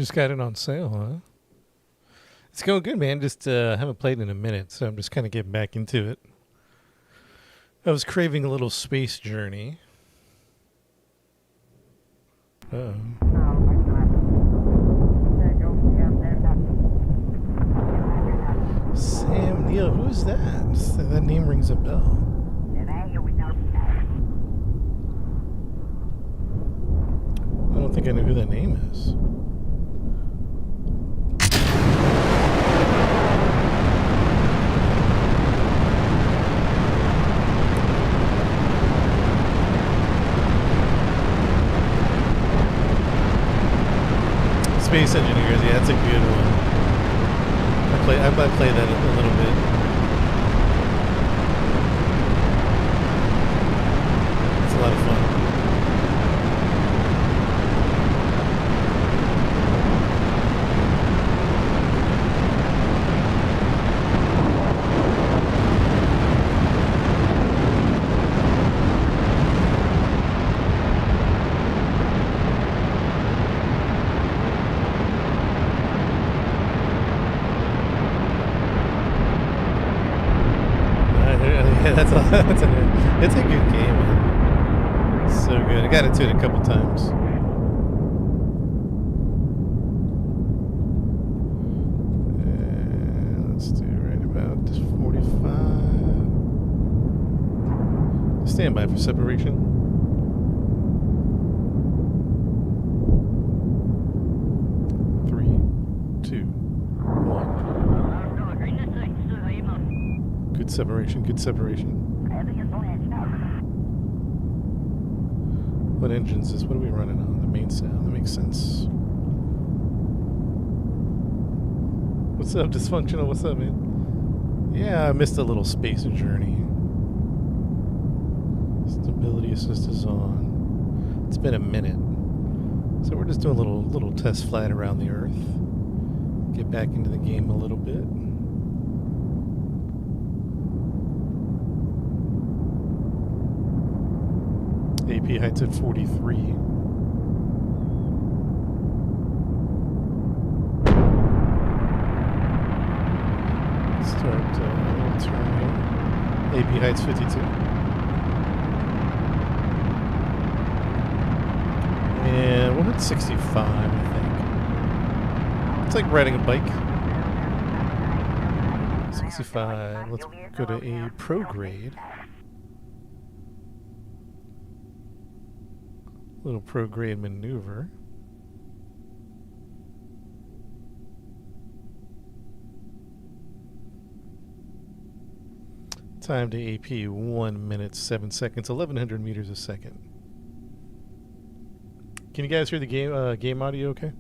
Just got it on sale, huh? It's going good, man. Just haven't played in a minute, so I'm just kind of getting back into it. I was craving a little space journey. Uh-oh. Sam Neill, who's that? That name rings a bell. I don't think I know who that name is. Space Engineers, yeah, that's a good one. I might play that a little bit. It's a lot of fun. It's a good game, man. So good. I got into it a couple times. And let's do right about 45. Stand by for separation. Three, two, one. Good separation, good separation. What engines is? What are we running on? The main sound. That makes sense. What's up, Dysfunctional? What's up, man? Yeah, I missed a little space journey. Stability assist is on. It's been a minute, so we're just doing a little test flight around the Earth. Get back into the game a little bit. AP height's at 43. Start turning. AP height's 52. And we're at 65, I think. It's like riding a bike. 65. Let's go to a pro grade. Little pro grade maneuver. Time to AP 1 minute 7 seconds, 1100 meters a second. Can you guys hear the game audio okay?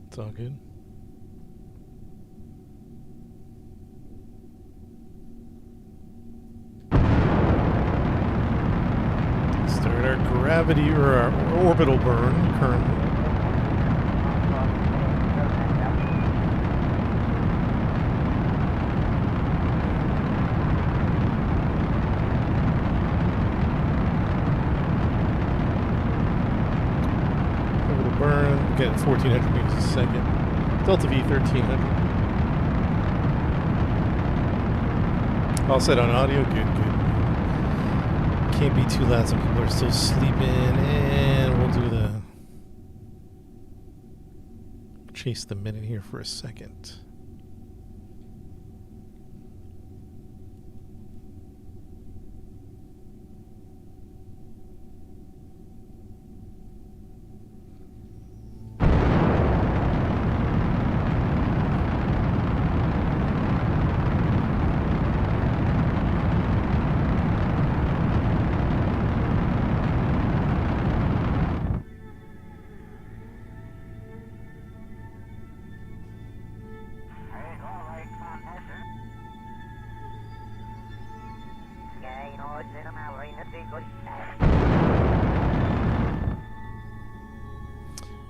It's all good. Start our gravity or our orbital burn currently. Orbital burn, again 1400 meters a second. Delta V 1300. All set on audio, good. Can't be too loud, some people are still sleeping, and we'll do the chase the minute here for a second.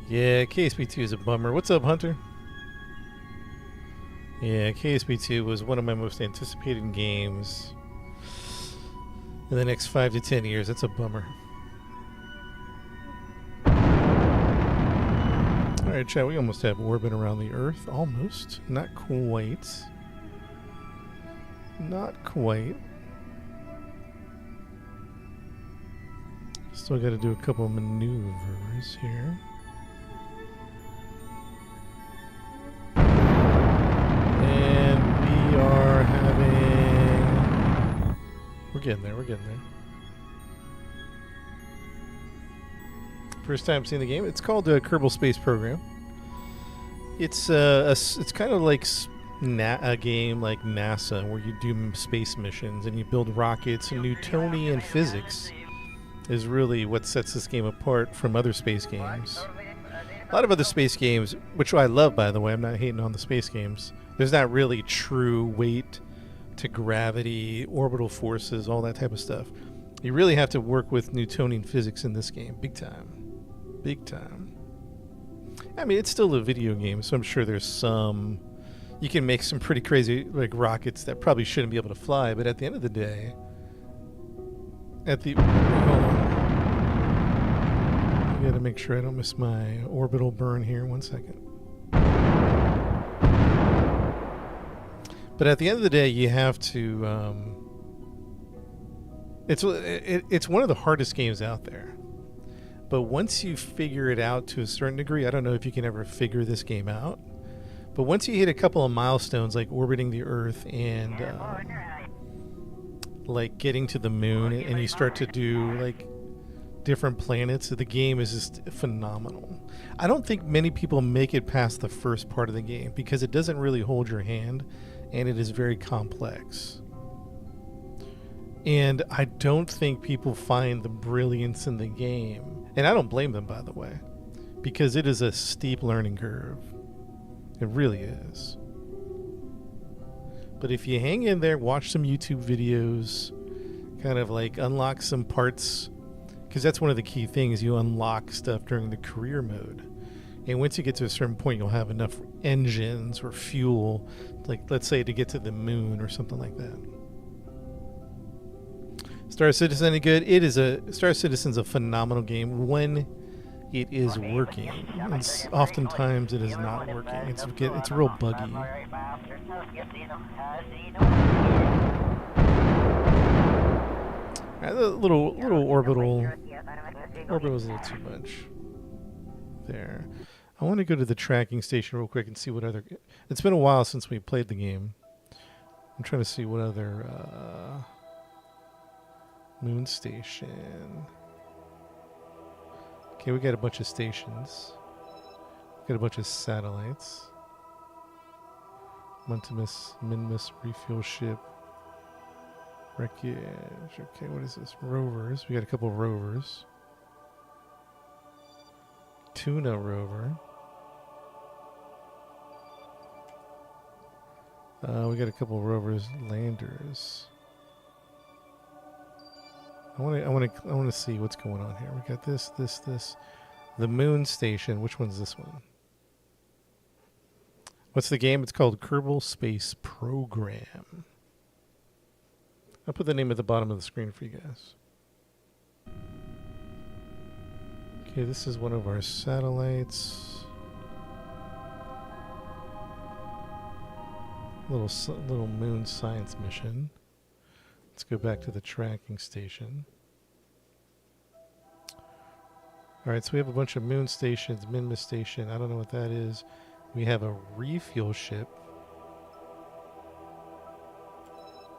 Yeah, KSP2 is a bummer. What's up, Hunter? Yeah, KSP2 was one of my most anticipated games in the next 5 to 10 years. That's a bummer. All right, chat, we almost have orbit around the Earth. Almost. Not quite. Not quite. Still got to do a couple of maneuvers here. And we are having... We're getting there, we're getting there. First time seeing the game. It's called Kerbal Space Program. It's it's kind of like a game like NASA, where you do space missions and you build rockets. And Newtonian physics is really what sets this game apart from other space games. A lot of other space games, which I love, by the way, I'm not hating on the space games, there's not really true weight to gravity, orbital forces, all that type of stuff. You really have to work with Newtonian physics in this game, big time. Big time. I mean, it's still a video game, so I'm sure there's some... You can make some pretty crazy like rockets that probably shouldn't be able to fly, but at the end of the day... Hold on. I gotta make sure I don't miss my orbital burn here. 1 second. But at the end of the day, you have to... It's one of the hardest games out there. But once you figure it out to a certain degree, I don't know if you can ever figure this game out, but once you hit a couple of milestones like orbiting the Earth and like getting to the moon, and you start to do like different planets, the game is just phenomenal. I don't think many people make it past the first part of the game because it doesn't really hold your hand and it is very complex. And I don't think people find the brilliance in the game. And I don't blame them, by the way, because it is a steep learning curve. It really is. But if you hang in there, watch some YouTube videos, kind of like unlock some parts, because that's one of the key things. You unlock stuff during the career mode. And once you get to a certain point, you'll have enough engines or fuel, like let's say to get to the moon or something like that. Star Citizen, any good? Star Citizen's a phenomenal game when it is working. And oftentimes it is not working. It's real buggy. The little orbital was a little too much. There. I want to go to the tracking station real quick and see what other... It's been a while since we played the game. I'm trying to see what other... Moon station. Okay, we got a bunch of stations. Got a bunch of satellites. Minmus refuel ship. Wreckage. Okay, what is this? Rovers. We got a couple of rovers. Tuna rover. We got a couple of rovers, landers. I want to see what's going on here. We got this. The moon station. Which one's this one? What's the game? It's called Kerbal Space Program. I'll put the name at the bottom of the screen for you guys. Okay, this is one of our satellites. Little moon science mission. Let's go back to the tracking station. Alright, so we have a bunch of moon stations, Minmus station, I don't know what that is. We have a refuel ship.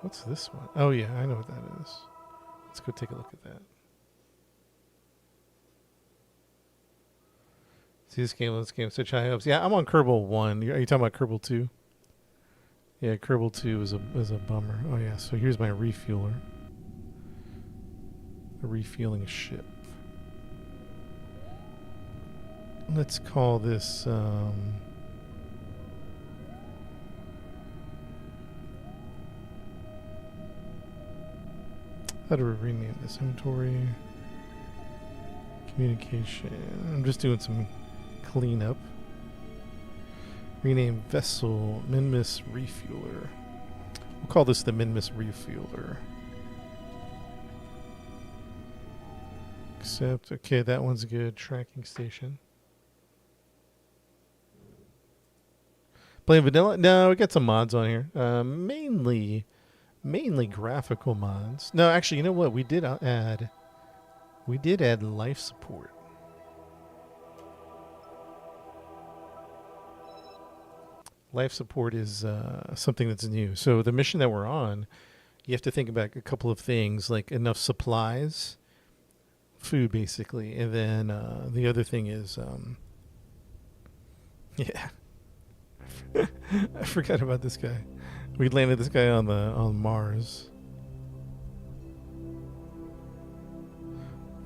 What's this one? Oh yeah, I know what that is. Let's go take a look at that. See this game, such high hopes. Yeah, I'm on Kerbal 1. Are you talking about Kerbal 2? Yeah, Kerbal 2 is a bummer. Oh yeah, so here's my refueler. A refueling ship. Let's call this how do we rename this? Inventory, communication. I'm just doing some cleanup. Rename vessel Minmus Refueler. We'll call this the Minmus Refueler. Except, okay, that one's good. Tracking station. Playing vanilla? No, we got some mods on here. Mainly graphical mods. No, actually, you know what? We did add life support. Life support is something that's new. So the mission that we're on, you have to think about a couple of things, like enough supplies, food basically, and then the other thing is, yeah, I forgot about this guy. We landed this guy on Mars.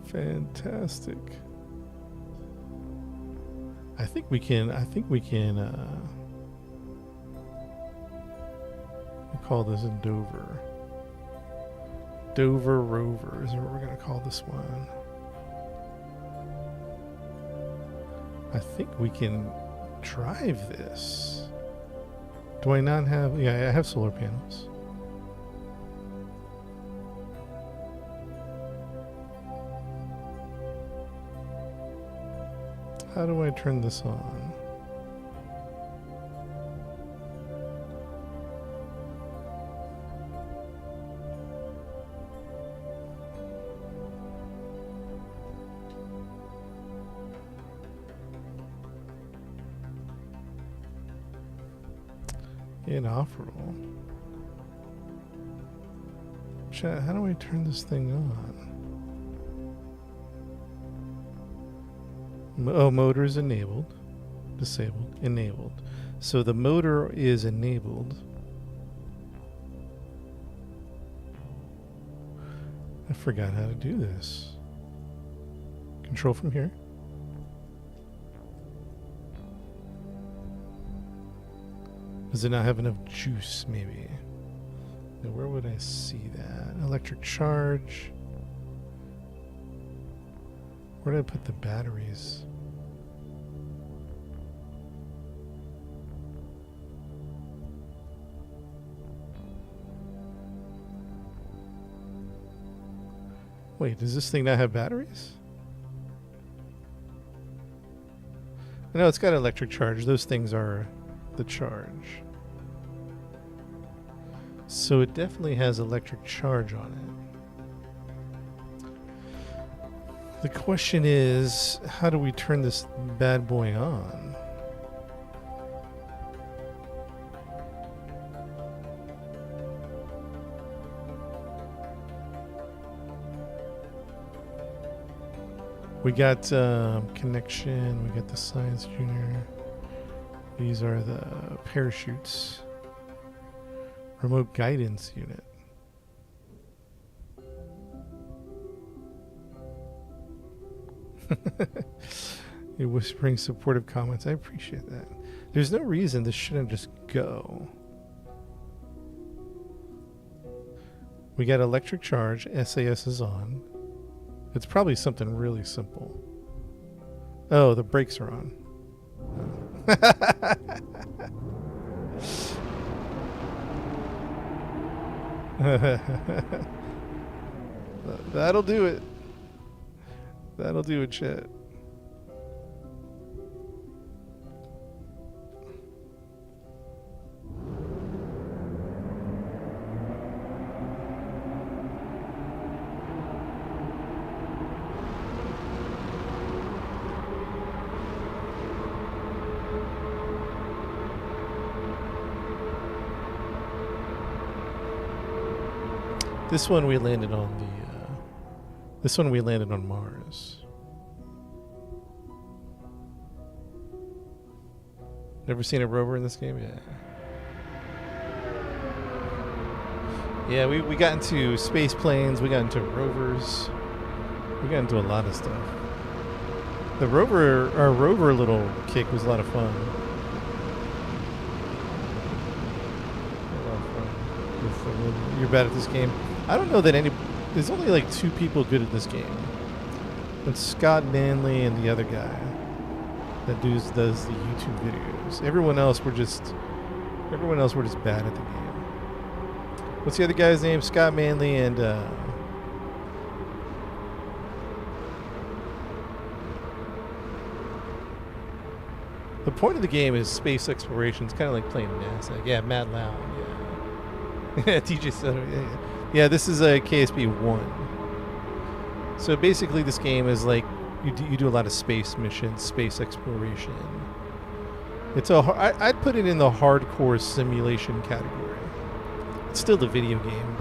Fantastic. I think we can. We'll call this in Dover. Dover Rover is what we're going to call this one. I think we can drive this. Do I not have... Yeah, I have solar panels. How do I turn this on? Inoperable. Chat, how do I turn this thing on? Oh, motor is enabled. Disabled. Enabled. So the motor is enabled. I forgot how to do this. Control from here. Does it not have enough juice, maybe? Now, where would I see that? Electric charge. Where did I put the batteries? Wait, does this thing not have batteries? No, it's got electric charge. Those things are the charge. So it definitely has electric charge on it. The question is, how do we turn this bad boy on? We got connection, we got the science junior. These are the parachutes. Remote guidance unit. You're whispering supportive comments. I appreciate that. There's no reason this shouldn't just go. We got electric charge. SAS is on. It's probably something really simple. Oh, the brakes are on. That'll do it. That'll do it, chat. This one we landed on this one we landed on Mars. Never seen a rover in this game? Yeah. Yeah, we got into space planes, we got into rovers, we got into a lot of stuff. Our rover little kick was a lot of fun. You're bad at this game. I don't know that there's only like 2 people good at this game. It's Scott Manley and the other guy that does the YouTube videos. Everyone else were just bad at the game. What's the other guy's name? Scott Manley and The point of the game is space exploration. It's kind of like playing NASA. Yeah, Matt Loud. Yeah. DJ Soto. Yeah. Yeah, this is a KSB 1. So basically, this game is like you do a lot of space missions, space exploration. It's I'd put it in the hardcore simulation category. It's still the video game,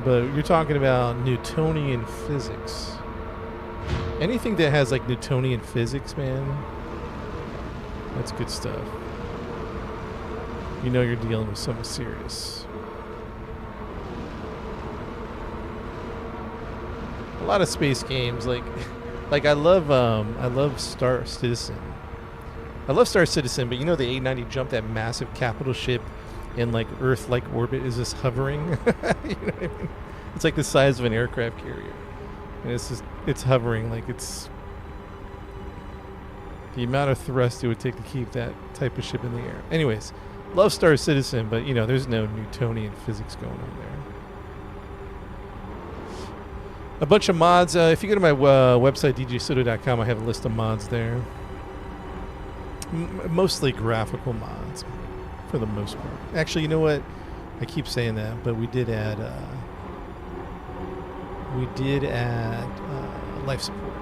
but you're talking about Newtonian physics. Anything that has like Newtonian physics, man, that's good stuff. You know you're dealing with something serious. A lot of space games, like I love Star Citizen. I love Star Citizen, but you know the A90 jump, that massive capital ship in like Earth-like orbit is just hovering. You know what I mean? It's like the size of an aircraft carrier, and it's hovering like it's the amount of thrust it would take to keep that type of ship in the air. Anyways, love Star Citizen, but you know there's no Newtonian physics going on there. A bunch of mods. If you go to my website, djsoto.com, I have a list of mods there. Mostly graphical mods, for the most part. Actually, you know what? I keep saying that, but we did add life support.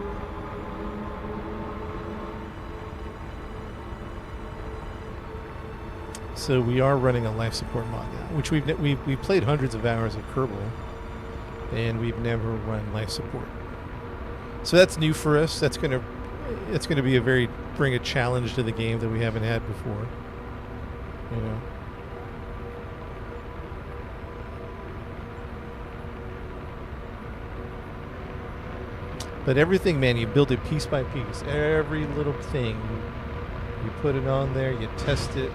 So we are running a life support mod now, which we've played hundreds of hours of Kerbal, and we've never run life support. So that's new for us. It's gonna be bring a challenge to the game that we haven't had before. You know. But everything, man, you build it piece by piece. Every little thing, you put it on there, you test it.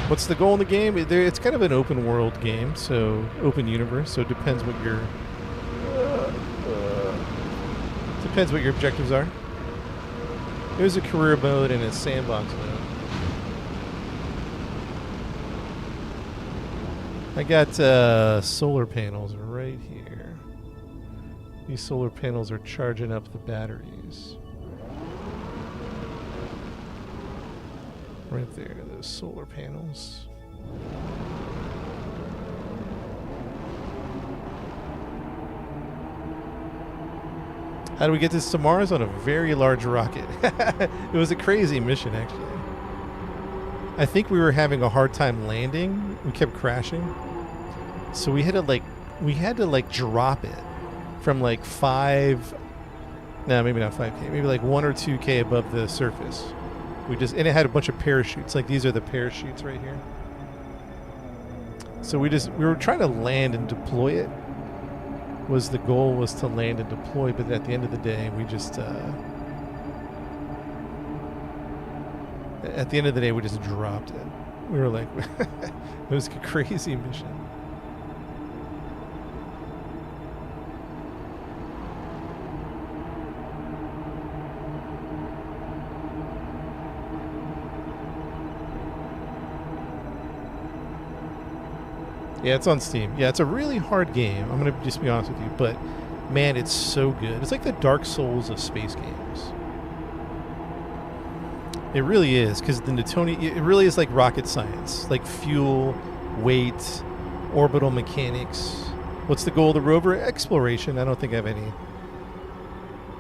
What's the goal in the game? It's kind of an open world game, so open universe. So it depends what your objectives are. There's a career mode and a sandbox mode. I got solar panels right here. These solar panels are charging up the batteries. Right there, those solar panels. How do we get this to Mars? On a very large rocket. It was a crazy mission, actually. I think we were having a hard time landing. We kept crashing. So we had to drop it from like 5, no, maybe not 5K, maybe like 1 or 2K above the surface. And it had a bunch of parachutes. Like these are the parachutes right here. So we were trying to land and deploy it. The goal was to land and deploy, but at the end of the day, we just dropped it. We were like, it was a crazy mission. Yeah, it's on Steam. Yeah, it's a really hard game. I'm going to just be honest with you. But, man, it's so good. It's like the Dark Souls of space games. It really is, because the Newtonian... It really is like rocket science. Like fuel, weight, orbital mechanics. What's the goal of the rover? Exploration. I don't think I have any.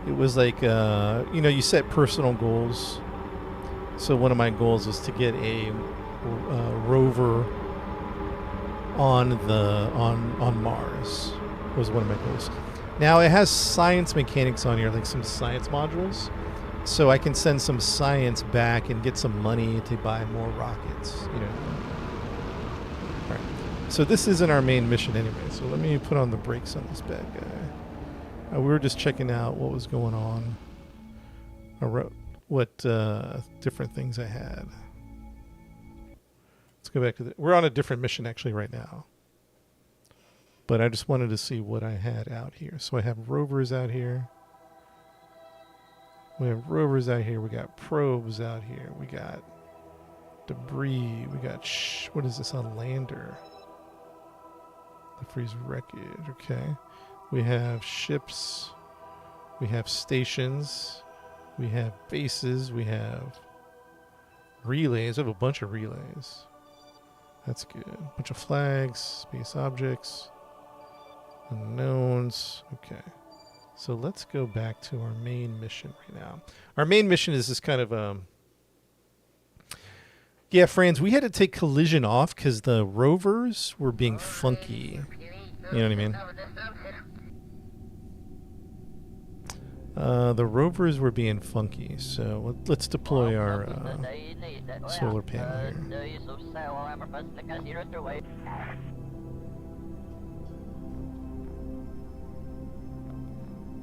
It was like, you set personal goals. So one of my goals was to get a rover on Mars. Was one of my goals. Now it has science mechanics on here, like some science modules, so I can send some science back and get some money to buy more rockets. You know. All right. So this isn't our main mission anyway. So let me put on the brakes on this bad guy. We were just checking out what was going on. I wrote what different things I had. Let's go back to we're on a different mission actually right now. But I just wanted to see what I had out here. So I have rovers out here. We have rovers out here. We got probes out here. We got debris. We got, what is this, a lander? freeze wreckage. Okay. We have ships. We have stations. We have bases. We have relays. We have a bunch of relays. That's good. A bunch of flags, space objects, unknowns. Okay. So let's go back to our main mission right now. Our main mission is this kind of yeah, friends, we had to take collision off because the rovers were being funky. You know what I mean? The rovers were being funky, so let's deploy our solar panel here.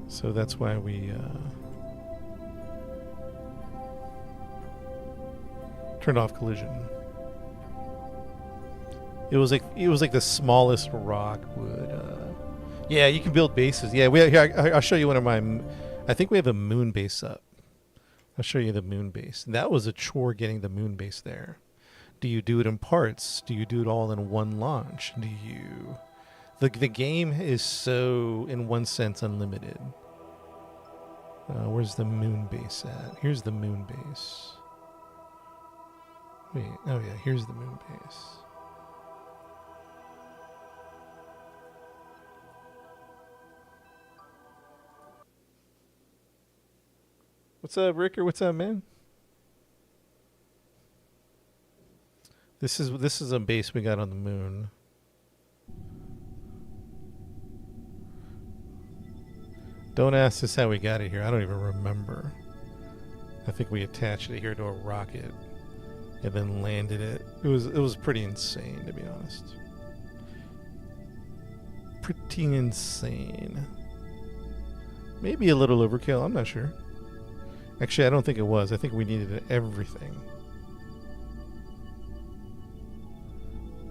So that's why we turned off collision. It was like the smallest rock would. Yeah, you can build bases. Yeah, I'll show you one of my. I think we have a moon base up. I'll show you the moon base. That was a chore getting the moon base there. Do you do it in parts? Do you do it all in one launch? Do you? The game is so, in one sense, unlimited. Where's the moon base at? Here's the moon base. Wait, oh yeah, here's the moon base. What's up, Ricker? What's up, man? This is a base we got on the moon. Don't ask us how we got it here. I don't even remember. I think we attached it here to a rocket and then landed it. It was pretty insane, to be honest. Pretty insane. Maybe a little overkill. I'm not sure. Actually, I don't think it was. I think we needed everything.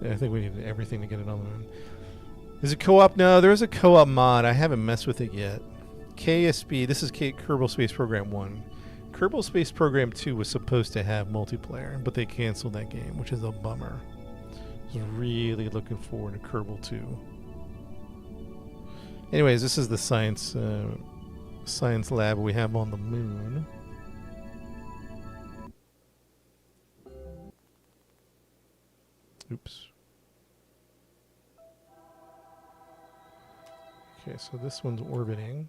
Yeah, I think we needed everything to get it on the moon. Is it co-op? No, there is a co-op mod. I haven't messed with it yet. KSP, this is Kerbal Space Program 1. Kerbal Space Program 2 was supposed to have multiplayer, but they canceled that game, which is a bummer. I was really looking forward to Kerbal 2. Anyways, this is the science lab we have on the moon. Oops. Okay, so this one's orbiting.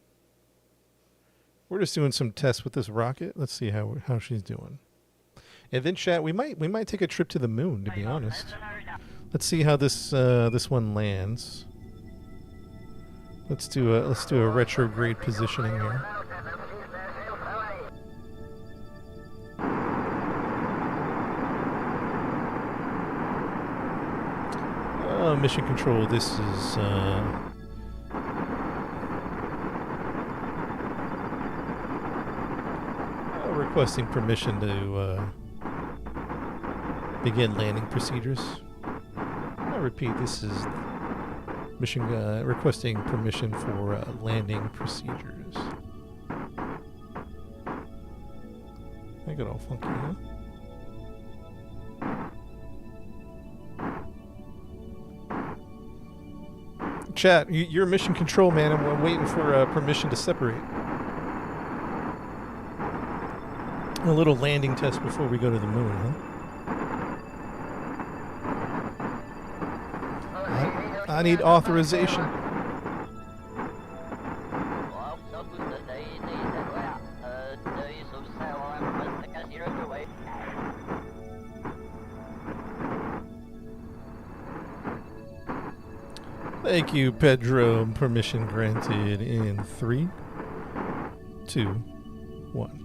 We're just doing some tests with this rocket. Let's see how she's doing. And then, chat, we might take a trip to the moon, to be honest. Let's see how this one lands. Let's do a retrograde positioning here. Mission control. This is requesting permission to begin landing procedures. I repeat, this is mission requesting permission for landing procedures. I got all funky, huh? Chat, you're mission control, man. I'm waiting for permission to separate. A little landing test before we go to the moon, huh? I need authorization. Thank you, Pedro. Permission granted in 3, 2, 1.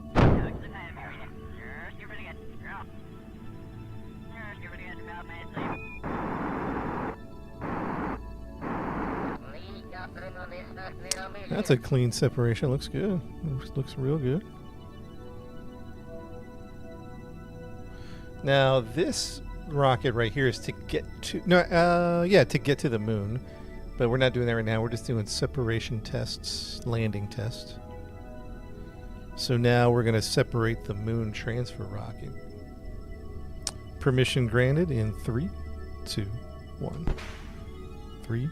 That's a clean separation. Looks good. Looks real good. Now this rocket right here is to get to to get to the moon, but we're not doing that right now. We're just doing separation tests, landing test. So now we're going to separate the moon transfer rocket. Permission granted in 3, 2, 1. 3,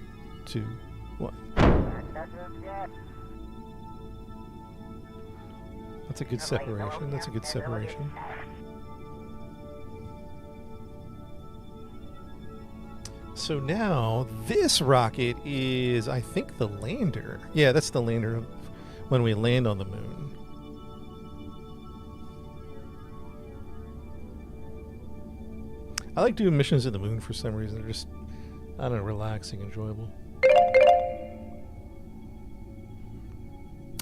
2, 1. That's a good separation. That's a good separation. So now this rocket is, I think, the lander. Yeah, that's the lander when we land on the moon. I like doing missions to the moon for some reason. They're just, I don't know, relaxing, enjoyable.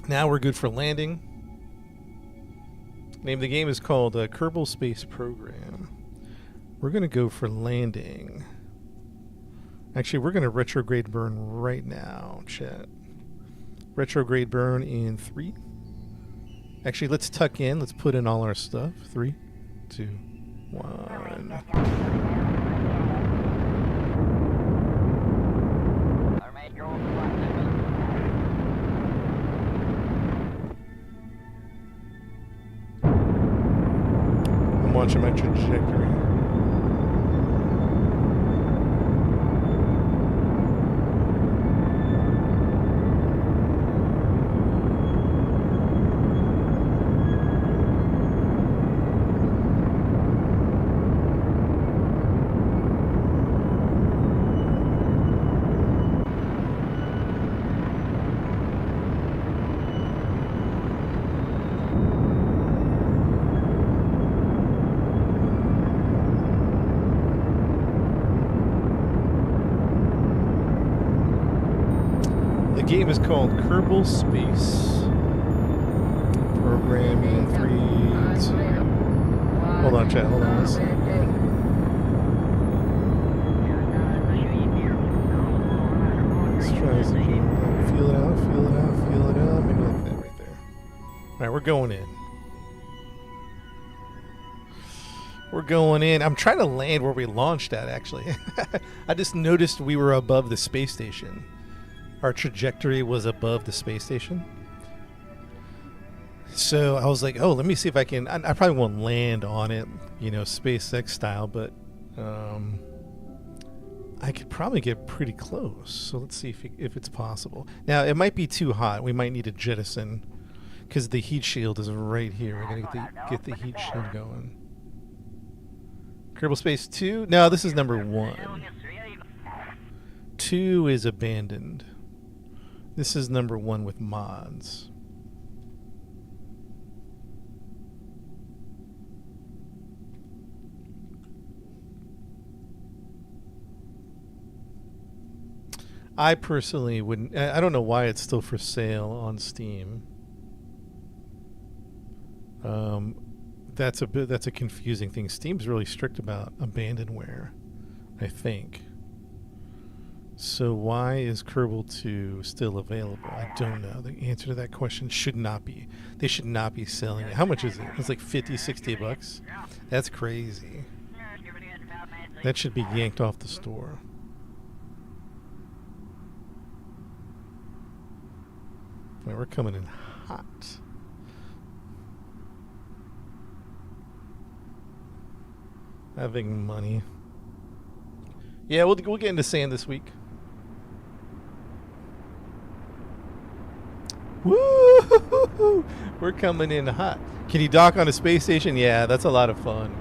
Now we're good for landing. Name of the game is called Kerbal Space Program. We're going to go for landing. Actually, we're going to retrograde burn right now, chat. Retrograde burn in 3. Actually, let's tuck in. Let's put in all our stuff. 3, 2, 1. I'm watching my trajectory. The game is called Kerbal Space Program in 3, 2. Hold on, chat. Hold on. Let's try this again. Feel it out. Feel it out. Feel it out. Maybe like that right there. All right, we're going in. We're going in. I'm trying to land where we launched at, actually. I just noticed we were above the space station. Our trajectory was above the space station. So I was like, oh, let me see if I can. I probably won't land on it, you know, SpaceX style, but I could probably get pretty close. So let's see if it's possible. Now, it might be too hot. We might need to jettison because the heat shield is right here. We're going to get the heat shield going. Kerbal Space 2? No, this is number 1. 2 is abandoned. This is number 1 with mods. I personally wouldn't. I don't know why it's still for sale on Steam. That's a confusing thing. Steam's really strict about abandonware, I think. So why is Kerbal 2 still available? I don't know. The answer to that question should not be. They should not be selling it. How much is it? It's like 50, 60 bucks. That's crazy. That should be yanked off the store. Right, we're coming in hot. Having money. Yeah, we'll get into sand this week. Woo! We're coming in hot. Can you dock on a space station? Yeah, that's a lot of fun.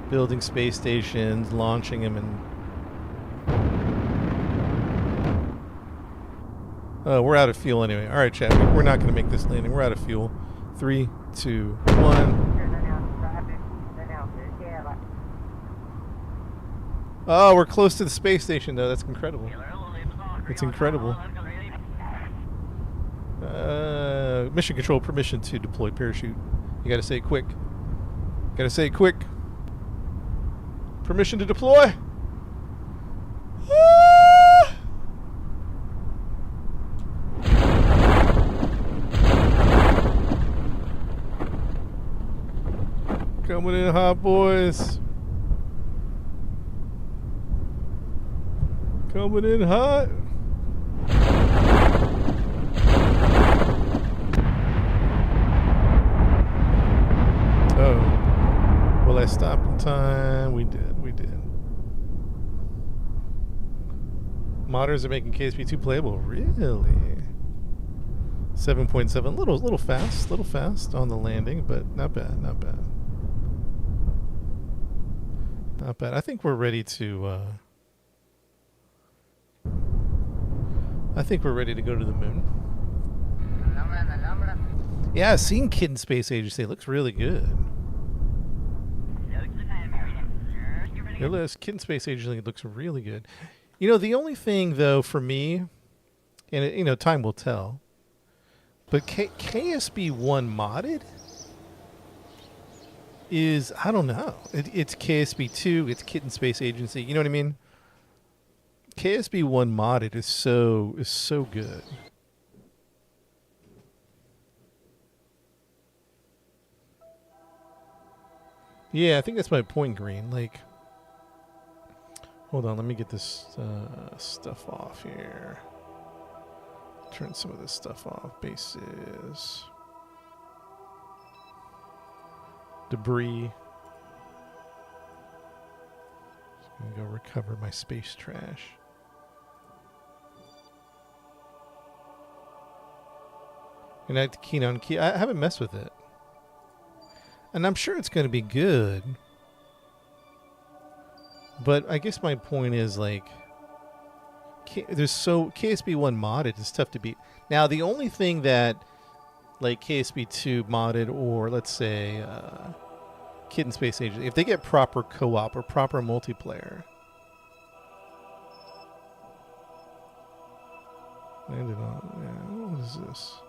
Building space stations, launching them, and we're out of fuel anyway. All right, chat. We're not going to make this landing. We're out of fuel. 3, 2, 1. Oh, we're close to the space station, though. That's incredible. It's incredible. Mission control permission to deploy parachute. You gotta say it quick. Gotta say it quick. Permission to deploy. Ah! Coming in hot, boys. Coming in hot. Oh. Will I stop in time? We did. We did. Modders are making KSP2 playable. Really? 7.7. Little fast on the landing, but not bad. Not bad. Not bad. I think we're ready to. I think we're ready to go to the moon. Yeah, seeing Kid in Space Agency looks really good. Kid in Space Agency looks really good. You know, the only thing though for me, and it, you know, time will tell. But KSB1 modded is, I don't know. It's KSB2. It's Kid in Space Agency. You know what I mean? KSB1 modded is so good. Yeah, I think that's my point, Green. Like, hold on, let me get this stuff off here. Turn some of this stuff off. Bases. Debris. Just gonna go recover my space trash. And I key on key. I haven't messed with it. And I'm sure it's going to be good. But I guess my point is, like, KSB1 modded is tough to beat. Now, the only thing that, like, KSB2 modded, or let's say Kid in Space Agency, if they get proper co-op or proper multiplayer. Landed on. Yeah, what is this?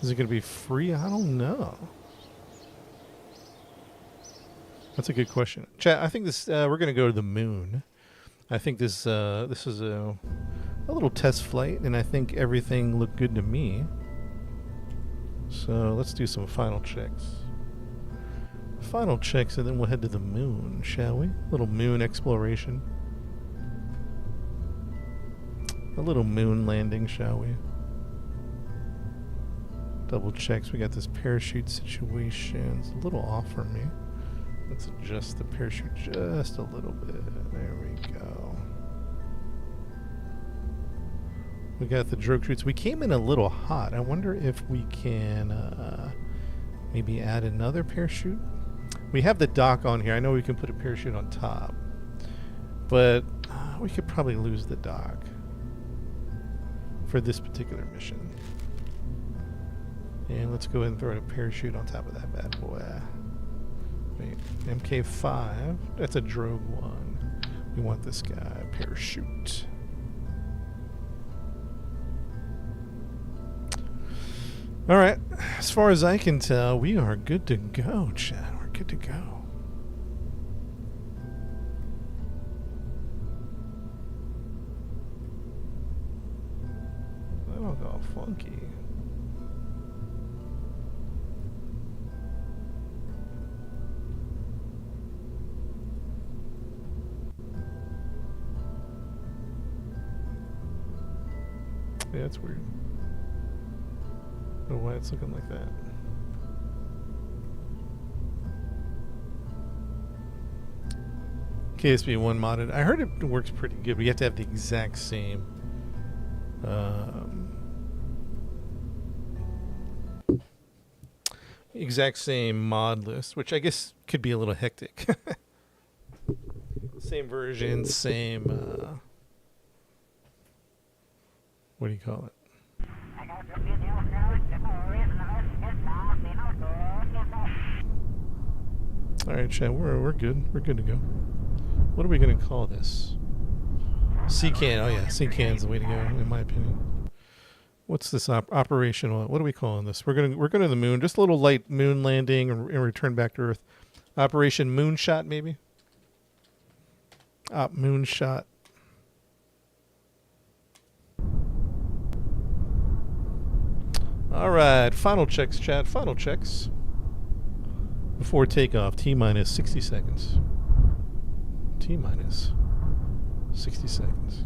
Is it going to be free? I don't know. That's a good question. Chat, I think this we're going to go to the moon. I think this is a little test flight, and I think everything looked good to me. So let's do some final checks. Final checks, and then we'll head to the moon, shall we? A little moon exploration. A little moon landing, shall we? Double checks. We got this parachute situation. It's a little off for me. Let's adjust the parachute just a little bit. There we go. We got the drogue chutes. We came in a little hot. I wonder if we can maybe add another parachute. We have the dock on here. I know we can put a parachute on top, but we could probably lose the dock for this particular mission. And let's go ahead and throw a parachute on top of that bad boy. Wait, MK5. That's a drogue one. We want this guy. Parachute. Alright. As far as I can tell, we are good to go, chat. We're good to go. That all got funky. Yeah, that's weird. I don't know why it's looking like that. KSB1 modded. I heard it works pretty good, but you have to have the exact same mod list, which I guess could be a little hectic. Same version, same what do you call it? All right, chat. We're good. We're good to go. What are we gonna call this? C-can. Oh yeah, C-can's the way to go, in my opinion. What's this operational? What are we calling this? We're going to the moon. Just a little light moon landing and return back to Earth. Operation Moonshot, maybe. Moonshot. All right, final checks, chat. Final checks before takeoff. T-minus 60 seconds. T-minus 60 seconds.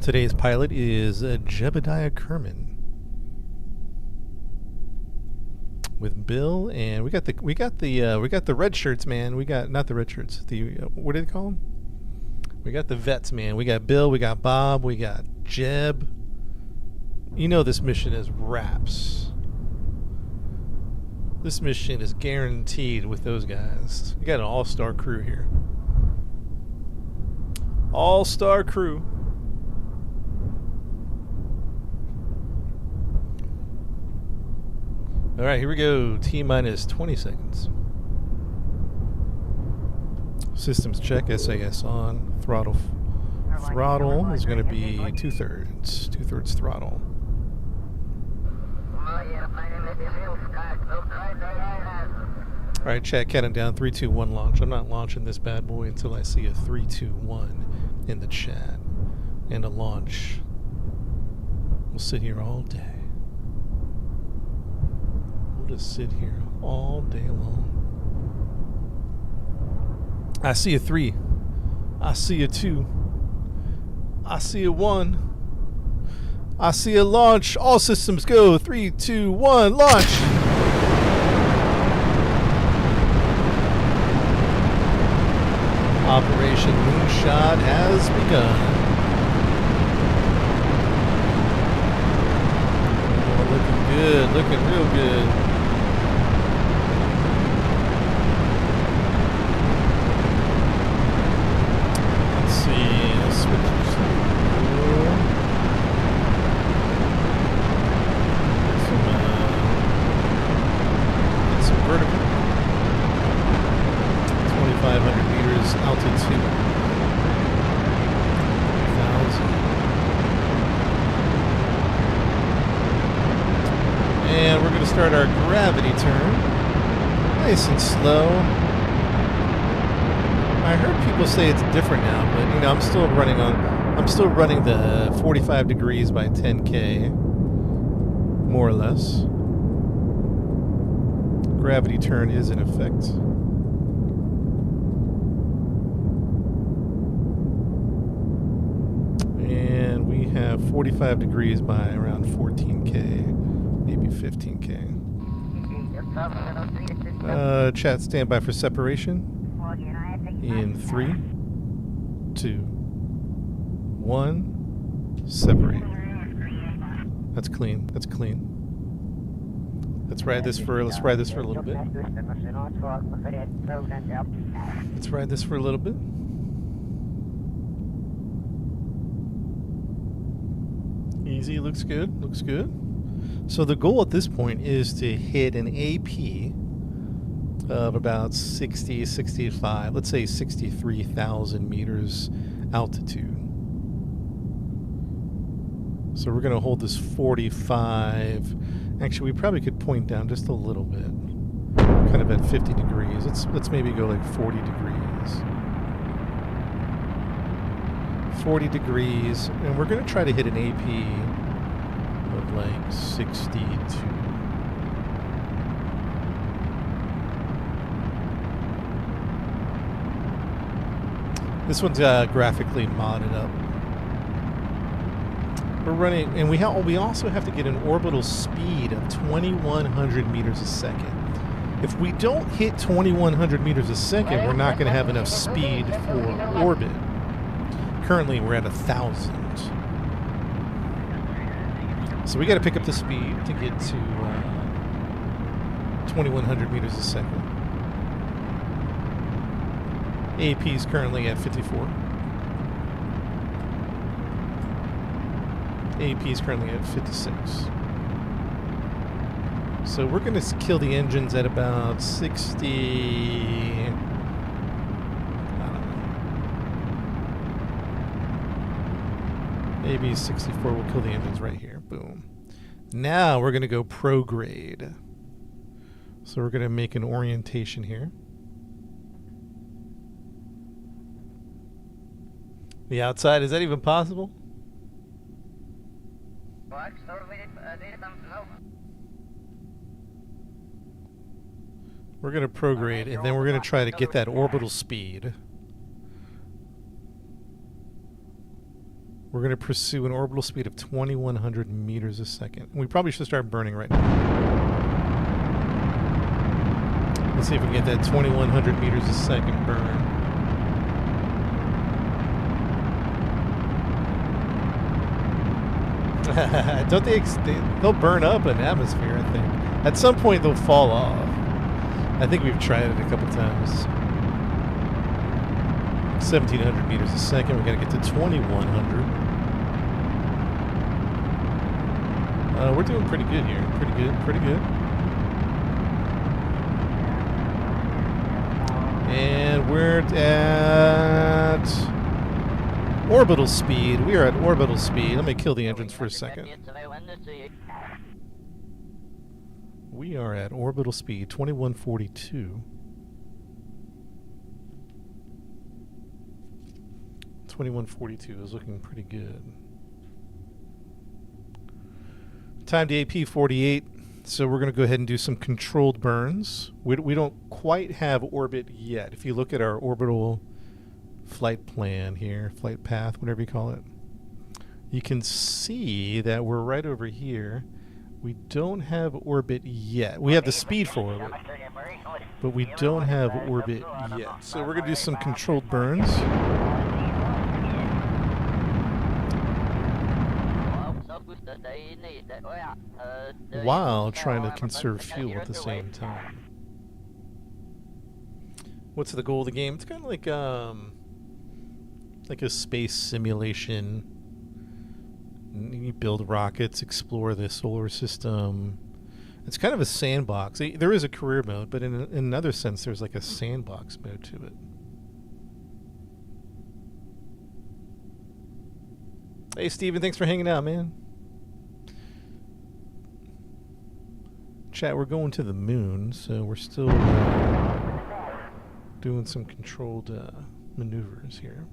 Today's pilot is Jebediah Kerman with Bill, and we got the red shirts, man. We got not the red shirts. The what do they call them? We got the vets, man. We got Bill, we got Bob, we got Jeb. You know this mission is wraps. This mission is guaranteed with those guys. We got an all-star crew here. All-star crew. All right, here we go. T-minus 20 seconds. Systems check. SAS on. Throttle is going to be 2/3. 2/3 throttle. All right, chat, counting down. 3, 2, 1, launch. I'm not launching this bad boy until I see a 3, 2, 1 in the chat. And a launch. We'll sit here all day. We'll just sit here all day long. I see a 3. I see a 2. I see a 1. I see a launch. All systems go. 3, 2, 1, launch. Operation Moonshot has begun. Oh, looking good. Looking real good. Start our gravity turn, nice and slow. I heard people say it's different now, but you know, I'm still running the 45 degrees by 10K, more or less. Gravity turn is in effect. And we have 45 degrees by around 14K. Maybe 15K. Chat, stand by for separation. In 3, 2, 1, separate. That's clean. That's clean. Let's ride this for a little bit. Let's ride this for a little bit. Easy, looks good. Looks good. So the goal at this point is to hit an AP of about 60, 65, let's say 63,000 meters altitude. So we're going to hold this 45. Actually, we probably could point down just a little bit, kind of at 50 degrees. Let's maybe go like 40 degrees. 40 degrees, and we're going to try to hit an AP of like 62. This one's graphically modded up. We're running, and we also have to get an orbital speed of 2,100 meters a second. If we don't hit 2,100 meters a second, we're not going to have enough speed for orbit. Currently, we're at 1,000. So we got to pick up the speed to get to 2,100 meters a second. AP is currently at 54. AP is currently at 56. So we're going to kill the engines at about 60. Maybe 64 will kill the engines right here. Boom. Now we're going to go prograde. So we're going to make an orientation here. The outside, is that even possible? We're going to prograde, and then we're going to try to get that orbital speed. We're going to pursue an orbital speed of 2,100 meters a second. We probably should start burning right now. Let's see if we can get that 2,100 meters a second burn. Don't they'll burn up an atmosphere, I think. At some point, they'll fall off. I think we've tried it a couple times. 1,700 meters a second. We got to get to 2,100. We're doing pretty good here. Pretty good. Pretty good. And we're at orbital speed. We are at orbital speed. Let me kill the engines for a second. We are at orbital speed, 2142. 2142 is looking pretty good. Time to AP 48. So we're going to go ahead and do some controlled burns. We don't quite have orbit yet. If you look at our orbital flight plan here, flight path, whatever you call it, you can see that we're right over here. We don't have orbit yet. We have the speed for orbit, but we don't have orbit yet. So we're going to do some controlled burns. While trying to conserve fuel at the same time. What's the goal of the game? It's kind of like a space simulation. You build rockets, explore the solar system. It's kind of a sandbox. There is a career mode, but in another sense, there's like a sandbox mode to it. Hey, Steven, thanks for hanging out, man. Chat, we're going to the moon, so we're still doing some controlled maneuvers here.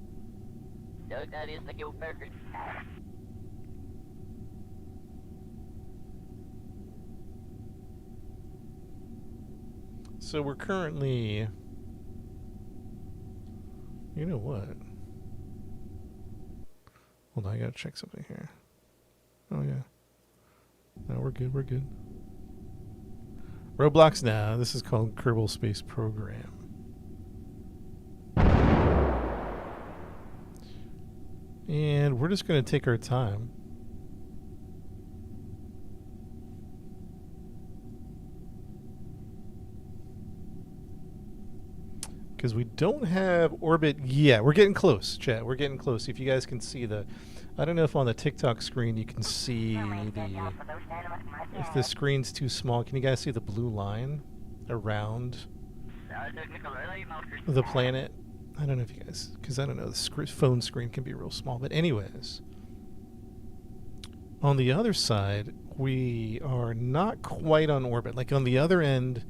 So we're currently... You know what? Hold on, I gotta check something here. Oh, yeah. No, we're good, we're good. Roblox now. This is called Kerbal Space Program. And we're just going to take our time. Because we don't have orbit yet. We're getting close, chat. We're getting close. If you guys can see the... I don't know if on the TikTok screen you can see the... If the screen's too small, can you guys see the blue line around the planet? I don't know if you guys... Because I don't know, the phone screen can be real small. But anyways, on the other side, we are not quite on orbit. Like on the other end...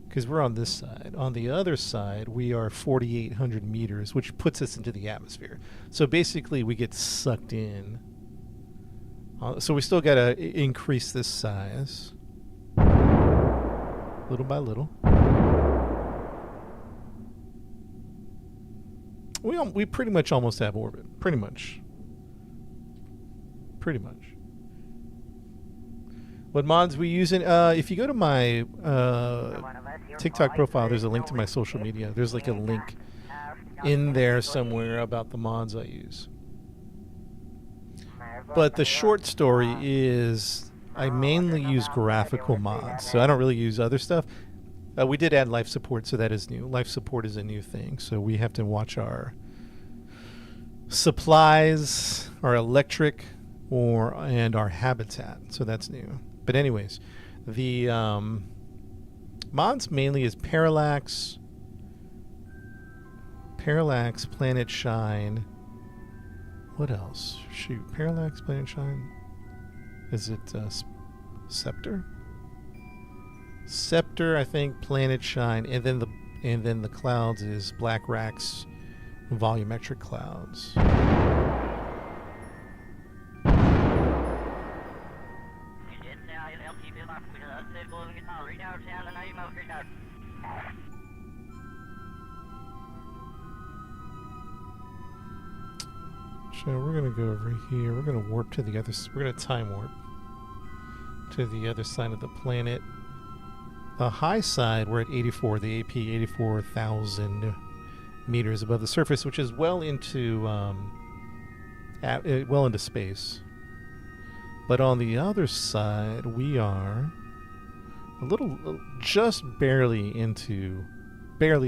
Because we're on this side. On the other side, we are 4,800 meters, which puts us into the atmosphere. So basically, we get sucked in. So we still got to increase this size. Little by little. We pretty much almost have orbit. Pretty much. Pretty much. What mods we using? If you go to my TikTok profile, there's a link to my social media. There's like a link in there somewhere about the mods I use. But the short story is I mainly use graphical mods, so I don't really use other stuff. We did add life support, so that is new. Life support is a new thing, so we have to watch our supplies, our electric, and our habitat. So that's new. But anyways, the mods mainly is Parallax, Planet Shine. What else? Shoot, Parallax, Planet Shine. Is it Scepter? Scepter, I think. Planet Shine, and then the clouds is Black Rack's volumetric clouds. So we're gonna go over here. We're gonna warp to the other. We're gonna time warp to the other side of the planet. The high side, we're at 84. The AP 84,000 meters above the surface, which is well into well into space. But on the other side, we are a little, just barely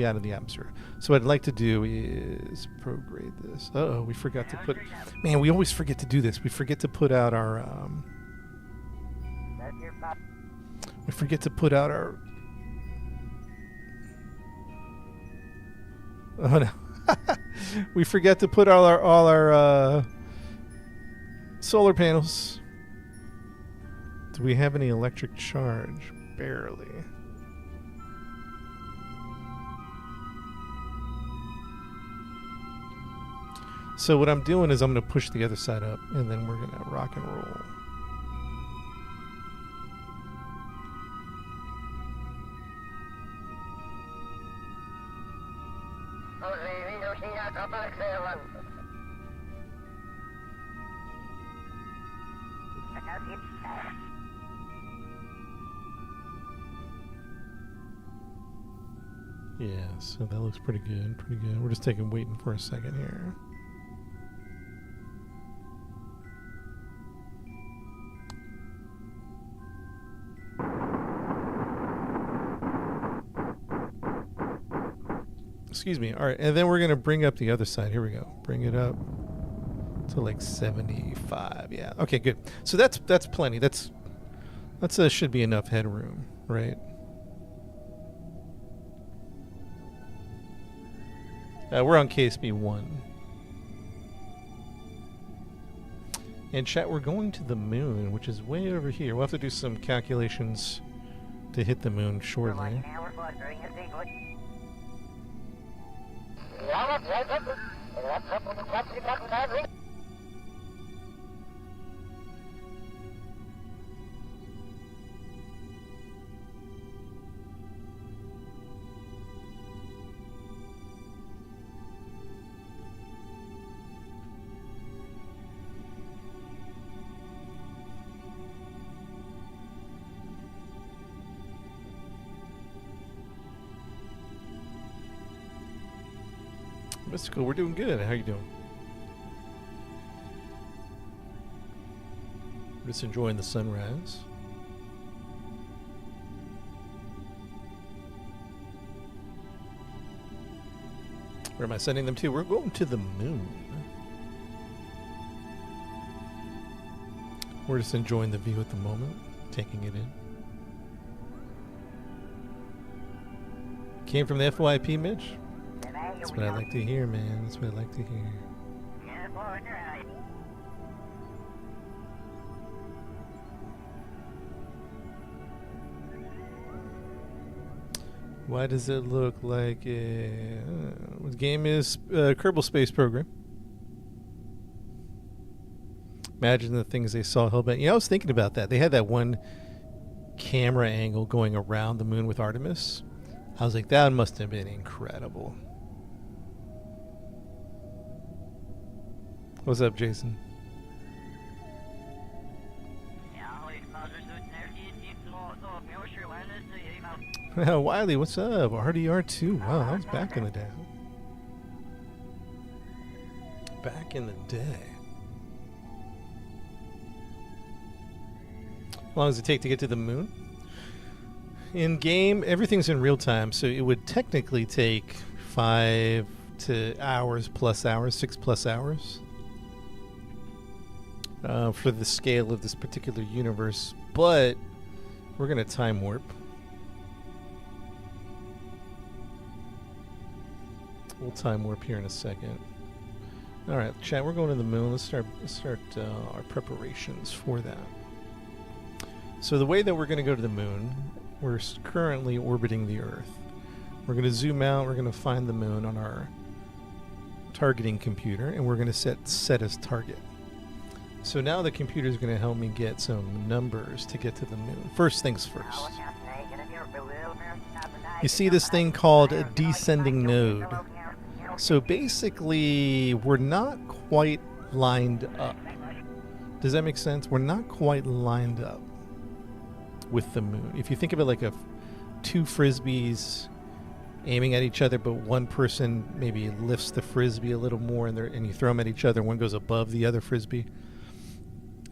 out of the atmosphere. So what I'd like to do is prograde this. Uh-oh, we forgot to put... Man, we always forget to do this. We forget to put out our... we forget to put out our... Oh, no. We forget to put all our solar panels. Do we have any electric charge? Barely. So what I'm doing is I'm going to push the other side up, and then we're going to rock and roll. Yeah, so that looks pretty good, pretty good. We're just waiting for a second here. Excuse me. All right, and then we're going to bring up the other side. Here we go. Bring it up to like 75. Yeah. Okay, good. So that's plenty. That's should be enough headroom, right? We're on KSB 1. And chat, we're going to the moon, which is way over here. We'll have to do some calculations to hit the moon shortly. Mystical, we're doing good. How you doing? We're just enjoying the sunrise. Where am I sending them to? We're going to the moon. We're just enjoying the view at the moment, taking it in. Came from the FYP, Mitch? That's what I like to hear, man. That's what I like to hear. Why does it look like what game is Kerbal Space Program? Imagine the things they saw Hellbent. I was thinking about that. They had that one camera angle going around the moon with Artemis. I was like, that must have been incredible. What's up, Jason? Wiley, what's up? RDR2. Wow, that was back in the day. Back in the day. How long does it take to get to the moon? In game, everything's in real time, so it would technically take 5 hours, 6+ hours. For the scale of this particular universe, but we're going to time warp. We'll time warp here in a second. All right, chat, we're going to the moon. Let's start our preparations for that. So the way that we're going to go to the moon, we're currently orbiting the Earth. We're going to zoom out. We're going to find the moon on our targeting computer, and we're going to set as target. So now the computer is going to help me get some numbers to get to the moon. First things first. You see this thing called a descending node. So basically, we're not quite lined up. Does that make sense? We're not quite lined up with the moon. If you think of it like two frisbees aiming at each other, but one person maybe lifts the frisbee a little more, and you throw them at each other. One goes above the other frisbee.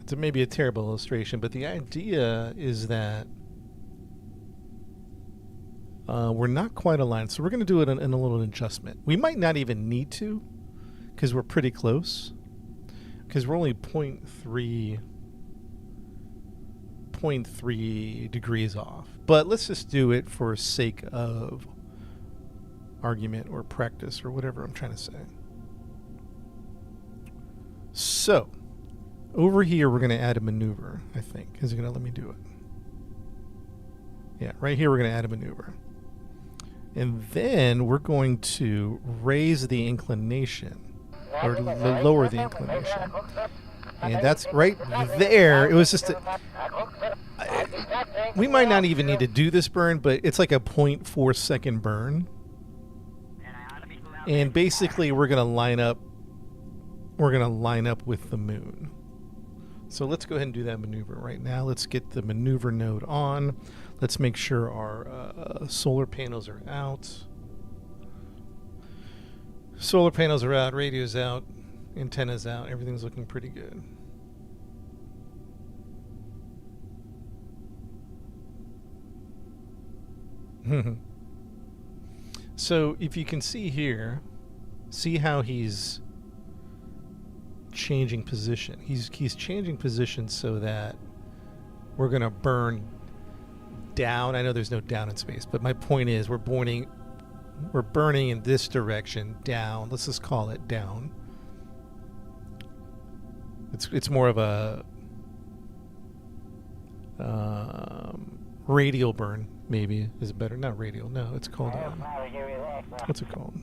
It's maybe a terrible illustration, but the idea is that we're not quite aligned, so we're going to do it in a little adjustment. We might not even need to, because we're pretty close, because we're only 0.3 degrees off. But let's just do it for sake of argument or practice or whatever I'm trying to say. So, over here we're going to add a maneuver, I think. Is it going to let me do it? Yeah, right here we're going to add a maneuver. And then we're going to raise the inclination, or lower the inclination. And that's right there. It was just we might not even need to do this burn, but it's like a 0.4 second burn. And basically we're going to line up with the moon. So let's go ahead and do that maneuver right now. Let's get the maneuver node on. Let's make sure our solar panels are out. Solar panels are out, radio's out, antenna's out. Everything's looking pretty good. So if you can see here, see how he's changing position. He's changing position so that we're going to burn down. I know there's no down in space, but my point is we're burning in this direction down. Let's just call it down. It's more of a radial burn, maybe is better. Not radial. No, it's called what's it called?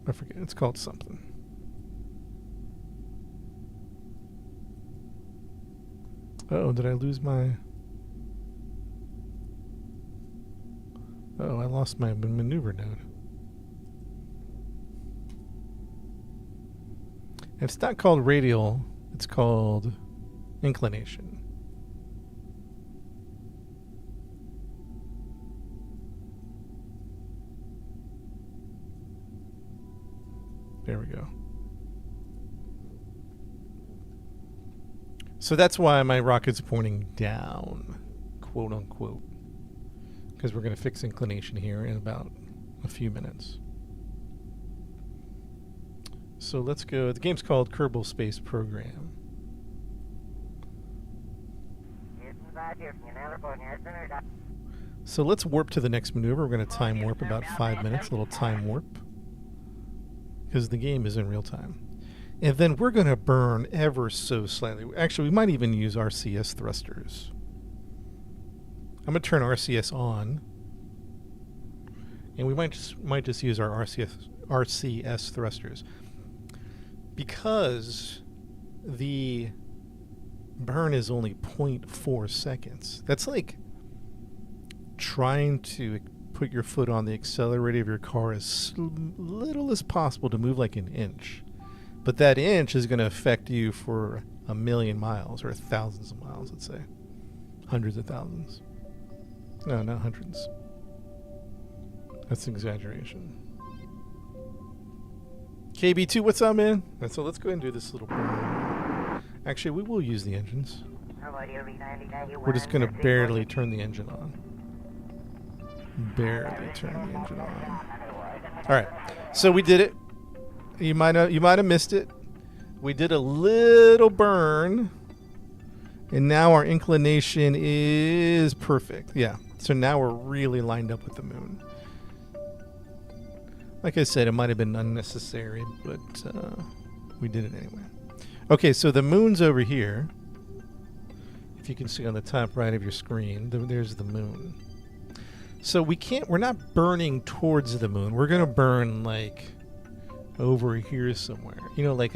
I forget. It's called something. Oh, did I lose my... Oh, I lost my maneuver node. It's not called radial. It's called inclination. There we go. So that's why my rocket's pointing down, quote unquote, because we're going to fix inclination here in about a few minutes. So let's go. The game's called Kerbal Space Program. So let's warp to the next maneuver. We're going to time warp about 5 minutes, a little time warp, because the game is in real time. And then we're going to burn ever so slightly. Actually, we might even use RCS thrusters. I'm going to turn RCS on. And we might just use our RCS thrusters. Because the burn is only 0.4 seconds. That's like trying to put your foot on the accelerator of your car as little as possible to move like an inch. But that inch is going to affect you for 1,000,000 miles, or thousands of miles, let's say. Hundreds of thousands. No, not hundreds. That's an exaggeration. KB2, what's up, man? And so let's go ahead and do this little burn. Actually, we will use the engines. We're just going to barely turn the engine on. Barely turn the engine on. All right, so we did it. You might have missed it. We did a little burn, and now our inclination is perfect. Yeah, so now we're really lined up with the moon. Like I said, it might have been unnecessary, but we did it anyway. Okay, so the moon's over here. If you can see on the top right of your screen, there's the moon. So we're not burning towards the moon. We're going to burn like over here somewhere. You know, like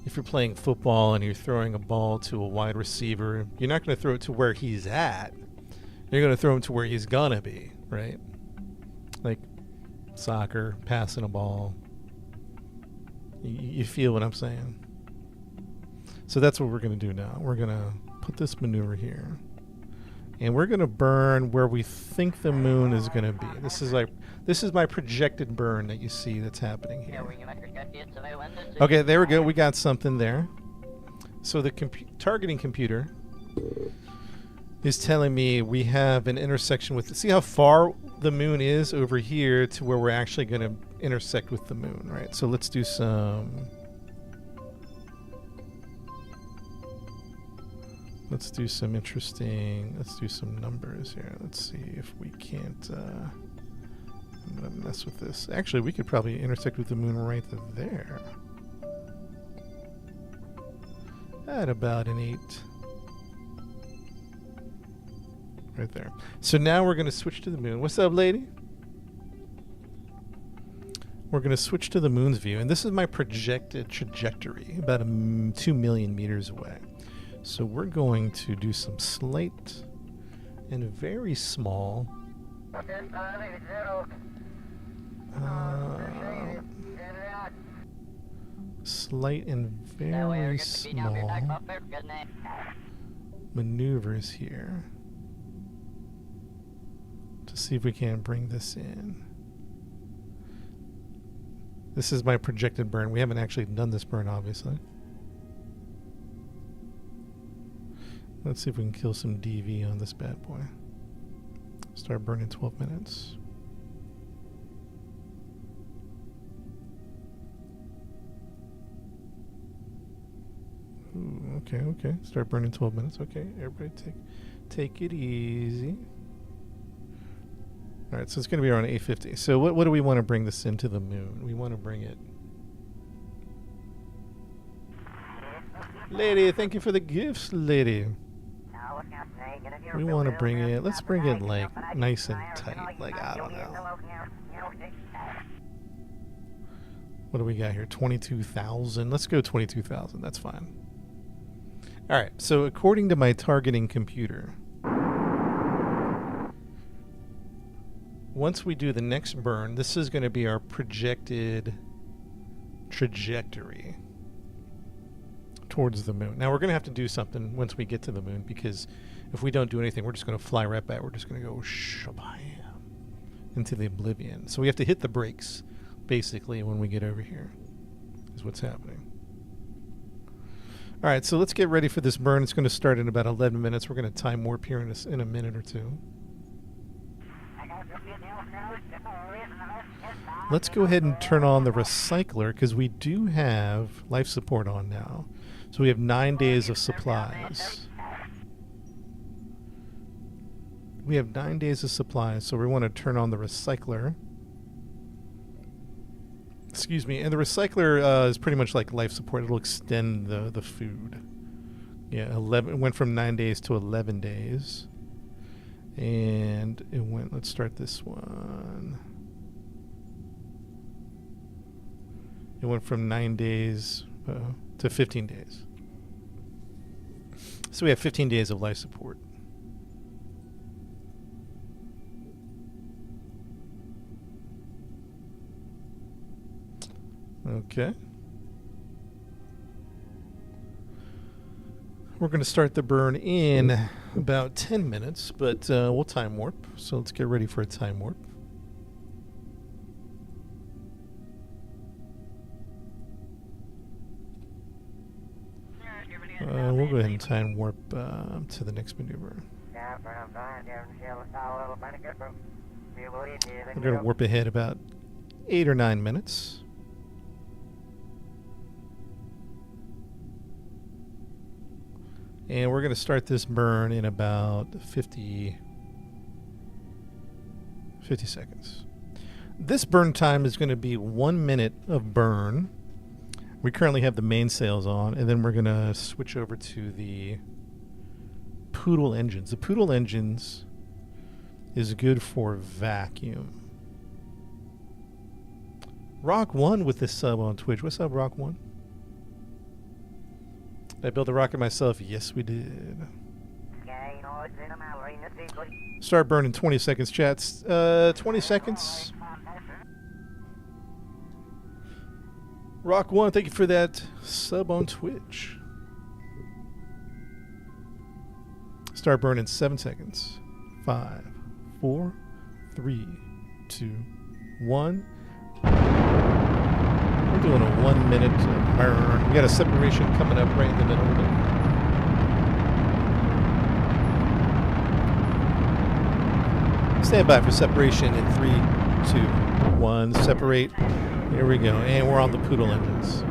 if you're playing football and you're throwing a ball to a wide receiver, you're not going to throw it to where he's at. You're going to throw him to where he's going to be, right? Like soccer, passing a ball. You feel what I'm saying? So that's what we're going to do now. We're going to put this maneuver here. And we're going to burn where we think the moon is going to be. This is my projected burn that you see that's happening here. Okay, there we go. We got something there. So the targeting computer is telling me we have an intersection with... See how far the moon is over here to where we're actually going to intersect with the moon, right? So let's do some... Let's do some numbers here. Let's see if we can't, I'm going to mess with this. Actually, we could probably intersect with the moon right there. At about an 8. Right there. So now we're going to switch to the moon. What's up, lady? We're going to switch to the moon's view. And this is my projected trajectory, about 2 million meters away. So we're going to do some slight and very small maneuvers here to see if we can bring this in. This is my projected burn. We haven't actually done this burn, obviously. Let's see if we can kill some DV on this bad boy. Start burning 12 minutes. Ooh, okay. Start burning 12 minutes. Okay, everybody take it easy. All right, so it's going to be around 8:50. So what do we want to bring this into the moon? We want to bring it... Lady, thank you for the gifts, lady. We want to bring it... Let's bring it, like, nice and tight. Like, I don't know. What do we got here? 22,000. Let's go 22,000. That's fine. All right, so according to my targeting computer... Once we do the next burn, this is going to be our projected trajectory towards the moon. Now, we're going to have to do something once we get to the moon, because if we don't do anything, we're just going to fly right back. We're just going to go shabam into the oblivion. So we have to hit the brakes, basically, when we get over here, is what's happening. All right, so let's get ready for this burn. It's going to start in about 11 minutes. We're going to time warp here in a minute or two. Let's go ahead and turn on the recycler, because we do have life support on now. So we have 9 days of supplies. We have 9 days of supplies, so we want to turn on the recycler. Excuse me, and the recycler is pretty much like life support. It'll extend the food. Yeah, it went from 9 days to 11 days. And it went, let's start this one. It went from 9 days to 15 days. So we have 15 days of life support. Okay. We're going to start the burn in about 10 minutes, but we'll time warp. So let's get ready for a time warp. We'll go ahead and time warp to the next maneuver. We're going to warp ahead about 8 or 9 minutes. And we're going to start this burn in about 50 seconds. This burn time is going to be 1 minute of burn. We currently have the mainsails on, and then we're going to switch over to the Poodle engines. The Poodle engines is good for vacuum. Rock 1 with this sub on Twitch. What's up, Rock 1? Did I build a rocket myself? Yes, we did. Start burning 20 seconds, chats. 20 seconds. Rock1, thank you for that sub on Twitch. Start burning 7 seconds. 5, 4, 3, 2, 1. We're doing a 1 minute burn. We got a separation coming up right in the middle of it. Stand by for separation in 3, 2, 1. Separate. Here we go. And we're on the poodle engines.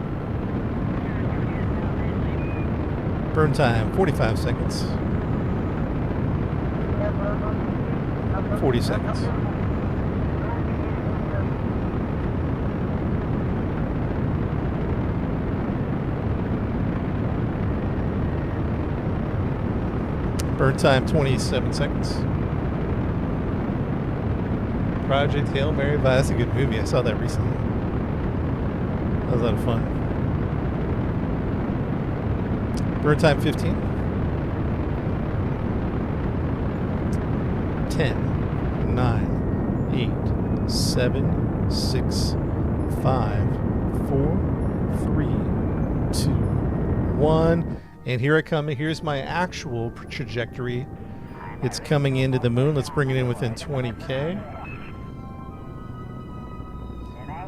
Burn time, 45 seconds. 40 seconds. Burn time, 27 seconds. Project Hail Mary. That's a good movie. I saw that recently. That was a lot of fun. Burn time, 15. 10, 9, 8, 7, 6, 5, 4, 3, 2, 1. And here I come. Here's my actual trajectory. It's coming into the moon. Let's bring it in within 20K.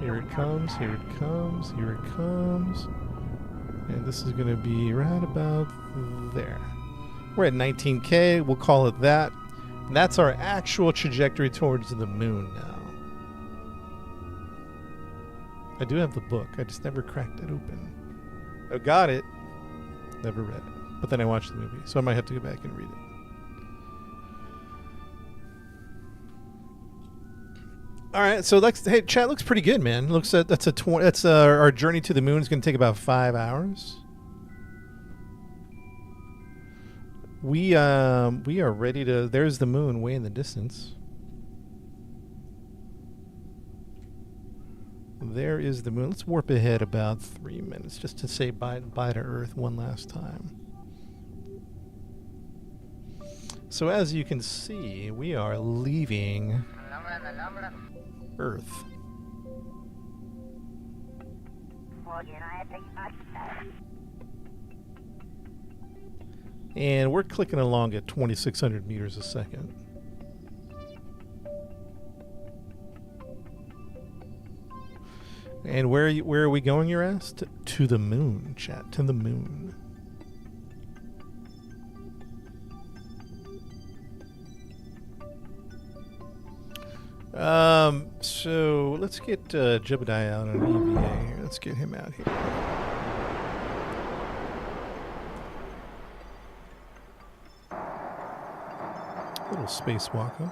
Here it comes, here it comes, here it comes. And this is going to be right about there. We're at 19K. We'll call it that. And that's our actual trajectory towards the moon now. I do have the book. I just never cracked it open. I got it. Never read it. But then I watched the movie, so I might have to go back and read it. All right, so hey, chat looks pretty good, man. Looks that's our journey to the moon is going to take about 5 hours. We are ready to. There's the moon way in the distance. There is the moon. Let's warp ahead about 3 minutes just to say bye to Earth one last time. So as you can see, we are leaving Earth. And we're clicking along at 2,600 meters a second. And where are we going, you're asked? To the moon, chat. To the moon. So let's get Jebediah out on EVA here. Let's get him out here. Little spacewalker.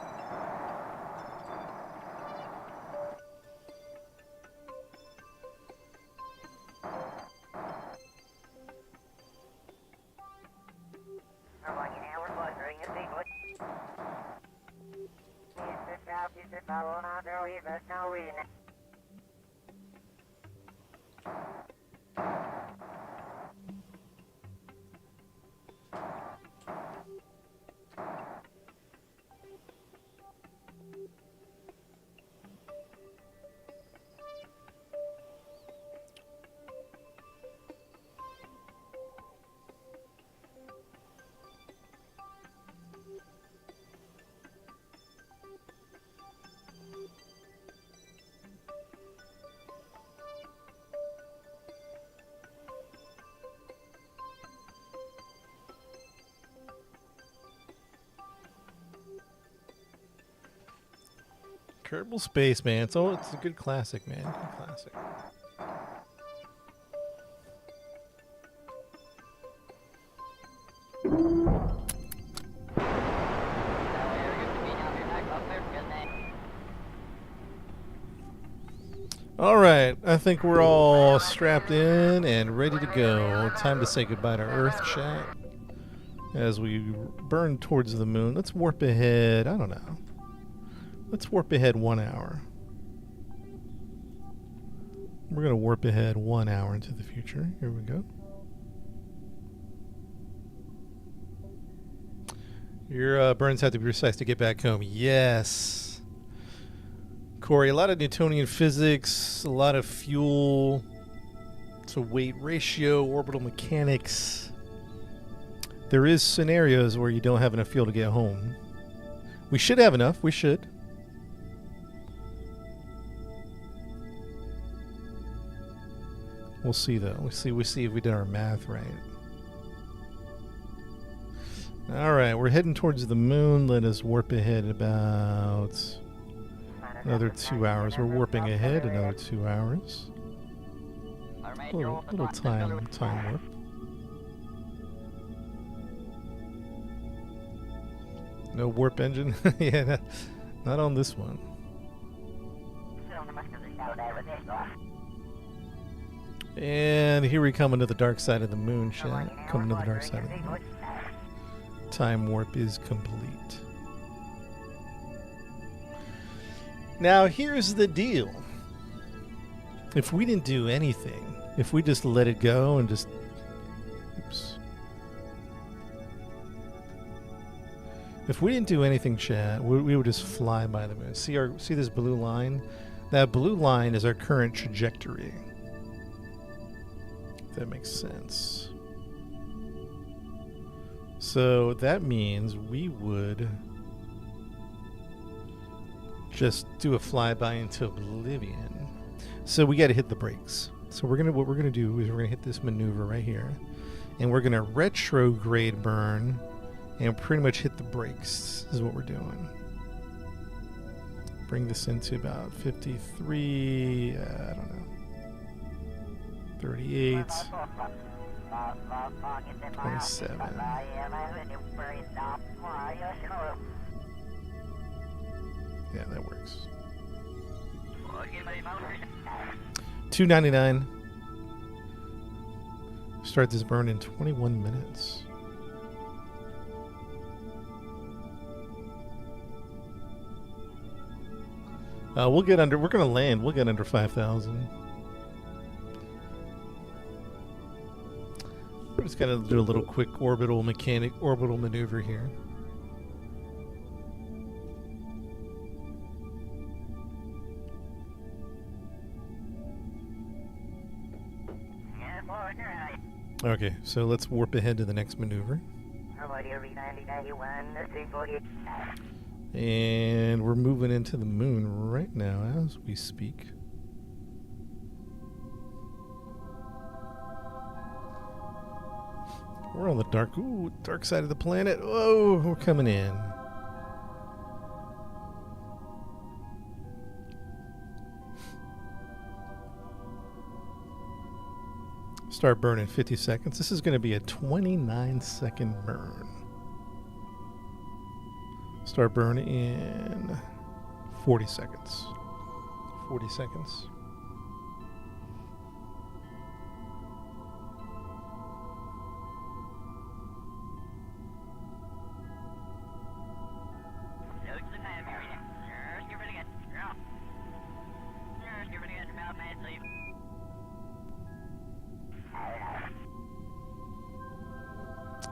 Kerbal Space, man. It's a good classic, man. Good classic. All right, I think we're all strapped in and ready to go. Time to say goodbye to Earth, chat. As we burn towards the moon, let's warp ahead. I don't know. Let's warp ahead 1 hour. We're going to warp ahead 1 hour into the future. Here we go. Your burns have to be precise to get back home. Yes. Corey, a lot of Newtonian physics, a lot of fuel to weight ratio, orbital mechanics. There is scenarios where you don't have enough fuel to get home. We should have enough. We should. We'll see though. We see if we did our math right. All right, we're heading towards the moon. Let us warp ahead about another 2 hours. We're warping ahead another 2 hours. Little time warp. No warp engine? Yeah, not on this one. And here we come into the dark side of the moon, chat. Coming to the dark side of the moon. Time warp is complete. Now, here's the deal. If we didn't do anything, if we just let it go and just... Oops. If we didn't do anything, chat, we would just fly by the moon. See this blue line? That blue line is our current trajectory. If that makes sense. So that means we would just do a flyby into oblivion. So we got to hit the brakes. So what we're gonna do is we're gonna hit this maneuver right here, and we're gonna retrograde burn, and pretty much hit the brakes. This is what we're doing. Bring this into about 53. I don't know. 38. 27. Yeah, that works. 299. Start this burn in 21 minutes. We'll get under. We're gonna land. We'll get under 5,000. We're just gonna do a little quick orbital maneuver here. Okay, so let's warp ahead to the next maneuver. And we're moving into the moon right now as we speak. We're on the dark side of the planet. Oh, we're coming in. Start burning 50 seconds. This is going to be a 29-second burn. Start burn in 40 seconds. 40 seconds.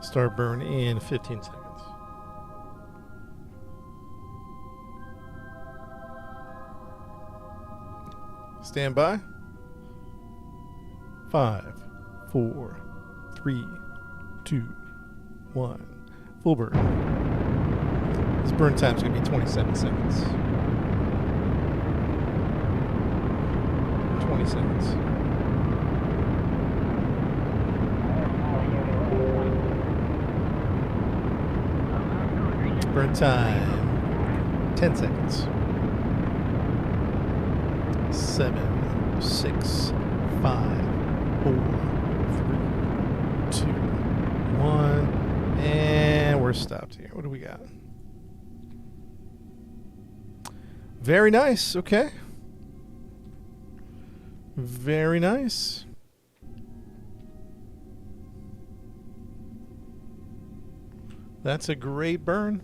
Start burn in 15 seconds. Stand by. 5, 4, 3, 2, 1. Full burn. This burn time is going to be 27 seconds. 20 seconds. Burn time. 10 seconds. 7, 6, 5, 4, 3, 2, 1. And we're stopped here. What do we got? Very nice. Okay. Very nice. That's a great burn.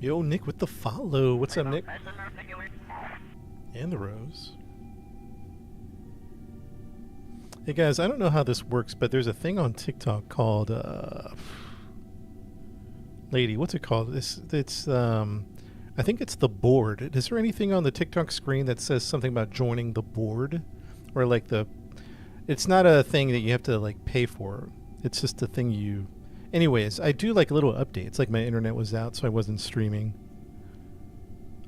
Yo, Nick with the follow. What's up, Nick? And the rose. Hey guys, I don't know how this works, but there's a thing on TikTok called lady, what's it called? It's I think it's the board. Is there anything on the TikTok screen that says something about joining the board? Or like it's not a thing that you have to like pay for. It's just a thing you... Anyways, I do like little updates. Like my internet was out, so I wasn't streaming.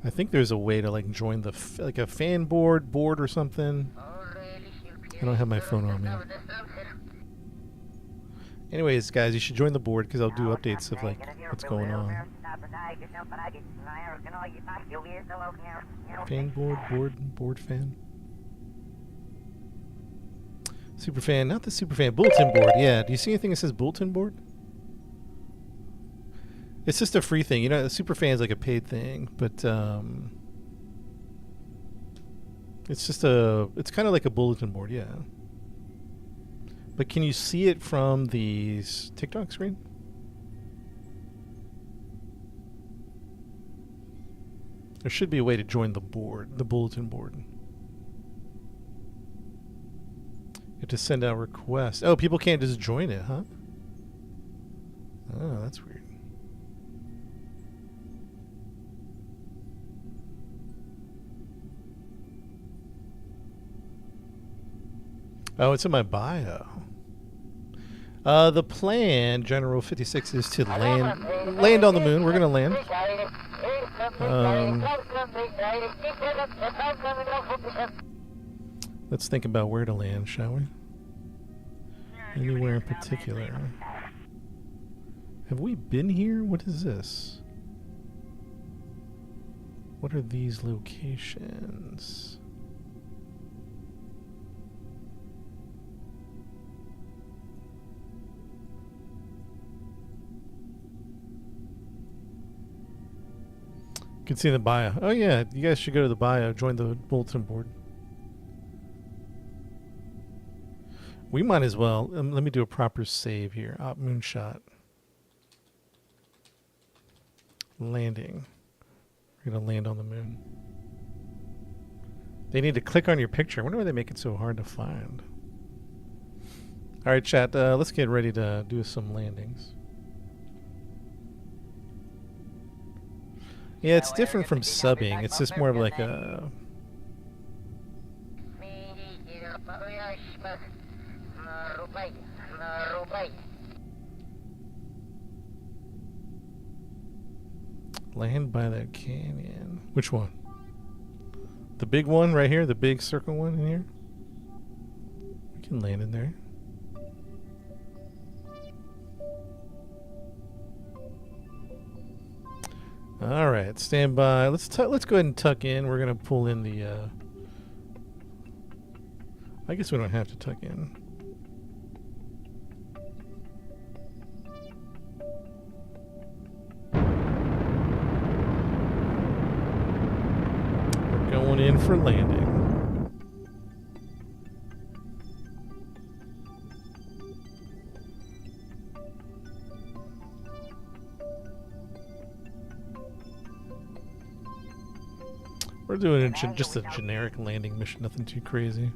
I think there's a way to like join the like a fan board or something. I don't have my phone on me. Anyways, guys, you should join the board because I'll do updates of like what's going on. Fan board fan. Super fan, not the super fan. Bulletin board, yeah. Do you see anything that says bulletin board? It's just a free thing. You know, super fan is like a paid thing, but it's just it's kind of like a bulletin board, yeah. But can you see it from the TikTok screen? There should be a way to join the board, the bulletin board. You have to send out requests. Oh, people can't just join it, huh? Oh, that's weird. Oh, it's in my bio. The plan, General 56, is to land on the moon. We're gonna land. Let's think about where to land, shall we? Anywhere in particular? Have we been here? What is this? What are these locations? You can see in the bio. Oh yeah, you guys should go to the bio, join the bulletin board. We might as well. Let me do a proper save here. Op moonshot. Landing. We're going to land on the moon. They need to click on your picture. I wonder why they make it so hard to find. All right, chat. Let's get ready to do some landings. Yeah, it's different from subbing. It's just more of like a... Land by that canyon. Which one? The big one right here? The big circle one in here? We can land in there. All right, stand by. Let's go ahead and tuck in. We're gonna pull in the. I guess we don't have to tuck in. We're going in for landing. We're doing just a generic landing mission, nothing too crazy.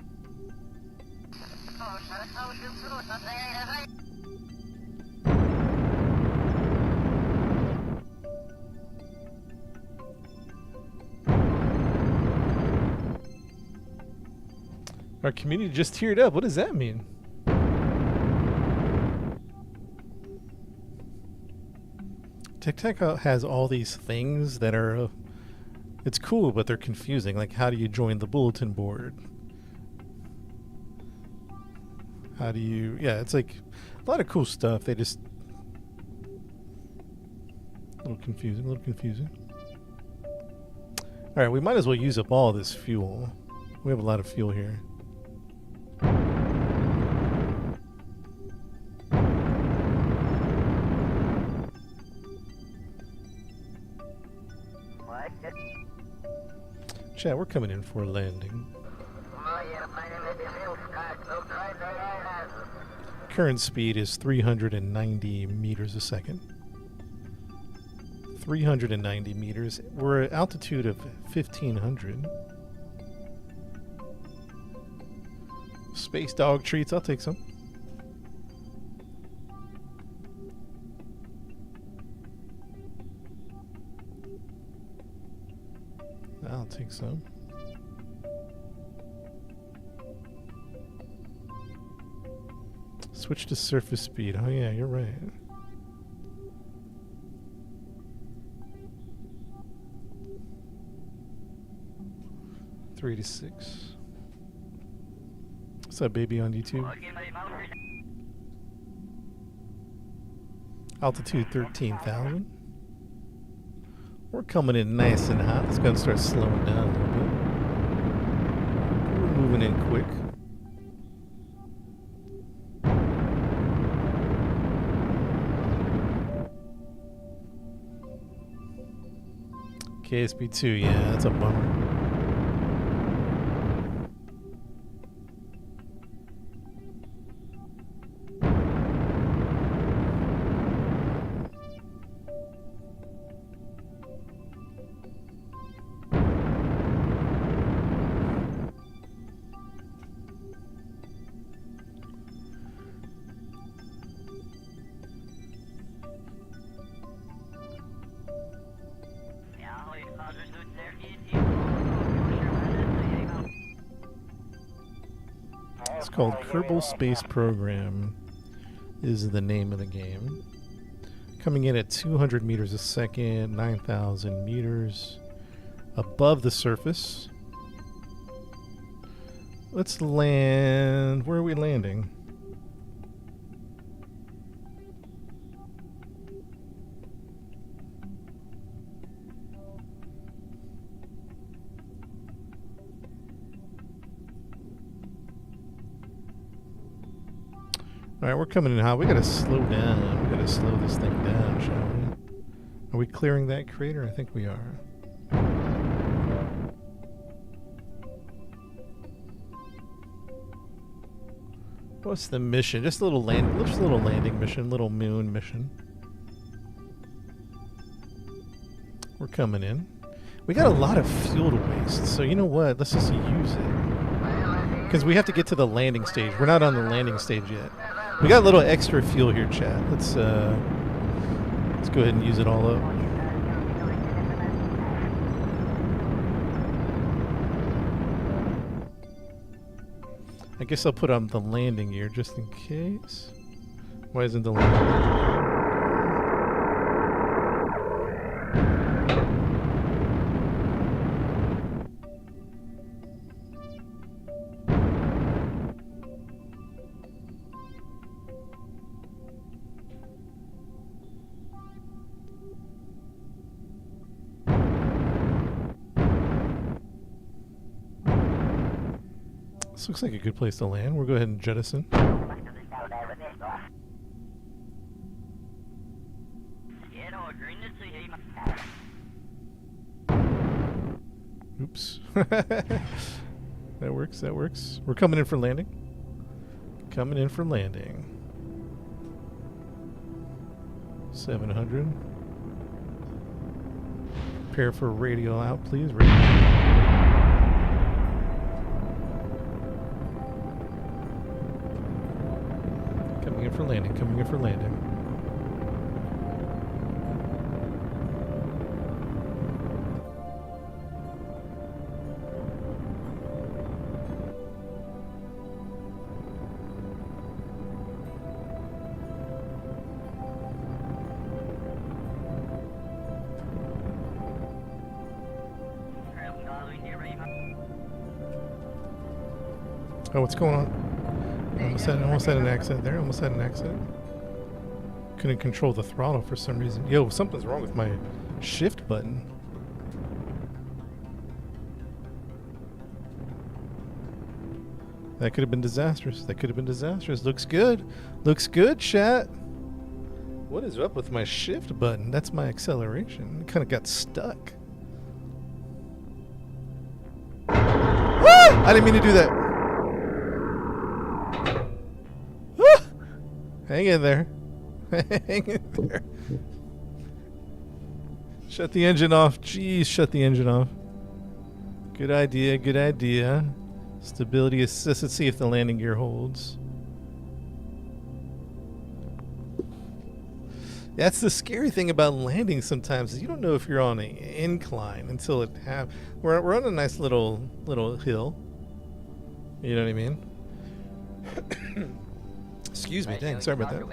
Our community just teared up. What does that mean? TikTok has all these things that are... it's cool, but they're confusing. Like, how do you join the bulletin board? How do you... yeah, it's like a lot of cool stuff. They just... a little confusing. Alright, we might as well use up all this fuel. We have a lot of fuel here. Chat, we're coming in for a landing. Current speed is 390 meters a second. 390 meters. We're at altitude of 1,500. Space dog treats. I'll take some. I'll take some. Switch to surface speed. Oh yeah, you're right. Three to six. What's up, baby, on YouTube? Altitude 13,000. We're coming in nice and hot. It's gonna start slowing down a little bit. We're moving in quick. KSP2, yeah, that's a bummer. It's called Kerbal Space Program is the name of the game. Coming in at 200 meters a second, 9,000 meters above the surface. Let's land. Where are we landing? Alright, we're coming in hot. We gotta slow down. We gotta slow this thing down, shall we? Are we clearing that crater? I think we are. What's the mission? Just a little landing mission, little moon mission. We're coming in. We got a lot of fuel to waste, so you know what? Let's just use it. Because we have to get to the landing stage. We're not on the landing stage yet. We got a little extra fuel here, chat. Let's go ahead and use it all up. I guess I'll put on the landing gear just in case. Why isn't the landing? This looks like a good place to land. We'll go ahead and jettison. Oops. That works, that works. We're coming in for landing. Coming in for landing. 700. Prepare for radio out, please. Radio. Coming in for landing, coming in for landing. Oh, what's going on? Almost had an accident there. Almost had an accident. Couldn't control the throttle for some reason. Yo, something's wrong with my shift button. That could have been disastrous. That could have been disastrous. Looks good. Looks good, chat. What is up with my shift button? That's my acceleration. It kind of got stuck. Ah! I didn't mean to do that. Hang in there. Hang in there. Shut the engine off. Jeez, shut the engine off. Good idea, good idea. Stability assist. Let's see if the landing gear holds. That's the scary thing about landing sometimes is you don't know if you're on an incline until it have. We're on a nice little hill. You know what I mean? Excuse me, dang, sorry about that.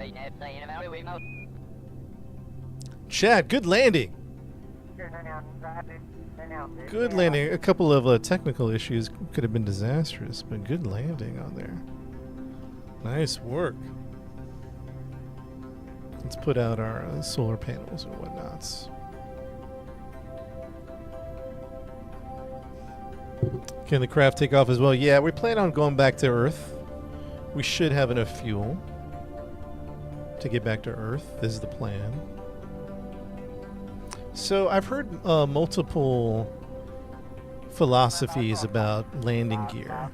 Chad, good landing. Good landing. A couple of technical issues could have been disastrous, but good landing on there. Nice work. Let's put out our solar panels and whatnots. Can the craft take off as well? Yeah, we plan on going back to Earth. We should have enough fuel to get back to Earth. This is the plan. So I've heard multiple philosophies about landing gear.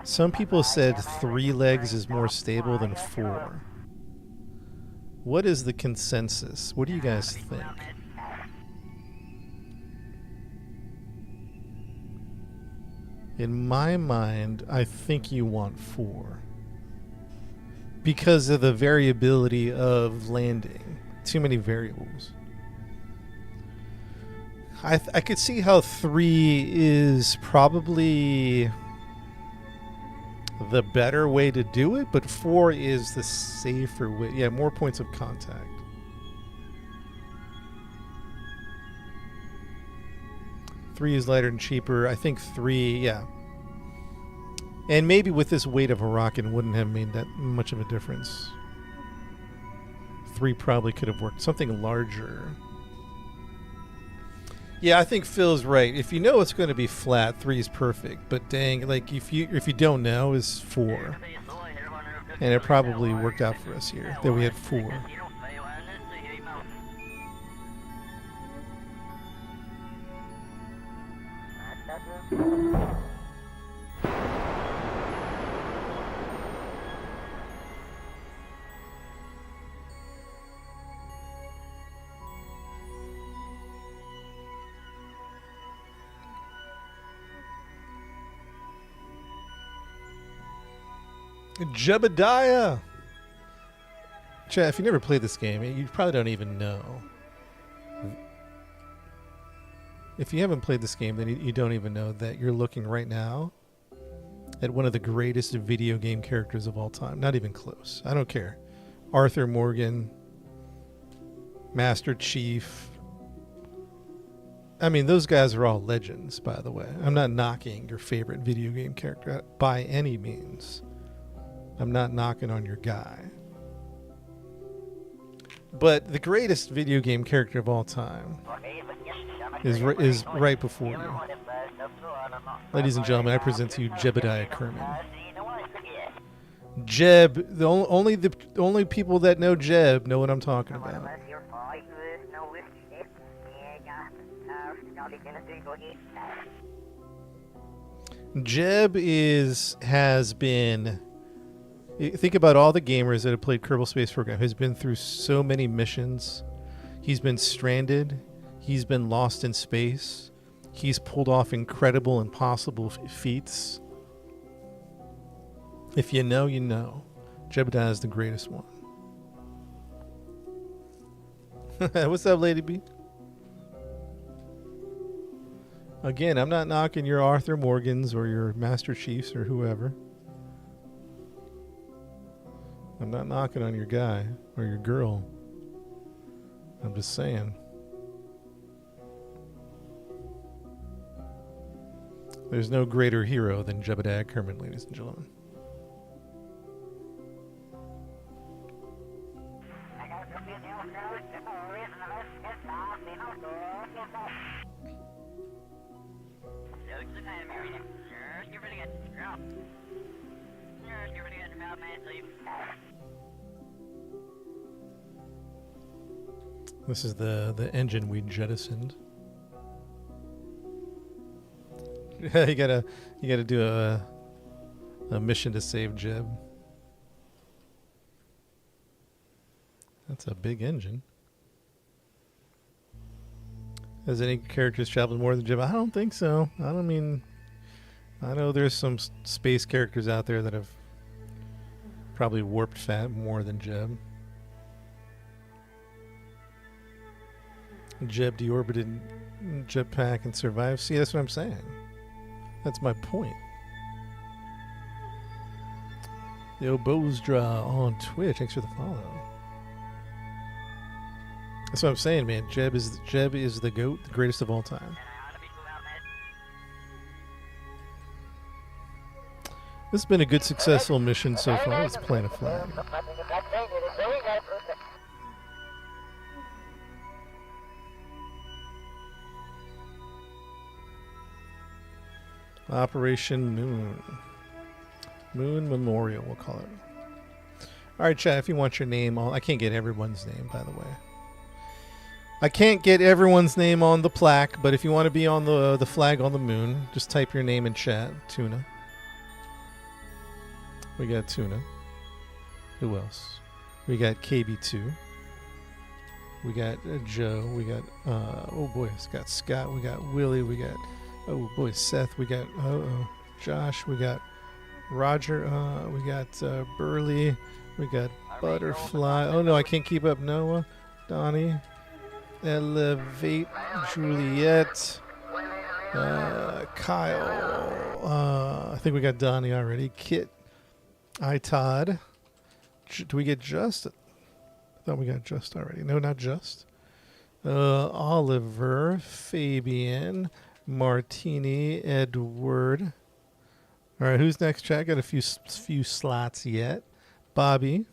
Some people said 3 legs is more stable than 4. What is the consensus? What do you guys think? In my mind, I think you want 4. Because of the variability of landing. Too many variables. I could see how 3 is probably the better way to do it, but 4 is the safer way. Yeah, more points of contact. Three is lighter and cheaper. I think 3, yeah. And maybe with this weight of a rocket, it wouldn't have made that much of a difference. 3 probably could have worked. Something larger. Yeah, I think Phil's right. If you know it's going to be flat, 3 is perfect. But dang, like if you don't know, is 4. And it probably worked out for us here that we had 4. Jebediah! Chad, if you never played this game, you probably don't even know. If you haven't played this game, then you don't even know that you're looking right now at one of the greatest video game characters of all time. Not even close. I don't care. Arthur Morgan, Master Chief. I mean, those guys are all legends, by the way. I'm not knocking your favorite video game character by any means. I'm not knocking on your guy. But the greatest video game character of all time is right before you. Ladies and gentlemen, I present to you Jebediah Kerman. Jeb, the only people that know Jeb know what I'm talking about. Jeb has been. Think about all the gamers that have played Kerbal Space Program. He's been through so many missions. He's been stranded. He's been lost in space. He's pulled off incredible, impossible feats. If you know, you know. Jebediah is the greatest one. What's up, Lady B? Again, I'm not knocking your Arthur Morgans or your Master Chiefs or whoever. I'm not knocking on your guy or your girl. I'm just saying. There's no greater hero than Jebediah Kerman, ladies and gentlemen. This is the engine we jettisoned. you gotta do a mission to save Jeb. That's a big engine. Has any characters traveled more than Jeb? I don't think so. I know there's some space characters out there that have probably warped fat more than Jeb. Jeb deorbited jetpack and survived. See, that's what I'm saying. That's my point. The Obosdra on Twitch. Thanks for the follow. That's what I'm saying, man. Jeb is the GOAT, the greatest of all time. This has been a good, successful mission so far. Let's plant a flag. Operation Moon. Moon Memorial, we'll call it. All right, chat, if you want your name on... I can't get everyone's name, by the way. I can't get everyone's name on the plaque, but if you want to be on the flag on the moon, just type your name in chat. Tuna. We got Tuna. Who else? We got KB2. We got Joe. We got, oh boy, it's got Scott. We got Willie. We got, oh boy, Seth. We got, Josh. We got Roger. We got Burley. We got Butterfly. Oh no, I can't keep up. Noah. Donnie. Elevate. Juliet. Kyle. I think we got Donnie already. Kit. Todd. Do we get Just? I thought we got Just already. No, not Just. Oliver, Fabian, Martini, Edward. All right, who's next, chat? Got a few slots yet. Bobby,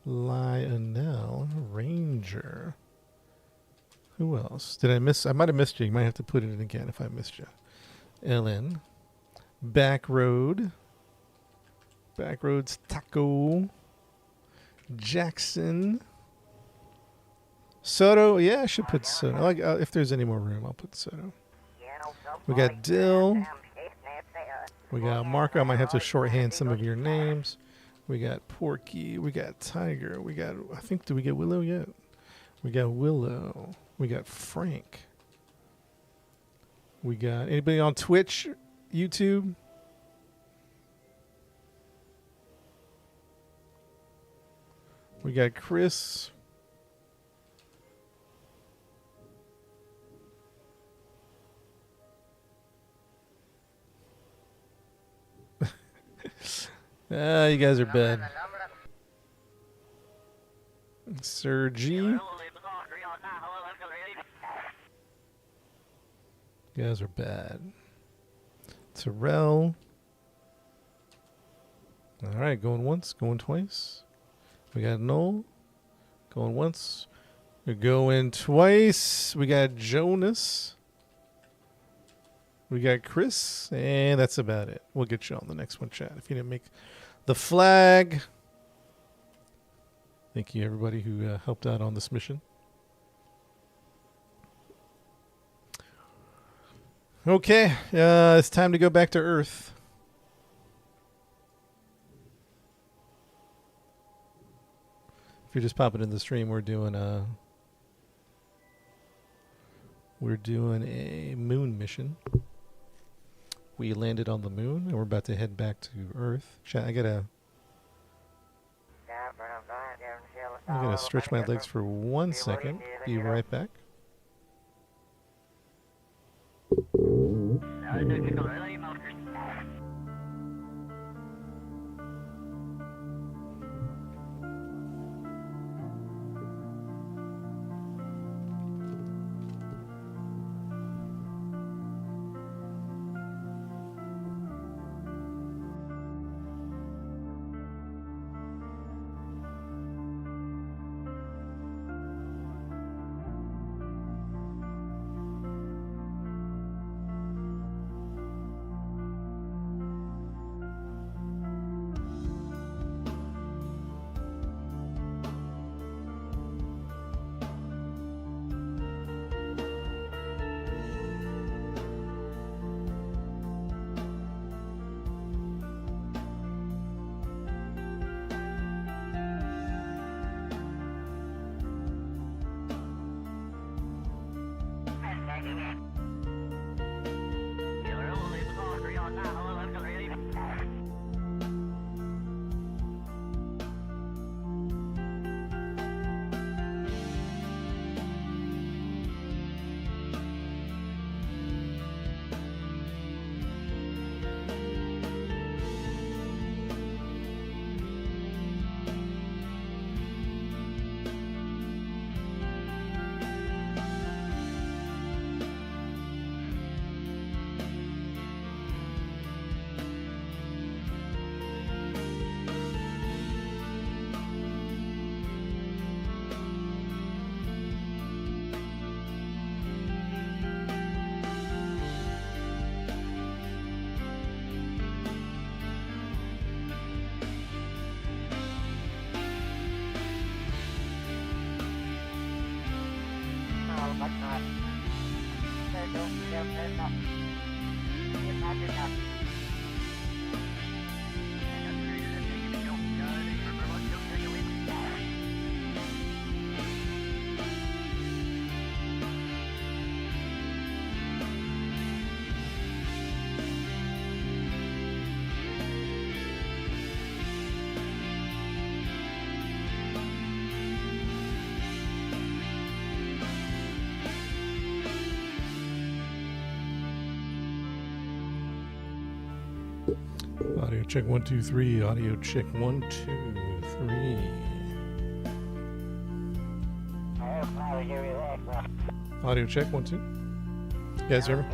Lionel, Ranger. Who else? Did I miss? I might have missed you. You might have to put it in again if I missed you. Ellen, Backroad. Backroads Taco. Jackson. Soto. Yeah, I should put Soto. Like, if there's any more room, I'll put Soto. We got Dill. We got Marco. I might have to shorthand some of your names. We got Porky. We got Tiger. We got, I think, did we get Willow yet? We got Willow. We got Frank. We got anybody on Twitch, YouTube? We got Chris. You guys are bad. Sergi. You guys are bad. Terrell. All right, going once, going twice. We got Noel. Going once. We're going twice. We got Jonas. We got Chris. And that's about it. We'll get you on the next one, chat. If you didn't make the flag. Thank you, everybody who helped out on this mission. Okay. It's time to go back to Earth. If you're just popping in the stream, we're doing a moon mission. We landed on the moon, and we're about to head back to Earth. Chat, I gotta stretch my legs for 1 second. Be right back. Audio check 1 2 3. Audio check 1 2 3. Audio check 1 2. You guys hear me?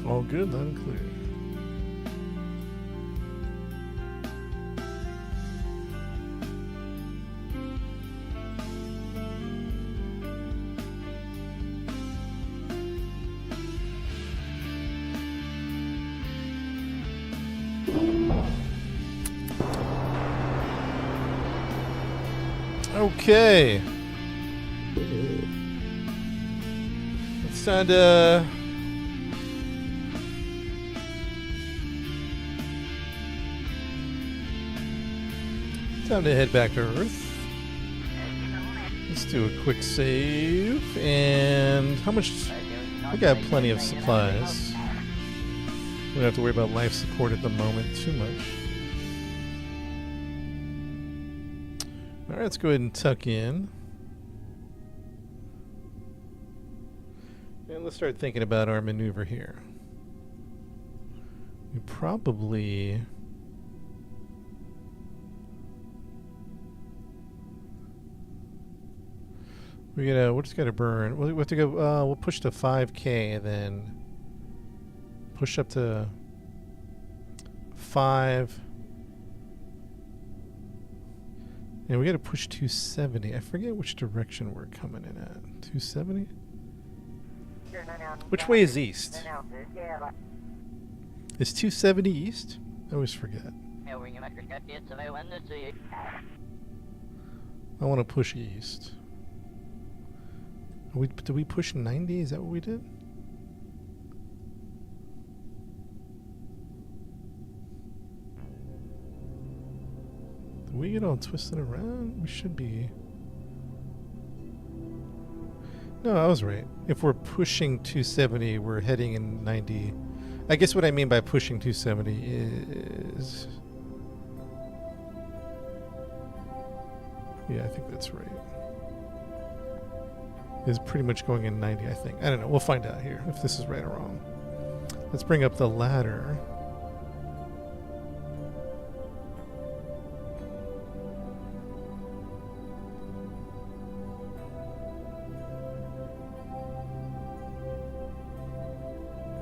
All good, loud and clear. Okay. It's time to head back to Earth. Let's do a quick save. And how much? We got plenty of supplies. We don't have to worry about life support at the moment too much. Alright, let's go ahead and tuck in. And let's start thinking about our maneuver here. We probably... we're just gotta burn. We'll have to go, we'll push to 5K and then push up to 5. And we gotta push 270. I forget which direction we're coming in at. 270? Which way is east? Is 270 east? I always forget. I want to push east. Did we push 90? Is that what we did? Did we get all twisted around? We should be... No, I was right. If we're pushing 270, we're heading in 90. I guess what I mean by pushing 270 is... Yeah, I think that's right. Is pretty much going in 90, I think. I don't know. We'll find out here if this is right or wrong. Let's bring up the ladder.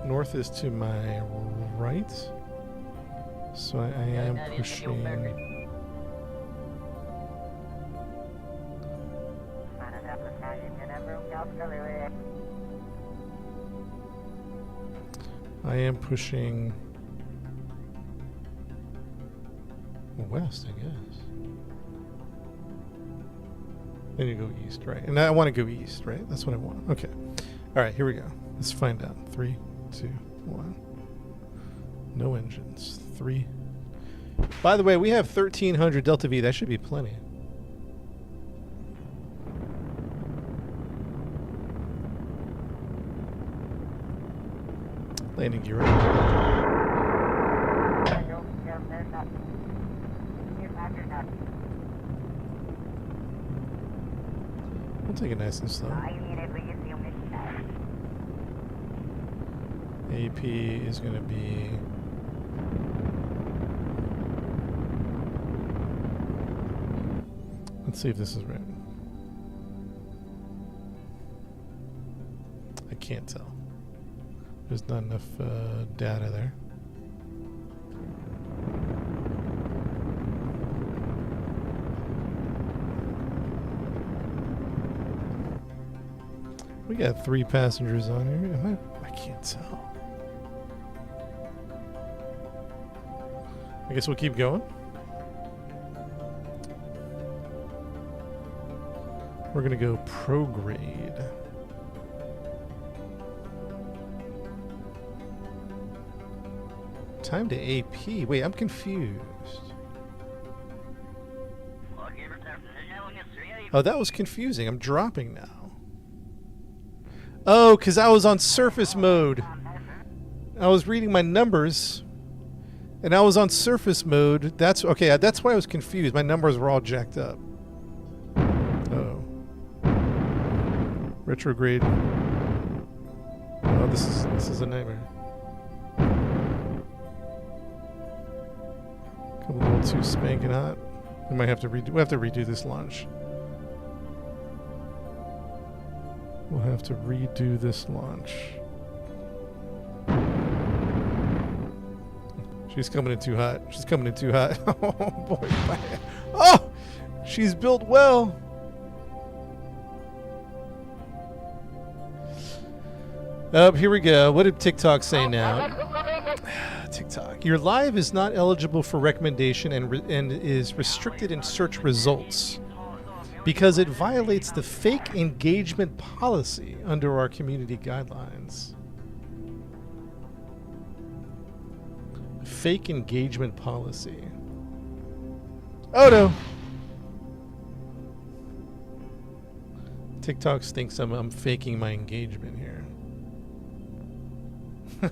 North is to my right. So I am pushing... I am pushing west, I guess. Then you go east, right? And I want to go east, right? That's what I want. Okay. All right, here we go. Let's find out. 3, 2, 1. No engines. 3. By the way, we have 1300 Delta V. That should be plenty. Landing gear. We'll take it nice and slow. AP is going to be... Let's see if this is right. I can't tell. There's not enough data there. We got 3 passengers on here. I can't tell. I guess we'll keep going. We're gonna go prograde. Time to AP. Wait, I'm confused. Oh, that was confusing. I'm dropping now. Oh, because I was on surface mode. I was reading my numbers, and I was on surface mode. That's okay. That's why I was confused. My numbers were all jacked up. Oh, retrograde. Oh, this is a nightmare. A little too spanking hot. We might have to redo. We have to redo this launch. We'll have to redo this launch. She's coming in too hot. She's coming in too hot. Oh boy! Oh, she's built well. Here we go. What did TikTok say now? TikTok. Your live is not eligible for recommendation and is restricted in search results because it violates the fake engagement policy under our community guidelines. Fake engagement policy. Oh no. TikTok thinks I'm faking my engagement here.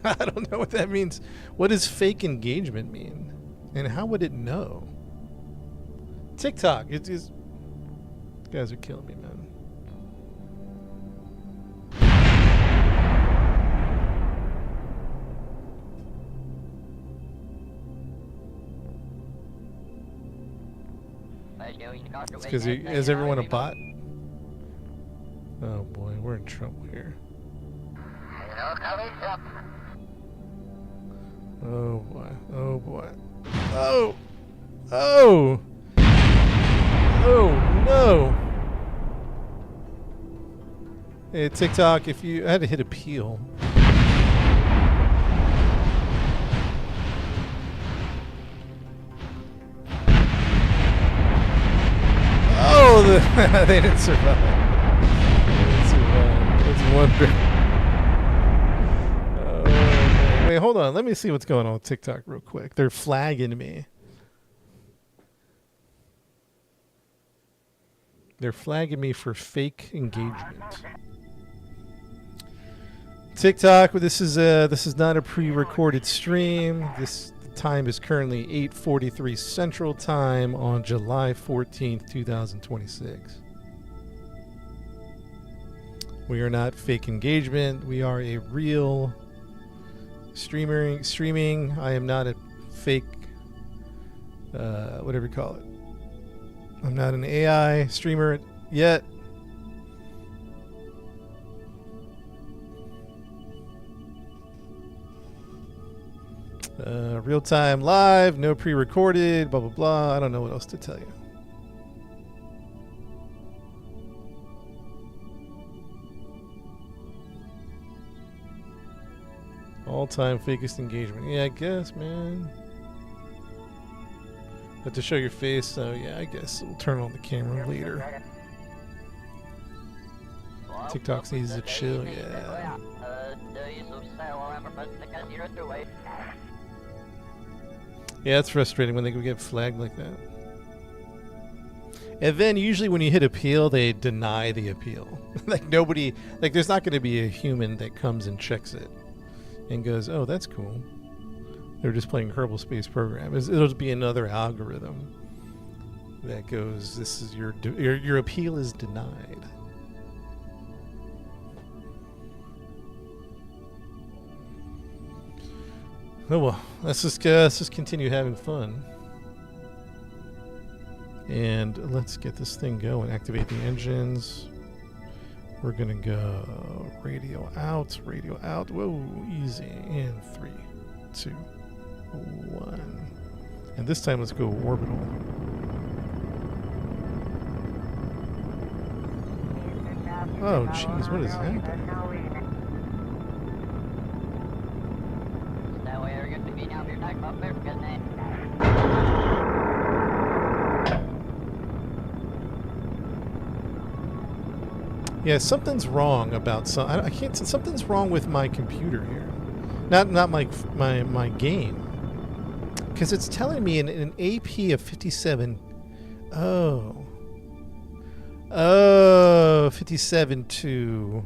I don't know what that means. What does fake engagement mean? And how would it know? TikTok. It is. You guys are killing me, man. It's because is everyone a bot? Oh boy, we're in trouble here. Oh boy. Oh boy. Oh! Oh! Oh no! Hey TikTok, if you I had to hit appeal. Oh, they didn't survive. They didn't survive. That's wonderful. Wait, hold on. Let me see what's going on with TikTok real quick. They're flagging me. They're flagging me for fake engagement. TikTok, this is not a pre-recorded stream. This time is currently 8:43 Central Time on July 14th, 2026. We are not fake engagement. We are a real streaming. I am not a fake whatever you call it. I'm not an AI streamer yet. Real time live, no pre-recorded, blah blah blah. I don't know what else to tell you. All-time fakest engagement. Yeah, I guess, man. Have to show your face, so yeah, I guess we'll turn on the camera later. TikTok needs to chill, yeah. Yeah, it's frustrating when they get flagged like that. And then usually when you hit appeal, they deny the appeal. Like nobody, like there's not going to be a human that comes and checks it and goes, oh, that's cool. They're just playing Kerbal Space Program. It'll be another algorithm that goes, this is your appeal is denied. Oh well, let's just continue having fun. And let's get this thing going. Activate the engines. We're gonna go radio out. Whoa, easy. And 3, 2, 1. And this time let's go orbital. Oh, jeez, what is happening? Yeah, something's wrong about some. I can't. Something's wrong with my computer here. Not my game. Because it's telling me an AP of 57. Oh. Oh, 57 to.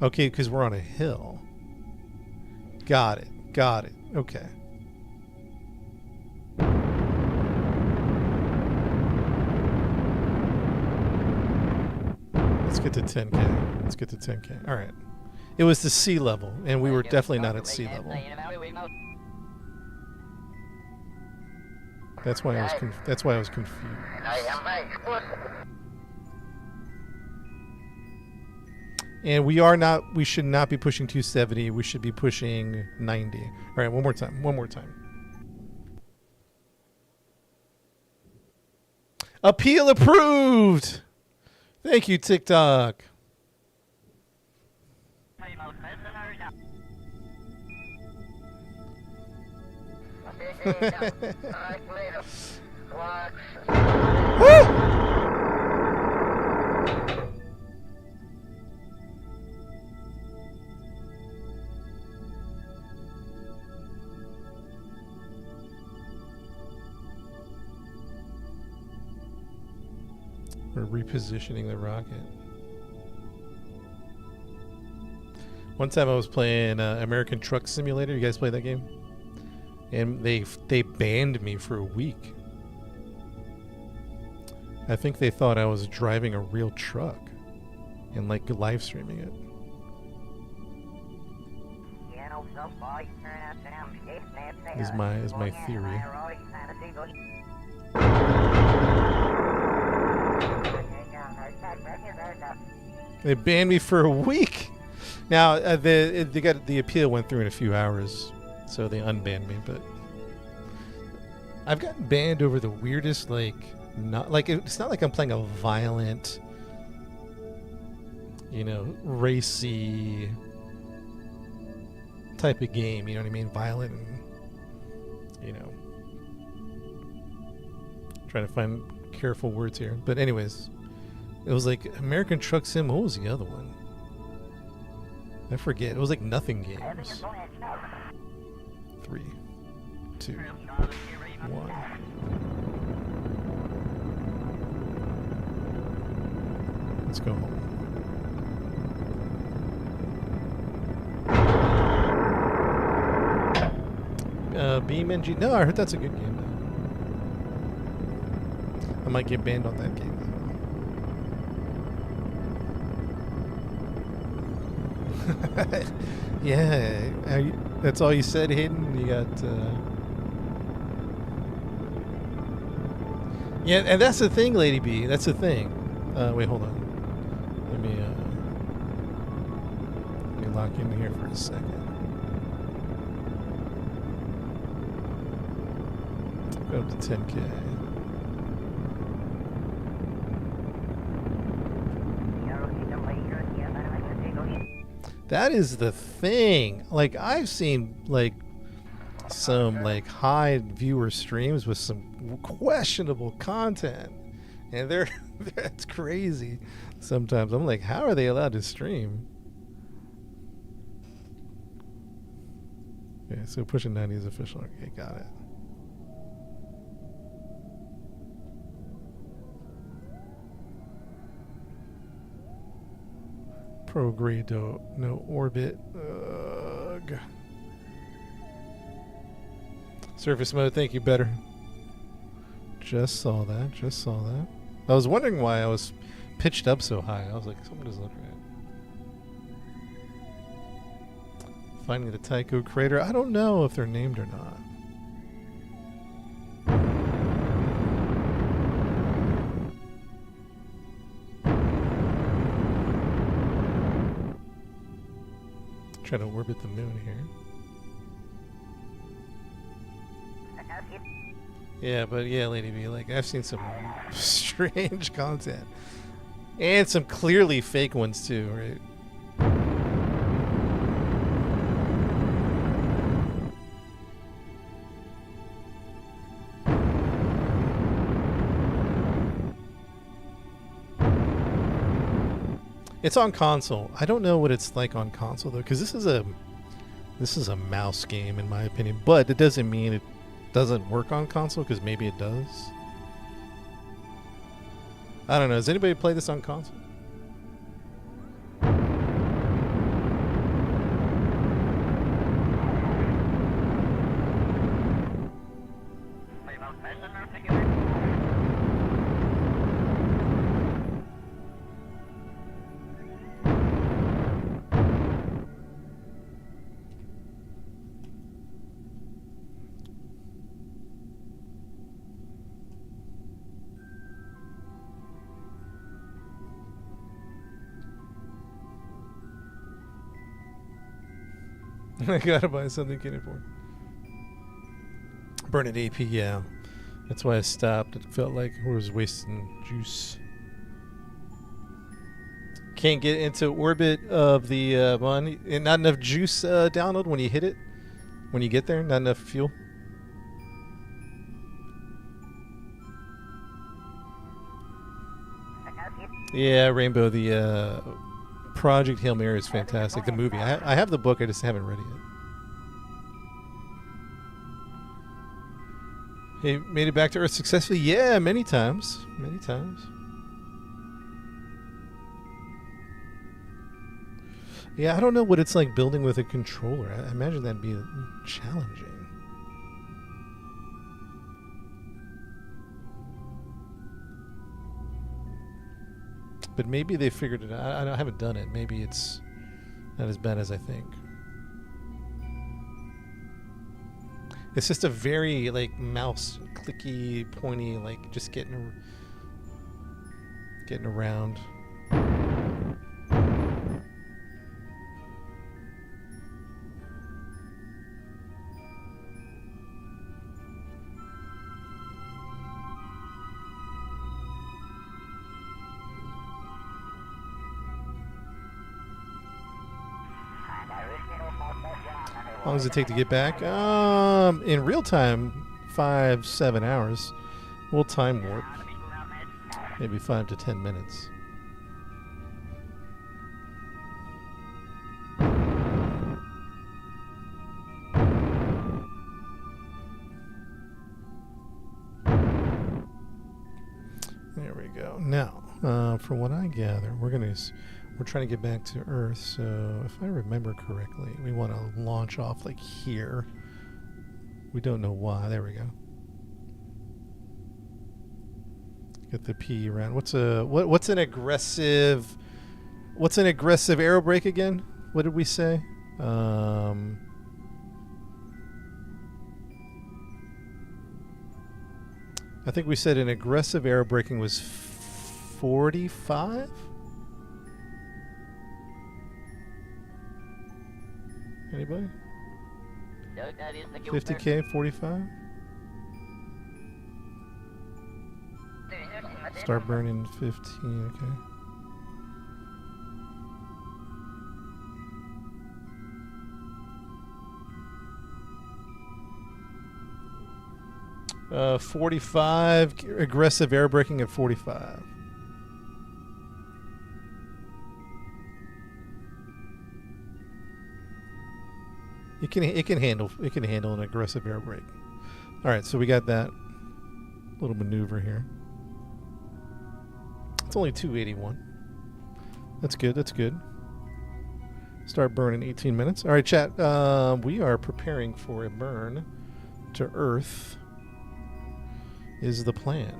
Okay, because we're on a hill. Got it. Got it. Okay. Let's get to 10K. Let's get to 10K. All right. It was the sea level, and we were definitely not at sea level. That's why I was confused. And we should not be pushing 270. We should be pushing 90. All right, one more time. One more time. Appeal approved. Thank you, TikTok. Woo! We're repositioning the rocket. One time I was playing American Truck Simulator. You guys play that game? And they banned me for a week. I think they thought I was driving a real truck and like live streaming it. Is my theory. They banned me for a week. Now the appeal went through in a few hours, so they unbanned me. But I've gotten banned over the weirdest, it's not like I'm playing a violent, racy type of game. You know what I mean? Violent, and, trying to find careful words here. But anyways, it was like American Truck Sim. What was the other one? I forget. It was like Nothing Games. 3, 2, 1. Let's go home. Beam NG. No, I heard that's a good game. I might get banned on that game. Yeah, that's all you said, Hayden. You got. Yeah, and that's the thing, Lady B. That's the thing. Wait, hold on. Let me lock in here for a second. Go up to 10K. That is the thing. Like, I've seen some high viewer streams with some questionable content, and that's crazy. Sometimes I'm like, how are they allowed to stream? Okay, so pushing 90 is official. Okay, got it. Progrado, no orbit. Ugh. Surface mode, thank you, better. Just saw that, I was wondering why I was pitched up so high. I was like, something doesn't look right. Finding the Tycho crater. I don't know if they're named or not. Try to orbit the moon here. Yeah, but yeah, Lady B, I've seen some strange content. And some clearly fake ones too, right? It's on console. I don't know what it's like on console though, because this is a mouse game in my opinion. But it doesn't mean it doesn't work on console, because maybe it does. I don't know. Has anybody played this on console? I gotta buy something can't afford. Burn it AP, yeah. That's why I stopped. It felt like I was wasting juice. Can't get into orbit of the one. And not enough juice download when you hit it. When you get there, not enough fuel. Yeah, Rainbow, the Project Hail Mary is fantastic. The movie. I have the book, I just haven't read it yet. Hey, made it back to Earth successfully? Yeah, many times. Many times. Yeah, I don't know what it's like building with a controller. I imagine that'd be challenging. But maybe they figured it out. I haven't done it. Maybe it's not as bad as I think. It's just a very like mouse clicky, pointy, like just getting around. How long does it take to get back? In real time, 5-7 hours. We'll time warp. Maybe 5 to 10 minutes. There we go. Now, from what I gather, we're trying to get back to Earth, so if I remember correctly, we want to launch off like here. We don't know why. There we go. Get the P around. What's an aggressive arrow brake again? What did we say? I think we said an aggressive arrow braking was 45? Anybody? 50K, 45? Start burning 15, okay. 45, aggressive air braking at 45. It can handle an aggressive air brake. All right, so we got that little maneuver here. It's only 281. That's good. That's good. Start burn in 18 minutes. All right, chat. We are preparing for a burn to Earth. Is the plan.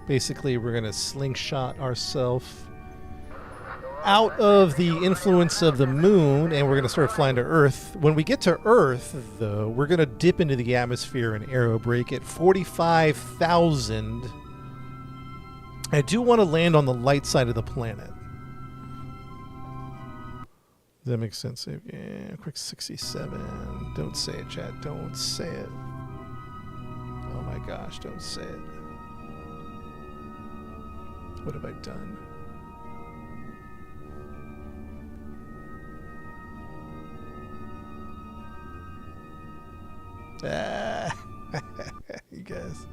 Basically, we're gonna slingshot ourselves out of the influence of the moon, and we're going to start flying to Earth. When we get to Earth, though, we're going to dip into the atmosphere and aero brake at 45,000. I do want to land on the light side of the planet. Does that make sense? Yeah, quick 67. Don't say it, chat. Don't say it. Oh my gosh, don't say it. What have I done? Ah, you guys.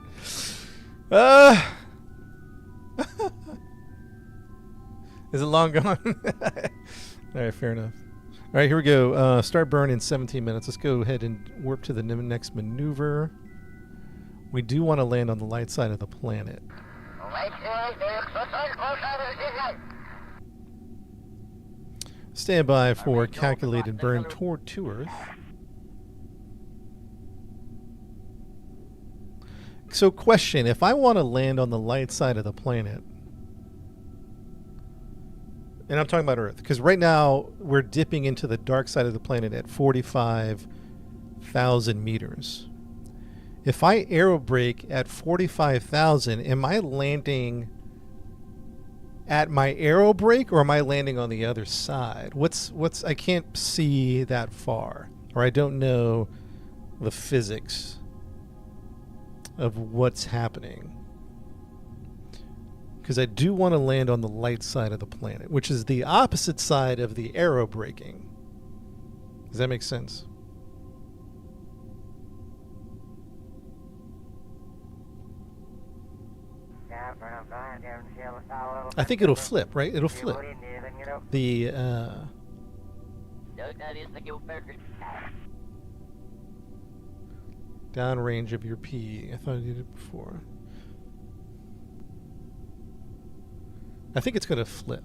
Is it long gone? All right, fair enough. All right, here we go. Start burn in 17 minutes. Let's go ahead and warp to the next maneuver. We do want to land on the light side of the planet. Stand by for calculated burn toward to Earth. So question, if I want to land on the light side of the planet, and I'm talking about Earth, because right now we're dipping into the dark side of the planet at 45,000 meters. If I aerobrake at 45,000, am I landing at my aerobrake or am I landing on the other side? I can't see that far, or I don't know the physics of what's happening. Because I do want to land on the light side of the planet, which is the opposite side of the aerobraking. Does that make sense? I think it'll flip, right? It'll flip. The downrange of your PE. I thought I did it before. I think it's going to flip.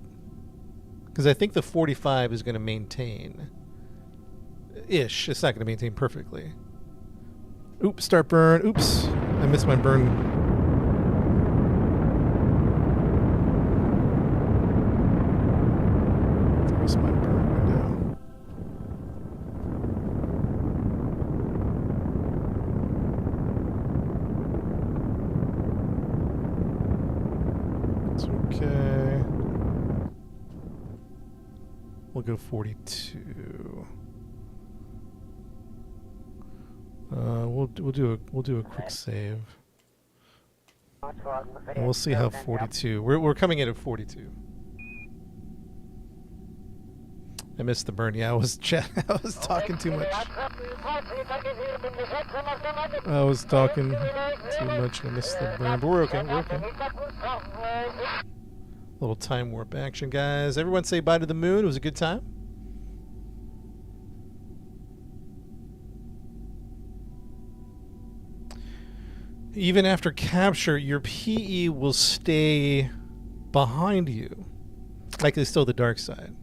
Because I think the 45 is going to maintain. Ish. It's not going to maintain perfectly. Oops, start burn. Oops. I missed my burn. Missed my burn window. It's okay. We'll go 42. We'll do a quick save. And we'll see how 42. We're coming in at 42. I missed the burn. Yeah, I was talking too much. I was talking too much and I missed the burn. But we're okay. We're okay. Little time warp action, guys. Everyone say bye to the moon. It was a good time. Even after capture, your PE will stay behind you, like it's still the dark side.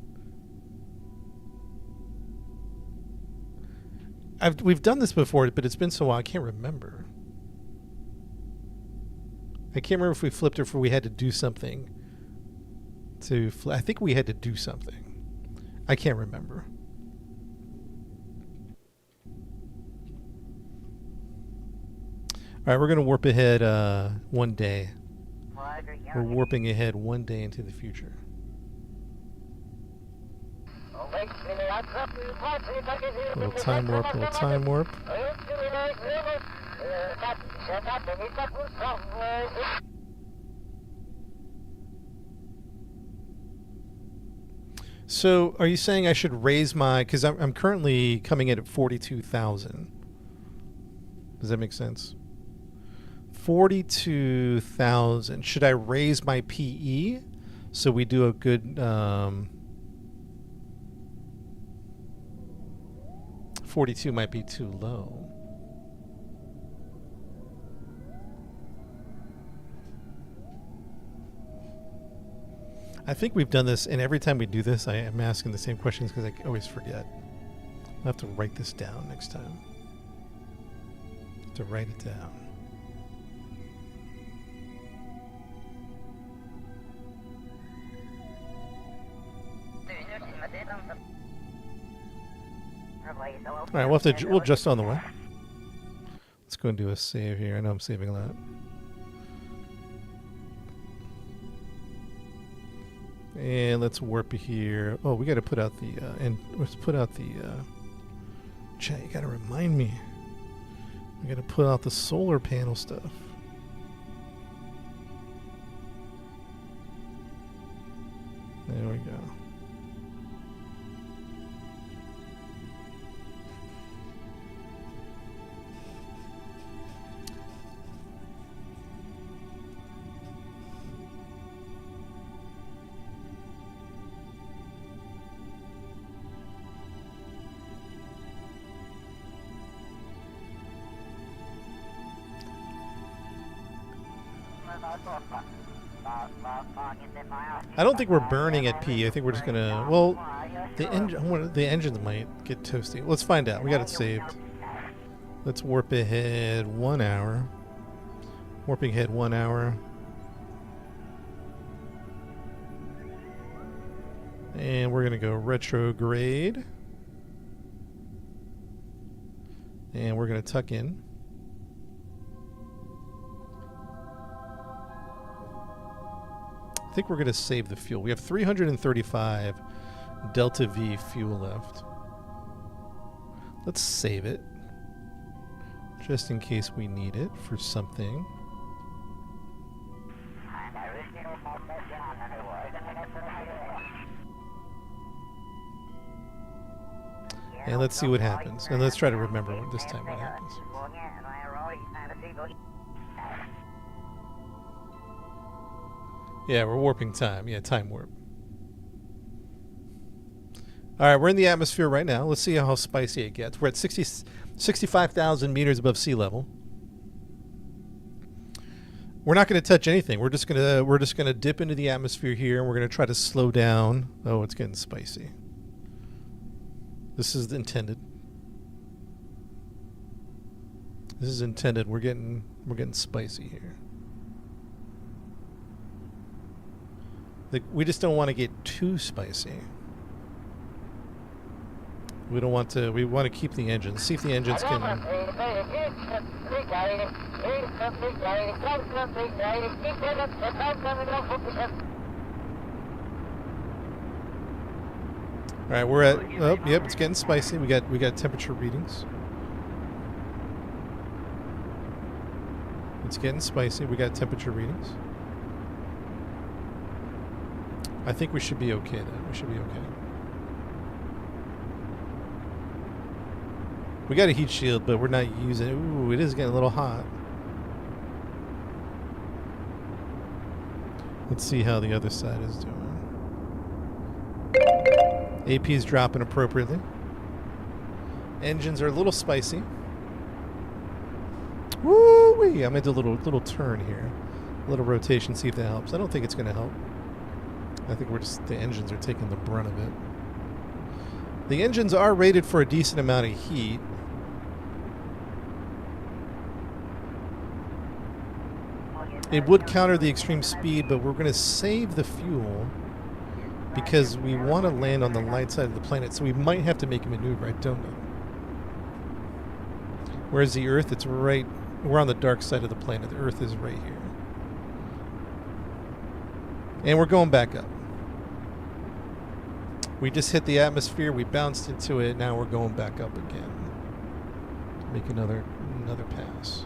We've done this before, but it's been so long, I can't remember. I can't remember if we flipped or if we had to do something. I think we had to do something. I can't remember. All right, we're going to warp ahead one day. We're warping ahead one day into the future. Little time warp, little time warp. So, are you saying I should raise my... Because I'm currently coming in at 42,000. Does that make sense? 42,000. Should I raise my PE so we do a good 42 might be too low. I think we've done this, and every time we do this I am asking the same questions because I always forget. I'll have to write this down next time. To write it down. Alright, we'll adjust on the way. Let's go and do a save here. I know I'm saving a lot. And let's warp here. Oh, we got to put out the and let's put out the chat, you got to remind me. We got to put out the solar panel stuff. There we go. I don't think we're burning at P. I think we're just gonna. Well, the engines might get toasty. Let's find out. We got it saved. Let's warp ahead 1 hour. Warping ahead 1 hour. And we're gonna go retrograde. And we're gonna tuck in. I think we're going to save the fuel. We have 335 Delta V fuel left. Let's save it. Just in case we need it for something. And let's see what happens. And let's try to remember this time what happens. Yeah, we're warping time. Yeah, time warp. All right, we're in the atmosphere right now. Let's see how spicy it gets. We're at 65,000 meters above sea level. We're not going to touch anything. We're just going to dip into the atmosphere here, and we're going to try to slow down. Oh, it's getting spicy. This is intended. This is intended. We're getting spicy here. We just don't want to get too spicy. We don't want to. We want to keep the engines. See if the engines can. All right, we're at. Oh, yep, it's getting spicy. We got temperature readings. It's getting spicy. We got temperature readings. I think we should be okay then. We should be okay. We got a heat shield, but we're not using it. Ooh, it is getting a little hot. Let's see how the other side is doing. AP is dropping appropriately. Engines are a little spicy. Woo-wee! I'm into a little turn here. A little rotation, see if that helps. I don't think it's going to help. I think the engines are taking the brunt of it. The engines are rated for a decent amount of heat. It would counter the extreme speed, but we're going to save the fuel because we want to land on the light side of the planet, so we might have to make a maneuver. I don't know. Whereas the Earth, it's right... We're on the dark side of the planet. The Earth is right here. And we're going back up. We just hit the atmosphere, we bounced into it, now we're going back up again. Make another pass.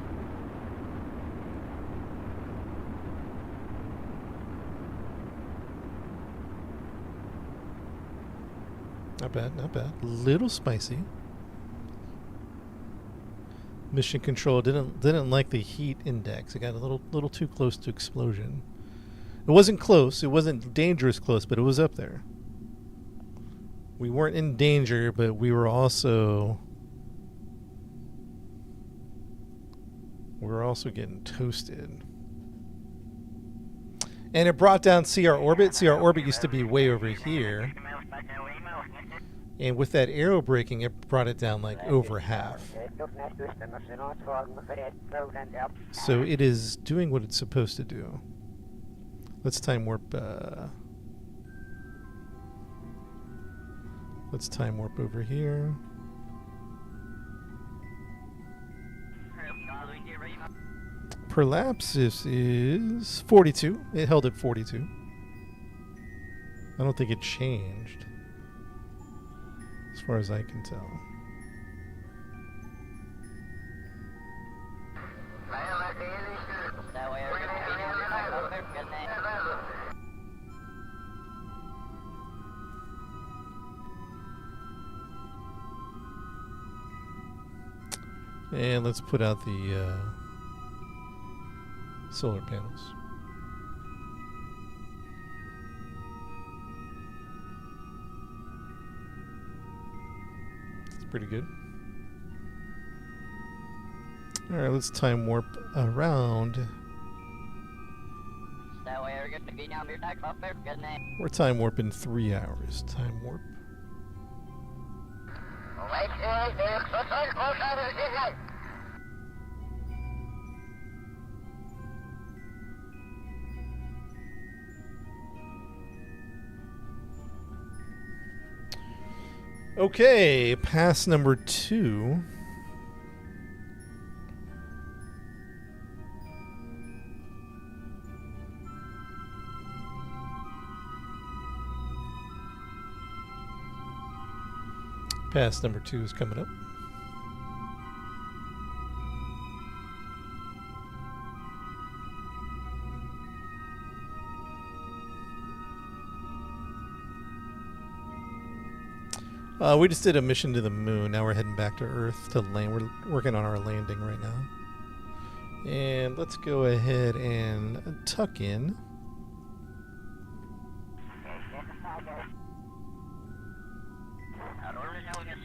Not bad, not bad. Little spicy. Mission control didn't like the heat index. It got a little too close to explosion. It wasn't close. It wasn't dangerous close, but it was up there. We weren't in danger, but we were also getting toasted. And it brought down CR orbit. CR orbit used to be way over here. And with that aero braking, it brought it down like over half. So it is doing what it's supposed to do. Let's time warp. Let's time warp over here. Per lapse is 42. It held at 42. I don't think it changed, as far as I can tell. And let's put out the solar panels. It's pretty good. Alright, let's time warp around. We're time warping 3 hours. Time warp. Okay, pass number 2. Pass number 2 is coming up. We just did a mission to the moon. Now we're heading back to Earth to land. We're working on our landing right now. And let's go ahead and tuck in.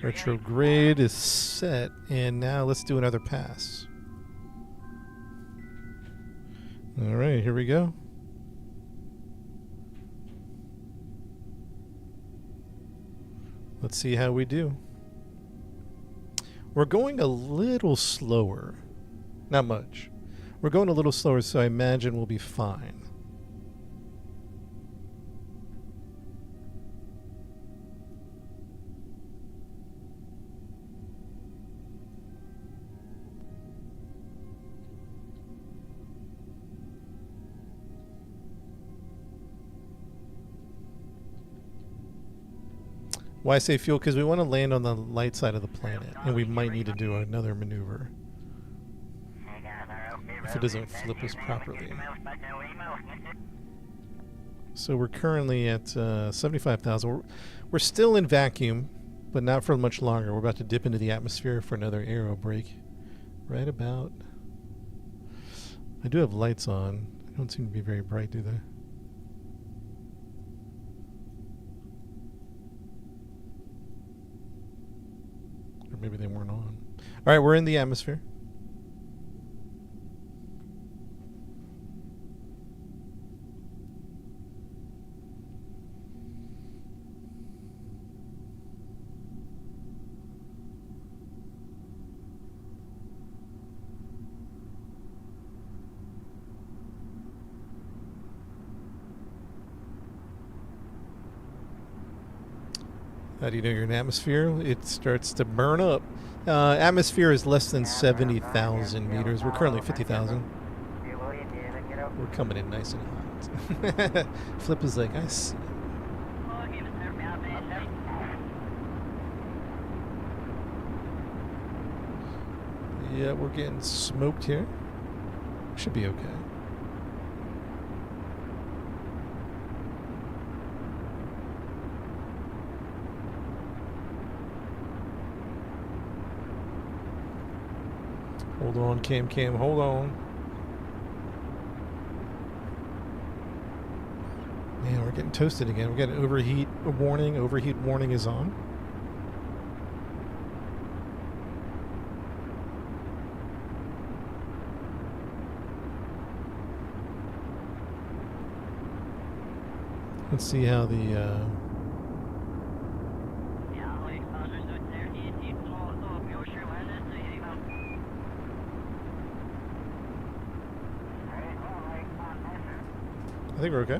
Retrograde is set, and now let's do another pass. Alright, here we go. Let's see how we do. We're going a little slower. Not much. We're going a little slower, so I imagine we'll be fine. Why say fuel? Because we want to land on the light side of the planet, and we might need to do another maneuver if it doesn't flip us properly. So we're currently at 75,000. We're still in vacuum, but not for much longer. We're about to dip into the atmosphere for another aero break. Right about... I do have lights on. They don't seem to be very bright, do they? Or maybe they weren't on. All right, we're in the atmosphere. How do you know you're in atmosphere? It starts to burn up. Atmosphere is less than 70,000 meters. We're currently 50,000. We're coming in nice and hot. Flip is like, I see. Yeah, we're getting smoked here. Should be okay. Hold on, Cam, hold on. Man, we're getting toasted again. We got an overheat warning. Overheat warning is on. Let's see how the... I think we're okay.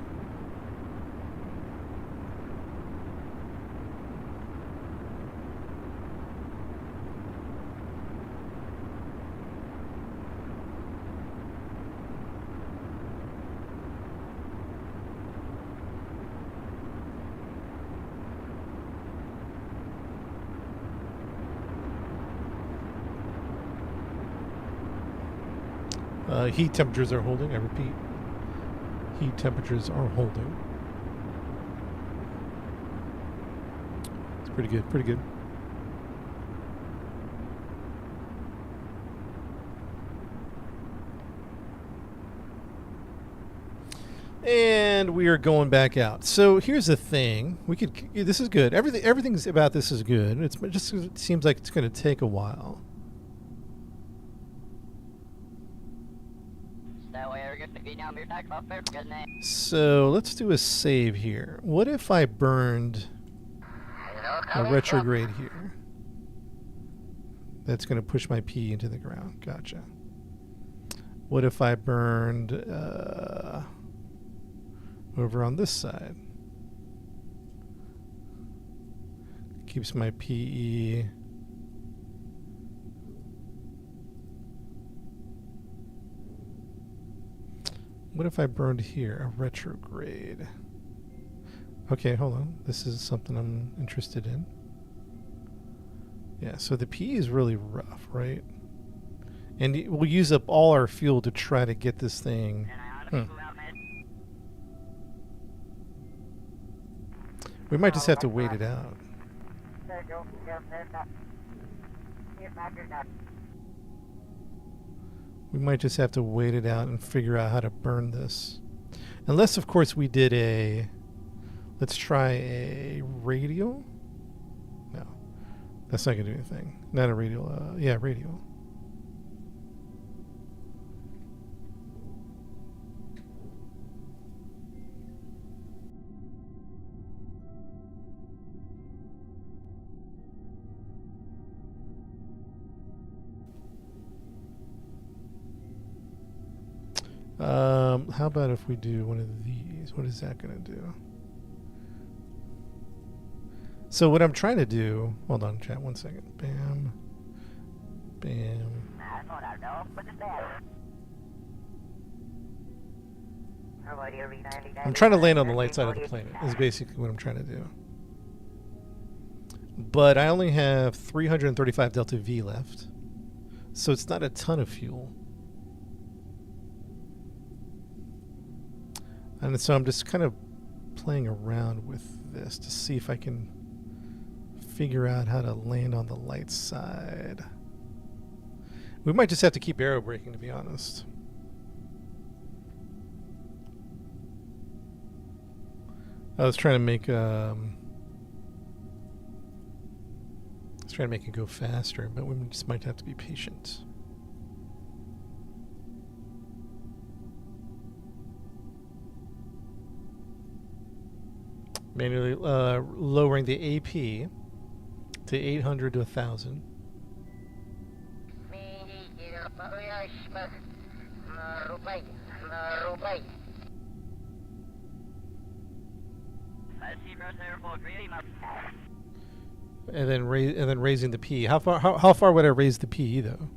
Heat temperatures are holding, I repeat. Heat temperatures are holding. It's pretty good, pretty good. And we are going back out. So here's the thing: we could. This is good. Everything's about this is good. It just seems like it's going to take a while. So let's do a save here. What if I burned a retrograde here? That's going to push my P into the ground. Gotcha. What if I burned over on this side? Keeps my PE. What if I burned here, a retrograde? Okay, hold on. This is something I'm interested in. Yeah, so the PE is really rough, right? And we'll use up all our fuel to try to get this thing. We might just have to wait it out. We might just have to wait it out and figure out how to burn this. Unless, of course, we did a... Let's try a radial? No. That's not going to do anything. Not a radial. Yeah, radial. How about if we do one of these? What is that going to do? So what I'm trying to do... Hold on, chat, 1 second. Bam. Bam. I'm trying to land on the light side of the planet, is basically what I'm trying to do. But I only have 335 delta V left. So it's not a ton of fuel. And so I'm just kind of playing around with this to see if I can figure out how to land on the light side. We might just have to keep aero braking, to be honest. I was trying to make it go faster, but we just might have to be patient. Manually lowering the AP to 800 to 1,000. And then raising the P. How far would I raise the PE though?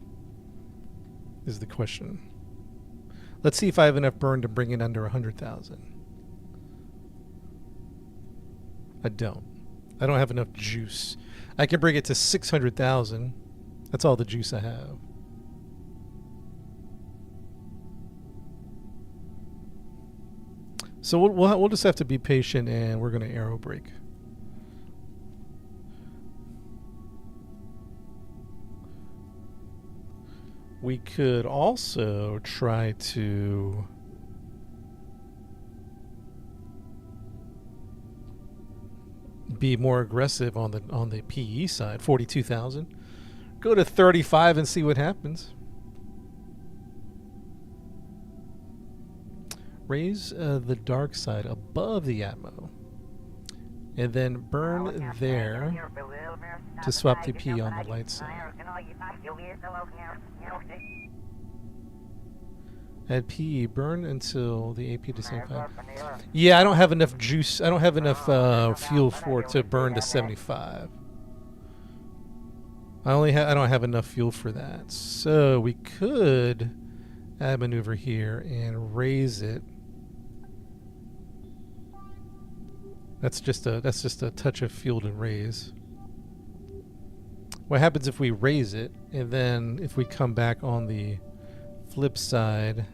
Is the question. Let's see if I have enough burn to bring it under 100,000. I don't. I don't have enough juice. I can bring it to 600,000. That's all the juice I have. So we'll just have to be patient, and we're going to aero brake. We could also try to be more aggressive on the PE side, 42,000. Go to 35 and see what happens. Raise the dark side above the Atmo, and then burn there to swap the P on the light side. Add PE, burn until the AP to 75. Yeah, I don't have enough juice. I don't have enough fuel for it to burn to 75. I don't have enough fuel for that. So we could add maneuver here and raise it. That's just a touch of fuel to raise. What happens if we raise it, and then if we come back on the flip side,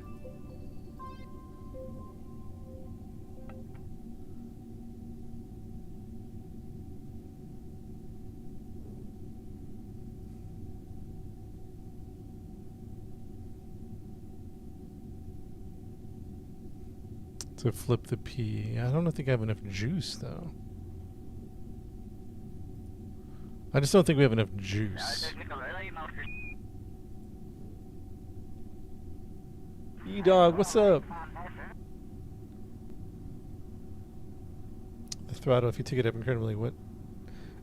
To flip the P. I don't think I have enough juice, though. I just don't think we have enough juice. E-Dog, what's up? The throttle, if you take it up incredibly, what?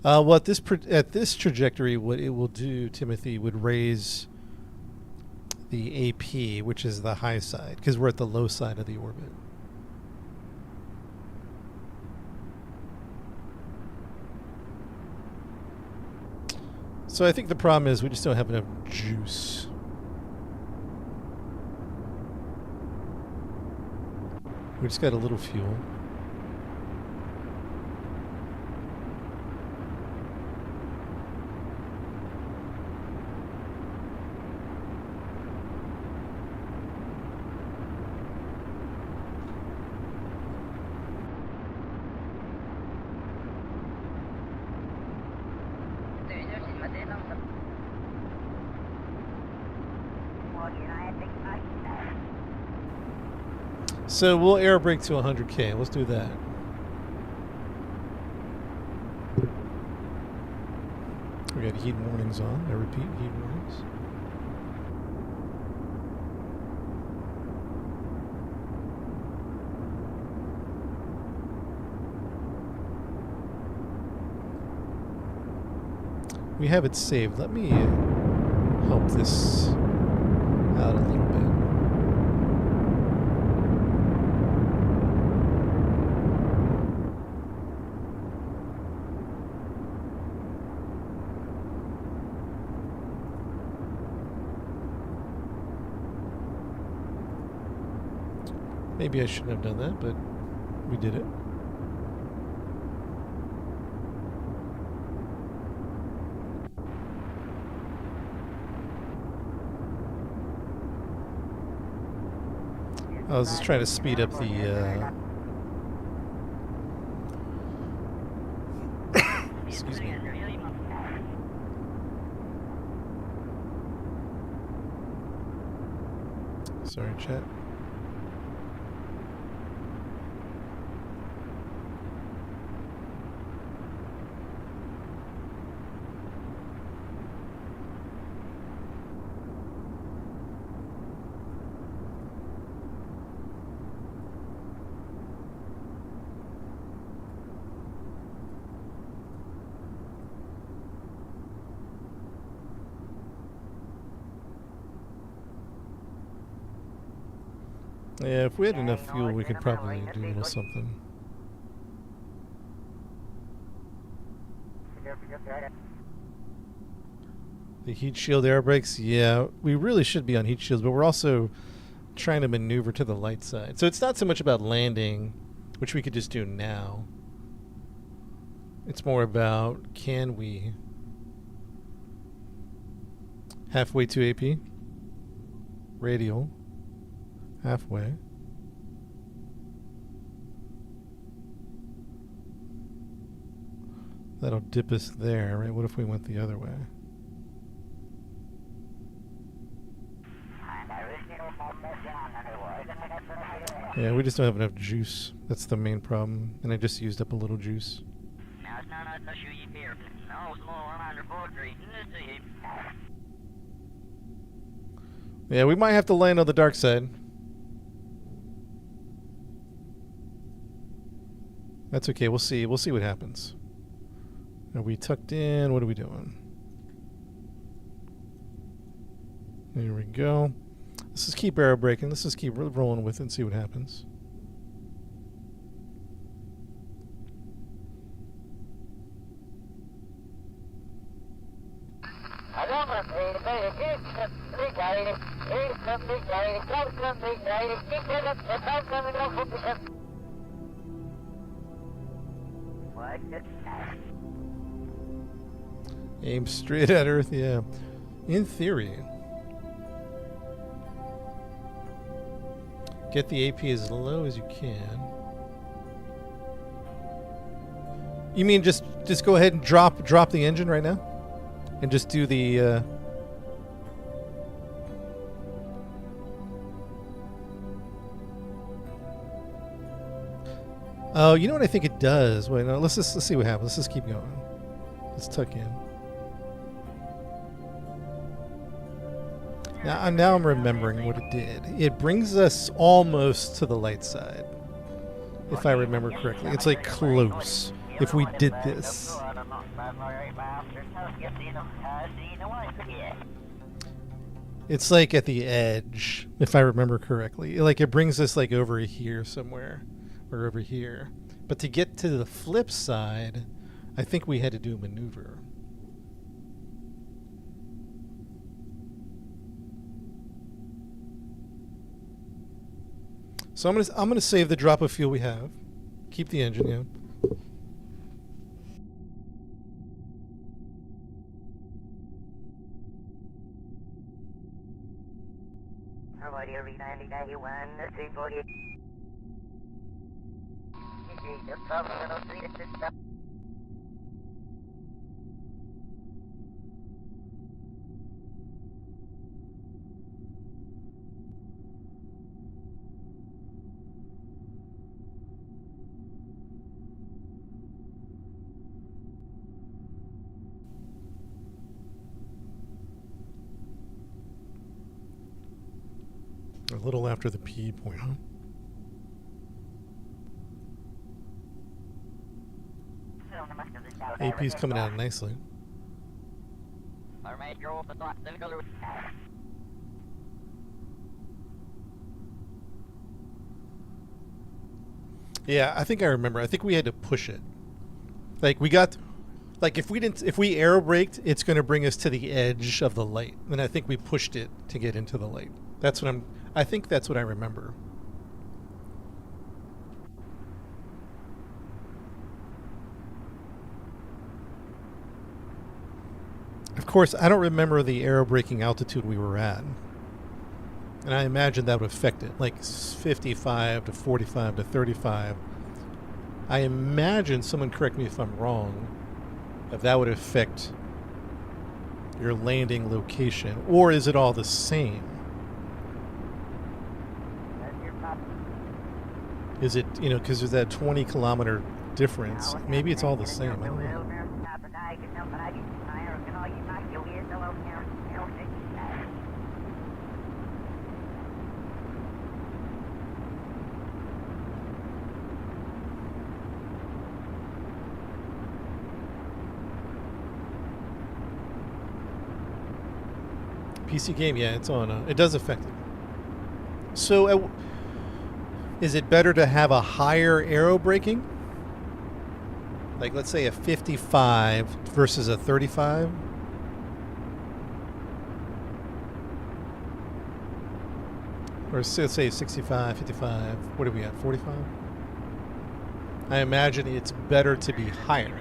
Well, at this trajectory, what it will do, Timothy, would raise the AP, which is the high side, because we're at the low side of the orbit. So I think the problem is we just don't have enough juice. We just got a little fuel. So we'll air brake to 100K. Let's do that. We got heat warnings on. I repeat, heat warnings. We have it saved. Let me help this out a little bit. Maybe I shouldn't have done that, but we did it. I was just trying to speed up the excuse me. Sorry, chat. Yeah, if we had enough fuel, we could probably do a little something. The heat shield air brakes, yeah, we really should be on heat shields, but we're also trying to maneuver to the light side. So it's not so much about landing, which we could just do now. It's more about, can we halfway to AP? Radial. Halfway. That'll dip us there, right? What if we went the other way? Yeah, we just don't have enough juice. That's the main problem. And I just used up a little juice. Yeah, we might have to land on the dark side. That's okay. We'll see. We'll see what happens. Are we tucked in? What are we doing? There we go. Let's just keep air braking. Let's just keep rolling with it and see what happens. Aim straight at Earth, yeah. In theory. Get the AP as low as you can. You mean just go ahead and drop the engine right now? And just do the Oh, you know what I think it does? Wait, no, let's see what happens. Let's just keep going. Let's tuck in. Now I'm remembering what it did. It brings us almost to the light side, if I remember correctly. It's like close. If we did this. It's like at the edge, if I remember correctly. Like it brings us like over here somewhere, or over here. But to get to the flip side, I think we had to do a maneuver. So I'm gonna save the drop of fuel we have. Keep the engine in. A little after the P point, huh? AP's coming out nicely. Yeah, I think I remember. I think we had to push it. Like we got, like if we aero braked, it's going to bring us to the edge of the light. And I think we pushed it to get into the light. I think that's what I remember. Of course, I don't remember the aero braking altitude we were at. And I imagine that would affect it, like 55 to 45 to 35. I imagine, someone correct me if I'm wrong, that would affect your landing location. Or is it all the same? Is it, because there's that 20 kilometer difference. Maybe it's all the same. I don't know. PC game, yeah, it's on. It does affect it. So, is it better to have a higher aero braking? Like, let's say a 55 versus a 35? Or let's say 65, 55. What are we at, 45? I imagine it's better to be higher.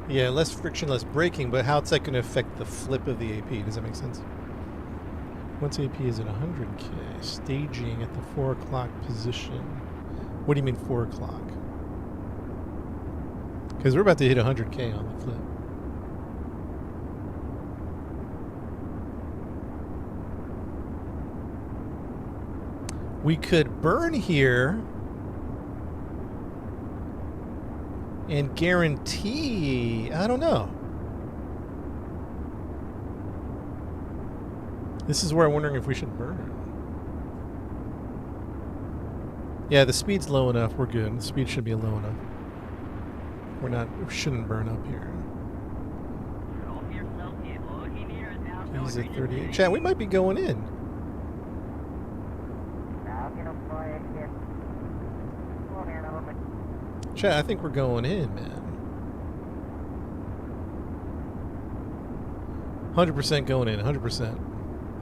Yeah, less frictionless braking, but how's that going to affect the flip of the AP? Does that make sense? Once AP is at 100K, staging at the 4 o'clock position. What do you mean 4 o'clock? Because we're about to hit 100K on the flip. We could burn here and guarantee, I don't know. This is where I'm wondering if we should burn. Yeah, the speed's low enough. We're good. The speed should be low enough. We shouldn't burn up here. He's at 38. Chat, we might be going in. Chat, I think we're going in, man. 100% going in. 100%.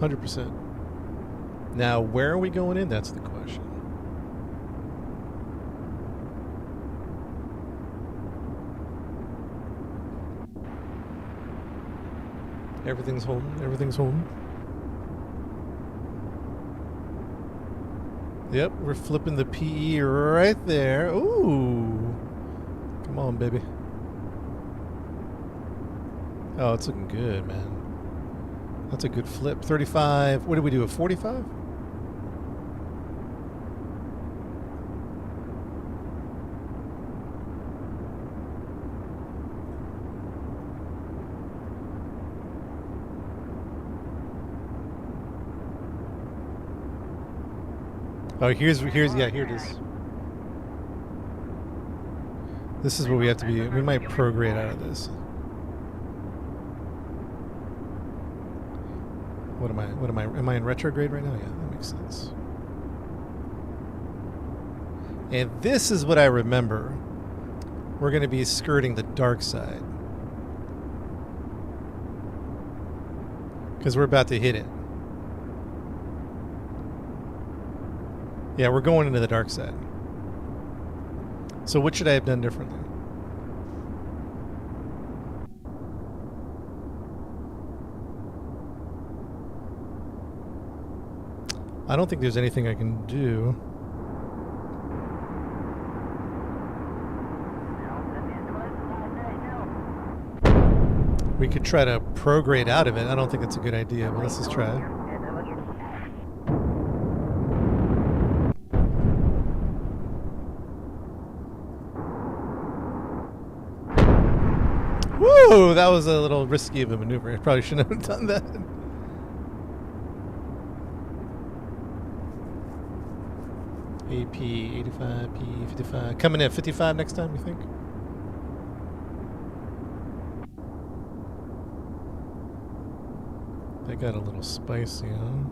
100%. Now, where are we going in? That's the question. Everything's holding. Everything's holding. Yep, we're flipping the PE right there. Ooh. Come on, baby. Oh, it's looking good, man. That's a good flip. 35. What did we do? A 45? Oh, here's yeah, here it is. This is what we have to be. We might prograde out of this. Am I in retrograde right now? Yeah, that makes sense. And this is what I remember. We're going to be skirting the dark side. Because we're about to hit it. Yeah, we're going into the dark side. So what should I have done differently? I don't think there's anything I can do. We could try to prograde out of it. I don't think it's a good idea, but let's just try it. Woo! That was a little risky of a maneuver. I probably shouldn't have done that. AP 85, P 55. Coming in at 55 next time, you think? That got a little spicy, huh?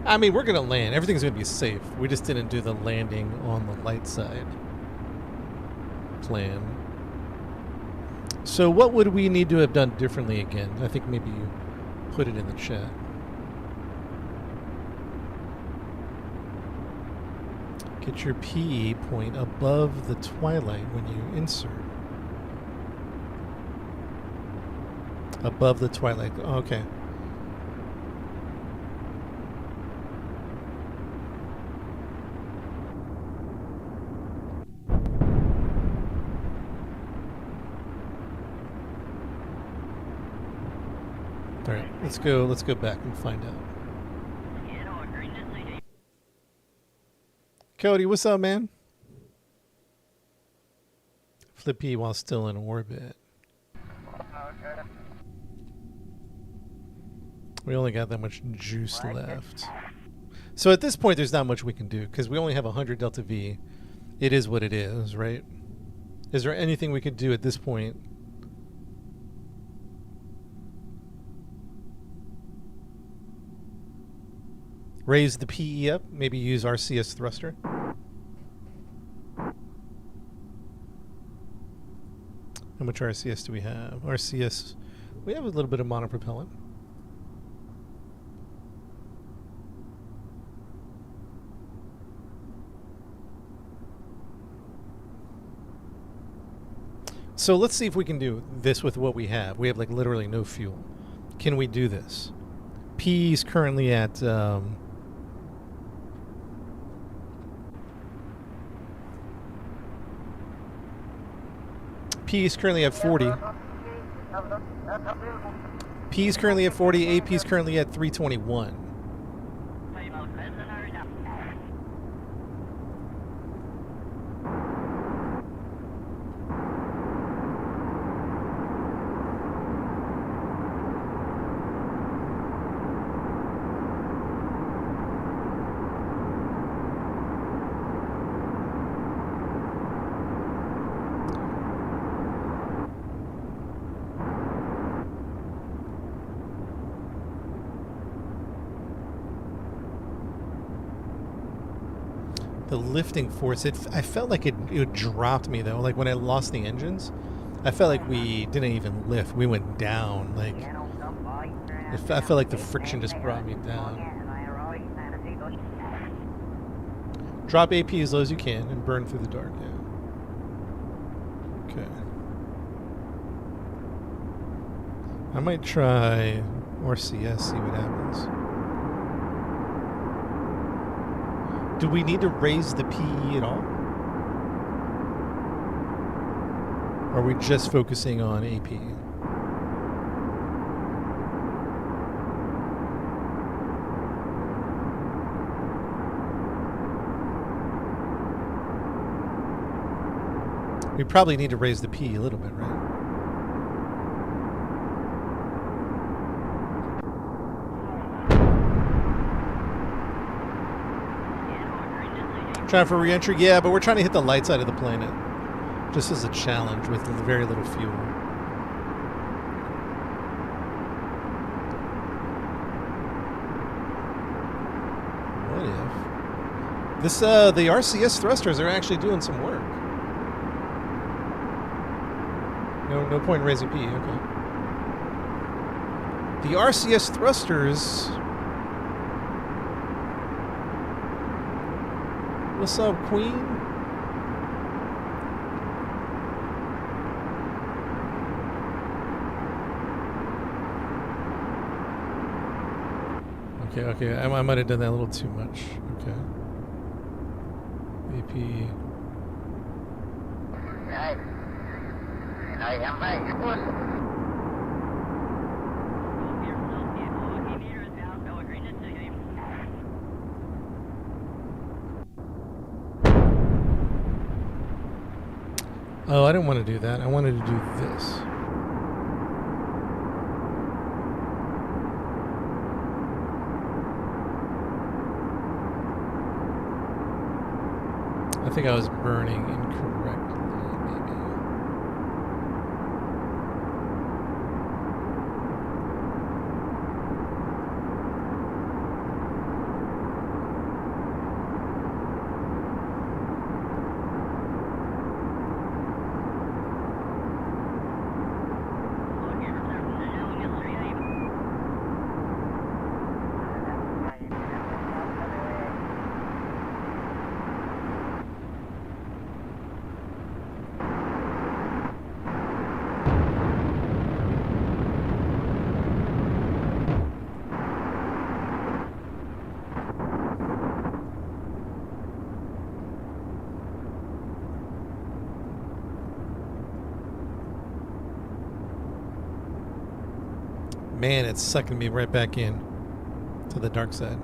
I mean, we're going to land. Everything's going to be safe. We just didn't do the landing on the light side plan. So what would we need to have done differently again? I think maybe you put it in the chat. Get your PE point above the twilight when you insert. Above the twilight. Okay. All right, let's go back and find out. Cody, what's up, man? Flip P while still in orbit. We only got that much juice left. So at this point, there's not much we can do because we only have 100 delta V. It is what it is, right? Is there anything we could do at this point? Raise the PE up, maybe use RCS thruster. How much RCS do we have? RCS, we have a little bit of monopropellant. So let's see if we can do this with what we have. We have like literally no fuel. Can we do this? P is currently at P is currently at 40. P is currently at 40. AP is currently at 321. The lifting force, I felt like it dropped me though. Like when I lost the engines, I felt like we didn't even lift. We went down. Like I felt like the friction just brought me down. Drop AP as low as you can and burn through the dark. Yeah. Okay. I might try RCS, see what happens. Do we need to raise the PE at all? Or are we just focusing on AP? We probably need to raise the PE a little bit, right? Trying for re-entry? Yeah, but we're trying to hit the light side of the planet. Just as a challenge with very little fuel. What if... This, the RCS thrusters are actually doing some work. No point in raising PE, okay. The RCS thrusters... What's up, Queen? Okay. I might have done that a little too much. Okay. AP. Oh, I didn't want to do that. I wanted to do this. I think I was burning incorrectly, maybe. Man, it's sucking me right back in to the dark side.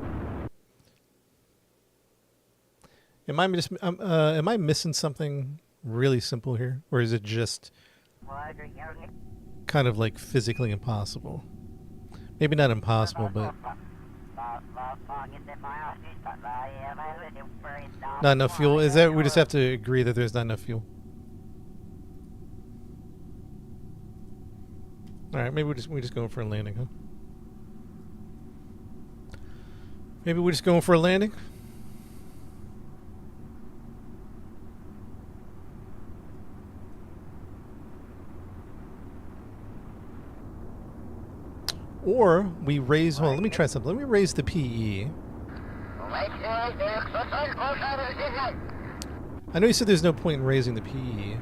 Am I missing something really simple here, or is it just kind of like physically impossible? Maybe not impossible, but not enough fuel. Is that we just have to agree that there's not enough fuel? All right, maybe we just going for a landing, huh? Maybe we're just going for a landing. Or we raise. Well, let me try something. Let me raise the PE. I know you said there's no point in raising the PE.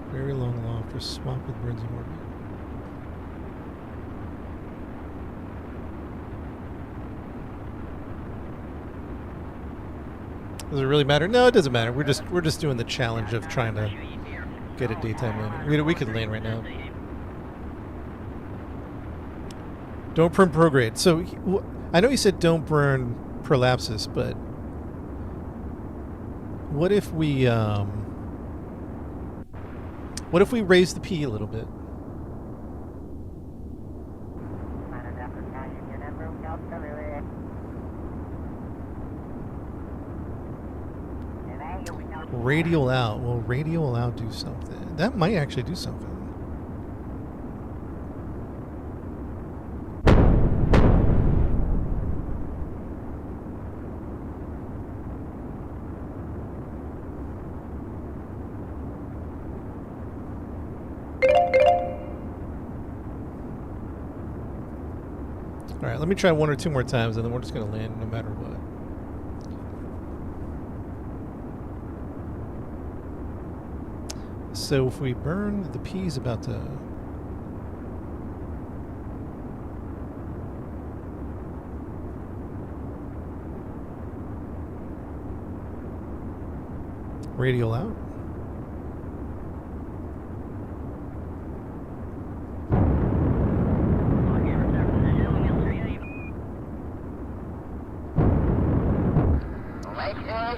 Very long loft or swap with birds in orbit. Does it really matter? No, it doesn't matter. We're just doing the challenge of trying to get a daytime landing. We could land right now. Don't burn prograde. So I know you said don't burn prolapsus, but what if we raise the P a little bit? Radial out. Will radial out do something? That might actually do something. All right, let me try 1 or 2 more times, and then we're just going to land no matter what. So if we burn, the P is about to... Radial out.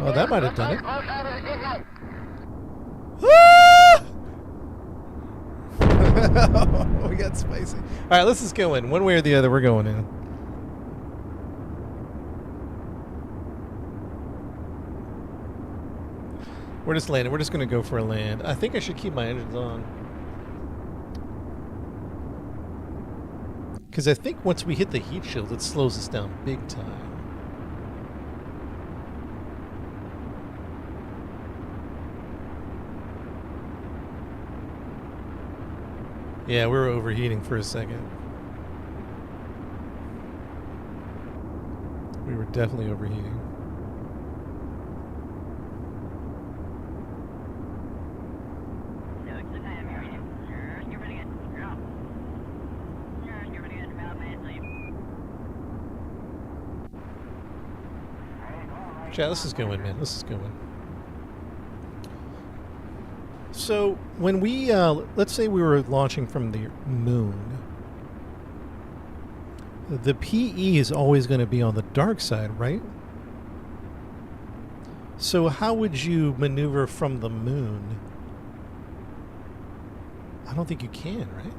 Oh, that might have done it. We got spicy. All right, let's just go in. One way or the other, we're going in. We're just landing. We're just going to go for a land. I think I should keep my engines on. Because I think once we hit the heat shield, it slows us down big time. Yeah, we were overheating for a second. We were definitely overheating. Chat, this is going, man. This is going. So when we, let's say we were launching from the moon, the PE is always going to be on the dark side, right? So how would you maneuver from the moon? I don't think you can, right?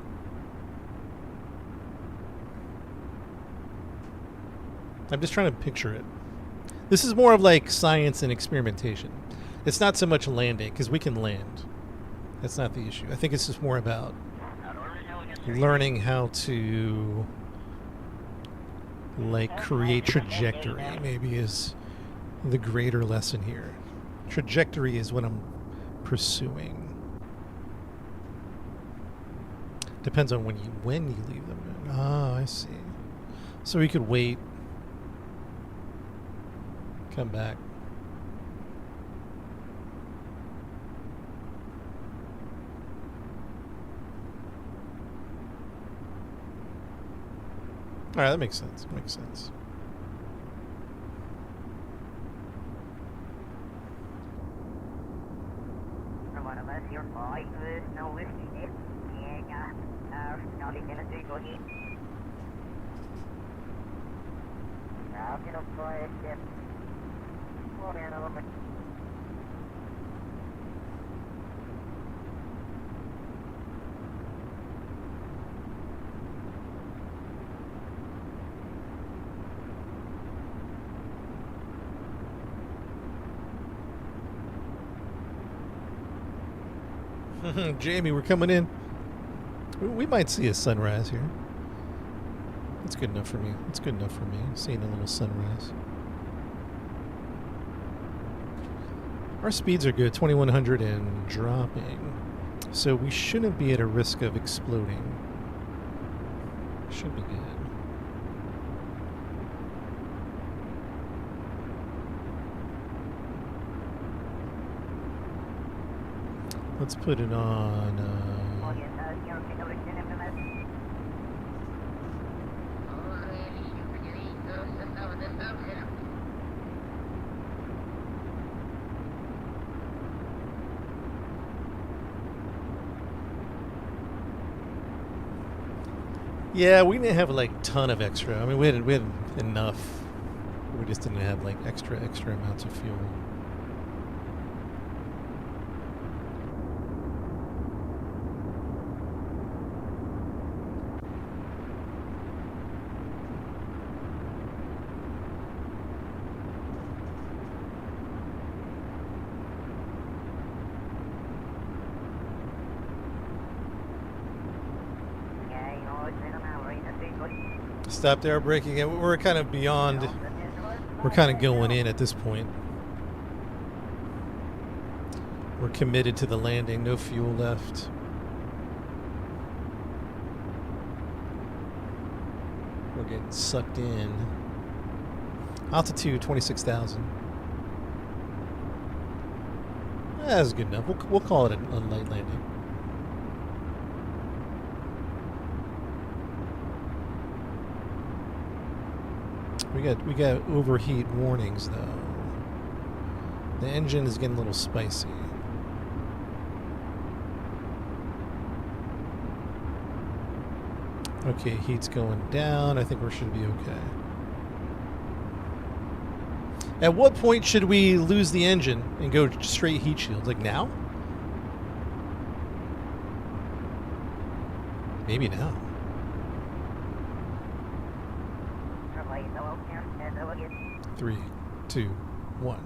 I'm just trying to picture it. This is more of like science and experimentation. It's not so much landing, because we can land. That's not the issue. I think it's just more about learning how to like create trajectory, maybe is the greater lesson here. Trajectory is what I'm pursuing. Depends on when you leave the moon. Oh, I see. So we could wait, come back. All right, that makes sense. Makes sense. Jamie, we're coming in. We might see a sunrise here. That's good enough for me. It's good enough for me. Seeing a little sunrise. Our speeds are good, 2100 and dropping. So we shouldn't be at a risk of exploding. Should be good. Let's put it on. Yeah, we didn't have like ton of extra. I mean, we had enough. We just didn't have like extra amounts of fuel. Stopped air braking. We're kind of beyond. We're kind of going in at this point. We're committed to the landing. No fuel left. We're getting sucked in. Altitude 26,000. That's good enough. We'll call it a light landing. We got overheat warnings though. The engine is getting a little spicy. Okay, heat's going down. I think we should be okay. At what point should we lose the engine and go straight heat shields? Like now? Maybe now. Three, two, one.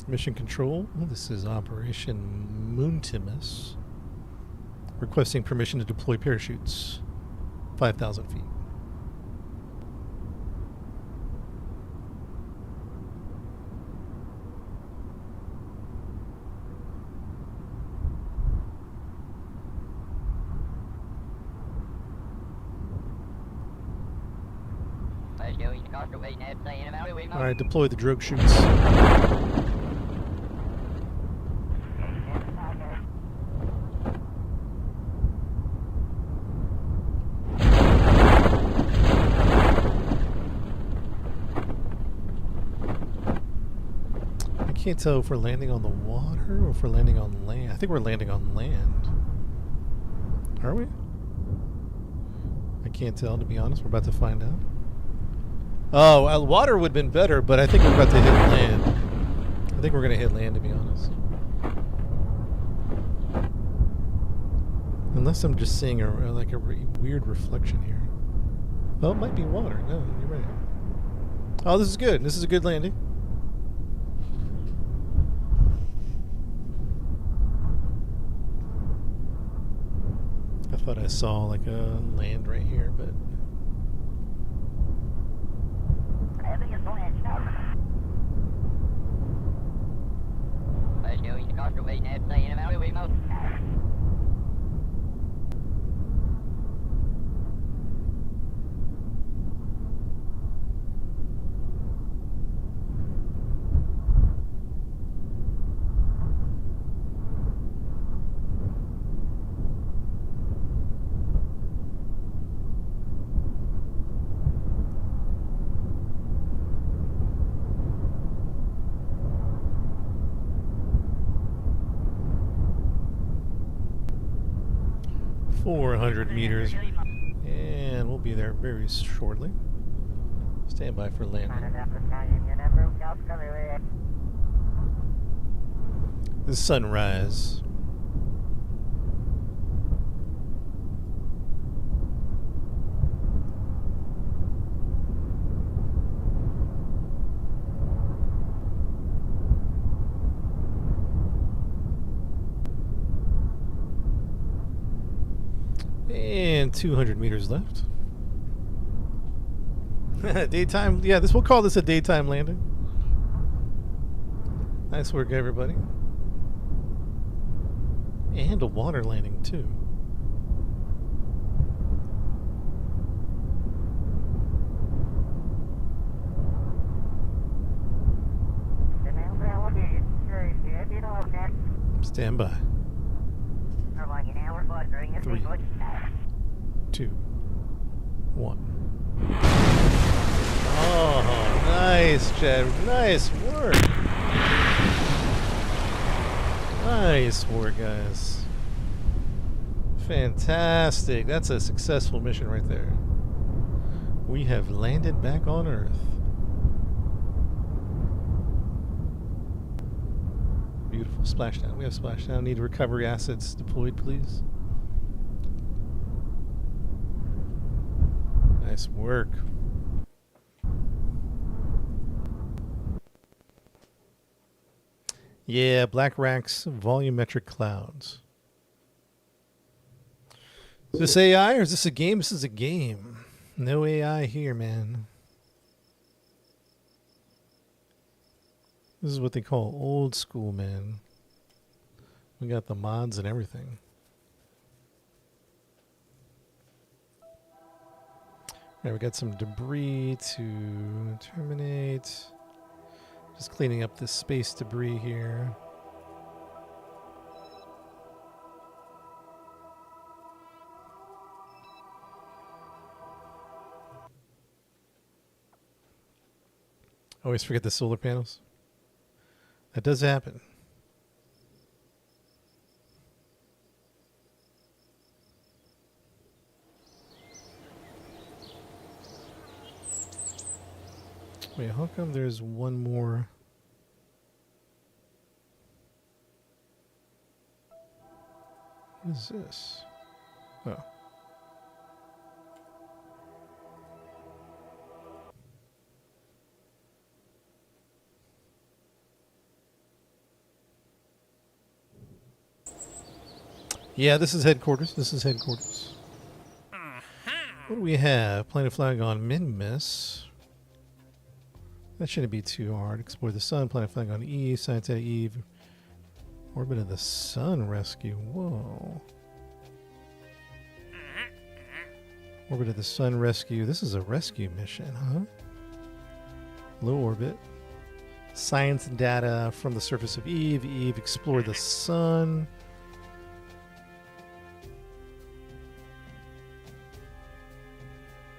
Mission Control, this is Operation Moontimus. Requesting permission to deploy parachutes. 5,000 feet. Alright, deploy the drogue chutes. I can't tell if we're landing on the water or if we're landing on land. I think we're landing on land. Are we? I can't tell, to be honest. We're about to find out. Oh, water would have been better, but I think we're about to hit land. I think we're going to hit land, to be honest. Unless I'm just seeing a weird reflection here. Well, it might be water. No, you're right. Oh, this is good. This is a good landing. I thought I saw like a land right here, but... meters, and we'll be there very shortly. Stand by for landing. The sunrise. And 200 meters left. Daytime, yeah, we'll call this a daytime landing. Nice work, everybody. And a water landing, too. Stand by. 3, 2, 1. Oh, nice, Chad. Nice work. Nice work, guys. Fantastic. That's a successful mission right there. We have landed back on Earth. Beautiful. Splashdown. We have splashdown. Need recovery assets deployed, please. Nice work. Yeah, Black Racks volumetric clouds. Is this AI or is this a game? This is a game. No AI here, man. This is what they call old school, man. We got the mods and everything. Alright, we got some debris to terminate. Just cleaning up this space debris here. Always forget the solar panels. That does happen. Wait, how come there's one more? What is this? Oh. Yeah, this is headquarters. This is headquarters. What do we have? Planet flag on Minmus. That shouldn't be too hard. Explore the sun. Planet flag on Eve. Science at Eve. Orbit of the sun rescue. Whoa. Orbit of the sun rescue. This is a rescue mission, huh? Low orbit. Science data from the surface of Eve. Eve, explore the sun.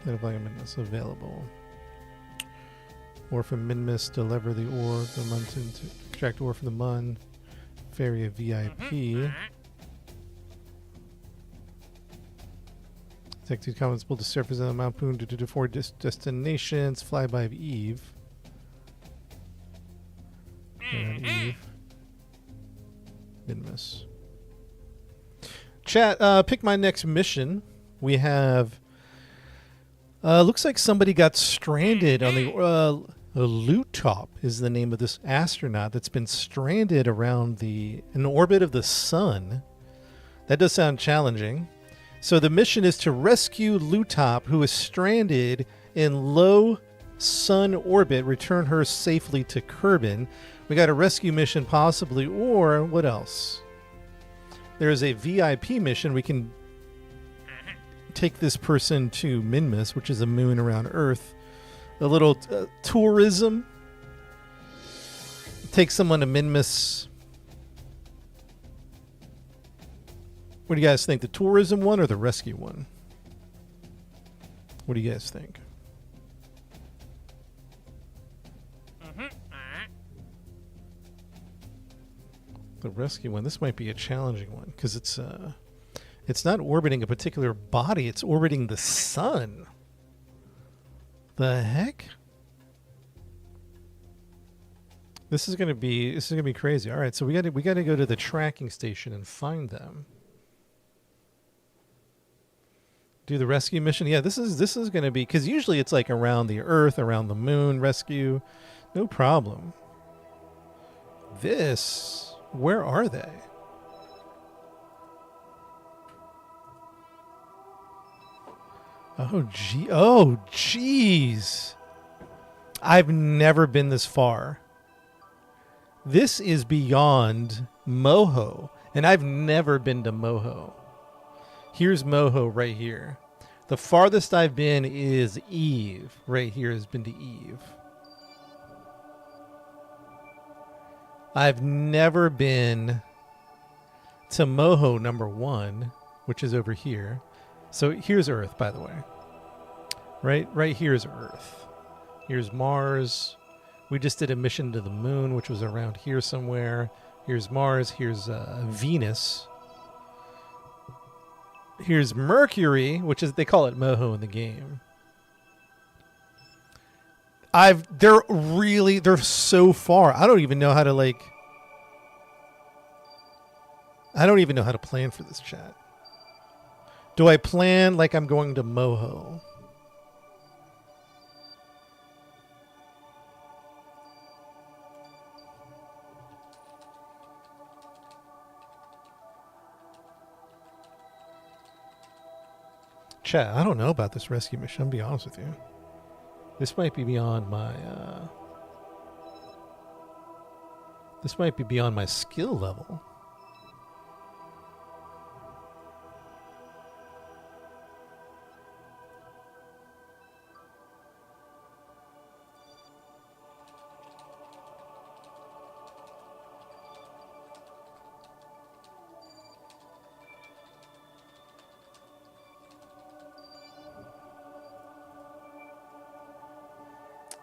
Planet flag on Minmus available. Ore from Minmus, deliver the ore, the Mun to extract ore from the Mun. Ferry of VIP. Tech 2 comments pulled to surface on the Mount Poon to 4 destinations. Flyby of Eve. And Eve. Minmus. Chat, pick my next mission. We have... looks like somebody got stranded on the... Lutop is the name of this astronaut that's been stranded around an orbit of the sun. That does sound challenging. So the mission is to rescue Lutop, who is stranded in low sun orbit, return her safely to Kerbal. We got a rescue mission possibly, or what else? There's a VIP mission. We can take this person to Minmus, which is a moon around Earth. A little tourism. Take someone to Minmus. What do you guys think? The tourism one or the rescue one? What do you guys think? The rescue one. This might be a challenging one because it's not orbiting a particular body. It's orbiting the sun. The heck? This is gonna be crazy. All right, so we got to go to the tracking station and find them. Do the rescue mission. Yeah, this is gonna be, because usually it's like around the Earth, around the moon, rescue, no problem. This, where are they? Oh, jeez. I've never been this far. This is beyond Moho, and I've never been to Moho. Here's Moho right here. The farthest I've been is Eve. Right here has been to Eve. I've never been to Moho number 1, which is over here. So here's Earth, by the way. Right here is Earth. Here's Mars. We just did a mission to the moon, which was around here somewhere. Here's Mars. Here's Venus. Here's Mercury, which is, they call it Moho in the game. They're so far. I don't even know how to plan for this chat. Do I plan like I'm going to Moho? Chat, I don't know about this rescue mission, I'll be honest with you. This might be beyond my This might be beyond my skill level.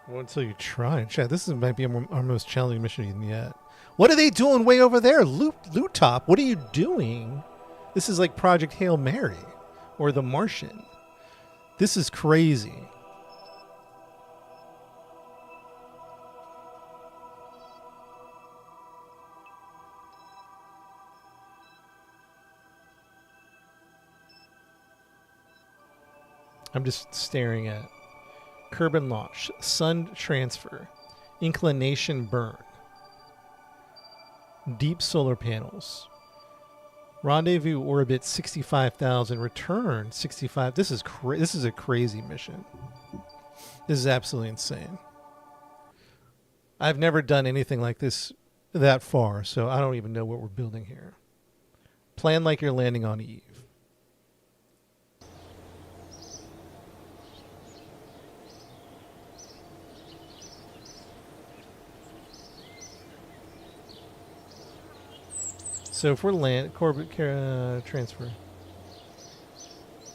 Well, until you try. Chat, this might be our most challenging mission yet. What are they doing way over there? Loot Top, what are you doing? This is like Project Hail Mary or The Martian. This is crazy. I'm just staring at Kerbal launch, sun transfer, inclination burn, deep solar panels, rendezvous orbit 65,000, return 65. This is a crazy mission. This is absolutely insane. I've never done anything like this that far, so I don't even know what we're building here. Plan like you're landing on Eve. So if we're transfer,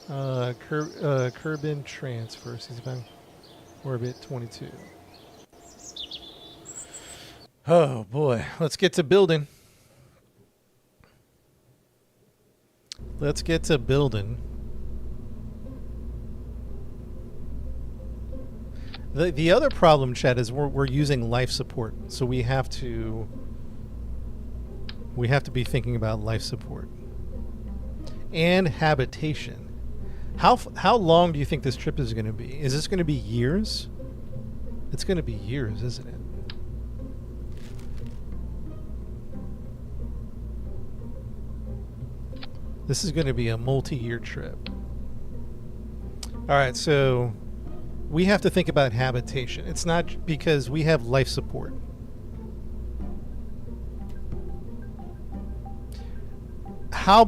Kerbal transfer, 65, orbit 22. Oh boy, let's get to building. Let's get to building. The other problem, Chad, is we're using life support, so we have to be thinking about life support and habitation. How long do you think this trip is going to be? Is this going to be years? It's going to be years, isn't it? This is going to be a multi-year trip. All right, so we have to think about habitation. It's not because we have life support. How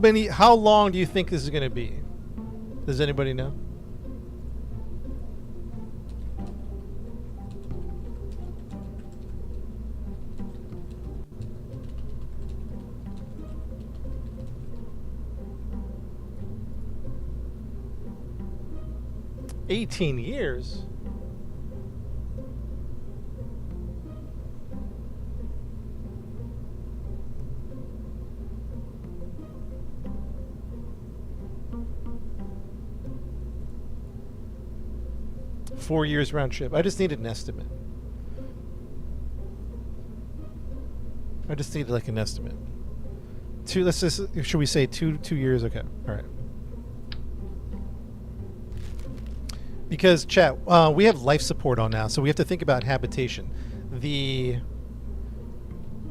long do you think this is going to be? Does anybody know? $18 years? $4 years round trip. I just needed an estimate. I just needed like an estimate. Let's just, should we say two years? Okay. All right. Because chat, we have life support on now, so we have to think about habitation.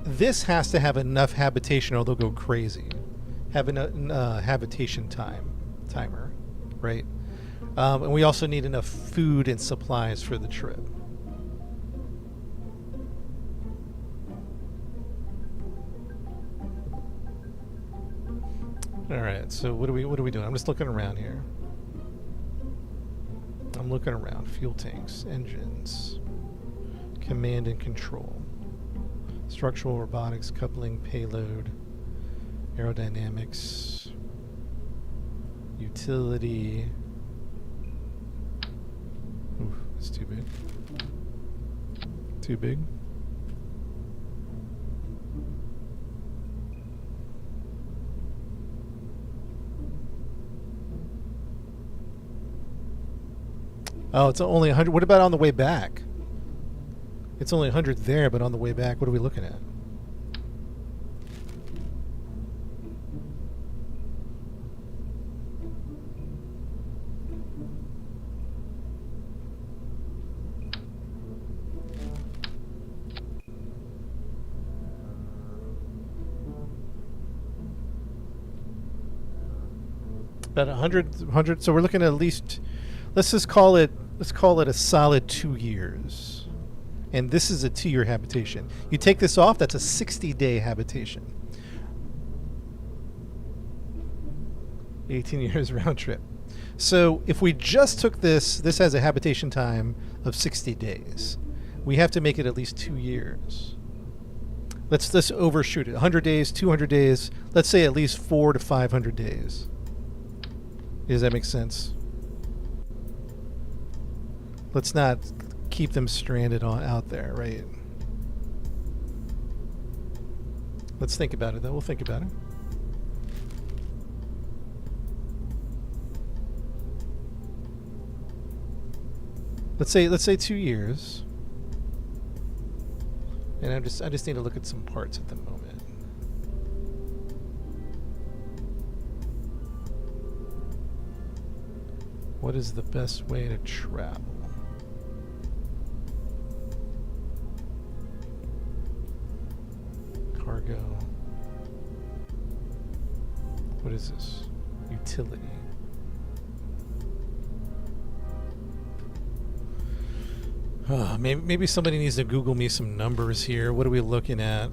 This has to have enough habitation or they'll go crazy. Have enough habitation timer, right? And we also need enough food and supplies for the trip. All right, so what are we doing? I'm just looking around here. I'm looking around. Fuel tanks, engines, command and control, structural robotics, coupling, payload, aerodynamics, utility. Ooh, it's too big. Too big. Oh, it's only 100. What about on the way back? It's only 100 there, but on the way back, what are we looking at? About 100. So we're looking at least. Let's call it a solid 2 years. And this is a 2-year habitation. You take this off, that's a 60-day habitation. 18 years round trip. So if we just took this has a habitation time of 60 days. We have to make it at least 2 years. Let's overshoot it. 100 days, 200 days. Let's say at least 400 to 500 days. Does that make sense? Let's not keep them stranded out there, right? Let's think about it, though. We'll think about it. Let's say 2 years. And I just need to look at some parts at the moment. What is the best way to travel? Cargo. What is this? Utility. Maybe somebody needs to Google me some numbers here. What are we looking at?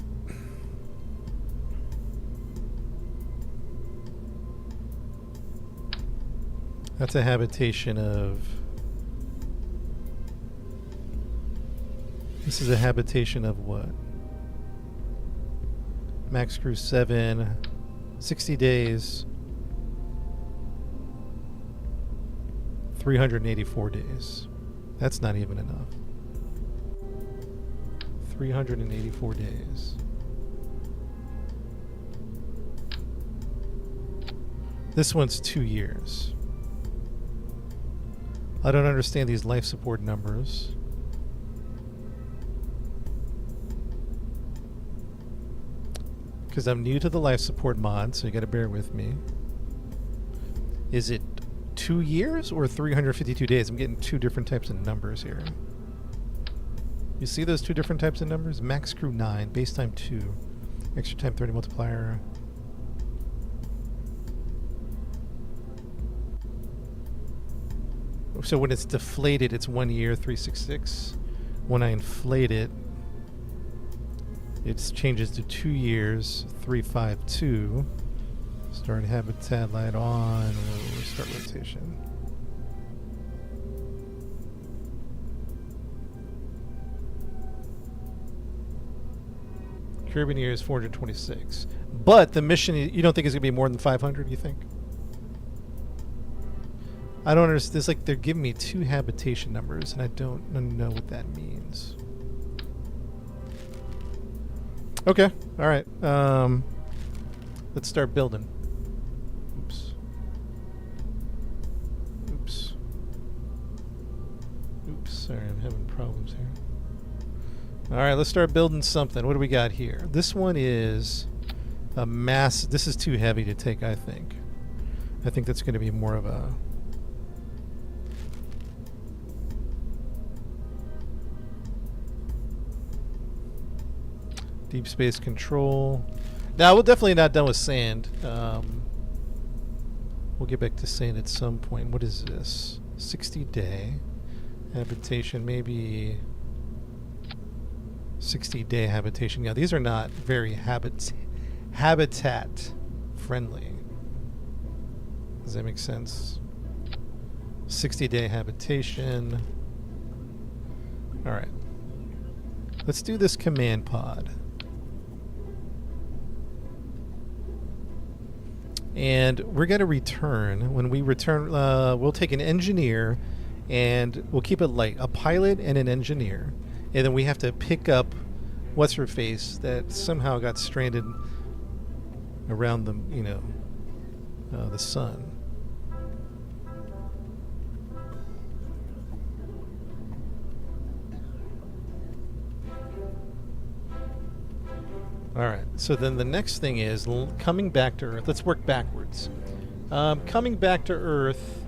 That's a habitation of... This is a habitation of what? Max crew 7, 60 days, 384 days. That's not even enough. 384 days. This one's 2 years. I don't understand these life support numbers. Because I'm new to the life support mod, so you gotta bear with me. Is it 2 years or 352 days? I'm getting two different types of numbers here. You see those two different types of numbers? Max crew 9, base time 2, extra time 30 multiplier. So when it's deflated, it's 1 year, 366. When I inflate it, it changes to 2 years, 352. Start habitat light on. We'll start rotation. Caribbean year is 426. But the mission, you don't think is going to be more than 500, you think? I don't understand. It's like they're giving me two habitation numbers, and I don't know what that means. Okay. All right. Let's start building. Oops. Oops. Oops. Sorry, I'm having problems here. All right, let's start building something. What do we got here? This one is a mass. This is too heavy to take, I think. I think that's going to be more of a... Deep space control. Now, we're definitely not done with sand. We'll get back to sand at some point. What is this? 60-day habitation, maybe 60-day habitation. Yeah, these are not very habitat friendly. Does that make sense? 60-day habitation. All right. Let's do this command pod. And we're going to return. When we return, we'll take an engineer and we'll keep it light. A pilot and an engineer. And then we have to pick up what's-her-face that somehow got stranded around the, the sun. All right, so then the next thing is coming back to Earth. Let's work backwards. Coming back to Earth,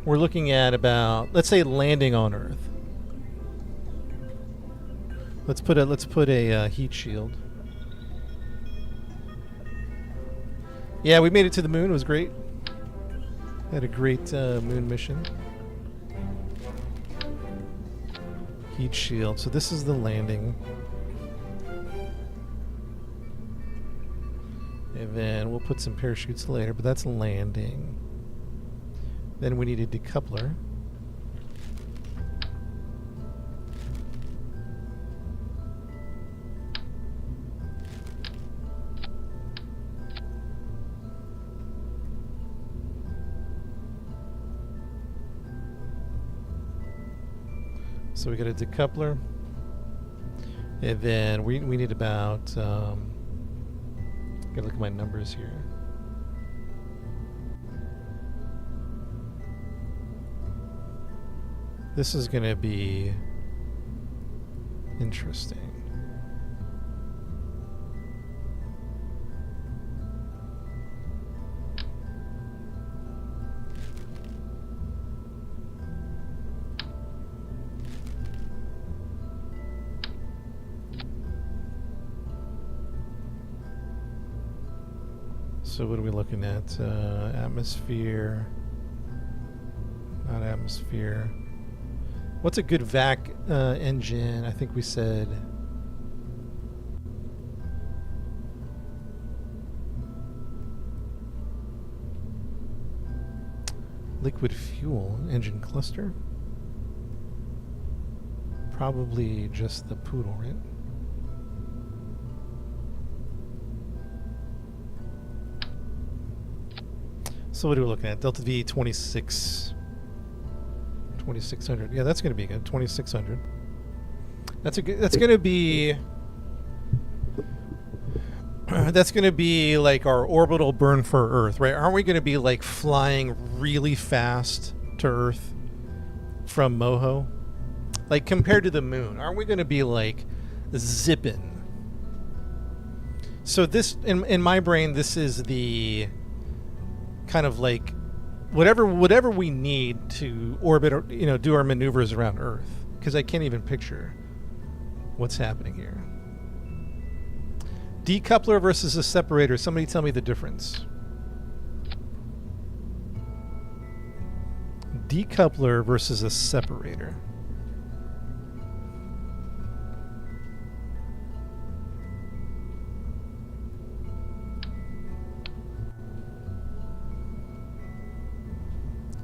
we're looking at about, let's say, landing on Earth. Let's put a heat shield. Yeah, we made it to the moon. It was great. Had a great moon mission. Heat shield. So this is the landing. And then we'll put some parachutes later, but that's landing. Then we need a decoupler. So we got a decoupler. And then we need about... gotta look at my numbers here. This is going to be interesting. So what are we looking at? Atmosphere. Not atmosphere. What's a good vac engine? I think we said... liquid fuel engine cluster? Probably just the Poodle, right? So what are we looking at? Delta V 2600. Yeah, that's going to be good. 2600. That's a good. That's going to be. That's going to be like our orbital burn for Earth, right? Aren't we going to be like flying really fast to Earth from Moho? Like compared to the moon, aren't we going to be like zipping? So this, in my brain, this is the kind of like whatever we need to orbit or, you know, do our maneuvers around Earth, because I can't even picture what's happening here. Decoupler versus a separator. Somebody tell me the difference. Decoupler versus a separator.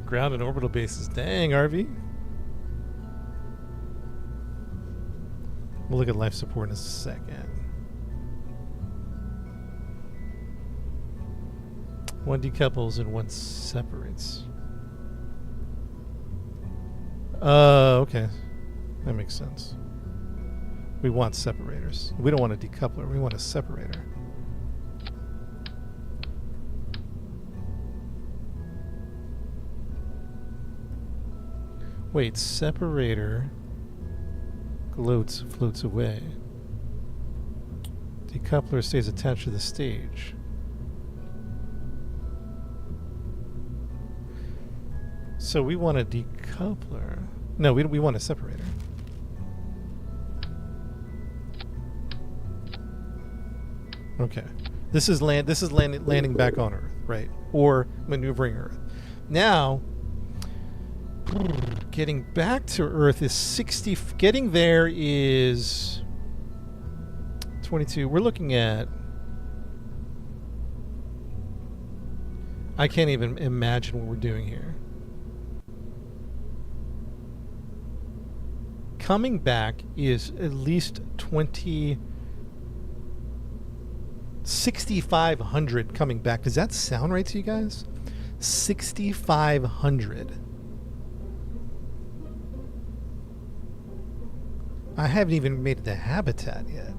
Ground and orbital bases. Dang, RV. We'll look at life support in a second. One decouples and one separates. Okay. That makes sense. We want separators. We don't want a decoupler. We want a separator. Wait, separator floats away. Decoupler stays attached to the stage. So we want a decoupler. No, we want a separator. Okay. This is landing back on Earth, right? Or maneuvering Earth. Now, getting back to Earth is 60. Getting there is 22. We're looking at... I can't even imagine what we're doing here. Coming back is at least 6,500 coming back. Does that sound right to you guys? 6,500. I haven't even made it to habitat yet.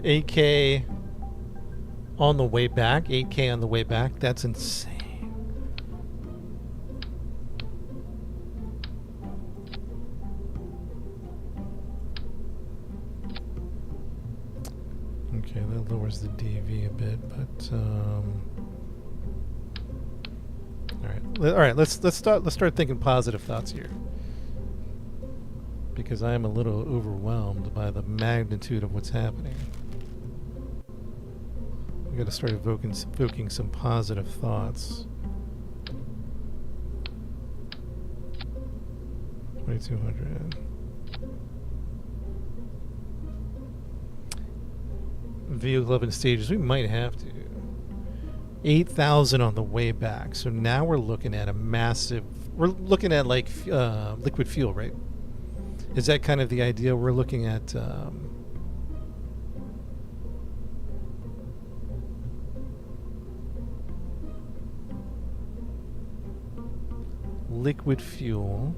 $8K on the way back. 8K on the way back. That's insane. Okay. Okay, that lowers the DV a bit, but all right. Let's start thinking positive thoughts here, because I am a little overwhelmed by the magnitude of what's happening. We got to start evoking some positive thoughts. 2200. Vehicle club and stages. We might have to. 8,000 on the way back. So now we're looking at a massive. We're looking at like liquid fuel, right? Is that kind of the idea? We're looking at. Liquid fuel.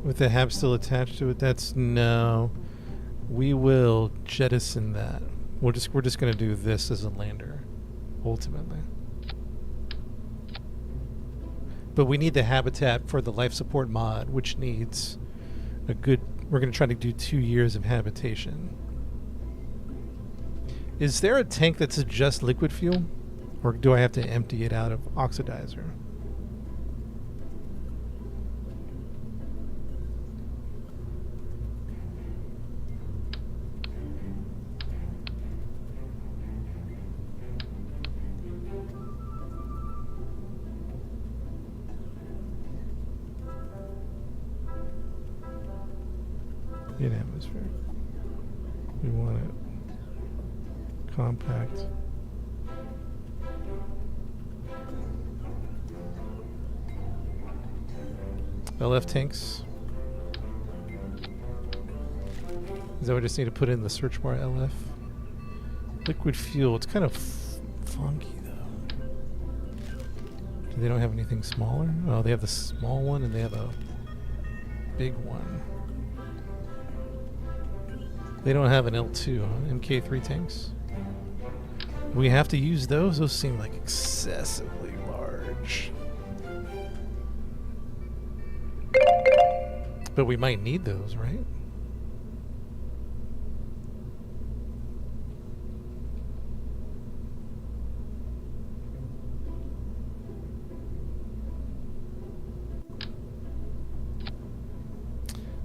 With the hab still attached to it, that's no. We will jettison that. We're just gonna do this as a lander, ultimately. But we need the habitat for the life support mod, which needs a good. We're gonna try to do 2 years of habitation. Is there a tank that's just liquid fuel, or do I have to empty it out of oxidizer? In atmosphere. We want it compact. LF tanks. Is that what I just need to put in the search bar? LF. Liquid fuel. It's kind of funky though. They don't have anything smaller? Oh, they have the small one and they have a big one. They don't have an L2, huh? MK3 tanks. We have to use those? Those seem like excessively large. But we might need those, right?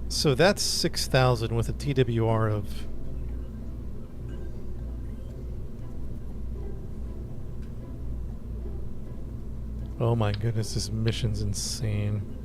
So that's 6,000 with a TWR of... Oh my goodness, this mission's insane.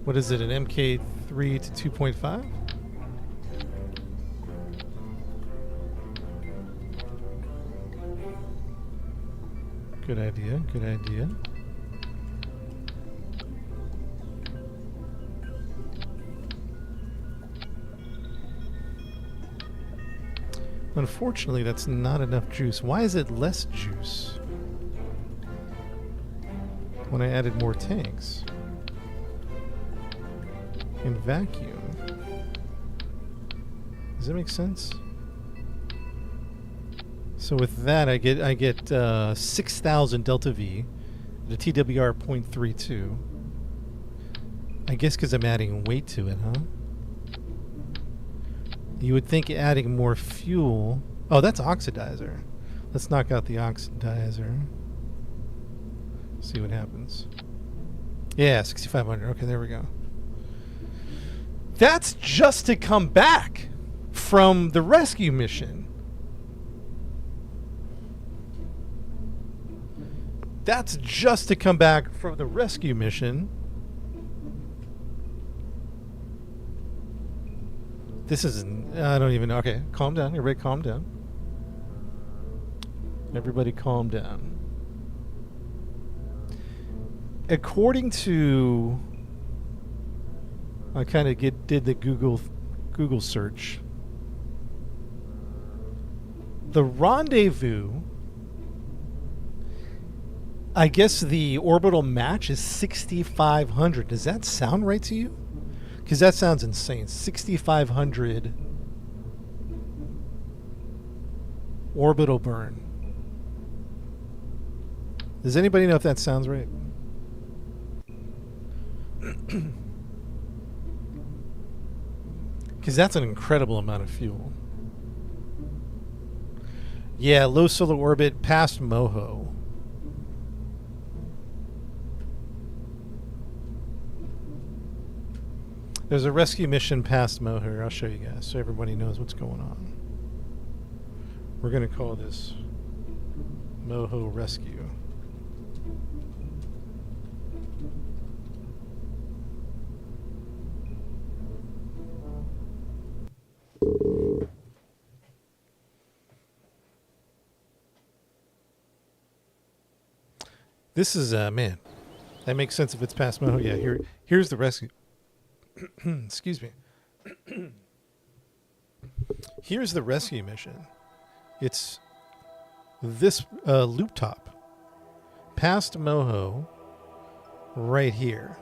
What is it, an MK3 to 2.5? Good idea, good idea. Unfortunately, that's not enough juice. Why is it less juice when I added more tanks? In vacuum. Does that make sense? So with that, I get 6,000 delta V, the TWR 0.32. I guess because I'm adding weight to it, huh? You would think adding more fuel. Oh, that's oxidizer. Let's knock out the oxidizer. See what happens. Yeah, 6,500. Okay, there we go. That's just to come back from the rescue mission. That's just to come back from the rescue mission. This isn't... I don't even know. Okay, calm down. Everybody calm down. Everybody calm down. according to, I kind of did the Google search. The rendezvous, I guess the orbital match is 6,500. Does that sound right to you? Because that sounds insane. 6,500 orbital burn. Does anybody know if that sounds right? Because that's an incredible amount of fuel. Yeah, low solar orbit past Moho. There's a rescue mission past Moho. I'll show you guys so everybody knows what's going on. We're going to call this Moho Rescue. This is man. That makes sense if it's past Moho. Yeah, here's the rescue. Excuse me. Here's the rescue mission. It's this loop top past Moho right here.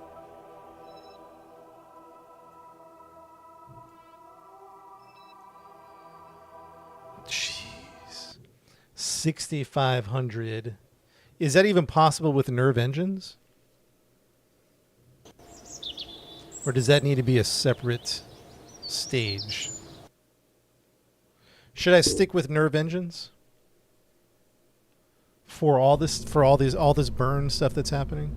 Jeez. 6,500. Is that even possible with nerve engines? Or does that need to be a separate stage? Should I stick with nerve engines for all this burn stuff that's happening?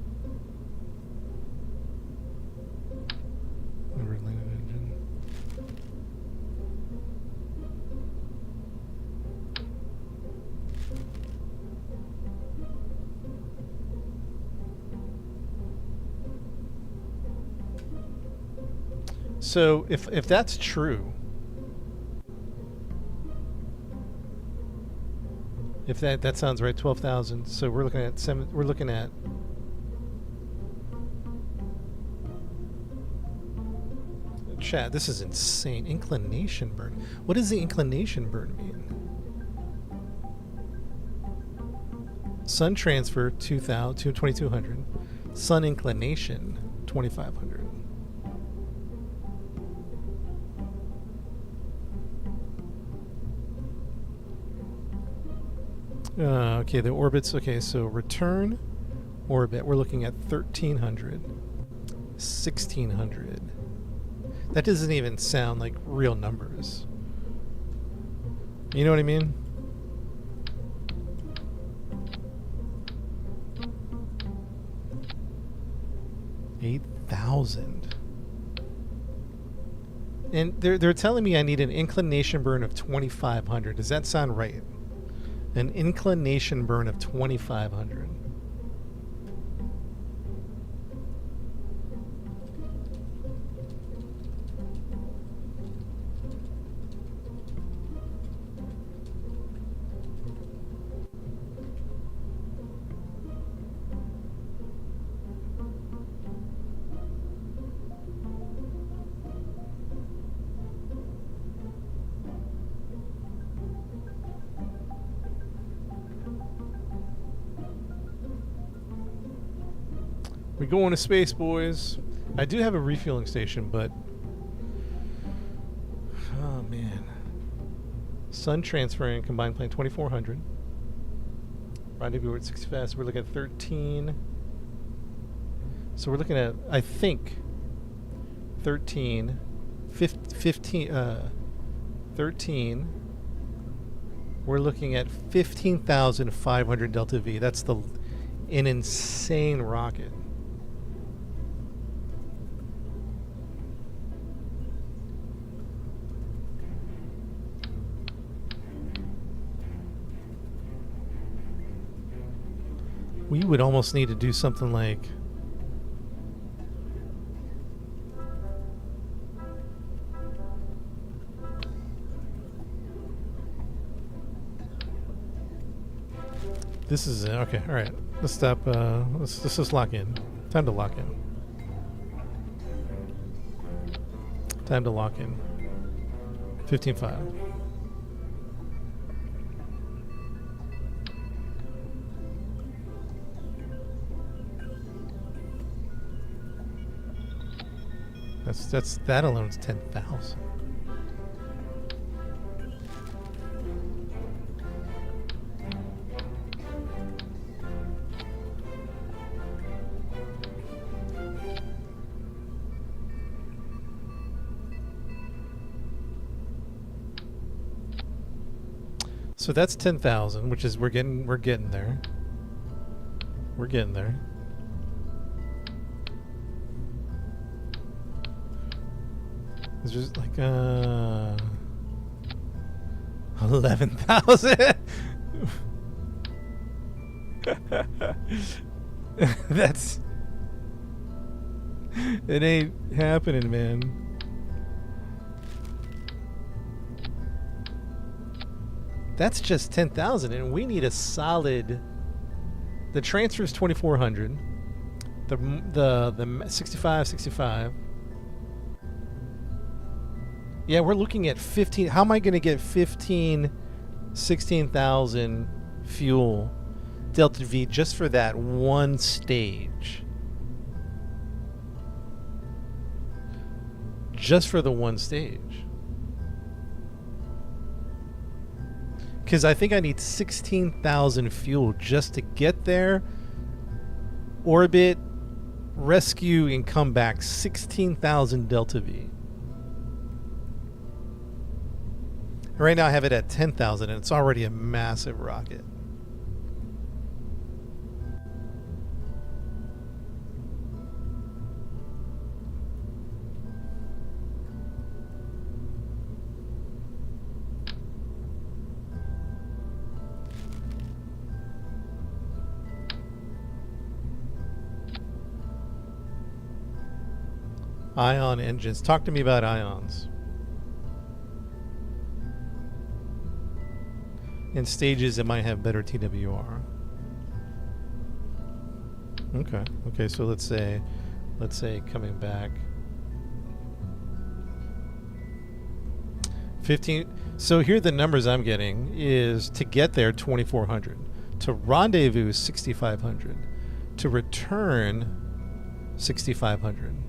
So if that's true, if that sounds right, 12,000. So we're looking at chat. This is insane. Inclination burn. What does the inclination burn mean? Sun transfer 2,200. Sun inclination 2,500. Okay, the orbits. Okay, so return orbit. We're looking at 1,300, 1,600. That doesn't even sound like real numbers. You know what I mean? $8,000. And they're telling me I need an inclination burn of 2,500. Does that sound right? An inclination burn of 2,500. We go into space, boys. I do have a refueling station, but oh man. Sun transferring combined plane 2,400. Rendezvous at 60 fast. We're looking at 13. So we're looking at, I think, 13, 13. We're looking at 15,500 Delta V. That's an insane rocket. We would almost need to do something like this is okay. All right, let's stop. Let's just lock in. Time to lock in. Time to lock in. 15.5. That alone's 10,000. So that's 10,000, which is we're getting there. We're getting there. It's just like 11,000. That's it ain't happening, man. That's just 10,000, and we need a solid. The transfer is 2,400. The 65. Yeah, we're looking at 15. How am I going to get 16,000 fuel Delta V just for that one stage? Just for the one stage. Because I think I need 16,000 fuel just to get there, orbit, rescue, and come back. 16,000 Delta V. Right now I have it at 10,000, and it's already a massive rocket. Ion engines. Talk to me about ions. In stages, it might have better TWR. Okay. So let's say coming back. 15. So here the numbers I'm getting is to get there 2,400, to rendezvous 6,500, to return 6,500.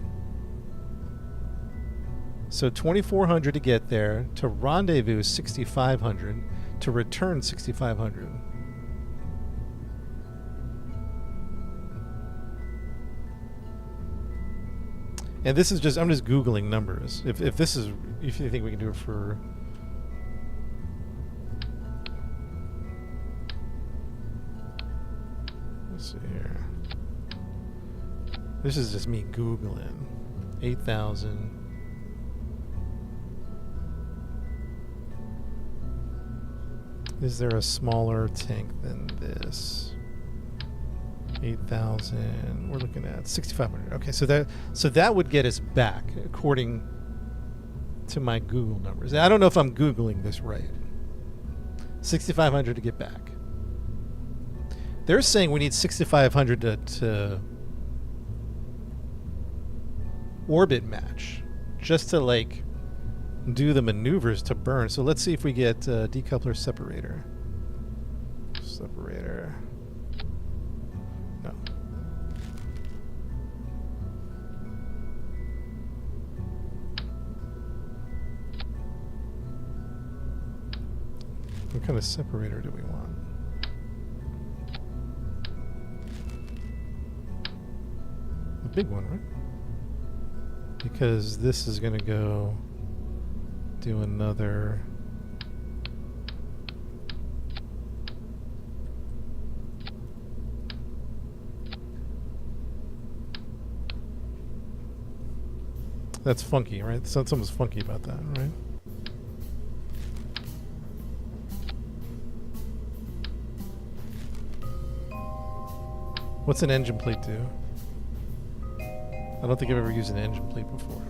So 2,400 to get there, to rendezvous 6,500, to return 6,500. And this is just, I'm just Googling numbers. If you think we can do it for... Let's see here. This is just me Googling. 8,000. Is there a smaller tank than this? 8,000. We're looking at 6,500. Okay, so that would get us back according to my Google numbers. I don't know if I'm Googling this right. 6,500 to get back. They're saying we need 6,500 to orbit match, just to like do the maneuvers to burn. So let's see if we get decoupler separator. No. What kind of separator do we want? A big one, right? Because this is going to go do another. That's funky, right? So something's funky about that, right? What's an engine plate do? I don't think I've ever used an engine plate before.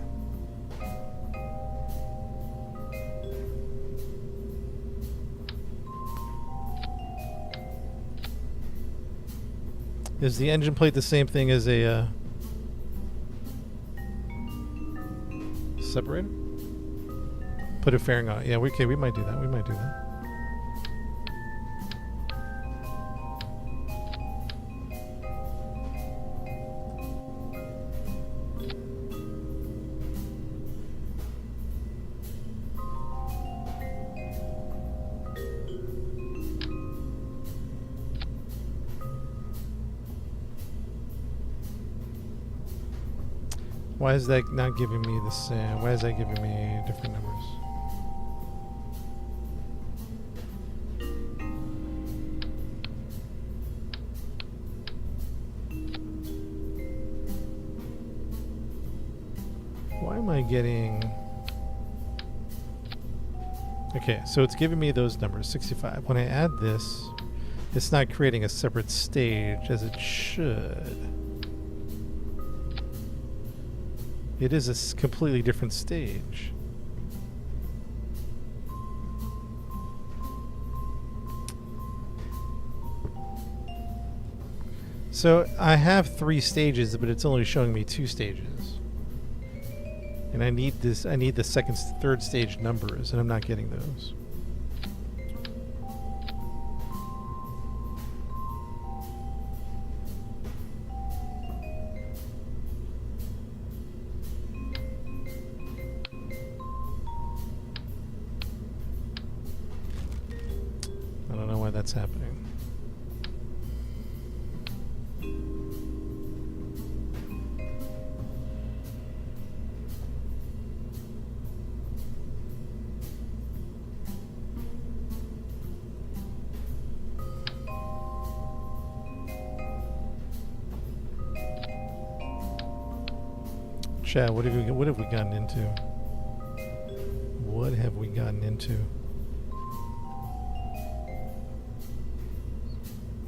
Is the engine plate the same thing as a Separator? Put a fairing on it. Yeah, we might do that. We might do that. Why is that not giving me the same? Why is that giving me different numbers? Why am I getting... Okay, so it's giving me those numbers, 65. When I add this, it's not creating a separate stage as it should. It is a completely different stage. So I have 3 stages, but it's only showing me 2 stages. And I need this. I need the second, third stage numbers, and I'm not getting those. I don't know why that's happening. Chat, what have we gotten into? What have we gotten into?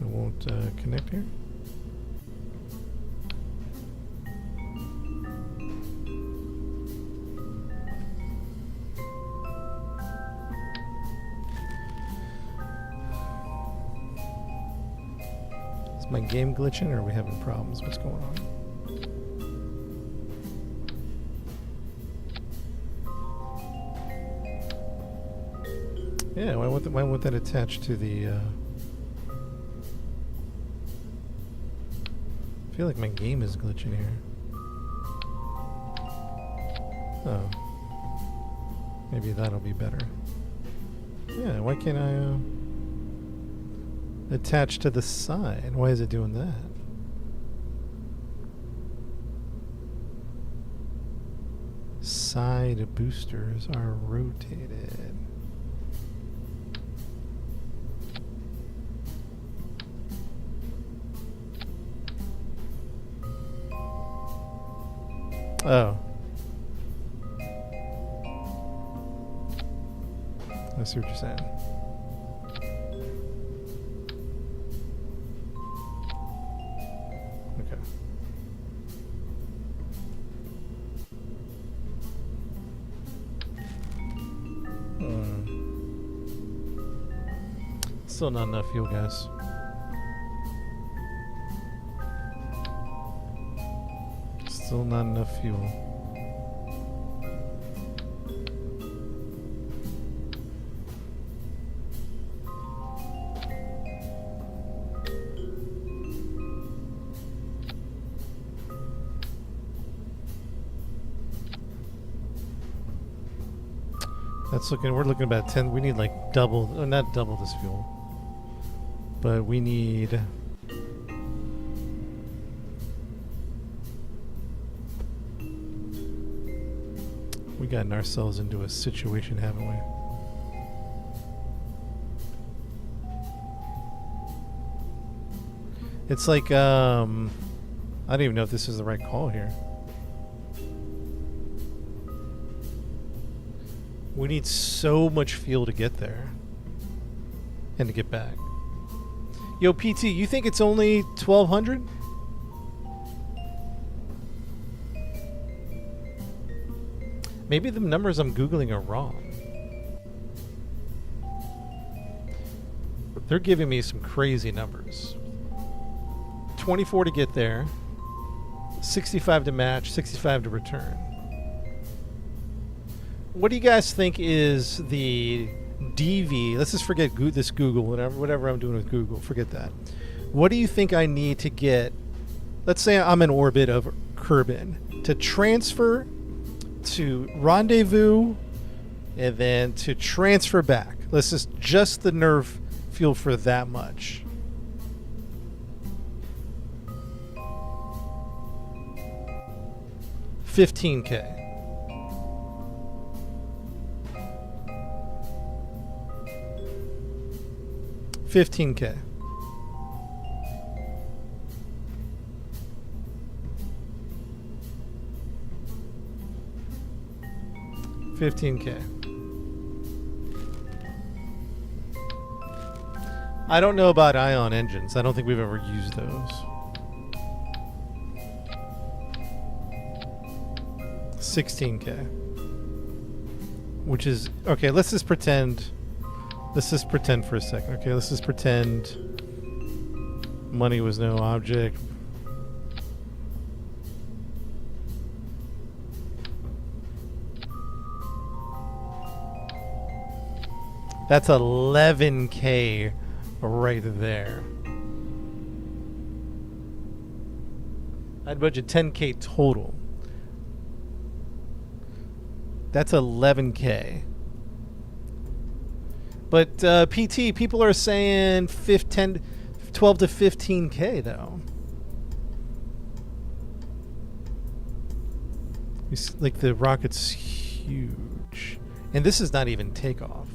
It won't connect here. Is my game glitching, or are we having problems? What's going on? Yeah, why won't that attach to the... I feel like my game is glitching here. Oh. Maybe that'll be better. Yeah, why can't I attach to the side? Why is it doing that? Side boosters are rotated. Oh. I see what you're saying. Okay. Still not enough fuel, guys. Still not enough fuel. We're looking about 10. We need like double, not double this fuel, but we need... We've gotten ourselves into a situation, haven't we? It's like, I don't even know if this is the right call here. We need so much fuel to get there and to get back. Yo, PT, you think it's only 1,200? Maybe the numbers I'm Googling are wrong. They're giving me some crazy numbers. 24 to get there, 65 to match, 65 to return. What do you guys think is the DV? Let's just forget this Google, whatever I'm doing with Google. Forget that. What do you think I need to get? Let's say I'm in orbit of Kerbal to transfer to rendezvous and then to transfer back. Let's just the nerve fuel for that much. $15K. $15K. $15K. I don't know about ion engines. I don't think we've ever used those. $16K. Which is okay. Let's just pretend for a second. Okay, let's just pretend money was no object. That's $11K right there. I'd budget $10K total. That's $11K. But PT, people are saying 12 to 15K though. Like the rocket's huge, and this is not even takeoff.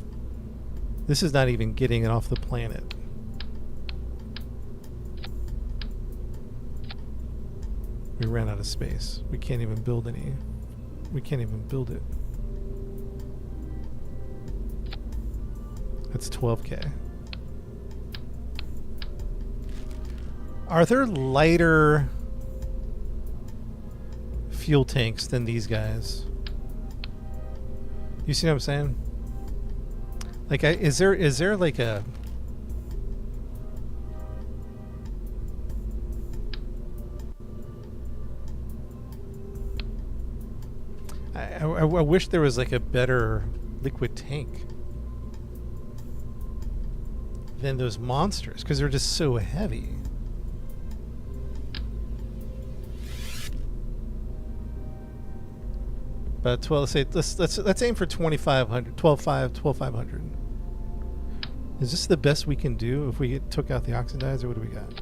This is not even getting it off the planet. We ran out of space. We can't even build any. We can't even build it. That's 12K. Are there lighter fuel tanks than these guys? You see what I'm saying? Like, is there like a... I wish there was like a better liquid tank than those monsters, because they're just so heavy. But 12. Let's aim for 2,500, 12,500. Is this the best we can do if we took out the oxidizer? What do we got?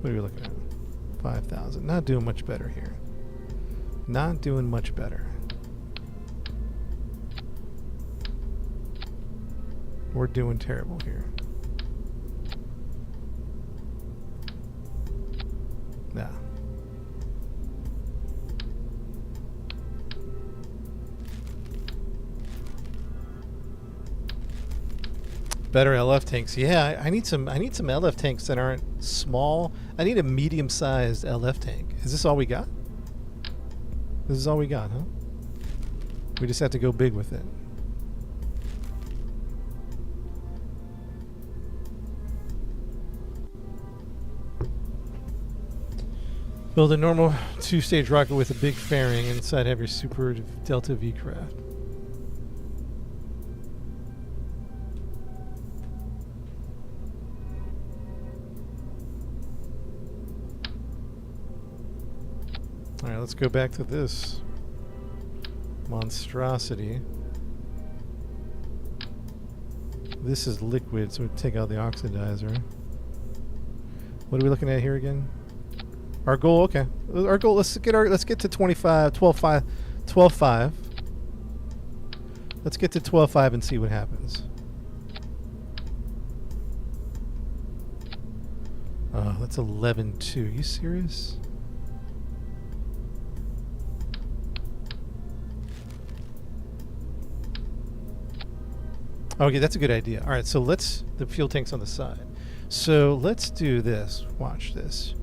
What are we looking at? 5,000. Not doing much better here. Not doing much better. We're doing terrible here. Nah. Better LF tanks. Yeah, I need some LF tanks that aren't small. I need a medium-sized LF tank. Is this all we got? This is all we got, huh? We just have to go big with it. Build a normal two-stage rocket with a big fairing inside every Super Delta V craft. Alright, let's go back to this monstrosity. This is liquid, so we take out the oxidizer. What are we looking at here again? Our goal, okay. Our goal, let's get to 25, 12.5, 12.5. Let's get to 12.5 and see what happens. Oh, that's 11.2. You serious? Okay, that's a good idea. All right, so the fuel tank's on the side. So let's do this. Watch this.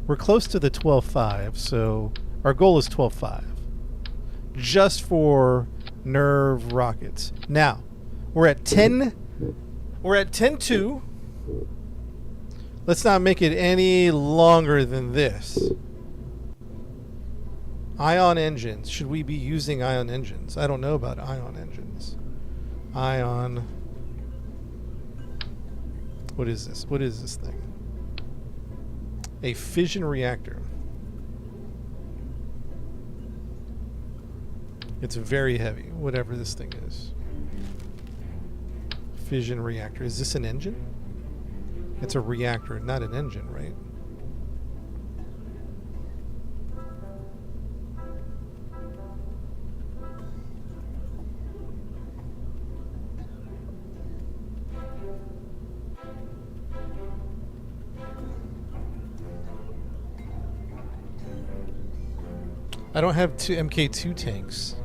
We're close to the 12.5, so our goal is 12.5. Just for nerve rockets. Now, we're at 10. We're at 10.2. Let's not make it any longer than this. Ion engines. Should we be using ion engines? I don't know about ion engines. Ion. What is this? What is this thing? A fission reactor. It's very heavy, whatever this thing is. Fission reactor. Is this an engine? It's a reactor, not an engine, right? I don't have two MK2 tanks.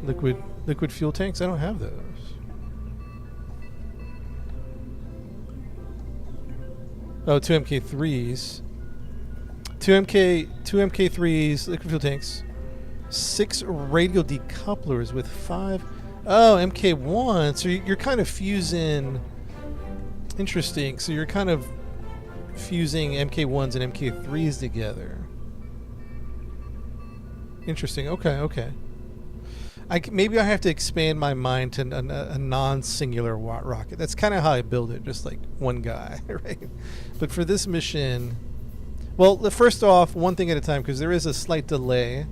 Liquid fuel tanks? I don't have those. Oh, two MK3s. Two MK3s, liquid fuel tanks. 6 radial decouplers with 5. Oh, MK1. So you're kind of fusing. Interesting. So you're kind of fusing MK1s and MK3s together. Interesting. Okay. Maybe I have to expand my mind to a non-singular rocket. That's kind of how I build it, just like one guy, right? But for this mission, well, first off, one thing at a time, because there is a slight delay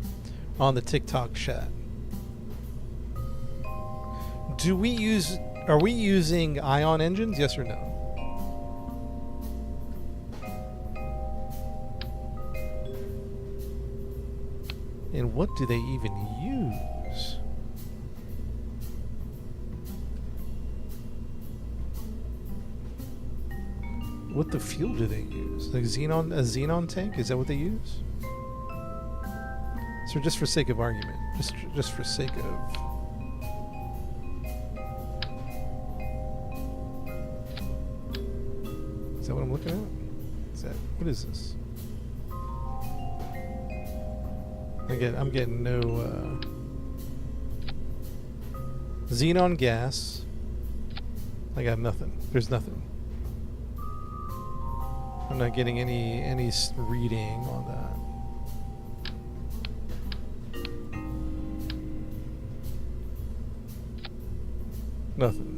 on the TikTok chat. Are we using ion engines? Yes or no? And what do they even use? What the fuel do they use? Like a xenon tank? Is that what they use? So just for sake of argument, just for sake of. Is that what I'm looking at? What is this? I'm getting no xenon gas. I got nothing. There's nothing. I'm not getting any reading on that. Nothing.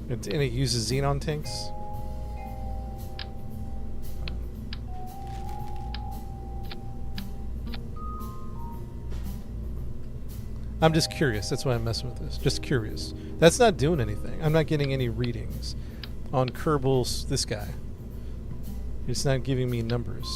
And it uses xenon tanks. I'm just curious. That's why I'm messing with this. Just curious. That's not doing anything. I'm not getting any readings on Kerbal's, this guy. It's not giving me numbers.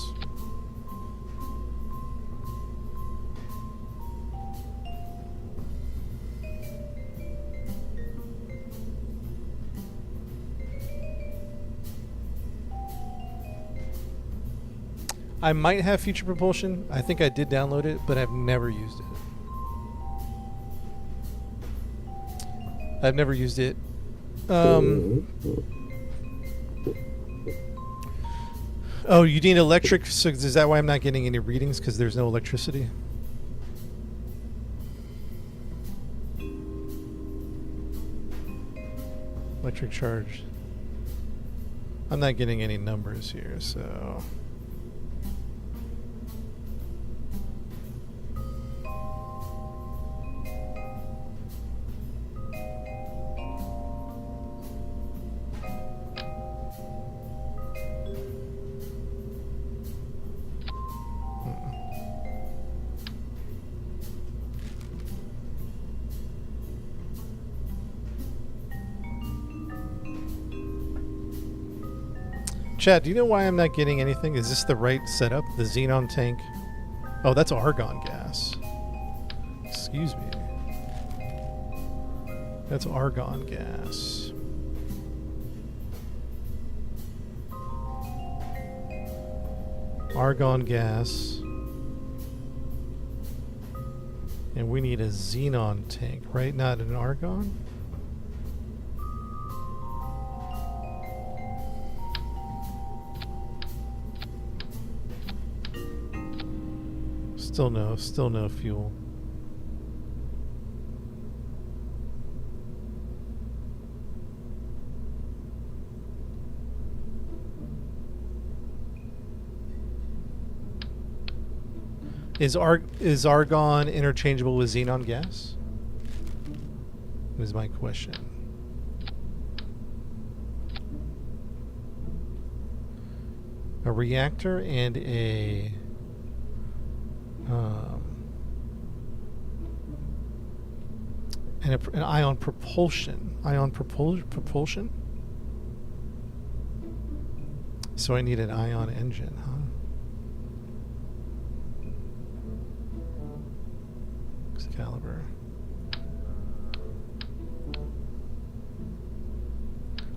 I might have future propulsion. I think I did download it, but I've never used it. I've never used it. Oh, you need electric. So is that why I'm not getting any readings? Because there's no electricity? Electric charge. I'm not getting any numbers here, so. Chad, do you know why I'm not getting anything? Is this the right setup? The xenon tank? Oh, that's argon gas. Excuse me. That's argon gas. Argon gas. And we need a xenon tank, right? Not an argon? Still no fuel. Is argon interchangeable with xenon gas? Is my question. A reactor and a an ion propulsion. Propulsion? So I need an ion engine, huh? Excalibur.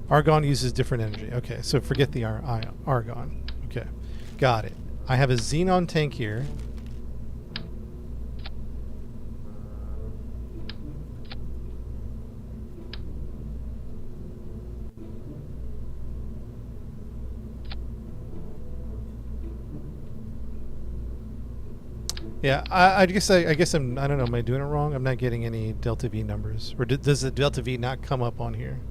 Argon uses different energy. Okay, so forget the argon. Okay, got it. I have a xenon tank here. Yeah, I guess I don't know. Am I doing it wrong? I'm not getting any delta V numbers, or does the delta V not come up on here?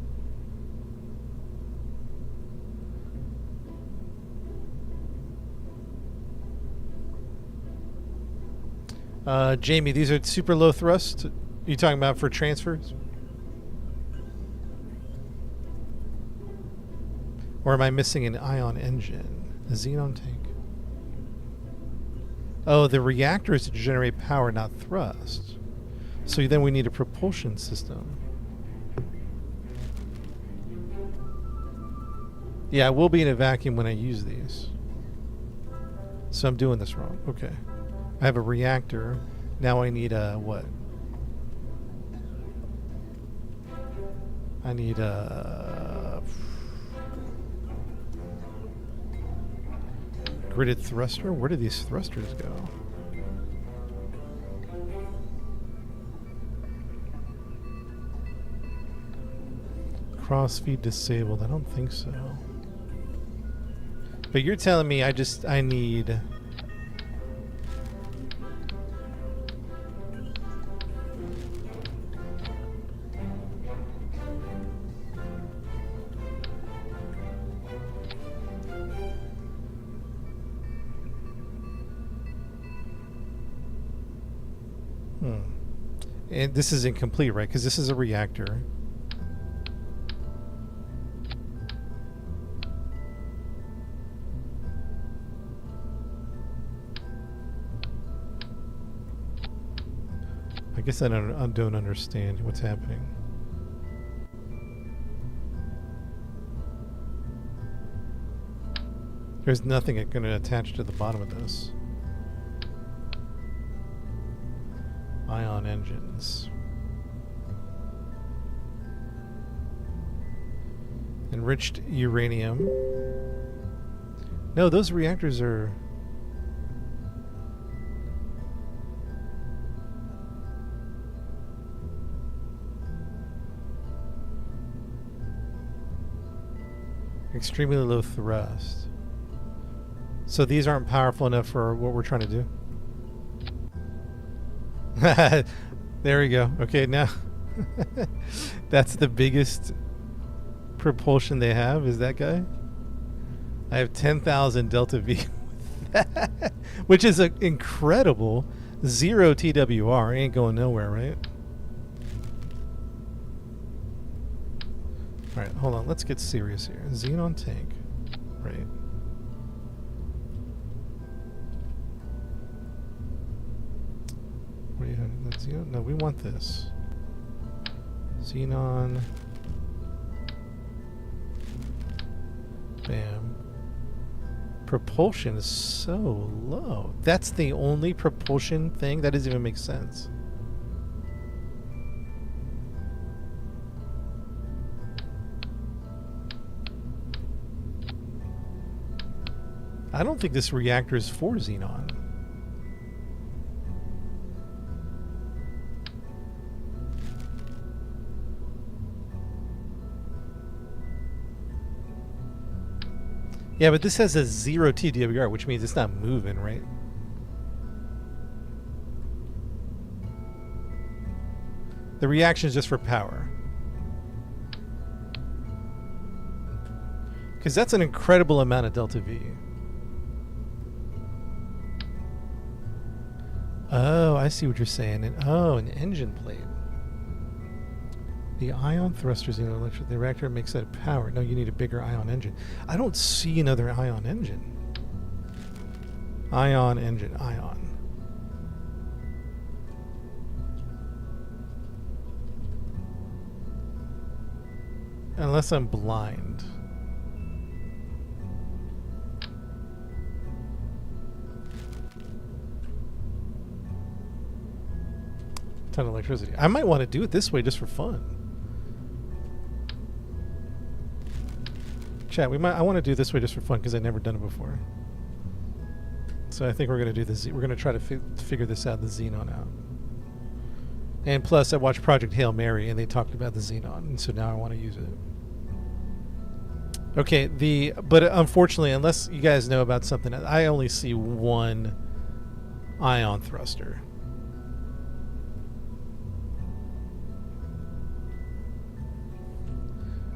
Jamie, these are super low thrust. You talking about for transfers? Or am I missing an ion engine? A xenon tank. Oh, the reactor is to generate power, not thrust. So then we need a propulsion system. Yeah, I will be in a vacuum when I use these. So I'm doing this wrong. Okay. I have a reactor. Now I need a what? I need a gridded thruster? Where do these thrusters go? Crossfeed disabled. I don't think so. But you're telling me I need... And this is incomplete, right? Because this is a reactor. I guess I don't understand what's happening. There's nothing going to attach to the bottom of this. Ion engines. Enriched uranium. No, those reactors are... extremely low thrust. So these aren't powerful enough for what we're trying to do? There we go. Okay, now that's the biggest propulsion they have, is that guy? I have 10,000 delta V with that, which is an incredible 0 TWR. Ain't going nowhere, right? Alright, hold on. Let's get serious here. Xenon tank. Right. What do you have? That's Xenon? No, we want this. Xenon. Bam. Propulsion is so low. That's the only propulsion thing? That doesn't even make sense. I don't think this reactor is for xenon. Yeah, but this has a 0 TWR, which means it's not moving, right? The reaction is just for power. Because that's an incredible amount of delta V. Oh, I see what you're saying. An engine plate. The ion thrusters in the reactor makes that power. No, you need a bigger ion engine. I don't see another ion engine. Ion engine, ion. Unless I'm blind. Ton of electricity. I might want to do it this way just for fun. Chat, I want to do this way just for fun because I've never done it before. So I think we're gonna do this. We're gonna try to figure this out, the Xenon out. And plus, I watched Project Hail Mary, and they talked about the Xenon, and so now I want to use it. Okay, but unfortunately, unless you guys know about something, I only see one ion thruster.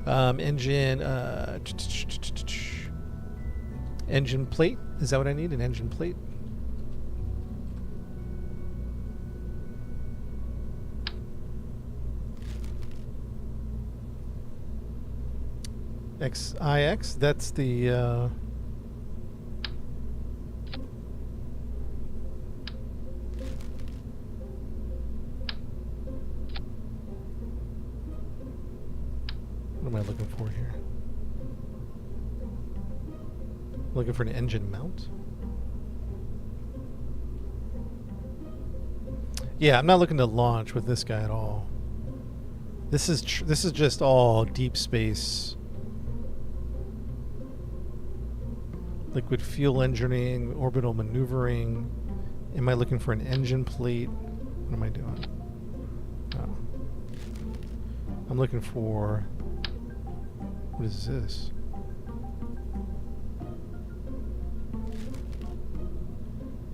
Engine engine plate. Is that what I need? An engine plate? XIX, that's the what am I looking for here? Looking for an engine mount? Yeah, I'm not looking to launch with this guy at all. This is just all deep space. Liquid fuel engineering, orbital maneuvering. Am I looking for an engine plate? What am I doing? Oh. I'm looking for... What is this?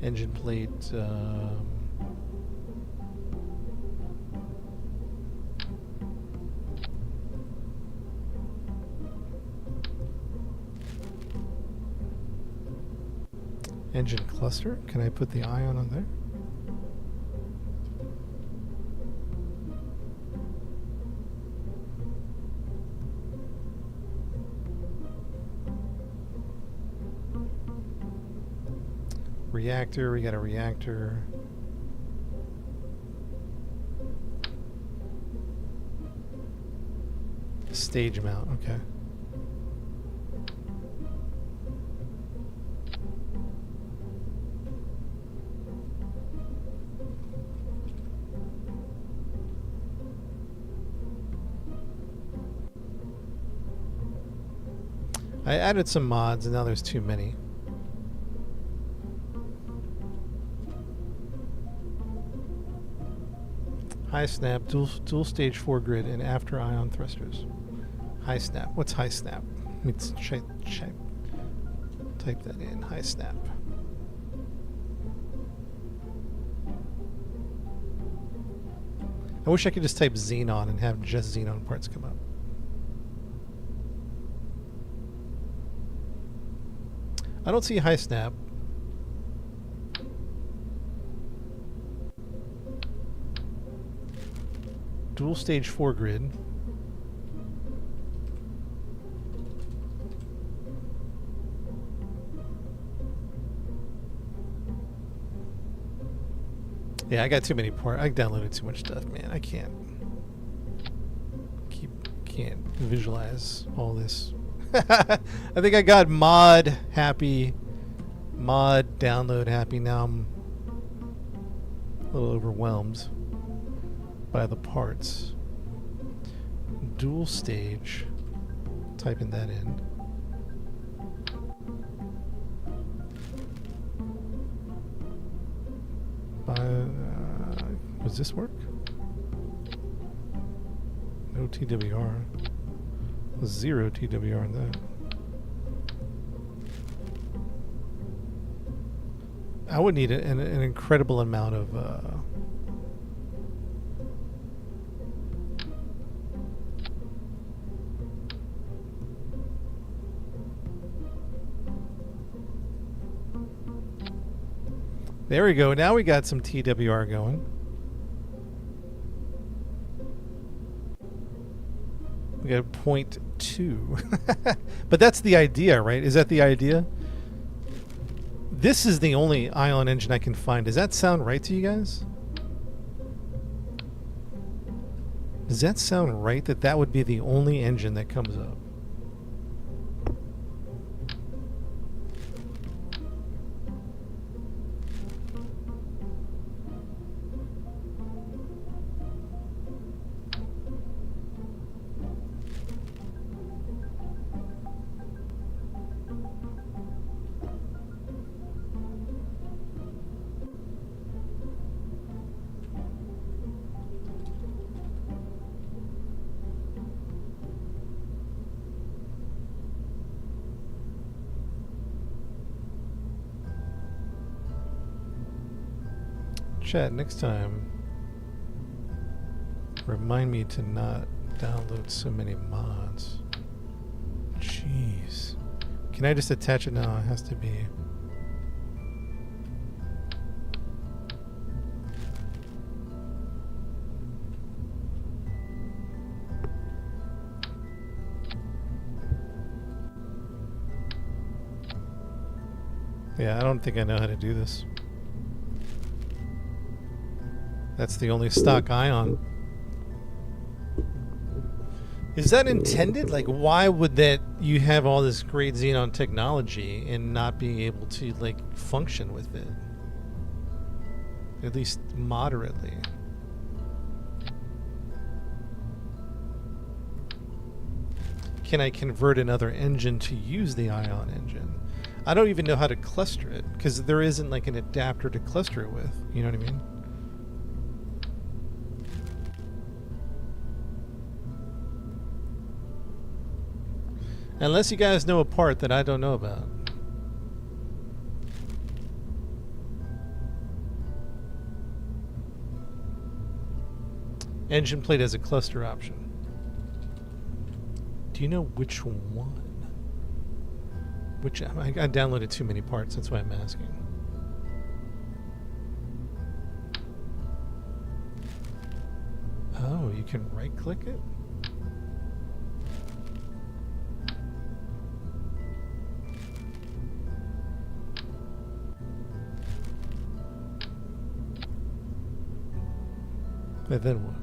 Engine plate... engine cluster. Can I put the ion on there? Reactor, we got a reactor. Stage mount, okay. I added some mods and now there's too many. High snap, dual stage foregrid, and after ion thrusters. High snap. What's high snap? Let's type that in. High snap. I wish I could just type xenon and have just xenon parts come up. I don't see high snap. Dual stage foregrid. Yeah, I got too many parts. I downloaded too much stuff, man. I can't visualize all this. I think I got mod happy, mod download happy. Now I'm a little overwhelmed by the parts. Dual stage. Typing that in. Does this work? No TWR. Zero TWR in that. I would need an incredible amount of There we go. Now we got some TWR going. We got 0.2. But that's the idea, right? Is that the idea? This is the only ion engine I can find. Does that sound right to you guys? Does that sound right that that would be the only engine that comes up? Chat, next time, remind me to not download so many mods. Jeez. Can I just attach it now? It has to be. Yeah, I don't think I know how to do this. That's the only stock ion. Is that intended? Like, why would that you have all this great xenon technology and not being able to like function with it? At least moderately. Can I convert another engine to use the ion engine? I don't even know how to cluster it because there isn't like an adapter to cluster it with. You know what I mean? Unless you guys know a part that I don't know about. Engine plate as a cluster option. Do you know which one? Which I downloaded too many parts, that's why I'm asking. Oh, you can right click it? And then what?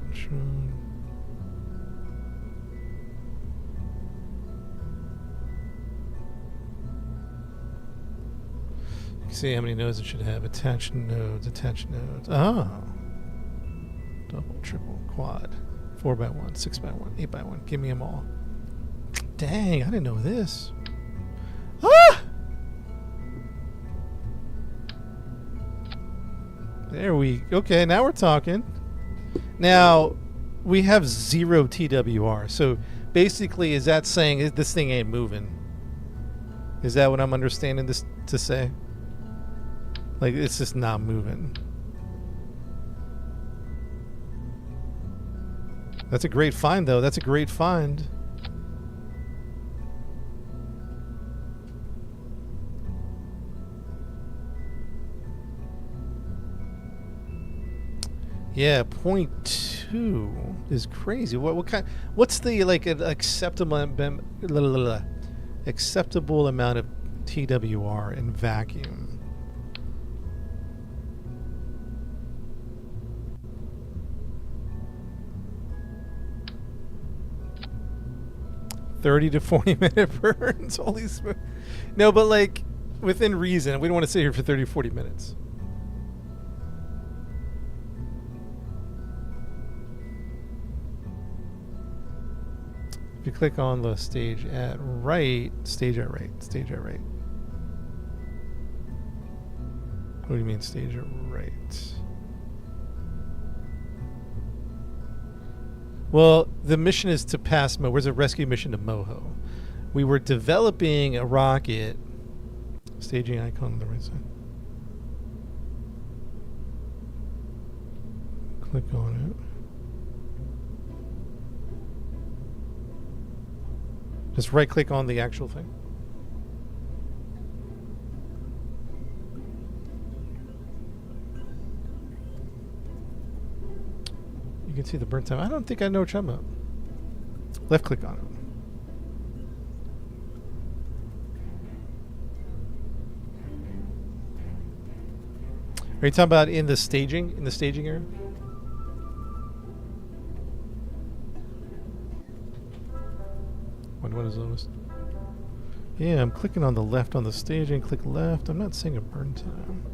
You see how many nodes it should have. Attached nodes, attached nodes. Oh. Double, triple, quad. 4x1, 6x1, 8x1. Give me them all. Dang, I didn't know this. Ah! There we... Okay, now we're talking. Now, we have 0 TWR. So, basically, is that saying this thing ain't moving? Is that what I'm understanding this to say? Like, it's just not moving. That's a great find, though. That's a great find. Yeah, 0.2 is crazy. What kind? What's the like an acceptable amount of TWR in vacuum? $30 to 40-minute burns. Holy smoke! No, but like within reason. We don't want to sit here for 30 or 40 minutes. If you click on the stage at right. What do you mean stage at right? Well, the mission is to pass Mo. Where's a rescue mission to Moho? We were developing a rocket. Staging icon on the right side. Click on it. Just right click on the actual thing. You can see the burn time. I don't think I know what you're talking about. Left click on it. Are you talking about in the staging area? What is this? Yeah, I'm clicking on the left on the staging. Click left. I'm not seeing a burn time.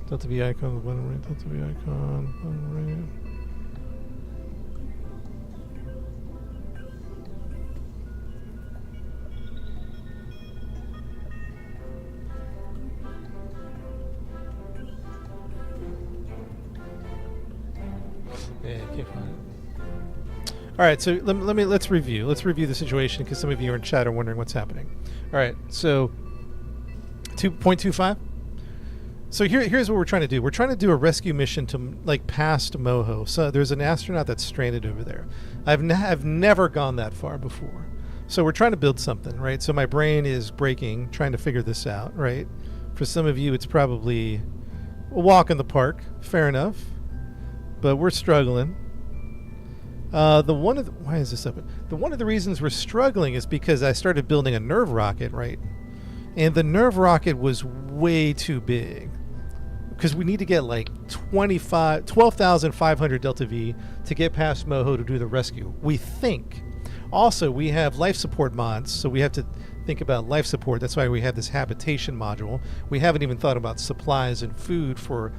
Delta V icon, the bottom right. Delta V icon, bottom right. Yeah, I can't find it. All right, so let's review. Let's review the situation because some of you are in chat are wondering what's happening. All right, so 2.25. So here's what we're trying to do. We're trying to do a rescue mission to like past Moho. So there's an astronaut that's stranded over there. I've never gone that far before. So we're trying to build something, right? So my brain is breaking trying to figure this out, right? For some of you, it's probably a walk in the park. Fair enough. But we're struggling. Why is this open? One of the reasons we're struggling is because I started building a nerve rocket, right? And the nerve rocket was way too big. Because we need to get like 12,500 Delta V to get past Moho to do the rescue. We think. Also, we have life support mods, so we have to think about life support. That's why we have this habitation module. We haven't even thought about supplies and food for,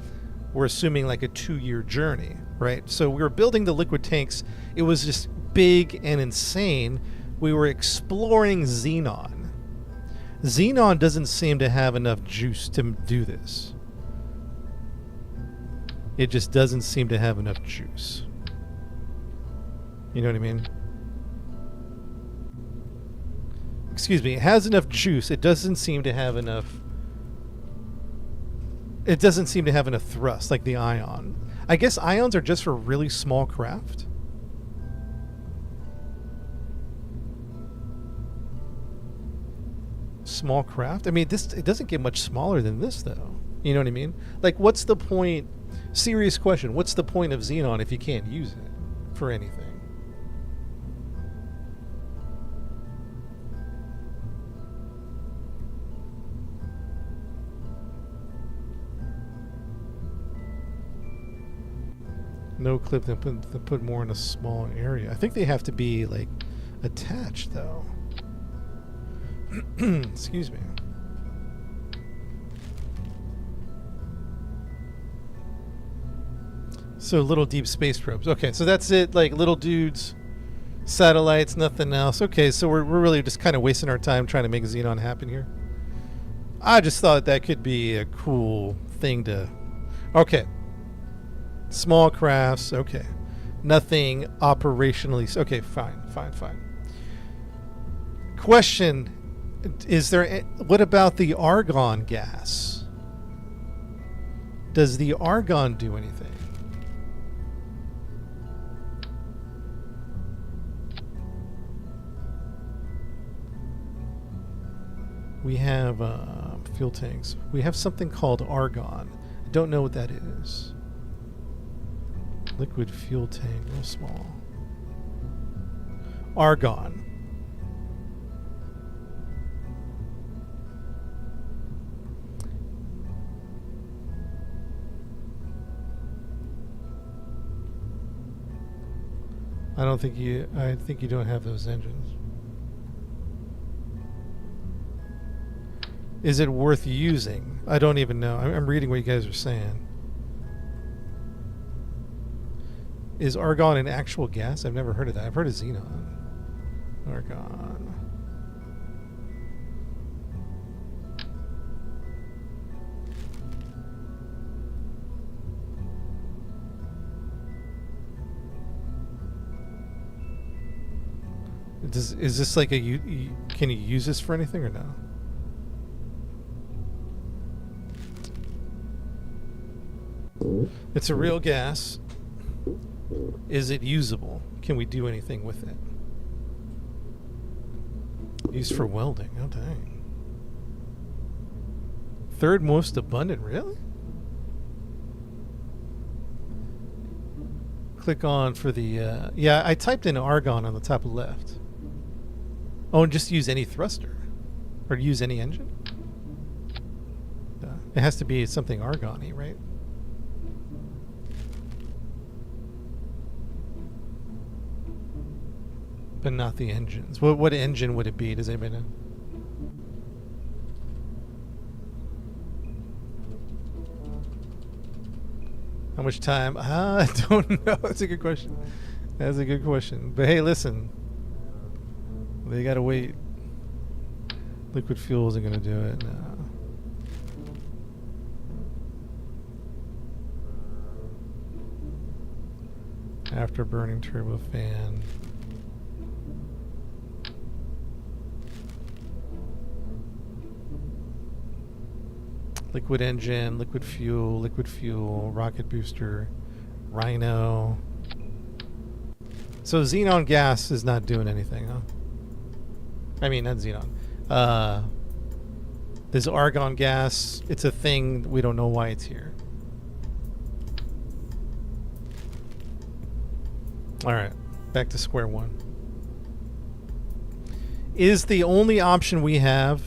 we're assuming like a 2-year journey, right? So we were building the liquid tanks. It was just big and insane. We were exploring Xenon. Xenon doesn't seem to have enough juice to do this. It just doesn't seem to have enough juice. You know what I mean? Excuse me, it has enough juice. It doesn't seem to have enough. It doesn't seem to have enough thrust, like the ion. I guess ions are just for really small craft. Small craft? I mean, it doesn't get much smaller than this, though. You know what I mean? Like, what's the point? Serious question. What's the point of Xenon if you can't use it for anything? No clip, they put more in a small area. I think they have to be, like, attached, though. Excuse me. So little deep space probes. Okay, so that's it. Like little dudes, satellites, nothing else. Okay, so we're really just kind of wasting our time trying to make Xenon happen here. I just thought that could be a cool thing to... Okay. Small crafts. Okay. Nothing operationally... Okay, fine. Question... Is there... What about the argon gas? Does the argon do anything? We have fuel tanks. We have something called argon. I don't know what that is. Liquid fuel tank, real small. Argon. I think you don't have those engines. Is it worth using? I don't even know. I'm reading what you guys are saying. Is argon an actual gas? I've never heard of that. I've heard of xenon. Argon. Is this like a... Can you use this for anything or no? It's a real gas. Is it usable? Can we do anything with it? Used for welding. Oh, dang. Third most abundant, really? Click on for the... yeah, I typed in argon on the top left. Oh, and just use any thruster. Or use any engine? It has to be something argon-y, right? But not the engines. What engine would it be? Does anybody know? How much time? I don't know. That's a good question. That's a good question. But hey, listen. They gotta wait. Liquid fuel isn't gonna do it. No. Afterburning turbofan. Liquid engine, liquid fuel, rocket booster, rhino. So xenon gas is not doing anything, huh? I mean, not xenon. This argon gas, it's a thing. We don't know why it's here. All right, back to square one. Is the only option we have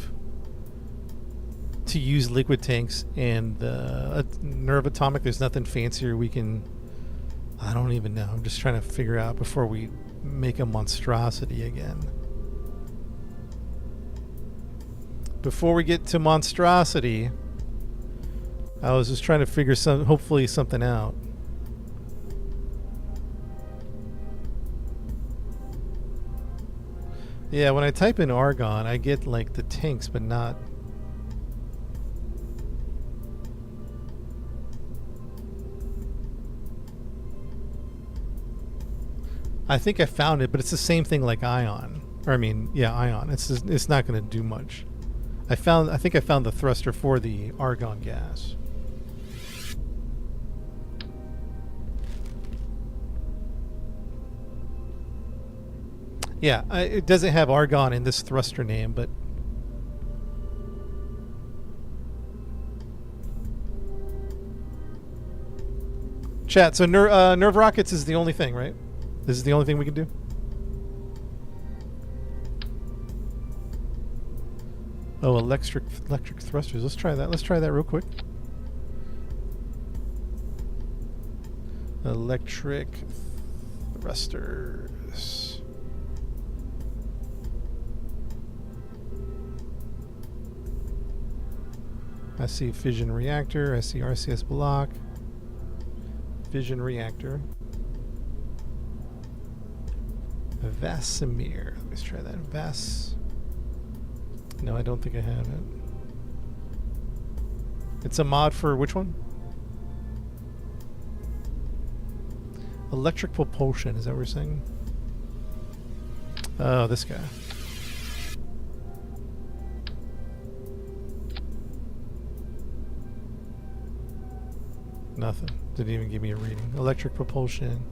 to use liquid tanks and nerve atomic? There's nothing fancier we can... I don't even know. I'm just trying to figure out before we make a monstrosity again. Before we get to monstrosity, I was just trying to figure hopefully something out. Yeah, when I type in argon, I get like the tanks, but not... I think I found it, but it's the same thing like ion. Or I mean, yeah, ion. It's not going to do much. I think I found the thruster for the argon gas. Yeah, it doesn't have argon in this thruster name, but... Chat, so nerve rockets is the only thing, right? This is the only thing we can do? Oh, electric thrusters. Let's try that. Let's try that real quick. Electric thrusters. I see fission reactor. I see RCS block. Fission reactor. Vasimir. Let's try that. No, I don't think I have it. It's a mod for which one? Electric propulsion. Is that what we're saying? Oh, this guy. Nothing. Didn't even give me a reading. Electric propulsion.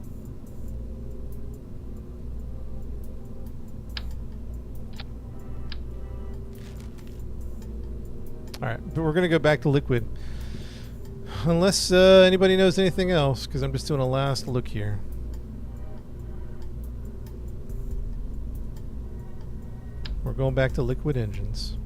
Alright, but we're going to go back to liquid. Unless anybody knows anything else, because I'm just doing a last look here. We're going back to liquid engines.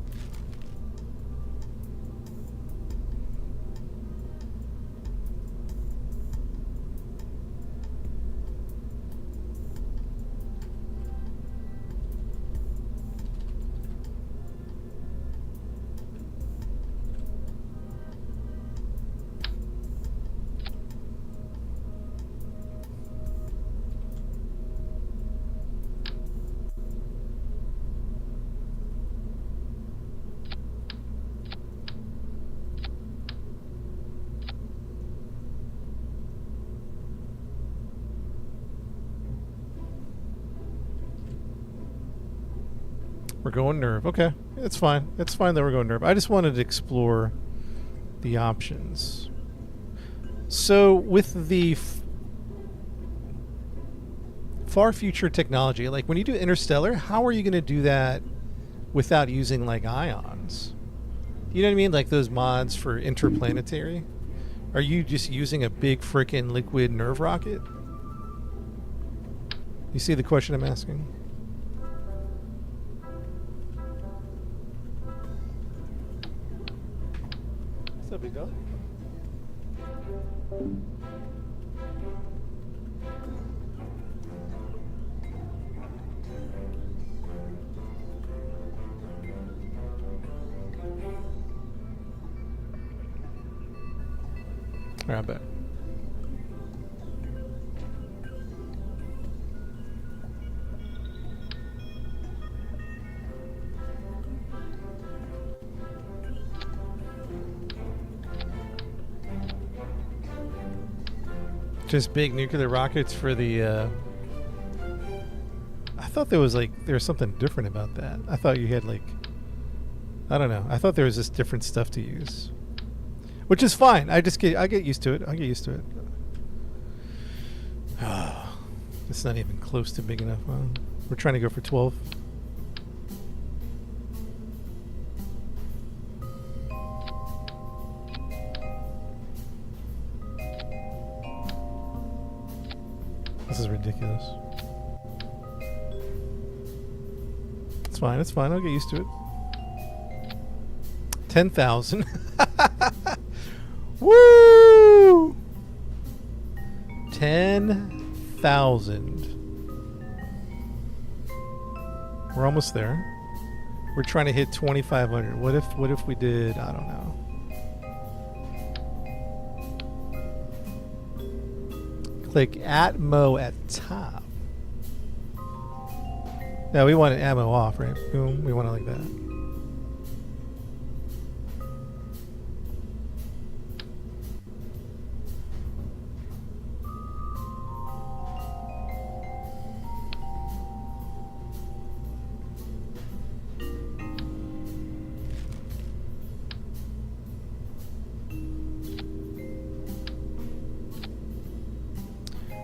We're going nerve. Okay, it's fine. It's fine that we're going nerve. I just wanted to explore the options. So with the far future technology, like when you do interstellar, how are you going to do that without using like ions. You know what I mean? Like those mods for interplanetary. Are you just using a big frickin' liquid nerve rocket? You see the question I'm asking? What's up, big dog? Alright, I bet. Just big nuclear rockets for the. I thought there was something different about that. I thought you had like. I don't know. I thought there was just different stuff to use, which is fine. I get used to it. I get used to it. It's not even close to big enough. We're trying to go for 12. This is ridiculous. It's fine. It's fine. I'll get used to it. 10,000. Woo! 10,000. We're almost there. We're trying to hit 2,500. What if we did? I don't know. Click Atmo at top. No, we want ammo off, right? Boom. We want it like that.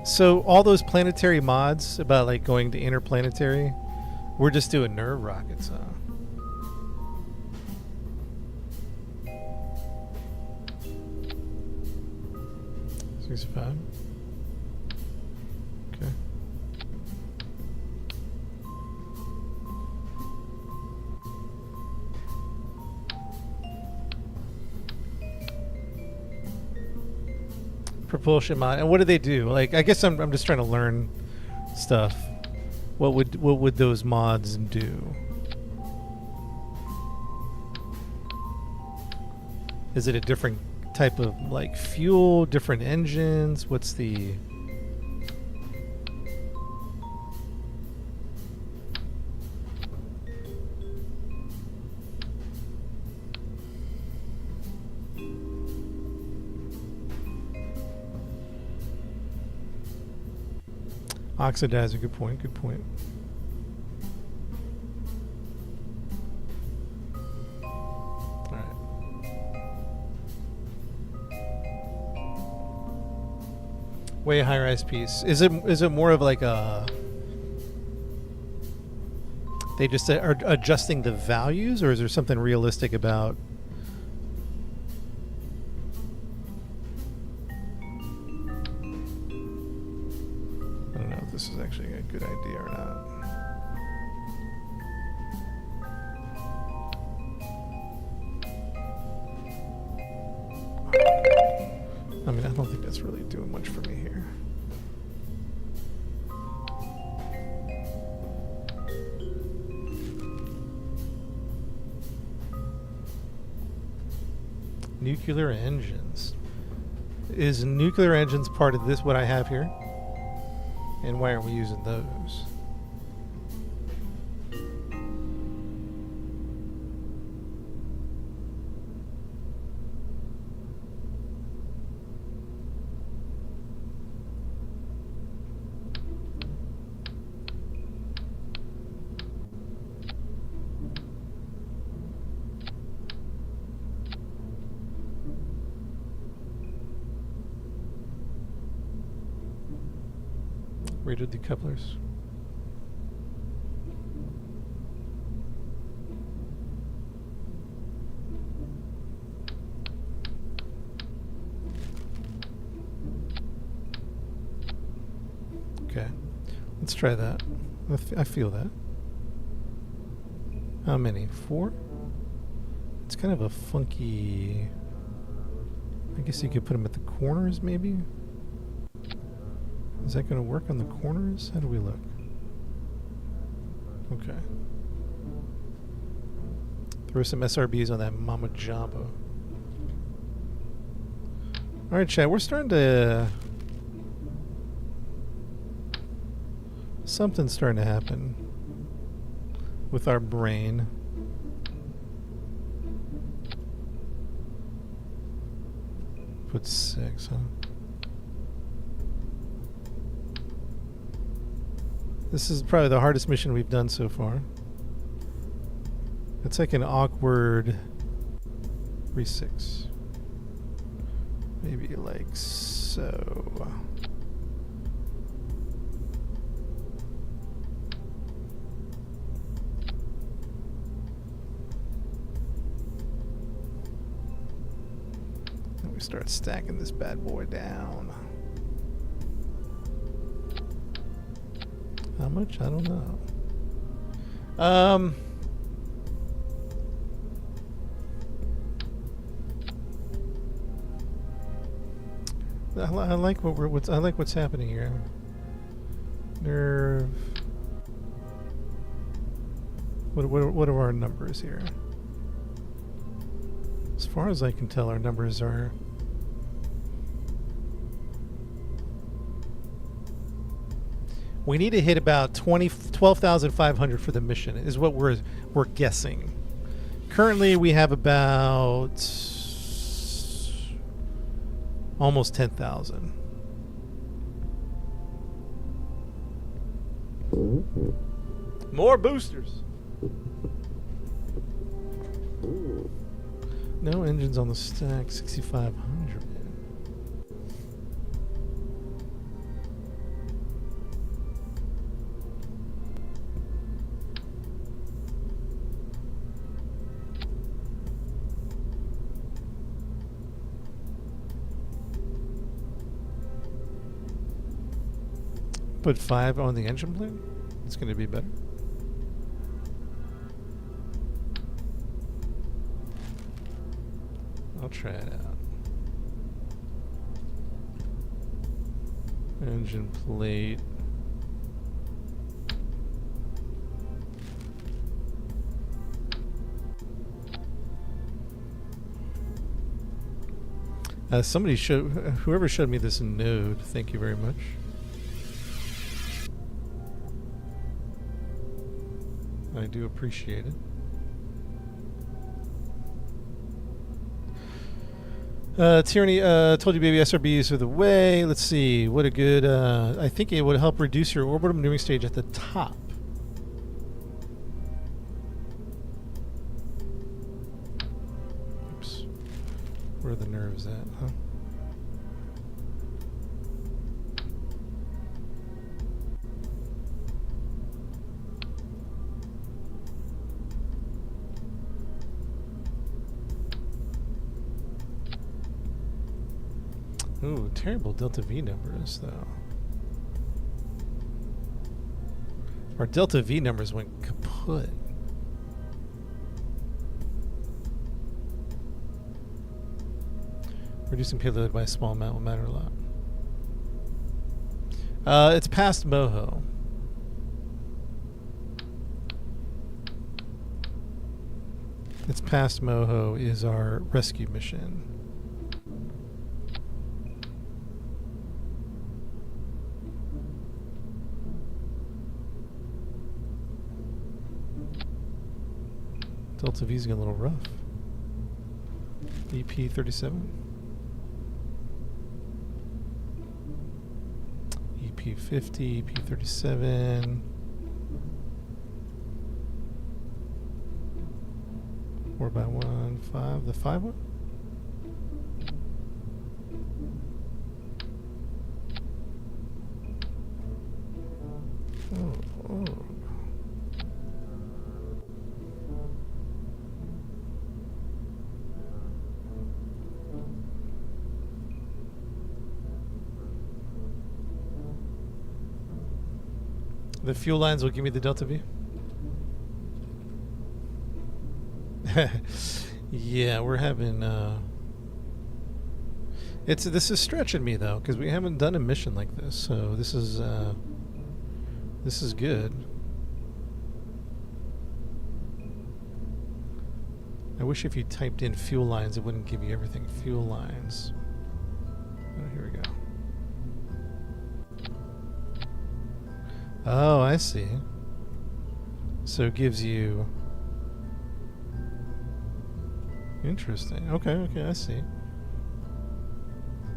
So all those planetary mods about like going to interplanetary, we're just doing nerve rockets, huh? $65. Okay. Propulsion mod. And what do they do? Like, I guess I'm just trying to learn stuff. What would those mods do? Is it a different type of like fuel, different engines? What's the oxidizer? Good point. Good point. All right. Way higher ISPs. Is it more of like a? They just are adjusting the values, or is there something realistic about? This is actually a good idea or not. I mean, I don't think that's really doing much for me here. Nuclear engines. Is nuclear engines part of this, what I have here? And why aren't we using those? Rated decouplers. Okay. Let's try that. I feel that. How many? 4? It's kind of a funky... I guess you could put them at the corners, maybe? Is that going to work on the corners? How do we look? Okay. Throw some SRBs on that Mama Jamba. Alright, chat, we're starting to... Something's starting to happen with our brain. Put 6, huh? This is probably the hardest mission we've done so far. It's like an awkward 3-6. Maybe like so. Then we start stacking this bad boy down. How much? I don't know. I like what's happening here. Nerve. What are our numbers here? As far as I can tell, our numbers are. We need to hit about 12,500 for the mission, is what we're guessing. Currently, we have about almost 10,000. More boosters. No engines on the stack. 6,500. Put 5 on the engine blade. It's going to be better. I'll try it out. Engine plate. Whoever showed me this node, thank you very much. I do appreciate it. Tyranny, told you baby SRBs are the way. Let's see. What a good... I think it would help reduce your orbital maneuvering stage at the top. Oops. Where are the nerves at, huh? Ooh, terrible Delta V numbers, though. Our Delta V numbers went kaput. Reducing payload by a small amount will matter a lot. It's past Moho. It's past Moho is our rescue mission. Delta V's getting a little rough. EP 37. EP 50, EP 37. 4x1, 5. The 5 one? Oh. The fuel lines will give me the delta V. Yeah, we're having. This is stretching me though, because we haven't done a mission like this. So this is good. I wish if you typed in fuel lines, it wouldn't give you everything. Fuel lines. Oh, here we go. Oh, I see. So it gives you... Interesting. Okay, I see.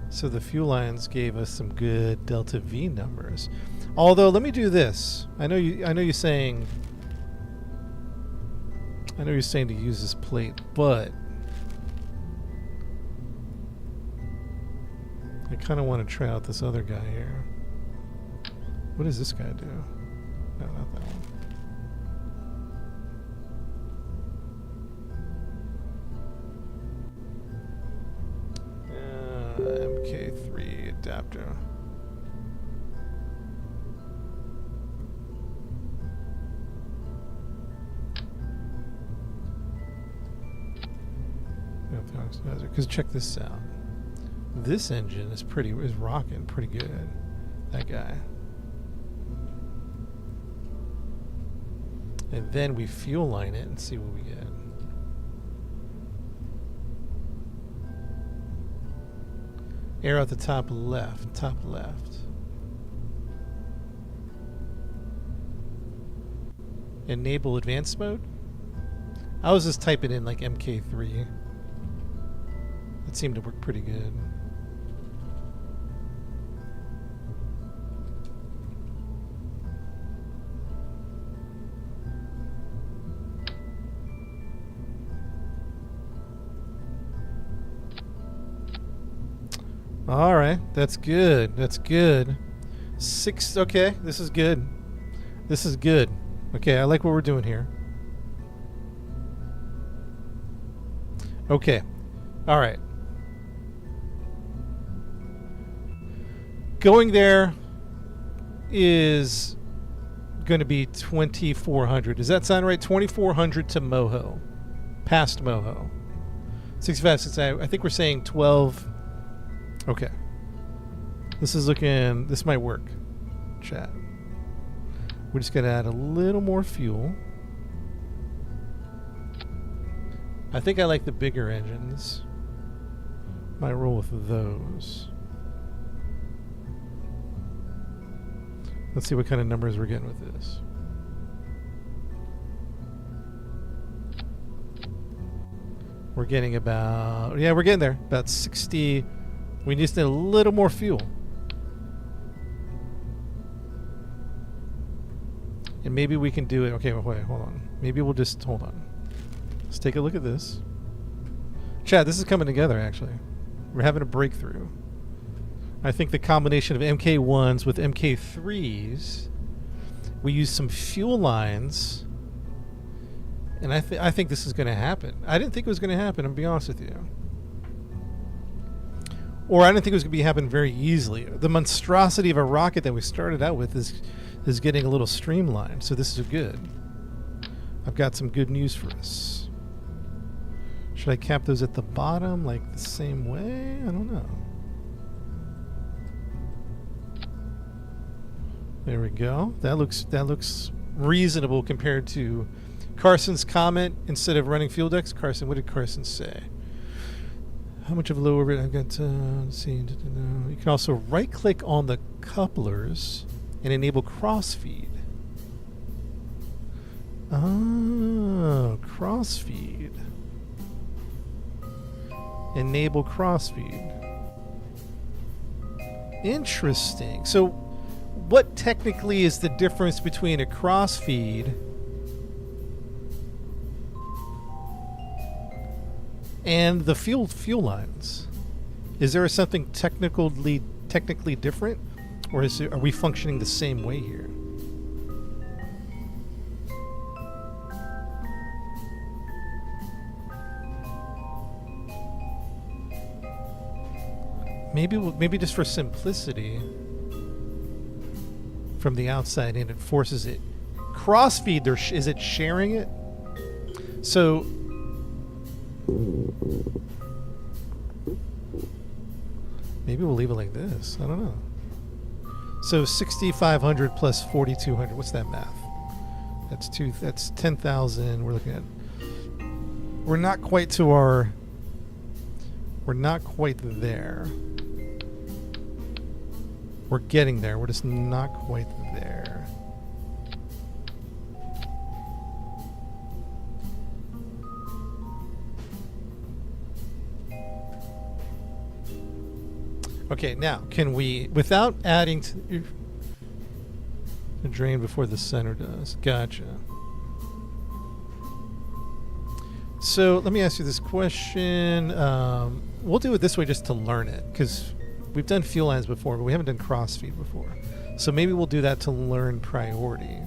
So the fuel lines gave us some good delta V numbers. Although, let me do this. I know you're saying to use this plate, but I kind of want to try out this other guy here. What does this guy do? No, not that one. MK3 adapter. Because check this out. This engine is rocking pretty good. That guy. And then we fuel line it and see what we get. Arrow at the top left. Top left. Enable advanced mode? I was just typing in like MK3. It seemed to work pretty good. All right, that's good. That's good. 6. Okay, this is good. This is good. Okay, I like what we're doing here. Okay. All right. Going there is going to be 2,400. Does that sound right? 2,400 to Moho. Past Moho. 65, 65. I think we're saying 12. Okay. This is looking... This might work. Chat. We're just going to add a little more fuel. I think I like the bigger engines. Might roll with those. Let's see what kind of numbers we're getting with this. We're getting about... Yeah, we're getting there. About 60... We just need a little more fuel. And maybe we can do it... Okay, wait, hold on. Maybe we'll just... Hold on. Let's take a look at this. Chat, this is coming together, actually. We're having a breakthrough. I think the combination of MK1s with MK3s, we use some fuel lines, and I think this is going to happen. I didn't think it was going to happen, I'm going to be honest with you. Or I didn't think it was going to be happen very easily. The monstrosity of a rocket that we started out with is getting a little streamlined, so this is good. I've got some good news for us. Should I cap those at the bottom like the same way? I don't know. There we go. That looks reasonable compared to Carson's comment. Instead of running fuel decks, Carson, what did Carson say? How much of a low orbit I've got? Let's see. You can also right-click on the couplers and enable crossfeed. Oh, crossfeed. Enable crossfeed. Interesting. So, what technically is the difference between a crossfeed and the fuel lines? Is there something technically different, or are we functioning the same way here? Maybe just for simplicity, from the outside in, it forces it. Crossfeed, is it sharing it? So maybe we'll leave it like this. I don't know. So 6,500 plus 4,200. What's that math? That's 10,000. We're looking at. We're not quite to our. We're not quite there. We're getting there. We're just not quite there. Okay, now can we, without adding to the drain before the center does? Gotcha. So let me ask you this question. We'll do it this way just to learn it, because we've done fuel lines before, but we haven't done crossfeed before. So maybe we'll do that to learn priority.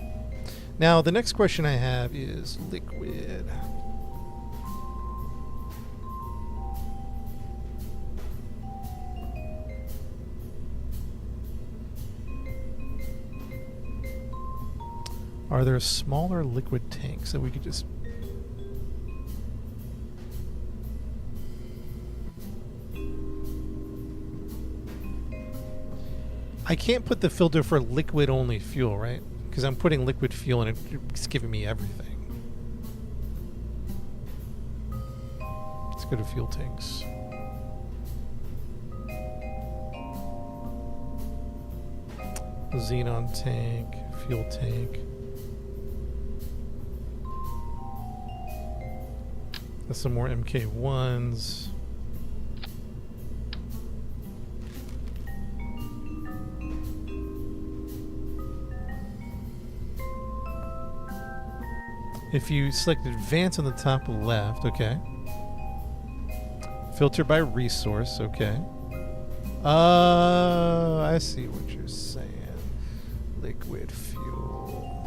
Now, the next question I have is liquid. Are there smaller liquid tanks that we could just... I can't put the filter for liquid only fuel, right? Because I'm putting liquid fuel and it's giving me everything. Let's go to fuel tanks. Xenon tank, fuel tank. That's some more MK1s. If you select advance on the top left, okay. Filter by resource, okay. I see what you're saying. Liquid fuel.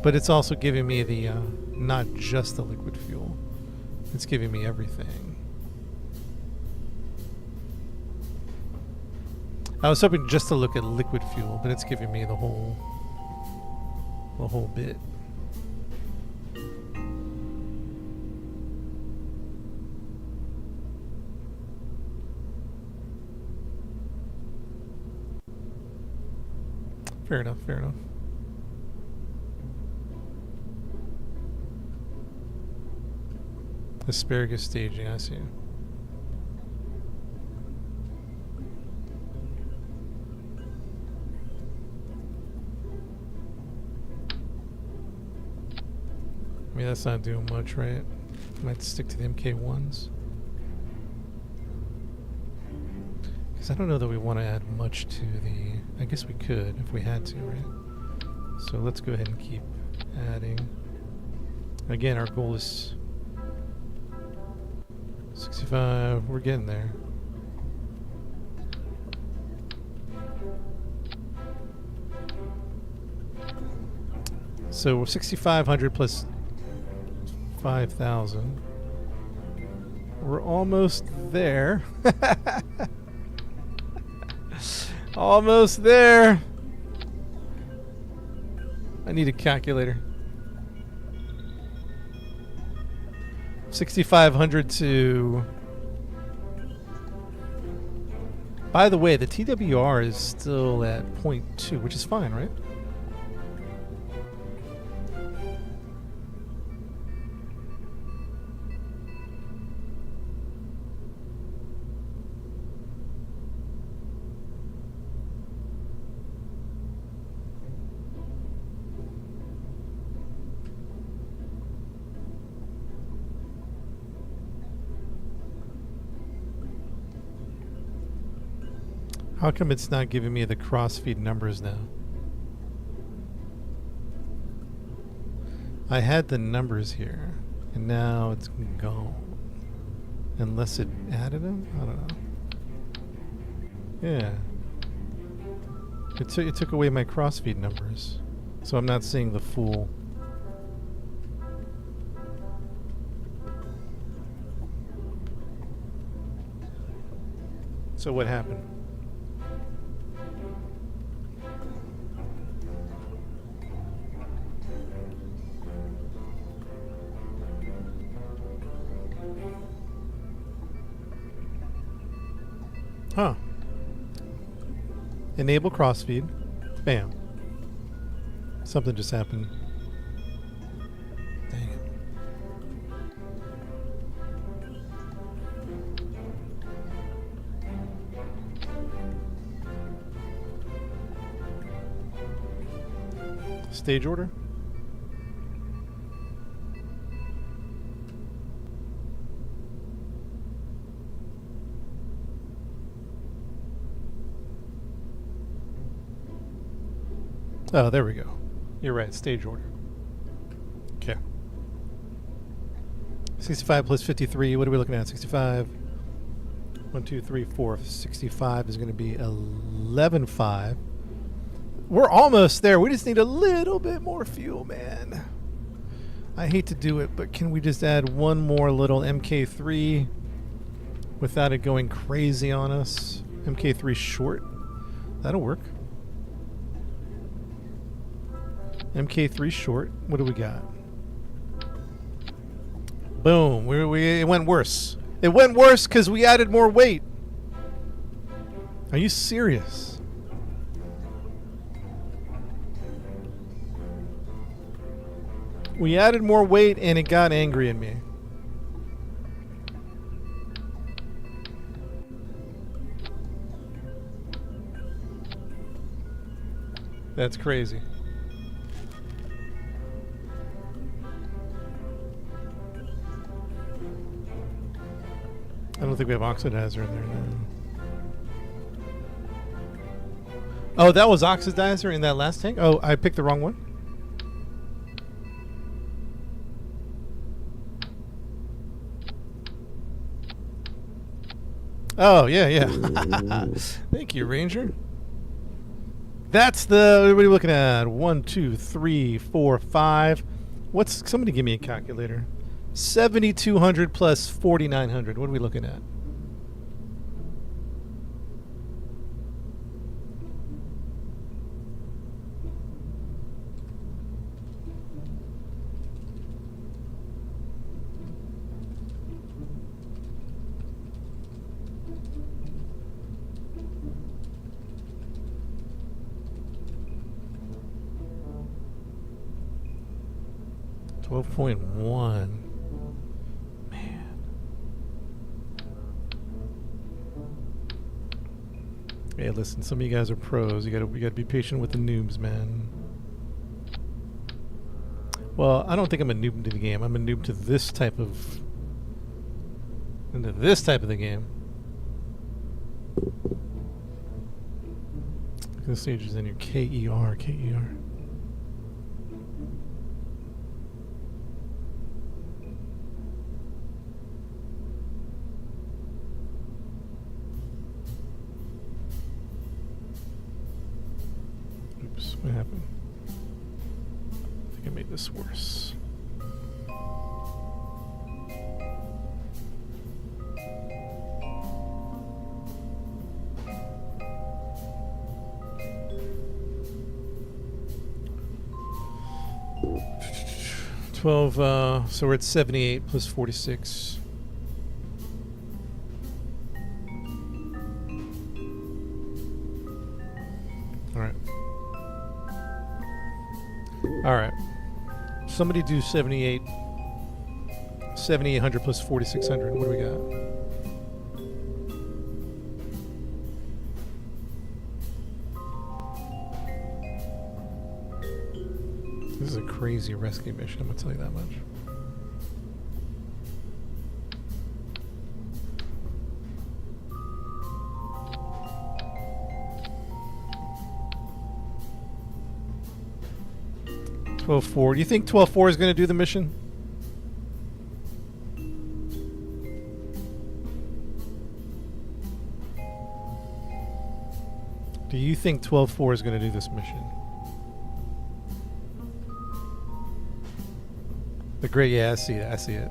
But it's also giving me the, not just the liquid fuel. It's giving me everything. I was hoping just to look at liquid fuel, but it's giving me the whole bit. Fair enough, fair enough. Asparagus staging, I see. I mean, that's not doing much, right? Might stick to the MK1s. Because I don't know that we want to add much to the... I guess we could if we had to, right? So let's go ahead and keep adding. Again, our goal is 65. We're getting there. So 6,500 plus 5,000. We're almost there. Almost there. I need a calculator. 6,500 to... By the way, the TWR is still at 0.2, which is fine, right? How come it's not giving me the crossfeed numbers now? I had the numbers here, and now it's gone. Unless it added them? I don't know. Yeah. It took away my crossfeed numbers. So I'm not seeing the full... So what happened? Huh. Enable crossfeed. Bam. Something just happened. Dang it. Stage order? Oh, there we go. You're right, stage order. Okay. 65 plus 53, what are we looking at? 65. 1, 2, 3, 4. 65 is going to be 11.5. We're almost there. We just need a little bit more fuel, man. I hate to do it, but can we just add one more little MK3 without it going crazy on us? MK3 short. That'll work. MK3 short. What do we got? Boom. It went worse. It went worse because we added more weight. Are you serious? We added more weight and it got angry at me. That's crazy. I don't think we have oxidizer in there now. Oh, that was oxidizer in that last tank? Oh, I picked the wrong one? Oh, yeah. Thank you, Ranger. That's the... What are we looking at? 1, 2, 3, 4, 5. What's... Somebody give me a calculator. 7,200 plus 4,900. What are we looking at? $12.1. Hey, listen, some of you guys are pros. We gotta be patient with the noobs, man. Well, I don't think I'm a noob into the game. I'm a noob to this type of... into this type of the game. This stage is in your KER. What happened? I think I made this worse. So we're at 78 plus 46. All right. Somebody do 78. 7,800 plus 4,600. What do we got? This is a crazy rescue mission, I'm going to tell you that much. $12.4. Do you think $12.4 is going to do the mission? Do you think 12.4 is going to do this mission? The great, yeah, I see it. Yeah.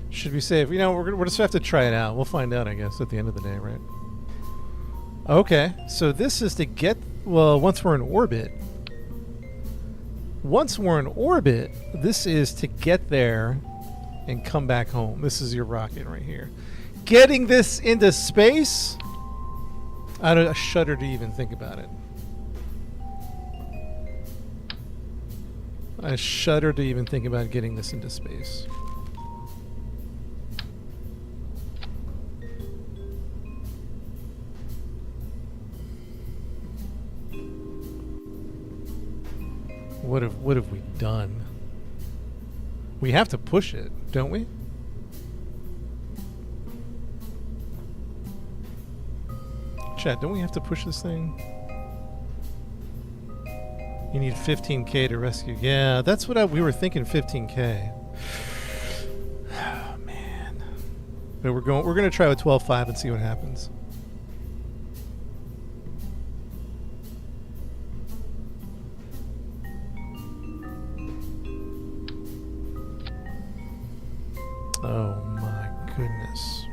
Should be safe. You know, we're just have to try it out. We'll find out, I guess, at the end of the day, right? Okay, so this is to get, well, once we're in orbit, Once we're in orbit, this is to get there and come back home. This is your rocket right here. Getting this into space, I shudder to even think about it. I shudder to even think about getting this into space. What have we done? We have to push it, don't we? Chat, don't we have to push this thing? You need 15K to rescue. Yeah, that's what we were thinking. 15K. Oh, man. But we're gonna try with 12.5 and see what happens. Oh my goodness.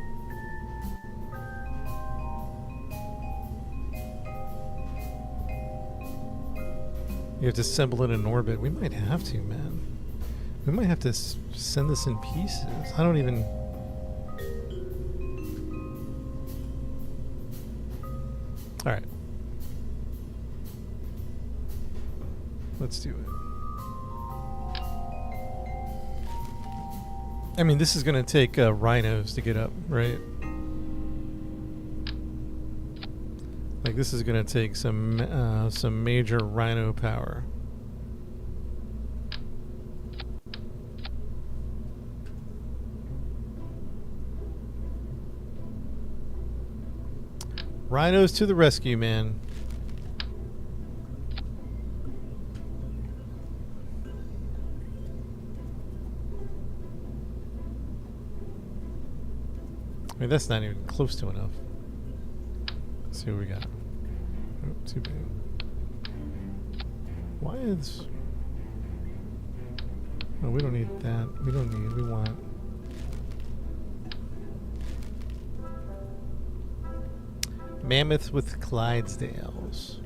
You have to assemble it in orbit. We might have to, man. We might have to send this in pieces. I don't even... Alright. Let's do it. I mean, this is going to take rhinos to get up, right? Like, this is going to take some major rhino power. Rhinos to the rescue, man. I mean, that's not even close to enough. Let's see what we got. Oh, too big. Why is... Oh, we don't need that. We don't need... We want... Mammoth with Clydesdales.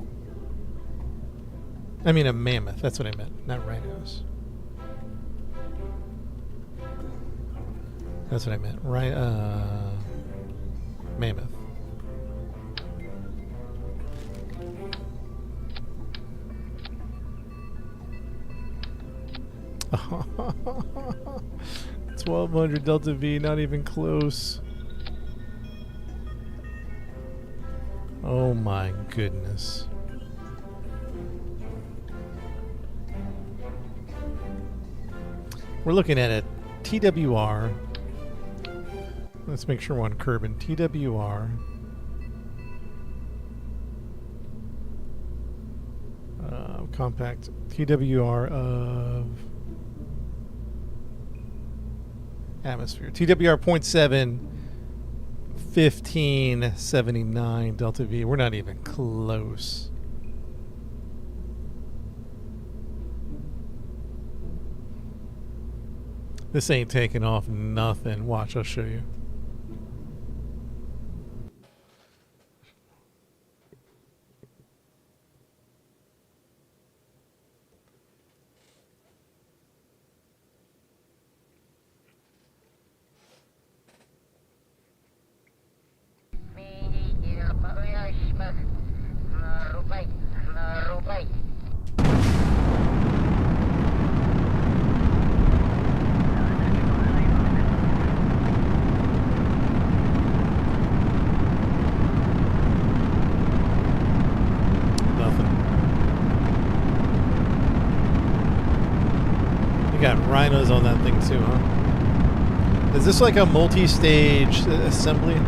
I mean a mammoth. That's what I meant. Not rhinos. That's what I meant. Right, mammoth. $1,200 Delta V, not even close. Oh my goodness. We're looking at a TWR. Let's make sure we're on Kerbal. TWR. Compact TWR of atmosphere. TWR 0.7, 1579 Delta V. We're not even close. This ain't taking off nothing. Watch, I'll show you. Rhinos on that thing too, huh? Is this like a multi-stage assembly?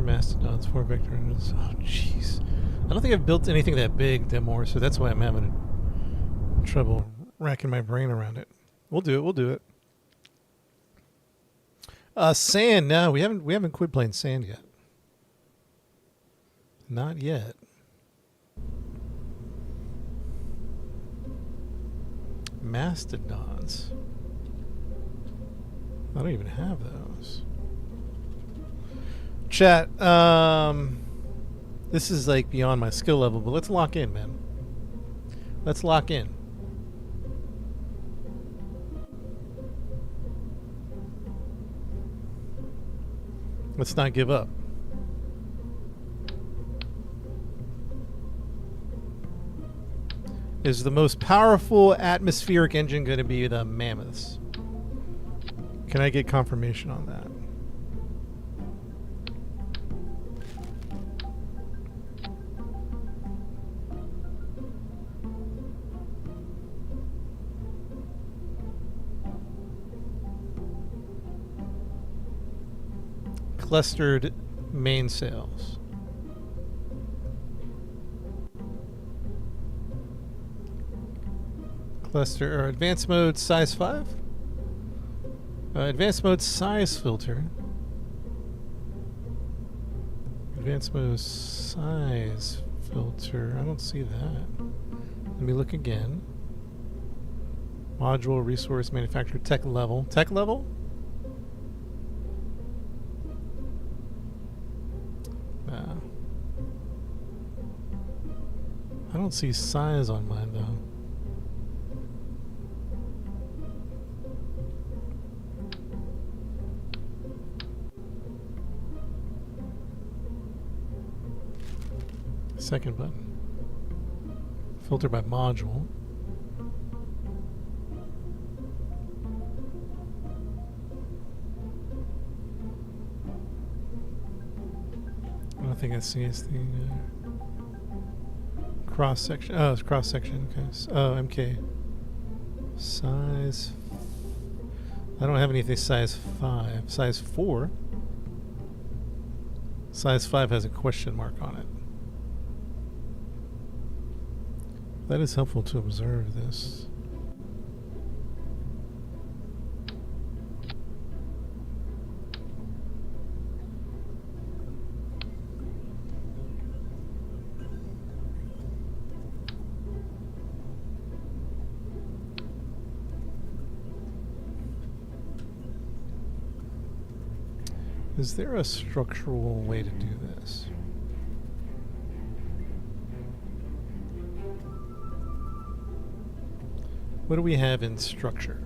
mastodons, 4 vector engines. Oh, jeez. I don't think I've built anything that big, Demore, so that's why I'm having trouble racking my brain around it. We'll do it. We'll do it. Sand. No, we haven't quit playing sand yet. Not yet. Mastodons. I don't even have those. Chat. This is like beyond my skill level, but let's lock in, man. Let's lock in. Let's not give up. Is the most powerful atmospheric engine going to be the Mammoths? Can I get confirmation on that? Clustered mainsails. Cluster or advanced mode size 5? Advanced mode size filter. Advanced mode size filter. I don't see that. Let me look again. Module, resource, manufacturer, tech level. Tech level? I don't see size on mine though. Second button. Filter by module. I don't think I see anything there. Cross section. Oh, it's cross section. Okay. Oh, MK. Size. I don't have anything size 5. Size 4. Size 5 has a question mark on it. That is helpful to observe this. Is there a structural way to do this? What do we have in structure?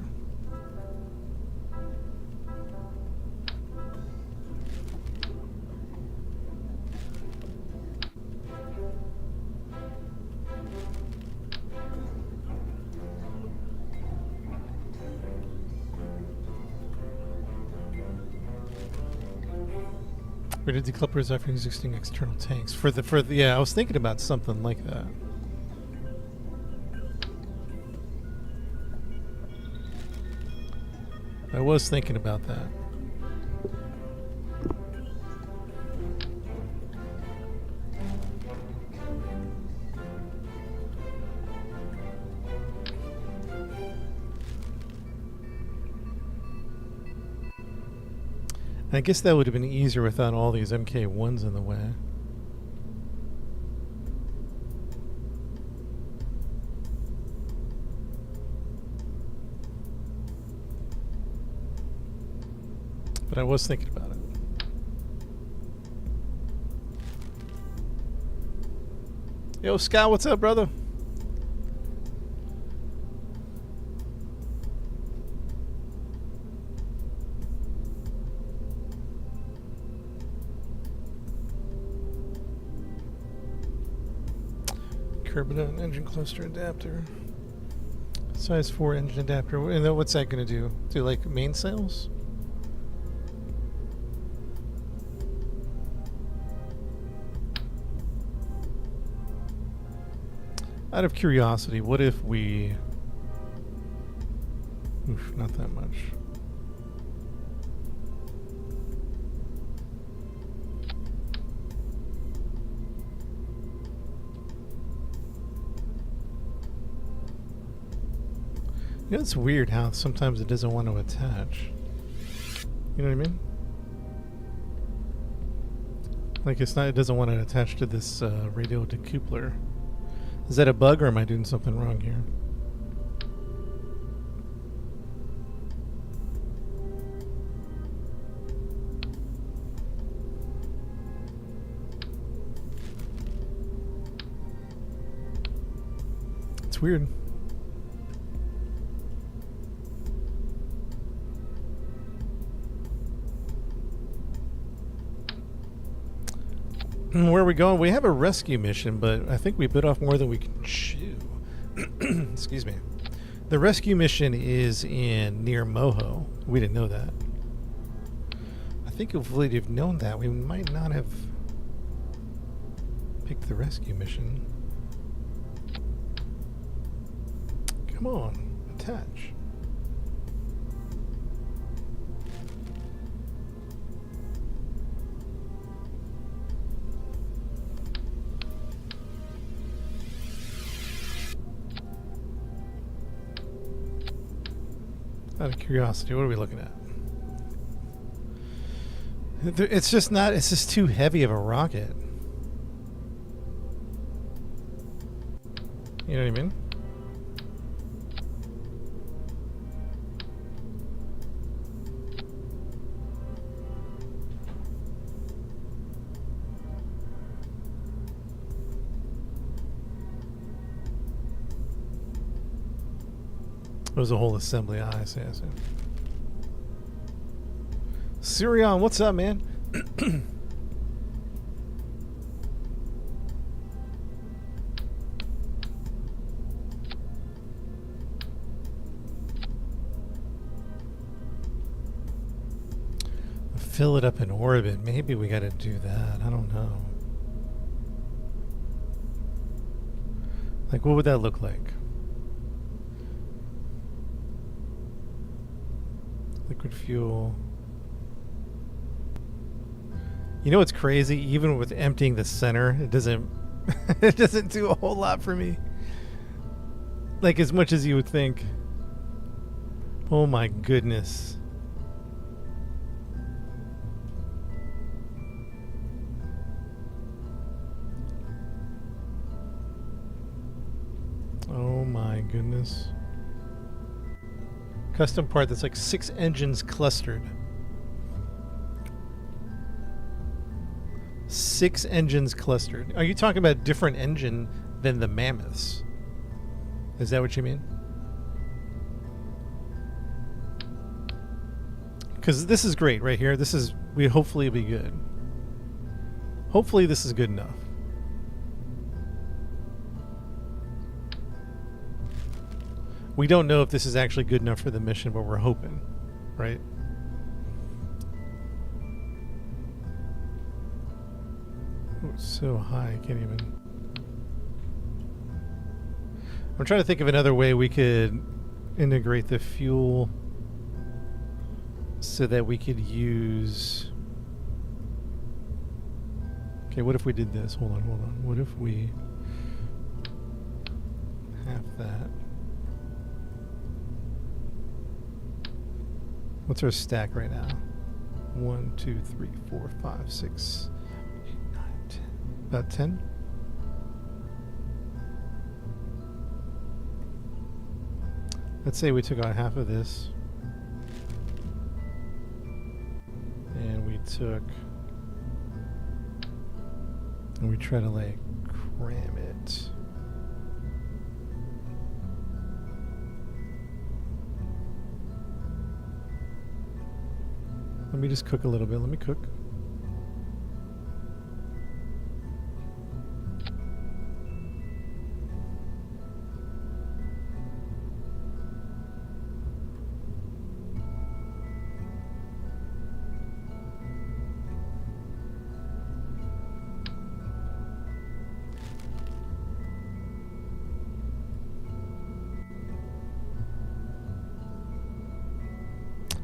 Rated decouplers after existing external tanks. Yeah, I was thinking about something like that. I was thinking about that. I guess that would have been easier without all these MK1s in the way. But I was thinking about it. Yo, Scott, what's up, brother? Kerbal engine cluster adapter. Size 4 engine adapter. And then what's that going to do? Do like mainsails? Out of curiosity, what if we... Oof, not that much. You know, it's weird how sometimes it doesn't want to attach. You know what I mean? Like it's not. It doesn't want to attach to this radio decoupler. Is that a bug, or am I doing something wrong here? It's weird. Where are we going? We have a rescue mission, but I think we bit off more than we can chew. Excuse me. The rescue mission is in near Moho. We didn't know that. I think if we'd have known that, we might not have picked the rescue mission. Come on, attach. Out of curiosity, what are we looking at? It's just not, it's just too heavy of a rocket. You know what I mean? It was a whole assembly. I see. Sirion, what's up, man? Fill it up in orbit. Maybe we got to do that. I don't know. Like, what would that look like? Liquid fuel. You know what's crazy? Even with emptying the center, it doesn't it doesn't do a whole lot for me. Like as much as you would think. Oh my goodness. Oh my goodness. Custom part that's like 6 engines clustered. 6 engines clustered. Are you talking about a different engine than the Mammoths? Is that what you mean? Because this is great right here. This is, we hopefully be good. Hopefully this is good enough. We don't know if this is actually good enough for the mission, but we're hoping, right? Oh, it's so high, I can't even. I'm trying to think of another way we could integrate the fuel so that we could use. Okay, what if we did this? Hold on. What if we have that? What's our stack right now? 1, 2, 3, 4, 5, 6, 7, 8, 9, 10. About 10? Let's say we took out half of this. And we took... and we try to like cram it. Let me just cook a little bit. Let me cook.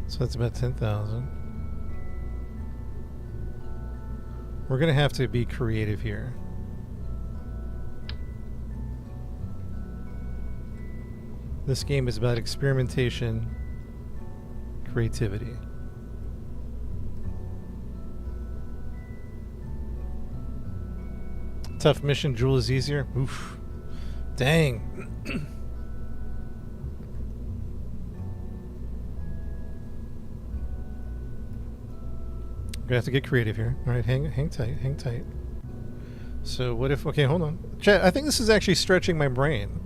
So that's about 10,000. We're going to have to be creative here. This game is about experimentation, creativity. Tough mission, Jewel is easier. Oof. Dang. I'm gonna have to get creative here. All right, hang tight, hang tight. So what if? Okay, hold on. Chat, I think this is actually stretching my brain.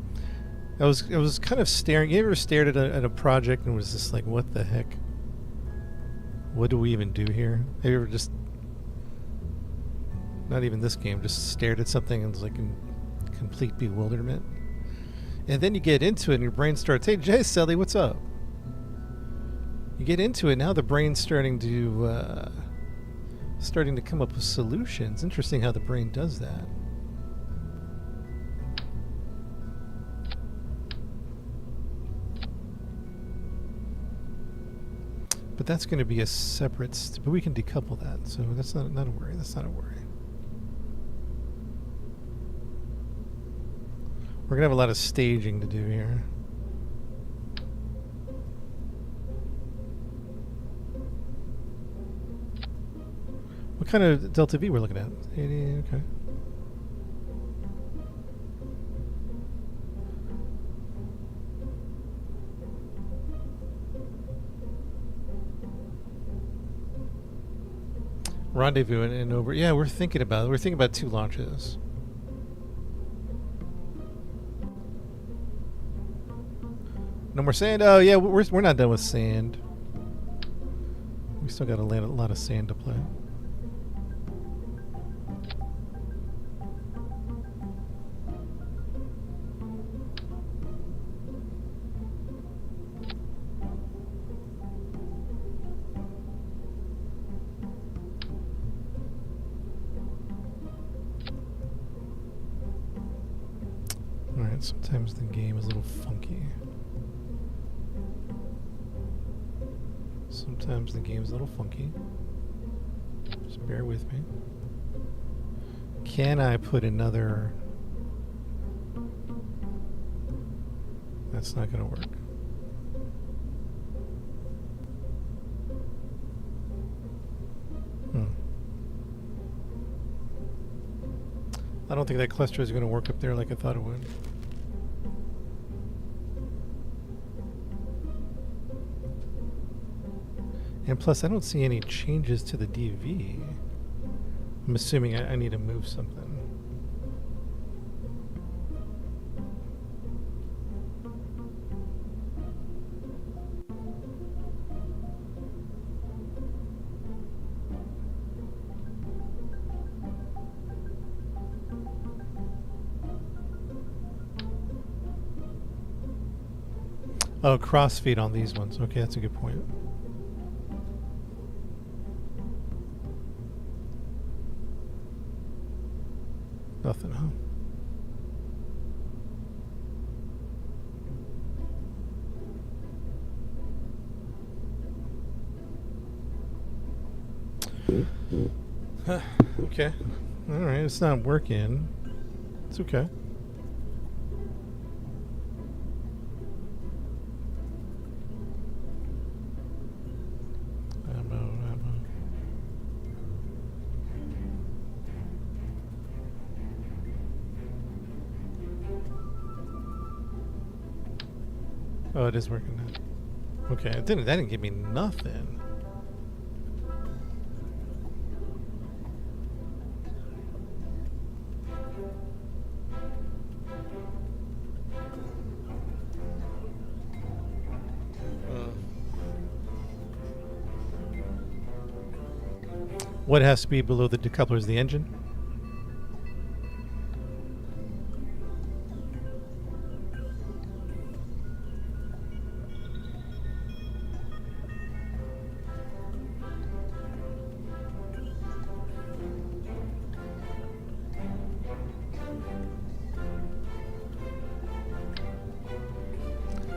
I was kind of staring. You ever stared at a project and was just like, what the heck? What do we even do here? Have you ever just, not even this game, just stared at something and was like in complete bewilderment? And then you get into it and your brain starts, hey Sally, what's up? You get into it, now the brain's starting to come up with solutions. Interesting how the brain does that. But that's going to be a separate, but we can decouple that, so that's not a worry. That's not a worry. We're going to have a lot of staging to do here. What kind of delta V we're looking at? 80, okay. Rendezvous and over. Yeah, we're thinking about it. We're thinking about 2 launches. No more sand. Oh yeah, we're not done with sand. We still got to land a lot of sand to play. Alright, sometimes the game is a little funky. Sometimes the game's a little funky. Just bear with me. Can I put another... That's not going to work. I don't think that cluster is going to work up there like I thought it would. And plus, I don't see any changes to the DV. I'm assuming I need to move something. Oh, crossfeed on these ones. Okay, that's a good point. Nothing, huh? Okay. Alright, it's not working. It's okay. Oh, it is working now. Okay, that didn't give me nothing. What has to be below the decouplers? The engine?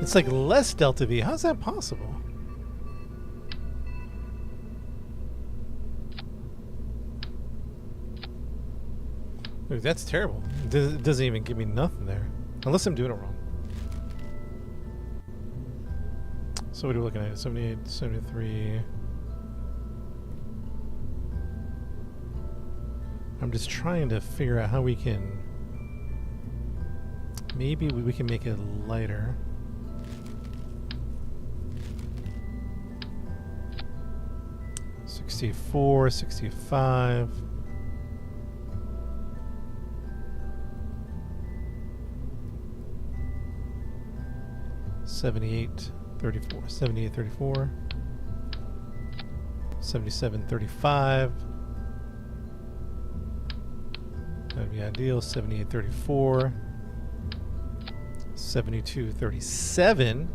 It's like less delta V. How's that possible? Dude, that's terrible. It doesn't even give me nothing there. Unless I'm doing it wrong. So what are we looking at? 78, 73. I'm just trying to figure out how we can... Maybe we can make it lighter. $64, $65. $78, $34, $78, $34. $77, $35. That'd be ideal. $78, $34. $72, $37.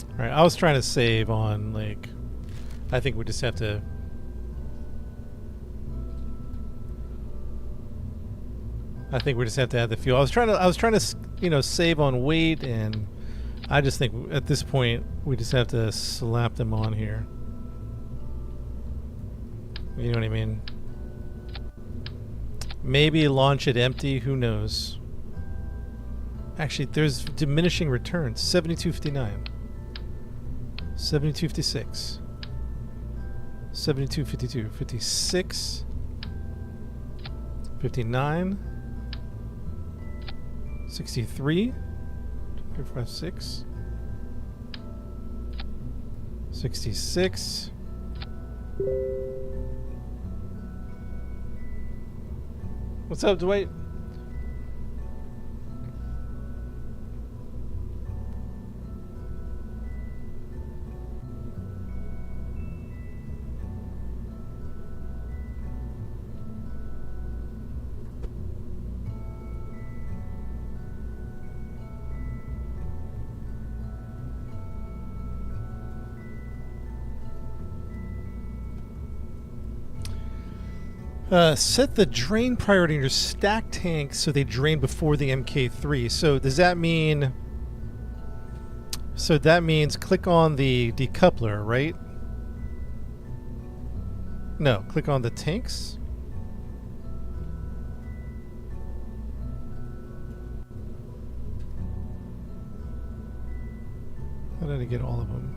All right, I was trying to save on, like, I think we just have to... I think we just have to add the fuel. I was trying to, you know, save on weight, and I just think at this point we just have to slap them on here. You know what I mean? Maybe launch it empty. Who knows? Actually, there's diminishing returns. 72.59. 72.56. 72.52. 56. 59. 63. 256. 66. What's up, Dwight? Set the drain priority in your stack tank so they drain before the MK3. So does that mean... So that means click on the decoupler, right? No, click on the tanks. How did I get all of them?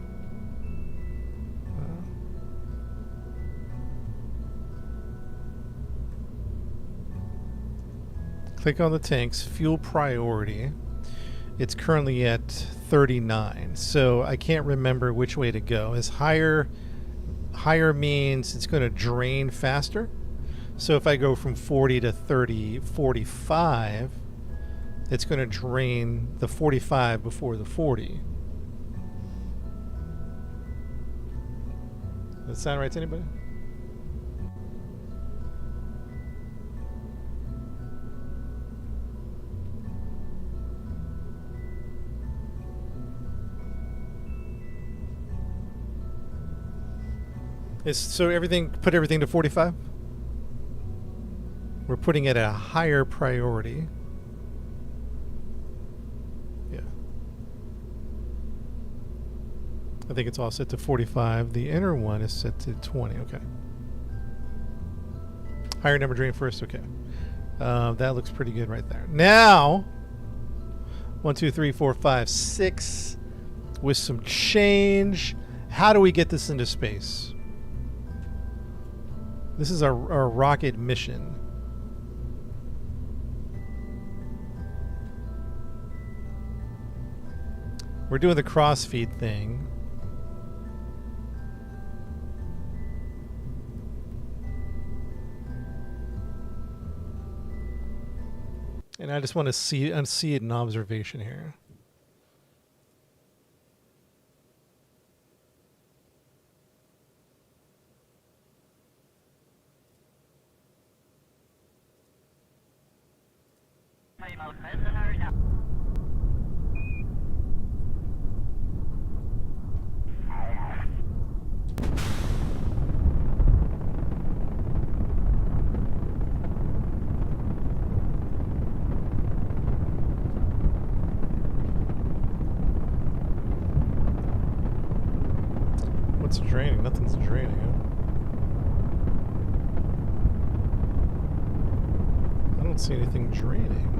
Click on the tanks, fuel priority. It's currently at 39, so I can't remember which way to go. As higher means it's going to drain faster. So if I go from 40 to 30, 45, it's going to drain the 45 before the 40. Does that sound right to anybody? So everything, put everything to 45? We're putting it at a higher priority. Yeah. I think it's all set to 45. The inner one is set to 20. Okay. Higher number drain first. Okay. That looks pretty good right there. Now, 1, 2, 3, 4, 5, 6 with some change. How do we get this into space? This is our rocket mission. We're doing the cross-feed thing. And I just want to see it in observation here. What's draining? Nothing's draining, huh? don't see anything draining.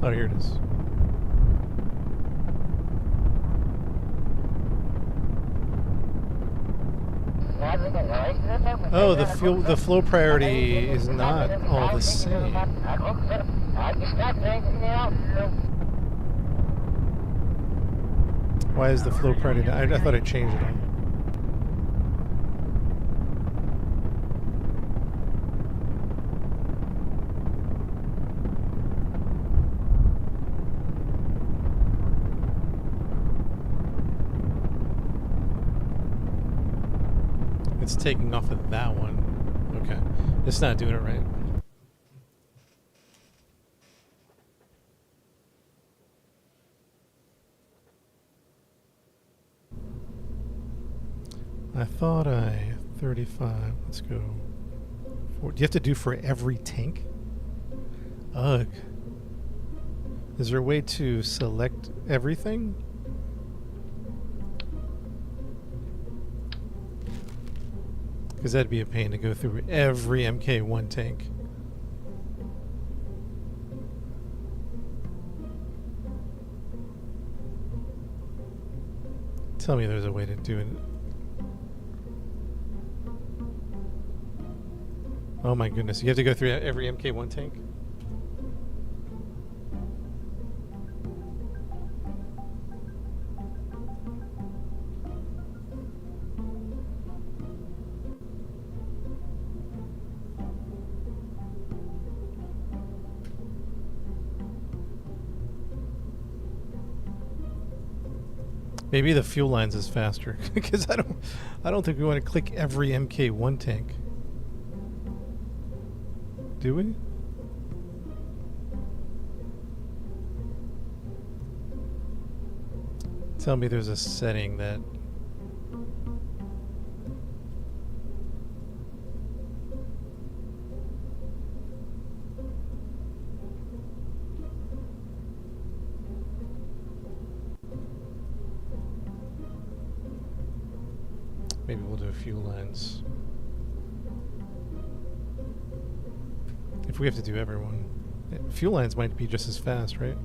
Oh, here it is. Oh, the flow priority is not all the same. Why is the flow priority? I thought I changed it all. It's taking off of that one. Okay. It's not doing it right. I thought 35. Let's go. Do you have to do for every tank? Ugh. Is there a way to select everything? Because that'd be a pain to go through every MK1 tank. Tell me there's a way to do it. Oh my goodness, you have to go through every MK1 tank? Maybe the fuel lines is faster because I don't think we want to click every MK1 tank. Do we? Tell me there's a setting that maybe we'll do a few lines. If we have to do everyone. Fuel lines might be just as fast, right?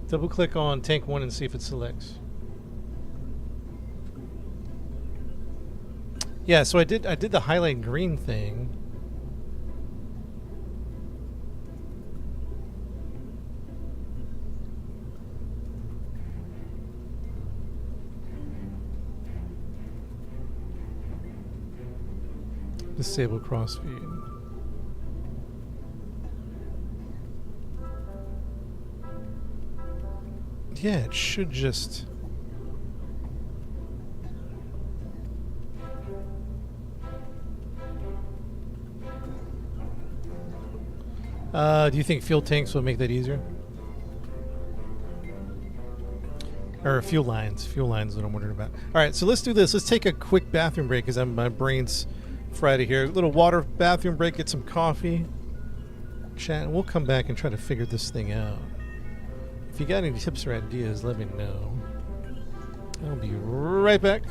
Double click on tank 1 and see if it selects. Yeah, so I did the highlight green thing. Disable crossfeed. Yeah, it should just... do you think fuel tanks will make that easier? Or fuel lines. Fuel lines is what I'm wondering about. Alright, so let's do this. Let's take a quick bathroom break because my brain's fried here. A little water bathroom break, get some coffee. Chat, and we'll come back and try to figure this thing out. If you got any tips or ideas, let me know. I'll be right back.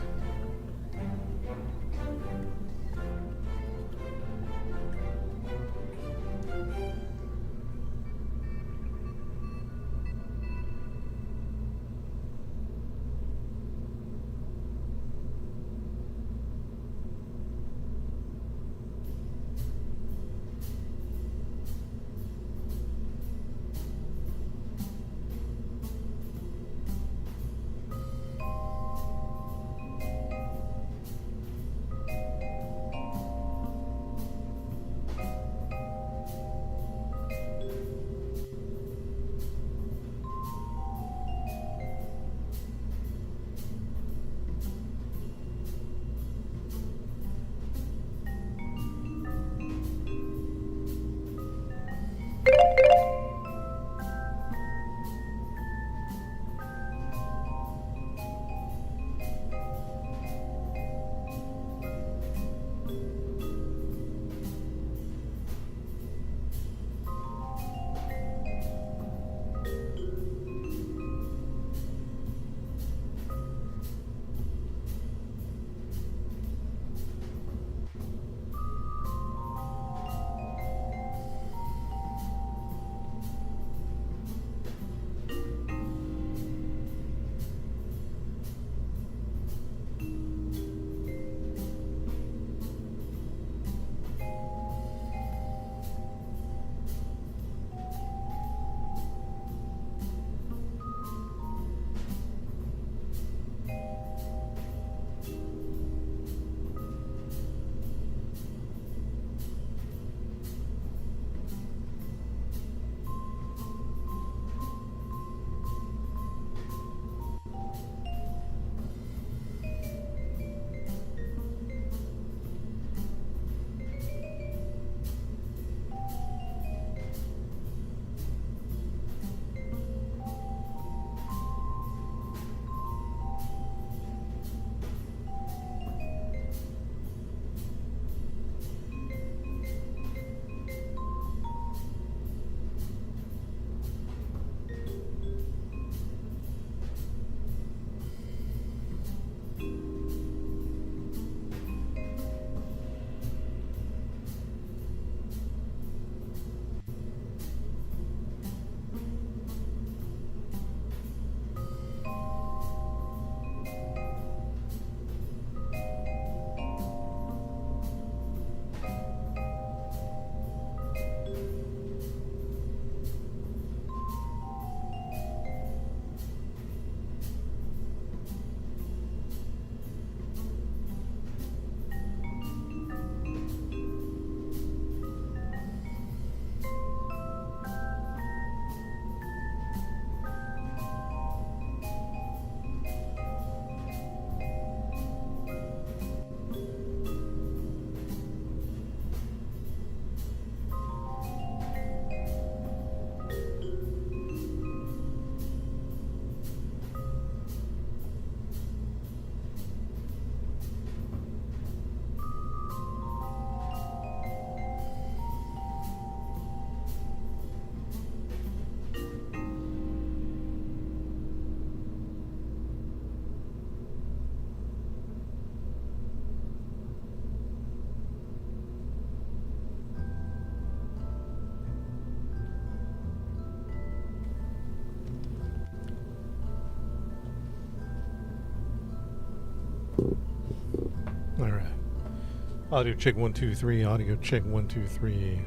Audio check 1 2 3. Audio check 1 2 3.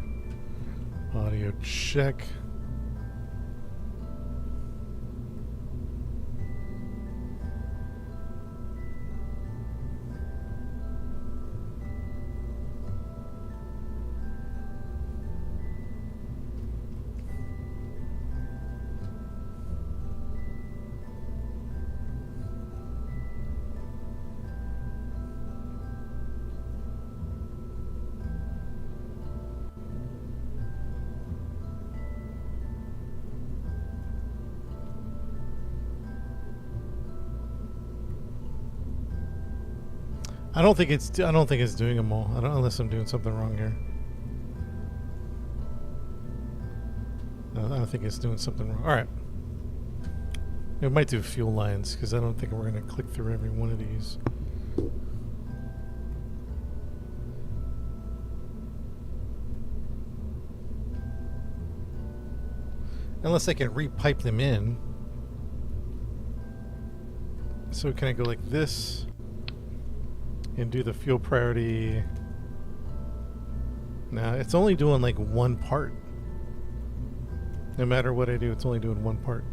Audio check. I don't think it's doing them all. Unless I'm doing something wrong here. I don't think it's doing something wrong. All right. It might do fuel lines because I don't think we're going to click through every one of these. Unless I can repipe them in. So can I go like this and do the fuel priority? Nah, it's only doing like one part. No matter what I do, it's only doing one part.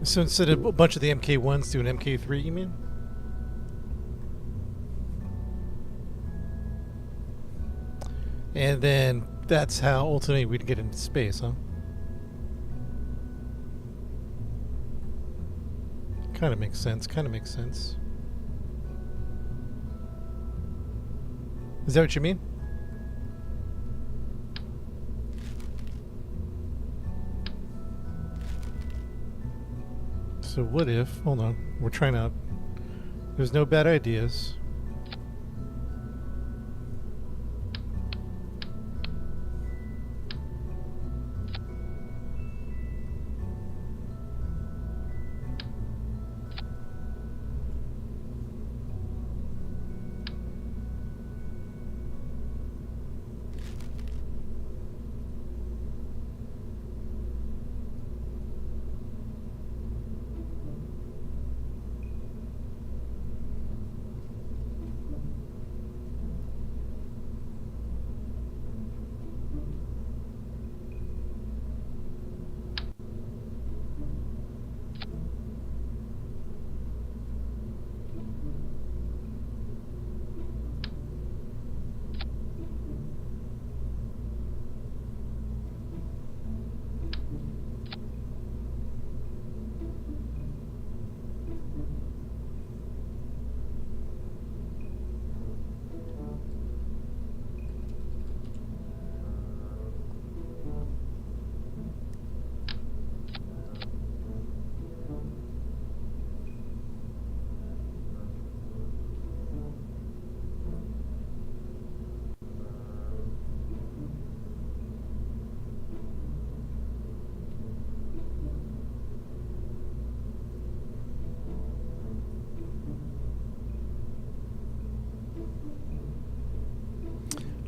So instead of a bunch of the MK1s do an MK3, you mean? And then that's how ultimately we'd get into space, huh? Kind of makes sense. Kind of makes sense. Is that what you mean? So what if... Hold on. We're trying out... There's no bad ideas.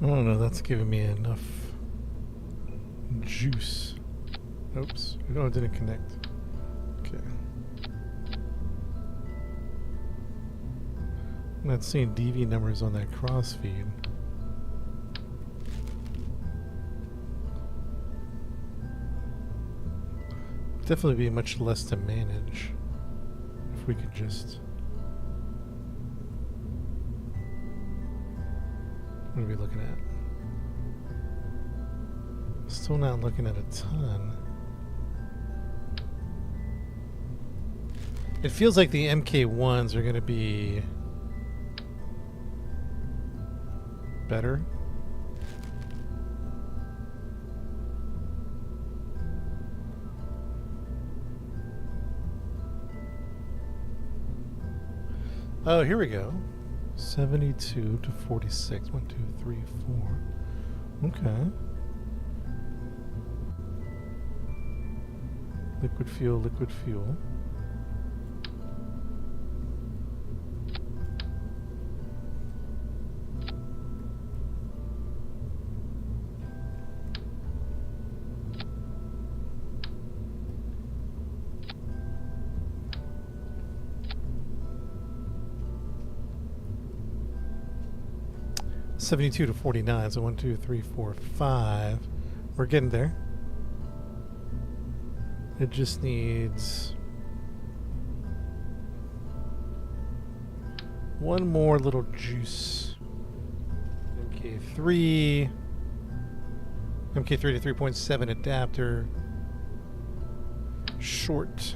I don't know, that's giving me enough juice. Oops. Oh, it didn't connect. Okay. I'm not seeing DV numbers on that cross feed. Definitely be much less to manage if we could just. What are we looking at? Still not looking at a ton. It feels like the MK1s are going to be better. Oh, here we go. 72 to 46. 1, 2, 3, 4. Okay. Liquid fuel, liquid fuel. $72 to $49, so 1, 2, 3, 4, 5. We're getting there. It just needs one more little juice. MK3 to 3.7 adapter. Short.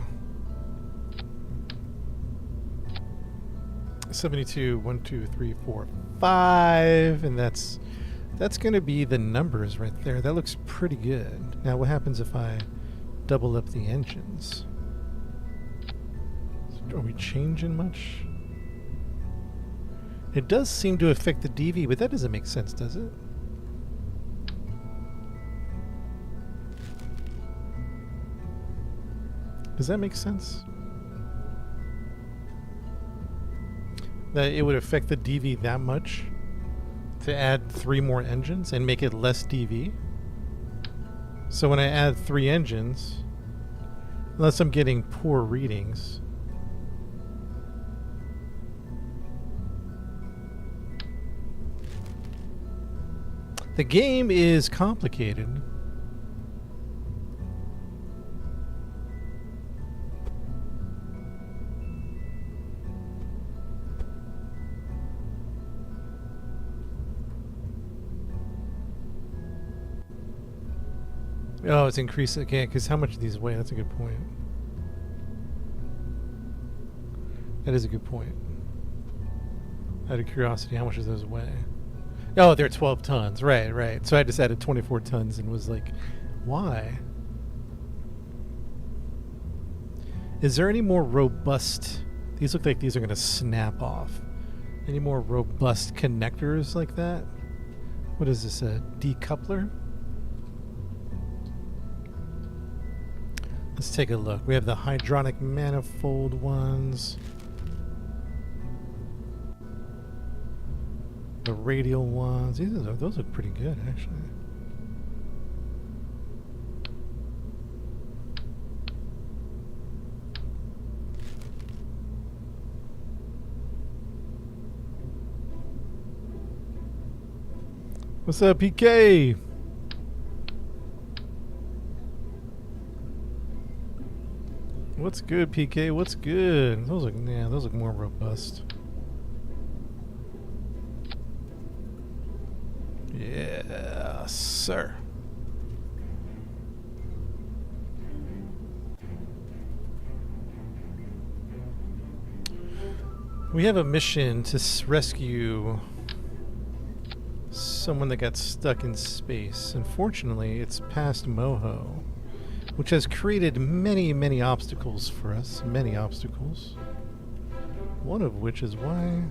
72, 1, 2, 3, 4, 5, and that's going to be the numbers right there. That looks pretty good. Now, what happens if I double up the engines? Are we changing much? It does seem to affect the DV, but that doesn't make sense, does it? Does that make sense? That it would affect the DV that much to add 3 more engines and make it less DV? So when I add 3 engines, unless I'm getting poor readings, the game is complicated. Oh, it's increased again, because how much do these weigh? That's a good point. That is a good point. Out of curiosity, how much does those weigh? Oh, they're 12 tons. Right, right. So I just added 24 tons and was like, why? Is there any more robust... These look like these are going to snap off. Any more robust connectors like that? What is this, a decoupler? Let's take a look. We have the hydronic manifold ones. The radial ones. Those look pretty good, actually. What's up, PK? What's good, PK? What's good? Those look more robust. Yeah, sir. We have a mission to rescue someone that got stuck in space. Unfortunately, it's past Moho, which has created many, many obstacles for us. Many obstacles. One of which is why...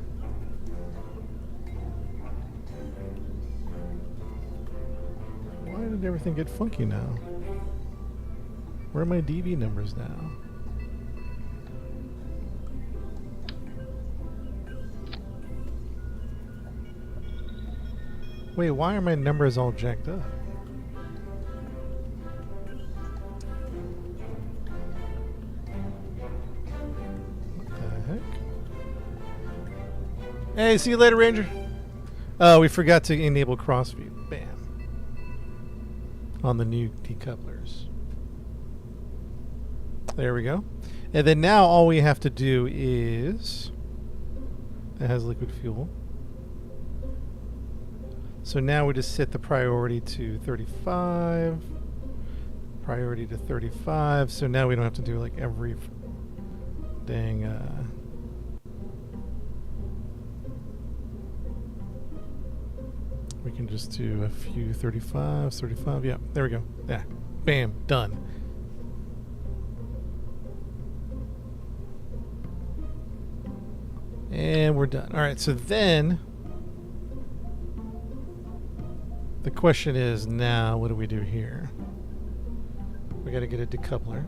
Why did everything get funky now? Where are my DV numbers now? Wait, why are my numbers all jacked up? Hey, see you later, Ranger. Oh, we forgot to enable crossfeed. Bam. On the new decouplers. There we go. And then now all we have to do is... That has liquid fuel. So now we just set the priority to 35. Priority to 35. So now we don't have to do like every dang... we can just do a few 35s, 35. Yeah, there we go. Yeah. Bam. Done. And we're done. All right, so then the question is now, what do we do here? We got to get a decoupler.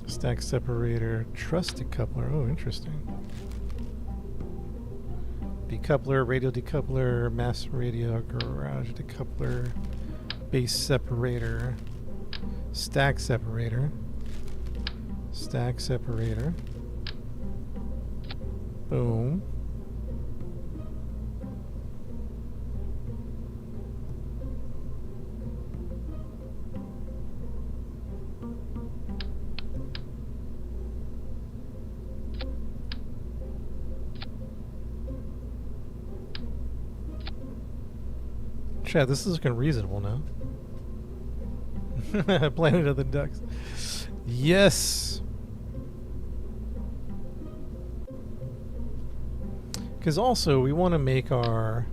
Stack separator, truss decoupler. Oh, interesting. Decoupler, radio decoupler, mass radio, garage decoupler, base separator, stack separator, stack separator. Boom. Chad, this is looking reasonable now. Planet of the Ducks. Yes. Because also we want to make our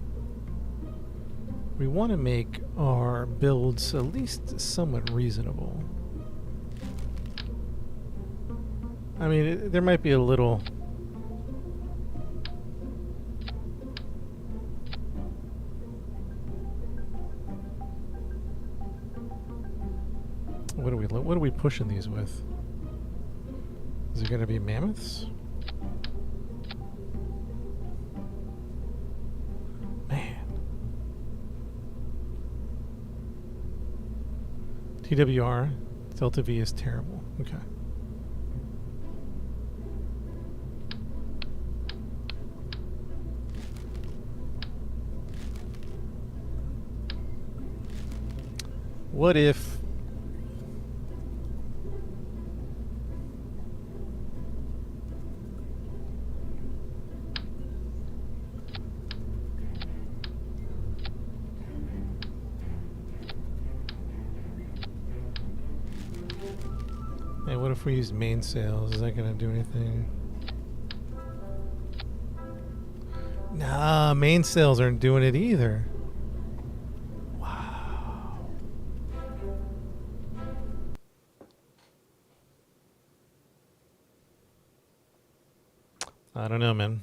builds at least somewhat reasonable. I mean, there might be a little. What are we pushing these with? Is it going to be mammoths? Man. TWR, Delta V is terrible. Okay. What if... Hey, what if we use main sails? Is that going to do anything? Nah, main sails aren't doing it either. Wow. I don't know, man.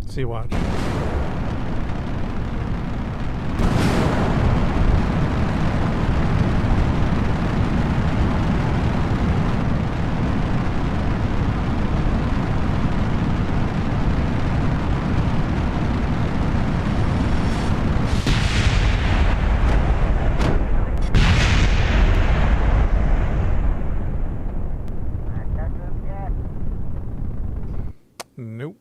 See, watch. Nope.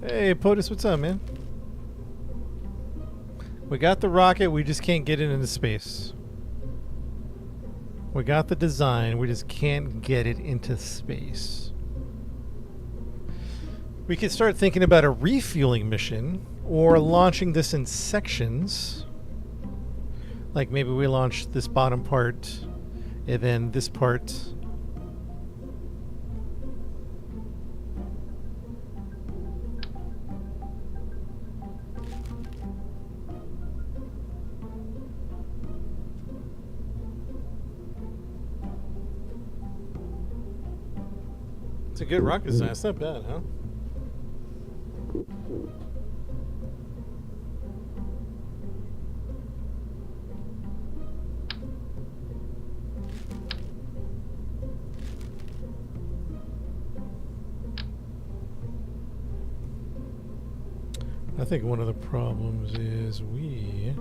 Hey, POTUS, what's up, man? We got the rocket, we just can't get it into space. We got the design, we just can't get it into space. We could start thinking about a refueling mission or launching this in sections. Like maybe we launch this bottom part and then this part. It's a good rocket design. It's not bad, huh? I think one of the problems is we...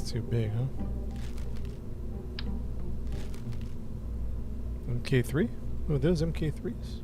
Too big, huh? MK3? Oh, those MK3s?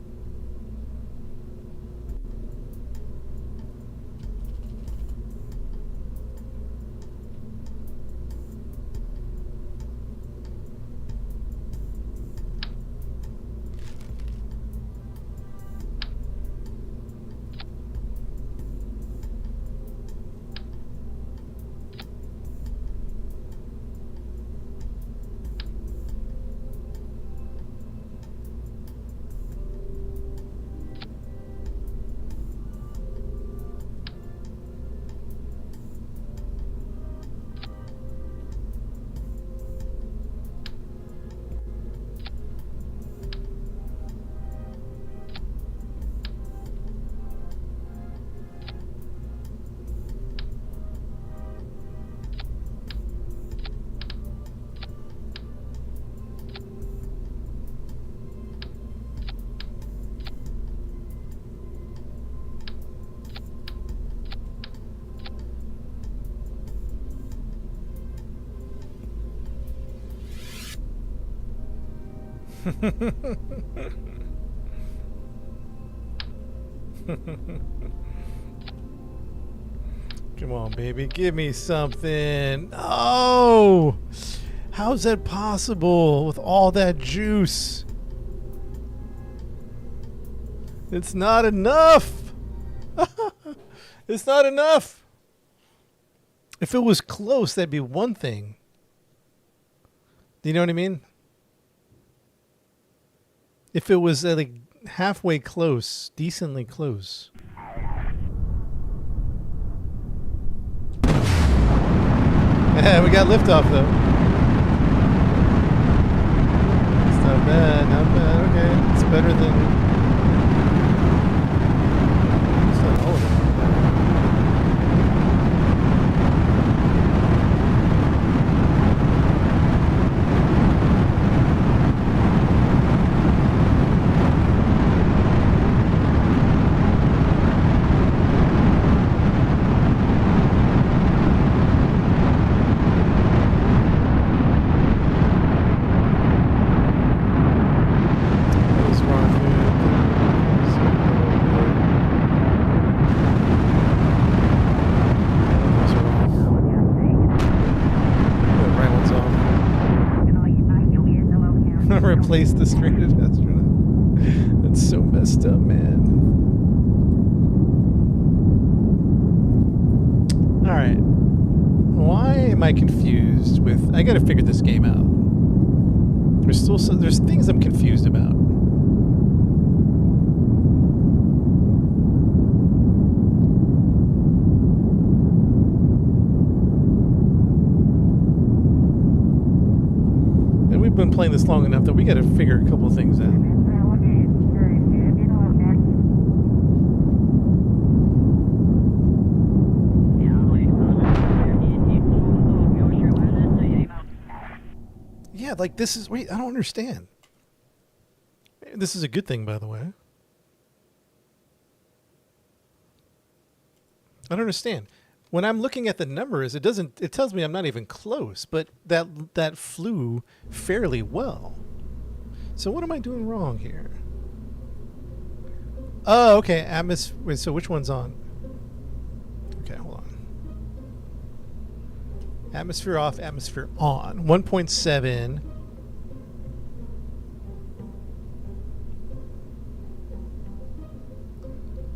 Come on, baby. Give me something. Oh! How's that possible with all that juice? It's not enough! It's not enough! If it was close, that'd be one thing. Do you know what I mean? If it was like halfway close, decently close. Yeah, we got liftoff though. It's not bad, not bad. Okay, it's better than. It's not all of it. Replace the stranded astronaut. That's so messed up, man. Alright. Why am I confused with... I gotta figure this game out. There's things I'm confused about. Been playing this long enough that we got to figure a couple things out. Yeah, like this is... Wait, I don't understand. This is a good thing, by the way. I don't understand. When I'm looking at the numbers, it tells me I'm not even close, but that flew fairly well. So what am I doing wrong here? Oh, okay. Wait, so which one's on? Okay, hold on. Atmosphere off, atmosphere on. 1.7.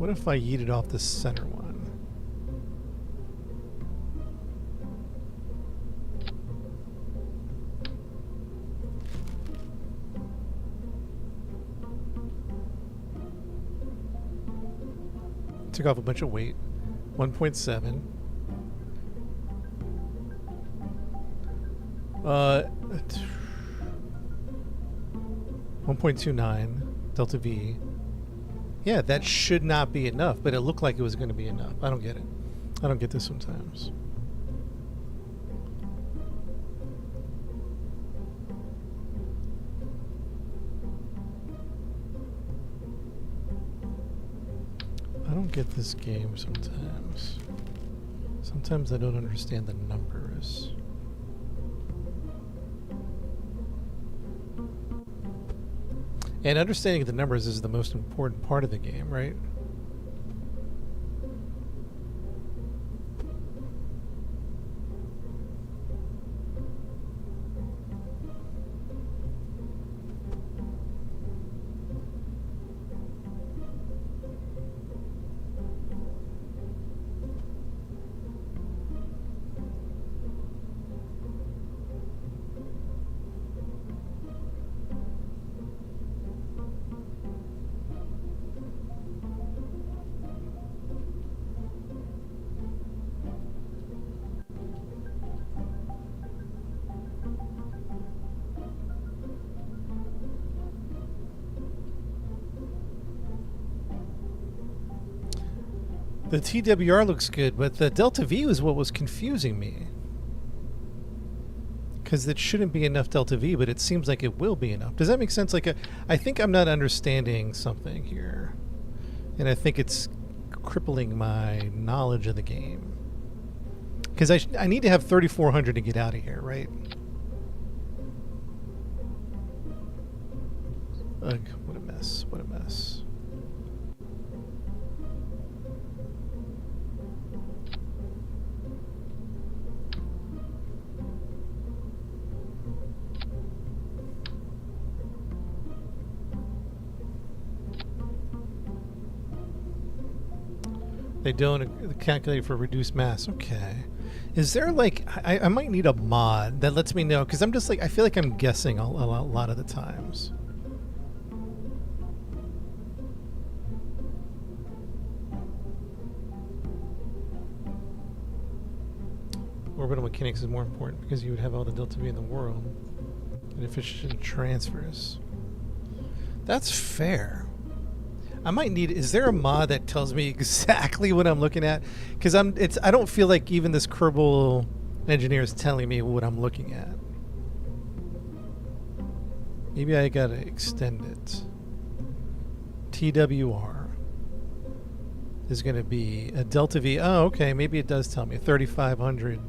What if I yeeted off the center one? Took off a bunch of weight. 1.7. 1.29 delta V. Yeah, that should not be enough, but it looked like it was going to be enough. I don't get it. I don't get this sometimes. I don't get this game sometimes. Sometimes I don't understand the numbers. And understanding the numbers is the most important part of the game, right? The TWR looks good, but the delta V was what was confusing me. Because it shouldn't be enough delta V, but it seems like it will be enough. Does that make sense? Like, I think I'm not understanding something here. And I think it's crippling my knowledge of the game. Because I need to have 3,400 to get out of here, right? Ugh, what a mess. What a mess. They don't calculate for reduced mass. Okay. Is there like, I might need a mod that lets me know, because I'm just like, I feel like I'm guessing a lot of the times. Orbital mechanics is more important because you would have all the delta V in the world and efficient transfers. That's fair. I might need. Is there a mod that tells me exactly what I'm looking at? Because I don't feel like even this Kerbal engineer is telling me what I'm looking at. Maybe I gotta extend it. TWR is gonna be a delta V. Oh, okay. Maybe it does tell me 3,500.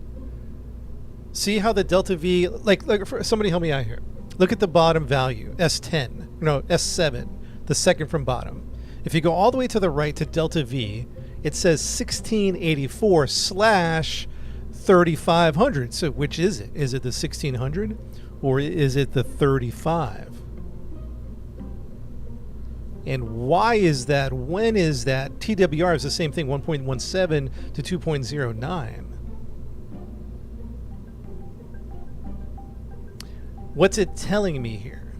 See how the delta V, like somebody help me out here. Look at the bottom value, S10. No, S7, the second from bottom. If you go all the way to the right to delta V, it says 1684 slash 3,500. So which is it? Is it the 1600 or is it the 35? And why is that? When is that? TWR is the same thing, 1.17 to 2.09. What's it telling me here?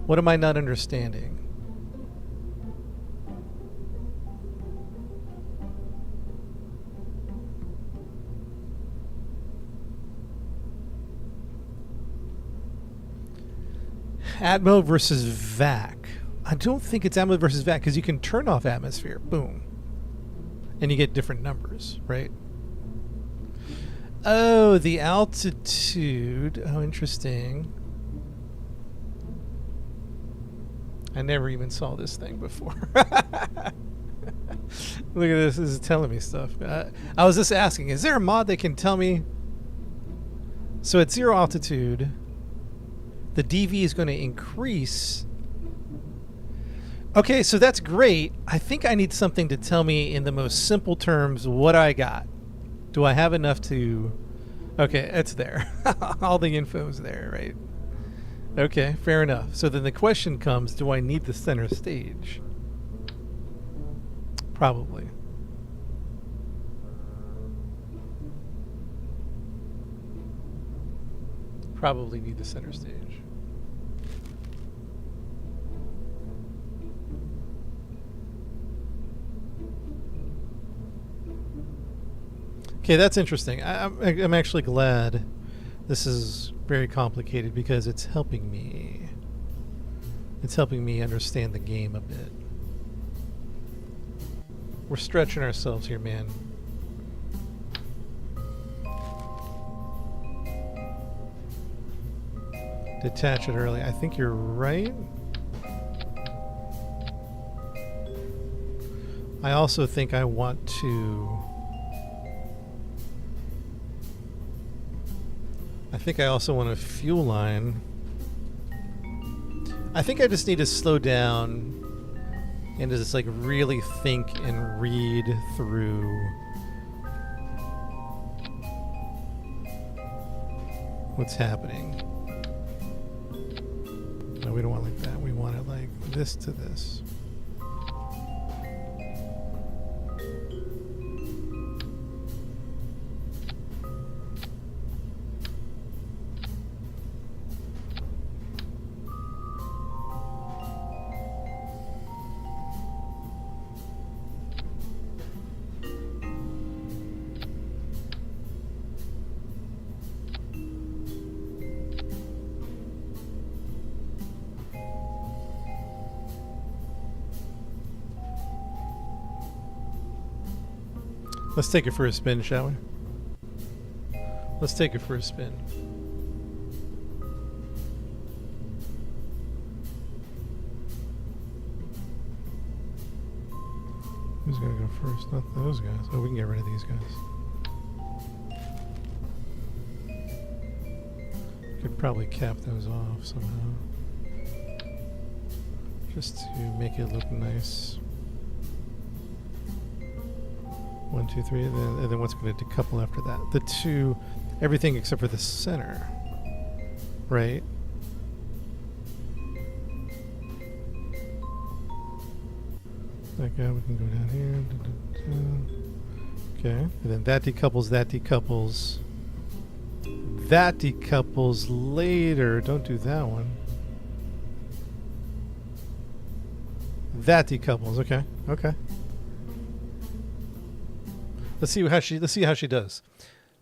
What am I not understanding? Atmo versus VAC. I don't think it's Atmo versus VAC because you can turn off atmosphere. Boom. And you get different numbers, right? Oh, the altitude. Oh, interesting. I never even saw this thing before. Look at this. This is telling me stuff. I was just asking, is there a mod that can tell me? So at 0 altitude, the DV is going to increase. Okay, so that's great. I think I need something to tell me in the most simple terms what I got. Do I have enough to... Okay, it's there. All the info's there, right? Okay, fair enough. So then the question comes, do I need the center stage? Probably. Probably need the center stage. Okay, that's interesting. I'm actually glad this is very complicated because it's helping me. It's helping me understand the game a bit. We're stretching ourselves here, man. Detach it early. I think you're right. I also think I want to... I think I also want a fuel line. I think I just need to slow down and just like really think and read through what's happening. No, we don't want it like that. We want it like this to this. Let's take it for a spin, shall we? Let's take it for a spin. Who's gonna go first? Not those guys. Oh, we can get rid of these guys. Could probably cap those off somehow. Just to make it look nice. 1, 2, 3, and then what's going to decouple after that? The two, everything except for the center, right? That guy, we can go down here. Okay, and then that decouples, that decouples. That decouples later. Don't do that one. That decouples. Okay, okay. Let's see how she does.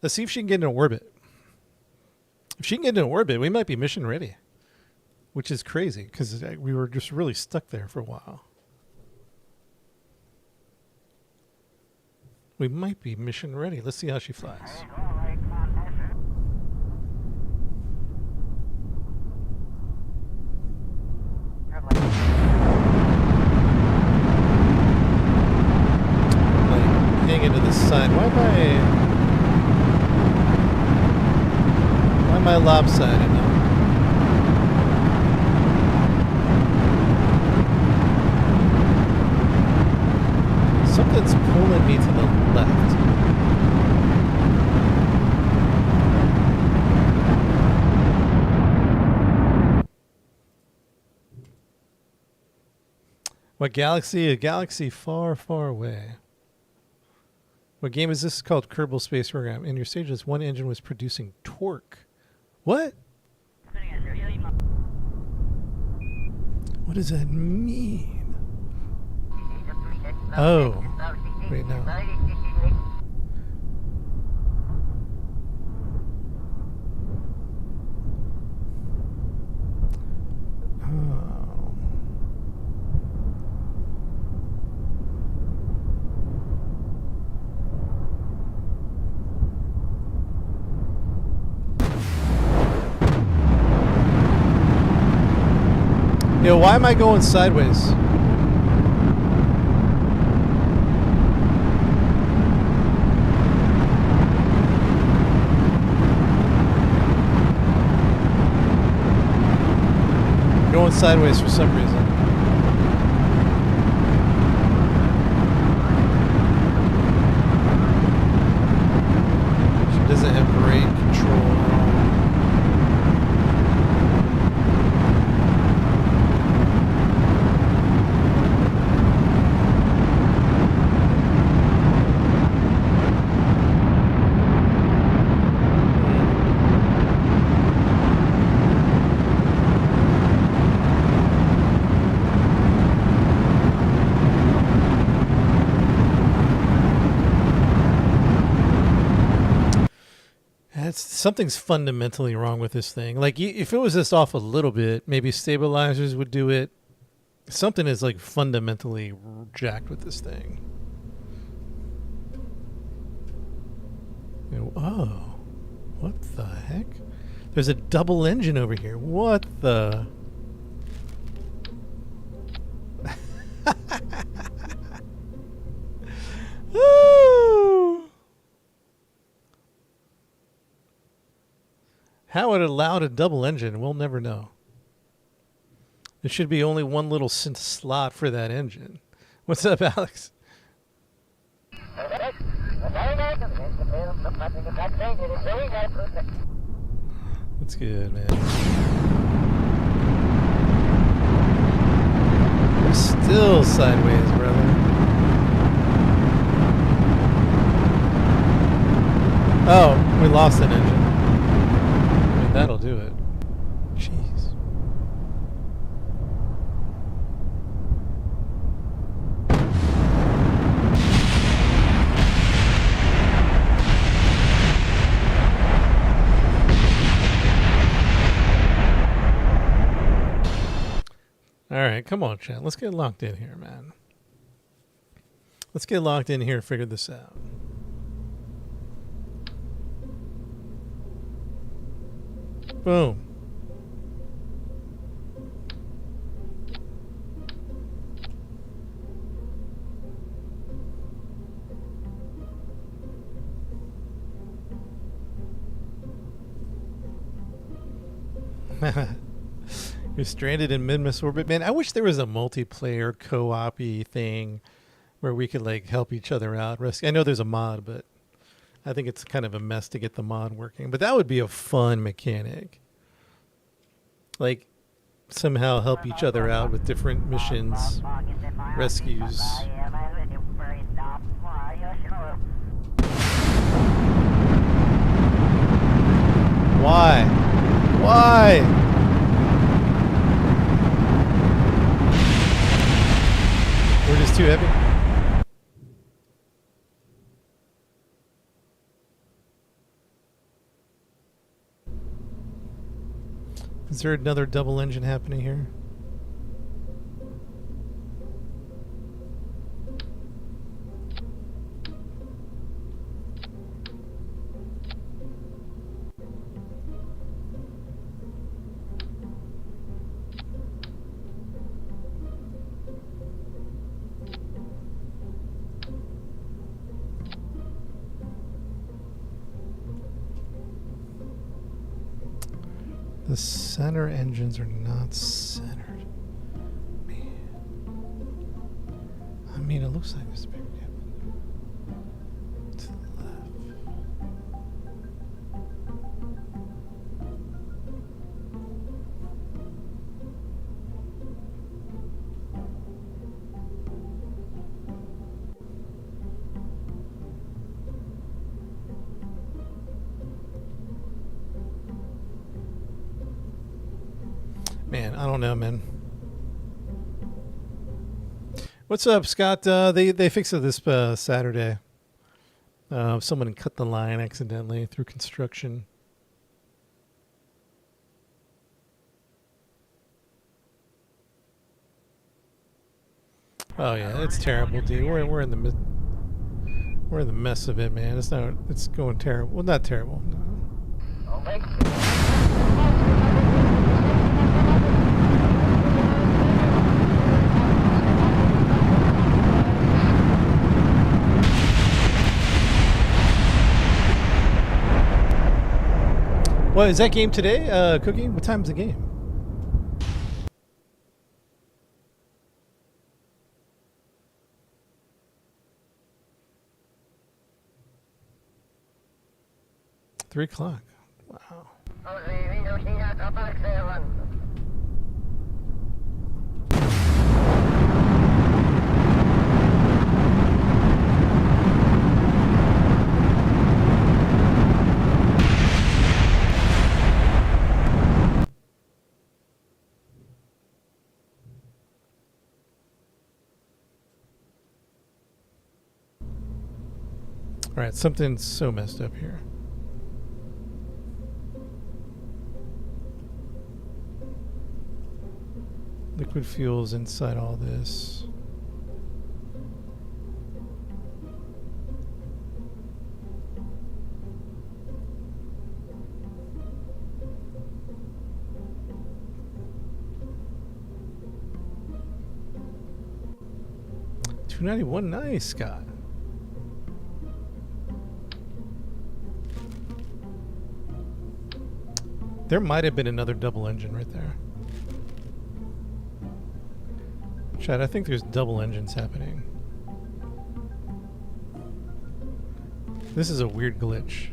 Let's see if she can get into orbit. If she can get into orbit, we might be mission ready, which is crazy because we were just really stuck there for a while. We might be mission ready. Let's see how she flies. Into the side. Why am I lopsided now? Something's pulling me to the left. What galaxy? A galaxy far, far away. What game is this? It's called Kerbal Space Program. In your stages, one engine was producing torque. What? What does that mean? Oh. Wait, no. Oh. Yo, why am I going sideways? Going sideways for some reason. She doesn't have great control. Something's fundamentally wrong with this thing. Like, if it was just off a little bit, maybe stabilizers would do it. Something is like fundamentally jacked with this thing. Oh, what the heck? There's a double engine over here. What the? How it allowed a double engine, we'll never know. There should be only one little slot for that engine. What's up, Alex? That's good, man. We're still sideways, brother. Oh, we lost an engine. I mean, that'll do it. Jeez. All right, come on, chat. Let's get locked in here, man. Let's get locked in here and figure this out. Boom. You're stranded in mid-miss orbit. Man, I wish there was a multiplayer co-op-y thing where we could like help each other out. I know there's a mod, but I think it's kind of a mess to get the mod working. But that would be a fun mechanic. Like, somehow help each other out with different missions, rescues. Why? Why? We're just too heavy? Is there another double engine happening here? The center engines are not centered. Man. I mean, it looks like there's a big gap to the left. Man, I don't know, man. What's up, Scott? They fixed it this Saturday. Someone cut the line accidentally through construction. Oh yeah, it's terrible, dude. We're in the we're in the mess of it, man. It's going terrible. Well, not terrible. No. What is that game today, Cookie? What time is the game? Three o'clock. Wow. All right, something's so messed up here. Liquid fuels inside all this. $291, nice, Scott. There might have been another double engine right there. Chad, I think there's double engines happening. This is a weird glitch.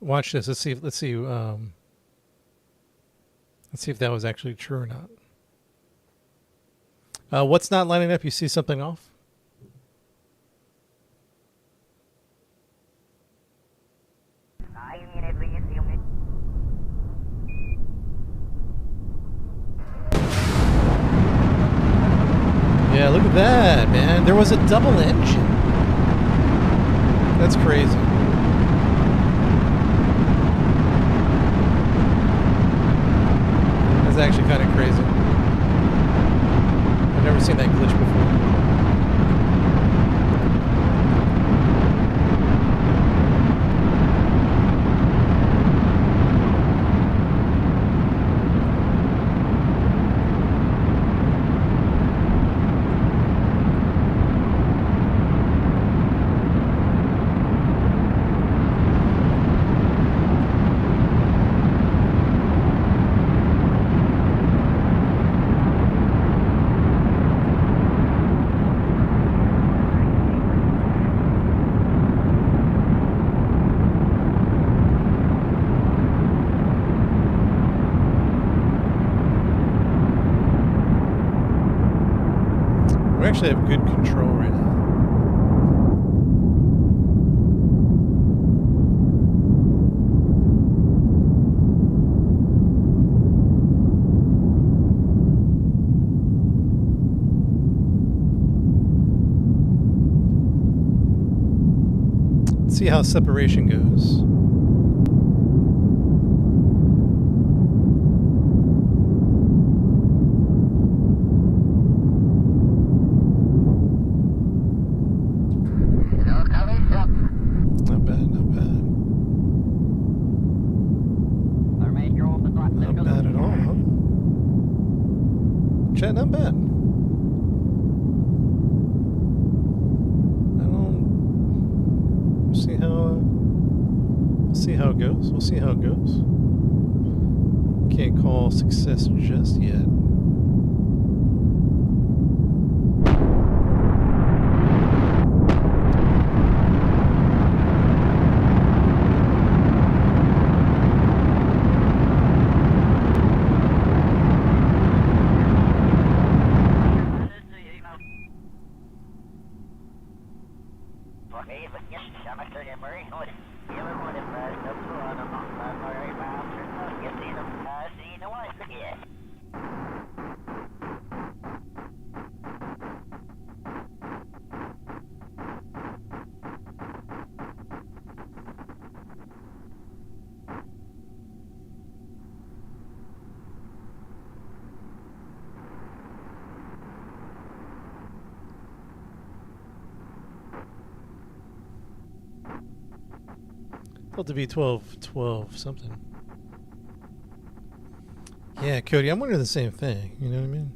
Watch this. Let's see if that was actually true or not. What's not lining up? You see something off? Yeah, look at that, man. There was a double engine. That's crazy. That's actually kind of crazy. I've never seen that glitch before. We actually have good control right now. Let's see how separation goes. Chat, not bad. I don't see how. We'll see how it goes. We'll see how it goes. Can't call success just yet. Thought to be 12 something. Yeah, Cody, I'm wondering the same thing. You know what I mean?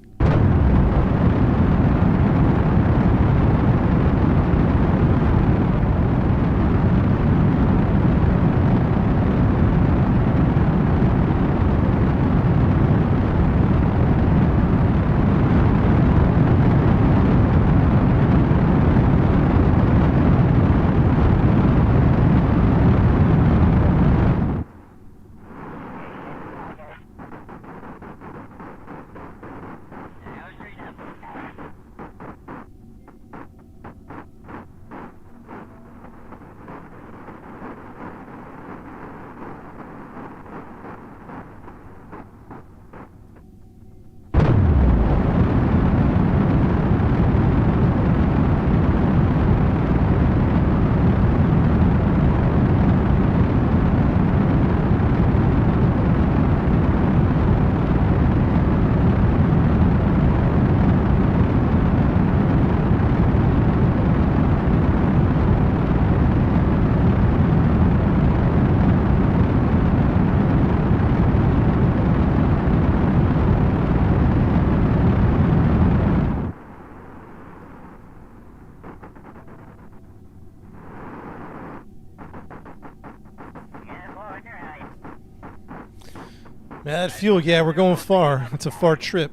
That fuel, yeah, we're going far. It's a far trip.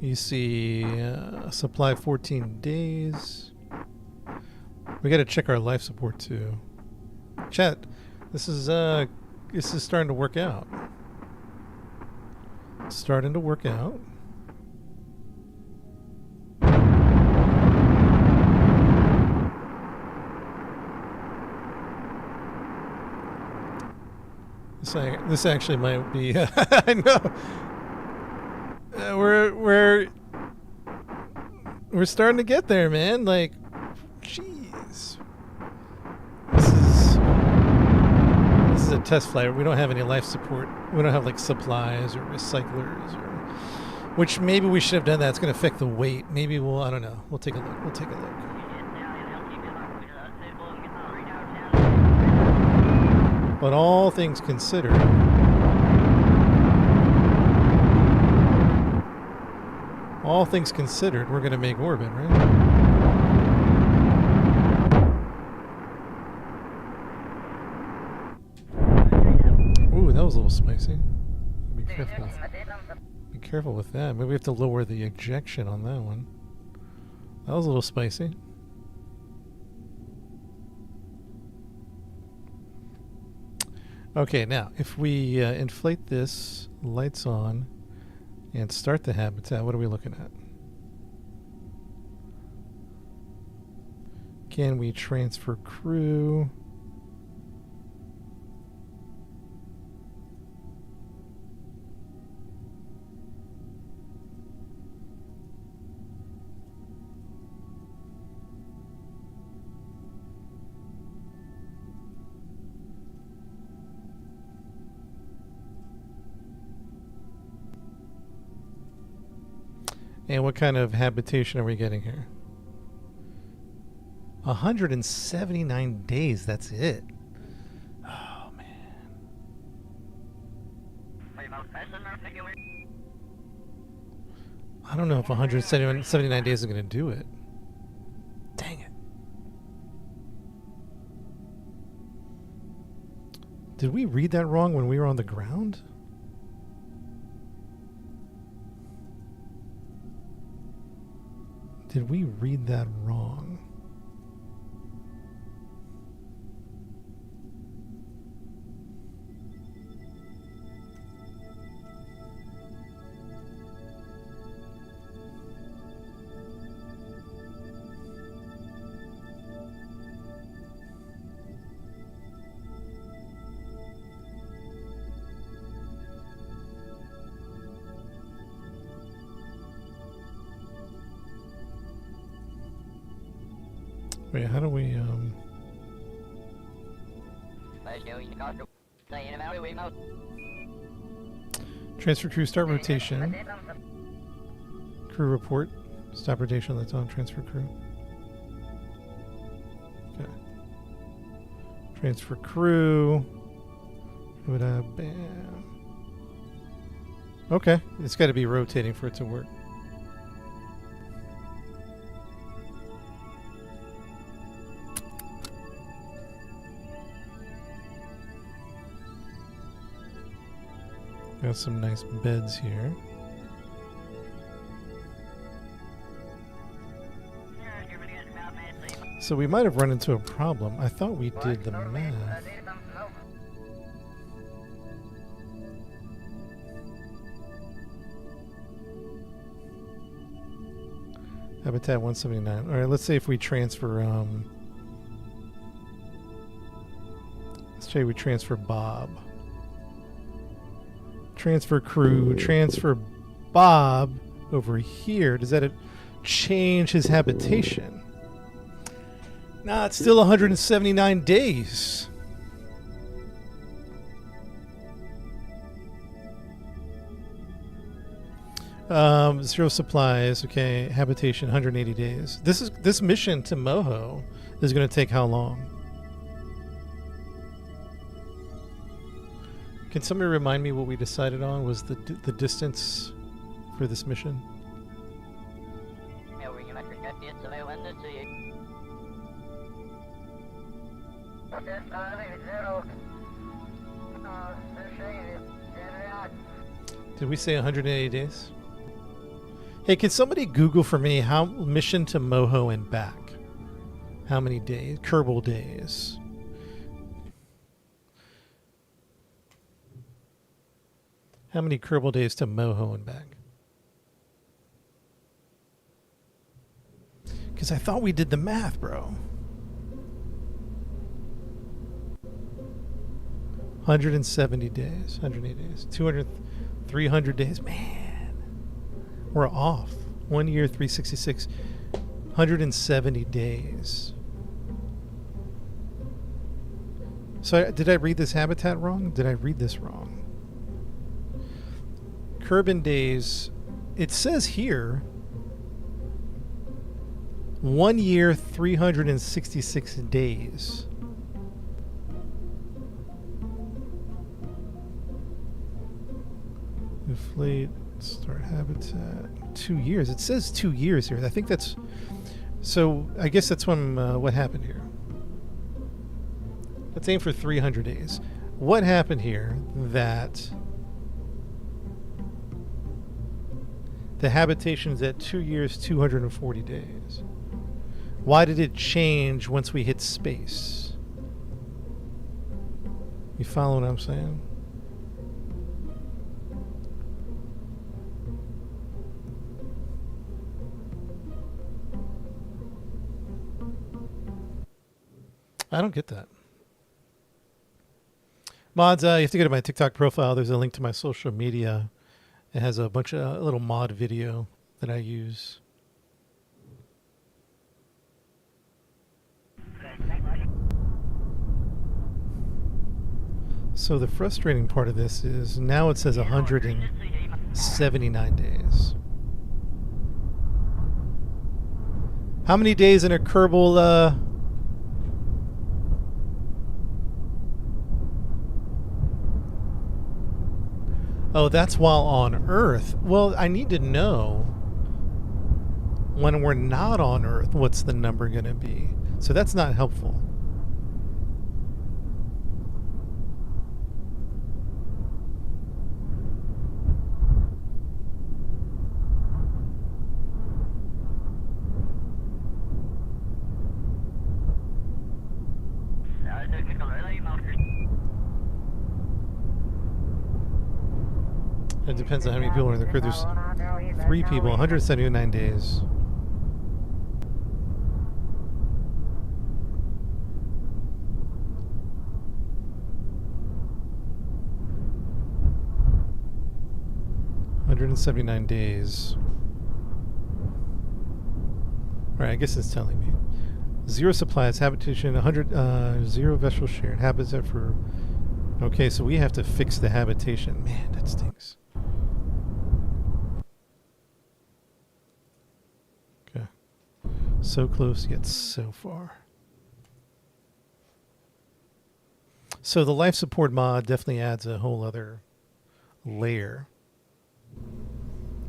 You see, supply 14 days. We got to check our life support too. Chat, this is starting to work out. It's starting to work out. This actually might be. I know. We're starting to get there, man. Like, jeez. This is a test flight. We don't have any life support. We don't have like supplies or recyclers, or which maybe we should have done that. It's going to affect the weight. Maybe I don't know. We'll take a look. We'll take a look. But all things considered, we're going to make orbit, right? Ooh, that was a little spicy. Be careful. Be careful with that. Maybe we have to lower the ejection on that one. That was a little spicy. Okay, now, if we inflate this, lights on, and start the habitat, what are we looking at? Can we transfer crew? And what kind of habitation are we getting here? 179 days, that's it. Oh, man. I don't know if 179 days is going to do it. Dang it. Did we read that wrong when we were on the ground? Did we read that wrong? Wait, how do we, transfer crew, start rotation. Crew report. Stop rotation, that's on. Transfer crew. Okay. Transfer crew. Bam. Okay, it's got to be rotating for it to work. Got some nice beds here. So we might have run into a problem. I thought we did the math. Habitat 179. All right, let's say if we transfer, let's say we transfer Bob. Transfer crew, transfer Bob over here. Does that change his habitation? Nah, it's still 179 days. Zero supplies. Okay, habitation 180 days. This mission to Moho is going to take how long? Can somebody remind me what we decided on was the distance for this mission? Did we say 180 days? Hey, can somebody Google for me how mission to Moho and back? How many days? Kerbal days. How many Kerbal days to Moho and back? Because I thought we did the math, bro. 170 days, 180 days, 200, 300 days. Man, we're off. 1 year, 366, 170 days. So did I read this habitat wrong? Did I read this wrong? Kerbin days, it says here 1 year, 366 days. Inflate, start habitat, 2 years. It says 2 years here. I think that's, so I guess that's when, what happened here. Let's aim for 300 days. What happened here that the habitation is at 2 years, 240 days? Why did it change once we hit space? You follow what I'm saying? I don't get that. Mods, you have to go to my TikTok profile. There's a link to my social media. It has a bunch of little mod video that I use. So the frustrating part of this is now it says 179 days. How many days in a Kerbal? Oh, that's while on Earth. Well, I need to know when we're not on Earth, what's the number going to be? So that's not helpful. It depends on how many people are in the crew. There's 3 people, 179 days. $179. Alright, I guess it's telling me. 0 supplies, habitation, 100, 0 vessel shared, habitat for... Okay, so we have to fix the habitation. Man, that stinks. Okay. So close, yet so far. So the life support mod definitely adds a whole other layer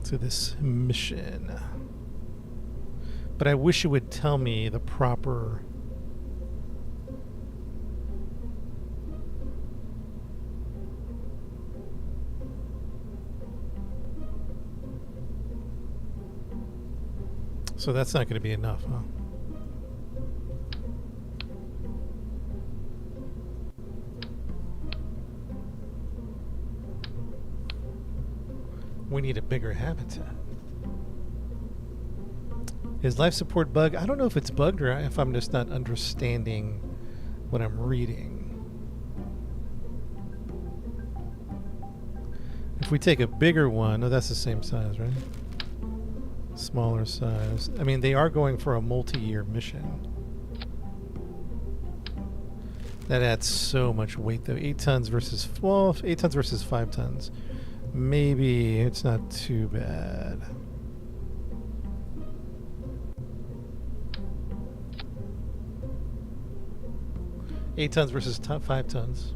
to this mission. But I wish it would tell me the proper... So that's not going to be enough, huh? We need a bigger habitat. Is life support bug? I don't know if it's bugged or if I'm just not understanding what I'm reading. If we take a bigger one, oh, that's the same size, right? Smaller size. I mean, they are going for a multi-year mission. That adds so much weight, though. 8 tons versus... Well, 8 tons versus 5 tons. Maybe it's not too bad. Eight tons versus 5 tons.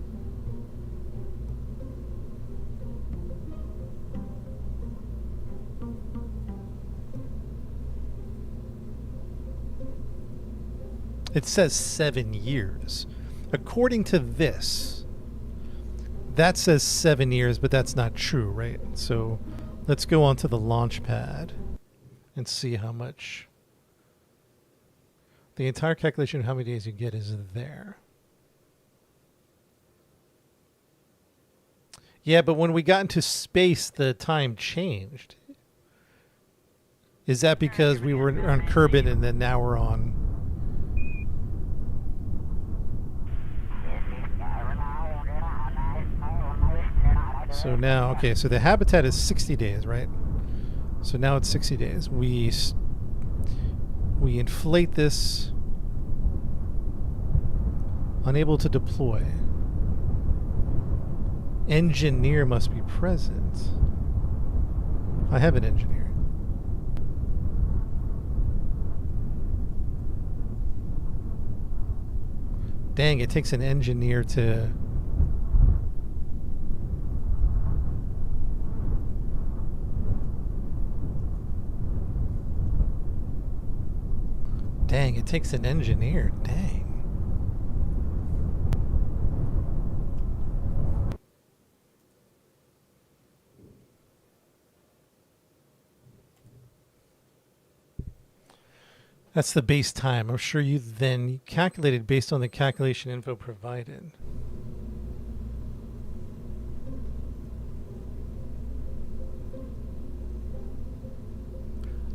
It says 7 years. According to this, that says 7 years, but that's not true, right? So let's go on to the launch pad and see how much. The entire calculation of how many days you get is there. Yeah, but when we got into space, the time changed. Is that because we were on Kerbal and then now we're on... So now, okay, so the habitat is 60 days, right? So now it's 60 days. We inflate this. Unable to deploy. Engineer must be present. I have an engineer. Dang, it takes an engineer to... Dang, it takes an engineer. Dang. That's the base time. I'm sure you then calculated based on the calculation info provided.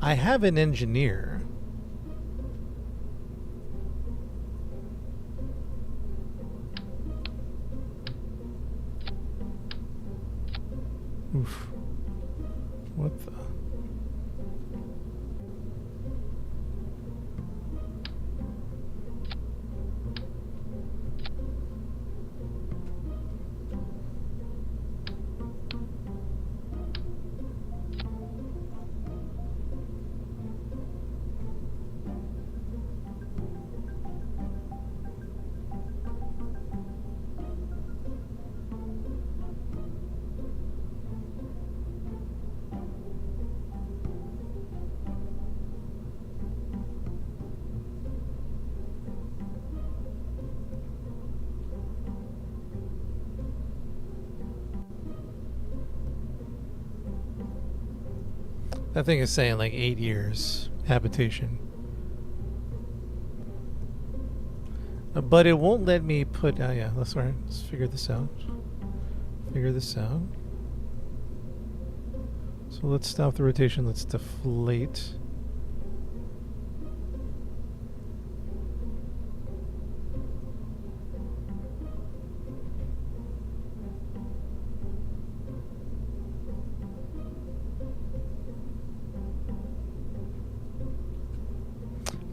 I have an engineer. Oof. What the? That thing is saying like 8 years habitation. But it won't let me put... Oh yeah, that's all right. Let's figure this out. So let's stop the rotation. Let's deflate.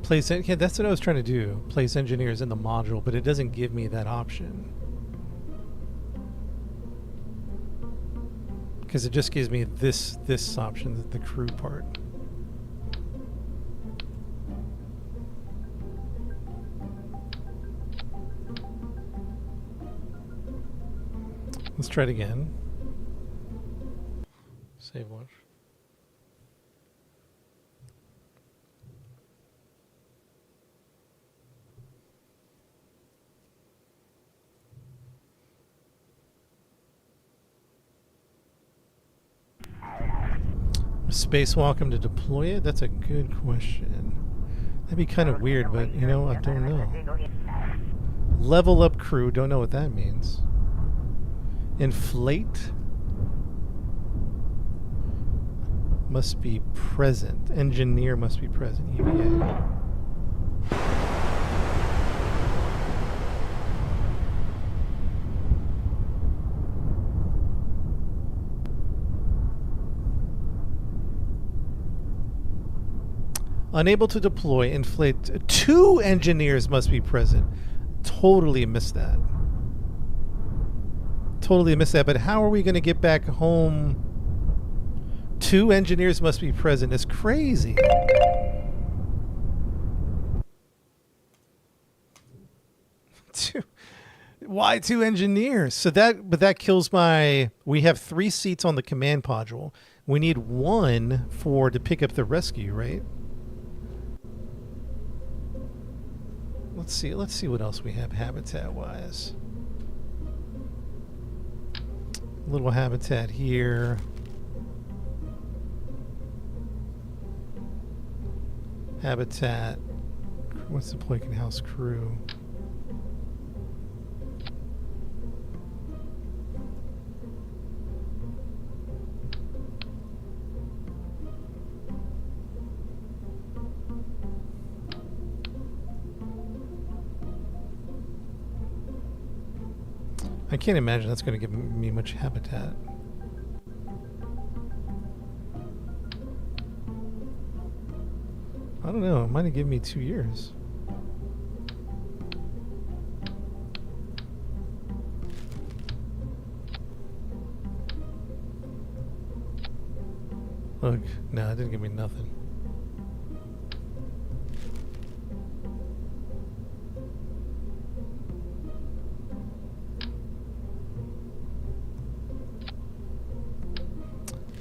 Place, yeah, that's what I was trying to do. Place engineers in the module, but it doesn't give me that option. Because it just gives me this option, the crew part. Let's try it again. Save launch. Spacewalk him to deploy it? That's a good question. That'd be kind of weird, but you know, I don't know. Level up crew, don't know what that means. Inflate must be present. Engineer must be present. EVA. Unable to deploy, inflate. 2 engineers must be present. Totally missed that. But how are we going to get back home? 2 engineers must be present. It's crazy. Why 2 engineers? So that kills my... We have 3 seats on the command module. We need 1 to pick up the rescue, right? Let's see what else we have habitat-wise. Little habitat here. Habitat. What's the Playkin House crew? I can't imagine that's going to give me much habitat. I don't know. It might have given me 2 years. Look, no, it didn't give me nothing.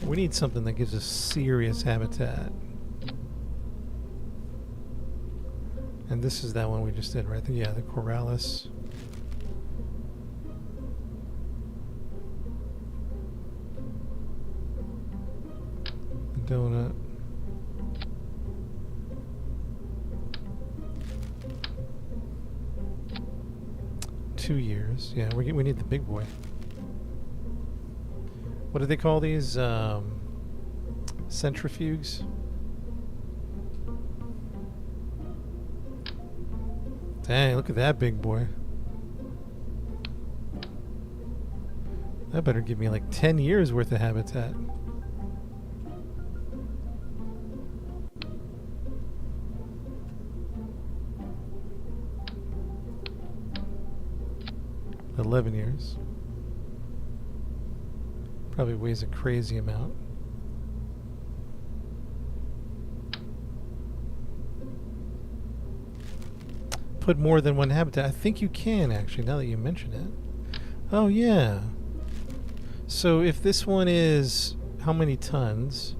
We need something that gives us serious habitat. And this is that one we just did, right? Yeah, the Corrales. The donut. Two years. Yeah, we need the big boy. What do they call these? Centrifuges? Dang, look at that big boy. That better give me like 10 years worth of habitat. $11 years. Probably weighs a crazy amount. Put more than one habitat. I think you can actually, now that you mention it. Oh yeah. So if this one is how many tons?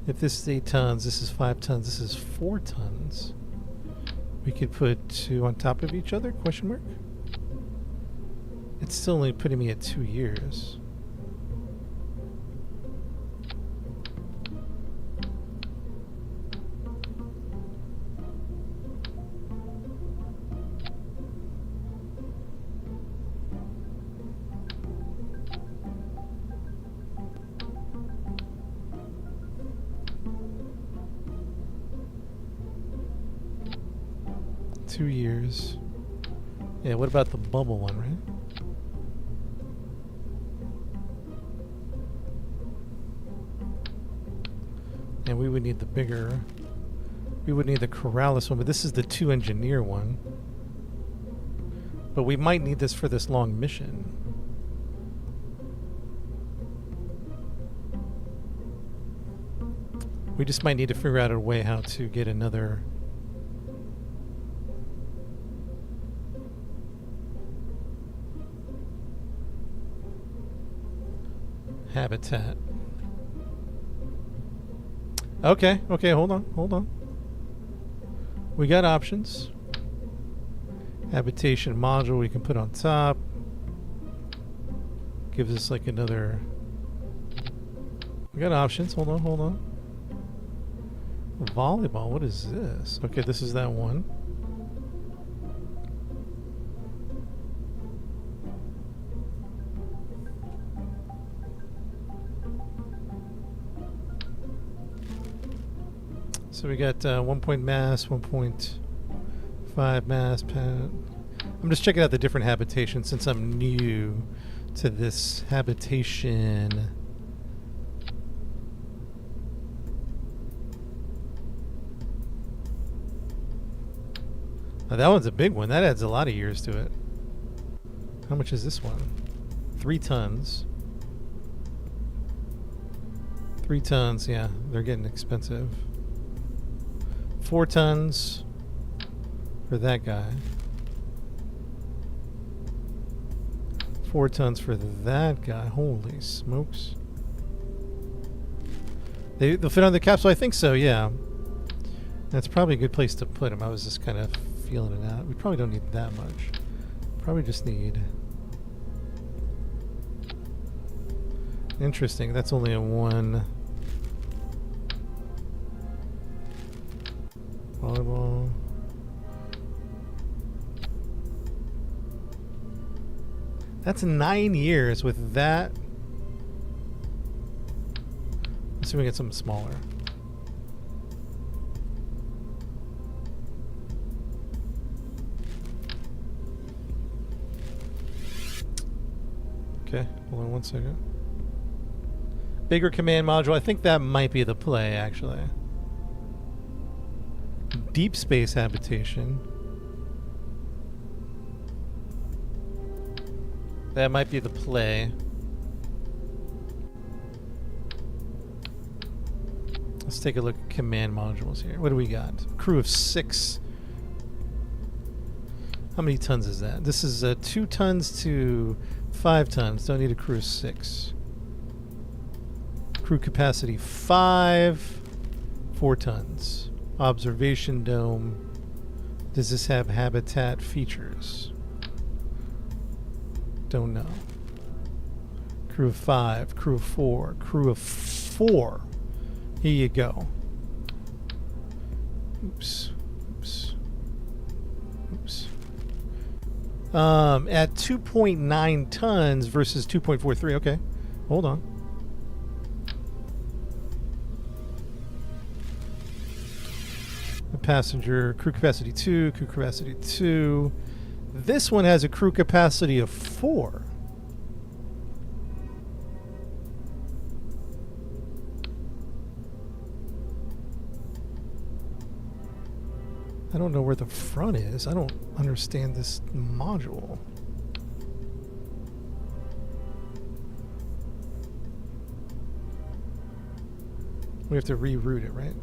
If this is 8 tons, this is 5 tons, this is 4 tons. We could put 2 on top of each other? Question mark? It's still only putting me at 2 years. Two years. Yeah, what about the bubble one, right? And we would need the bigger. We would need the Corrales one, but this is the 2 engineer one. But we might need this for this long mission. We just might need to figure out a way how to get another. Habitat. Okay, hold on. We got options. Habitation module we can put on top. Gives us like another. We got options. Hold on. Volleyball, what is this? Okay, this is that one. So we got 1 point mass, 1.5 mass. I'm just checking out the different habitations since I'm new to this habitation. Now that one's a big one. That adds a lot of years to it. How much is this one? 3 tons. 3 tons, yeah. They're getting expensive. 4 tons for that guy. 4 tons for that guy. Holy smokes. They'll fit on the capsule? I think so, yeah. That's probably a good place to put him. I was just kind of feeling it out. We probably don't need that much. Probably just need... Interesting. That's only a 1. Volleyball. That's 9 years with that. Let's see if we get something smaller. Okay, hold on 1 second. Bigger command module. I think that might be the play, actually. Deep space habitation. That might be the play. Let's take a look at command modules here. What do we got? Crew of 6. How many tons is that? This is 2 tons to 5 tons. Don't need a crew of 6. Crew capacity 5. 4 tons. Observation dome. Does this have habitat features? Don't know. Crew of 5. Crew of 4. Crew of 4. Here you go. Oops. Oops. Oops. At 2.9 tons versus 2.43. Okay. Hold on. A passenger crew capacity 2, crew capacity 2. This one has a crew capacity of 4. I don't know where the front is. I don't understand this module. We have to reroute it, right?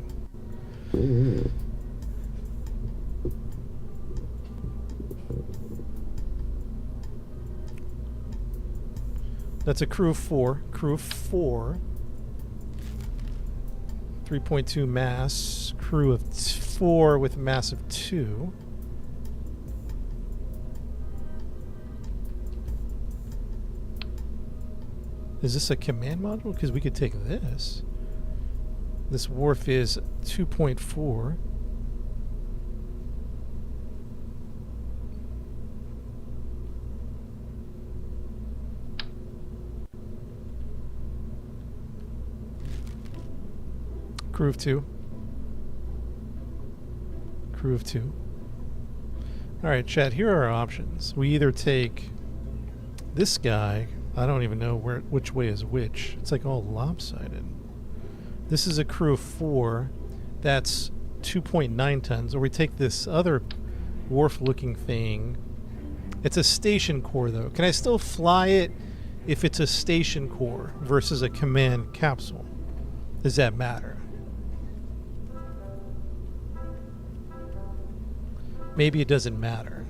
That's a crew of 4. Crew of 4. 3.2 mass. Crew of 4 with mass of 2. Is this a command module? Because we could take this. This wharf is 2.4. Crew of 2. Crew of 2. Alright, chat, here are our options. We either take this guy. I don't even know which way is which. It's like all lopsided. This is a crew of 4. That's 2.9 tons. Or we take this other wharf-looking thing. It's a station core, though. Can I still fly it if it's a station core versus a command capsule? Does that matter? Maybe it doesn't matter.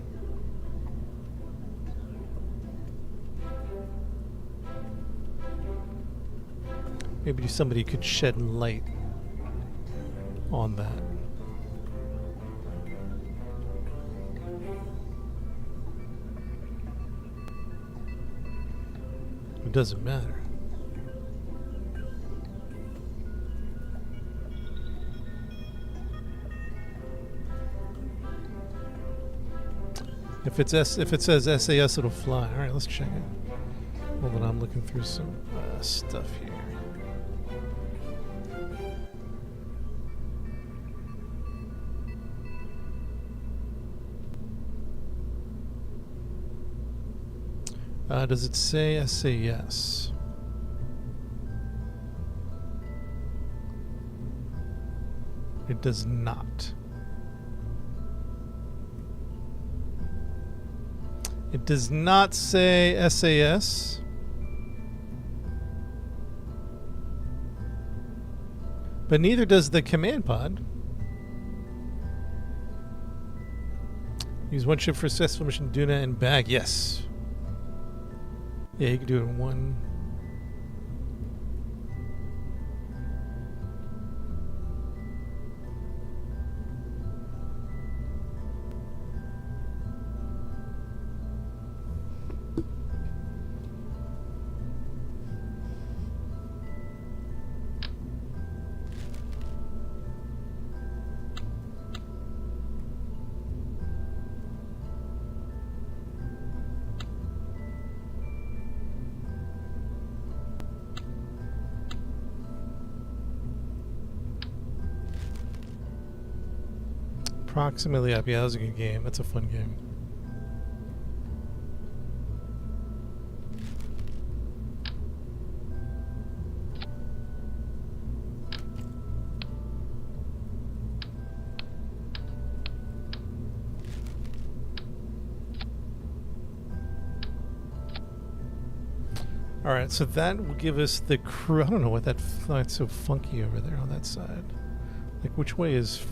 Maybe somebody could shed light on that. It doesn't matter. If it says SAS, it'll fly. All right, let's check it. Hold on, I'm looking through some stuff here. Does it say SAS? It does not. It does not say SAS. But neither does the command pod. Use one ship for successful mission Duna and bag. Yes. Yeah, you can do it in one. Approximately up. Yeah, that was a good game. That's a fun game. Alright, so that will give us the crew. I don't know what that's so funky over there on that side. Like, which way is...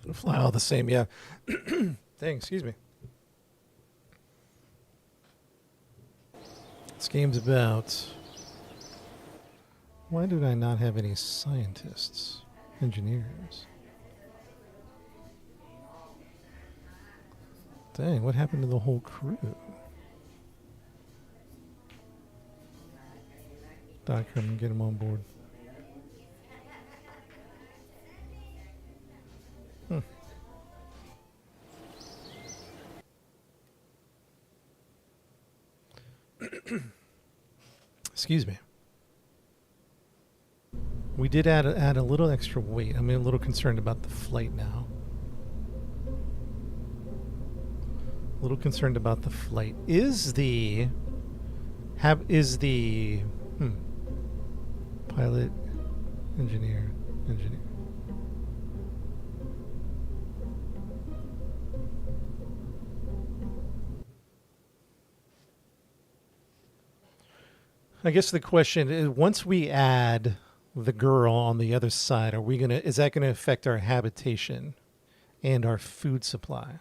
It'll fly all the same, yeah. Dang, excuse me. This game's about... Why did I not have any scientists? Engineers? Dang, what happened to the whole crew? Doc, come get him on board. Excuse me. We did add a little extra weight. I'm a little concerned about the flight now. A little concerned about the flight. Is the pilot, engineer. I guess the question is, once we add the girl on the other side, is that gonna affect our habitation and our food supply?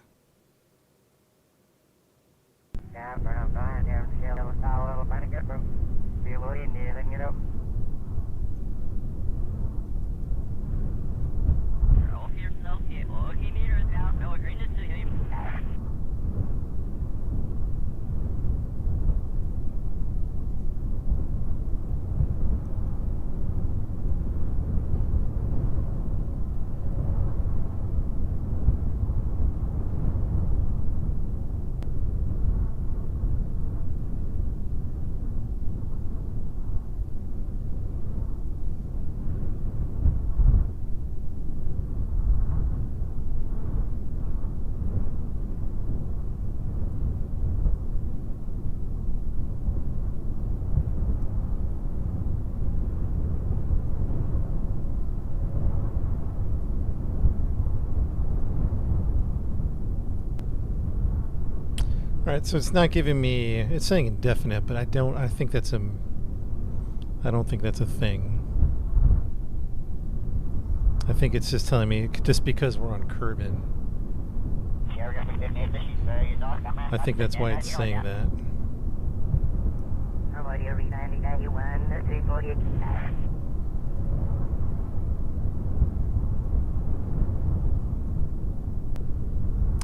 All right, so it's not giving me. It's saying indefinite, but I don't think that's a thing. I think it's just telling me just because we're on Kerbal. I think that's why it's saying that.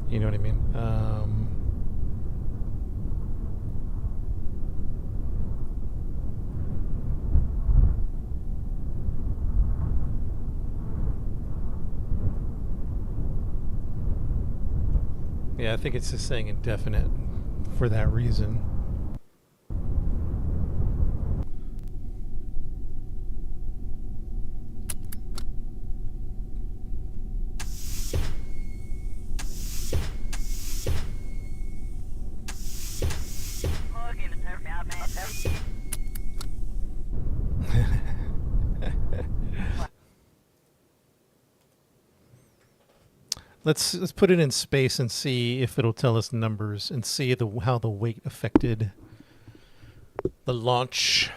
You know what I mean? Yeah, I think it's just saying indefinite for that reason. Let's put it in space and see if it'll tell us numbers and see how the weight affected the launch.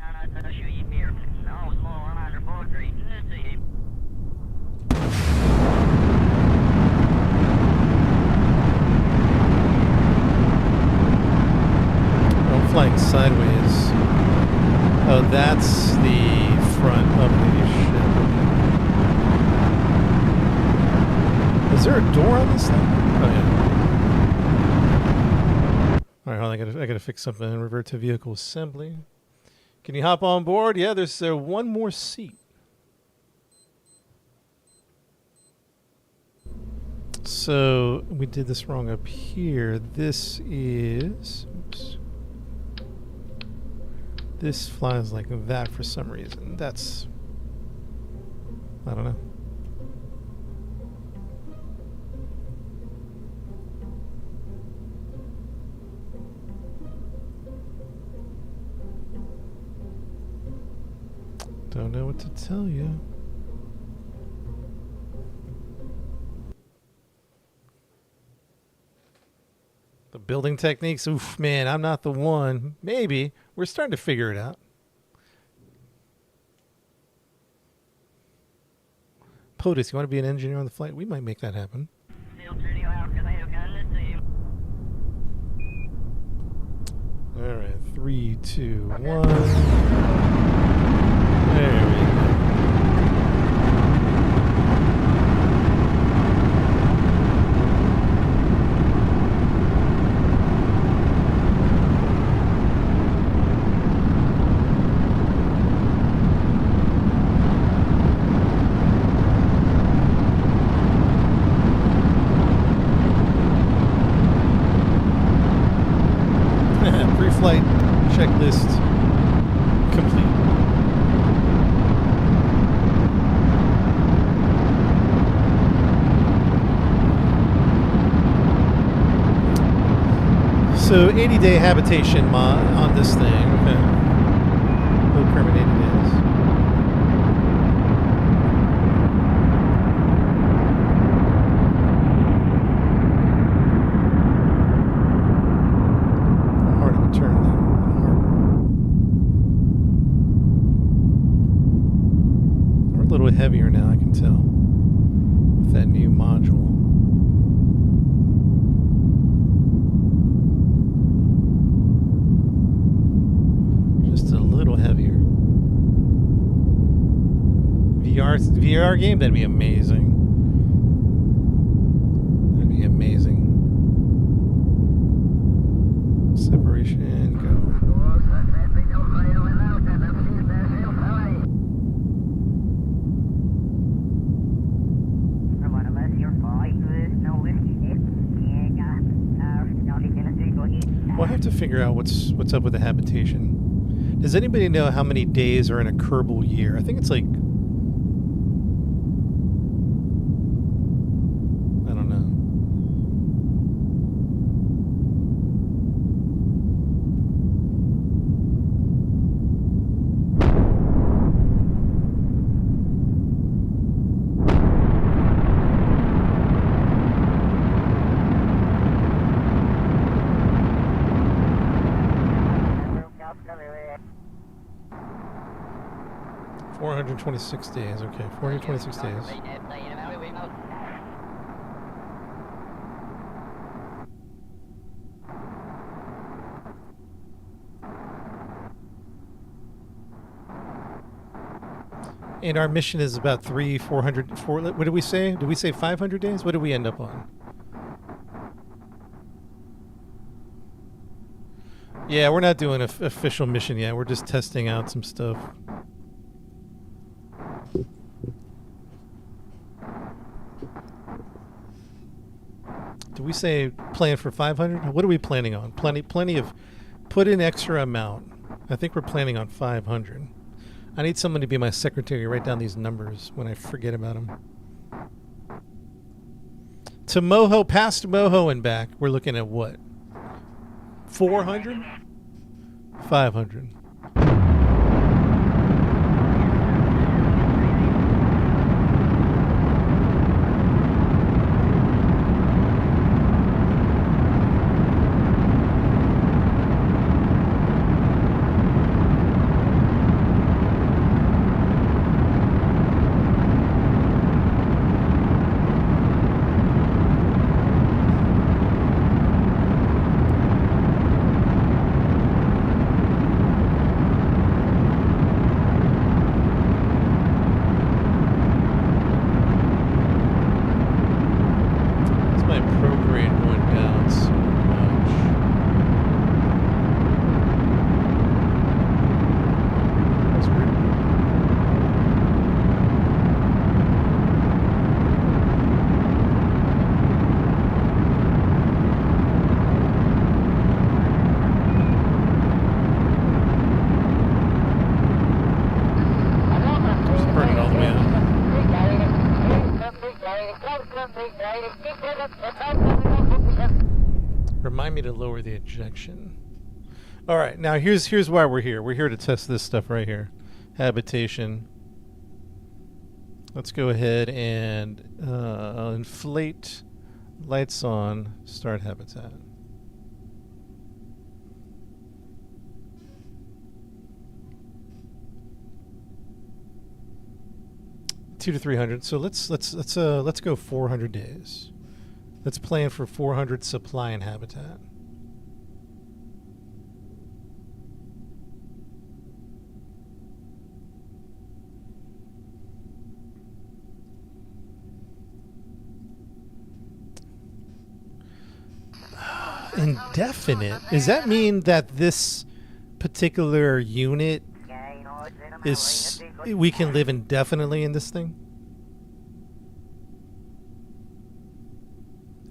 I'm flying sideways. there a door on this thing? Oh yeah. All right, hold on. I gotta fix something and revert to vehicle assembly. Can you hop on board? Yeah, there's one more seat. So we did this wrong up here. This is... Oops. This flies like that for some reason. That's... I don't know. Don't know what to tell you. The building techniques, oof, man, I'm not the one. Maybe. We're starting to figure it out. POTUS, you want to be an engineer on the flight? We might make that happen. All right, 3, 2, 1. There we go. Pre-flight checklist complete. So 80-day habitation on this thing. Okay. No permanent 80 days. Hard of a turn there. We're a little heavier now, I can tell, with that new module. Just a little heavier. VR game, that'd be amazing. That'd be amazing. Separation, go. Well, I have to figure out what's up with the habitation. Does anybody know how many days are in a Kerbal year? I think it's like... I don't know. $426 days. Okay, 426 days. And our mission is about 400. What did we say? Did we say 500 days? What did we end up on? Yeah, we're not doing an official mission yet. We're just testing out some stuff. Do we say plan for 500? What are we planning on? Plenty of... Put in extra amount. I think we're planning on 500. I need someone to be my secretary. Write down these numbers when I forget about them. To Moho, past Moho and back, we're looking at what? 400? 500. Remind me to lower the ejection. All right, now here's why we're here. We're here to test this stuff right here. Habitation. Let's go ahead and inflate. Lights on. Start habitat. Two to 300. So let's go 400 days. Let's plan for 400 supply and habitat. Indefinite. Does that mean that this particular unit is we can live indefinitely in this thing?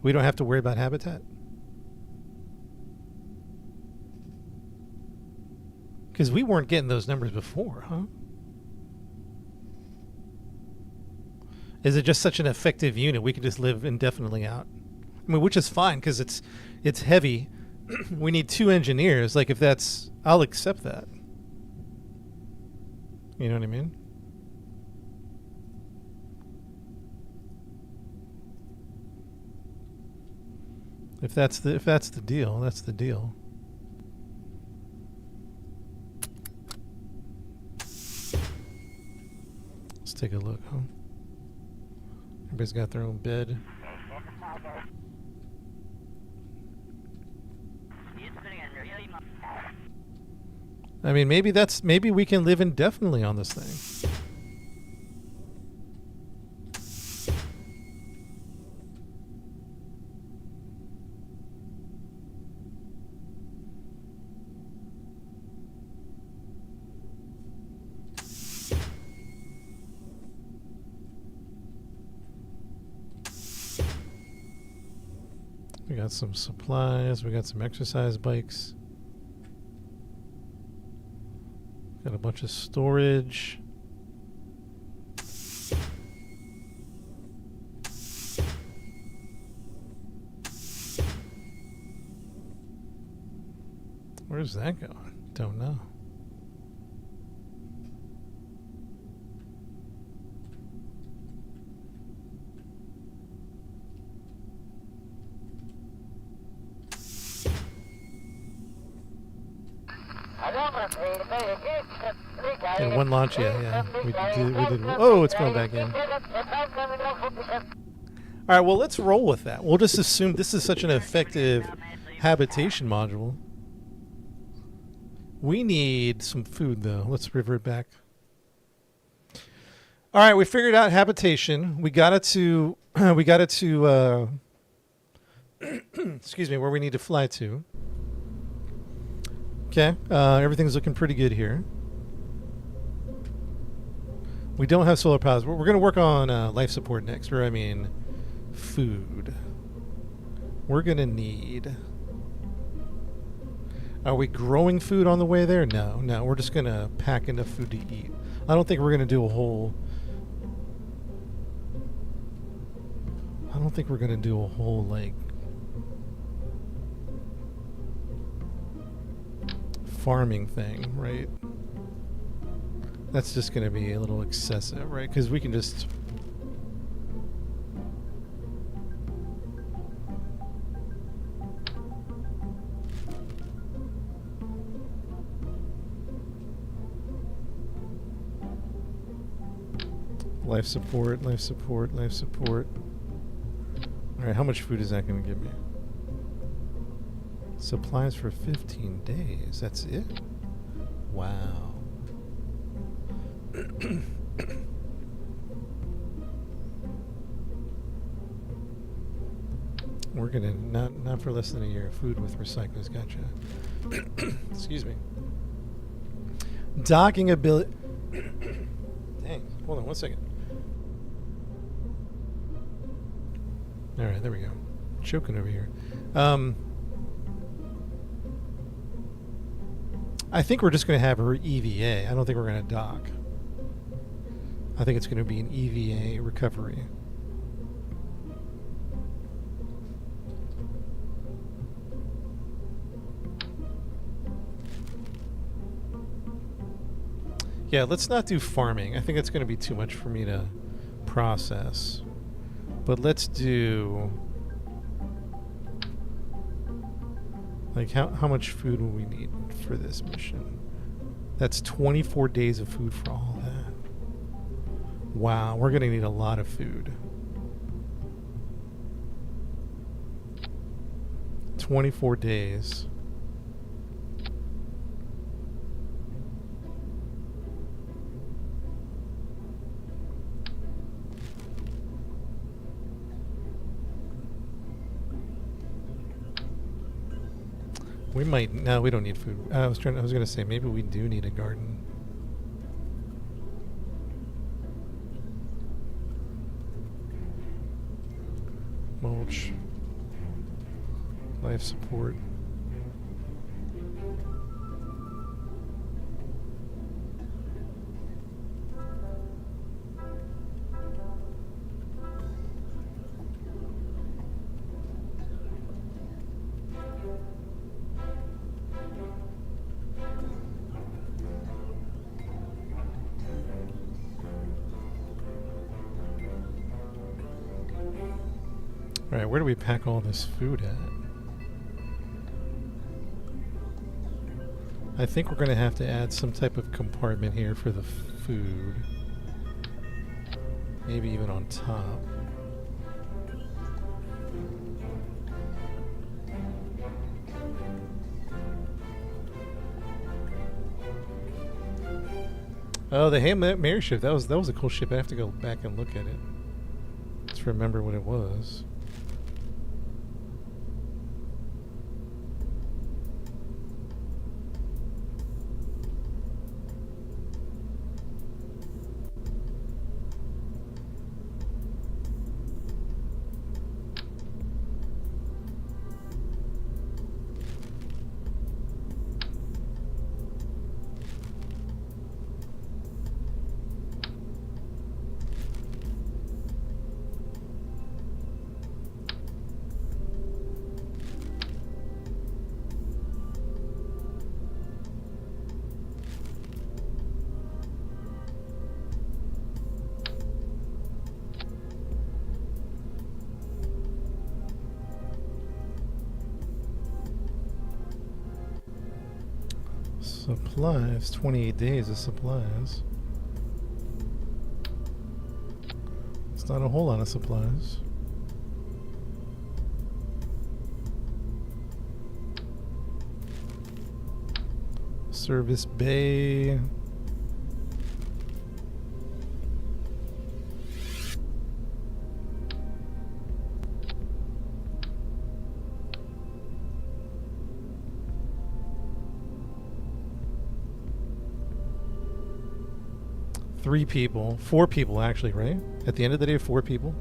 We don't have to worry about habitat? Because we weren't getting those numbers before, huh? Is it just such an effective unit we can just live indefinitely out? I mean, which is fine because it's heavy. We need 2 engineers. Like, if that's, I'll accept that. You know what I mean? If that's the deal, that's the deal. Let's take a look, huh? Everybody's got their own bed. I mean, maybe we can live indefinitely on this thing. We got some supplies, we got some exercise bikes. Got a bunch of storage. Where's that going? Don't know. And one launch, yeah. We did. Oh, it's going back in. All right, well, let's roll with that. We'll just assume this is such an effective habitation module. We need some food, though. Let's revert back. All right, we figured out habitation. We got it to. Excuse me, where we need to fly to. Okay, everything's looking pretty good here. We don't have solar panels. We're going to work on life support next, or I mean, food. We're going to need... Are we growing food on the way there? No, we're just going to pack enough food to eat. I don't think we're going to do a whole... like... farming thing, right? That's just going to be a little excessive, right? Because we can just... Life support. Alright, how much food is that going to give me? Supplies for 15 days. That's it? Wow. We're gonna not for less than a year. Food with recyclers. Gotcha. Excuse me. Docking ability. Dang. Hold on 1 second. All right, there we go. Choking over here. I think we're just going to have her EVA. I don't think we're going to dock. I think it's going to be an EVA recovery. Yeah, let's not do farming. I think it's going to be too much for me to process. But let's do... Like, how much food will we need for this mission? That's 24 days of food for all that. Wow, we're going to need a lot of food. 24 days. We might... No, we don't need food. I was going to say, maybe we do need a garden. Mulch. Life support. Alright, where do we pack all this food at? I think we're going to have to add some type of compartment here for the food. Maybe even on top. Oh, the Mare ship. That was a cool ship. I have to go back and look at it. Let's remember what it was. Supplies, 28 days of supplies. It's not a whole lot of supplies. Service bay. Three people, 4 people actually, right? At the end of the day, 4 people.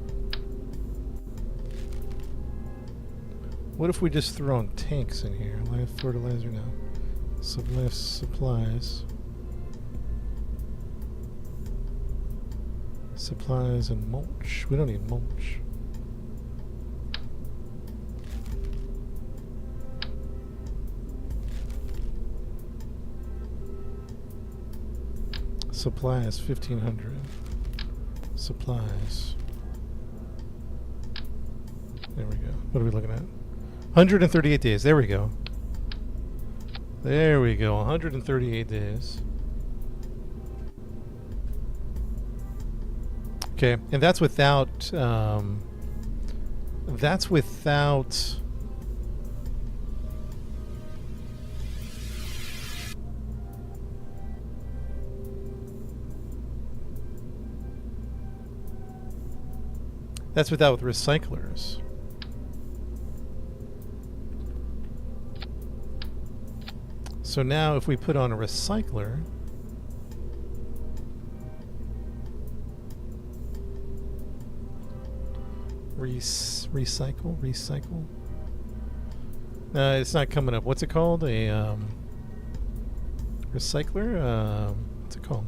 What if we just throw on tanks in here? Live fertilizer now. Supplies. Supplies and mulch. We don't need mulch. Supplies, 1,500. Supplies. There we go. What are we looking at? 138 days. There we go. There we go. 138 days. Okay, and that's without... that's without... That's without recyclers. So now if we put on a recycler, recycle. It's not coming up. What's it called? A recycler? What's it called?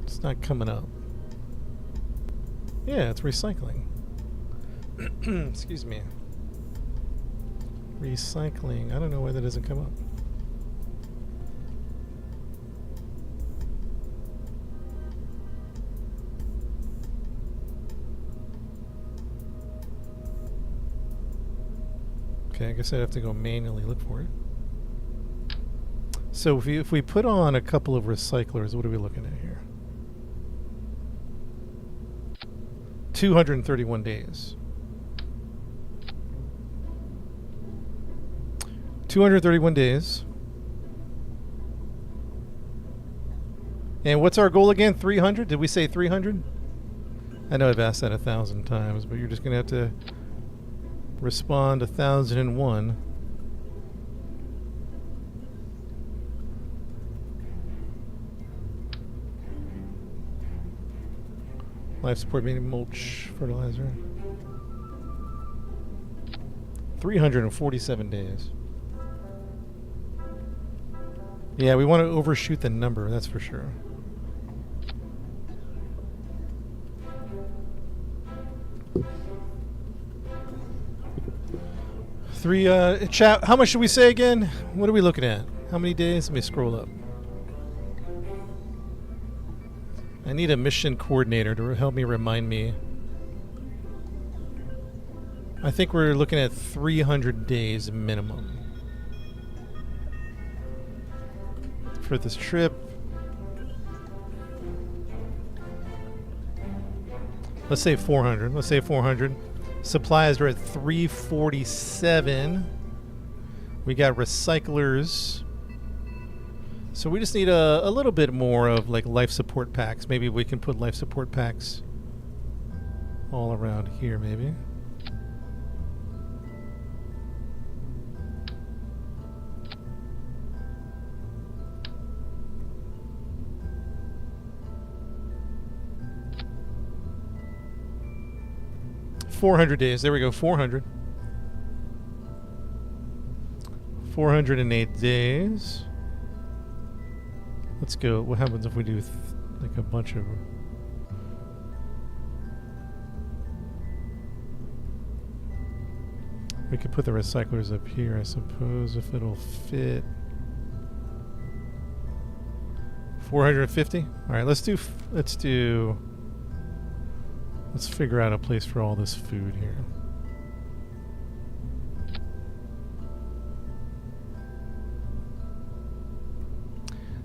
It's not coming up. Yeah, it's recycling. Excuse me. Recycling. I don't know why that doesn't come up. Okay, I guess I'd have to go manually look for it. So if we put on a couple of recyclers, what are we looking at here? 231 days. 231 days. And what's our goal again? 300? Did we say 300? I know I've asked that 1,000 times, but you're just going to have to respond 1,001. Life support, meaning mulch, fertilizer. 347 days. Yeah, we want to overshoot the number, that's for sure. Chat, how much should we say again? What are we looking at? How many days? Let me scroll up. I need a mission coordinator to help me remind me. I think we're looking at 300 days minimum for this trip. Let's say 400. Let's say 400. Supplies are at 347. We got recyclers. So we just need a little bit more of like life support packs. Maybe we can put life support packs all around here maybe. $400 days. There we go. 400. 408 days. Let's go. What happens if we do like a bunch of... We could put the recyclers up here, I suppose, if it'll fit. 450? Alright, let's figure out a place for all this food here.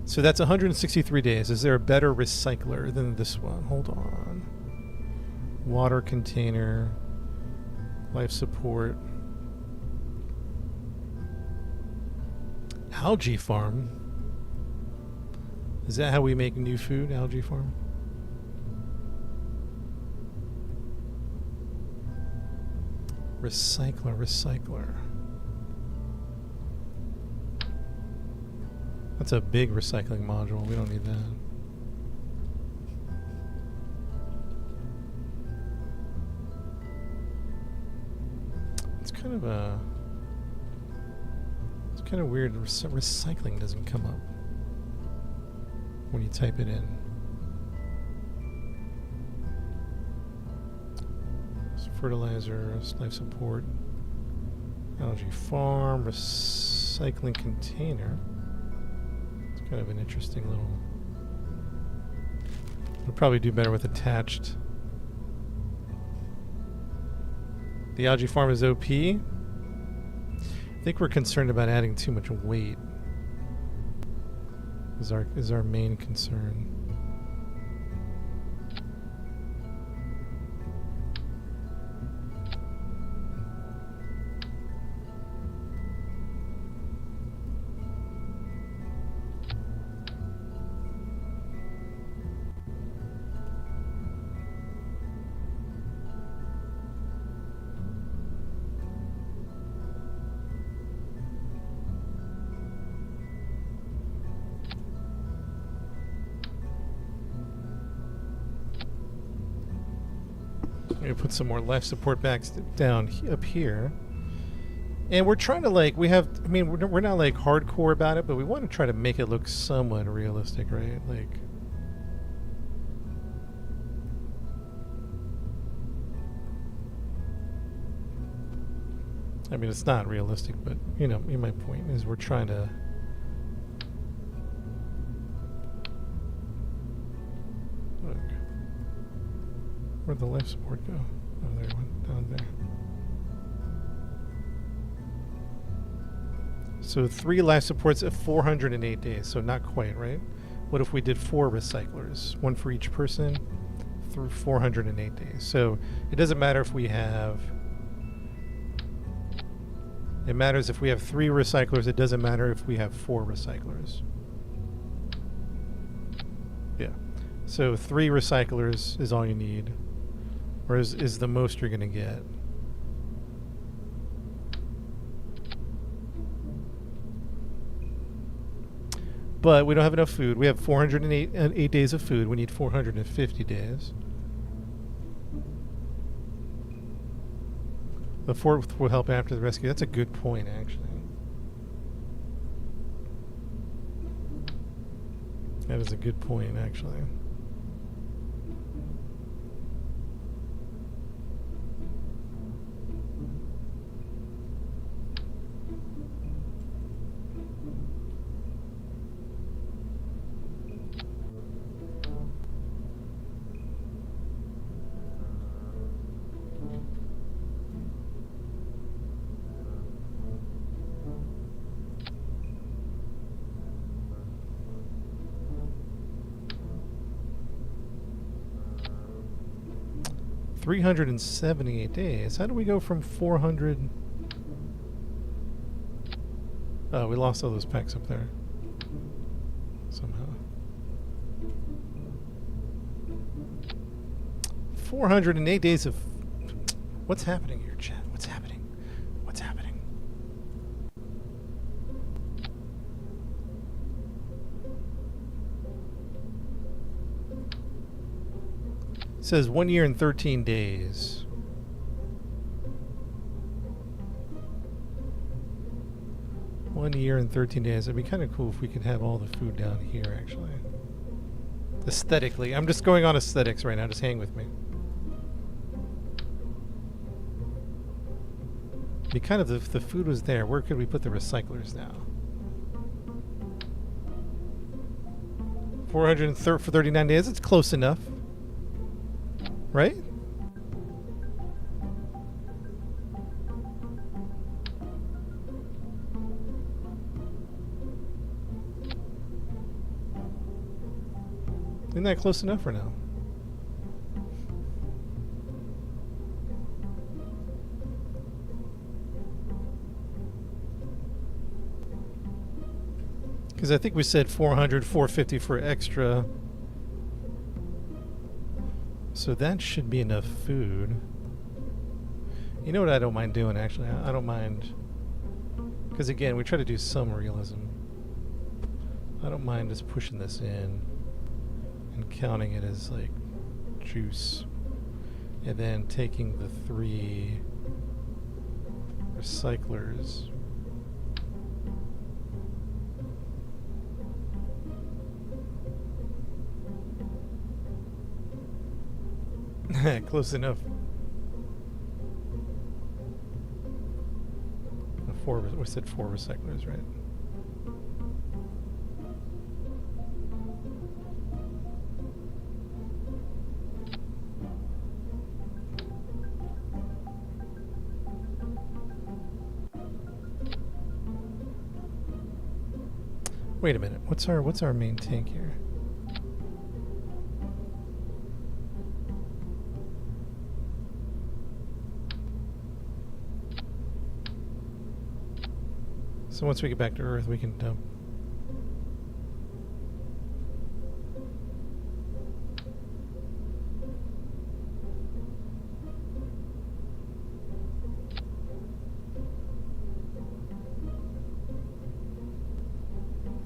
So that's 163 days. Is there a better recycler than this one? Hold on. Water container. Life support. Algae farm. Is that how we make new food? Algae farm? Recycler. That's a big recycling module. We don't need that. It's kind of weird. Recycling doesn't come up when you type it in. Fertilizer, life support, algae farm, recycling container. It's kind of an interesting little... We'll probably do better with attached. The algae farm is OP. I think we're concerned about adding too much weight. Is our main concern. Put some more life support backs down up here, and we're trying to like we're not like hardcore about it, but we want to try to make it look somewhat realistic, right? Like, I mean, it's not realistic, but you know, my point is we're trying to. Where'd the life support go? Oh, there it went down there. So 3 life supports at 408 days. So not quite, right? What if we did 4 recyclers? 1 for each person through 408 days. So it doesn't matter if we have... It matters if we have 3 recyclers. It doesn't matter if we have 4 recyclers. Yeah. So 3 recyclers is all you need. Or is the most you're going to get. But we don't have enough food. We have 408 days of food. We need 450 days. The 4th will help after the rescue. That's a good point, actually. That is a good point, actually. $378 days. How do we go from 400? Oh, we lost all those packs up there. Somehow. 408 days of... What's happening here, chat? What's happening? What's happening? It says 1 year and 13 days. One year and 13 days. It'd be kind of cool if we could have all the food down here, actually. Aesthetically. I'm just going on aesthetics right now. Just hang with me. Be kind of if the food was there, where could we put the recyclers now? 430 for 39 days. It's close enough. Right? Isn't that close enough or no? Because I think we said 400, 450 for extra. So that should be enough food. You know what I don't mind doing, actually? I don't mind... Because again, we try to do some realism. I don't mind just pushing this in and counting it as, like, juice. And then taking the 3 recyclers. Close enough. 4, we said 4 recyclers, right? Wait a minute. What's our main tank here? So once we get back to Earth, we can dump.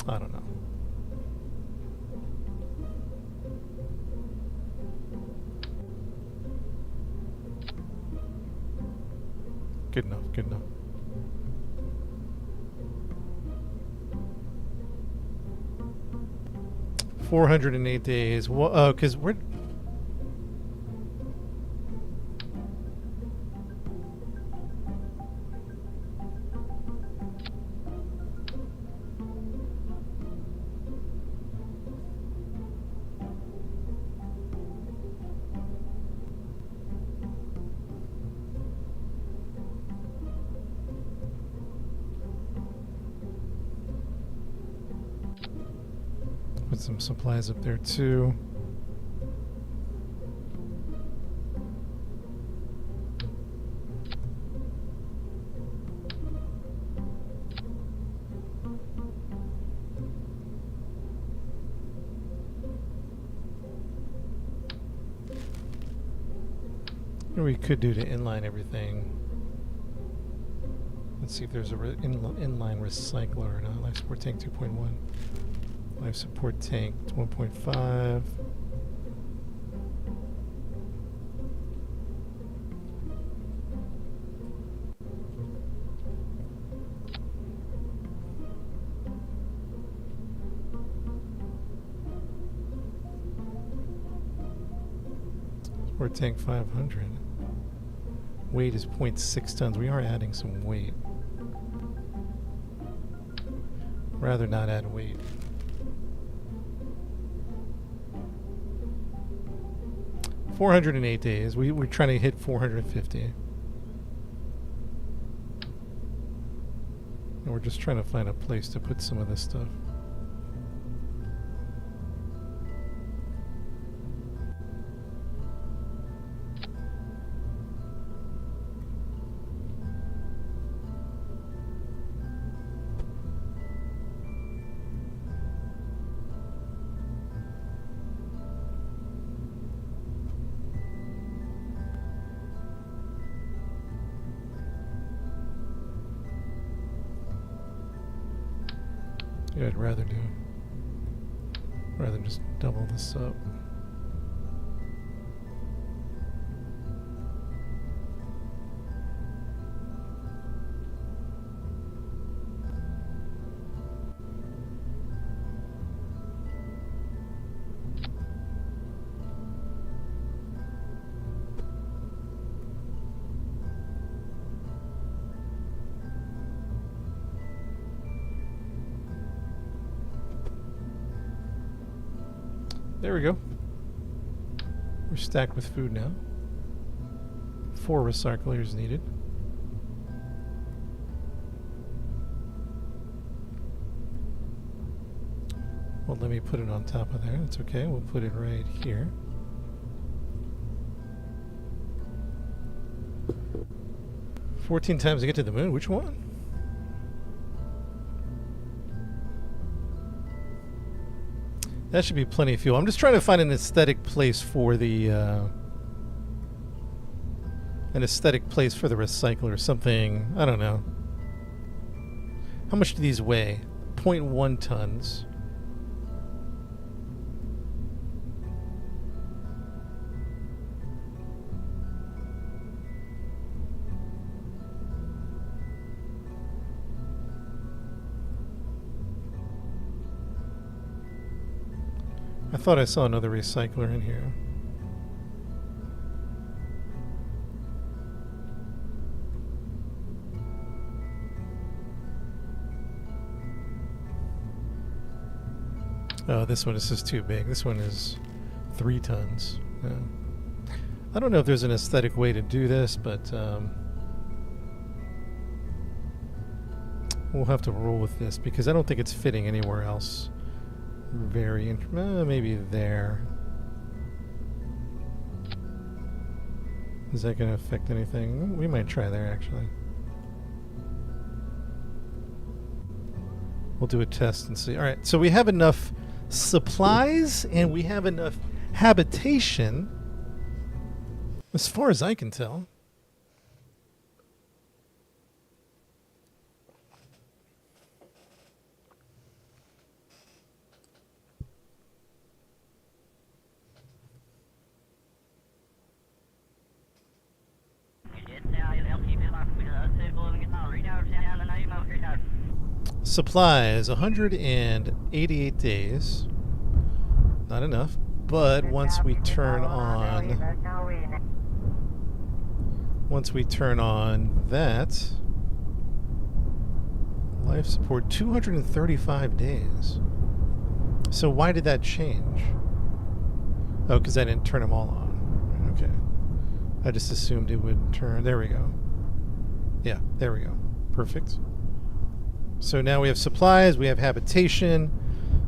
I don't know. Good enough, good enough. $408 days. Well, because we're... some supplies up there too. What we could do to inline everything. Let's see if there's a inline recycler or not. Life support tank 2.1. Life support tank 1.5. Support tank 500. Weight is 0.6 tons. We are adding some weight. Rather not add weight. $408 days. We're trying to hit 450. And we're just trying to find a place to put some of this stuff. Yeah, I'd rather just double this up. There we go. We're stacked with food now. 4 recyclers needed. Well, let me put it on top of there. That's okay. We'll put it right here. "14 times to get to the moon." Which one? That should be plenty of fuel. I'm just trying to find an aesthetic place for the recycler. Something, I don't know. How much do these weigh? 0.1 tons. I thought I saw another recycler in here. Oh, this one is just too big. This one is 3 tons. Yeah. I don't know if there's an aesthetic way to do this, but we'll have to roll with this because I don't think it's fitting anywhere else. Maybe there. Is that going to affect anything? We might try there, actually. We'll do a test and see. All right, so we have enough supplies and we have enough habitation, as far as I can tell. Supplies, 188 days. Not enough, but once we turn on that, life support 235 days. So why did that change? Oh, because I didn't turn them all on. Okay. I just assumed it would turn. There we go. Yeah, there we go. Perfect. So now we have supplies, we have habitation.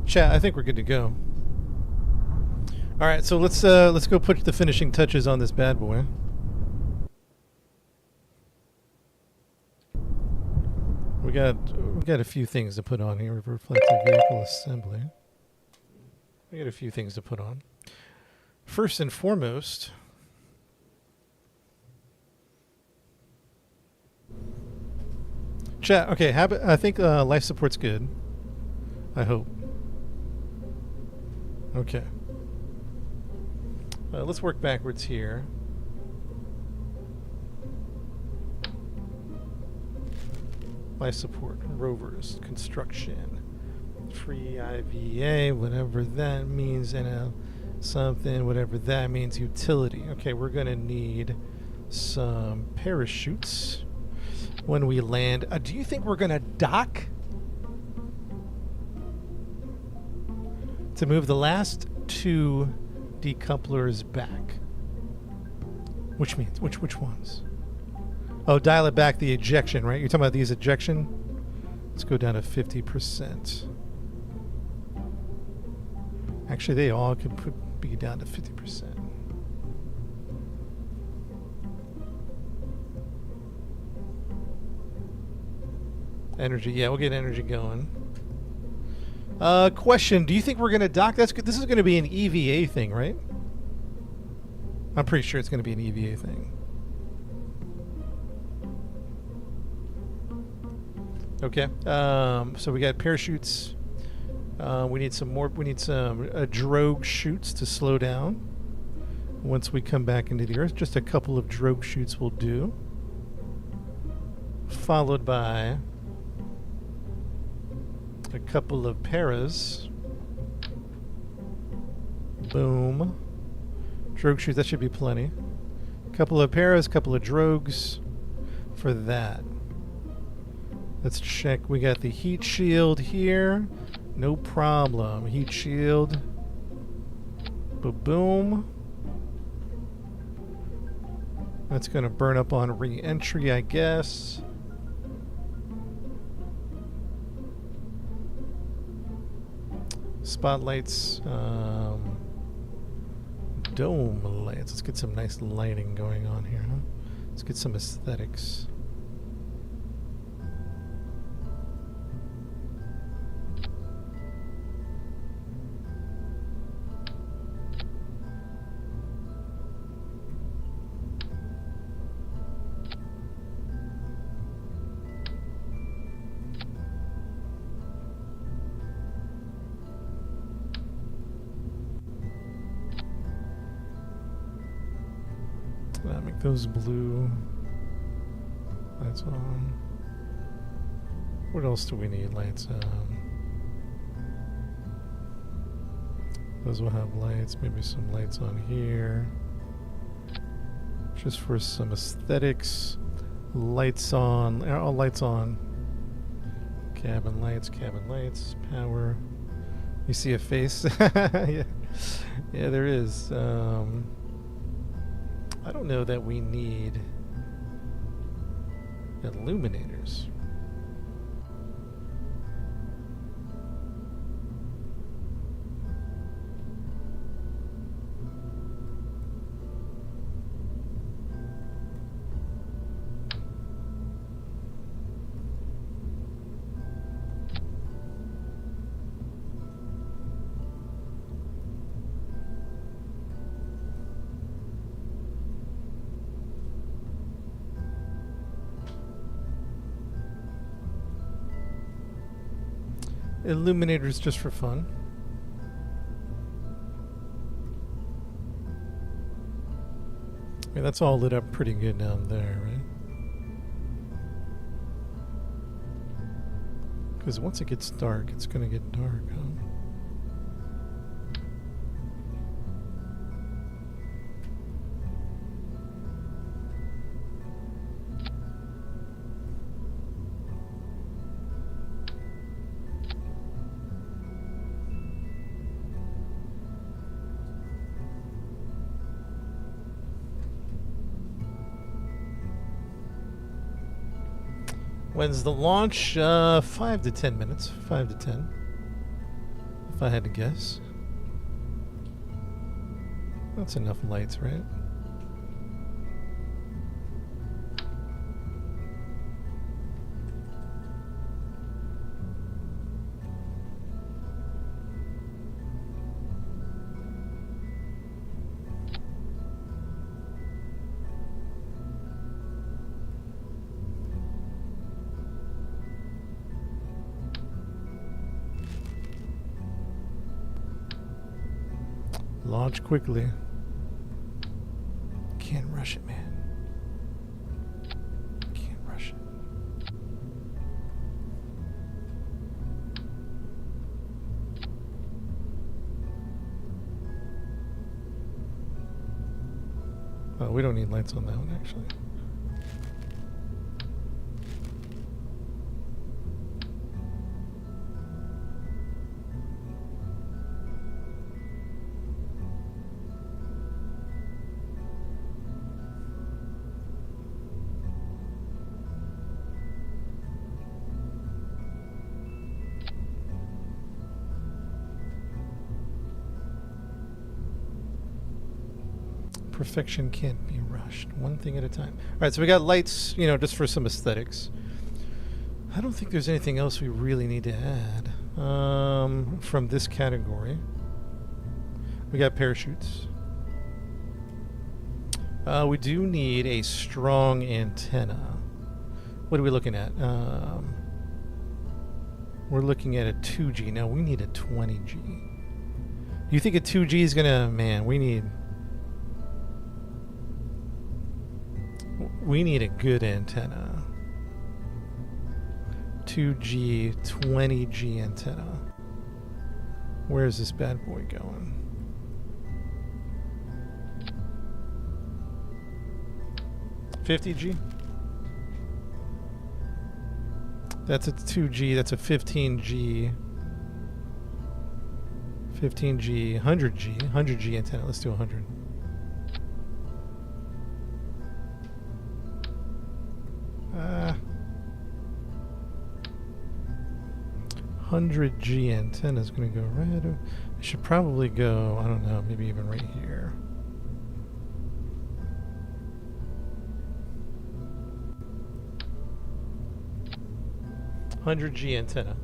Chat, I think we're good to go. All right, so let's go put the finishing touches on this bad boy. We got a few things to put on here. Reflective vehicle assembly. We got a few things to put on. First and foremost, chat. Okay, I think life support's good. I hope. Okay. Let's work backwards here. Life support, rovers, construction, free IVA, whatever that means, and something, whatever that means, utility. Okay, we're gonna need some parachutes when we land. Do you think we're gonna dock to move the last two decouplers back? Which means which ones? Oh, dial it back, the ejection, right? You're talking about these ejection? Let's go down to 50%. Actually, they all could be down to 50%. Energy, yeah, we'll get energy going. Question, do you think we're going to dock? This is going to be an EVA thing, right? I'm pretty sure it's going to be an EVA thing. Okay. So we got parachutes. We need some more. We need some drogue chutes to slow down once we come back into the Earth. Just a couple of drogue chutes will do. Followed by a couple of paras. Boom. Drogue chutes, that should be plenty. Couple of paras, couple of drogues for that. Let's check. We got the heat shield here. No problem. Heat shield. Boom. That's going to burn up on re-entry, I guess. Spotlights. Dome lights. Let's get some nice lighting going on here, huh? Let's get some aesthetics. Make those blue lights on. What else do we need lights on? Those will have lights. Maybe some lights on here. Just for some aesthetics. Lights on. All lights on. Cabin lights, power. You see a face? Yeah. Yeah, there is. I don't know that we need illuminators. Illuminators just for fun. I mean, that's all lit up pretty good down there, right? Because once it gets dark, it's going to get dark, huh? When's the launch? 5 to 10 minutes. 5 to 10. If I had to guess. That's enough lights, right? Launch quickly. Can't rush it, man. Can't rush it. Oh, we don't need lights on that one, actually. Perfection can't be rushed. One thing at a time. All right, so we got lights, you know, just for some aesthetics. I don't think there's anything else we really need to add from this category. We got parachutes. We do need a strong antenna. What are we looking at? We're looking at a 2G. Now we need a 20G. You think a 2G is gonna... Man, we need a good antenna. 2G, 20G antenna. Where's this bad boy going? $50G? That's a 2G, that's a 15G. 15G, 100G antenna. Let's do 100. Uh, 100G antenna is going to go right. I should probably go, I don't know, maybe even right here. $100G antenna.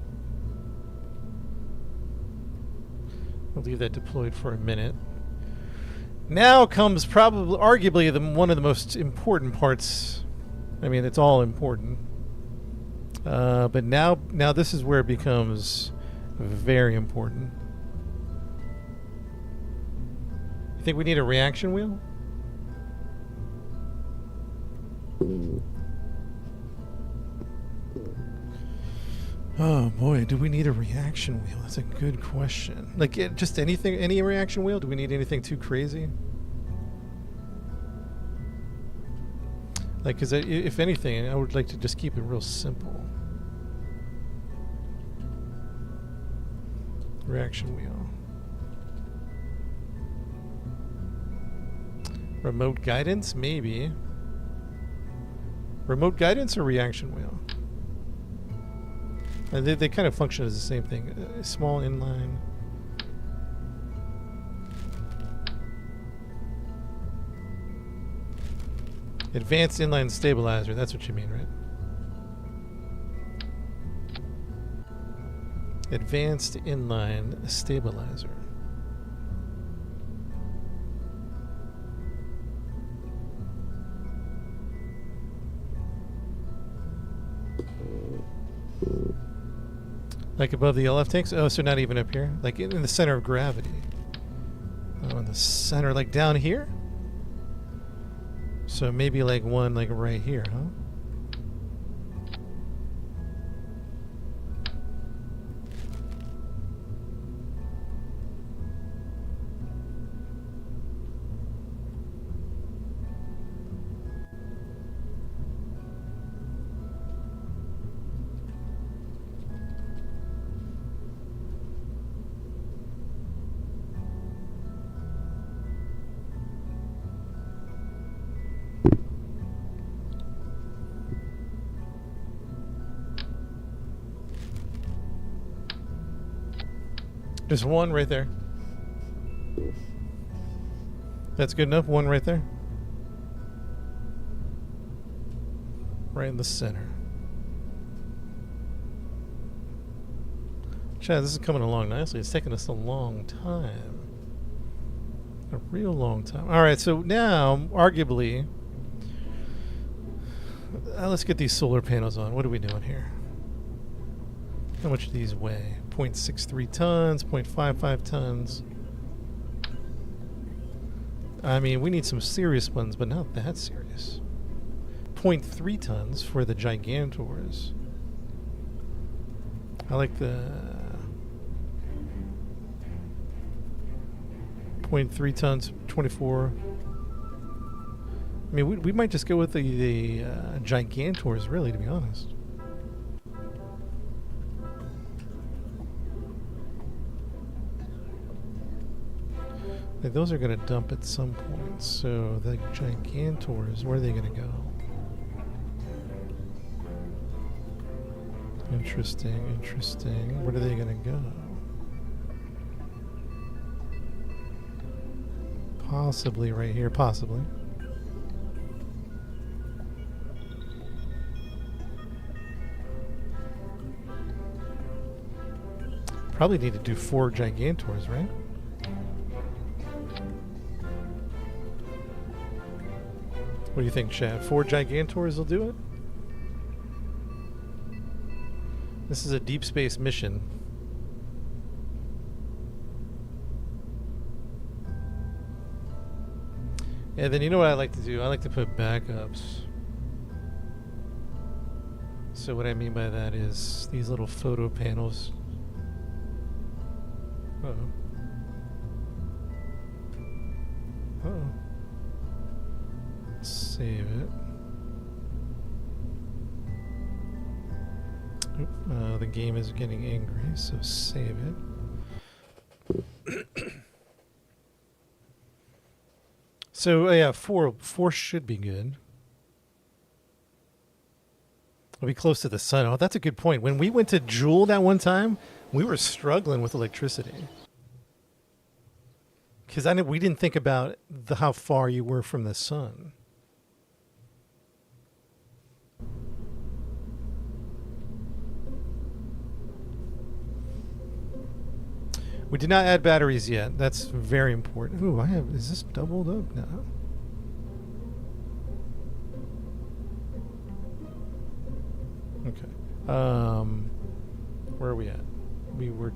I'll leave that deployed for a minute. Now comes probably, arguably, one of the most important parts. I mean, it's all important. But now this is where it becomes very important. You think we need a reaction wheel? Oh boy, do we need a reaction wheel? That's a good question. Like, just anything, any reaction wheel? Do we need anything too crazy? Like, because if anything, I would like to just keep it real simple. Reaction wheel. Remote guidance? Maybe. Remote guidance or reaction wheel? And they kind of function as the same thing. Small inline. Advanced inline stabilizer. That's what you mean, right? Advanced inline stabilizer. Like above the LF tanks? Oh, so not even up here? Like in the center of gravity. Oh, in the center, like down here? So maybe like one like right here, huh? Just one right there. That's good enough. One right there. Right in the center. Chad, this is coming along nicely. It's taken us a long time. A real long time. Alright, so now, arguably, let's get these solar panels on. What are we doing here? How much do these weigh? 0.63 tons, 0.55 tons. I mean, we need some serious ones, but not that serious. 0.3 tons for the Gigantors. I like the 0.3 tons, 24. I mean, we might just go with the Gigantors, really, to be honest. Like, those are going to dump at some point. So the Gigantors, where are they going to go? Interesting, interesting. Where are they going to go? Possibly right here, possibly. Probably need to do 4 Gigantors, right? What do you think, Chad? 4 Gigantors will do it? This is a deep space mission. And then you know what I like to do? I like to put backups. So what I mean by that is these little photo panels. Uh-oh. Uh-oh. Save it. The game is getting angry, so save it. So yeah, four should be good. We'll be close to the sun. Oh, that's a good point. When we went to Joule that one time, we were struggling with electricity. Because we didn't think about how far you were from the sun. We did not add batteries yet. That's very important. Ooh, is this doubled up? No. Okay. Where are we at? We were,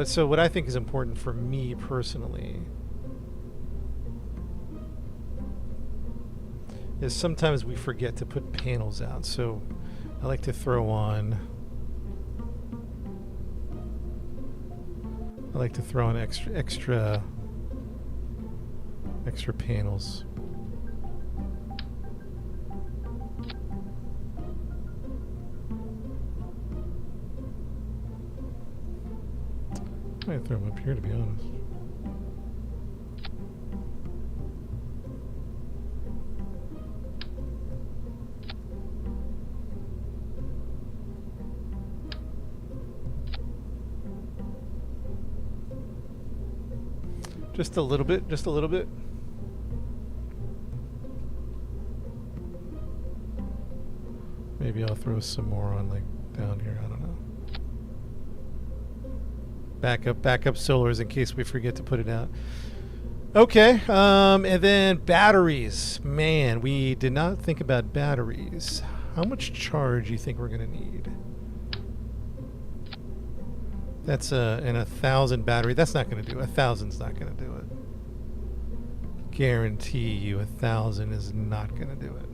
so what I think is important for me personally is sometimes we forget to put panels out. So I like to throw on extra panels. I might throw them up here, to be honest. Just a little bit, just a little bit. Maybe I'll throw some more on, like, down here, I don't know. Backup solars in case we forget to put it out. Okay, and then batteries. Man, we did not think about batteries. How much charge do you think we're gonna need? That's an 1,000 battery. That's not going to do it. 1,000's not going to do it. Guarantee you 1,000 is not going to do it.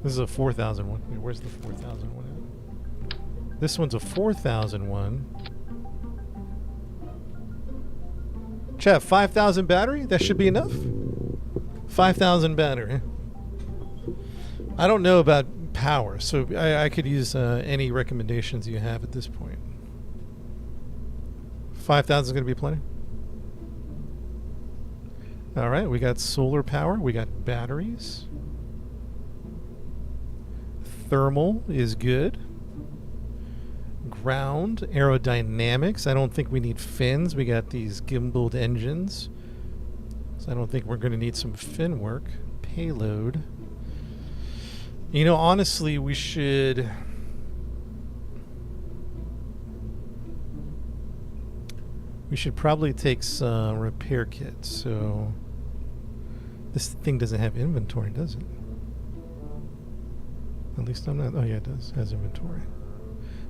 This is a 4,000 one. Wait, where's the 4,000 one at? This one's a 4,000 one. Chat, 5,000 battery? That should be enough. 5,000 battery. I don't know about power, so I could use any recommendations you have at this point. 5,000 is going to be plenty. All right, we got solar power. We got batteries. Thermal is good. Ground, aerodynamics. I don't think we need fins. We got these gimbaled engines. So I don't think we're going to need some fin work. Payload. You know, honestly, we should... We should probably take some repair kits. So this thing doesn't have inventory, does it? At least I'm not... Oh, yeah, it does. It has inventory.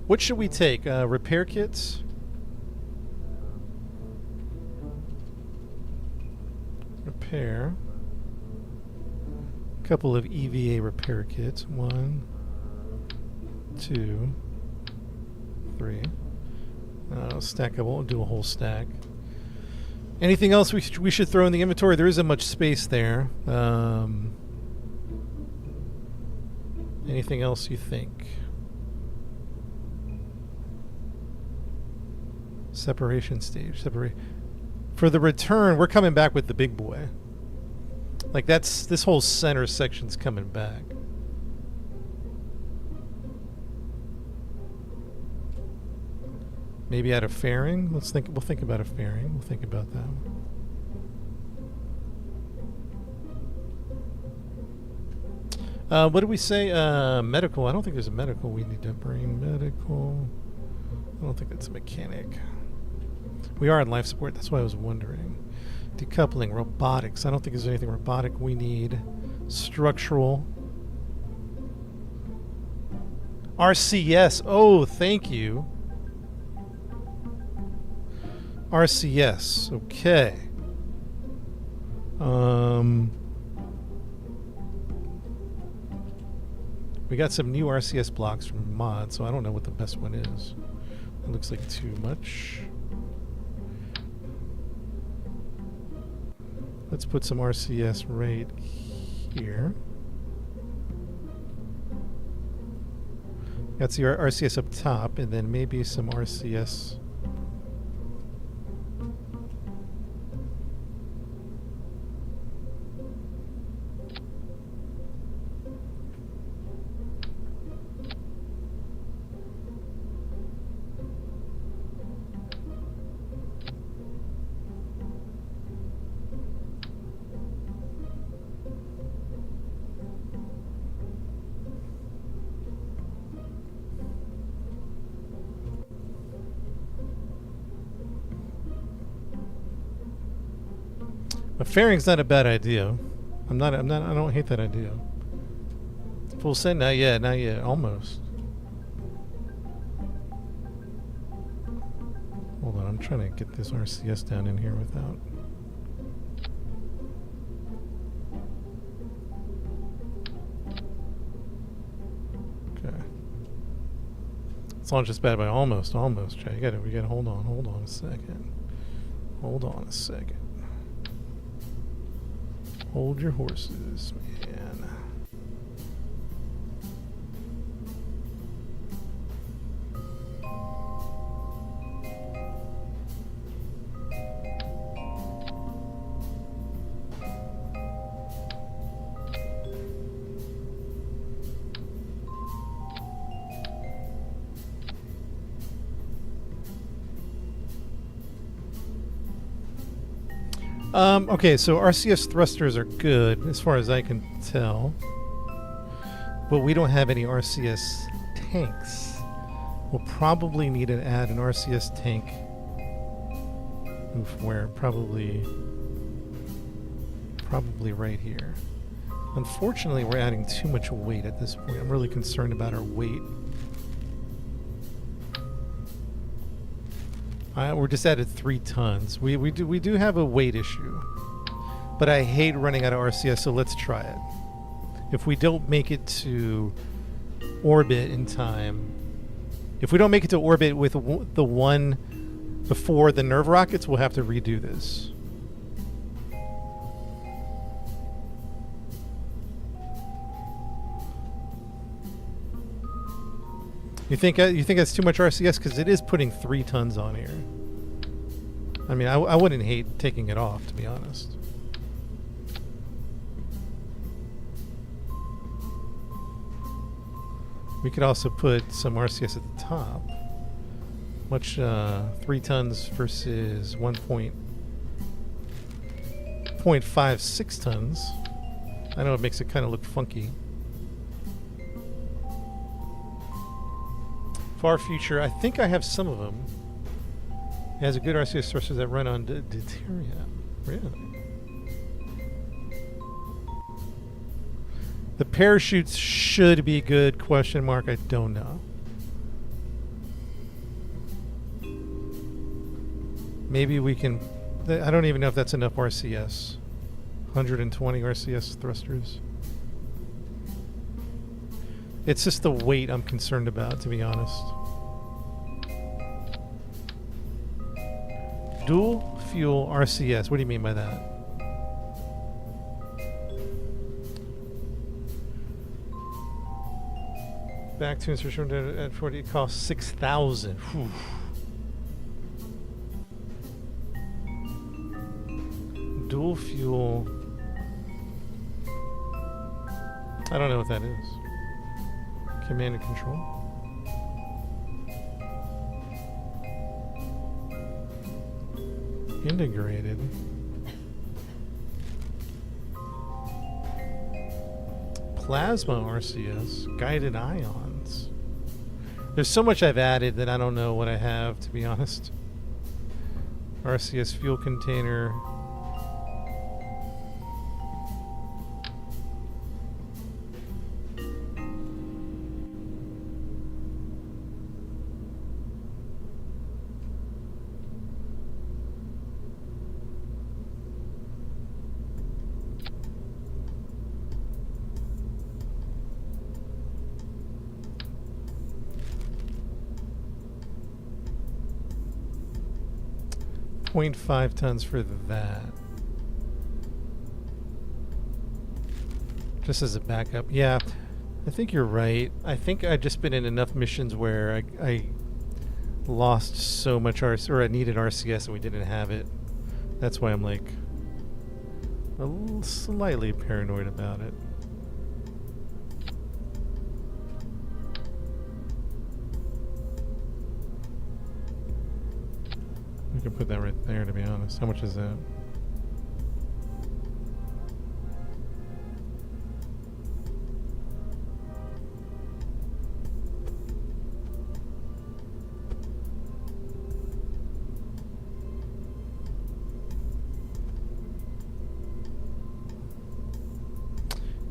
What should we take? Repair kits? Repair. A couple of EVA repair kits. 1, 2, 3. Stack up. We'll do a whole stack. Anything else we should throw in the inventory? There isn't much space there. Anything else you think? Separation stage. For the return, we're coming back with the big boy. Like this whole center section's coming back. Maybe add a fairing. We'll think about a fairing. We'll think about that. What did we say? Medical. I don't think there's a medical we need to bring. Medical. I don't think that's a mechanic. We are in life support. That's why I was wondering. Decoupling. Robotics. I don't think there's anything robotic we need. Structural. RCS. Oh, thank you. RCS. Okay. We got some new RCS blocks from mod, so I don't know what the best one is. It looks like too much. Let's put some RCS right here. That's the RCS up top, and then maybe some RCS. A fairing's not a bad idea. I don't hate that idea. Full send? Not yet, almost. Hold on, I'm trying to get this RCS down in here without... Okay. It's not just bad, but almost, Jay. We gotta hold on a second. Hold on a second. Hold your horses, man. Okay, so RCS thrusters are good as far as I can tell, but we don't have any RCS tanks. We'll probably need to add an RCS tank. Move where? Probably right here. Unfortunately, we're adding too much weight at this point. I'm really concerned about our weight. We're just added 3 tons. We do have a weight issue, but I hate running out of RCS, so let's try it. If we don't make it to orbit in time, if we don't make it to orbit with the one before the nerve rockets, we'll have to redo this. You think that's too much RCS? Because it is putting 3 tons on here. I mean, I wouldn't hate taking it off, to be honest. We could also put some RCS at the top. Much 3 tons versus 1.56 tons. I know it makes it kind of look funky. Far Future, I think I have some of them. It has a good RCS sources that run on deuterium. Really? The parachutes should be good, question mark, I don't know. Maybe we can, I don't even know if that's enough RCS. 120 RCS thrusters. It's just the weight I'm concerned about, to be honest. Dual fuel RCS, what do you mean by that? Back to insertion at 40, it costs 6,000. Dual fuel. I don't know what that is. Command and control. Integrated. Plasma RCS. Guided ions. There's so much I've added that I don't know what I have, to be honest. RCS fuel container. 0.5 tons for that. Just as a backup. Yeah, I think you're right. I think I've just been in enough missions where I lost so much RCS, or I needed RCS and we didn't have it. That's why I'm like a little slightly paranoid about it. We can put that right there, to be honest. How much is that?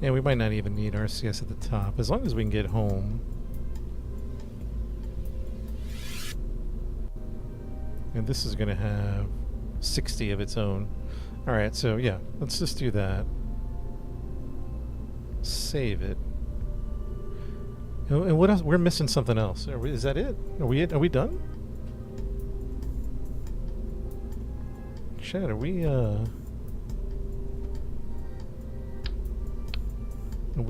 Yeah, we might not even need RCS at the top, as long as we can get home. And this is going to have 60 of its own. Alright, so yeah, let's just do that. Save it. And what else? We're missing something else. Is that it? Are we done? Chad, are we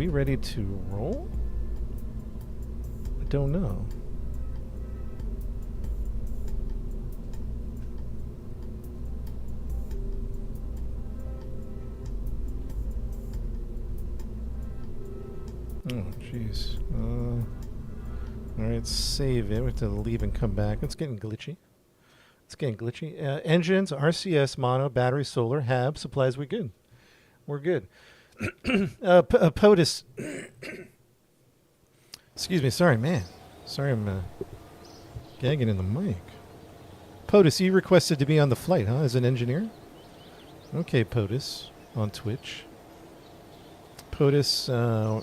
ready to roll? I don't know. Oh, jeez. Alright, save it. We have to leave and come back. It's getting glitchy. Engines, RCS, mono, battery, solar, HAB, supplies, we're good. We're good. POTUS. Excuse me, sorry, man. Sorry, I'm gagging in the mic. POTUS, you requested to be on the flight, huh, as an engineer? Okay, POTUS, on Twitch. POTUS, are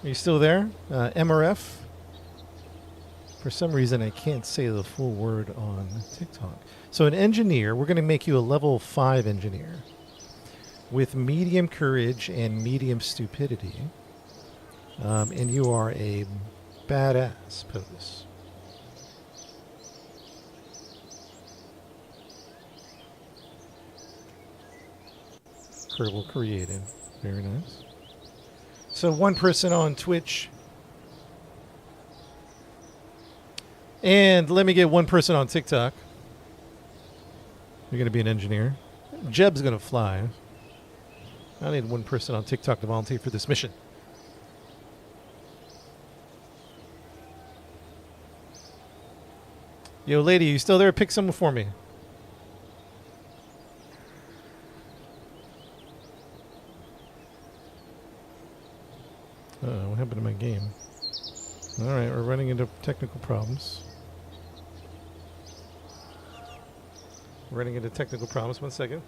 you still there? MRF? For some reason, I can't say the full word on TikTok. So an engineer, we're going to make you a level 5 engineer with medium courage and medium stupidity. And you are a badass, POTUS. Kerbal created. Very nice. So one person on Twitch. And let me get one person on TikTok. You're going to be an engineer. Jeb's going to fly. I need one person on TikTok to volunteer for this mission. Yo, lady, you still there? Pick someone for me. What happened to my game? Alright, we're running into technical problems. Running into technical problems. 1 second.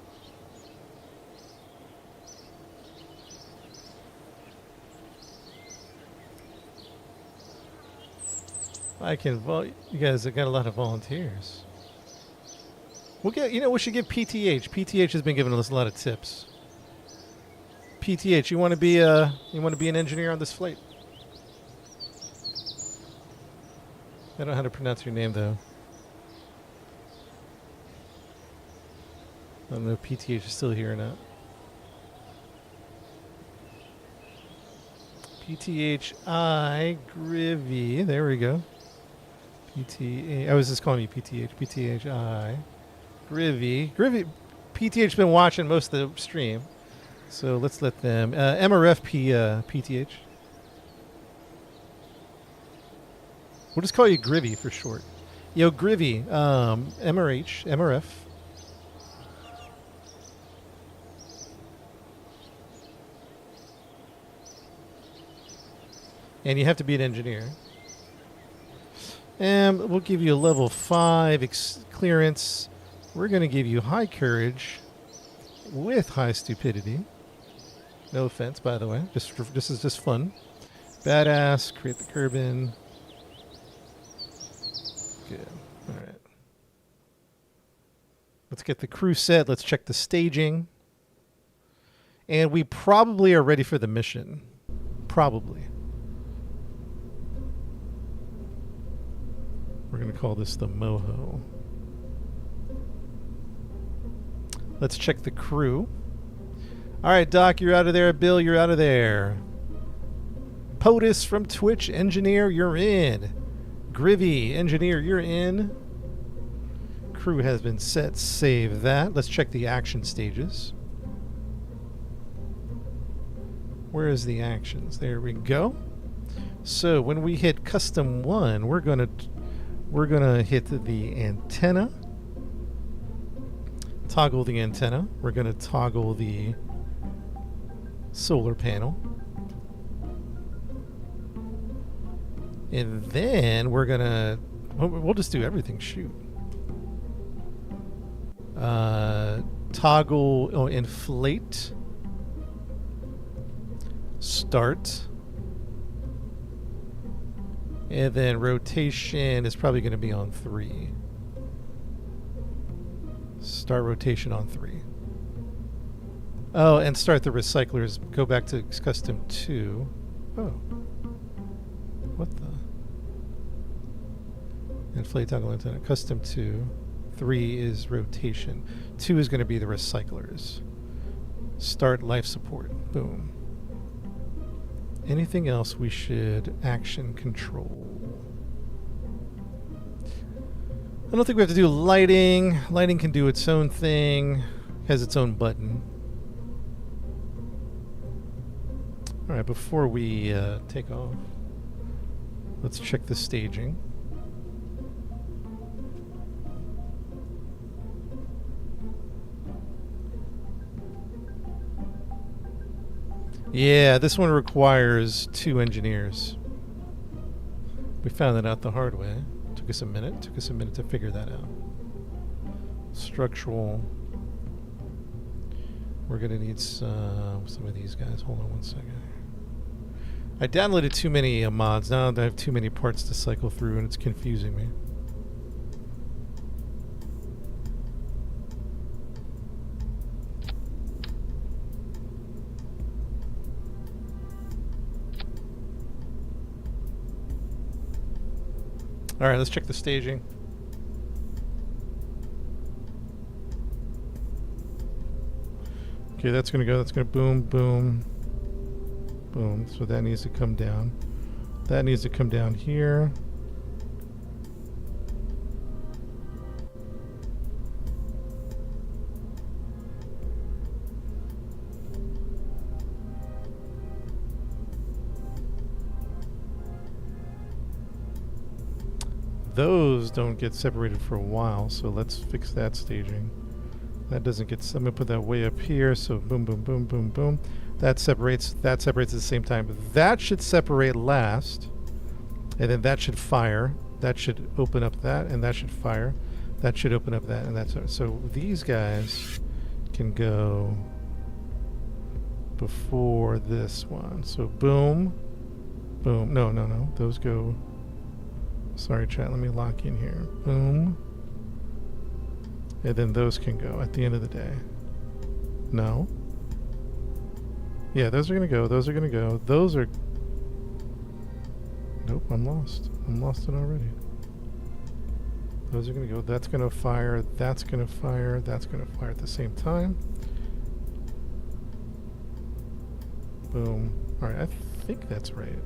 You guys have got a lot of volunteers. We should give PTH. PTH has been giving us a lot of tips. PTH, you want to be an engineer on this flight? I don't know how to pronounce your name though. I don't know if PTH is still here or not. PTHI Grivy. There we go. I was just calling you PTH. PTHI Grivy. PTH's been watching most of the stream, so let's let them. MRFP PTH. We'll just call you Grivy for short. Yo, Grivy. MRF. And you have to be an engineer. And we'll give you a level 5 clearance. We're going to give you high courage with high stupidity. No offense, by the way. This is just fun. Badass. Create the Kerbal. Good. All right. Let's get the crew set. Let's check the staging. And we probably are ready for the mission. Probably. We're going to call this the Moho. Let's check the crew. All right, Doc, you're out of there. Bill, you're out of there. POTUS from Twitch, engineer, you're in. Grivy, engineer, you're in. Crew has been set. Save that. Let's check the action stages. Where is the actions? There we go. So when we hit custom 1, we're gonna hit the antenna. Toggle the antenna. We're gonna toggle the solar panel. And then we'll just do everything. Shoot. Toggle, inflate. Start. And then rotation is probably going to be on 3. Start rotation on 3. Oh, and start the recyclers. Go back to custom 2. Oh. What the? Inflate toggle antenna. Custom 2. 3 is rotation. 2 is going to be the recyclers. Start life support. Boom. Anything else we should action control? I don't think we have to do lighting. Lighting can do its own thing. Has its own button. Alright, before we take off, let's check the staging. Yeah, this one requires 2 engineers. We found that out the hard way. Took us a minute to figure that out. Structural. We're gonna need some of these guys. Hold on 1 second. I downloaded too many mods. Now I have too many parts to cycle through and it's confusing me. All right, let's check the staging. Okay, that's gonna go. That's gonna boom, boom, boom. So that needs to come down. That needs to come down here. those don't get separated for a while, so let's fix that staging. That doesn't get... I'm going to put that way up here, so boom, boom, boom, boom, boom. That separates at the same time. That should separate last, and then that should fire. That should open up that, and that should fire. That should open up that, and that's... So these guys can go before this one. So boom, boom. No, no, no. Those go... Sorry, chat. Let me lock in here. Boom. And then those can go at the end of the day. No. Yeah, those are going to go. Those are going to go. Those are... Nope, I'm lost. I'm lost it already. Those are going to go. That's going to fire. That's going to fire. That's going to fire at the same time. Boom. Alright, I think that's right.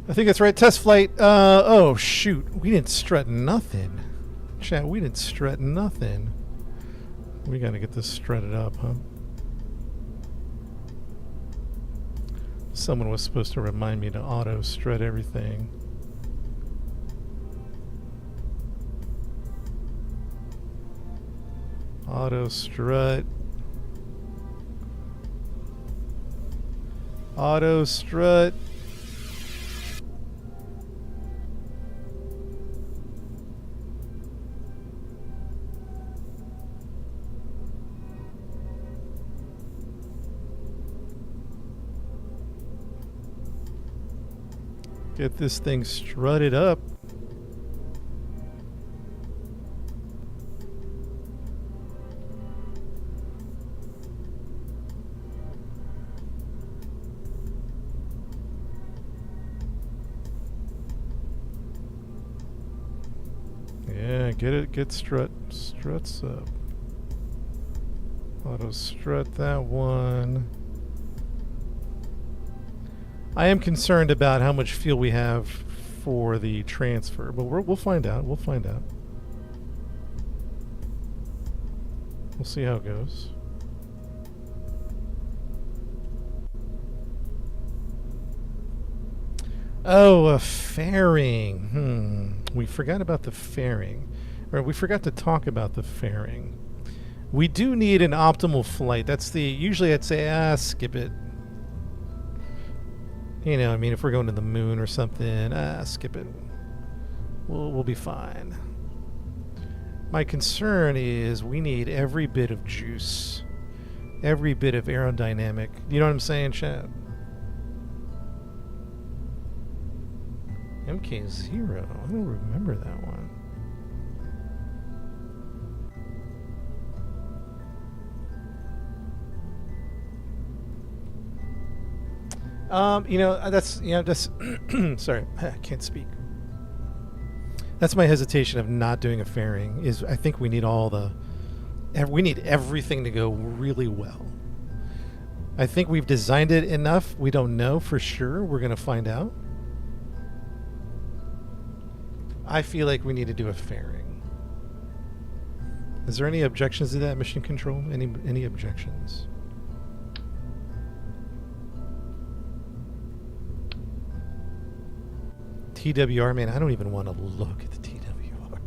I think that's right. Test flight. Oh, shoot. We didn't strut nothing. Chat, we didn't strut nothing. We got to get this strutted up, huh? Someone was supposed to remind me to auto strut everything. Auto strut. Auto strut. Get this thing strutted up. Yeah, get struts up. Auto strut that one. I am concerned about how much fuel we have for the transfer, but we'll find out. We'll find out. We'll see how it goes. Oh, a fairing. We forgot about the fairing. Or we forgot to talk about the fairing. We do need an optimal flight. That's the... Usually I'd say, skip it. You know, I mean, if we're going to the moon or something, skip it. We'll be fine. My concern is we need every bit of juice. Every bit of aerodynamic. You know what I'm saying, chat? MK0. I don't remember that one. That's sorry, I can't speak. That's my hesitation of not doing a fairing, is I think we need we need everything to go really well. I think we've designed it enough. We don't know for sure. We're going to find out. I feel like we need to do a fairing. Is there any objections to that, Mission Control? Any objections? TWR, man, I don't even want to look at the TWR.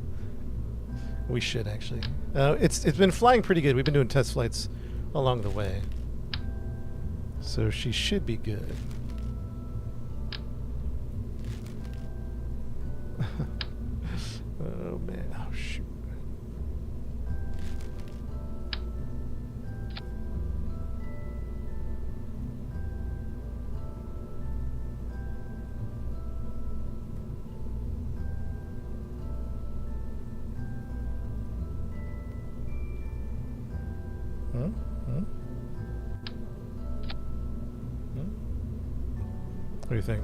We should actually. It's been flying pretty good. We've been doing test flights along the way, so she should be good. Oh man! Oh shoot! What do you think?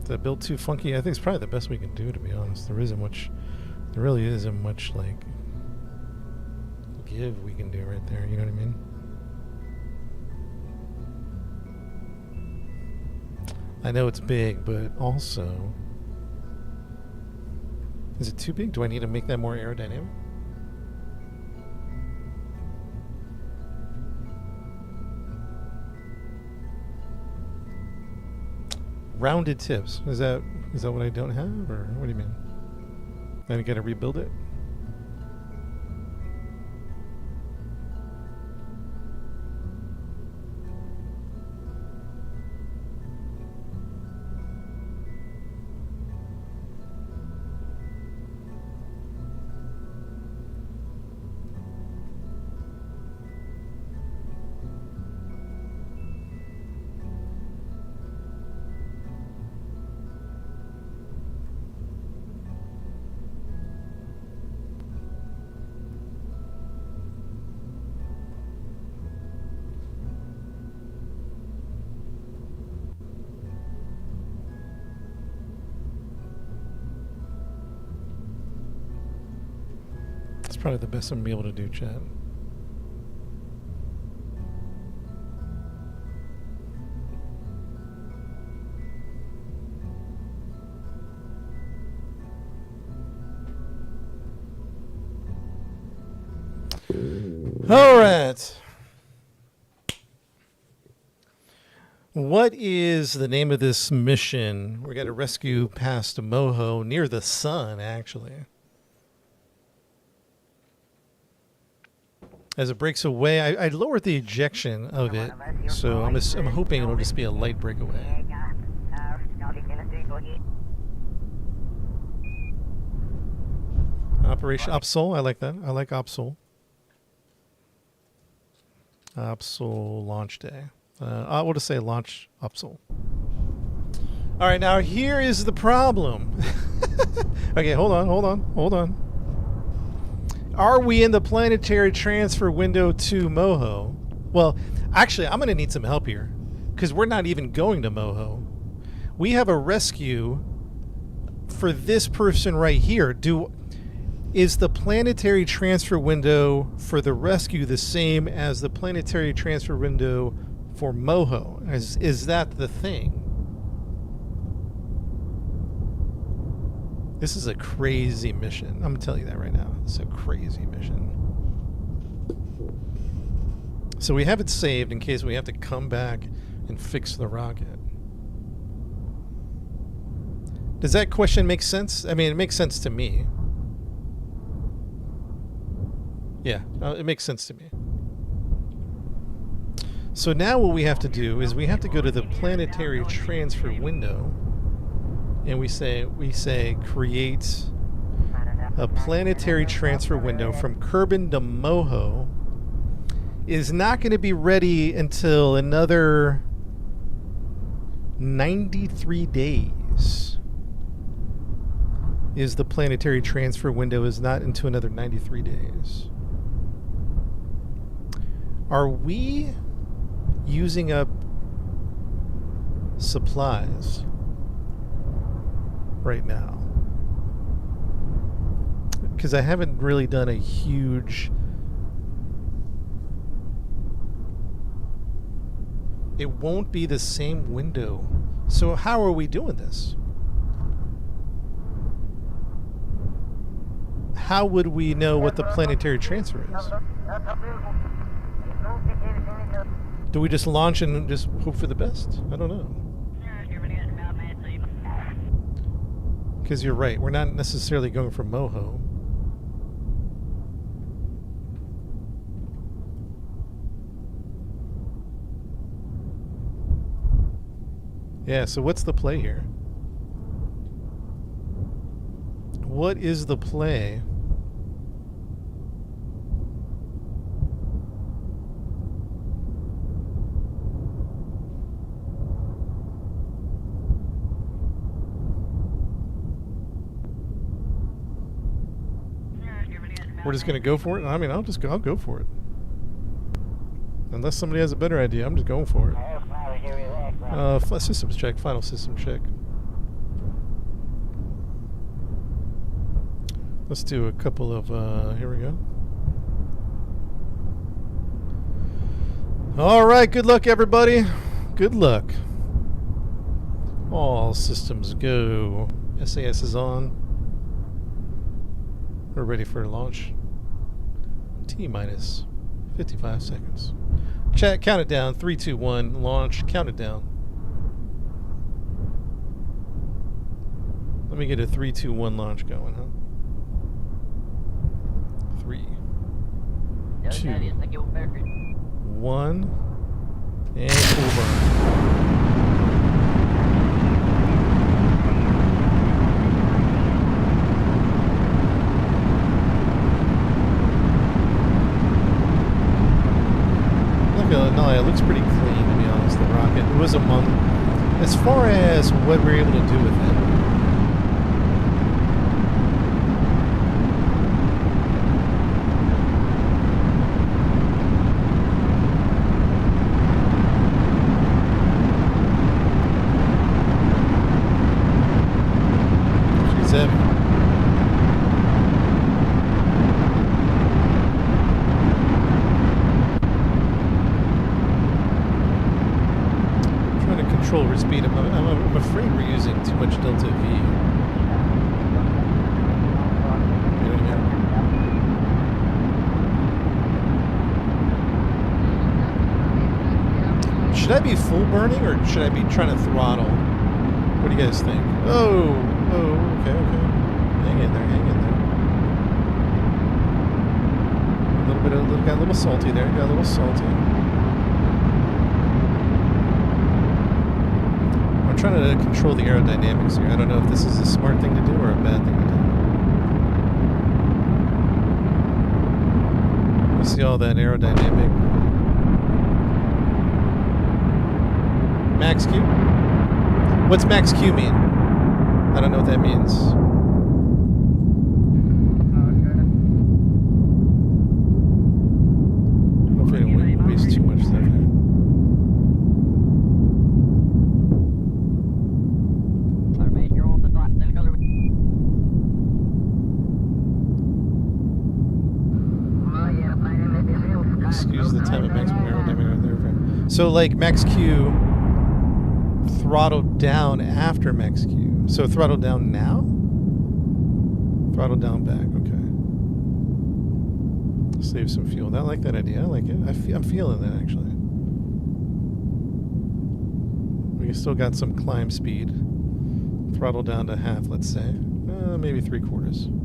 Is that build too funky? I think it's probably the best we can do, to be honest. There really isn't much like give we can do right there, you know what I mean? I know it's big, but also, is it too big? Do I need to make that more aerodynamic? Rounded tips. Is that Is that what I don't have, or what do you mean? Then I gotta rebuild it? That's probably the best I'm gonna be able to do, chat. All right. What is the name of this mission? We got to rescue past Moho near the sun, actually. As it breaks away, I lowered the ejection of it, so I'm hoping it'll just be a light breakaway. Operation Opsol, I like that. I like Opsol. Opsol launch day. We'll just say launch Opsol. All right, now here is the problem. Okay, hold on. Are we in the planetary transfer window to Moho? Well, actually, I'm going to need some help here because we're not even going to Moho. We have a rescue for this person right here. Is the planetary transfer window for the rescue the same as the planetary transfer window for Moho? Is that the thing? This is a crazy mission. I'm going to tell you that right now. It's a crazy mission. So we have it saved in case we have to come back and fix the rocket. Does that question make sense? I mean, it makes sense to me. Yeah, it makes sense to me. So now what we have to do is we have to go to the planetary transfer window, and we say create a planetary transfer window from Kerbal to Moho. Is not going to be ready until another 93 days. Is the planetary transfer window is not into another 93 days. Are we using up supplies right now? Because I haven't really done a huge... It won't be the same window. So how are we doing this? How would we know what the planetary transfer is? Do we just launch and just hope for the best? I don't know. Because you're right, we're not necessarily going for Moho. Yeah, so what's the play here? What is the play? We're just gonna go for it? I mean, I'll go for it. Unless somebody has a better idea, I'm just going for it. Systems check, final system check. Let's do a couple of, here we go. All right, good luck, everybody. Good luck. All systems go. SAS is on. We're ready for launch. T-minus 55 seconds. Chat, count it down. 3, 2, 1, launch. Count it down. Let me get a 3, 2, 1 launch going, huh? 3, 2, 1, and full burn. No, it looks pretty clean, to be honest, the rocket. It was among... As far as what we're able to do with it... She's heavy. Control her speed. I'm afraid we're using too much delta V. Should I be full burning or should I be trying to throttle? What do you guys think? Oh, okay. Hang in there. Got a little salty there. Got a little salty. I'm trying to control the aerodynamics here. I don't know if this is a smart thing to do or a bad thing to do. You see all that aerodynamic. Max Q? What's Max Q mean? I don't know what that means. Hopefully I don't waste too much stuff here. Excuse the time at maximum aerodynamic there. So like Max Q throttled down after Max Q. So throttle down now? Throttle down back, okay. Save some fuel. I like that idea. I like it. I'm feeling that actually. We still got some climb speed. Throttle down to half, let's say. Maybe 3/4.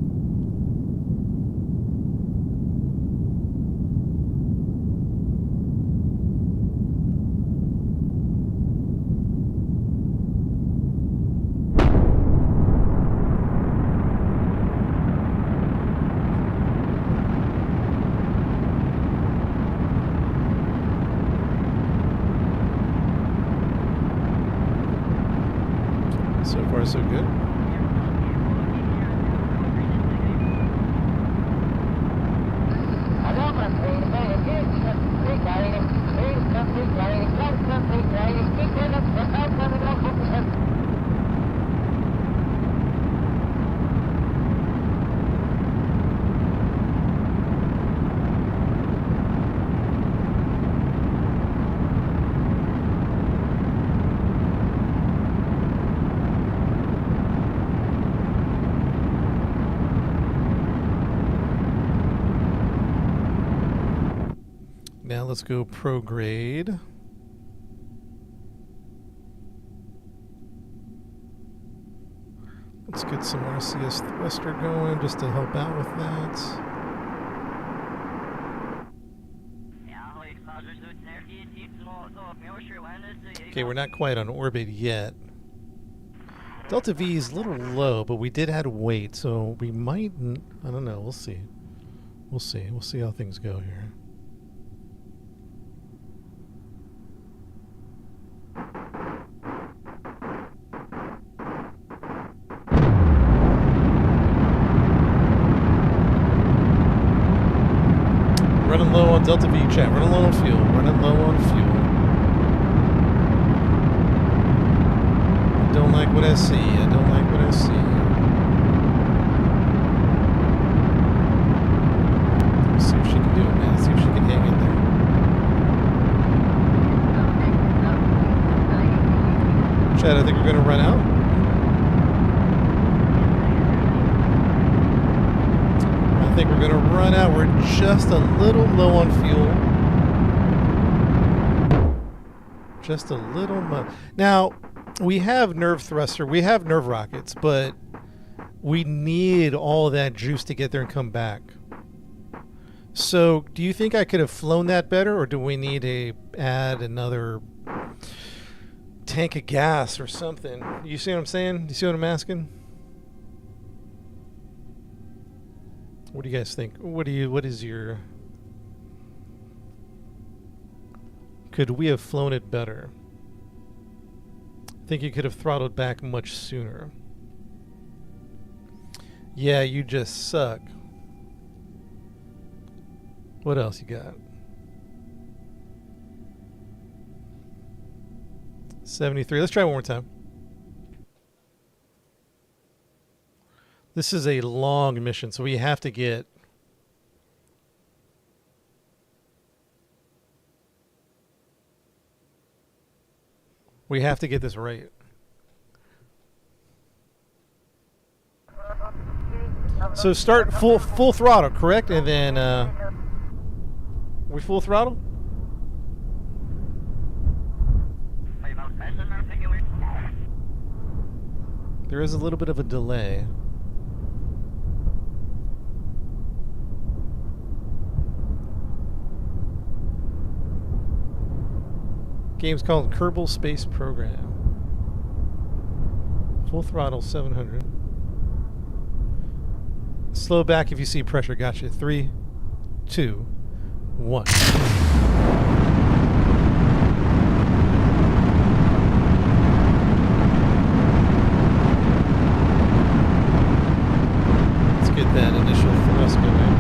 So far, so good. Now let's go prograde. Let's get some RCS thruster going just to help out with that. Okay, we're not quite on orbit yet. Delta V is a little low, but we did add weight, so we might... I don't know, we'll see. We'll see. We'll see how things go here. Running low on Delta V chat. Running low on fuel. Running low on fuel. I don't like what I see. I don't like what I see. Let's see if she can do it, man. Let's see if she can hang in there. Chad, I think we're going to run out. I think we're going to run out. We're just a little low on fuel. Just a little much. Now, We have nerve thruster. We have nerve rockets, but we need all that juice to get there and come back. So, do you think I could have flown that better, or do we need to add another tank of gas or something? You see what I'm saying? You see what I'm asking? What do you guys think? What is your... Could we have flown it better? I think you could have throttled back much sooner. Yeah, you just suck. What else you got? 73. Let's try one more time. This is a long mission, so we have to get... We have to get this right. So start full throttle, correct? And then we full throttle? There is a little bit of a delay. Game's called Kerbal Space Program. Full throttle, 700. Slow back if you see pressure. Gotcha. 3, 2, 1. Let's get that initial thrust going.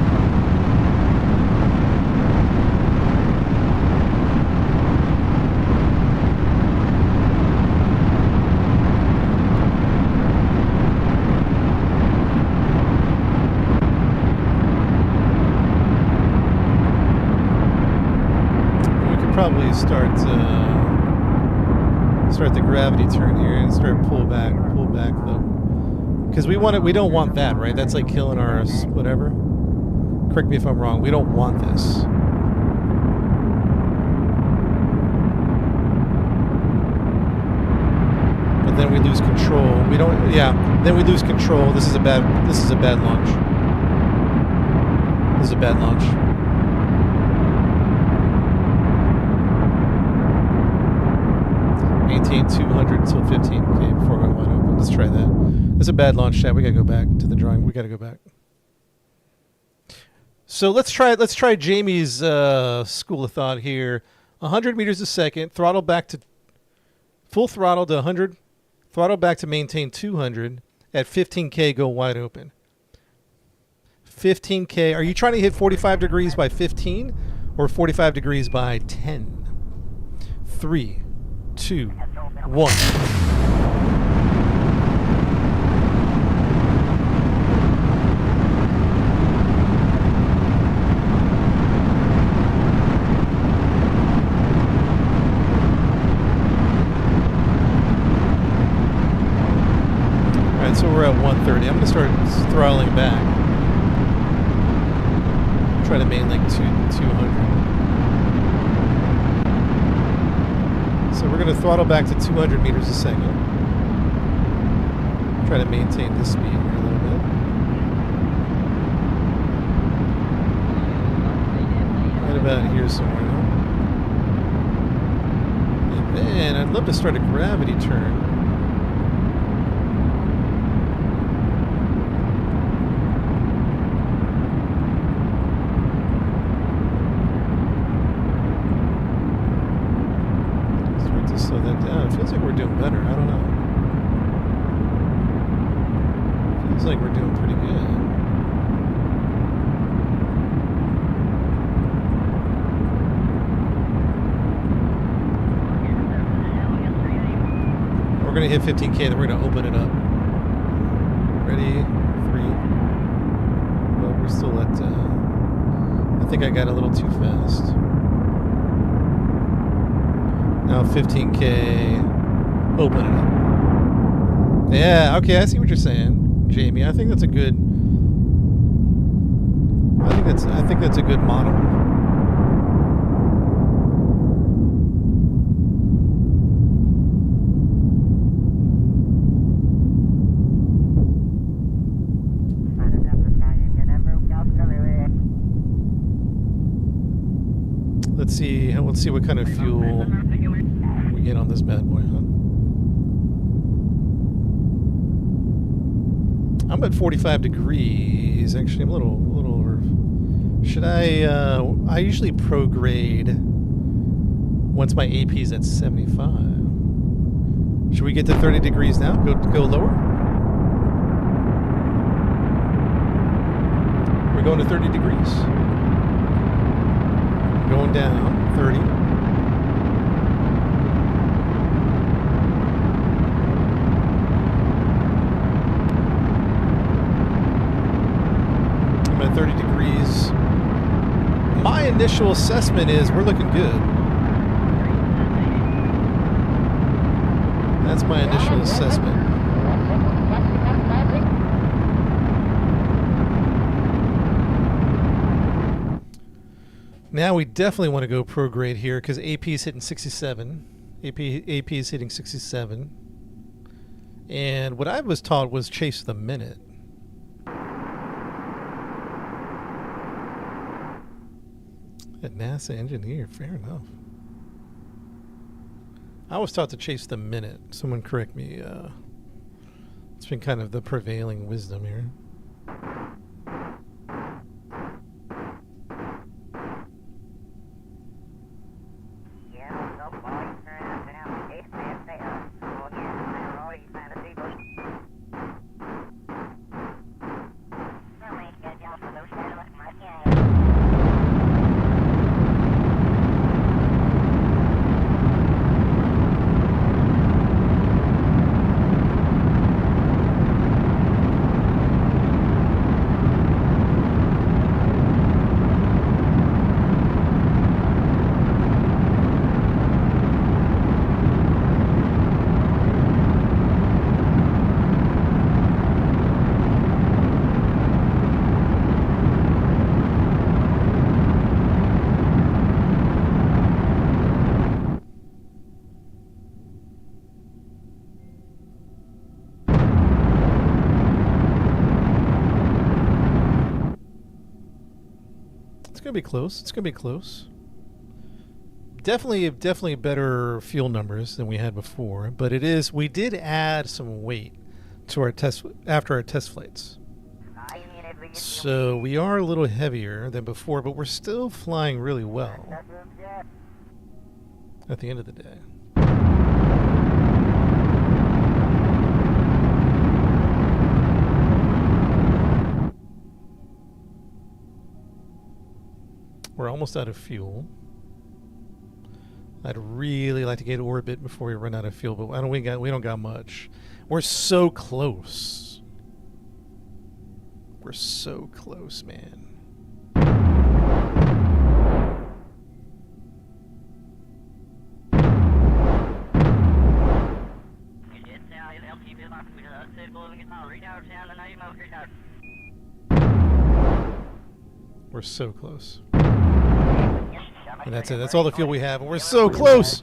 Probably start the gravity turn here and start pull back though, because we don't want that, right? That's like killing our whatever. Correct me if I'm wrong. We don't want this. But then we lose control. We don't. Yeah. Then we lose control. This is a bad launch. This is a bad launch. Maintain 200 until 15K before we wide open. Let's try that. That's a bad launch, chat. We gotta go back to the drawing. We gotta go back. So let's try Jamie's school of thought here. 100 meters a second. Throttle back to full throttle to 100. Throttle back to maintain 200. At 15K, go wide open. 15K. Are you trying to hit 45 degrees by 15 or 45 degrees by 10? 3, 2, 1. Alright, so we're at 130. I'm going to start throttling back. Try to main like 200. So we're going to throttle back to 200 meters a second. Try to maintain this speed here a little bit. Right about here somewhere now. And then I'd love to start a gravity turn. Slow that down. It feels like we're doing better. I don't know. Feels like we're doing pretty good. We're going to hit 15K, then we're going to open it up. Ready? 3. Well, we're still at... I think I got a little too fast. Now 15K, open it up. Yeah, okay, I see what you're saying, Jamie. I think that's a good. I think that's a good model. Let's see what kind of fuel we get on this bad boy, huh? I'm at 45 degrees. Actually, I'm a little over. Should I usually prograde once my AP's at 75. Should we get to 30 degrees now? Go lower? We're going to 30 degrees. Going down, 30. I'm at 30 degrees. My initial assessment is we're looking good. That's my initial assessment. Now we definitely want to go prograde here because AP is hitting 67. AP is hitting 67. And what I was taught was chase the minute. A NASA engineer, fair enough. I was taught to chase the minute. Someone correct me. It's been kind of the prevailing wisdom here. It's gonna be close. It's gonna be close. Definitely better fuel numbers than we had before, but it is. We did add some weight to our test after our test flights, so we are a little heavier than before, but we're still flying really well. At the end of the day. We're almost out of fuel. I'd really like to get orbit before we run out of fuel, but we don't got much. We're so close. We're so close, man. We're so close. And that's it. That's all the fuel we have. And we're so close.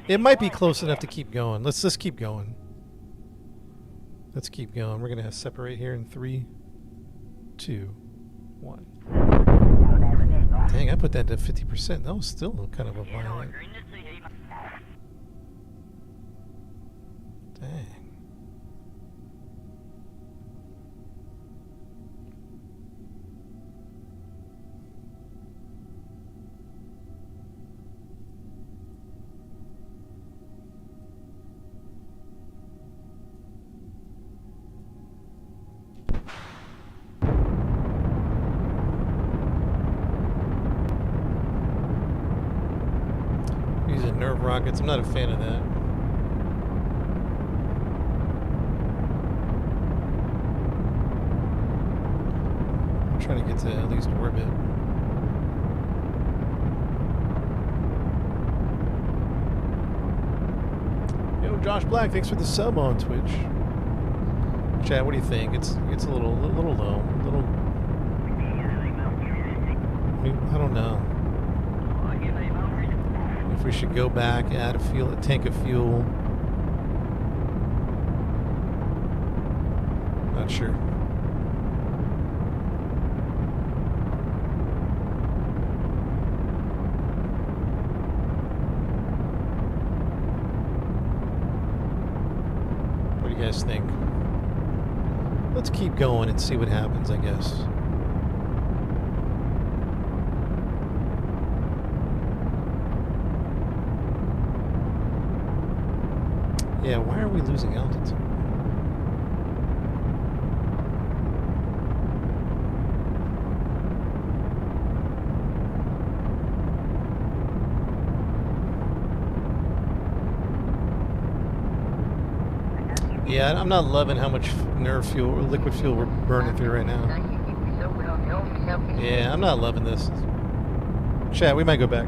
It might be close enough to keep going. Let's just keep going. Let's keep going. We're going to separate here in 3, 2, 1. Dang, I put that to 50%. That was still kind of a violent. Dang. Using nerve rockets. I'm not a fan of that. I'm trying to get to at least orbit. Yo, Josh Black, thanks for the sub on Twitch. Chat, what do you think? It's a little low. I don't know. If we should go back, add a tank of fuel. Not sure. do you guys think? Let's keep going and see what happens, I guess. Yeah, why are we losing altitude? Yeah, I'm not loving how much nerve fuel or liquid fuel we're burning through right now. Yeah, I'm not loving this. Chat, we might go back.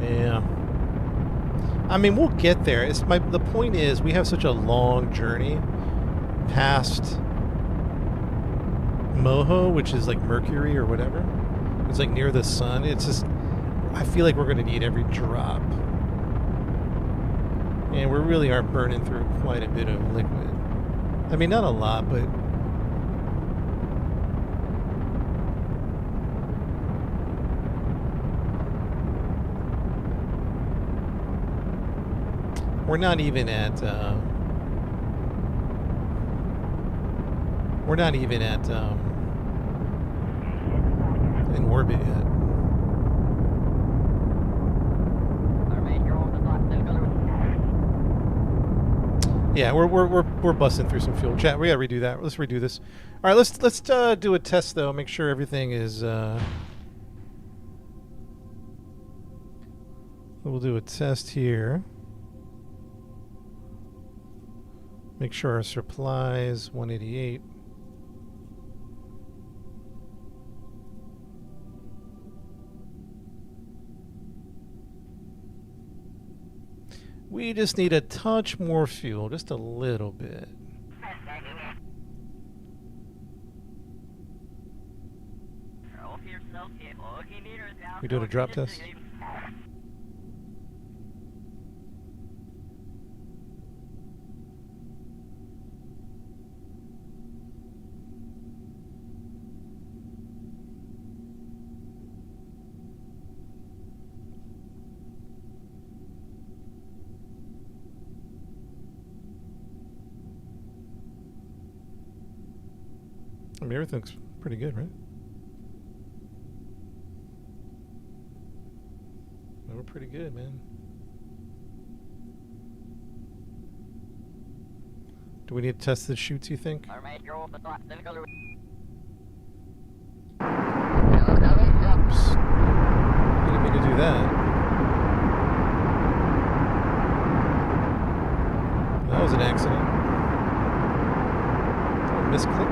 Yeah. I mean, we'll get there. The point is, we have such a long journey past Moho, which is like Mercury or whatever. It's like near the sun. It's just, I feel like we're going to need every drop. And we really are burning through quite a bit of liquid. I mean, not a lot, but... We're not even at, in orbit yet. Yeah, we're busting through some fuel. Chat, we gotta redo that. Let's redo this. All right, let's do a test though. Make sure everything is. We'll do a test here. Make sure our supplies 188. We just need a touch more fuel, just a little bit. We doing a drop test? I mean, everything's pretty good, right? We're pretty good, man. Do we need to test the chutes, you think? Oops. Didn't mean to do that. That was an accident. A misclick.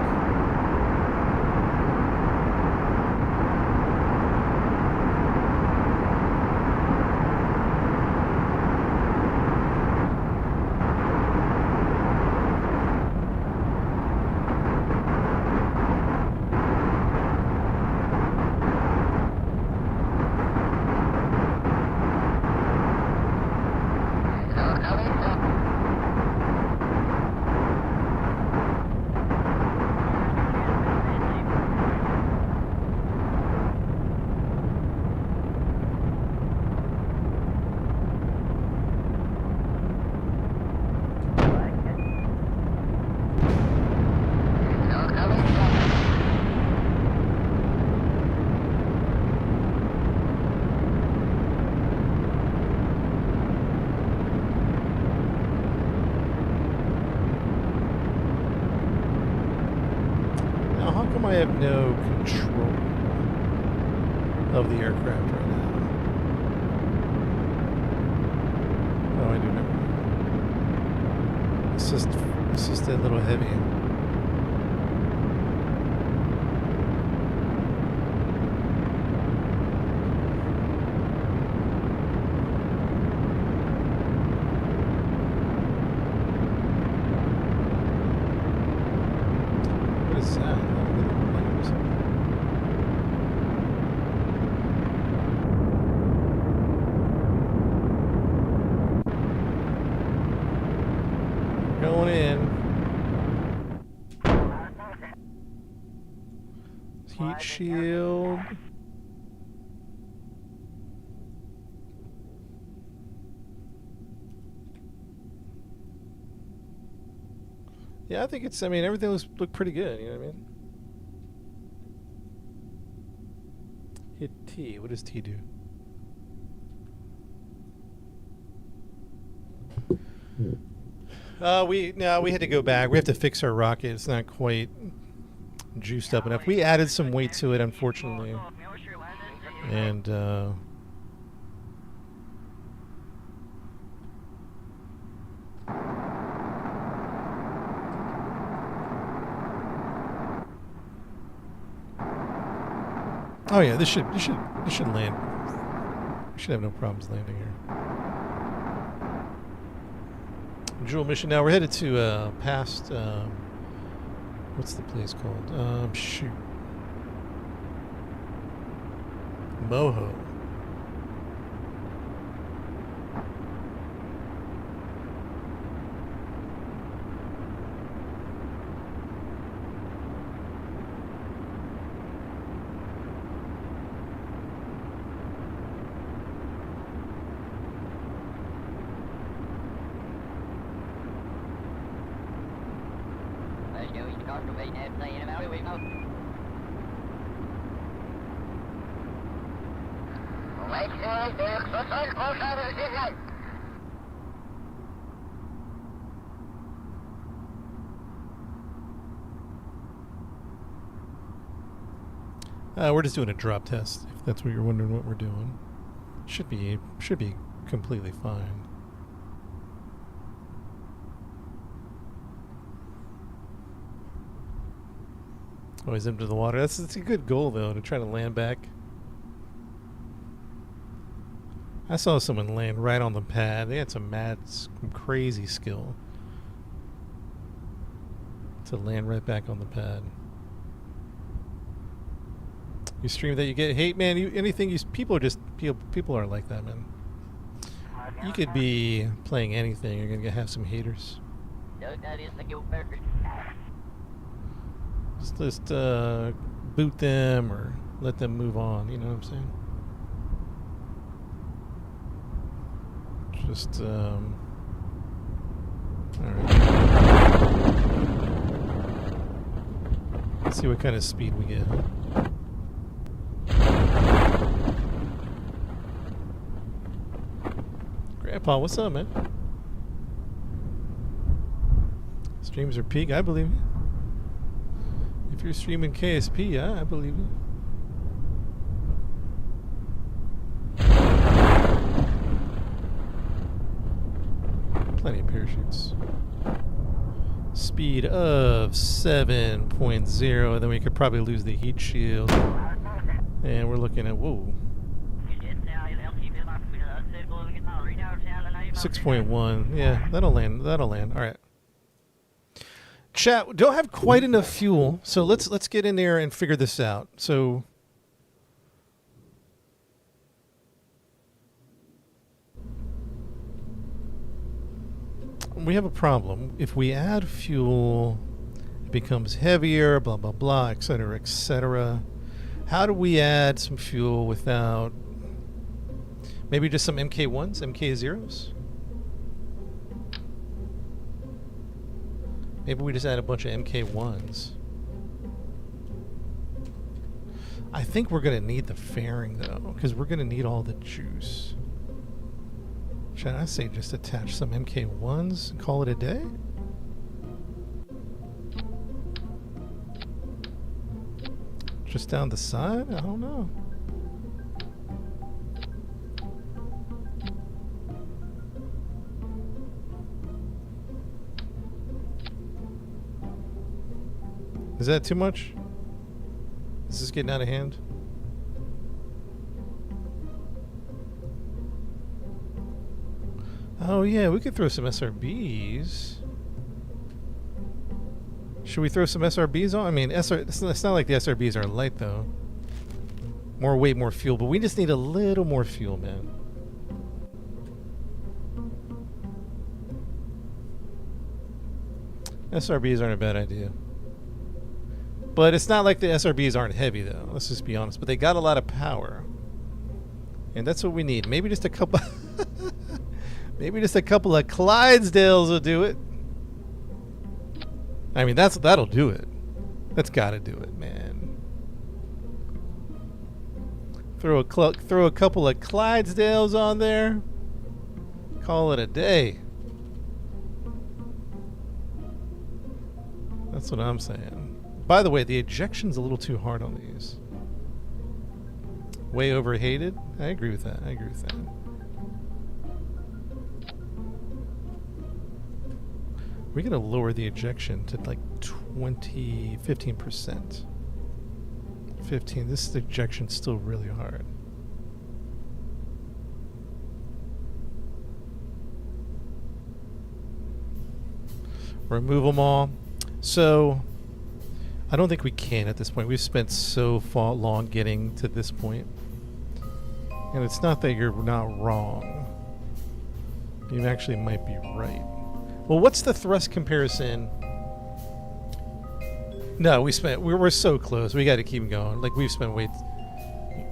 I have no control of the aircraft right now. Oh, I do know. It's just a little heavy. What is that? Going in. Heat shield. Yeah, I think it's. I mean, everything looked pretty good. You know what I mean? Hit T. What does T do? We had to go back. We have to fix our rocket. It's not quite juiced up enough. We added some weight to it, unfortunately, and oh yeah, this should land. We should have no problems landing here. Jewel mission. Now we're headed to past. What's the place called? Shoot. Moho. We're just doing a drop test, if that's what you're wondering what we're doing. Should be completely fine. Always into the water. That's a good goal though, to try to land back. I saw someone land right on the pad. They had some crazy skill to land right back on the pad. You stream that, you get hate, man. People are like that, man. You could be playing anything, you're gonna have some haters. Just boot them or let them move on. You know what I'm saying? Just all right. Let's see what kind of speed we get. Grandpa, what's up, man? Streams are peak. I believe you. If you're streaming KSP, yeah, I believe you. Plenty of parachutes. Speed of 7.0, and then we could probably lose the heat shield. And we're looking at, whoa. 6.1. Yeah, that'll land. All right. Chat, don't have quite enough fuel, so let's get in there and figure this out. So we have a problem. If we add fuel, it becomes heavier, blah blah blah, etc., etc. How do we add some fuel without maybe just some MK1s, MK0s? Maybe we just add a bunch of MK1s. I think we're going to need the fairing, though, because we're going to need all the juice. Should I say just attach some MK1s and call it a day? Just down the side? I don't know. Is that too much? Is this getting out of hand? Oh yeah, we could throw some SRBs. Should we throw some SRBs on? I mean, it's not like the SRBs are light though. More weight, more fuel, but we just need a little more fuel, man. SRBs aren't a bad idea. But it's not like the SRBs aren't heavy, though. Let's just be honest. But they got a lot of power. And that's what we need. Maybe just a couple... maybe just a couple of Clydesdales will do it. I mean, that'll do it. That's got to do it, man. Throw a couple of Clydesdales on there. Call it a day. That's what I'm saying. By the way, the ejection's a little too hard on these. Way overhated? I agree with that. We're going to lower the ejection to like 15%. 15. This ejection's still really hard. Remove them all. So, I don't think we can at this point. We've spent so far long getting to this point. And it's not that you're not wrong. You actually might be right. Well, what's the thrust comparison? No, we're so close. We got to keep going. Like, we've spent way...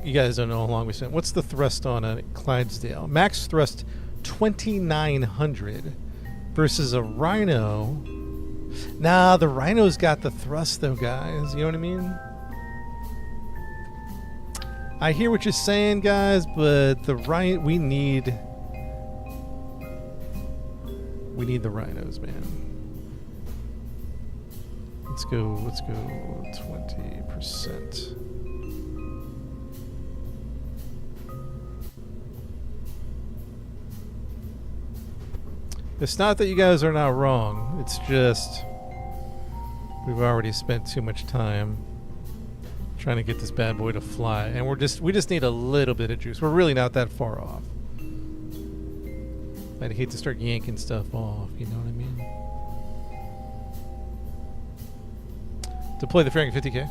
You guys don't know how long we spent. What's the thrust on a Clydesdale? Max thrust 2,900 versus a Rhino. Nah, the Rhino's got the thrust though, guys. You know what I mean? I hear what you're saying, guys, but we need the Rhinos, man. Let's go 20%. It's not that you guys are not wrong. It's just we've already spent too much time trying to get this bad boy to fly, and we just need a little bit of juice. We're really not that far off. I'd hate to start yanking stuff off, you know what I mean? Deploy the fairing 50K.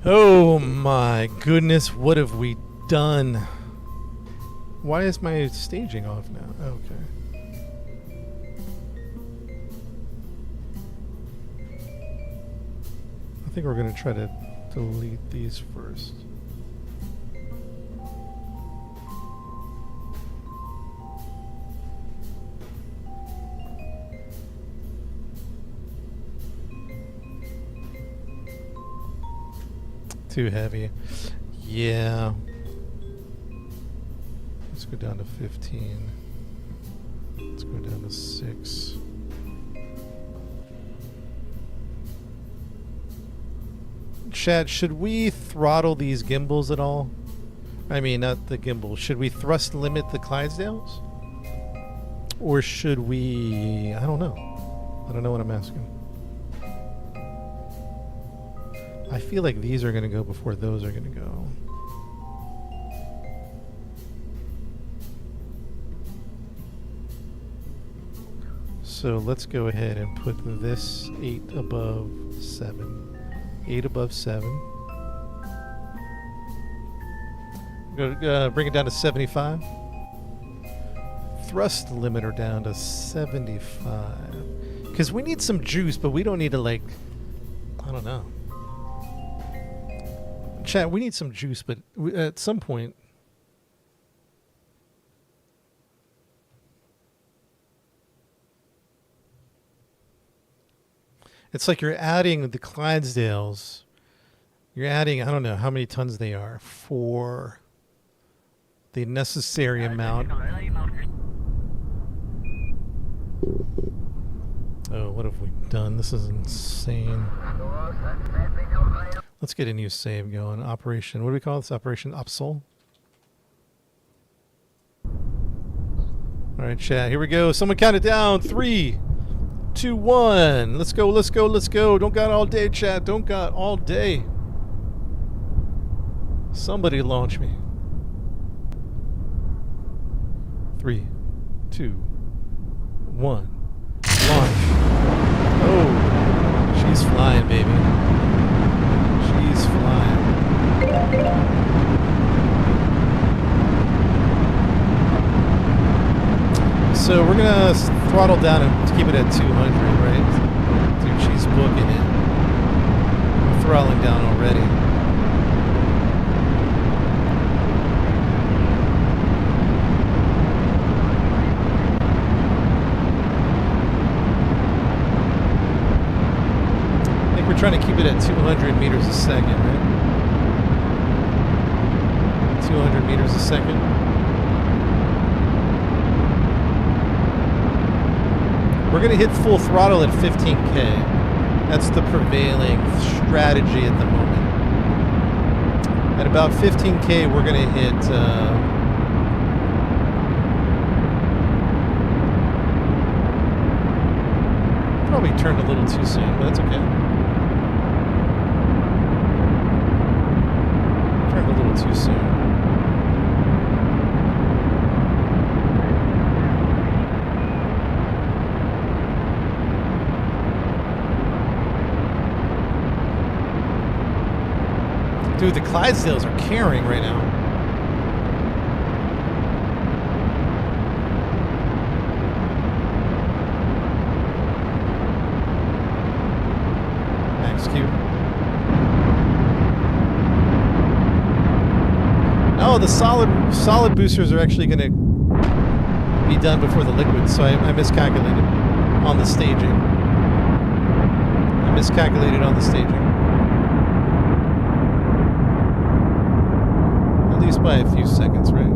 Oh my goodness, what have we done? Why is my staging off now? Okay. I think we're going to try to delete these first. Too heavy. Yeah. Let's go down to 15. Let's go down to 6. Chat, should we throttle these gimbals at all? I mean, not the gimbal. Should we thrust limit the Clydesdales? Or should we... I don't know. I don't know what I'm asking. I feel like these are going to go before those are going to go. So let's go ahead and put this 8 above 7. 8 above 7. Go bring it down to 75. Thrust limiter down to 75. Because we need some juice, but we don't need to, like, I don't know. Chat, we need some juice, but at some point... It's like you're adding the Clydesdales. You're adding, I don't know how many tons they are, for the necessary amount. Oh, what have we done? This is insane. Let's get a new save going. Operation, what do we call this? Operation Upsol. Alright, chat, here we go. Someone count it down. 3, 2, 1. Let's go, let's go, let's go. Don't got all day, chat. Don't got all day. Somebody launch me. 3, 2, 1. Launch. Oh, she's flying, baby. She's flying. So we're gonna throttle down and keep it at 200, right? Dude, she's booking it. We're throttling down we're trying to keep it at 200 meters a second, right? 200 meters a second. We're going to hit full throttle at 15K. That's the prevailing strategy at the moment. At about 15K, we're going to hit... probably turned a little too soon, but that's okay. Turned a little too soon. Dude, the Clydesdales are carrying right now. Max Q. Oh, the solid boosters are actually going to be done before the liquids, so I miscalculated on the staging. I miscalculated on the staging. At least by a few seconds, right?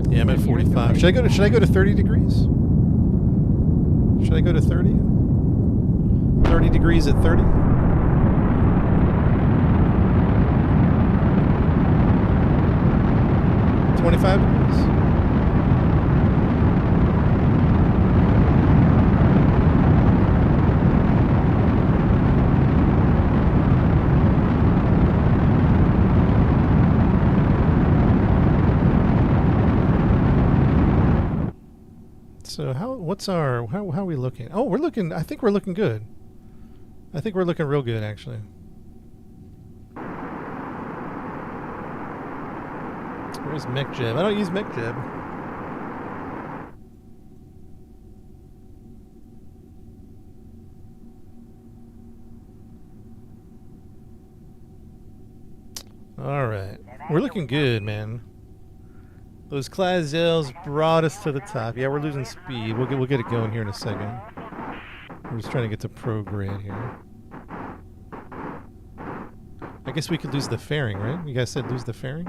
Yeah, I'm at 45. Should I go to 30 degrees? Should I go to 30? 30 degrees at 30? $25 degrees? So how are we looking? Oh, I think we're looking good. I think we're looking real good, actually. Where's MechJeb? I don't use MechJeb. All right, we're looking good, man. Those Clydesdales brought us to the top. Yeah, we're losing speed. We'll get it going here in a second. We're just trying to get to pro grade here. I guess we could lose the fairing, right? You guys said lose the fairing?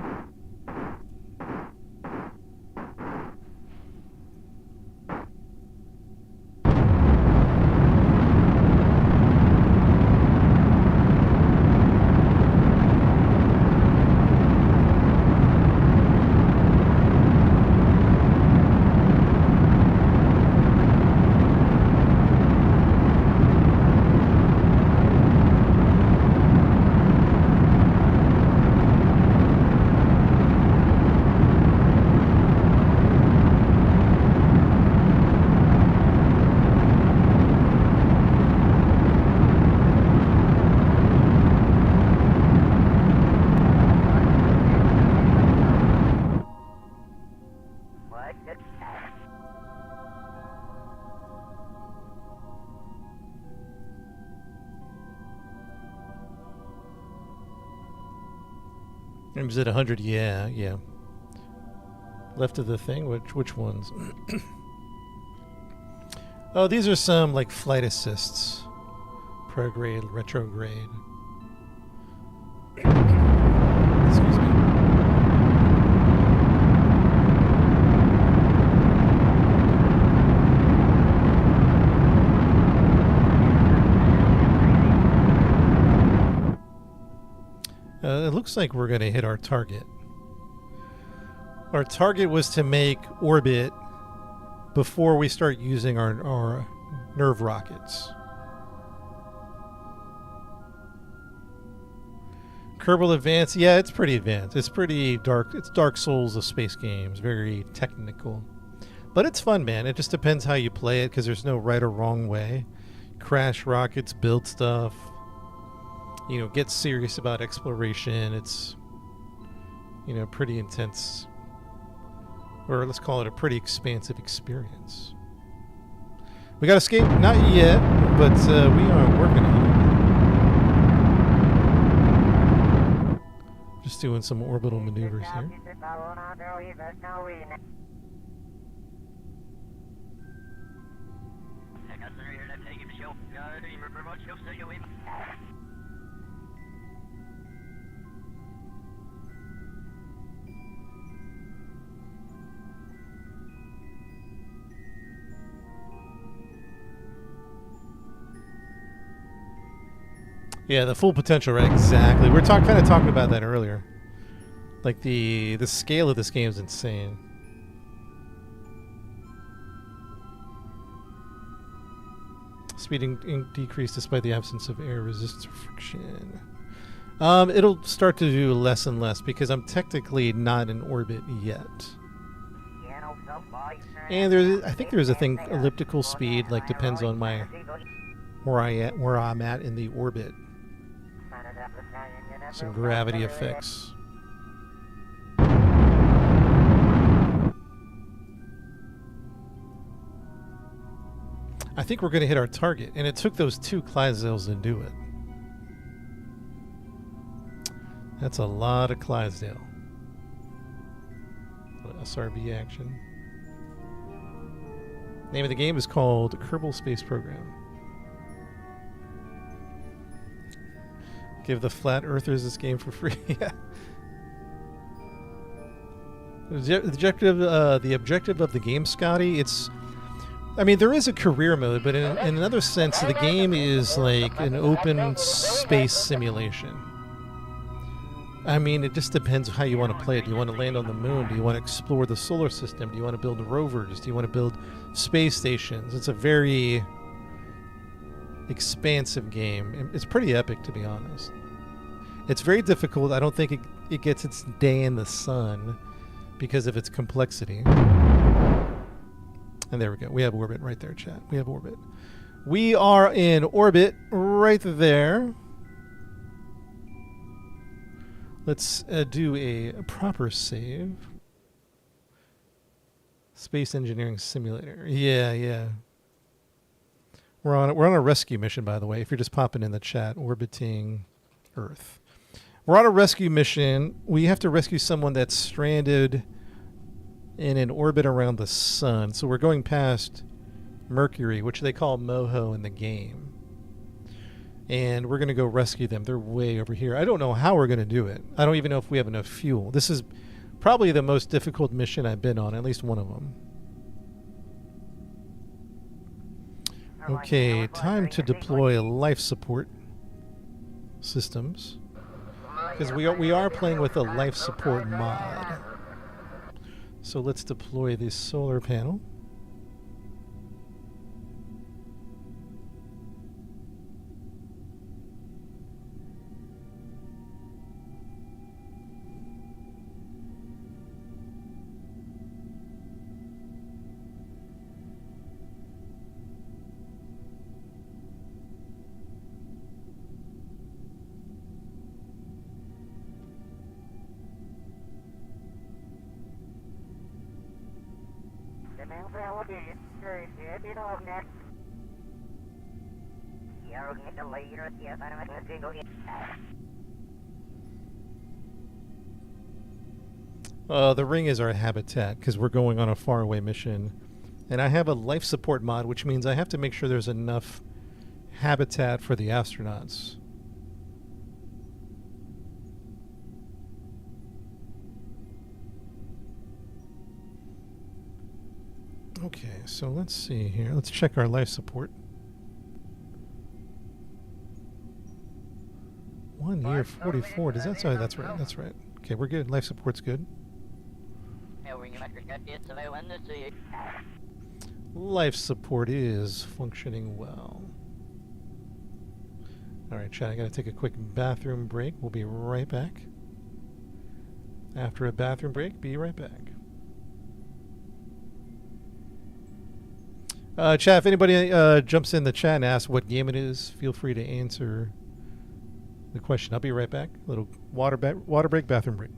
Is it 100? Yeah. Left of the thing? Which ones? Oh, these are some like flight assists. Prograde, retrograde. Excuse me. It looks like we're going to hit our target. Our target was to make orbit before we start using our nerve rockets. Kerbal Advanced, yeah, it's pretty advanced. It's pretty dark. It's Dark Souls of space games, very technical. But it's fun, man. It just depends how you play it, because there's no right or wrong way. Crash rockets, build stuff. You know, get serious about exploration. It's, you know, pretty intense, or let's call it a pretty expansive experience. We got escape? Not yet, but we are working on it. Just doing some orbital maneuvers here. Yeah, the full potential, right? Exactly. We were kind of talking about that earlier. Like the scale of this game is insane. Speed decreased despite the absence of air resistance or friction. It'll start to do less and less because I'm technically not in orbit yet. And I think there's a thing, elliptical speed, like depends on where I'm at in the orbit. Some gravity effects. I think we're going to hit our target, and it took those 2 Clydesdales to do it. That's a lot of Clydesdale. SRB action. Name of the game is called Kerbal Space Program. Give the flat earthers this game for free. Yeah. The objective of the game, Scotty, I mean, there is a career mode, but in another sense, the game is like an open space simulation. I mean, it just depends how you want to play it. Do you want to land on the moon? Do you want to explore the solar system? Do you want to build rovers? Do you want to build space stations? It's a very expansive game. It's pretty epic, to be honest. It's very difficult. I don't think it gets its day in the sun because of its complexity. And there we go. We have orbit right there, chat. We have orbit. We are in orbit right there. Let's do a proper save. Space Engineering Simulator. Yeah. We're on a rescue mission, by the way. If you're just popping in the chat, orbiting Earth. We're on a rescue mission. We have to rescue someone that's stranded in an orbit around the sun. So we're going past Mercury, which they call Moho in the game. And we're going to go rescue them. They're way over here. I don't know how we're going to do it. I don't even know if we have enough fuel. This is probably the most difficult mission I've been on, at least one of them. Okay, time to deploy life support systems. Because we are playing with a life support mod. So let's deploy this solar panel. The ring is our habitat because we're going on a faraway mission. And I have a life support mod, which means I have to make sure there's enough habitat for the astronauts. Okay, so let's see here. Let's check our life support. 1 year 44. Does that say that's right? That's right. Okay, we're good. Life support's good. Life support is functioning well. Alright, chat, I gotta take a quick bathroom break. We'll be right back. After a bathroom break, be right back. Chat, if anybody jumps in the chat and asks what game it is, feel free to answer the question. I'll be right back. A little water break, bathroom break.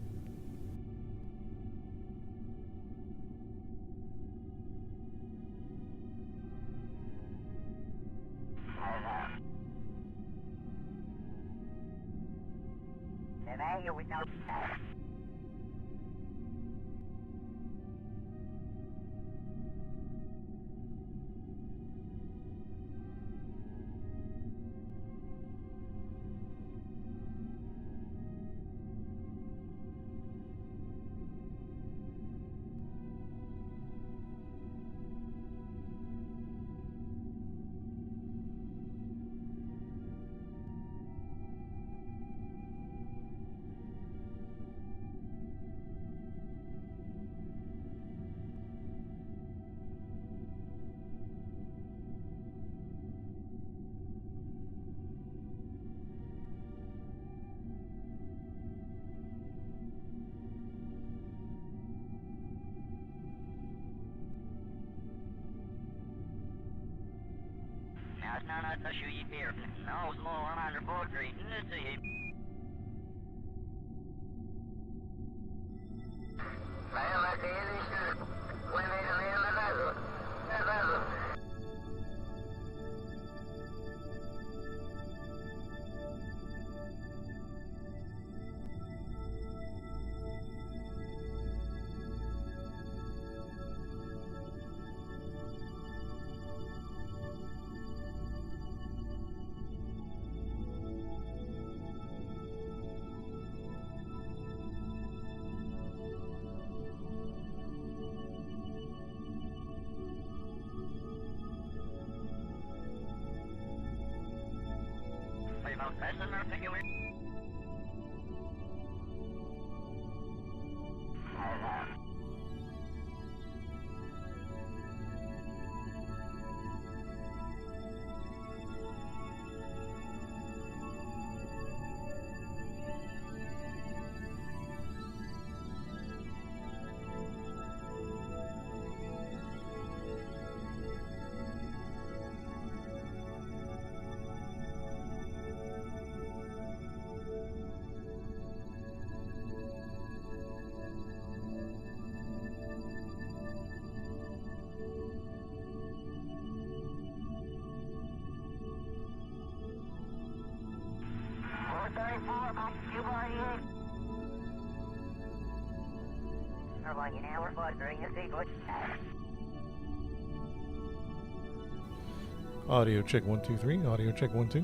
Audio check 1 2 3. Audio check 1 2.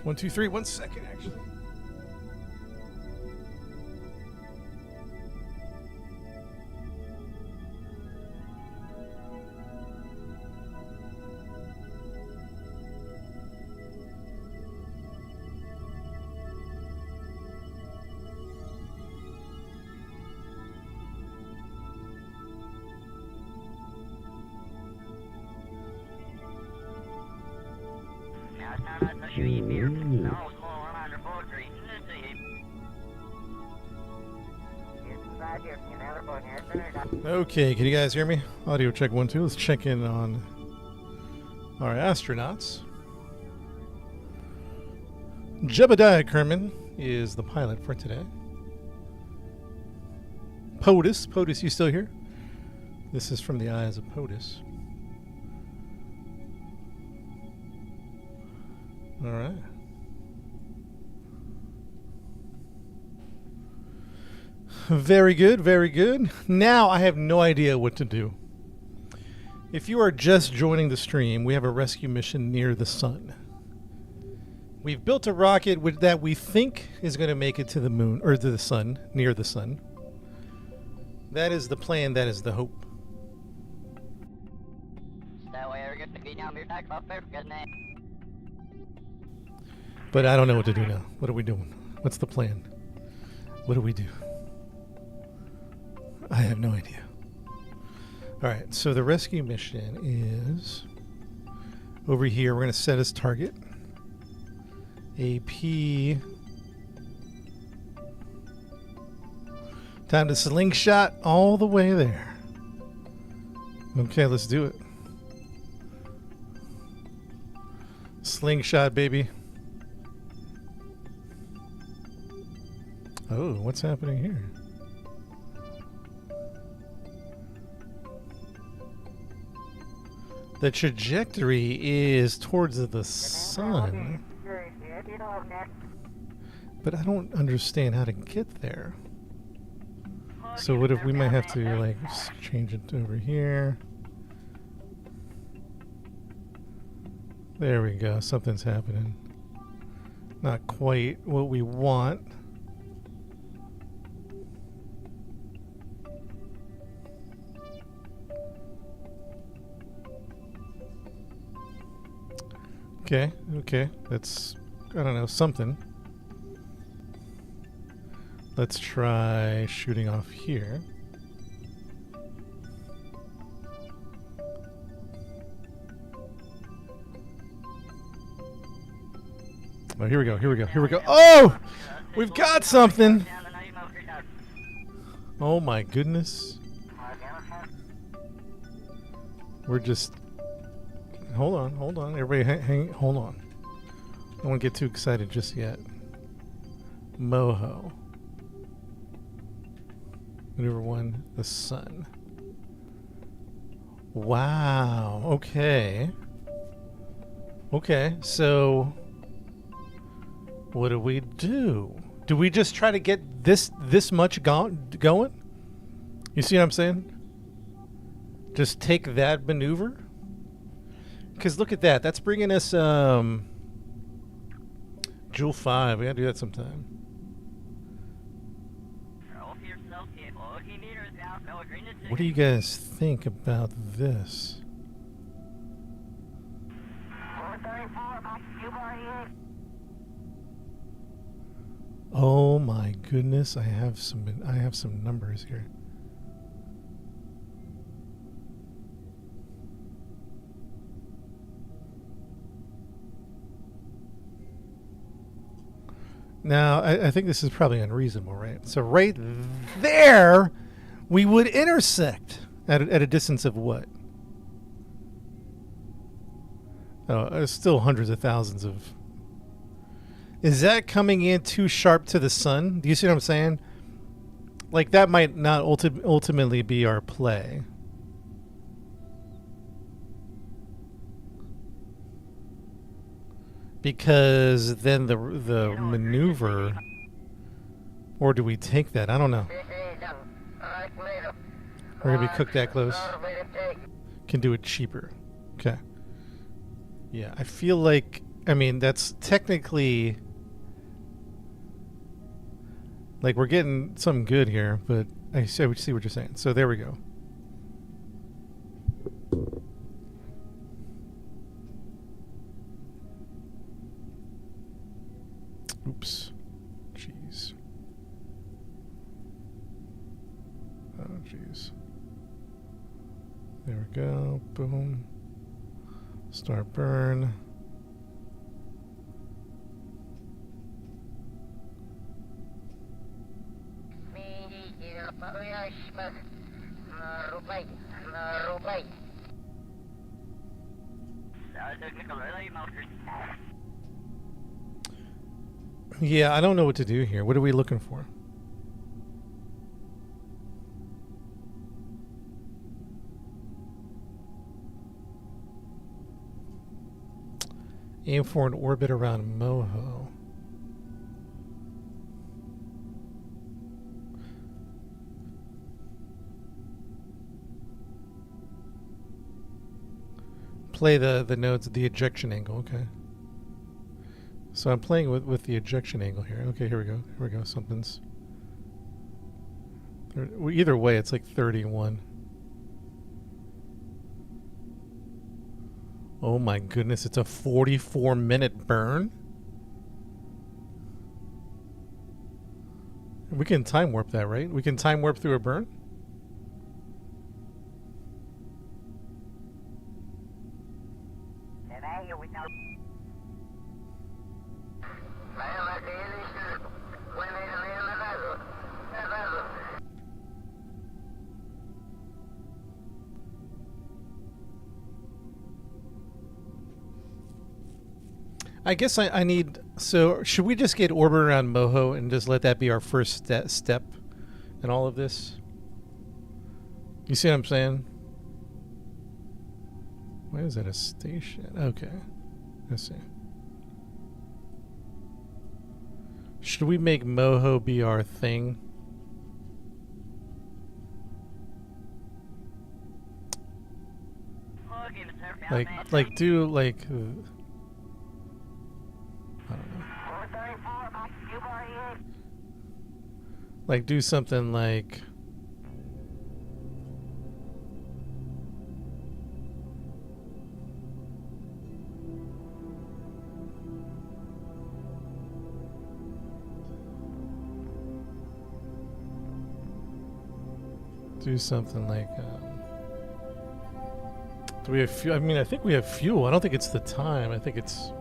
1 2 3. 1 second, actually. Okay, can you guys hear me? Audio check 1 2. Let's check in on our astronauts. Jebediah Kerman is the pilot for today. POTUS, you still here? This is from the eyes of POTUS. All right. Very good, very good. Now I have no idea what to do. If you are just joining the stream, we have a rescue mission near the sun. We've built a rocket that we think is going to make it to the moon, or to the sun, near the sun. That is the plan, that is the hope. But I don't know what to do now. What are we doing? What's the plan? What do we do? I have no idea. Alright, so the rescue mission is over here. We're going to set as target AP. Time to slingshot all the way there. Okay, let's do it. Slingshot, baby. Oh, what's happening here? The trajectory is towards the sun. But I don't understand how to get there. So what if we might have to like change it over here? There we go. Something's happening. Not quite what we want. Okay, okay. That's, I don't know, something. Let's try shooting off here. Oh, here we go, here we go, here we go. Oh! We've got something! Oh my goodness. We're just... Hold on. Everybody hold on. I don't want to get too excited just yet. Moho. Maneuver 1, the sun. Wow, okay. Okay, so... what do we do? Do we just try to get this much going? You see what I'm saying? Just take that maneuver? Because look at that. That's bringing us Jewel 5. We gotta do that sometime. What do you guys think about this? Oh my goodness, I have some numbers here. Now, I think this is probably unreasonable, right? So right there, we would intersect at a distance of what? Oh, still hundreds of thousands of... Is that coming in too sharp to the sun? Do you see what I'm saying? Like, that might not ultimately be our play. Because then the maneuver... Or do we take that? I don't know. We're going to be cooked that close. Can do it cheaper. Okay. Yeah, I feel like... I mean, that's technically... Like, we're getting something good here, but I see what you're saying. So there we go. Oops. Jeez. Oh, jeez. There we go. Boom. Start burn. Yeah, I don't know what to do here. What are we looking for? Aim for an orbit around Moho. Play the nodes, the ejection angle. Okay. So I'm playing with the ejection angle here. Okay, here we go. Here we go. Something's... Either way, it's like 31. Oh my goodness, it's a 44-minute burn? We can time warp that, right? We can time warp through a burn? I guess I need... So, should we just get orbit around Moho and just let that be our first step in all of this? You see what I'm saying? Why is that a station? Okay. Let's see. Should we make Moho be our thing? Like do like I don't know. Like do something like do we have fuel? I mean, I think we have fuel. I don't think it's the time. I think it's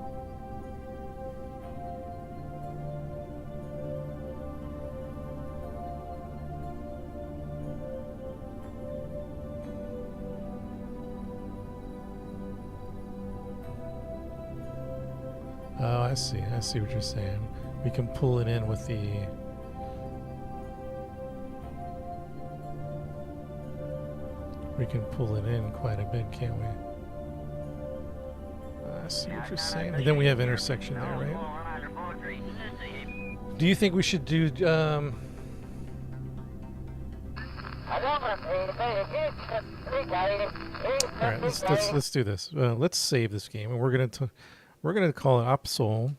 oh, I see. I see what you're saying. We can pull it in with the we can pull it in quite a bit, can't we? I see what you're saying. And then we have intersection there, right? Do you think we should do Alright, let's do this. Let's save this game, and we're gonna call it Opsol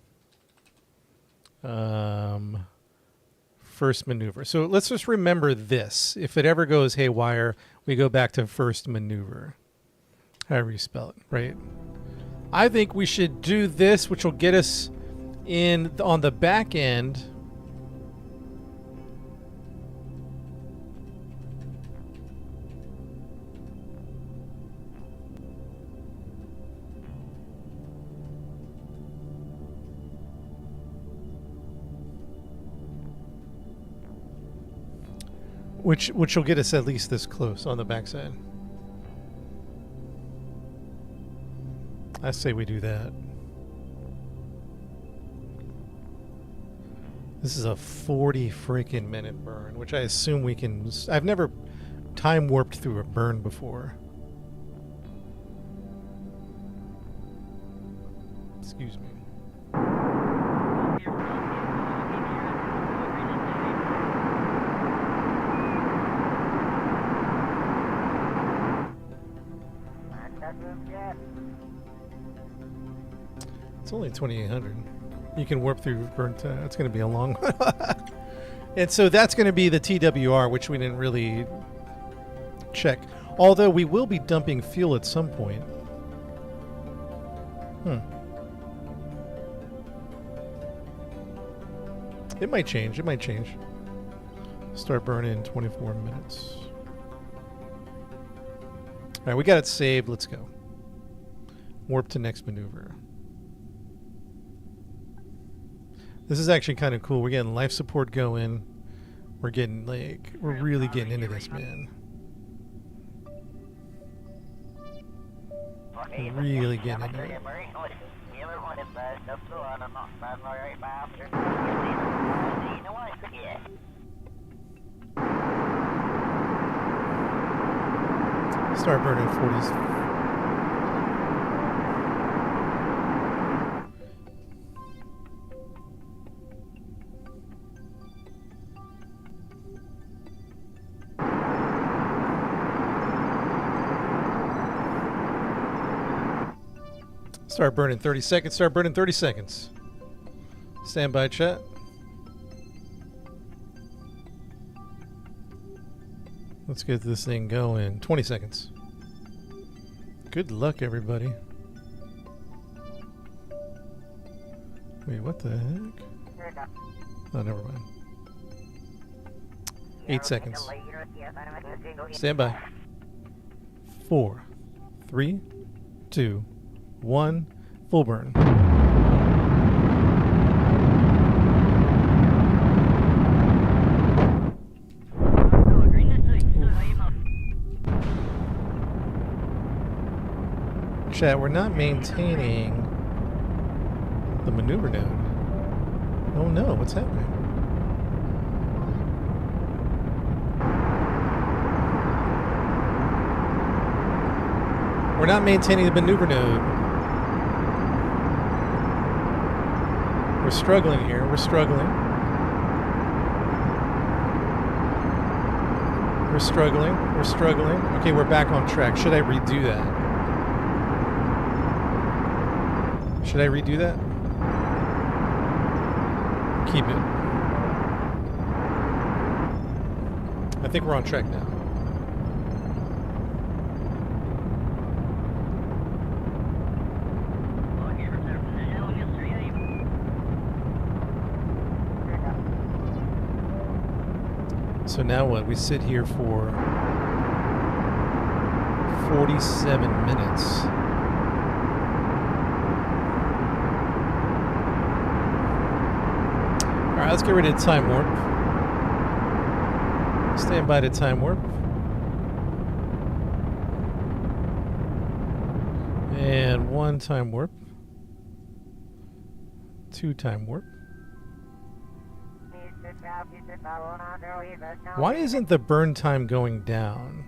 first maneuver. So let's just remember this. If it ever goes haywire, we go back to first maneuver. However you spell it, right? I think we should do this, which will get us in on the back end. Which will get us at least this close on the backside. I say we do that. This is a 40 freaking minute burn, which I assume we can. I've never time warped through a burn before. Excuse me. It's only 2,800. You can warp through burnt. It's going to be a long one. And so that's going to be the TWR, which we didn't really check. Although we will be dumping fuel at some point. It might change. It might change. Start burning in 24 minutes. All right, we got it saved. Let's go. Warp to next maneuver. This is actually kind of cool. We're getting life support going. We're getting we're really getting into this, man. We're really getting into it. Start burning 40s. Start burning 30 seconds. Start burning 30 seconds. Stand by, chat. Let's get this thing going. 20 seconds. Good luck, everybody. Wait, what the heck? Oh, never mind. 8 seconds. Stand by. 4, 3, 2, 1. Full burn. Chat, we're not maintaining the maneuver node. Oh no, what's happening? We're not maintaining the maneuver node. We're struggling here. We're struggling. We're struggling. We're struggling. Okay, we're back on track. Should I redo that? Should I redo that? Keep it. I think we're on track now. So now what? We sit here for 47 minutes. Alright, let's get ready to time warp. Stand by to time warp. And 1 time warp. 2 time warp. Why isn't the burn time going down?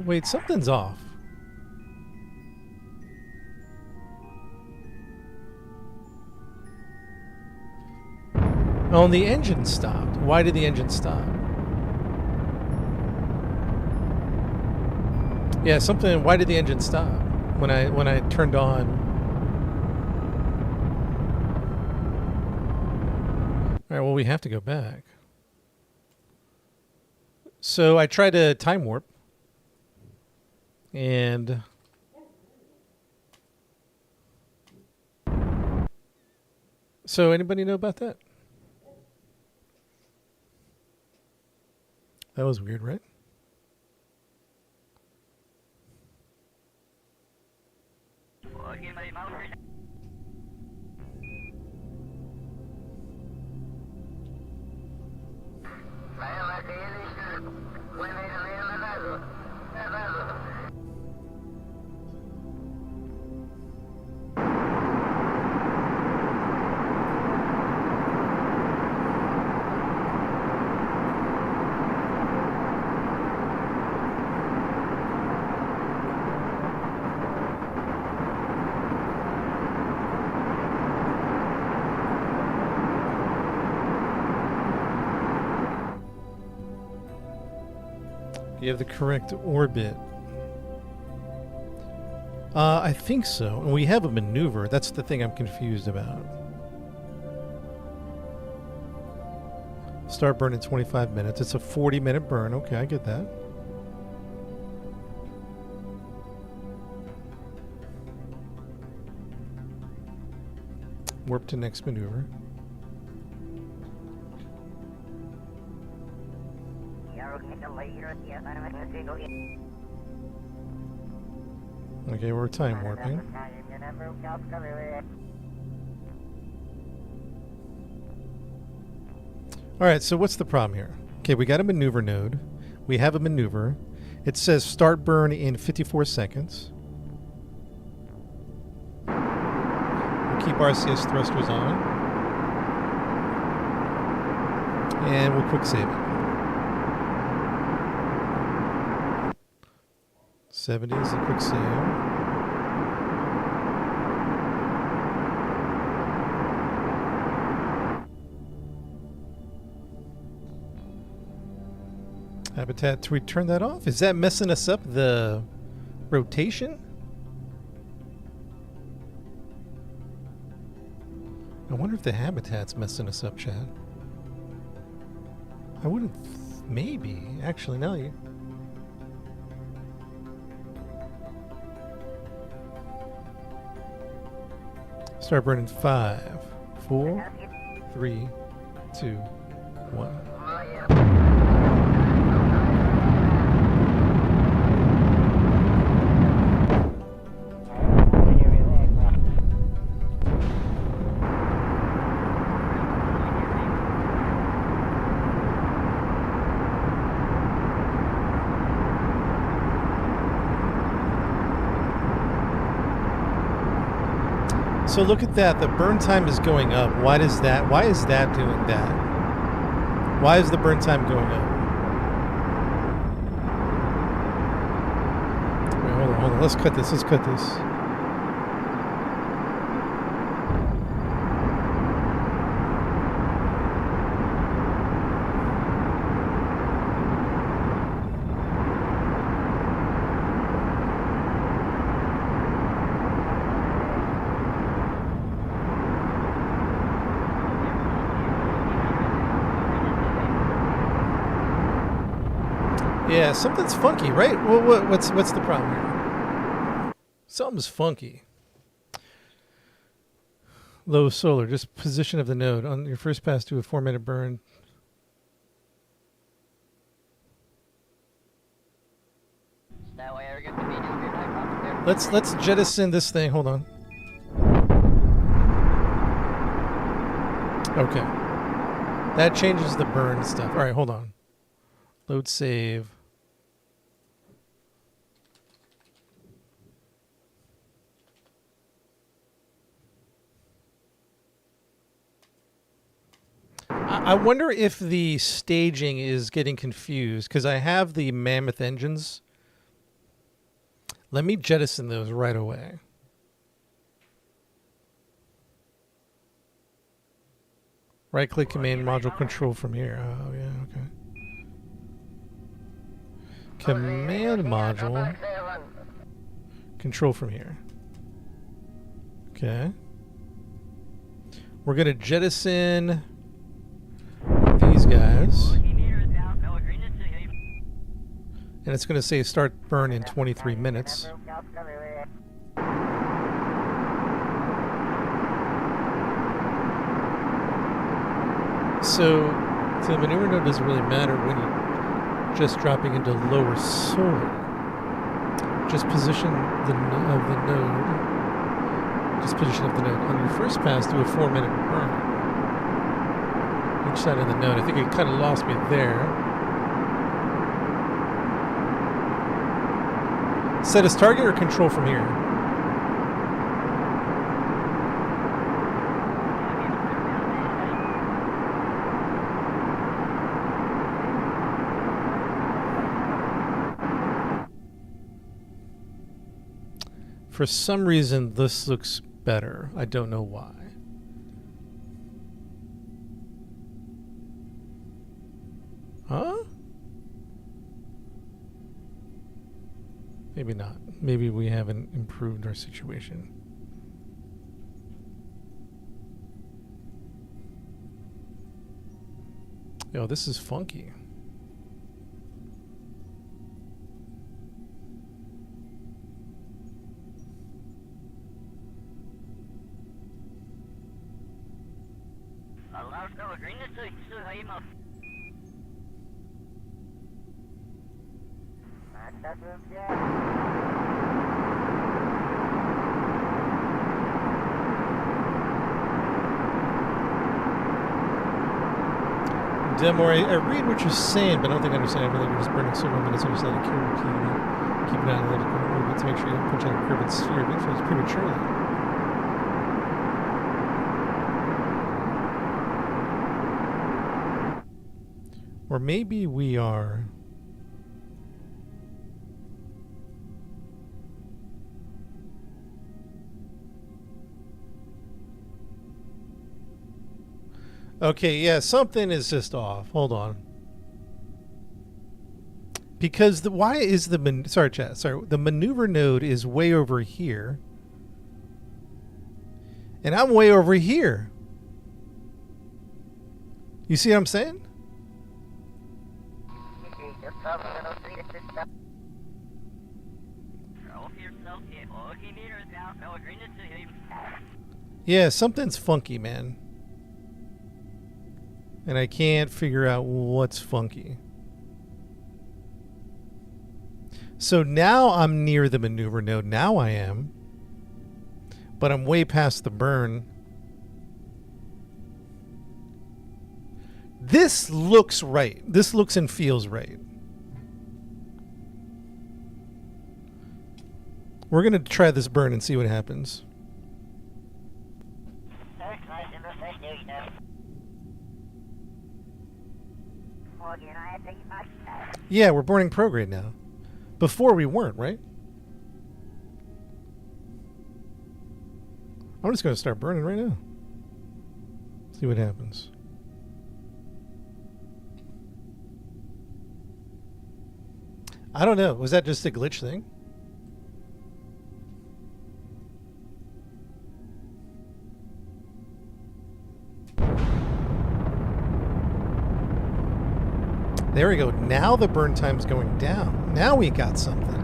Wait, something's off. Oh, and the engine stopped. Why did the engine stop? Yeah, something. Why did the engine stop when I turned on? All right, well, we have to go back. So I tried to time warp. And so anybody know about that? That was weird, right? You have the correct orbit. I think so. And we have a maneuver. That's the thing I'm confused about. Start burn in 25 minutes. It's a 40-minute burn. Okay, I get that. Warp to next maneuver. Okay, we're time warping. Alright, so what's the problem here? Okay, we got a maneuver node. We have a maneuver. It says start burn in 54 seconds. We'll keep RCS thrusters on. And we'll quick save it. 70 is a quick save. Habitat, do we turn that off? Is that messing us up the rotation? I wonder if the habitat's messing us up, Chad. I wouldn't... maybe. Actually, now you... Start burning 5, 4, 3, 2, 1. So look at that. The burn time is going up. Why is that doing that? Why is the burn time going up? Wait, hold on. Let's cut this. Yeah, something's funky, right? What's the problem here? Something's funky. Low solar, just position of the node. On your first pass, do a 4-minute burn. Let's jettison this thing. Hold on. Okay. That changes the burn stuff. All right, hold on. Load save. I wonder if the staging is getting confused because I have the Mammoth engines. Let me jettison those right away. Right-click command module control from here. Oh, yeah, okay. Command module control from here. Okay. We're going to jettison these guys. And it's going to say start burn in 23 minutes. So the maneuver node doesn't really matter when you're just dropping into lower solar. Just position of the node. Just position of the node. On your first pass, do a 4-minute burn. Each side of the node. I think it kind of lost me there. Set as target or control from here? For some reason, this looks better. I don't know why. Huh? Maybe not. Maybe we haven't improved our situation. Yo, this is funky. Demo, I read what you're saying, but I don't think I understand everything. You're just burning several minutes on your side of Kerbal key. Keep an analytical movement to make sure you don't punch out a Kerbal sphere of influence prematurely. Or maybe we are. Okay, yeah, something is just off. Hold on. Because why is the the maneuver node is way over here. And I'm way over here. You see what I'm saying? Yeah, something's funky, man. And I can't figure out what's funky. So now I'm near the maneuver node. Now I am. But I'm way past the burn. This looks right. This looks and feels right. We're going to try this burn and see what happens. Yeah, we're burning prograde now. Before we weren't, right? I'm just going to start burning right now. See what happens. I don't know. Was that just a glitch thing? There we go. Now the burn time's going down. Now we got something.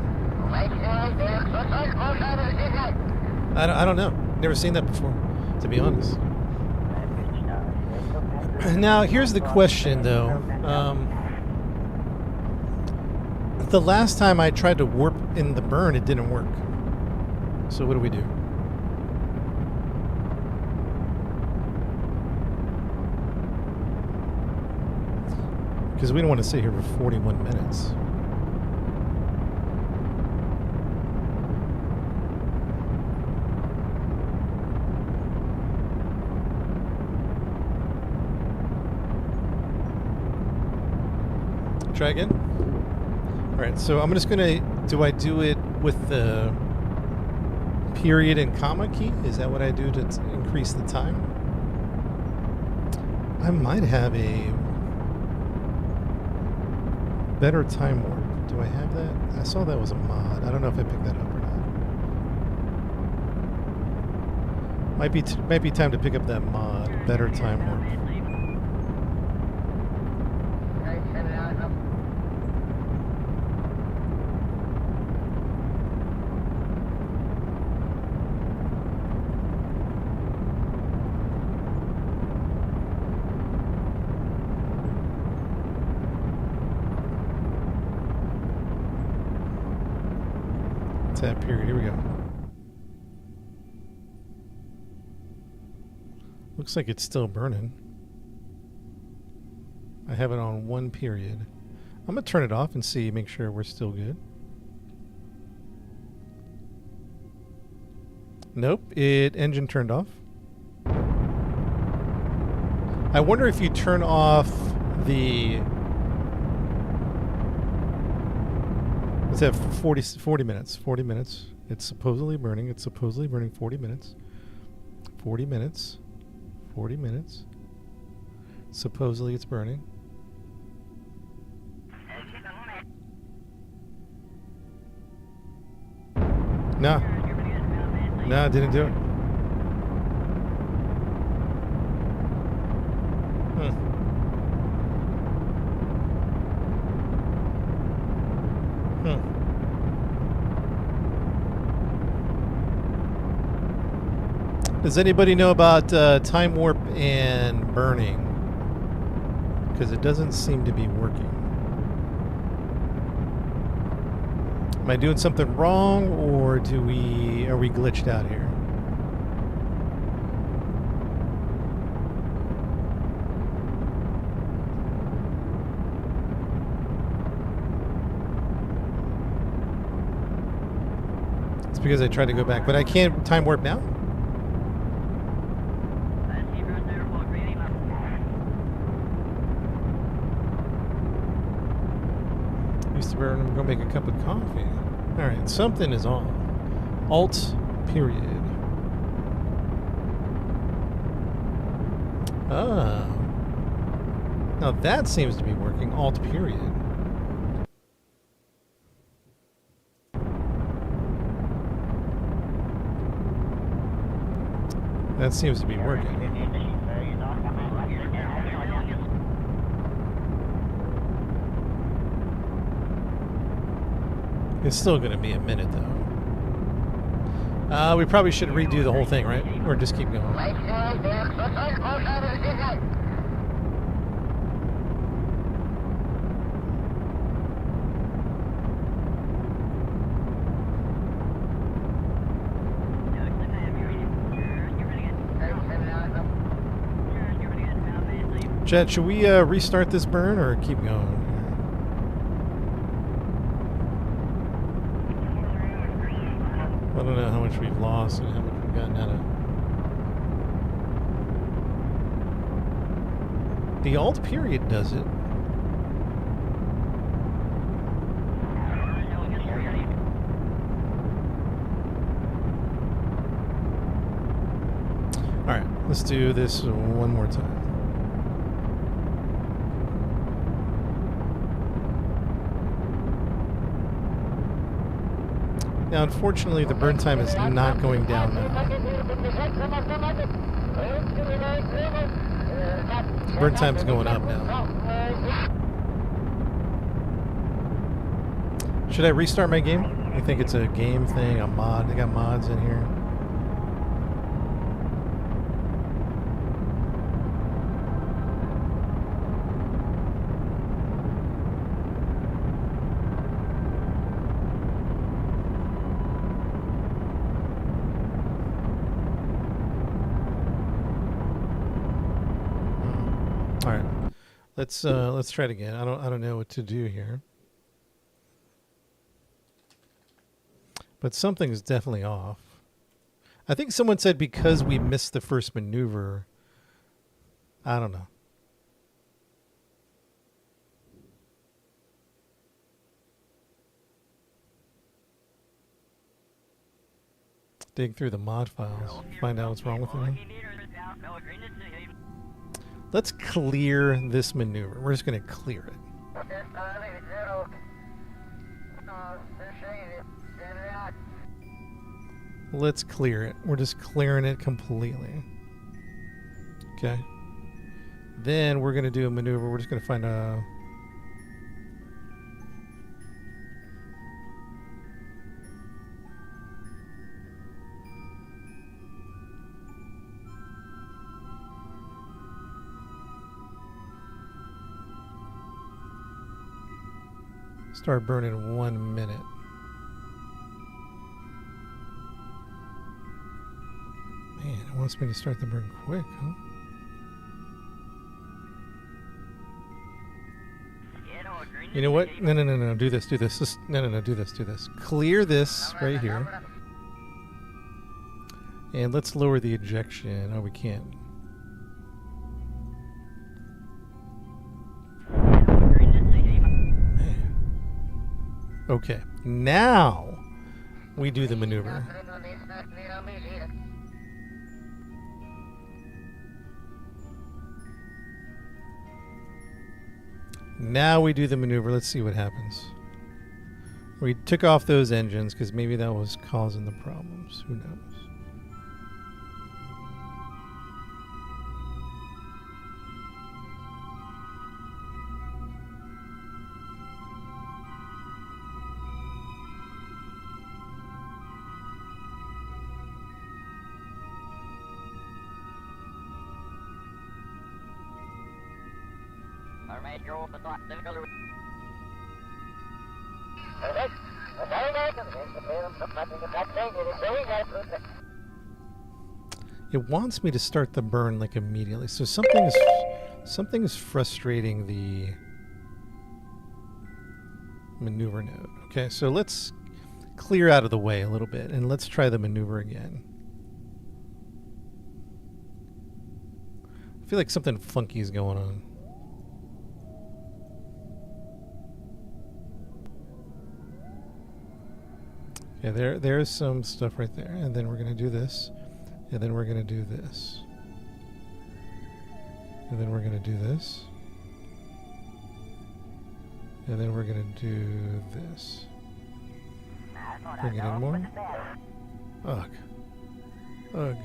I don't know. Never seen that before, to be honest. Now, here's the question, though. The last time I tried to warp in the burn, it didn't work. So what do we do? Because we don't want to sit here for 41 minutes. Try again. All right, so I'm just gonna. Do I do it with the period and comma key? Is that what I do to increase the time? I might have a better time warp. Do I have that? I saw that was a mod. I don't know if I picked that up or not. Might be time to pick up that mod. Better time warp. Tab period. Here we go. Looks like it's still burning. I have it on 1 period. I'm gonna turn it off and see, make sure we're still good. Nope, engine turned off. I wonder if you turn off the. It's at 40 minutes. 40 minutes. It's supposedly burning. It's supposedly burning 40 minutes. 40 minutes. 40 minutes. Supposedly it's burning. No. No, it didn't do it. Does anybody know about time warp and burning? Because it doesn't seem to be working. Am I doing something wrong, or are we glitched out here? It's because I tried to go back, but I can't time warp now? I'm going to make a cup of coffee. Alright, something is on. Alt period. Ah. Now that seems to be working. Alt period. That seems to be working. It's still going to be a minute, though. We probably should redo the whole thing, right? Or just keep going. Chad, should we restart this burn or keep going? I don't know how much we've lost and how much we've gotten out of. The alt period does it. Alright, let's do this one more time. Now, unfortunately, the burn time is not going down now. The burn time is going up now. Should I restart my game? I think it's a game thing, a mod. They got mods in here. All right. Let's try it again. I don't know what to do here. But something's definitely off. I think someone said because we missed the first maneuver. I don't know. Dig through the mod files. Find out what's wrong with them. Let's clear this maneuver. We're just going to clear it. Let's clear it. We're just clearing it completely. Okay. Then we're going to do a maneuver. We're just going to find a... Start burning in 1 minute. Man, it wants me to start the burn quick, huh? You know what? No. Do this. No. Do this. Clear this right here. And let's lower the ejection. Oh, we can't. Man. Okay. Now we do the maneuver. Now we do the maneuver. Let's see what happens. We took off those engines because maybe that was causing the problems. Who knows? It wants me to start the burn like immediately. So something is frustrating the maneuver node. Okay, so let's clear out of the way a little bit and let's try the maneuver again. I feel like something funky is going on. Okay, there's some stuff right there. And then we're going to do this. And then we're going to do this. And then we're going to do this. And then we're going to do this. Bring it in more. Ugh. Ugh.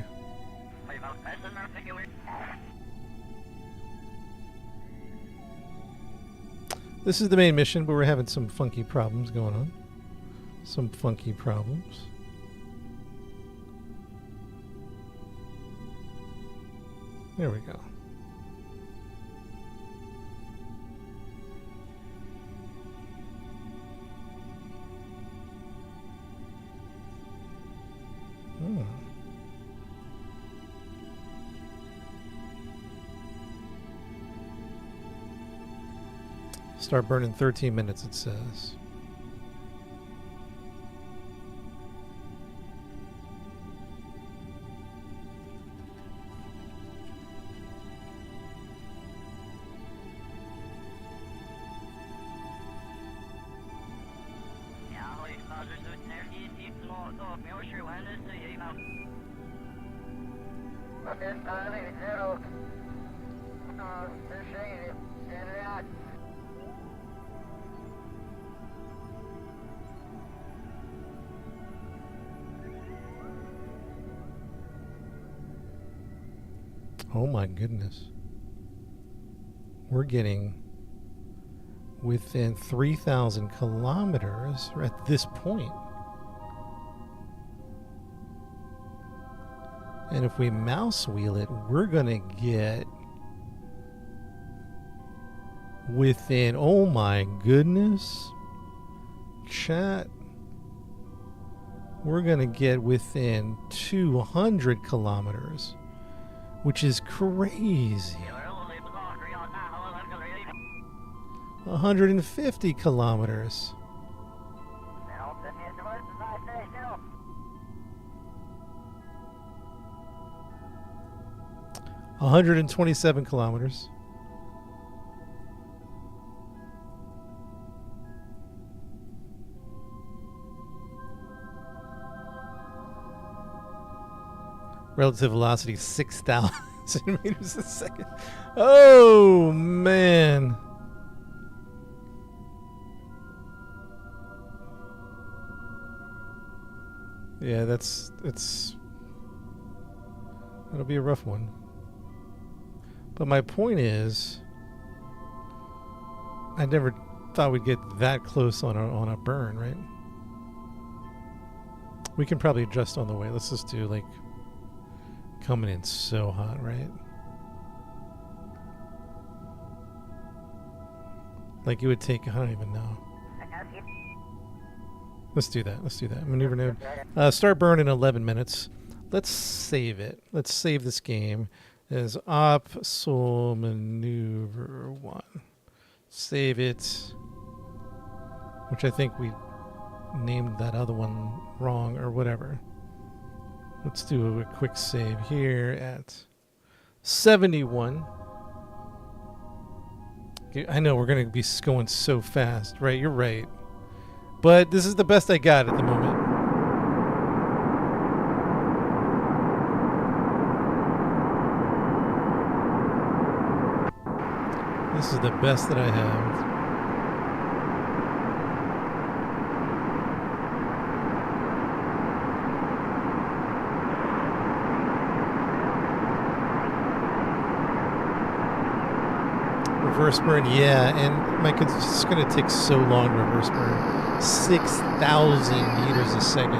This is the main mission, but we're having some funky problems going on. Some funky problems. There we go. Hmm. Start burning 13 minutes, it says. Oh my goodness. We're getting within 3,000 kilometers at this point. And if we mouse wheel it, we're going to get within, oh my goodness, chat, we're going to get within 200 kilometers, which is crazy. 150 kilometers. 127 kilometers. Relative velocity 6,000 meters a second. Oh man. Yeah, that'll be a rough one. But my point is, I never thought we'd get that close on a burn, right? We can probably adjust on the way. Let's just do like coming in so hot, right? Like it would take, I don't even know. Let's do that. Maneuver node. Start burn in 11 minutes. Let's save it. Let's save this game as op sol maneuver 1. Save it. Which I think we named that other one wrong or whatever. Let's do a quick save here at 71. I know we're going to be going so fast, right? You're right. But this is the best I got at the moment. This is the best that I have. Reverse burn, yeah, and it's just going to take so long to reverse burn. 6,000 meters a second. I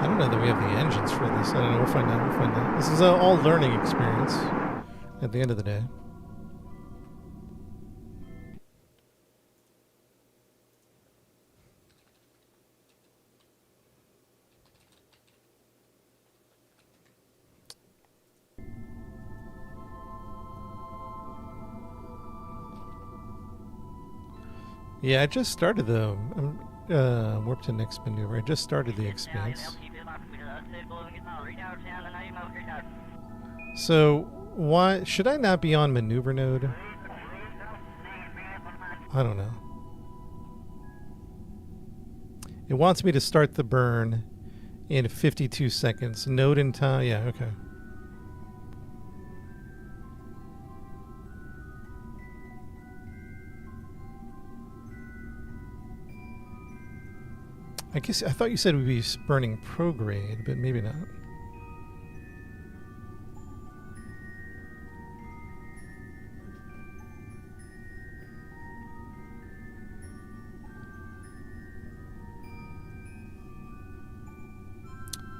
don't know that we have the engines for this. I don't know. We'll find out. This is all learning experience at the end of the day. Yeah, I just started the warp to next maneuver. I just started the expanse. So why should I not be on maneuver node? I don't know. It wants me to start the burn in 52 seconds. Node in time. Yeah, okay. I guess I thought you said we'd be burning prograde, but maybe not.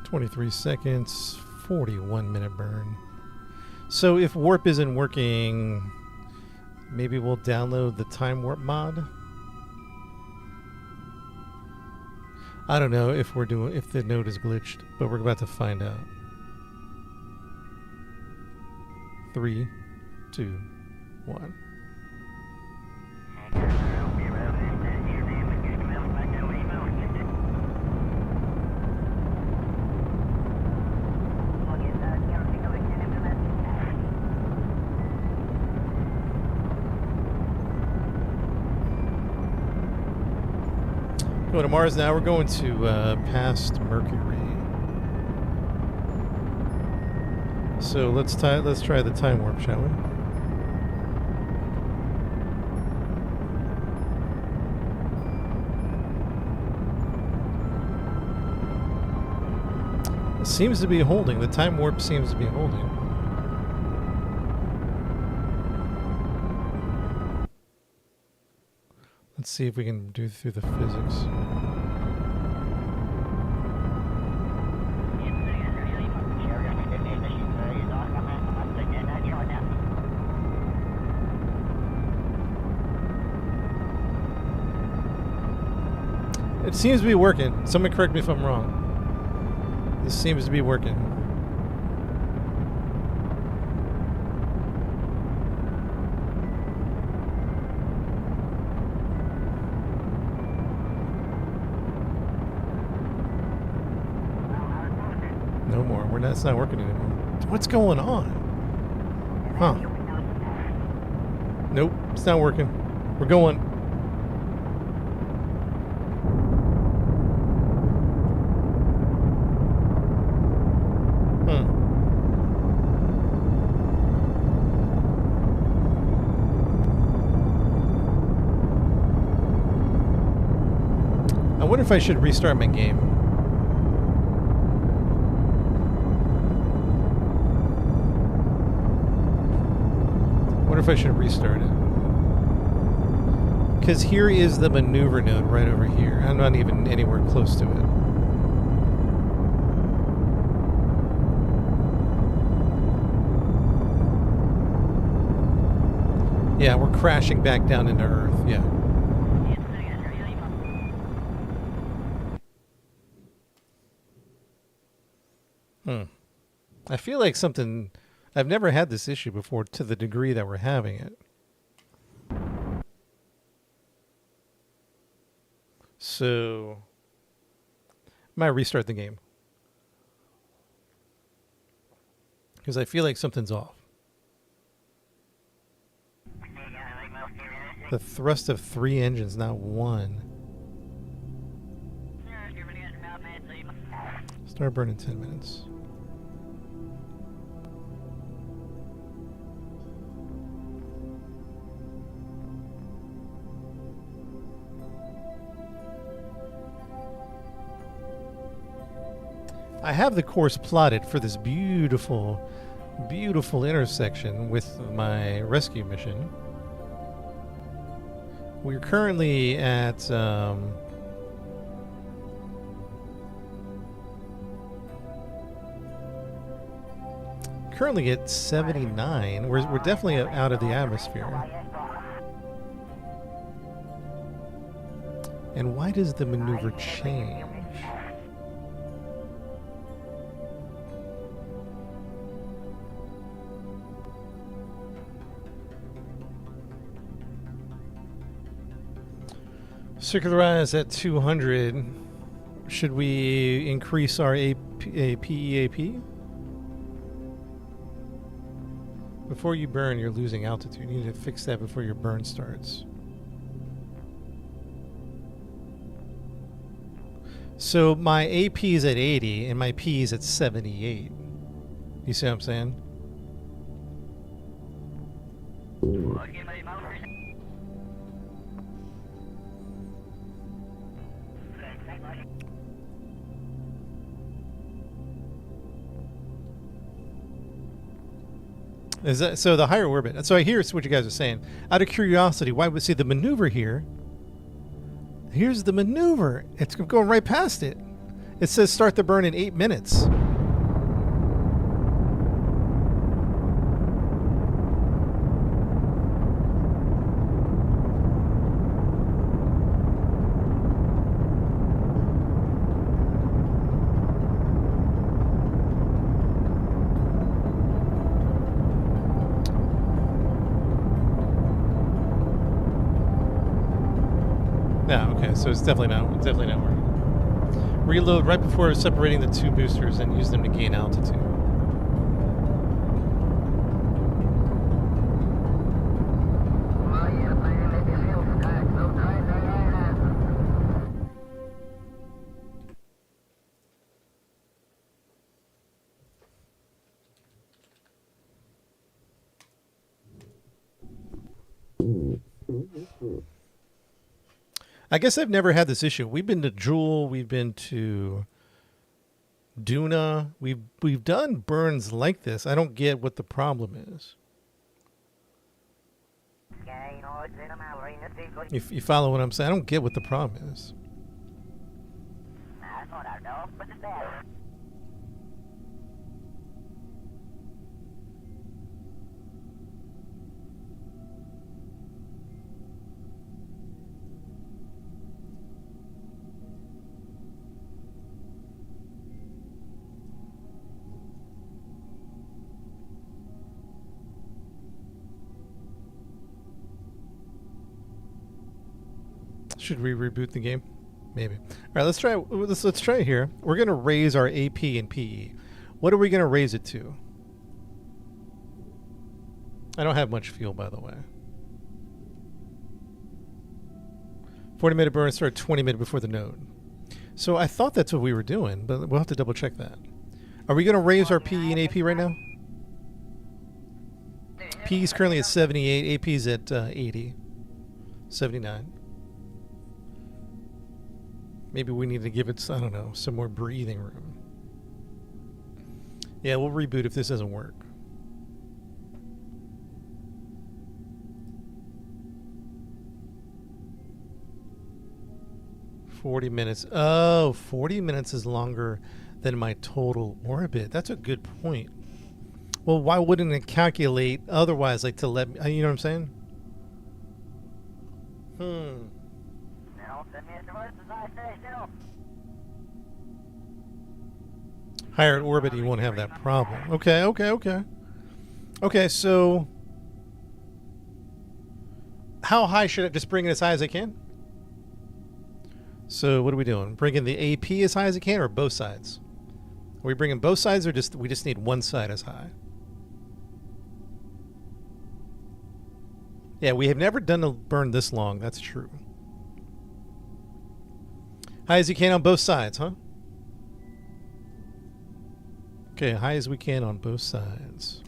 "23 seconds, 41-minute burn." So if warp isn't working, maybe we'll download the time warp mod. I don't know if the node is glitched, but we're about to find out. 3, 2, 1. Going to Mars now. We're going to past Mercury. So let's try the time warp, shall we? It seems to be holding. The time warp seems to be holding. Let's see if we can do through the physics. It seems to be working. Someone correct me if I'm wrong. This seems to be working. No more. That's not working anymore. What's going on? Huh. Nope. It's not working. We're going. I wonder if I should restart my game. I wonder if I should restart it. Because here is the maneuver node right over here. I'm not even anywhere close to it. Yeah, we're crashing back down into Earth. Yeah. I feel like something... I've never had this issue before to the degree that we're having it. So... I might restart the game. Because I feel like something's off. The thrust of 3 engines, not 1. Start burn in 10 minutes. I have the course plotted for this beautiful, beautiful intersection with my rescue mission. We're currently at currently at 79. We're definitely out of the atmosphere. And why does the maneuver change? Circularize at 200. Should we increase our PEAP? Before you burn, you're losing altitude. You need to fix that before your burn starts. So my AP is at 80 and my P is at 78. You see what I'm saying? Is that so? The higher orbit. So here's what you guys are saying. Out of curiosity, why would see the maneuver here? Here's the maneuver. It's going right past it. It says start the burn in 8 minutes. So it's definitely not working. Reload right before separating the 2 boosters and use them to gain altitude. I guess I've never had this issue. We've been to Joule, we've been to Duna. We've done burns like this. I don't get what the problem is. If you follow what I'm saying, I don't get what the problem is. Should we reboot the game? Maybe. All right, let's try. Let's try it here. We're gonna raise our AP and PE. What are we gonna raise it to? I don't have much fuel, by the way. 40-minute burn start 20 minutes before the node. So I thought that's what we were doing, but we'll have to double check that. Are we gonna raise our PE and AP right now? PE is currently at 78. AP is at 80. 79. Maybe we need to give it, I don't know, some more breathing room. Yeah, we'll reboot if this doesn't work. $40. Oh, 40 minutes is longer than my total orbit. That's a good point. Well, why wouldn't it calculate otherwise, like to let me, you know what I'm saying? Higher in orbit, you won't have that problem. Okay, so how high should I just bring it as high as I can? So what are we doing? Bringing the AP as high as I can, or both sides? Are we bringing both sides, or we just need one side as high? Yeah, we have never done a burn this long. That's true. High as you can on both sides, huh? Okay, high as we can on both sides.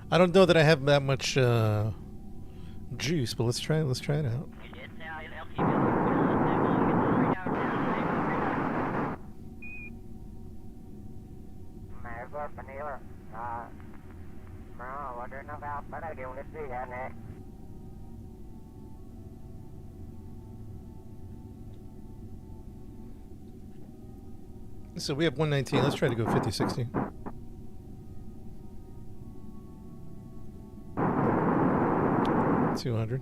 I don't know that I have that much juice, but let's try it. Let's try it out. So we have 119. Let's try to go 50, 60. $200.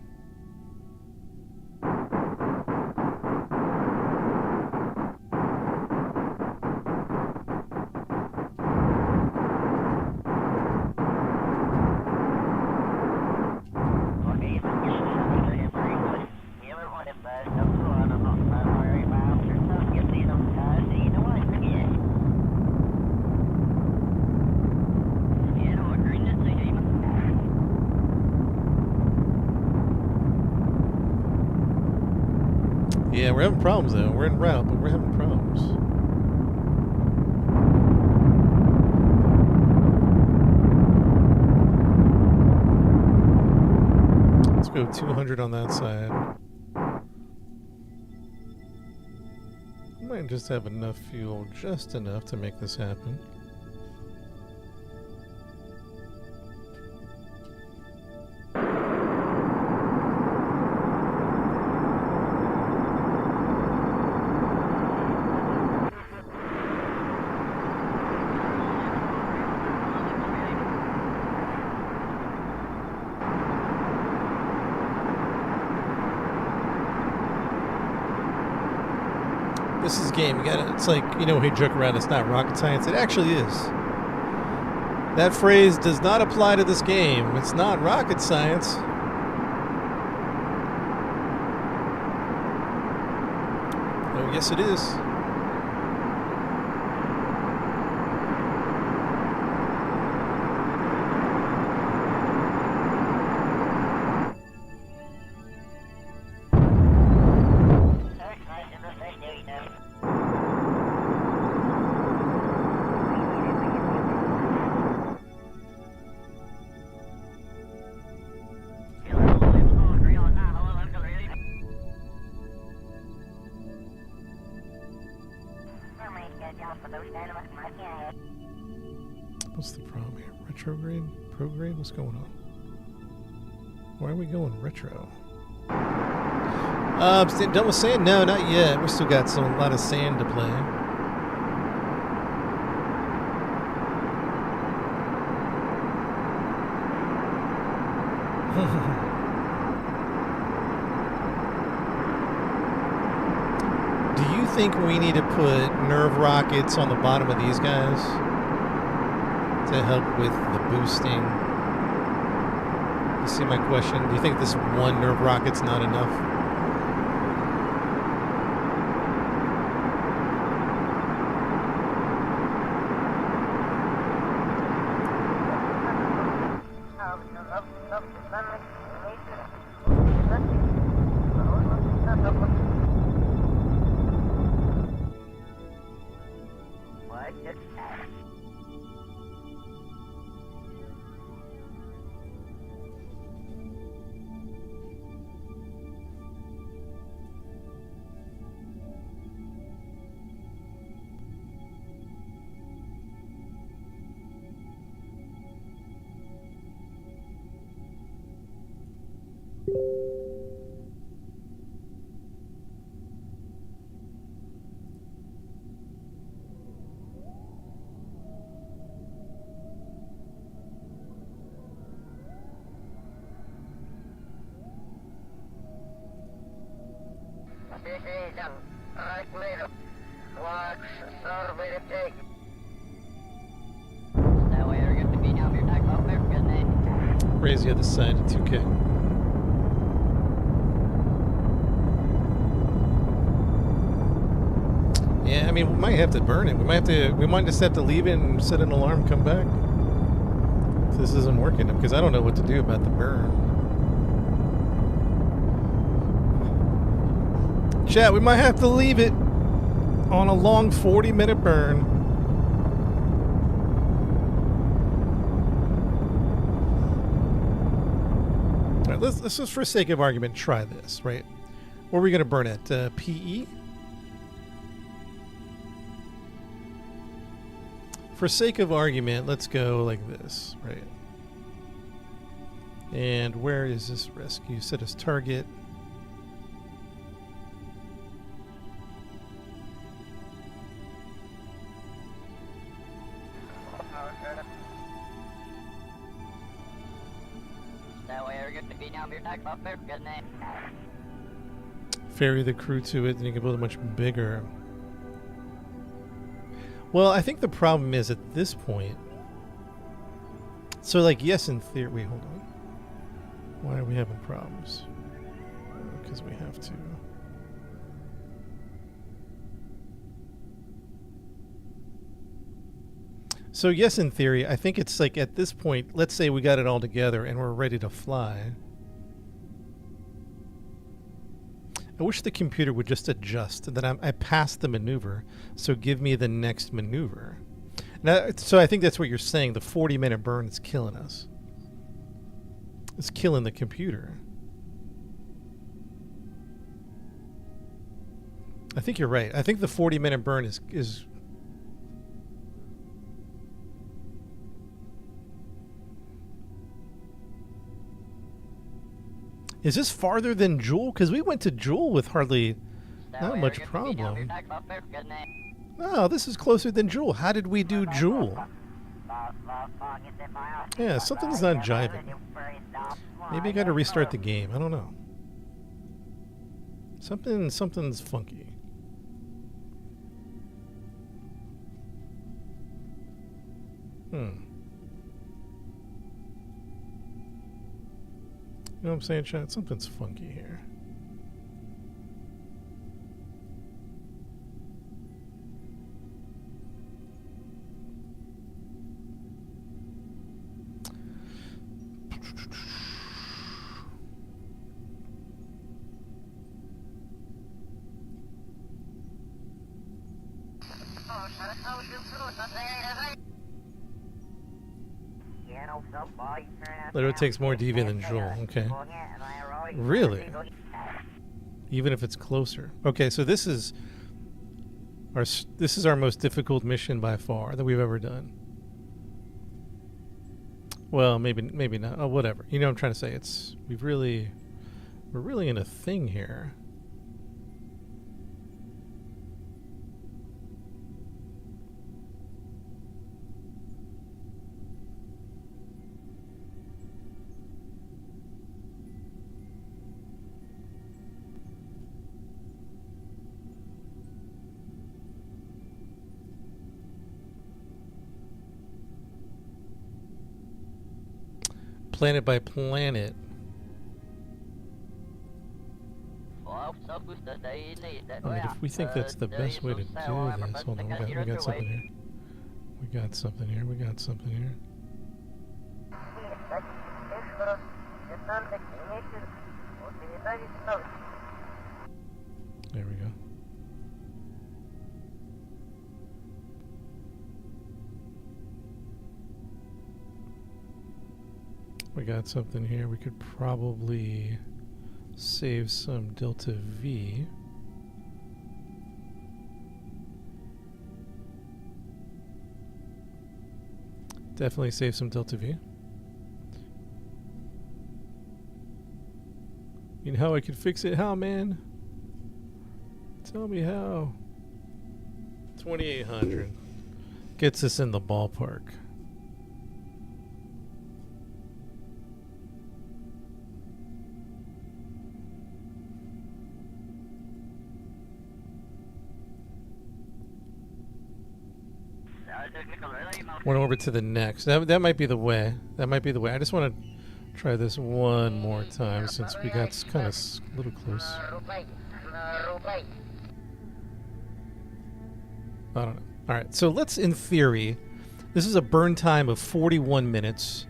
Yeah, we're having problems though. We're en route, but we're having problems. Let's go 200 on that side. I might just have enough fuel, just enough to make this happen. This is a game. You gotta, it's like, you know, hey, joke around, it's not rocket science. It actually is. That phrase does not apply to this game. It's not rocket science. Oh, yes, it is. problem here? Retrograde? Prograde? What's going on? Why are we going retro? Done with sand? No, not yet. We still got a lot of sand to play. Do you think we need to put nerve rockets on the bottom of these guys to help with the boosting? You see my question? Do you think this one nerve rocket's not enough? Raise the other side to 2K. Yeah, I mean, we might have to burn it. We might just have to leave it and set an alarm, come back. If this isn't working, because I don't know what to do about the burn. Chat, we might have to leave it on a long 40-minute burn. All right, let's just, for sake of argument, try this, right? What are we going to burn at? PE? For sake of argument, let's go like this, right? And where is this risk? You set as target. Ferry the crew to it, and you can build it much bigger. Well, I think the problem is at this point. So, like, yes, in theory. Wait, hold on. Why are we having problems? Because we have to. So, yes, in theory, I think it's like at this point, let's say we got it all together and we're ready to fly. I wish the computer would just adjust that I passed the maneuver, so give me the next maneuver. Now, so I think that's what you're saying. The 40-minute burn is killing us. It's killing the computer. I think you're right. I think the 40-minute burn is this farther than Jewel? Because we went to Jewel with hardly not much problem. No, this is closer than Jewel. How did we do Jewel? Yeah, something's not jiving. Maybe I got to restart the game. I don't know. Something's funky. You know what I'm saying, chat? Something's funky here. Literally takes more DV than Jewel. Okay. Really? Even if it's closer. Okay, so this is our most difficult mission by far that we've ever done. Well, maybe not. Oh, whatever. You know what I'm trying to say. We're really in a thing here. Planet by planet. I mean, if we think that's the best way to do this, hold on, we got something here. We got something here. There we go. We got something here. We could probably save some delta V. Definitely save some delta V. You know how I could fix it? How, man? Tell me how. 2800 gets us in the ballpark. Went over to the next. That might be the way. I just want to try this one more time since we got kind of a little close. I don't know. All right, so let's, in theory, this is a burn time of 41 minutes.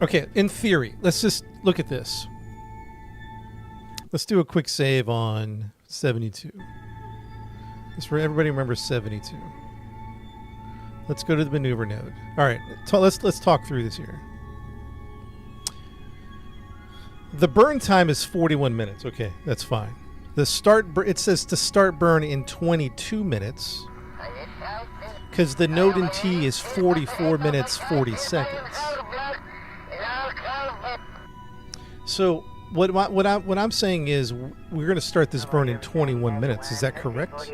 Okay, in theory, let's just look at this. Let's do a quick save on 72. Just for everybody remembers 72. Let's go to the maneuver node. All right, let's talk through this here. The burn time is 41 minutes. Okay, that's fine. It says to start burn in 22 minutes because the node in T is 44 minutes 40 seconds. So what I'm saying is we're going to start this burn in 21 minutes. Is that correct?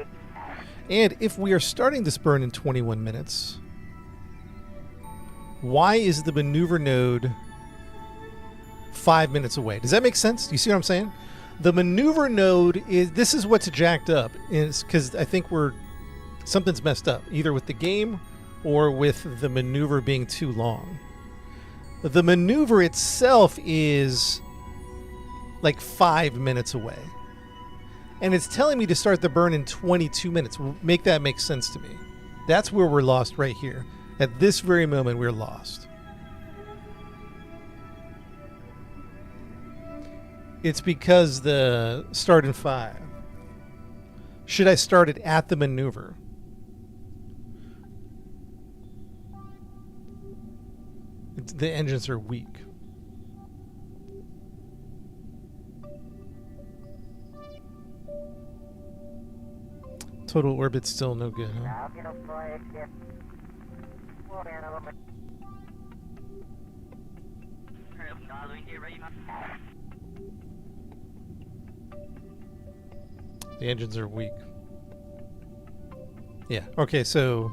And if we are starting this burn in 21 minutes, why is the maneuver node 5 minutes away? Does that make sense? Do you see what I'm saying? The maneuver node this is what's jacked up, is because I think something's messed up, either with the game or with the maneuver being too long. The maneuver itself is like 5 minutes away. And it's telling me to start the burn in 22 minutes. Make that make sense to me. That's where we're lost right here. At this very moment, we're lost. It's because the start in 5. Should I start it at the maneuver? The engines are weak. Total orbit's still no good, huh? The engines are weak. Yeah. Okay, so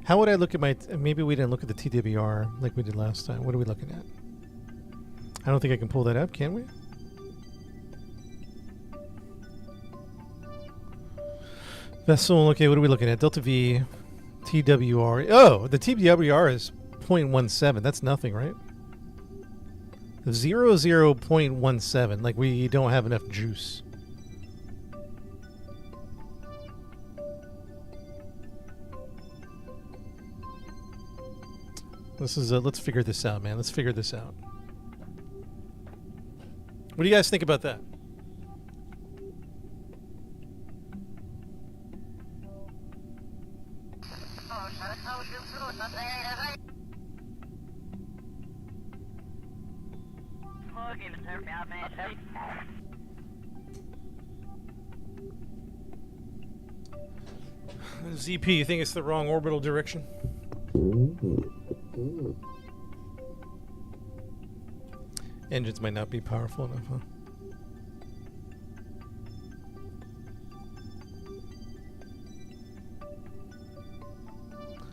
how would I look at my... maybe we didn't look at the TWR like we did last time. What are we looking at? I don't think I can pull that up, can we? Vessel, okay, what are we looking at? Delta V, TWR. Oh, the TWR is 0.17. That's nothing, right? 0.17. Like we don't have enough juice. This is let's figure this out, man. Let's figure this out. What do you guys think about that? ZP, you think it's the wrong orbital direction? Engines might not be powerful enough, huh?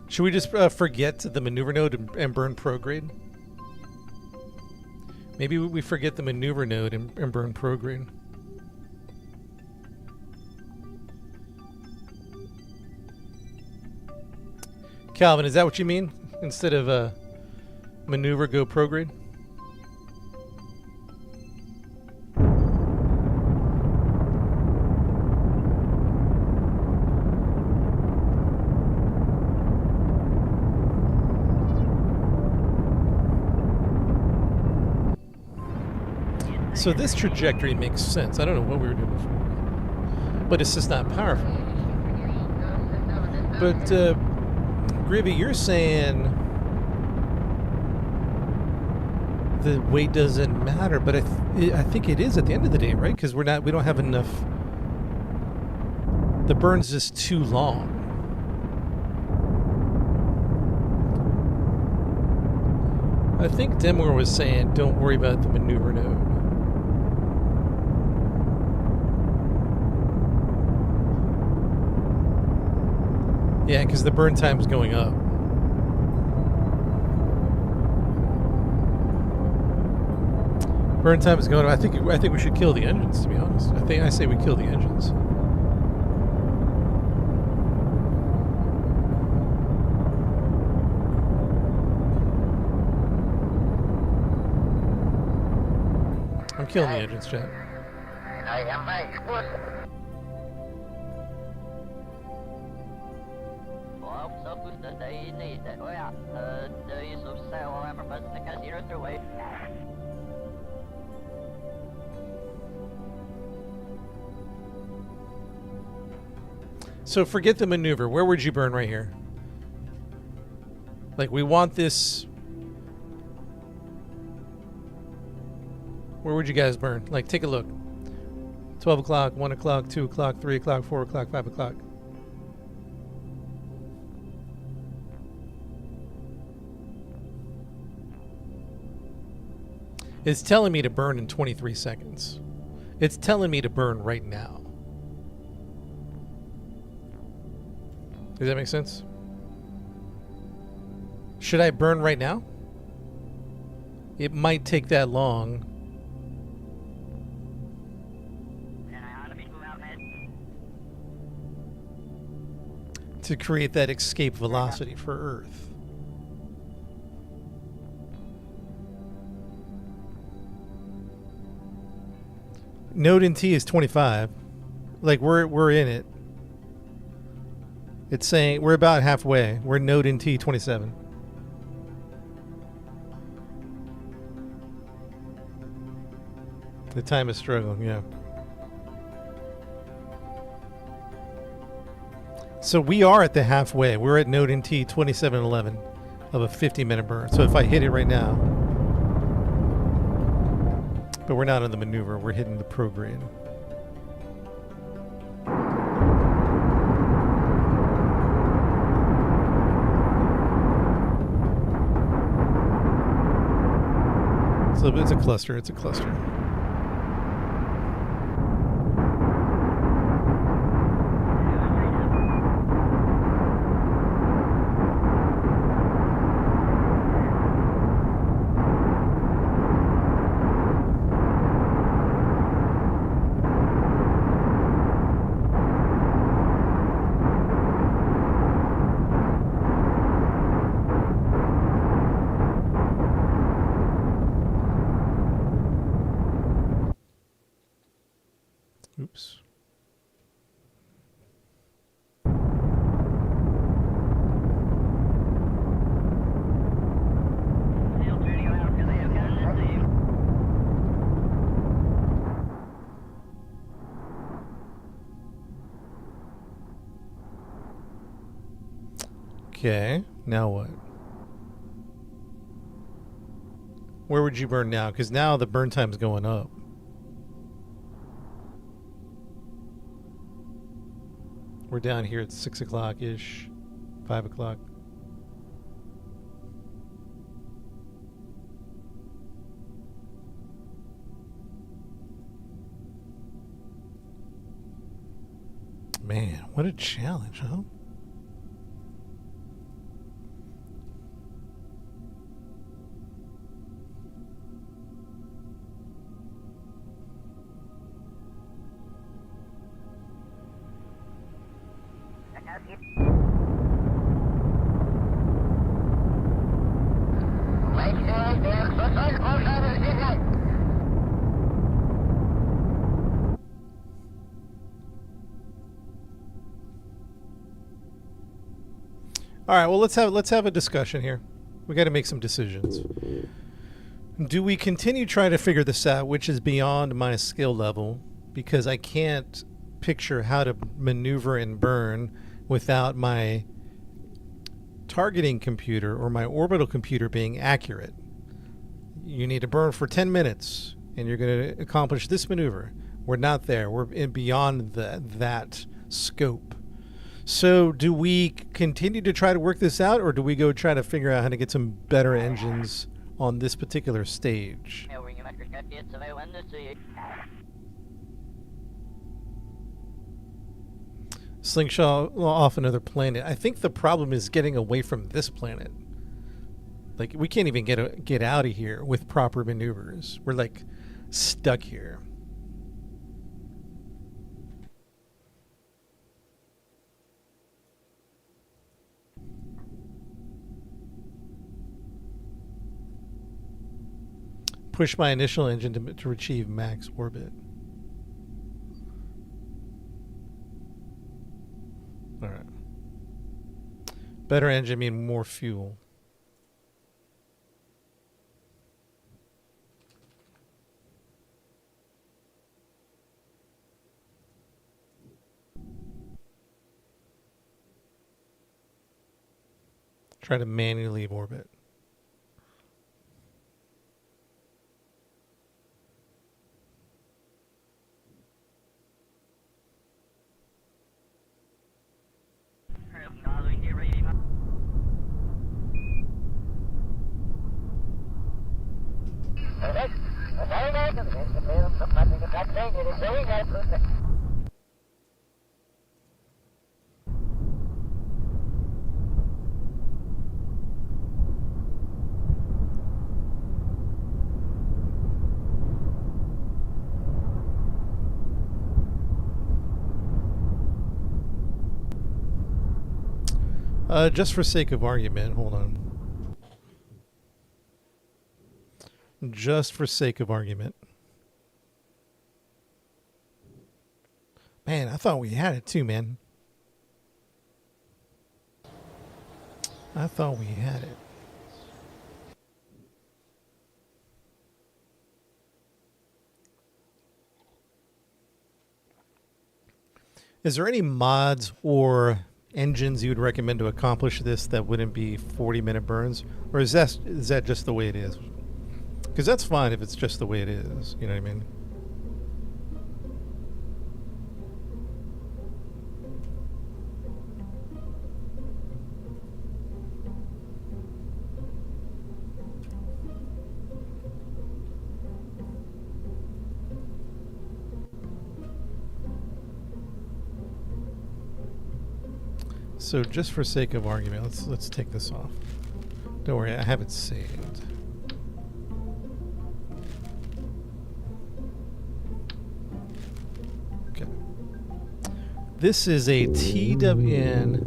Should we just forget the maneuver node and burn prograde? Maybe we forget the maneuver node and burn prograde. Calvin, is that what you mean? Instead of maneuver, go prograde? So this trajectory makes sense. I don't know what we were doing before, but it's just not powerful. But Grivy, you're saying the weight doesn't matter, but I think it is at the end of the day, right? Because we don't have enough. The burn's just too long. I think Demore was saying, don't worry about the maneuver node. Yeah, because the burn time's going up. Burn time is going up. I think we should kill the engines, to be honest. I say we kill the engines. I'm killing the engines, chat. I am my explosive. So forget the maneuver. Where would you burn right here? Like, we want this. Where would you guys burn? Like, take a look. 12 o'clock, 1 o'clock, 2 o'clock, 3 o'clock, 4 o'clock, 5 o'clock. It's telling me to burn in 23 seconds. It's telling me to burn right now. Does that make sense? Should I burn right now? It might take that long. To create that escape velocity for Earth. Node in T is 25. Like, we're in it. It's saying we're about halfway. We're node in T 27. The time is struggling, yeah. So we are at the halfway. We're at node in T 2711 of a 50-minute burn. So if I hit it right now, but we're not on the maneuver. We're hitting the prograde. So it's a cluster. It's a cluster. Oops. Okay, now what? Where would you burn now? Because now the burn time's going up. We're down here at 6 o'clock-ish, 5 o'clock. Man, what a challenge, huh? All right, well, let's have a discussion here. We got to make some decisions. Do we continue trying to figure this out, which is beyond my skill level, because I can't picture how to maneuver and burn without my targeting computer or my orbital computer being accurate? You need to burn for 10 minutes, and you're going to accomplish this maneuver. We're not there. We're beyond that scope. So do we continue to try to work this out, or do we go try to figure out how to get some better engines on this particular stage? Slingshot off another planet. I think the problem is getting away from this planet. Like, we can't even get out of here with proper maneuvers. We're like stuck here. Push my initial engine to achieve max orbit. All right. Better engine mean more fuel. Try to manually leave orbit. Just for sake of argument, hold on. Just for sake of argument. Man, I thought we had it too, man. I thought we had it. Is there any mods or engines you would recommend to accomplish this that wouldn't be 40-minute burns? Or is that just the way it is? Because that's fine if it's just the way it is. You know what I mean? So just for sake of argument, let's take this off. Don't worry, I have it saved. Okay. This is a TWN.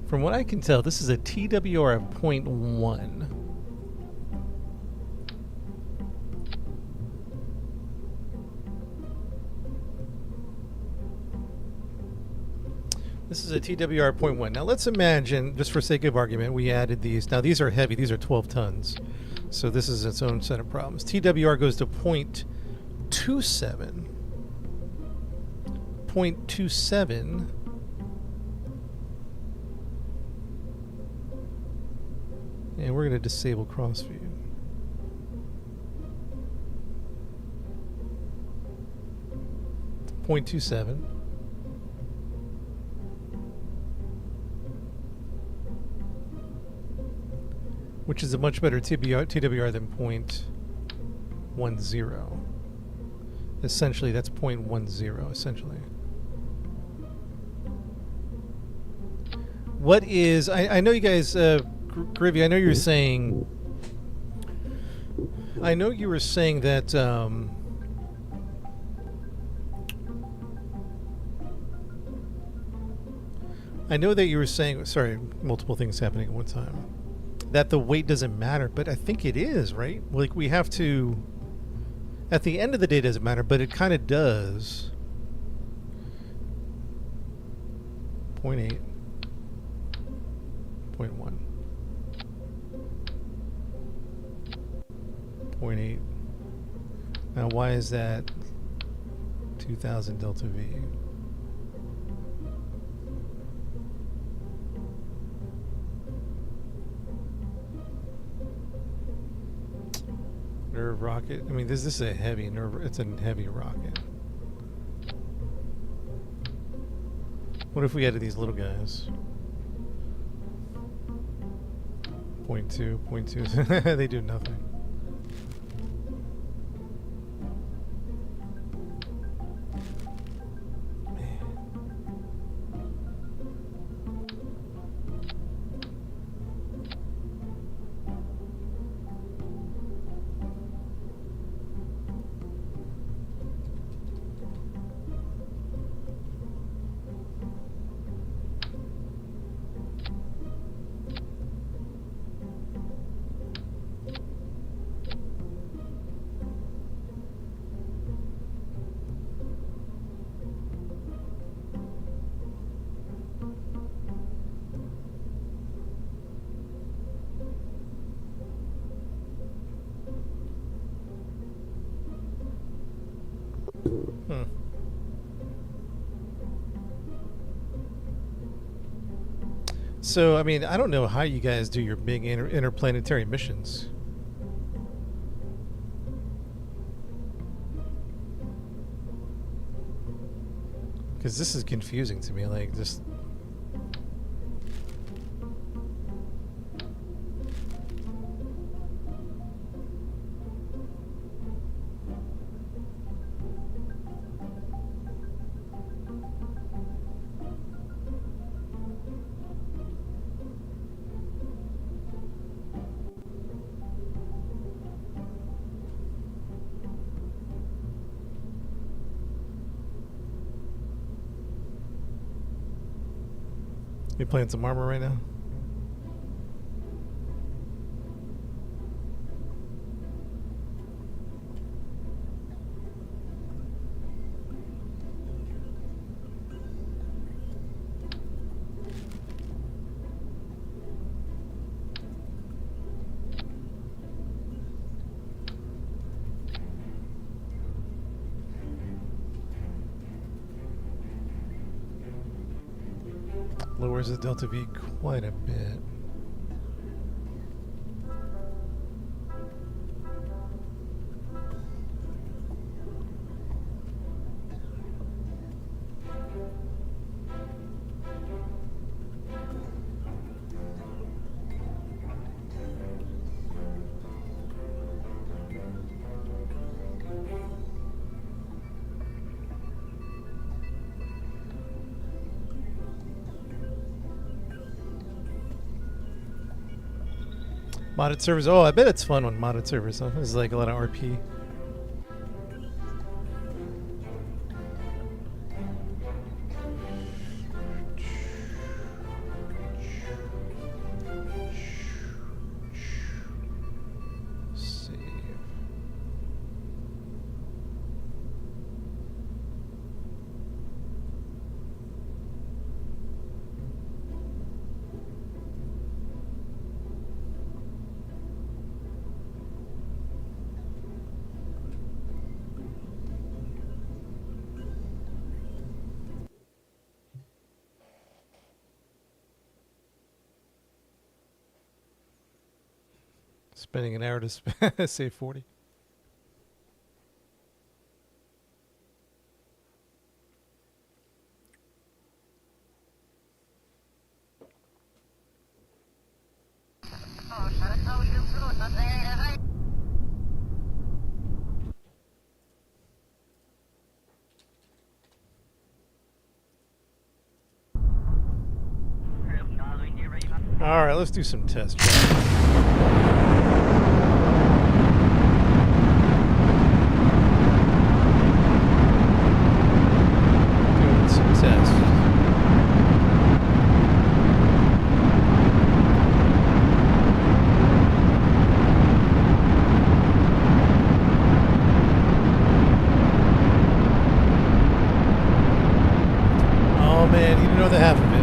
From what I can tell, this is a TWR of 0.1. This is a TWR 0.1. Now let's imagine, just for sake of argument, we added these. Now these are heavy. These are 12 tons. So this is its own set of problems. TWR goes to 0.27. 0.27. And we're going to disable crossview. .27. Which is a much better TWR than .10. Essentially, that's 0.10, essentially. What is... I know you guys... Grivy, I know you were saying... I know you were saying that... I know that you were saying... Sorry, multiple things happening at one time. That the weight doesn't matter, but I think it is, right? Like, we have to... At the end of the day, it doesn't matter, but it kind of does. 0.8. 0.1. 0.8. Now, why is that 2000 delta V? Nerve rocket. I mean, this is a heavy nerve. It's a heavy rocket. What if we added these little guys? 0.2, 0.2. They do nothing. Hmm. So, I mean, I don't know how you guys do your big interplanetary missions. Because this is confusing to me. Like, just... You playing some armor right now? Lowers the delta V quite a bit. Modded servers. Oh, I bet it's fun on modded servers. Huh? There's like a lot of RP. Save. Spending an hour to save 40. All right, let's do some test drive. Doing some tests. Oh man, you didn't know the half of it.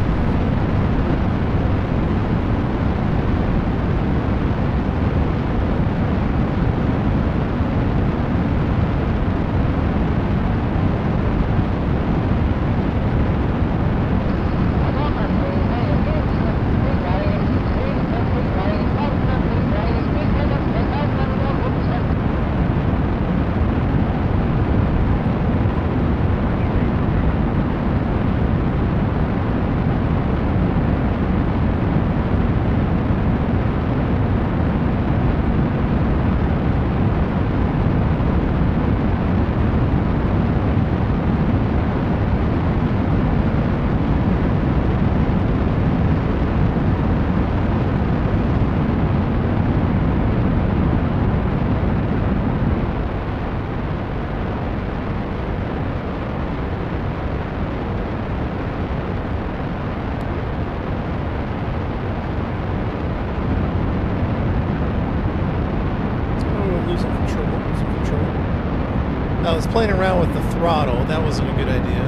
I was playing around with the throttle. That wasn't a good idea.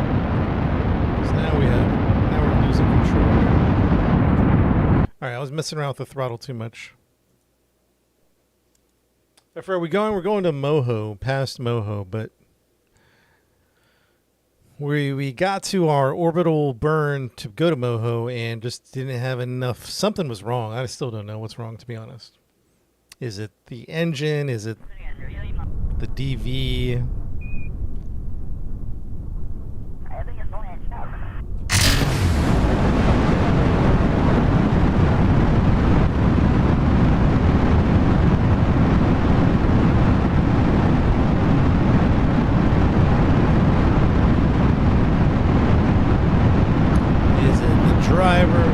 So now we're losing control. All right, I was messing around with the throttle too much. If are we going? We're going to Moho, past Moho, but we got to our orbital burn to go to Moho and just didn't have enough. Something was wrong. I still don't know what's wrong, to be honest. Is it the engine? Is it the DV? Is it the driver?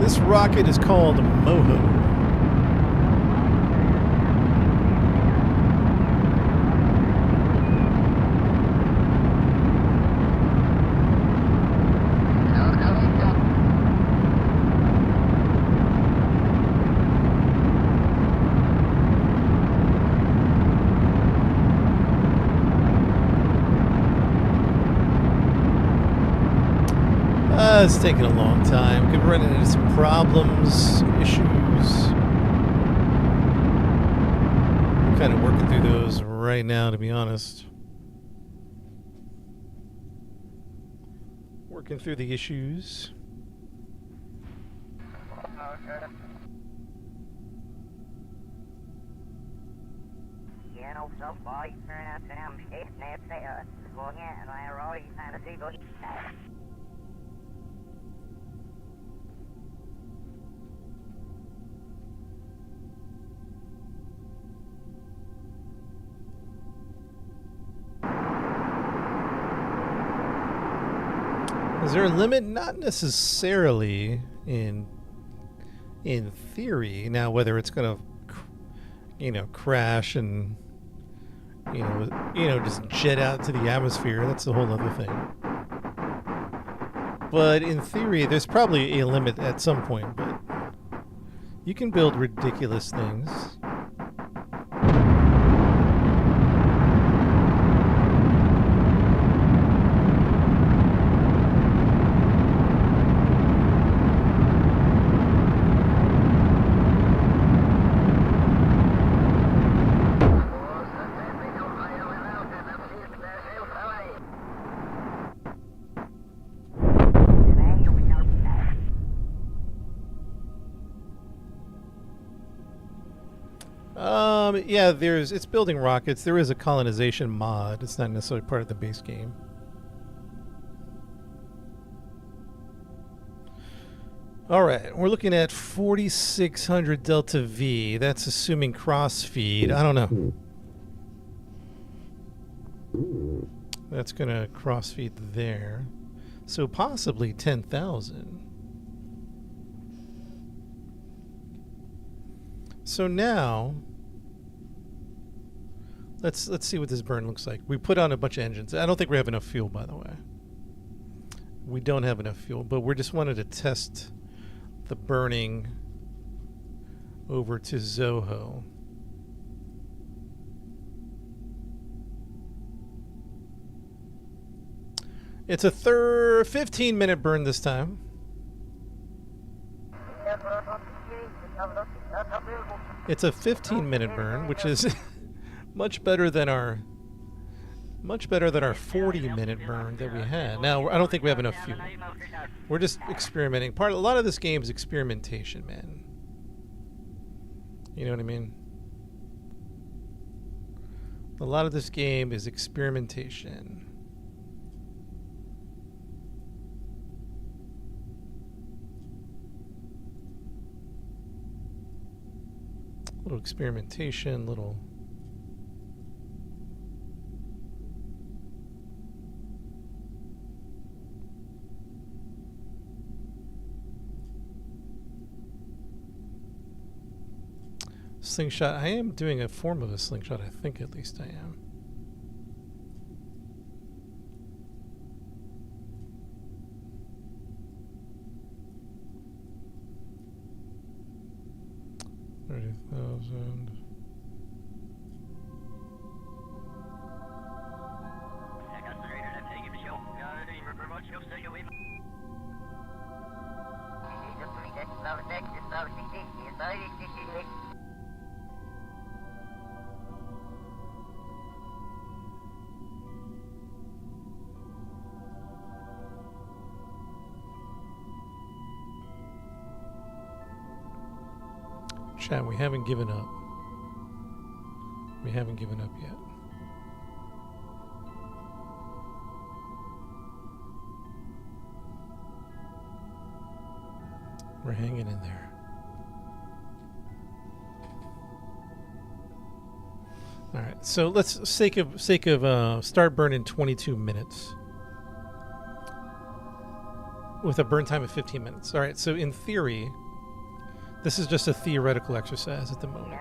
This rocket is called Moho. It's taking a long time. Could run into some problems, some issues. I'm kind of working through those right now, to be honest. Working through the issues. Is there a limit? Not necessarily in theory. Now, whether it's going to, crash and, just jet out to the atmosphere, that's a whole other thing. But in theory, there's probably a limit at some point, but you can build ridiculous things. Yeah, it's building rockets. There is a colonization mod. It's not necessarily part of the base game. All right, we're looking at 4600 Delta V. That's assuming cross feed. I don't know. That's going to cross feed there. So possibly 10,000. So now let's see what this burn looks like. We put on a bunch of engines. I don't think we have enough fuel, by the way. We don't have enough fuel, but we just wanted to test the burning over to Zoho. It's a 15-minute burn this time. It's a 15-minute burn, which is much better than our 40-minute burn that we had. Now, I don't think we have enough fuel. We're just experimenting. A lot of this game is experimentation, man. You know what I mean? A lot of this game is experimentation. Little experimentation, little... slingshot. I am doing a form of a slingshot. I think at least I am. $30,000. Chat, we haven't given up. We haven't given up yet. We're hanging in there. All right, so let's sake of start burn in 22 minutes. with a burn time of 15 minutes. All right, so in theory, this is just a theoretical exercise at the moment.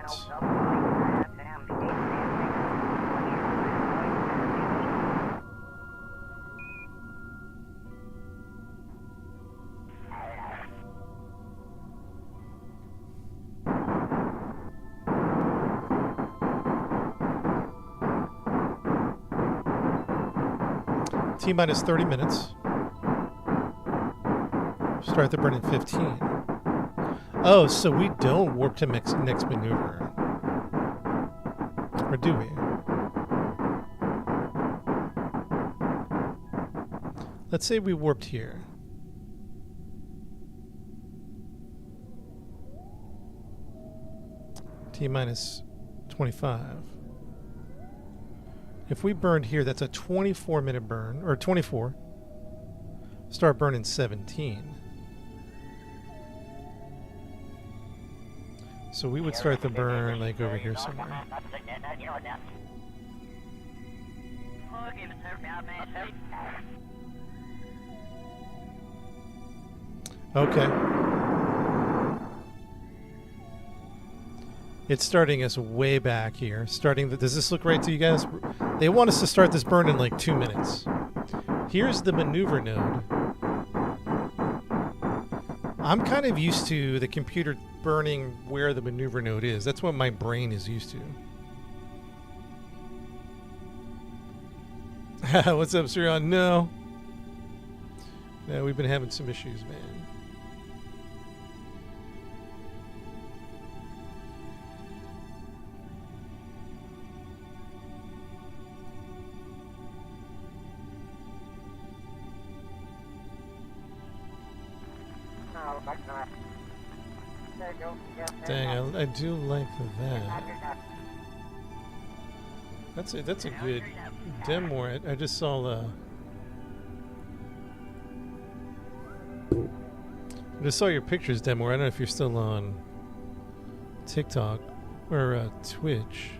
T-minus 30 minutes. Start the burn in 15. Oh, so we don't warp to next maneuver. Or do we? Let's say we warped here. T-minus 25. If we burned here, that's a 24-minute burn, or 24. Start burn in 17. So we would start the burn like over here somewhere. Okay. It's starting us way back here. Does this look right to you guys? They want us to start this burn in like 2 minutes. Here's the maneuver node. I'm kind of used to the computer burning where the maneuver node is. That's what my brain is used to. What's up, Sirion? No, we've been having some issues, man. Dang, I do like that. That's a good demo. I just saw your pictures, demo. I don't know if you're still on TikTok or Twitch.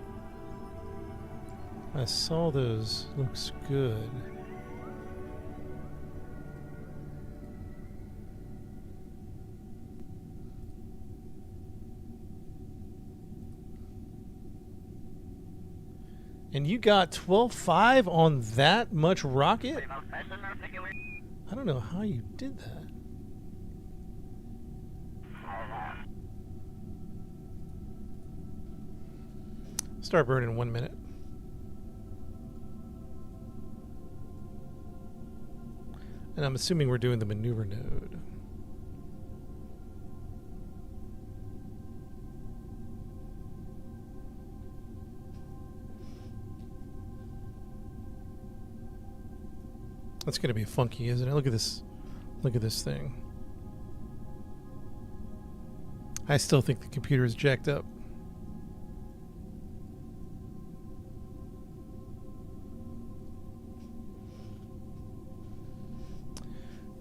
I saw those. Looks good. And you got 12.5 on that much rocket? I don't know how you did that. Start burning in 1 minute. And I'm assuming we're doing the maneuver node. That's going to be funky, isn't it? Look at this. Look at this thing. I still think the computer is jacked up.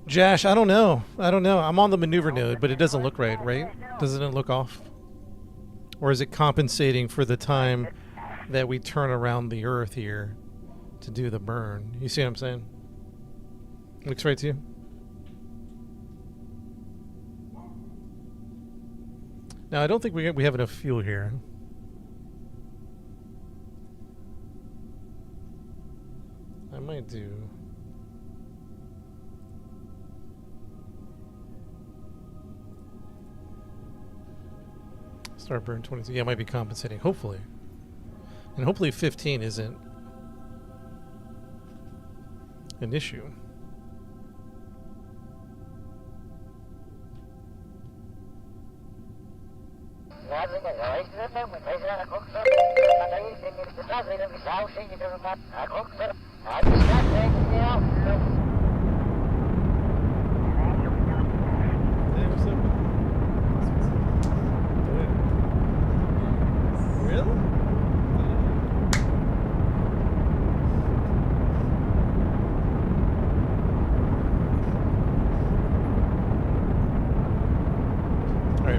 Josh, I don't know. I'm on the maneuver node, but it doesn't look right, right? Doesn't it look off? Or is it compensating for the time that we turn around the Earth here to do the burn? You see what I'm saying? Looks right to you? Now, I don't think we have enough fuel here. I might do... Start burn 22. Yeah, it might be compensating. Hopefully. And hopefully 15 isn't an issue.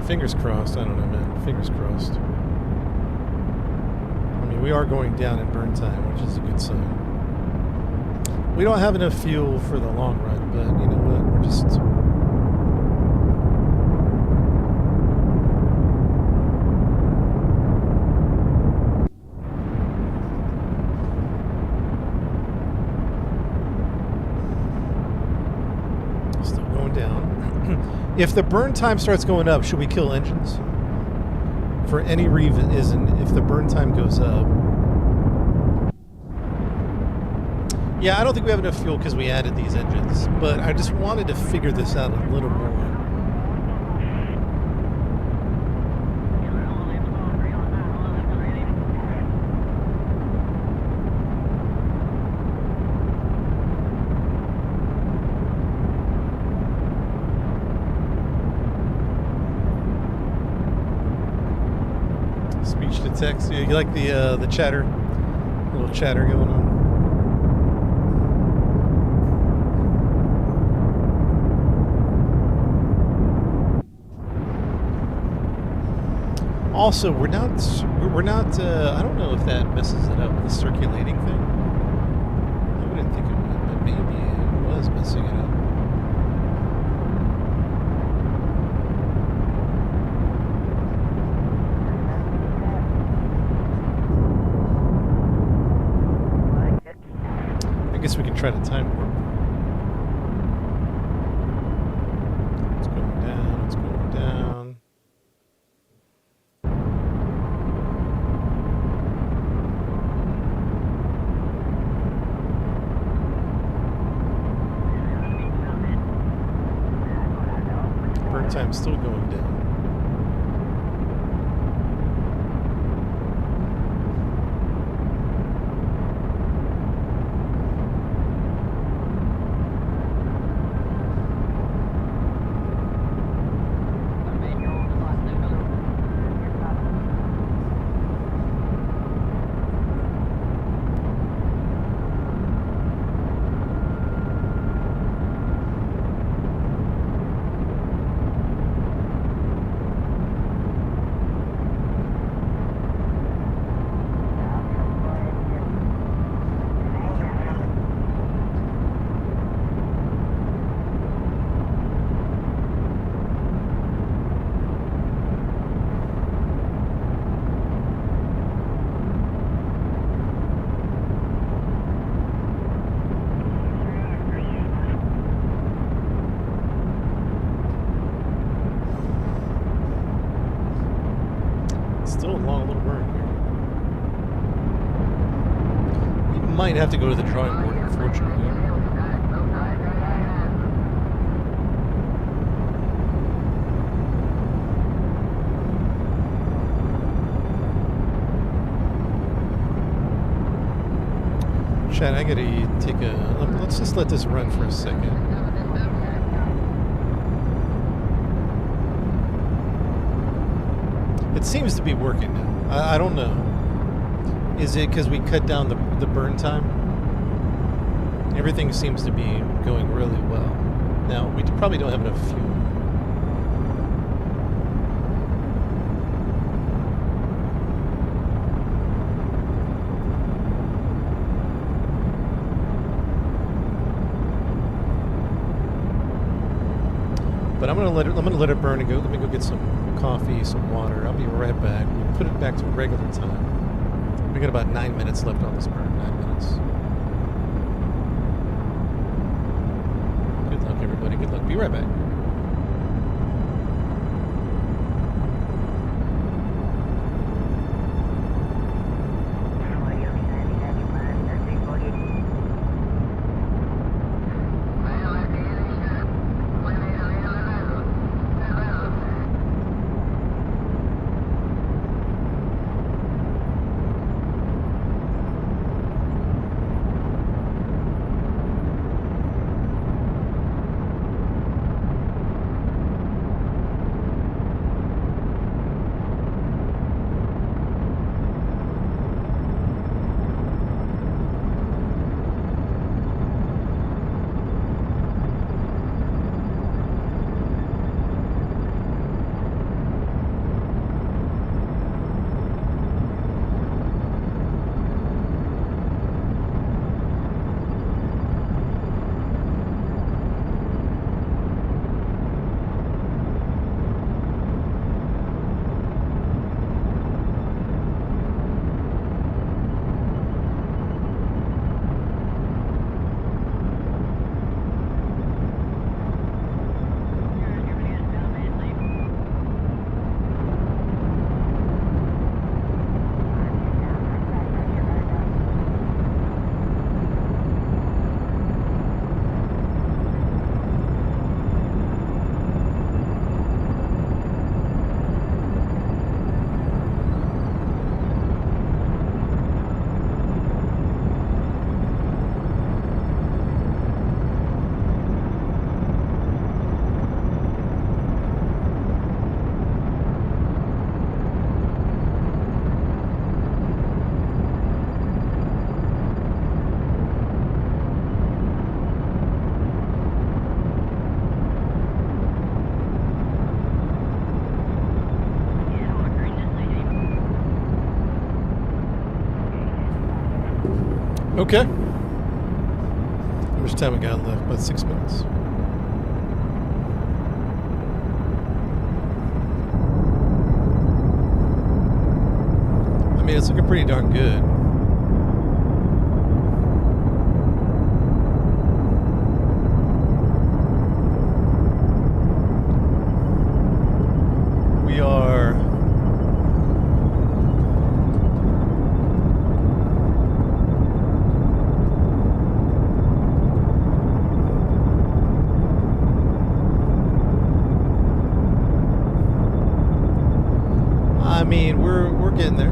Fingers crossed. I don't know, man. Fingers crossed. I mean, we are going down in burn time, which is a good sign. We don't have enough fuel for the long run, but you know what? We're just... Still going down. If the burn time starts going up, should we kill engines? For any reason, if the burn time goes up... Yeah, I don't think we have enough fuel because we added these engines, but I just wanted to figure this out a little more. Speech to text. You like the chatter, little chatter going on. Also, we're not. I don't know if that messes it up. The circulating thing. I wouldn't think it would, but maybe it was messing it up. I guess we can try to time warp. It's going down. It's going down. Burn time's still going down. Still a long little burn here. We might have to go to the drawing board, unfortunately. Chad, I gotta take a... Let's just let this run for a second. It seems to be working now. I don't know. Is it because we cut down the burn time? Everything seems to be going really well. Now, we probably don't have enough fuel. But I'm gonna let it burn and go. Let me go get some coffee, some water. I'll be right back. We'll put it back to regular time. We got about 9 minutes left on this burn. 9 minutes. Good luck, everybody. Good luck. Be right back. Okay. How much time we got left? About 6 minutes. I mean, it's looking pretty darn good. We are... I mean, we're getting there.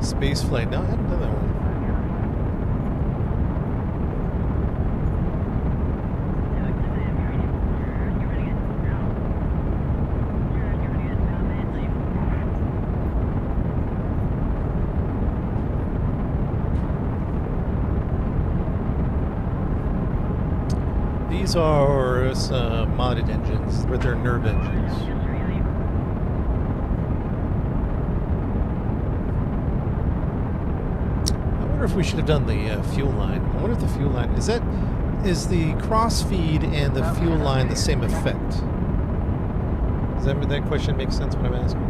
Space flight. No, I haven't done that one. These are some modded engines, but they're nerve engines. I wonder if we should have done the fuel line. I wonder if the fuel line is the crossfeed and the fuel line the same effect? Does that question make sense? What I'm asking?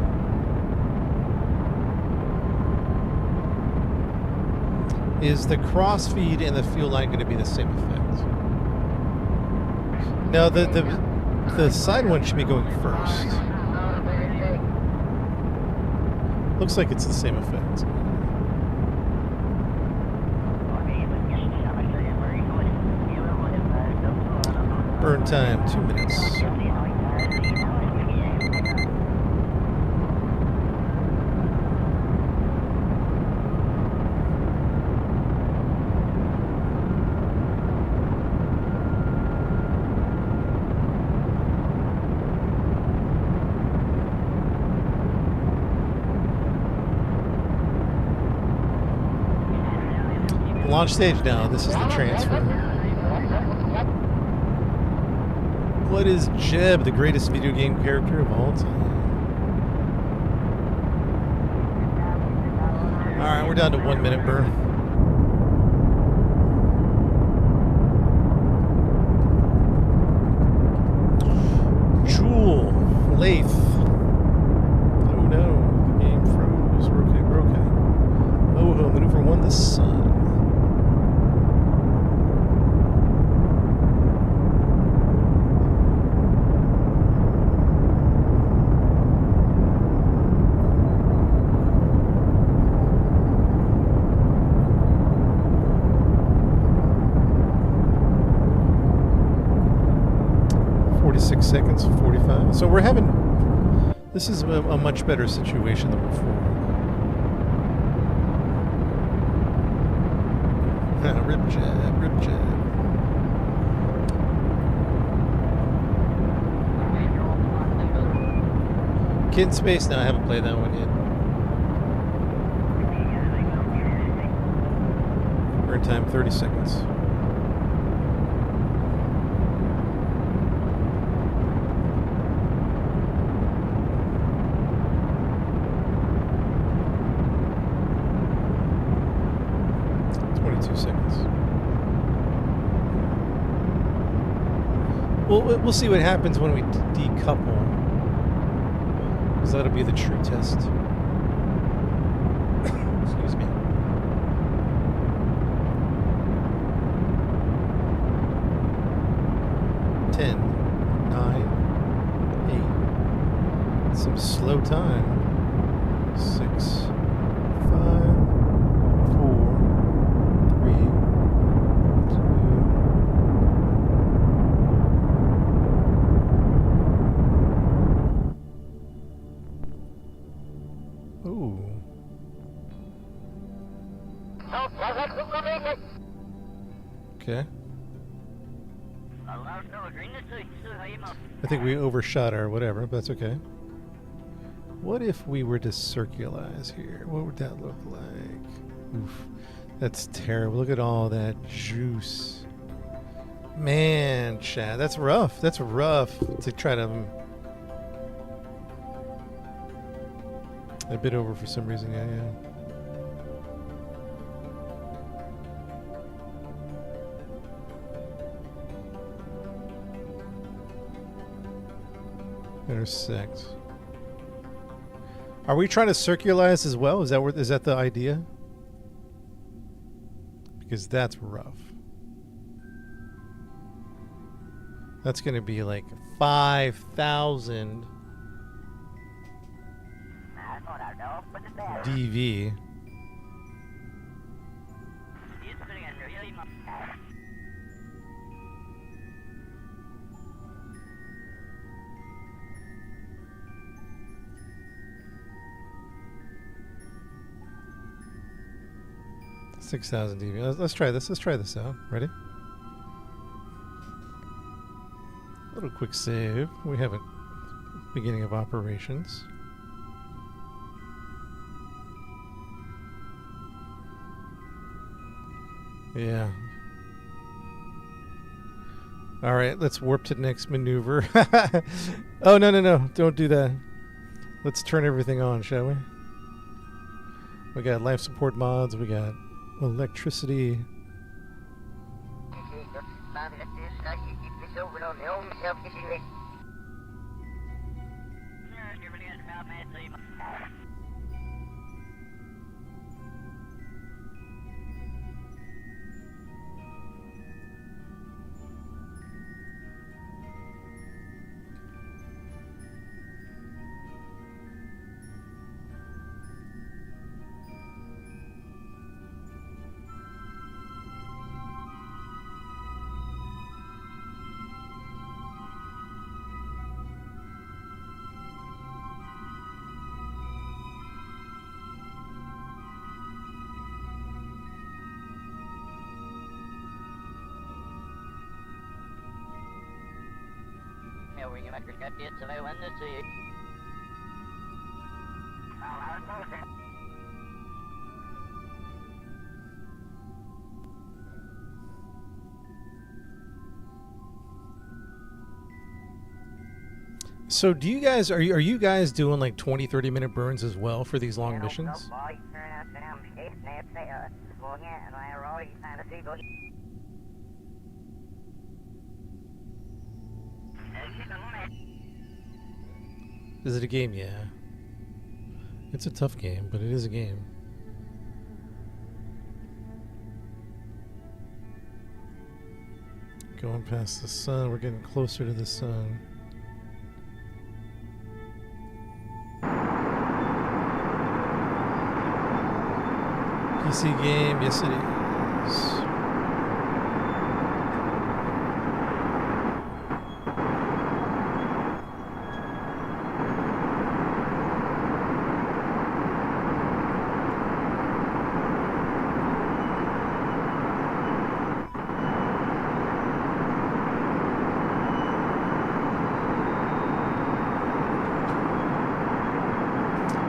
Is the crossfeed and the fuel line going to be the same effect? No, the side one should be going first. Looks like it's the same effect. Burn time, 2 minutes. Launch stage now. This is the transfer. What is Jeb, the greatest video game character of all time? Alright, we're down to 1 minute burn. Jewel, Lathe. Oh no, the game froze. We're okay. Oh, maneuver 1, the sun. Seconds, 45. So we're having, this is a much better situation than before. Rib jab, rib jab. Kid in Space? No, I haven't played that one yet. Burn time, 30 seconds. We'll see what happens when we decouple, because that'll be the true test. Excuse me. Ten, 9, 8. Some slow time. 6, 5, 4, 3, 2. Okay. I think we overshot our whatever, but that's okay. What if we were to circularize here? What would that look like? Oof. That's terrible. Look at all that juice. Man, Chad, that's rough. That's rough to try to... A bit over for some reason, yeah. Intersect. Are we trying to circularize as well? Is that the idea? Because that's rough. That's going to be like 5,000 DV. $6,000 DV. Let's try this. Let's try this out. Ready? A little quick save. We have a beginning of operations. Yeah. All right, let's warp to the next maneuver. Oh, no. Don't do that. Let's turn everything on, shall we? We got life support mods. We got electricity. So do you guys, are you guys doing like 20-30 minute burns as well for these long missions? Is it a game? Yeah. It's a tough game, but it is a game. Going past the sun, we're getting closer to the sun. PC game, yes it is.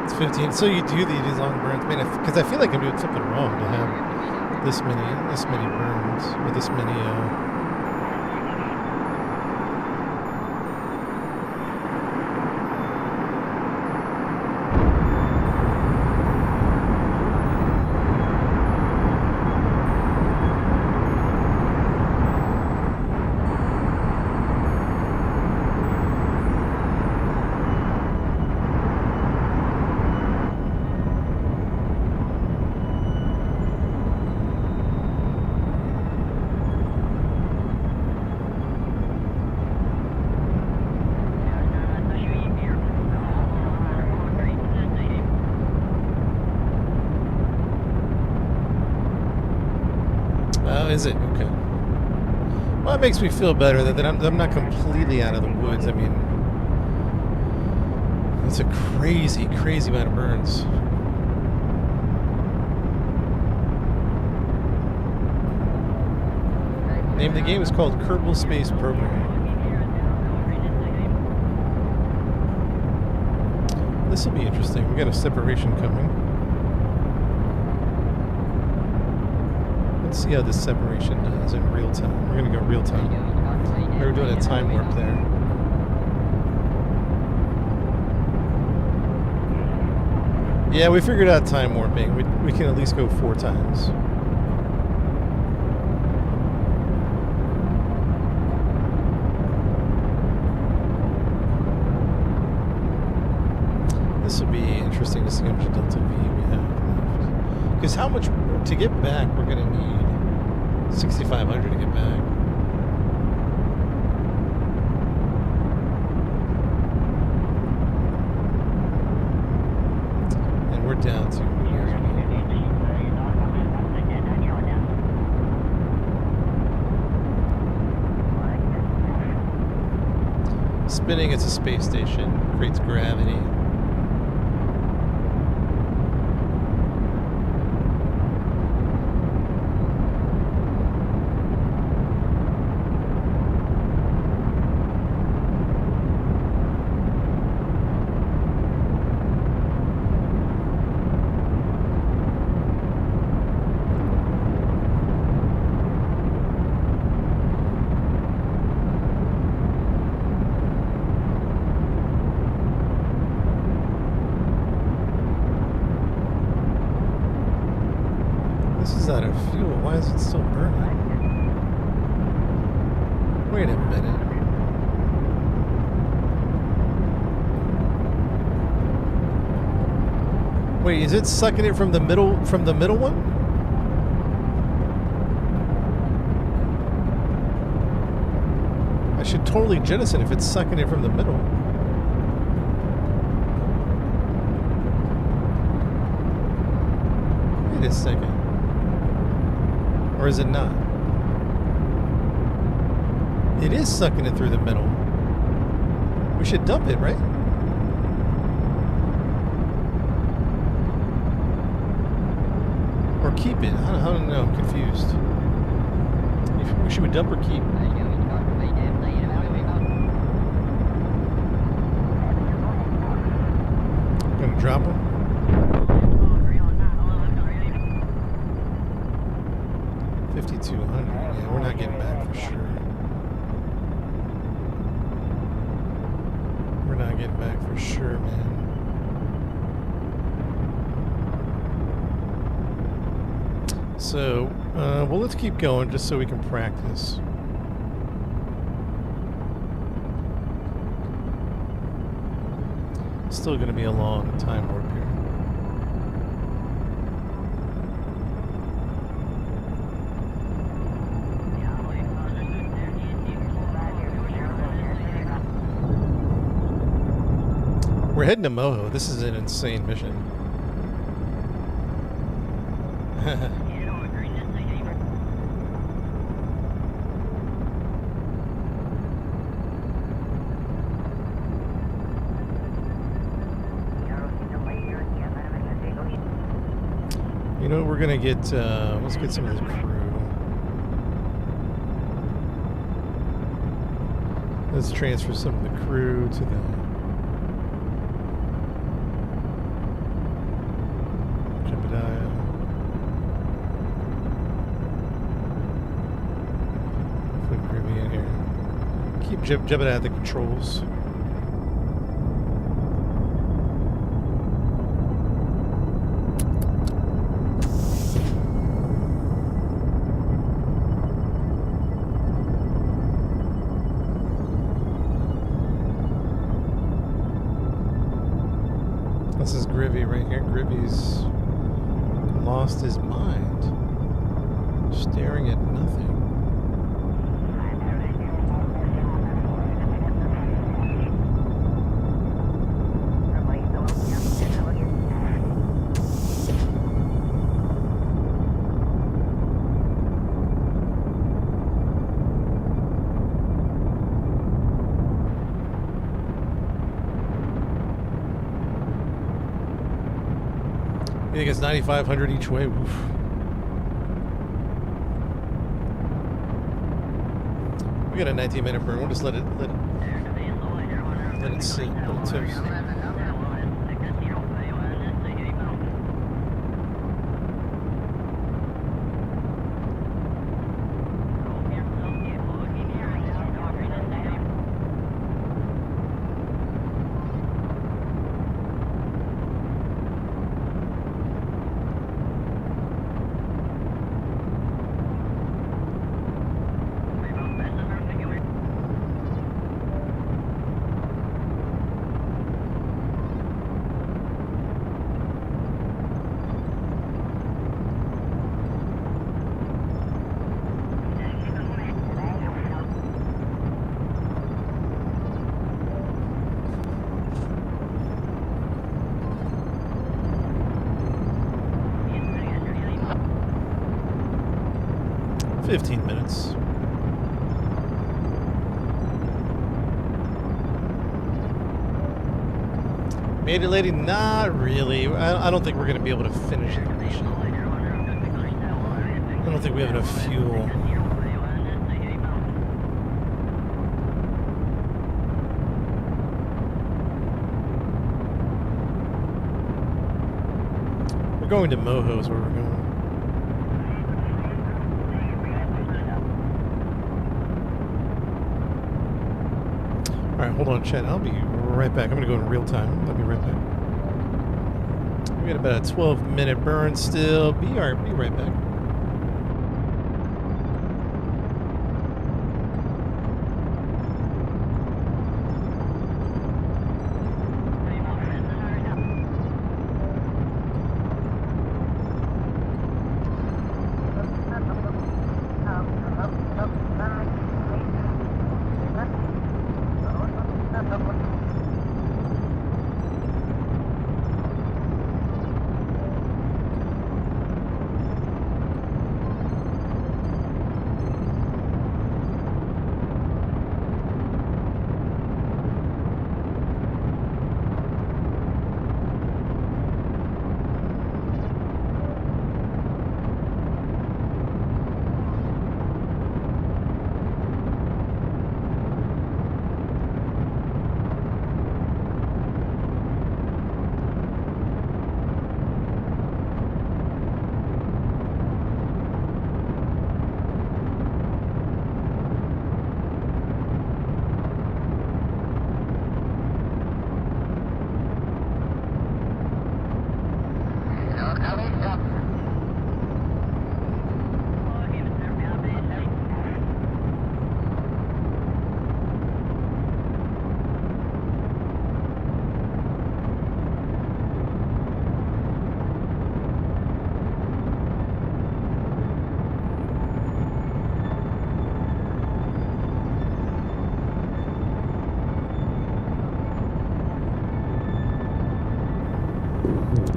It's 15. So you do these long burns, man? Because I feel like I'm doing something wrong to have this many burns or this many. Is it? Okay. Well, it makes me feel better that I'm not completely out of the woods. I mean, it's a crazy amount of burns. Name of the game is called Kerbal Space Program. This will be interesting. We got a separation coming. Let's see how this separation does in real time. We're going to go real time. We're doing a time warp there. Yeah, we figured out time warping. We can at least go 4 times. This will be interesting to see how much delta V we have left. Because how much to get back we're going to need 6,500 to get back. And we're down to spinning. It's a space station, creates gravity. This is out of fuel. Why is it still burning? Wait a minute. Wait, is it sucking it from the middle one? I should totally jettison if it's sucking it from the middle. Wait a second. Or is it not? It is sucking it through the middle. We should dump it, right? Or keep it. I don't know. I'm confused. Should we dump or keep? Gonna drop them? 5,200. Yeah, we're not getting back for sure. We're not getting back for sure, man. So, well, let's keep going just so we can practice. It's still going to be a long time warp here. We're heading to Moho. This is an insane mission. You know, we're gonna get. Let's get some of the crew. Let's transfer some of the crew to the. Jebediah at the controls. This is Grivy right here. Grivy's lost his mind, staring at nothing. I think it's 9,500 each way. Oof. We got a 19-minute burn. We'll just let it sit. Let it toast. 15 minutes. Made it, lady? Not really. I don't think we're going to be able to finish the mission. I don't think we have enough fuel. We're going to Moho is where we're going. Alright, hold on, chat. I'll be right back. I'm going to go in real time. I'll be right back. We got about a 12-minute burn still. Be right back.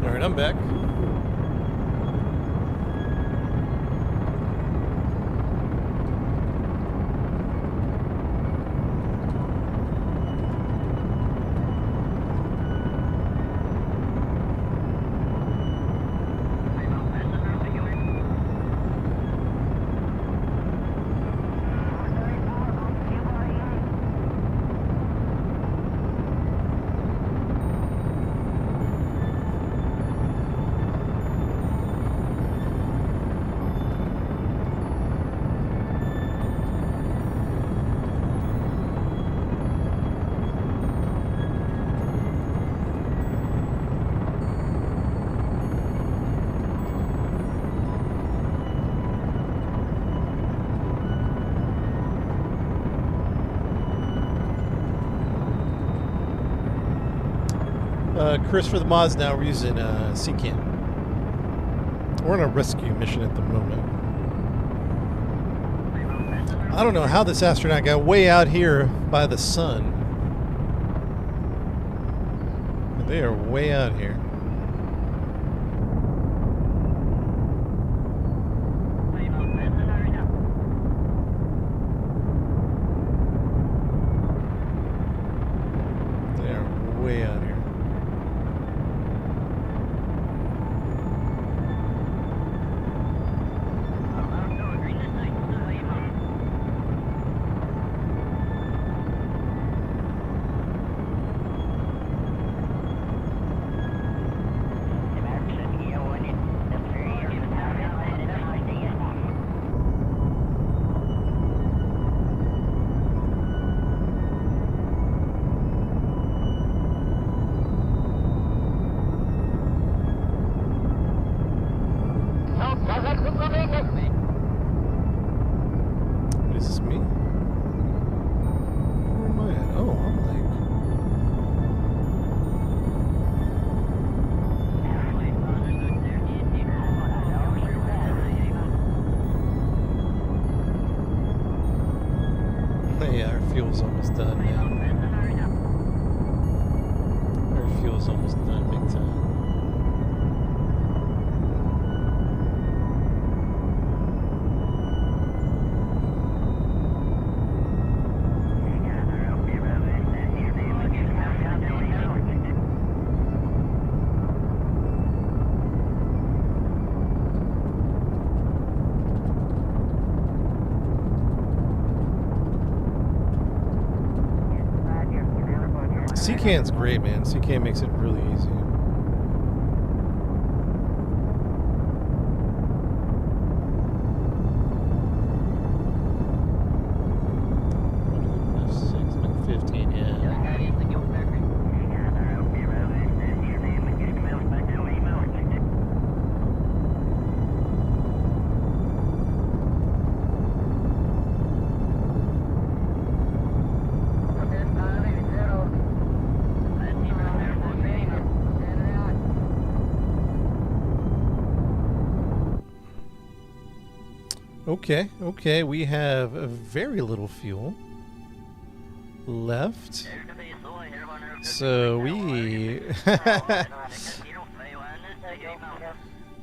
Alright, I'm back. Chris, for the mods now, we're using CCAM. We're on a rescue mission at the moment. I don't know how this astronaut got way out here by the sun. But they are way out here. They are way out here. Is this me? Where am I at? Oh, I'm like... Yeah, our fuel's almost done, man. Our fuel's almost done, big time. C-Can's great, man. C-Can makes it really easy. Okay, we have very little fuel left. So we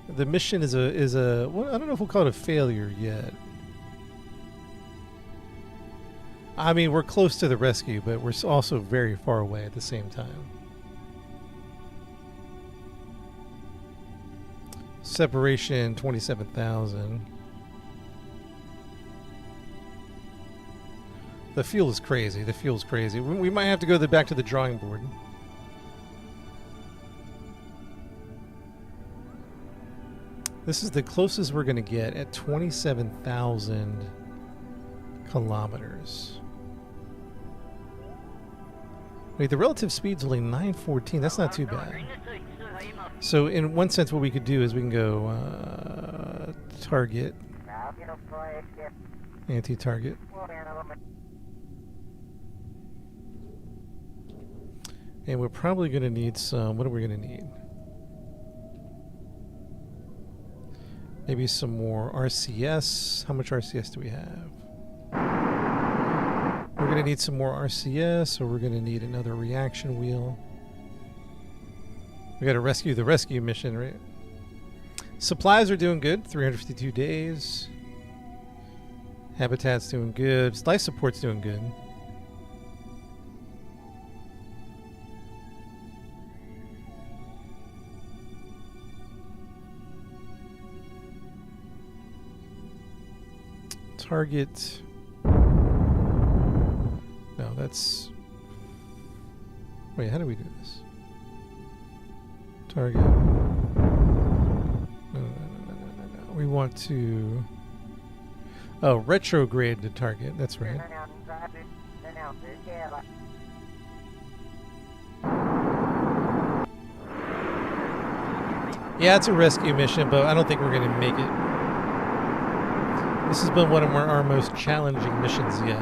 the mission is a well, I don't know if we'll call it a failure yet. I mean, we're close to the rescue, but we're also very far away at the same time. Separation 27,000. The fuel is crazy. The fuel's crazy. We might have to go back to the drawing board. This is the closest we're going to get at 27,000 kilometers. Wait, the relative speed's only 914. That's not too bad. So in one sense, what we could do is we can go target, anti-target. And we're probably going to need some... What are we going to need? Maybe some more RCS. How much RCS do we have? We're going to need some more RCS, or we're going to need another reaction wheel. We got to rescue the rescue mission, right? Supplies are doing good. 352 days. Habitat's doing good. Life support's doing good. Target. No, that's... Wait, how do we do this? Target. No. We want to... Oh, retrograde the target. That's right. Yeah, it's a rescue mission, but I don't think we're going to make it. This has been one of our most challenging missions yet.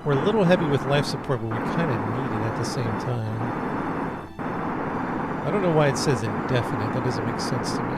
We're a little heavy with life support, but we kind of need it at the same time. I don't know why it says indefinite. That doesn't make sense to me.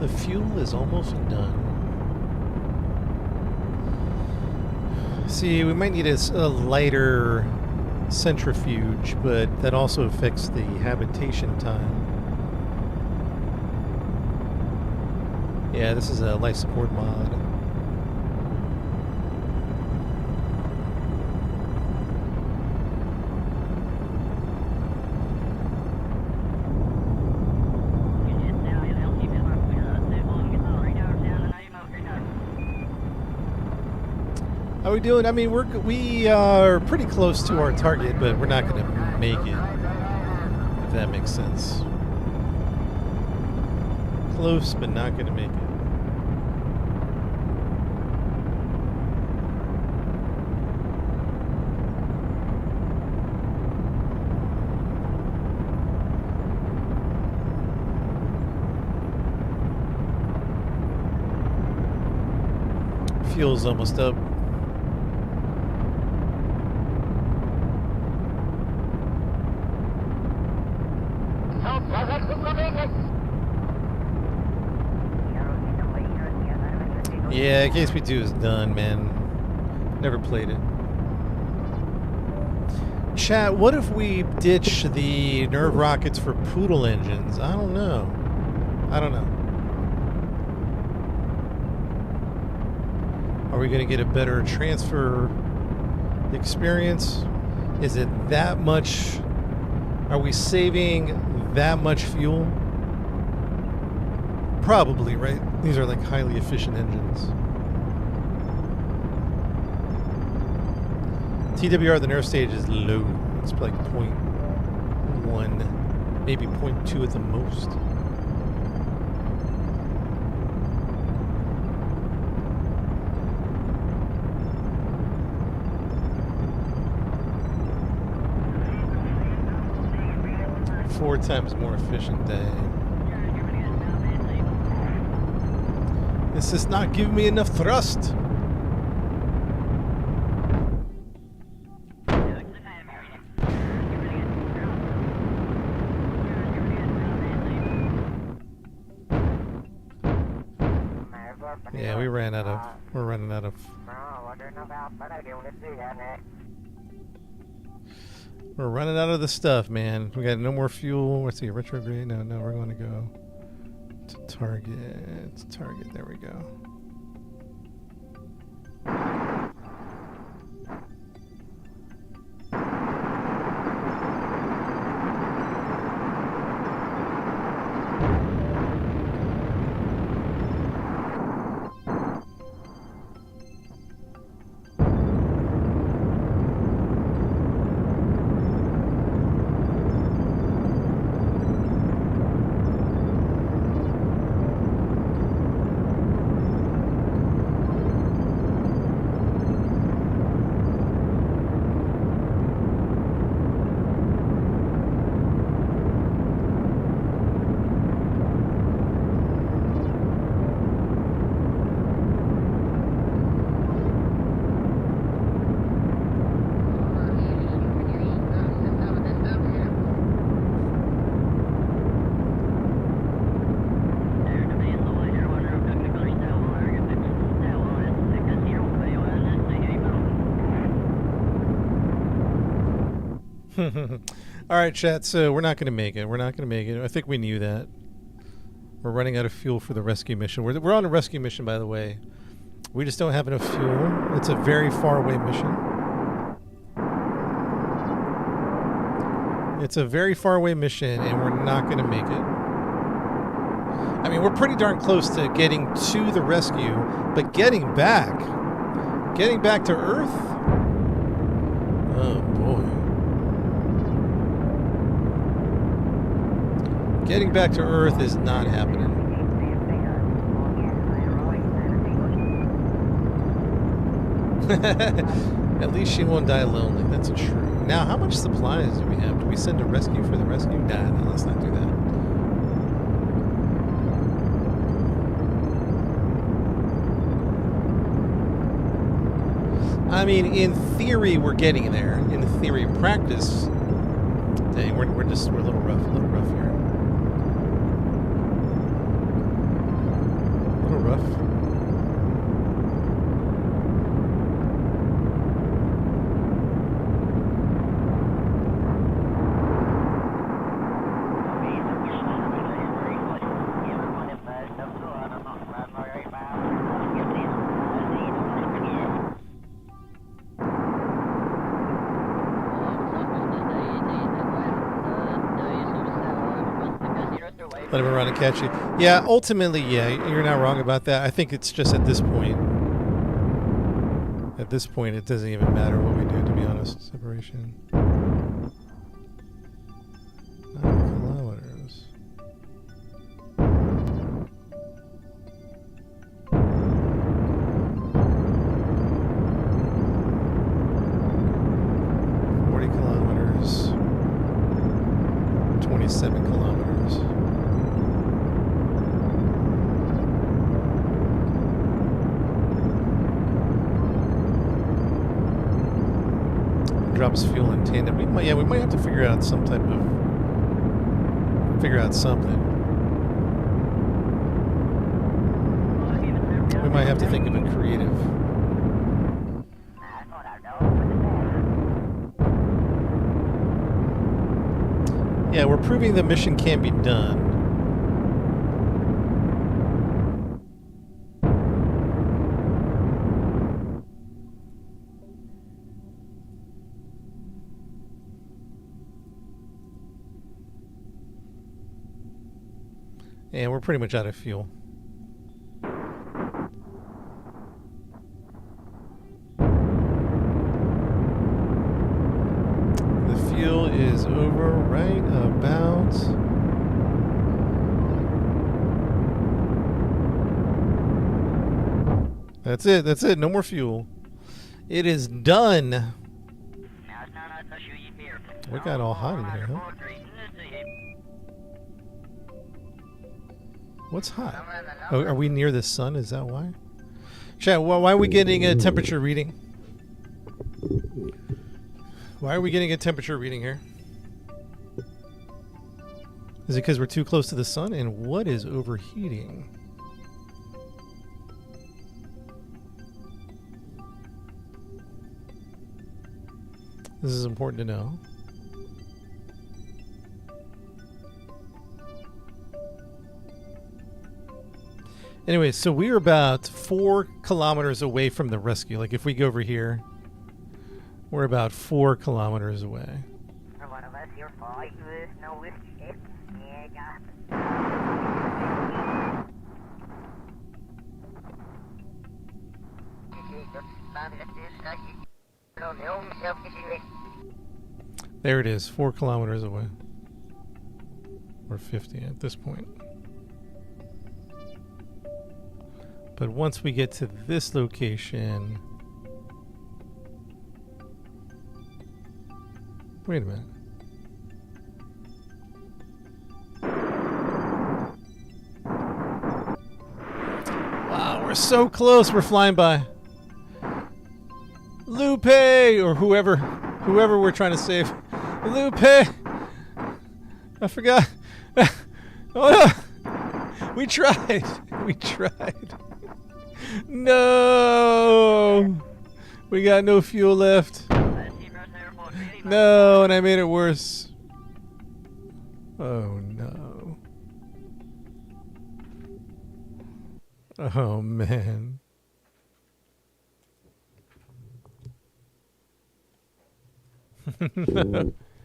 The fuel is almost done. See, we might need a lighter centrifuge, but that also affects the habitation time. Yeah, this is a life support mod. How are we doing? I mean, we are pretty close to our target, but we're not going to make it, if that makes sense. Close, but not going to make it. fuel's almost up. Yeah, KSP2 is done, man. Never played it. Chat, what if we ditch the Nerve rockets for Poodle engines? I don't know. Are we going to get a better transfer experience? Is it that much? Are we saving that much fuel? Probably, right? These are like highly efficient engines. TWR, the nerve stage is low. It's like 0.1, maybe 0.2 at the most. Four times more efficient day. This is not giving me enough thrust. Yeah, we're running out of. We're running out of the stuff, man. We got no more fuel. Let's see, retrograde. No, we're going to go to target. Target. There we go. All right, chat. So we're not going to make it. I think we knew that. We're running out of fuel for the rescue mission. We're on a rescue mission, by the way. We just don't have enough fuel. It's a very far away mission. It's a very far away mission, and we're not going to make it. I mean, we're pretty darn close to getting to the rescue, but getting back to Earth? Oh, boy. Getting back to Earth is not happening. At least she won't die lonely. That's true. Now, how much supplies do we have? Do we send a rescue for the rescue? Nah, let's not do that. I mean, in theory, we're getting there. In theory, in practice, dang, we're a little rough here. A little rough. Let him around and catch you. Yeah, ultimately, yeah, you're not wrong about that. I think it's just at this point. At this point, it doesn't even matter what we do, to be honest. Separation. 9 kilometers. Kilometers. 27 kilometers. drops fuel in tandem. We might have to figure out something. We might have to think of it creative. Yeah, we're proving the mission can be done. And we're pretty much out of fuel. The fuel is over right about... That's it. No more fuel. It is done. We got all hot in here, huh? What's hot? Oh, are we near the sun? Is that why? Chat, why are we getting a temperature reading? Why are we getting a temperature reading here? Is it because we're too close to the sun? And what is overheating? This is important to know. Anyway, so we're about 4 kilometers away from the rescue. Like if we go over here, we're about 4 kilometers away. For one of us, you're fine with no whiskey. Yeah, There it is, 4 kilometers away. Or 50 at this point. But once we get to this location... Wait a minute. Wow, we're so close. We're flying by. Lupe! Or whoever we're trying to save. Lupe! I forgot. Oh no! We tried. We tried. No! We got no fuel left. No, and I made it worse. Oh no. Oh man.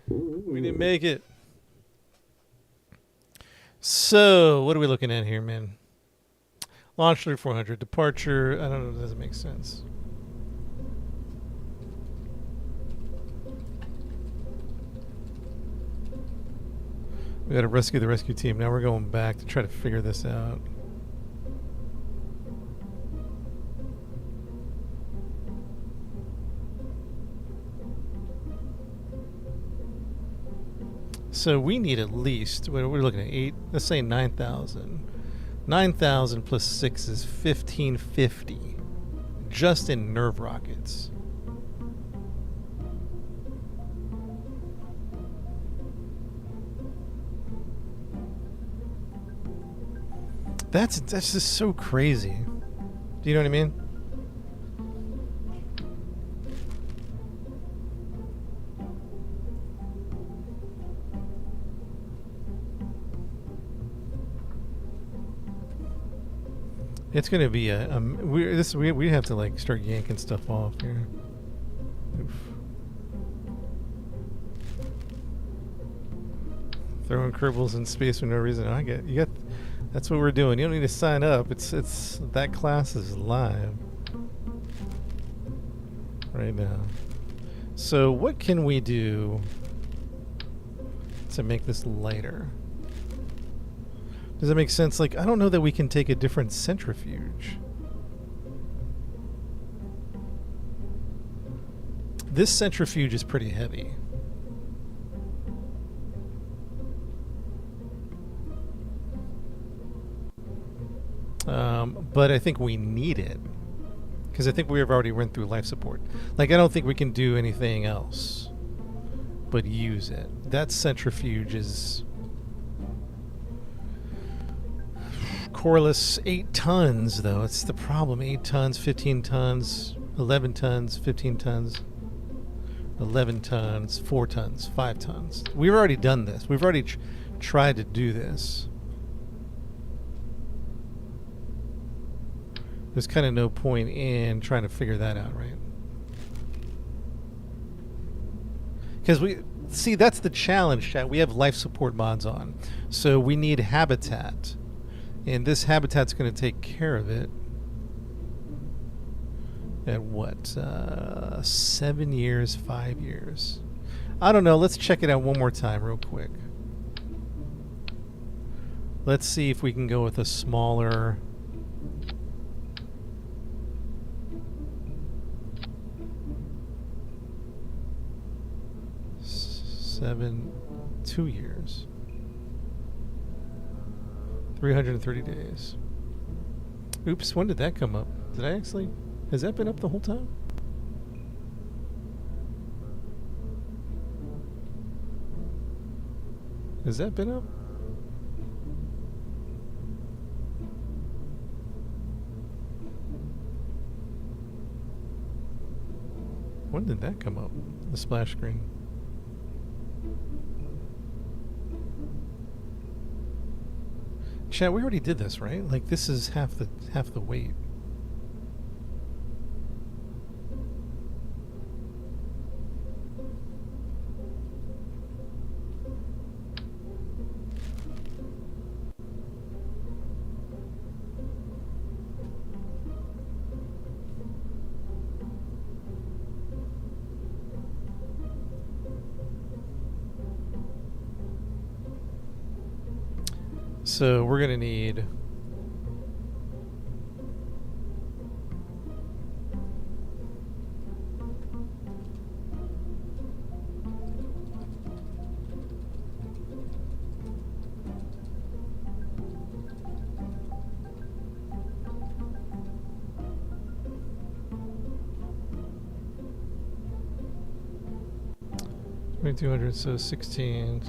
We didn't make it. So, what are we looking at here, man? Launch 3400, departure, I don't know, it doesn't make sense. We gotta rescue the rescue team. Now we're going back to try to figure this out. So we need at least, we're looking at 8, let's say 9,000. 9,000 plus 6 is 1,550. Just in nerve rockets. That's just so crazy. Do you know what I mean? It's gonna be we have to like start yanking stuff off here. Oof. Throwing Kerbals in space for no reason. That's what we're doing. You don't need to sign up. It's that class is live right now. So what can we do to make this lighter? Does that make sense? Like, I don't know that we can take a different centrifuge. This centrifuge is pretty heavy. But I think we need it. Because I think we've already went through life support. Like, I don't think we can do anything else but use it. That centrifuge is coreless 8 tons, though. It's the problem. 8 tons, 15 tons, 11 tons, 15 tons, 11 tons, 4 tons, 5 tons. We've already done this. We've already tried to do this. There's kind of no point in trying to figure that out, right? Because we see, that's the challenge, chat. We have life support mods on, so we need habitat, and this habitat's going to take care of it. At what? 7 years, 5 years? I don't know. Let's check it out one more time, real quick. Let's see if we can go with a smaller. 2 years. 330 days. Oops, when did that come up? Did I actually... Has that been up the whole time? Has that been up? When did that come up? The splash screen. Chat, we already did this, right? Like, this is half the weight. So we're gonna need $2,200, so 16.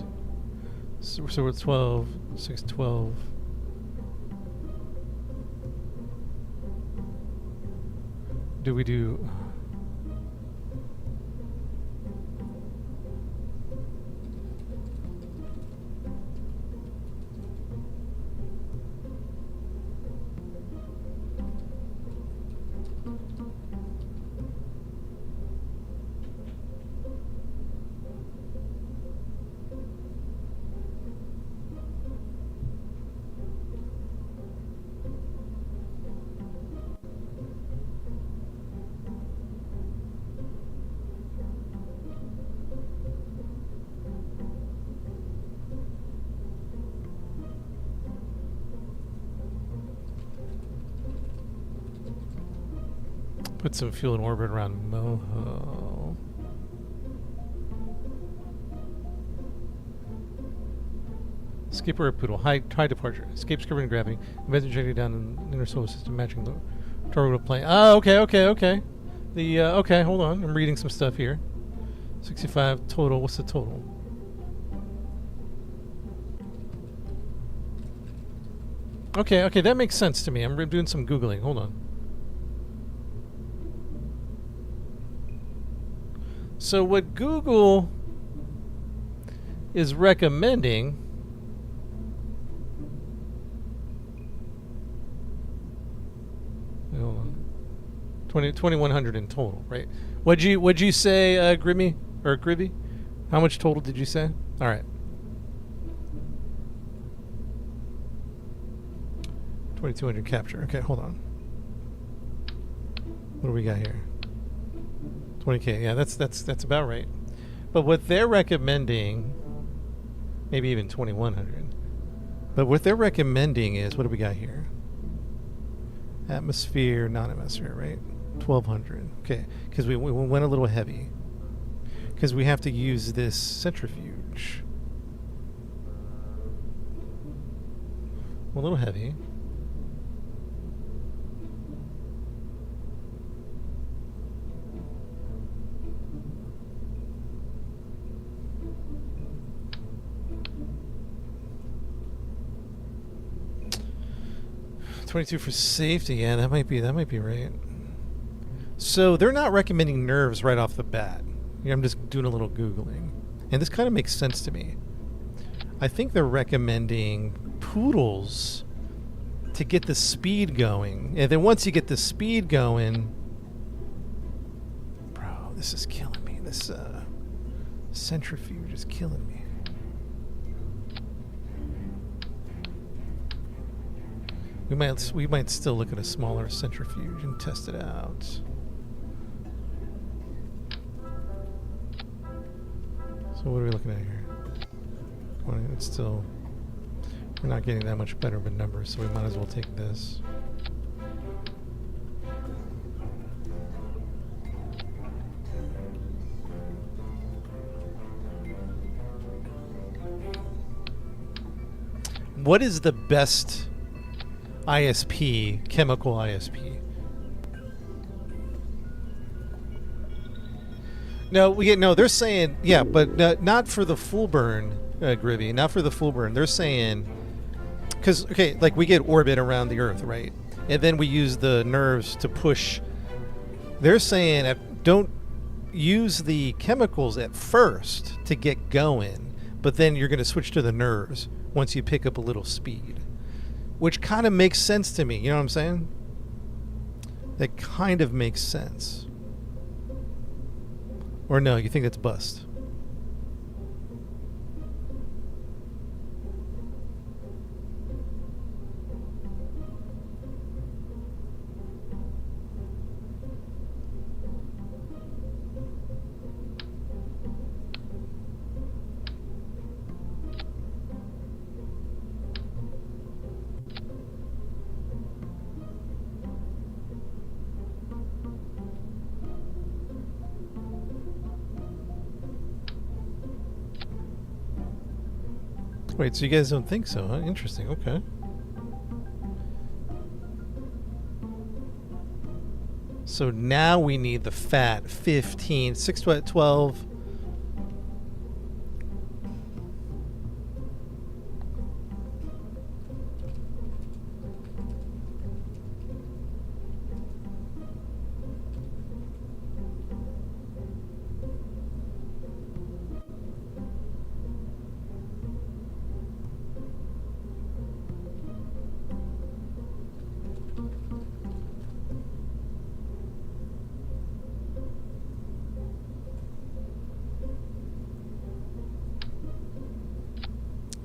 So we're 12, 6, 12. Do we do... Put some fuel in orbit around Moho. Escape or poodle. High departure. Escape, skirting, and grabbing. Events injected down in the inner solar system, matching the orbital plane. Oh, okay. The okay, hold on. I'm reading some stuff here. 65 total. What's the total? Okay, that makes sense to me. I'm doing some Googling. Hold on. So what Google is recommending hold on. 2,100 in total, right? What'd you say, Grimmy or Gribby? How much total did you say? All right. 2,200 capture. Okay, hold on. What do we got here? 20K. Yeah, that's about right. But what they're recommending, maybe even 2,100. But what they're recommending is, what do we got here? Atmosphere, non-atmosphere, right? 1,200. Okay, because we went a little heavy. Because we have to use this centrifuge. A little heavy. 22 for safety. Yeah, that might be right. So they're not recommending nerves right off the bat. Yeah, I'm just doing a little Googling. And this kind of makes sense to me. I think they're recommending poodles to get the speed going. And then once you get the speed going... Bro, this is killing me. This centrifuge is killing me. We might still look at a smaller centrifuge and test it out. So what are we looking at here? It's still... We're not getting that much better of a number, so we might as well take this. What is the best ISP, chemical ISP? No, they're saying, yeah, but not for the full burn, Grivy, not for the full burn. They're saying, because, okay, like we get orbit around the Earth, right? And then we use the nerves to push. They're saying don't use the chemicals at first to get going, but then you're going to switch to the nerves once you pick up a little speed. Which kind of makes sense to me, you know what I'm saying? That kind of makes sense. Or no, you think that's bust? Wait, so you guys don't think so, huh? Interesting, okay. So now we need the fat 15, 6 to 12.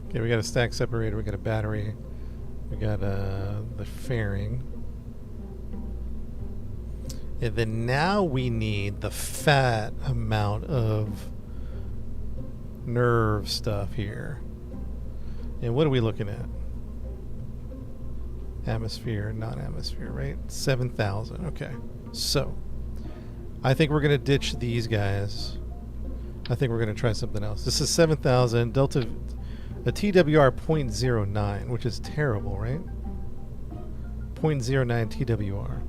Okay, we got a stack separator, we got a battery, we got the fairing. And then now we need the fat amount of nerve stuff here. And what are we looking at? Atmosphere, non-atmosphere, right? 7,000, okay. So, I think we're going to ditch these guys. I think we're going to try something else. This is 7,000, delta... A TWR 0.09, which is terrible, right? 0.09 TWR.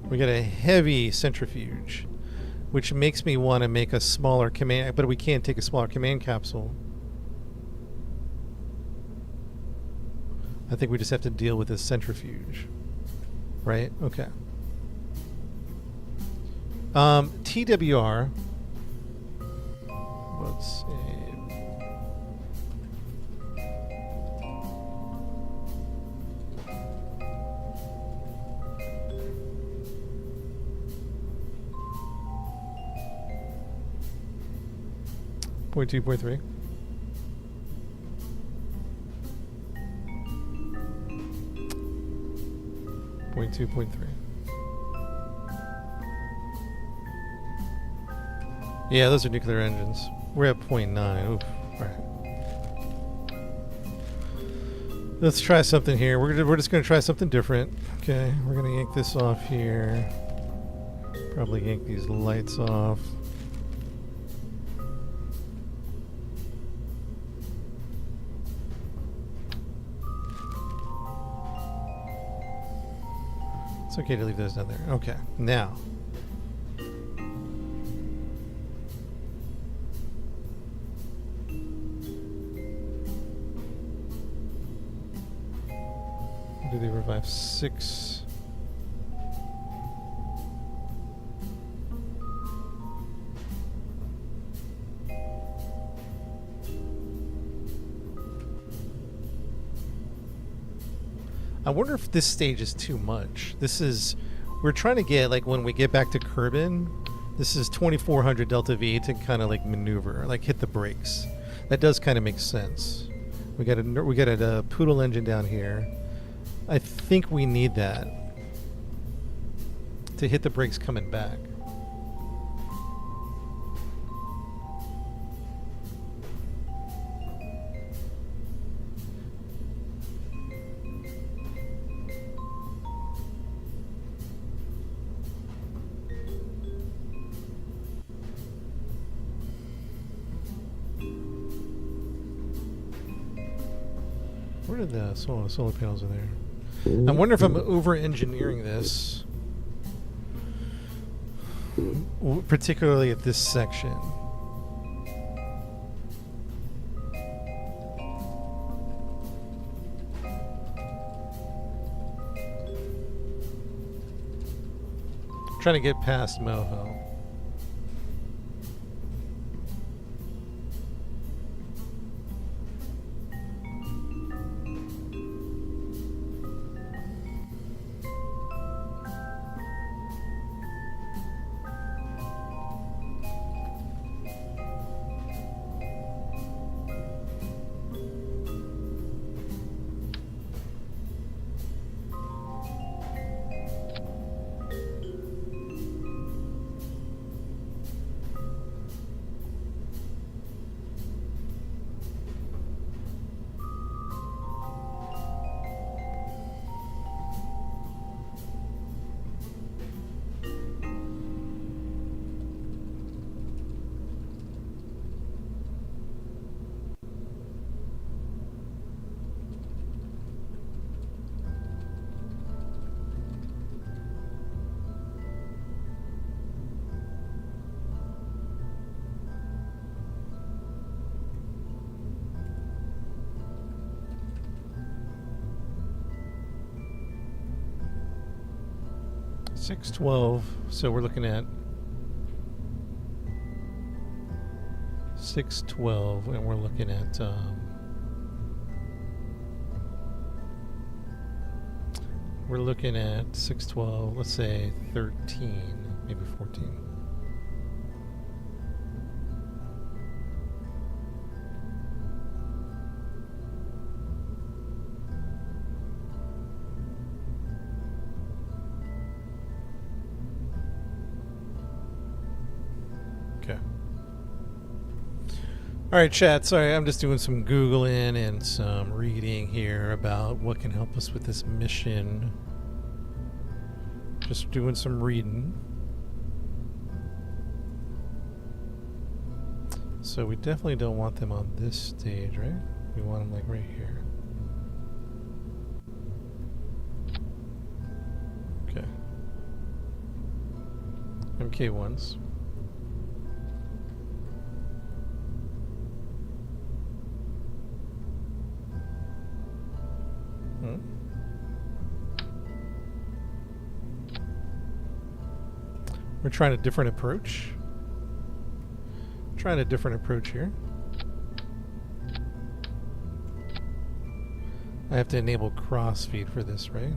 We got a heavy centrifuge, which makes me want to make a smaller command, but we can't take a smaller command capsule. I think we just have to deal with this centrifuge. Right? Okay. TWR. Let's see. Point 2.3. Point 2.3. Yeah, those are nuclear engines. We're at 0.9. Oof. All right. Let's try something here. We're just going to try something different. Okay, we're going to yank this off here. Probably yank these lights off. It's okay to leave those down there. Okay, now. do they revive? 6. I wonder if this stage is too much. This is, we're trying to get, like, when we get back to Kerbin, this is 2400 Delta V to kind of like maneuver, like hit the brakes. That does kind of make sense. We got a Poodle engine down here. I think we need that to hit the brakes coming back. Where did the solar panels are there? I wonder if I'm over-engineering this, particularly at this section. Trying to get past Moho. $612. So we're looking at 612, and we're looking at we're looking at 612. Let's say 13, maybe 14. Alright, chat, sorry, I'm just doing some Googling and some reading here about what can help us with this mission. Just doing some reading. So we definitely don't want them on this stage, right? We want them like right here. Okay. MK1s. We're trying a different approach. Trying a different approach here. I have to enable crossfeed for this, right?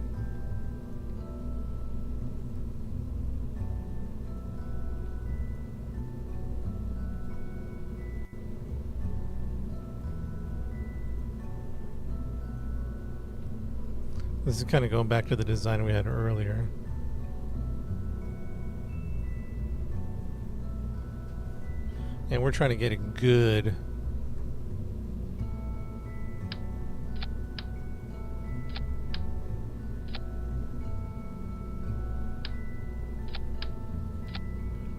This is kind of going back to the design we had earlier. And we're trying to get it good.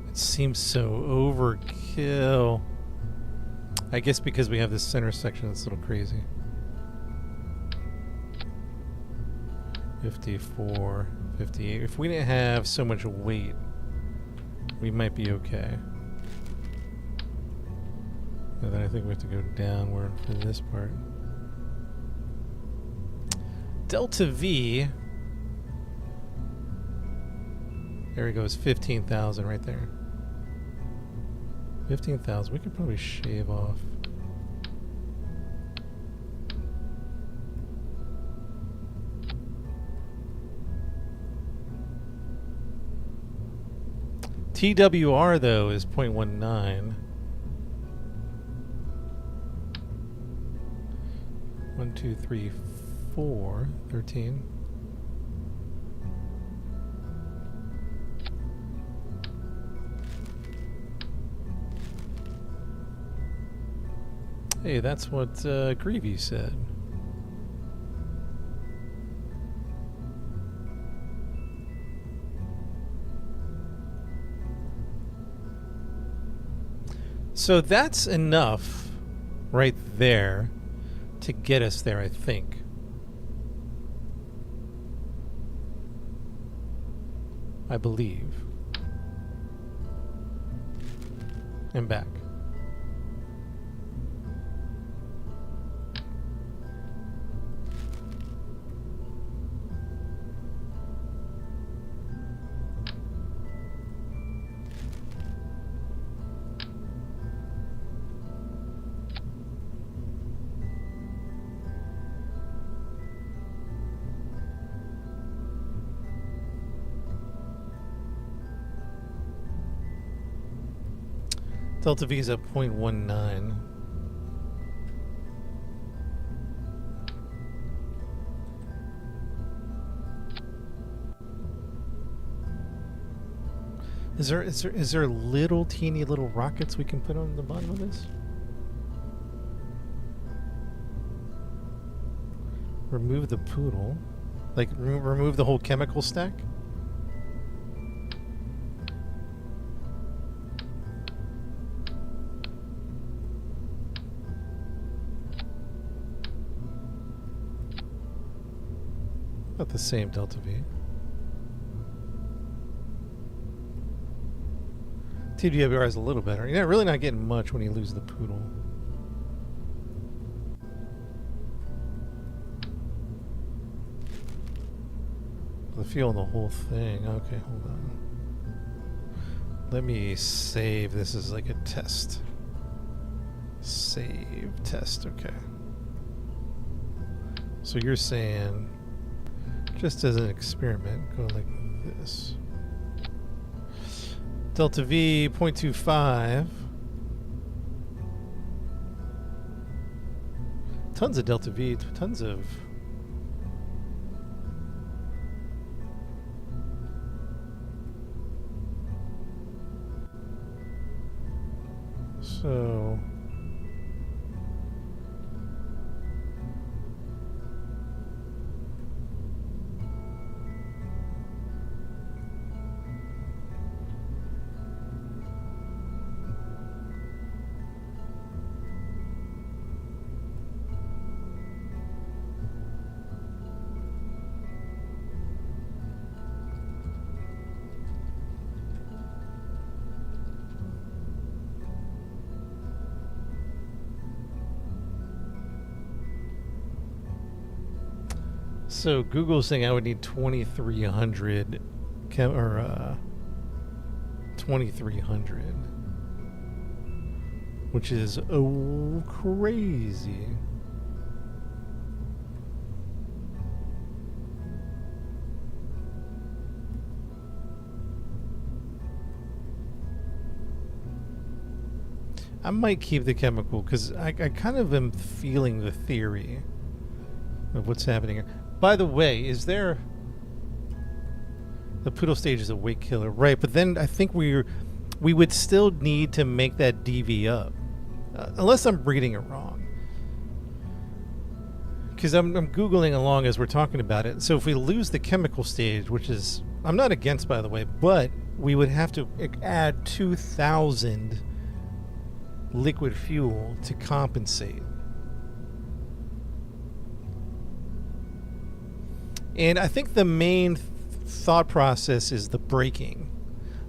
It seems so overkill. I guess because we have this center section that's a little crazy. 54, 58. If we didn't have so much weight, we might be okay. And then I think we have to go downward for this part. Delta V. There he goes, 15,000 right there. 15,000. We could probably shave off. TWR though is 0.19. 1, 2, 3, 4, 13. Hey, that's what Greavy said. So that's enough right there to get us there, I think. I believe. And back. Delta V is at 0.19. Is there little teeny little rockets we can put on the bottom of this? Remove the poodle. Like remove the whole chemical stack? Not the same Delta V. TWR is a little better. You're really not getting much when you lose the poodle. The feel on the whole thing. Okay, hold on. Let me save this as like a test. Save test, okay. So you're saying, just as an experiment, go like this. Delta V 0.25. Tons of Delta V, tons of. So. So Google's saying I would need 2,300 2,300, which is crazy. I might keep the chemical because I kind of am feeling the theory of what's happening here. By the way, is there... The poodle stage is a weight killer, right? But then I think we would still need to make that DV up. Unless I'm reading it wrong. Because I'm Googling along as we're talking about it. So if we lose the chemical stage, which is... I'm not against, by the way, but we would have to add 2,000 liquid fuel to compensate. And I think the main thought process is the braking.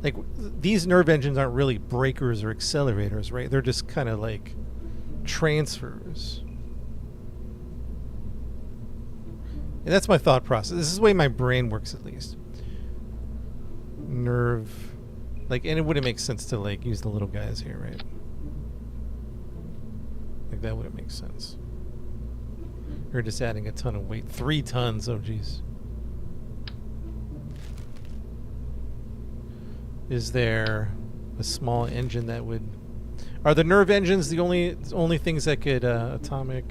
Like, these nerve engines aren't really brakers or accelerators, right? They're just kind of like transfers. And that's my thought process. This is the way my brain works, at least. Nerve, like, and it wouldn't make sense to like use the little guys here, right? Like that wouldn't make sense. You're just adding a ton of weight. 3 tons. Oh, geez. Is there a small engine that would? Are the nerve engines the only things that could atomic?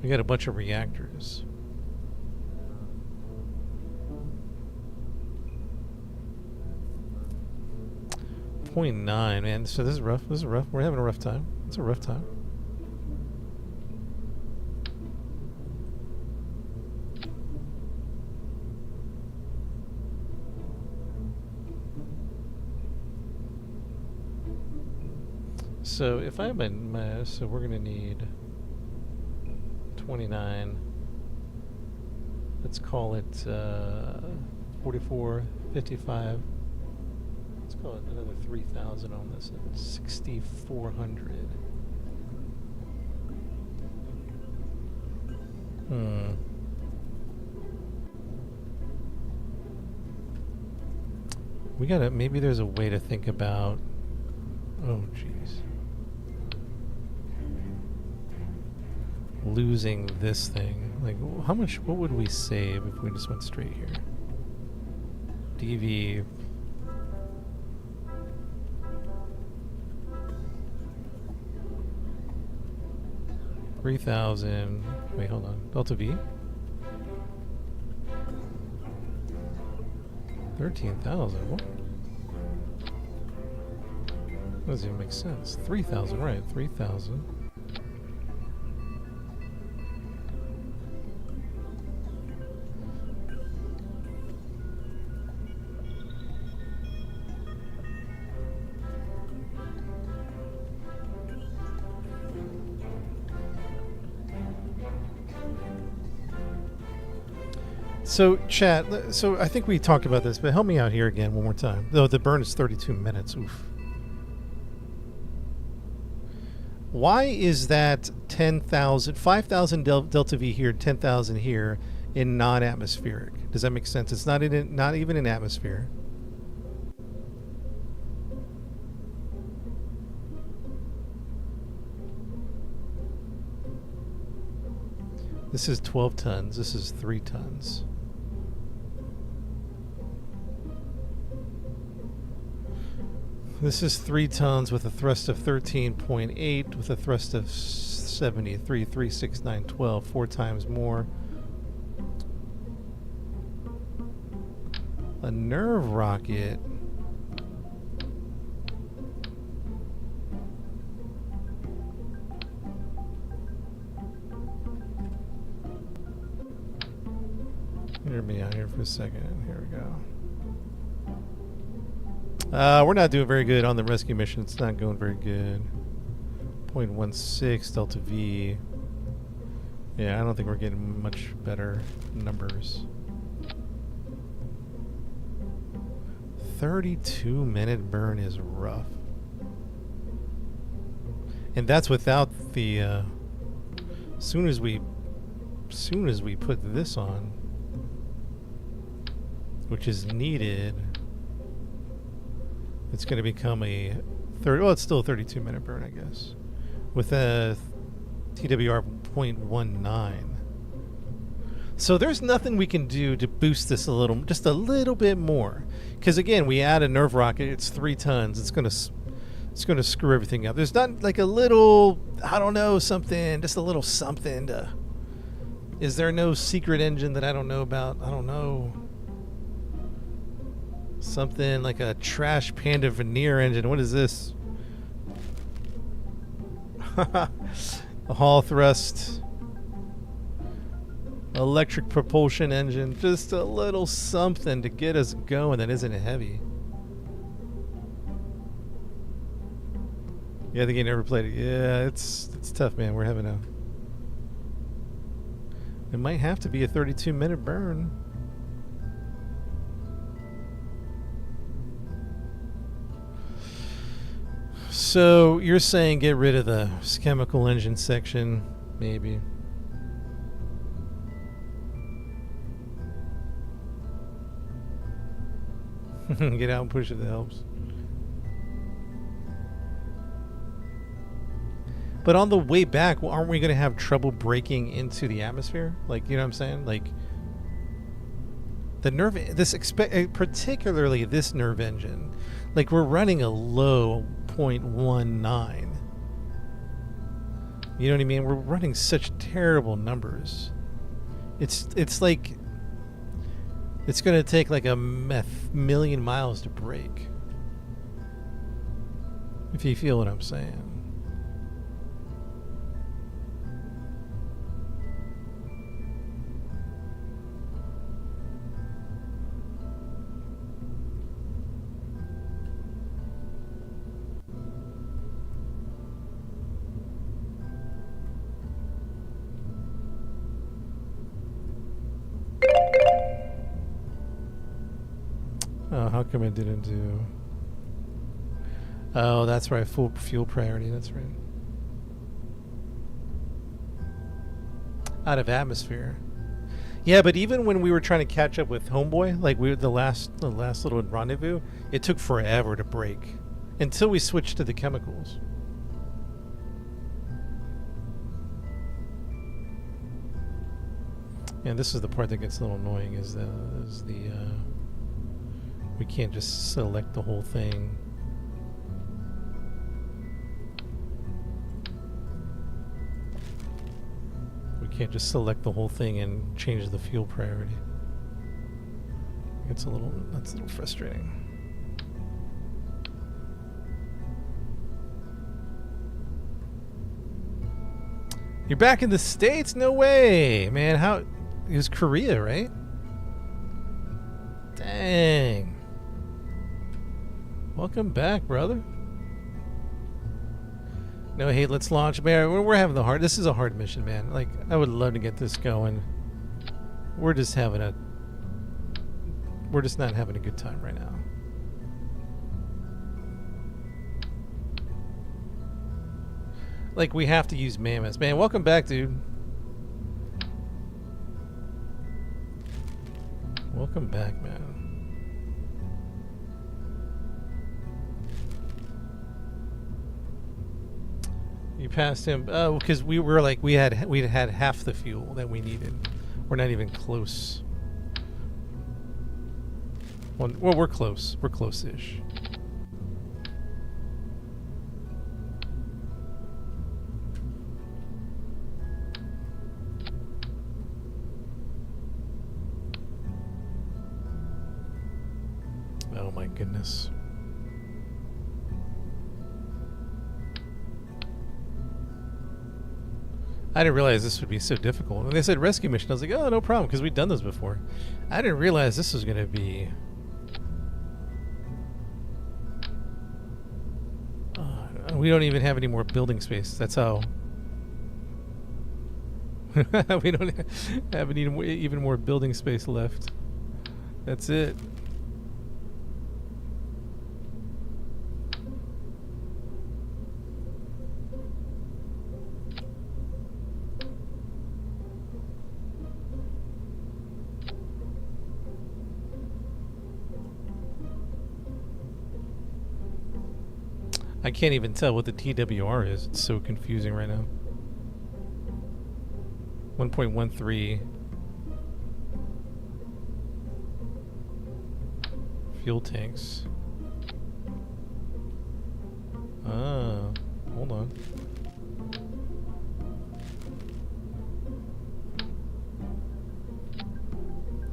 We got a bunch of reactors. .9, man. So this is rough. We're having a rough time. It's a rough time. So if I have my so we're gonna need 29. Let's call it 44, 55. Let's call it another 3,000 on this. 6,400. We gotta. Maybe there's a way to think about. Oh, jeez. Losing this thing. Like, how much? What would we save if we just went straight here? DV. $3,000. Wait, hold on. Delta V. 13,000. What? Doesn't even make sense. 3,000, right? 3,000. So, chat, so I think we talked about this, but help me out here again one more time. Though the burn is 32 minutes. Oof. Why is that 10,000, 5,000 delta V here, 10,000 here in non-atmospheric? Does that make sense? It's not even in atmosphere. This is 12 tons. This is 3 tons. This is 3 tons with a thrust of 13.8 with a thrust of 73, 3, 6, 9, 12, 4 times more. A nerve rocket. Hear me out here for a second. Here we go. We're not doing very good on the rescue mission. It's not going very good. 0.16 Delta V. Yeah, I don't think we're getting much better numbers. 32-minute burn is rough. And that's without the soon as we put this on, which is needed, it's going to become a 30. Well, it's still a 32-minute burn, I guess, with a TWR 0.19. So there's nothing we can do to boost this just a little bit more, because again, we add a nerve rocket. It's 3 tons. It's going to screw everything up. There's not like a little, I don't know, something, just a little something to. Is there no secret engine that I don't know about? I don't know. Something like a trash panda veneer engine. What is this? A Hall thrust electric propulsion engine. Just a little something to get us going that isn't heavy. Yeah, I think you never played it. Yeah, it's tough, man. We're having a. It might have to be a 32-minute burn. So you're saying get rid of the chemical engine section, maybe. Get out and push if it helps. But on the way back, aren't we going to have trouble breaking into the atmosphere? Like, you know what I'm saying? Like, the nerve, particularly this nerve engine, like we're running a low 0.19. You know what I mean? We're running such terrible numbers. It's like it's going to take like a million miles to break. If you feel what I'm saying. Oh, how come I didn't do... Oh, that's right. Full fuel priority. That's right. Out of atmosphere. Yeah, but even when we were trying to catch up with Homeboy, like we were the last little rendezvous, it took forever to break until we switched to the chemicals. And this is the part that gets a little annoying. Is the we can't just select the whole thing. We can't just select the whole thing and change the fuel priority. That's a little frustrating. You're back in the States? No way, man. How? It was Korea, right? Dang. Welcome back, brother. No, hey, let's launch. Man, we're having the hard... This is a hard mission, man. Like, I would love to get this going. We're just not having a good time right now. Like, we have to use mammoths. Man, welcome back, dude. Welcome back, man. You passed him. Oh, because we were like we had half the fuel that we needed. We're not even close. Well, we're close. We're close-ish. Oh my goodness. I didn't realize this would be so difficult. When they said rescue mission, I was like, oh, no problem, because we've done this before. I didn't realize this was going to be... we don't even have any more building space. That's how... we don't have any even more building space left. That's it. I can't even tell what the TWR is. It's so confusing right now. 1.13 fuel tanks. Ah, hold on.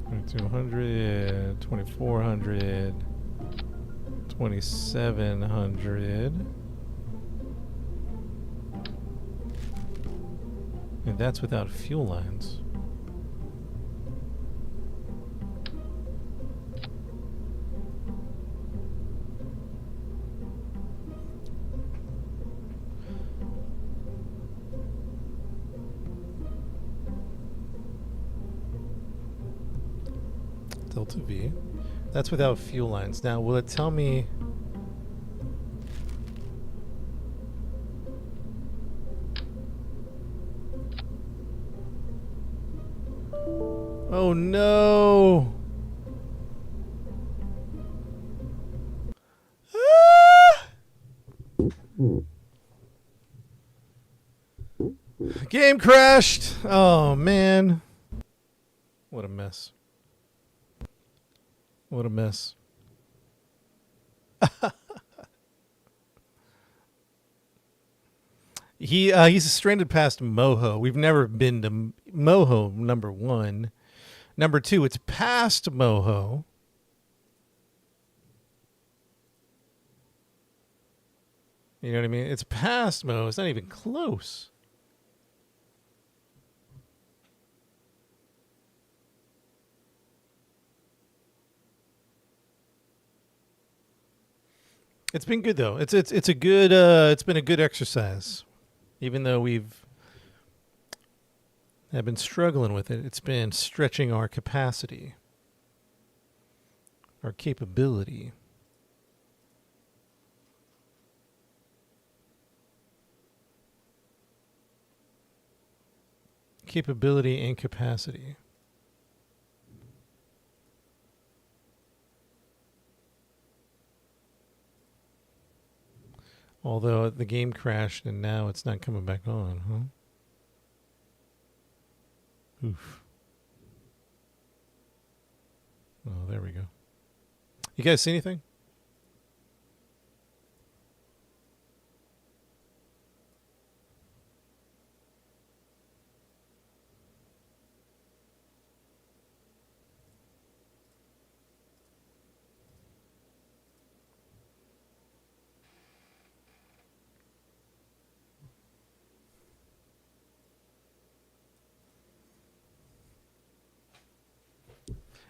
$2,200, $2,400. 2,700, and that's without fuel lines. Delta V. That's without fuel lines. Now, will it tell me... Oh no! Ah! Game crashed! Oh man. What a mess. What a mess. He's stranded past Moho. We've never been to Moho, number one. Number two, it's past Moho. You know what I mean? It's past Moho. It's not even close. It's been good though. It's a good it's been a good exercise. Even though we've have been struggling with it, it's been stretching our capacity, our capability. Capability and capacity. Although the game crashed and now it's not coming back on, huh? Oof. Oh, there we go. You guys see anything?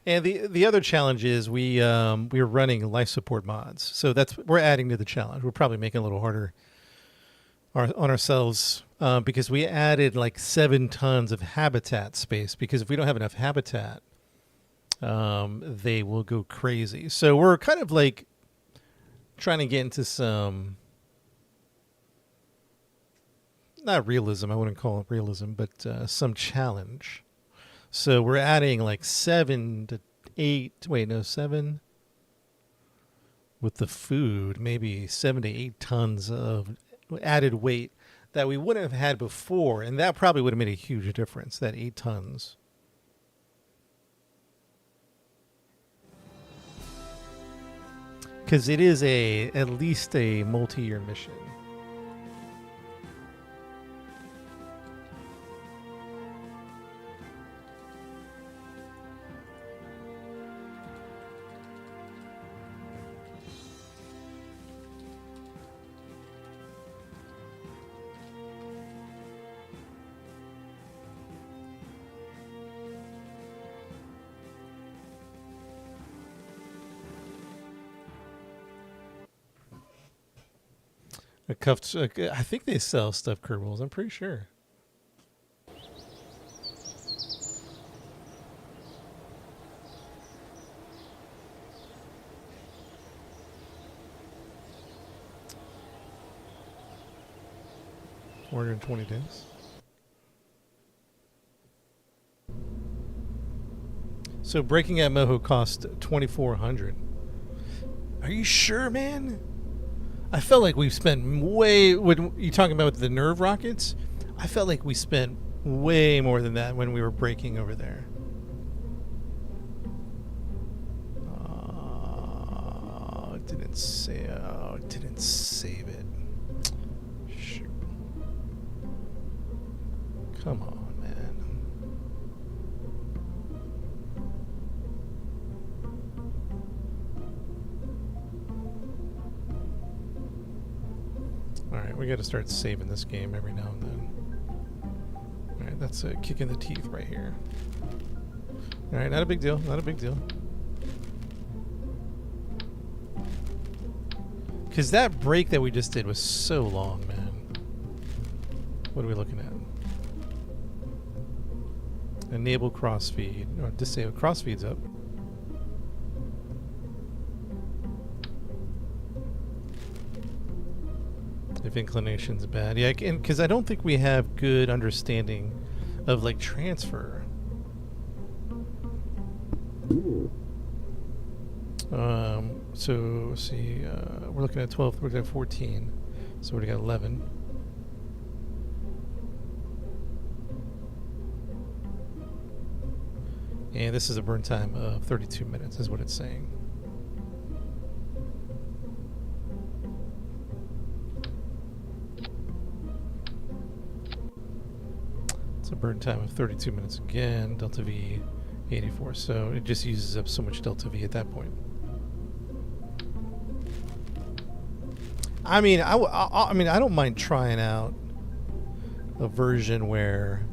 And the other challenge is we're running life support mods, so we're adding to the challenge. We're probably making it a little harder on ourselves because we added like 7 tons of habitat space. Because if we don't have enough habitat, they will go crazy. So we're kind of like trying to get into some, not realism. I wouldn't call it realism, but some challenge. So we're adding like 7 with the food, maybe 7 to 8 tons of added weight that we wouldn't have had before. And that probably would have made a huge difference, that 8 tons. Because it is at least a multi-year mission. I think they sell stuffed Kerbals. I'm pretty sure. $420. So breaking at Moho cost $2,400. Are you sure, man? I felt like we've spent way. When you talking about the nerve rockets, I felt like we spent way more than that when we were breaking over there. It didn't say. Oh, it didn't save it. Shoot. Come on, man. Alright, we gotta start saving this game every now and then. Alright, that's a kick in the teeth right here. Alright, not a big deal, not a big deal. Because that break that we just did was so long, man. What are we looking at? Enable crossfeed. Or disable crossfeed's up. If inclination's bad. Yeah, because I don't think we have good understanding of like transfer. So let's see, we're looking at 12, we're looking at 14. So we got 11. And this is a burn time of 32 minutes, is what it's saying. It's a burn time of 32 minutes again, delta V 84. So it just uses up so much delta V at that point. I mean, I don't mind trying out a version where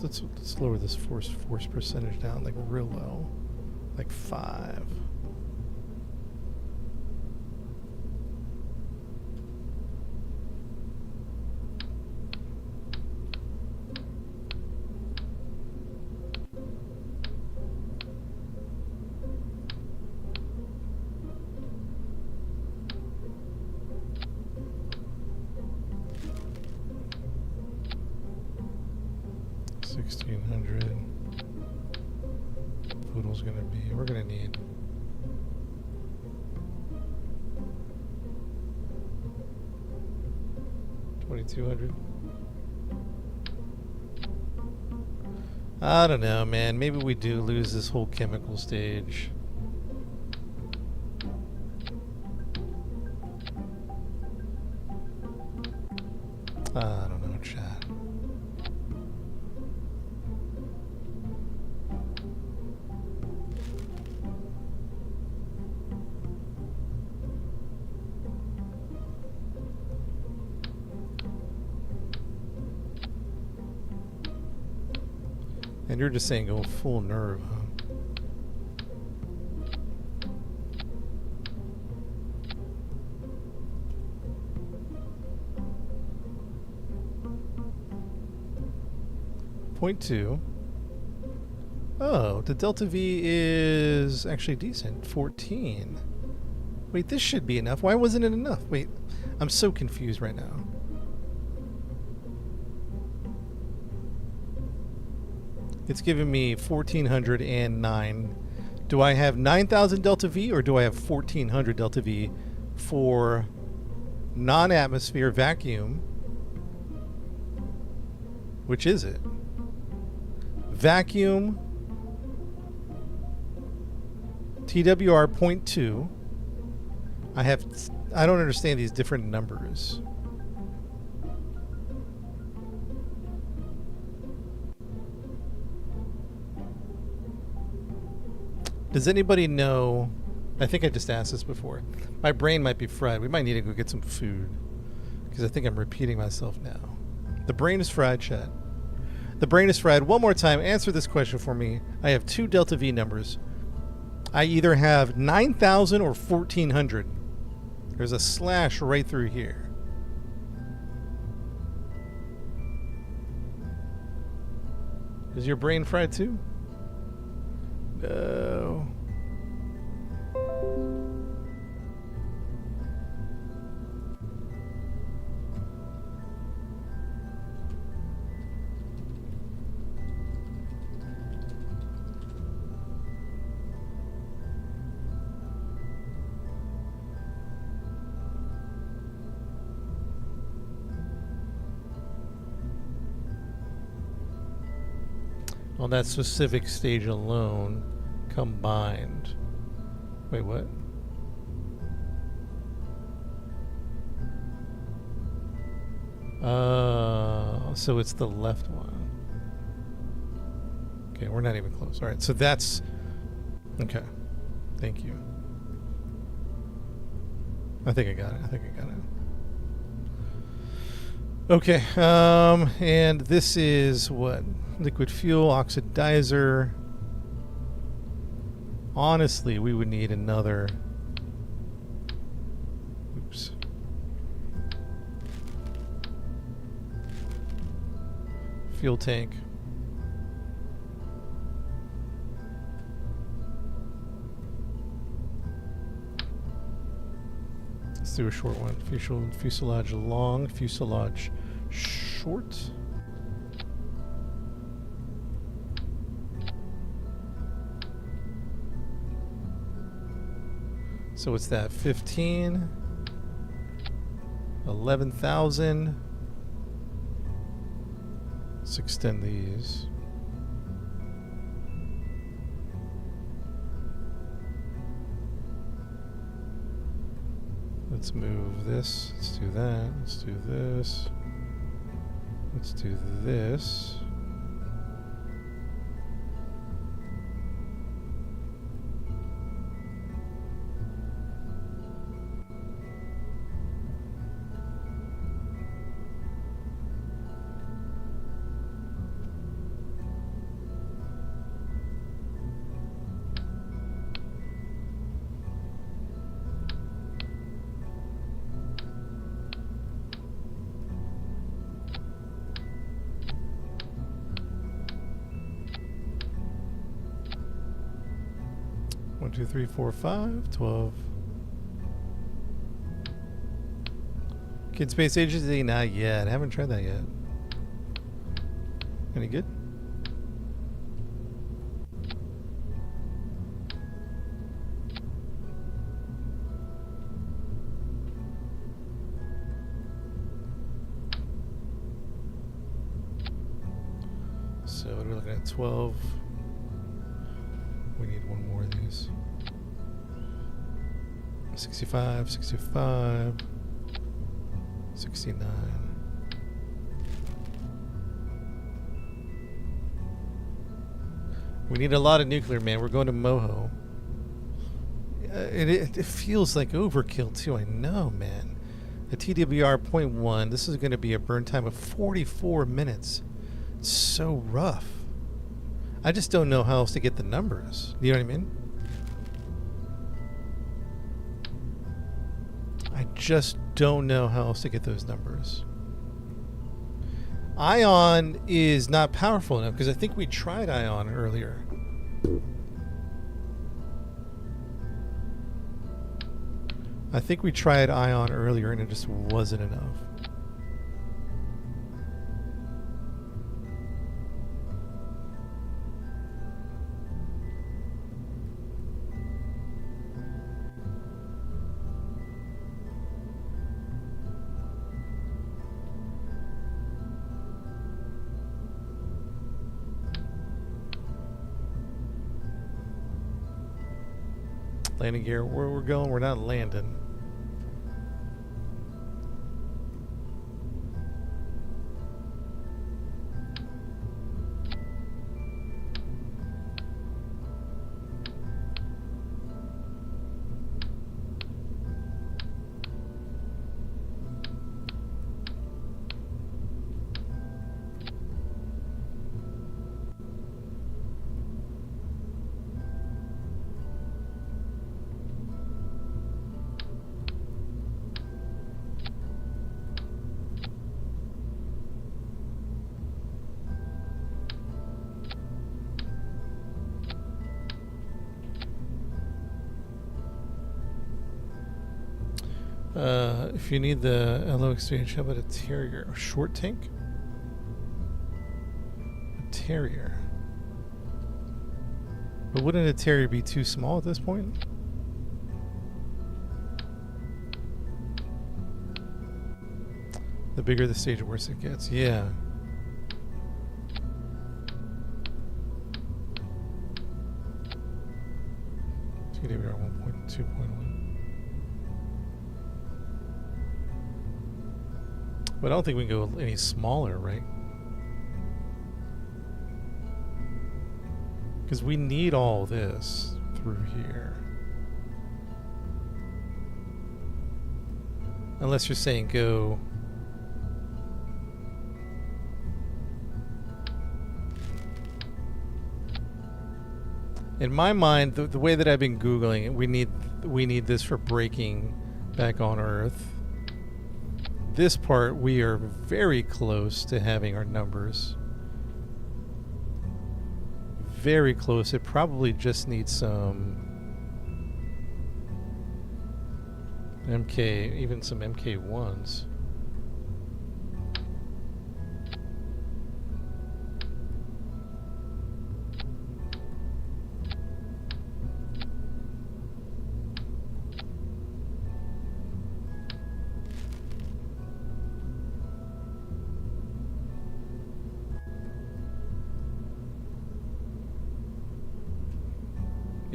let's lower this force percentage down like real low, like 5. Poodle's gonna be, we're gonna need $2,200. I don't know, man. Maybe we do lose this whole chemical stage. I don't know, chat. And you're just saying go full nerve, huh? Point 2. Oh, the delta V is actually decent. 14. Wait, this should be enough. Why wasn't it enough? Wait, I'm so confused right now. It's giving me 1,409. Do I have 9,000 delta V or do I have 1,400 delta V for non-atmosphere vacuum? Which is it? Vacuum TWR 0.2. I don't understand these different numbers. Does anybody know? I think I just asked this before. My brain might be fried. We might need to go get some food because I think I'm repeating myself now. The brain is fried, chat. The brain is fried. One more time, answer this question for me. I have 2 delta V numbers. I either have 9,000 or 1,400. There's a slash right through here. Is your brain fried too? No. On that specific stage alone, combined. Wait, what? So it's the left one. Okay, we're not even close. All right, so that's okay. Thank you. I think I got it. Okay, and this is what? Liquid fuel, oxidizer. Honestly, we would need another. Oops. Fuel tank. Let's do a short one. Fuselage long, fuselage short. So what's that? 15, 11,000. Let's extend these. Let's move this. Let's do that. Let's do this. Let's do this. One, two, three, four, 5, 12. Kid Space Agency? Not yet. I haven't tried that yet. Any good? So we're looking at 12. We need one more of these. 65, 65, 69. We need a lot of nuclear, man. We're going to Moho. It feels like overkill, too. I know, man. A TWR 0.1. This is going to be a burn time of 44 minutes. It's so rough. I just don't know how else to get the numbers. You know what I mean? I just don't know how else to get those numbers. Ion is not powerful enough because I think we tried Ion earlier. I think we tried Ion earlier and it just wasn't enough. Landing gear, where we're going, we're not landing. If you need the LO exchange, how about a Terrier? A short tank? A Terrier. But wouldn't a Terrier be too small at this point? The bigger the stage, the worse it gets. Yeah. TWR 1.2.1. But I don't think we can go any smaller, right? Because we need all this through here. Unless you're saying go... In my mind, the way that I've been Googling it, we need this for braking back on Earth. This part, we are very close to having our numbers. Very close. It probably just needs some MK, even some MK1s.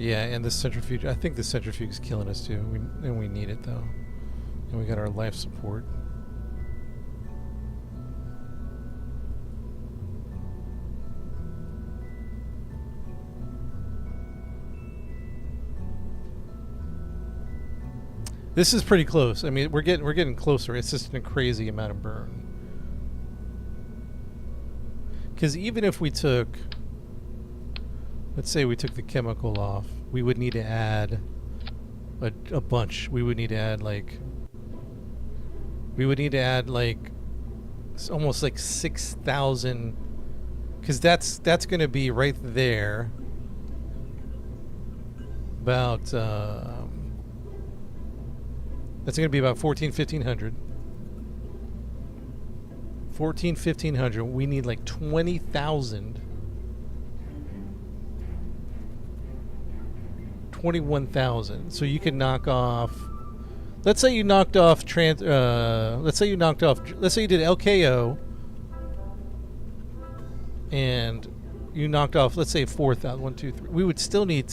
Yeah, and the centrifuge. I think the centrifuge is killing us too. And we need it though. And we got our life support. This is pretty close. I mean, we're getting closer. It's just a crazy amount of burn. Because even if we took, let's say we took the chemical off, we would need to add a bunch. We would need to add like almost like 6,000. Because that's going to be right there. About that's going to be about 1,500. 1,500. We need like 20,000. 21,000. So you could knock off. Let's say you knocked off let's say you did LKO and you knocked off, let's say 4,000. 1, 2, 3. We would still need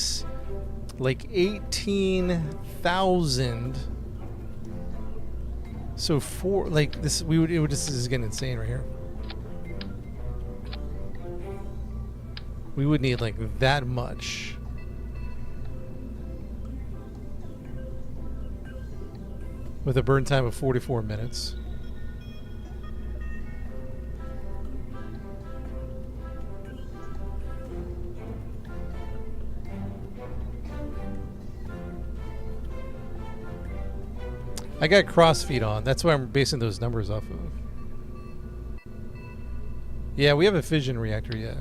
like 18,000. So this is getting insane right here. We would need like that much. With a burn time of 44 minutes. I got crossfeed on. That's why I'm basing those numbers off of. Yeah, we have a fission reactor, yeah.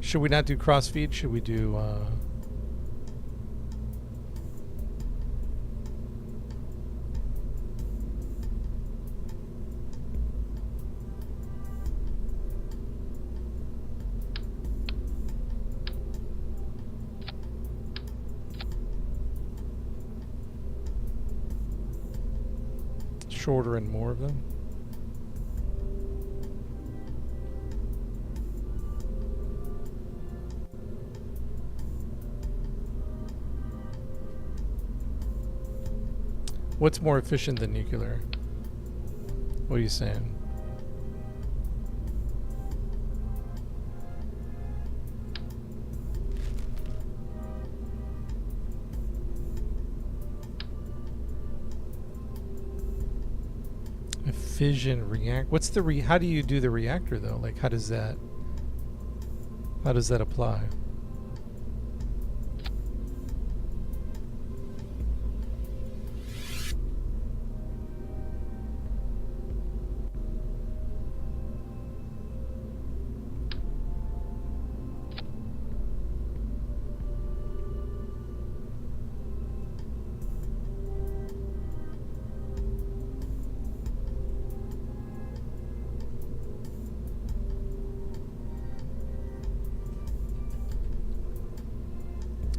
Should we not do crossfeed? Should we do shorter and more of them? What's more efficient than nuclear? What are you saying? A fission react. What's the how do you do the reactor though? Like how does that apply?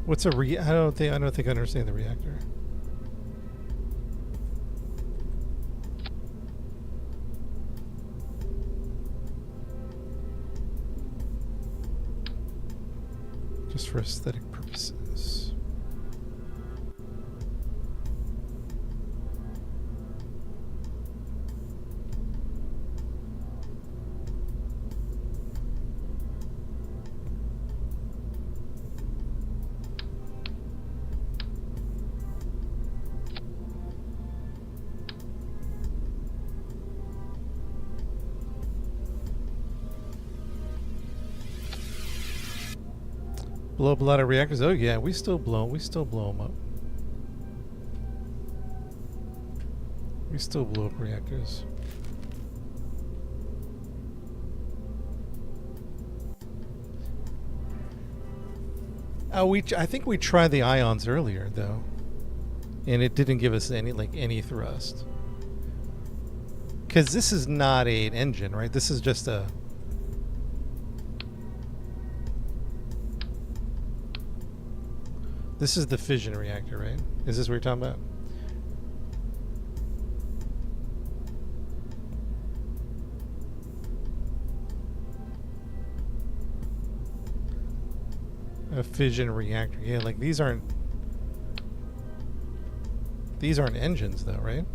What's a I don't think I understand the reactor. Just for aesthetic purposes. Blow up a lot of reactors. Oh yeah, we still blow them up. We still blow up reactors. I think we tried the ions earlier though, and it didn't give us any thrust. Because this is not an engine, right? This is just a. This is the fission reactor, right? Is this what you're talking about? A fission reactor. Yeah, like these aren't engines though, right?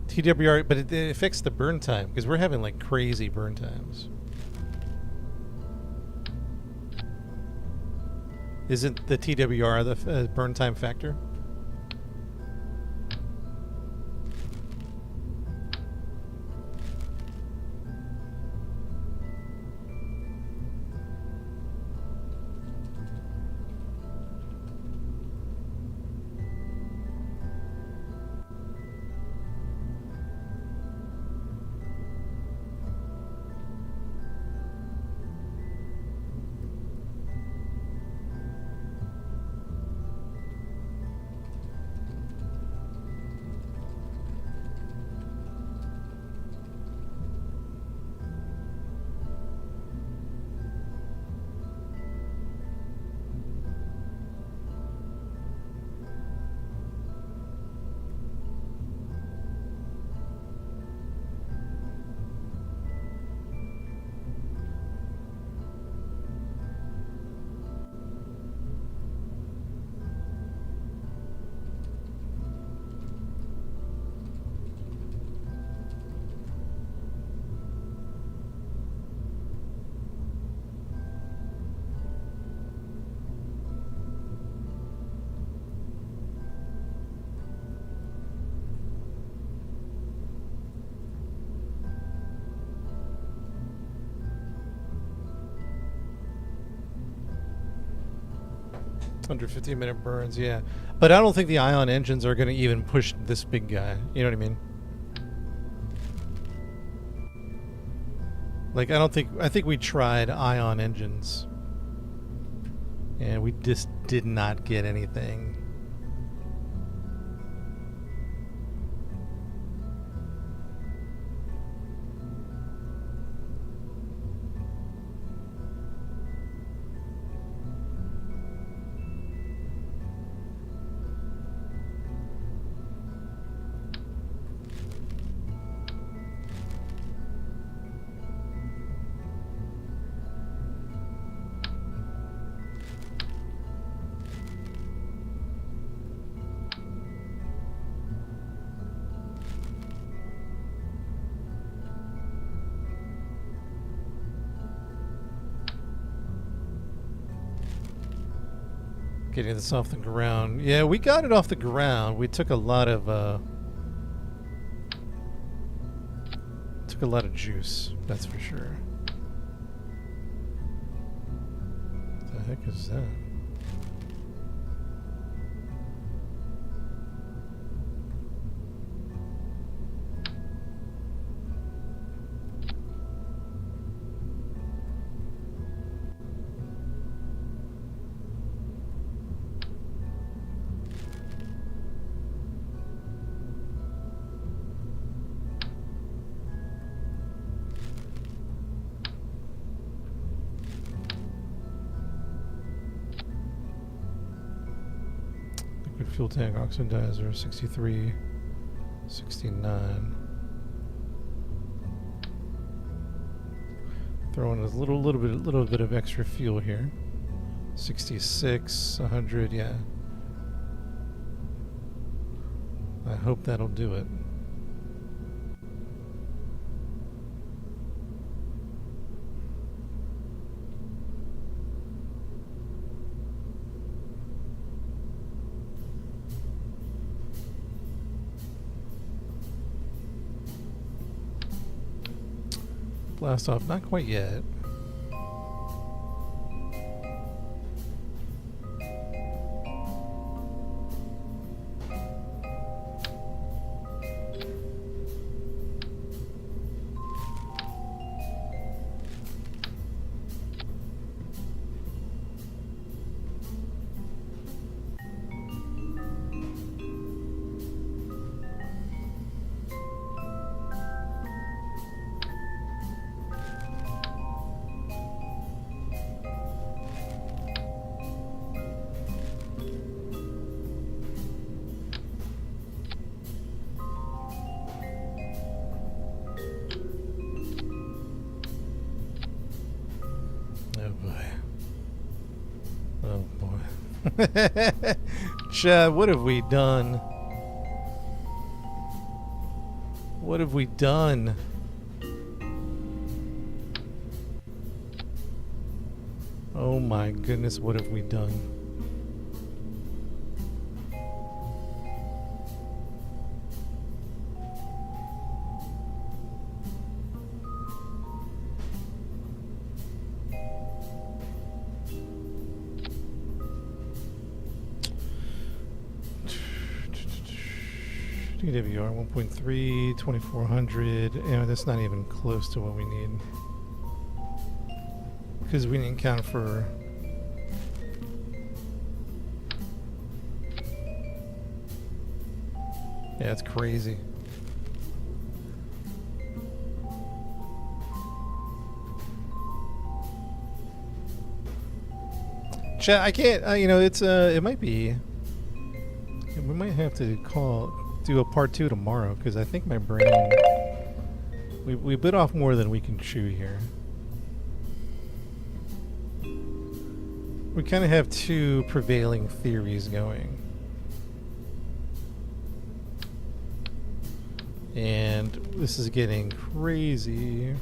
TWR, but it affects the burn time because we're having like crazy burn times. Isn't the TWR the burn time factor? Under 15-minute burns, yeah. But I don't think the ion engines are going to even push this big guy. You know what I mean? Like, I think we tried ion engines. And we just did not get anything. Getting this off the ground. Yeah, we got it off the ground. We took a lot of juice, that's for sure. What the heck is that? Fuel tank oxidizer 63, 69. Throw in a little bit of extra fuel here. 66, 100, yeah. I hope that'll do it. Blast off, not quite yet. Chad, what have we done? What have we done? Oh my goodness, what have we done? DWR 1.3, 2400. Yeah, that's not even close to what we need. Because we didn't count for... Yeah, it's crazy. Chat, I can't, you know, it's, it might be... We might have to do a part 2 tomorrow, because I think my brain... We bit off more than we can chew here. We kind of have two prevailing theories going. And this is getting crazy.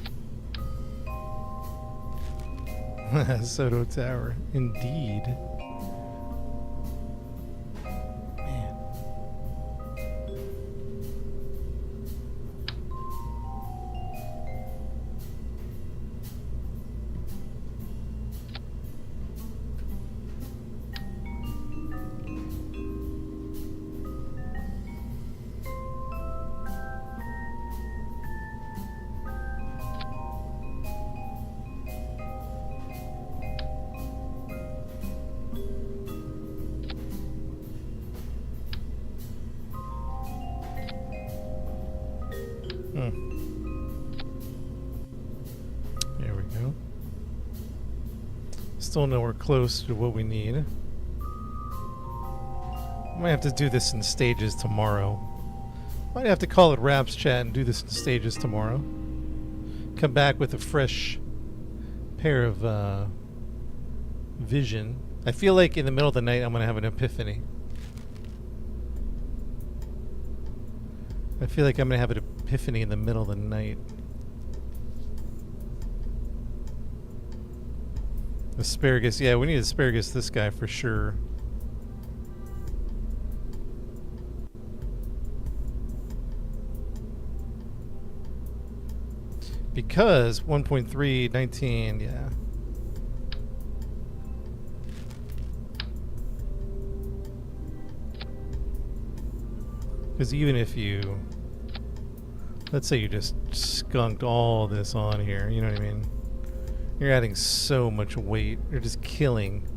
Soto Tower, indeed. Man. There we go. Still nowhere close to what we need. Might have to do this in stages tomorrow. Might have to call it Raps Chat and do this in stages tomorrow. Come back with a fresh pair of vision. I feel like in the middle of the night I'm going to have an epiphany. I feel like I'm going to have an epiphany in the middle of the night. Asparagus. Yeah, we need asparagus this guy for sure. Because 1.319, yeah. Because even if you, let's say you just skunked all this on here, you know what I mean? You're adding so much weight. You're just killing.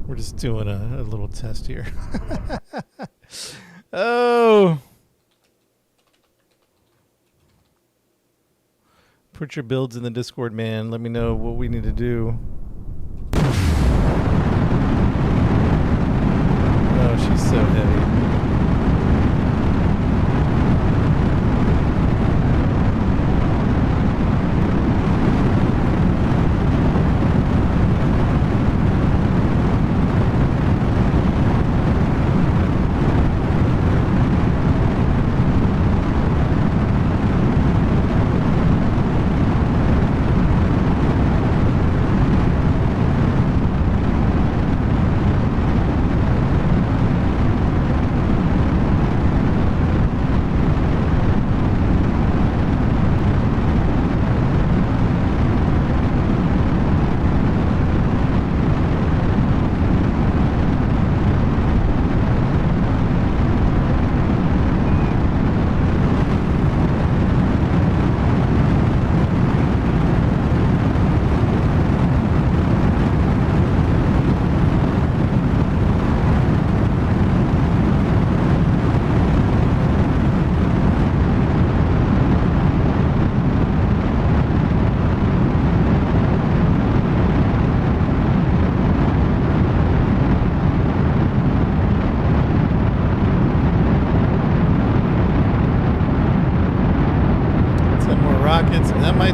We're just doing a little test here. Oh. Put your builds in the Discord, man. Let me know what we need to do. Oh, she's so heavy.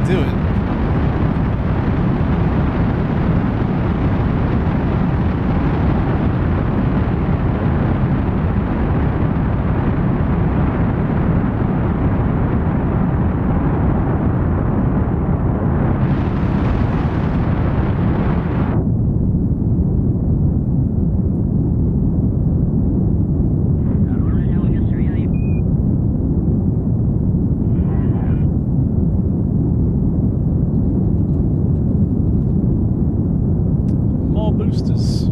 do it. More boosters.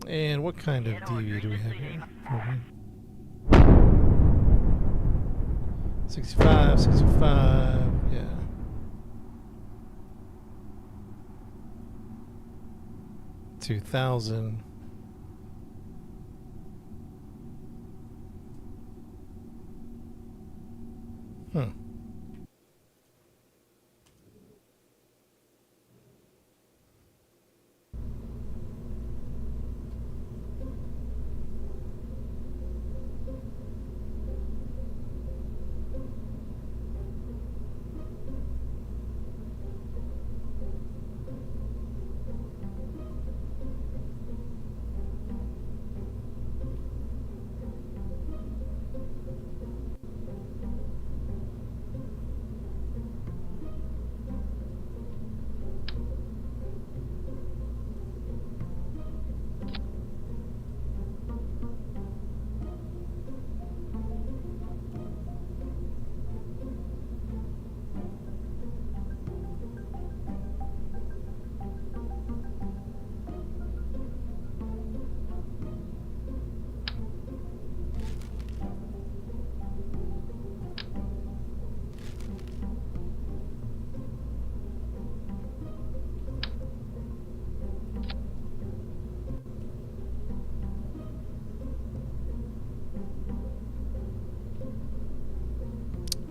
And what kind of DV do we have here? Okay. 65, 65, yeah. $2,000.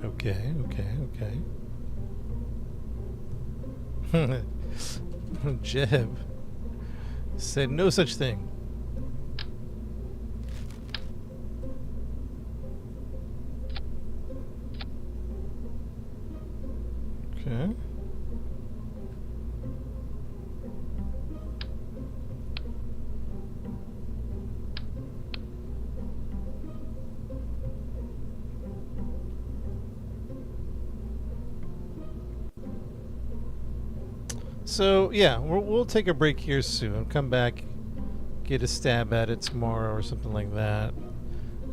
Okay, okay, okay. Jeb said no such thing. Okay. So yeah, we'll take a break here soon. Come back, get a stab at it tomorrow or something like that.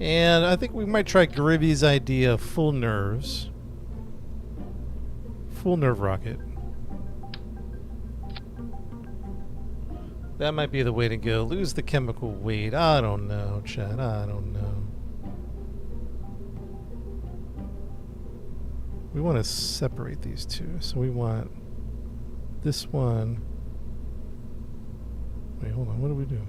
And I think we might try Grivy's idea of full nerves. Full nerve rocket. That might be the way to go. Lose the chemical weight. I don't know, Chad. I don't know. We want to separate these two. So we want this one. Wait, hold on. What do we do?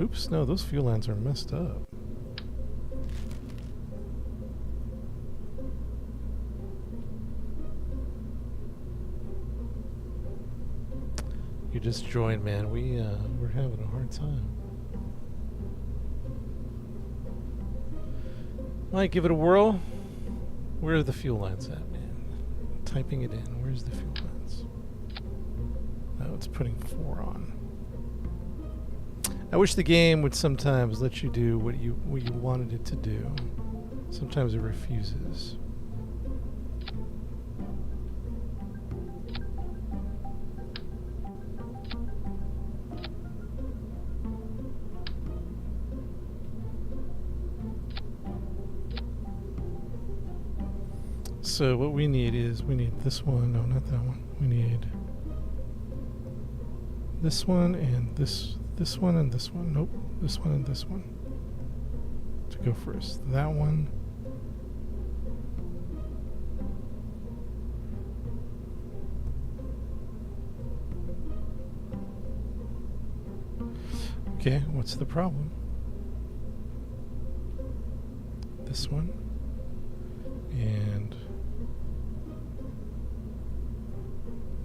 Oops, no, those fuel lines are messed up. You just joined, man. We're having a hard time. Might give it a whirl. Where are the fuel lines at, man? Typing it in. Where's the fuel lines? Oh, it's putting 4 on. I wish the game would sometimes let you do what you wanted it to do. Sometimes it refuses. So what we need is, we need this one, no, not that one. We need this one and this this one and this one. Nope. This one and this one. To go first. That one. Okay, what's the problem? This one. And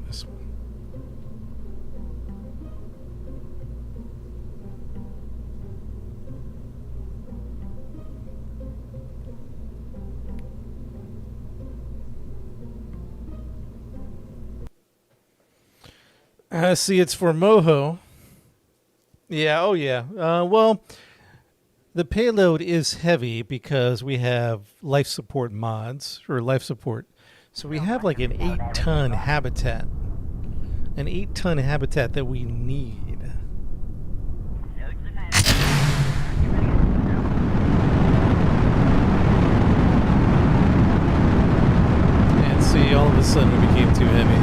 this one. See, it's for Moho. Yeah, oh yeah. Well, the payload is heavy because we have life support mods, or life support. So we have like an 8-ton habitat. An 8-ton habitat that we need. And see, all of a sudden it became too heavy.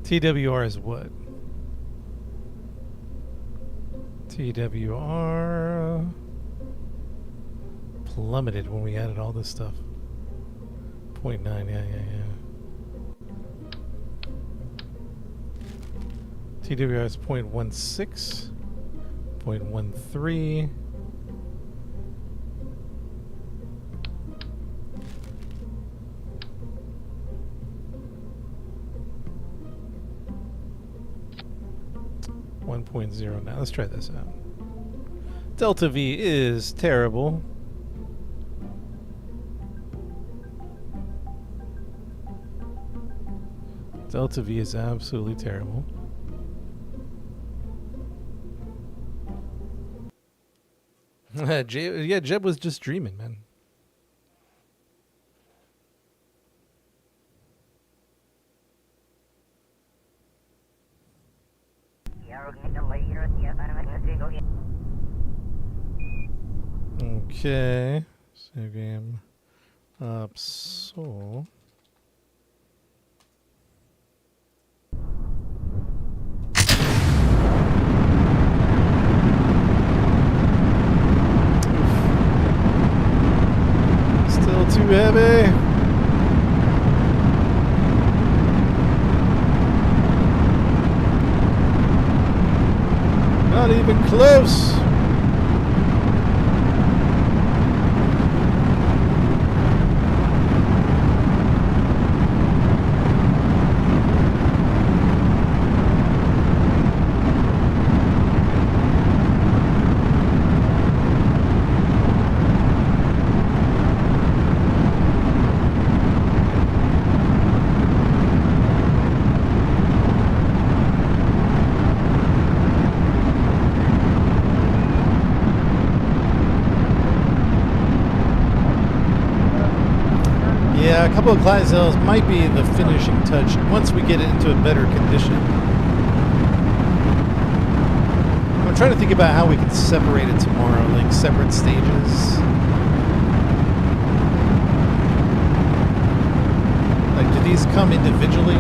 TWR is what? TWR plummeted when we added all this stuff. 0.9, yeah. TWR is 0.16, 0.13. Now let's try this out. Delta V is terrible. Delta V is absolutely terrible. Jeb was just dreaming, man. Okay, save game up. So still too heavy. Not even close. Yeah, a couple of Clydesdales might be the finishing touch once we get it into a better condition. I'm trying to think about how we can separate it tomorrow, like separate stages. Like, do these come individually?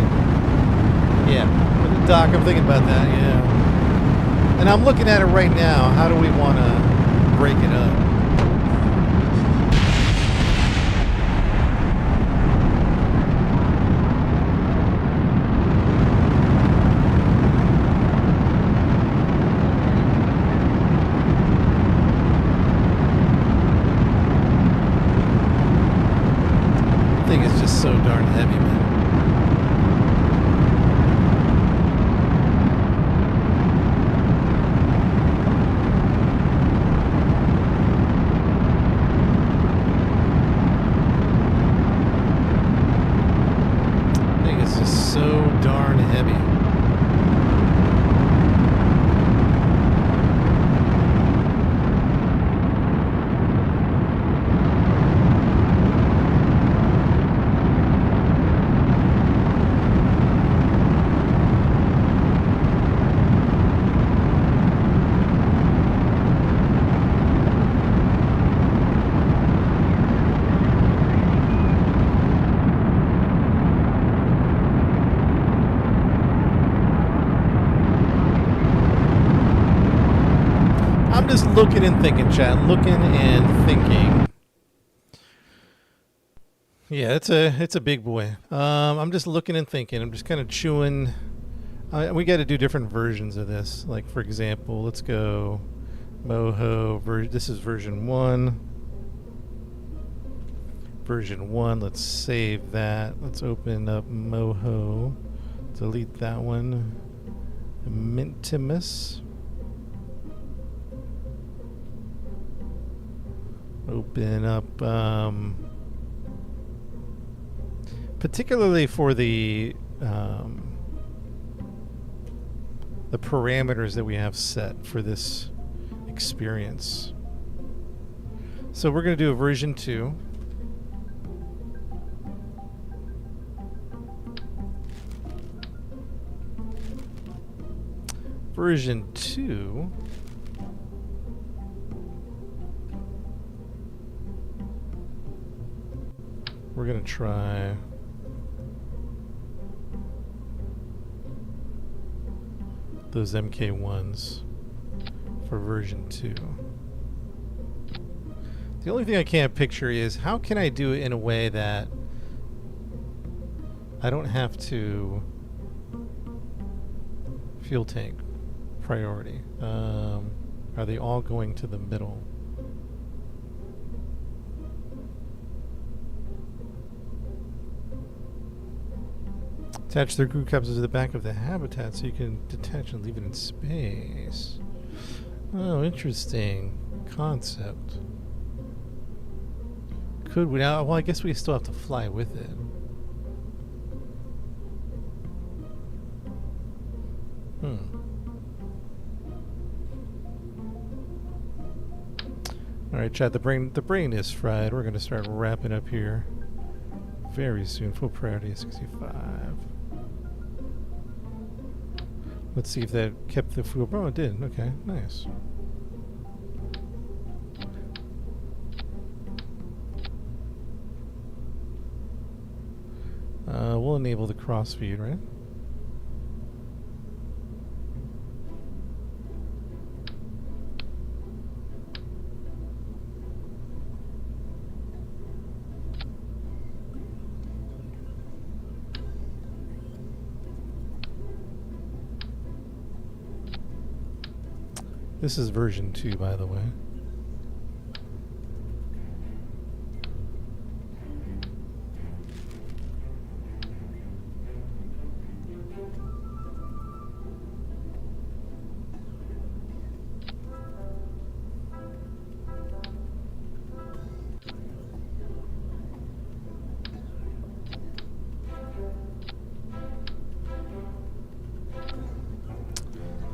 Yeah, with the dock, I'm thinking about that, yeah. And I'm looking at it right now. How do we want to break it up? So darn heavy, man. I think it's just so darn heavy. just looking and thinking, chat. Looking and thinking. Yeah, it's a big boy. I'm just looking and thinking. I'm just kind of chewing. We got to do different versions of this. Like, for example, let's go Moho. This is version 1. Version 1. Let's save that. Let's open up Moho. Delete that one. Mintimus. Open up, particularly for the parameters that we have set for this experience. So we're going to do a version 2. Version 2. We're going to try those MK1s for version 2. The only thing I can't picture is how can I do it in a way that I don't have to fuel tank priority. Are they all going to the middle? Attach their crew capsules to the back of the habitat so you can detach and leave it in space. Oh, interesting concept. Could we now? Well, I guess we still have to fly with it. Alright, chat, the brain is fried. We're going to start wrapping up here very soon. Full priority 65. Let's see if that kept the fuel. Oh, it did. Okay, nice. We'll enable the cross feed, right? This is version 2, by the way.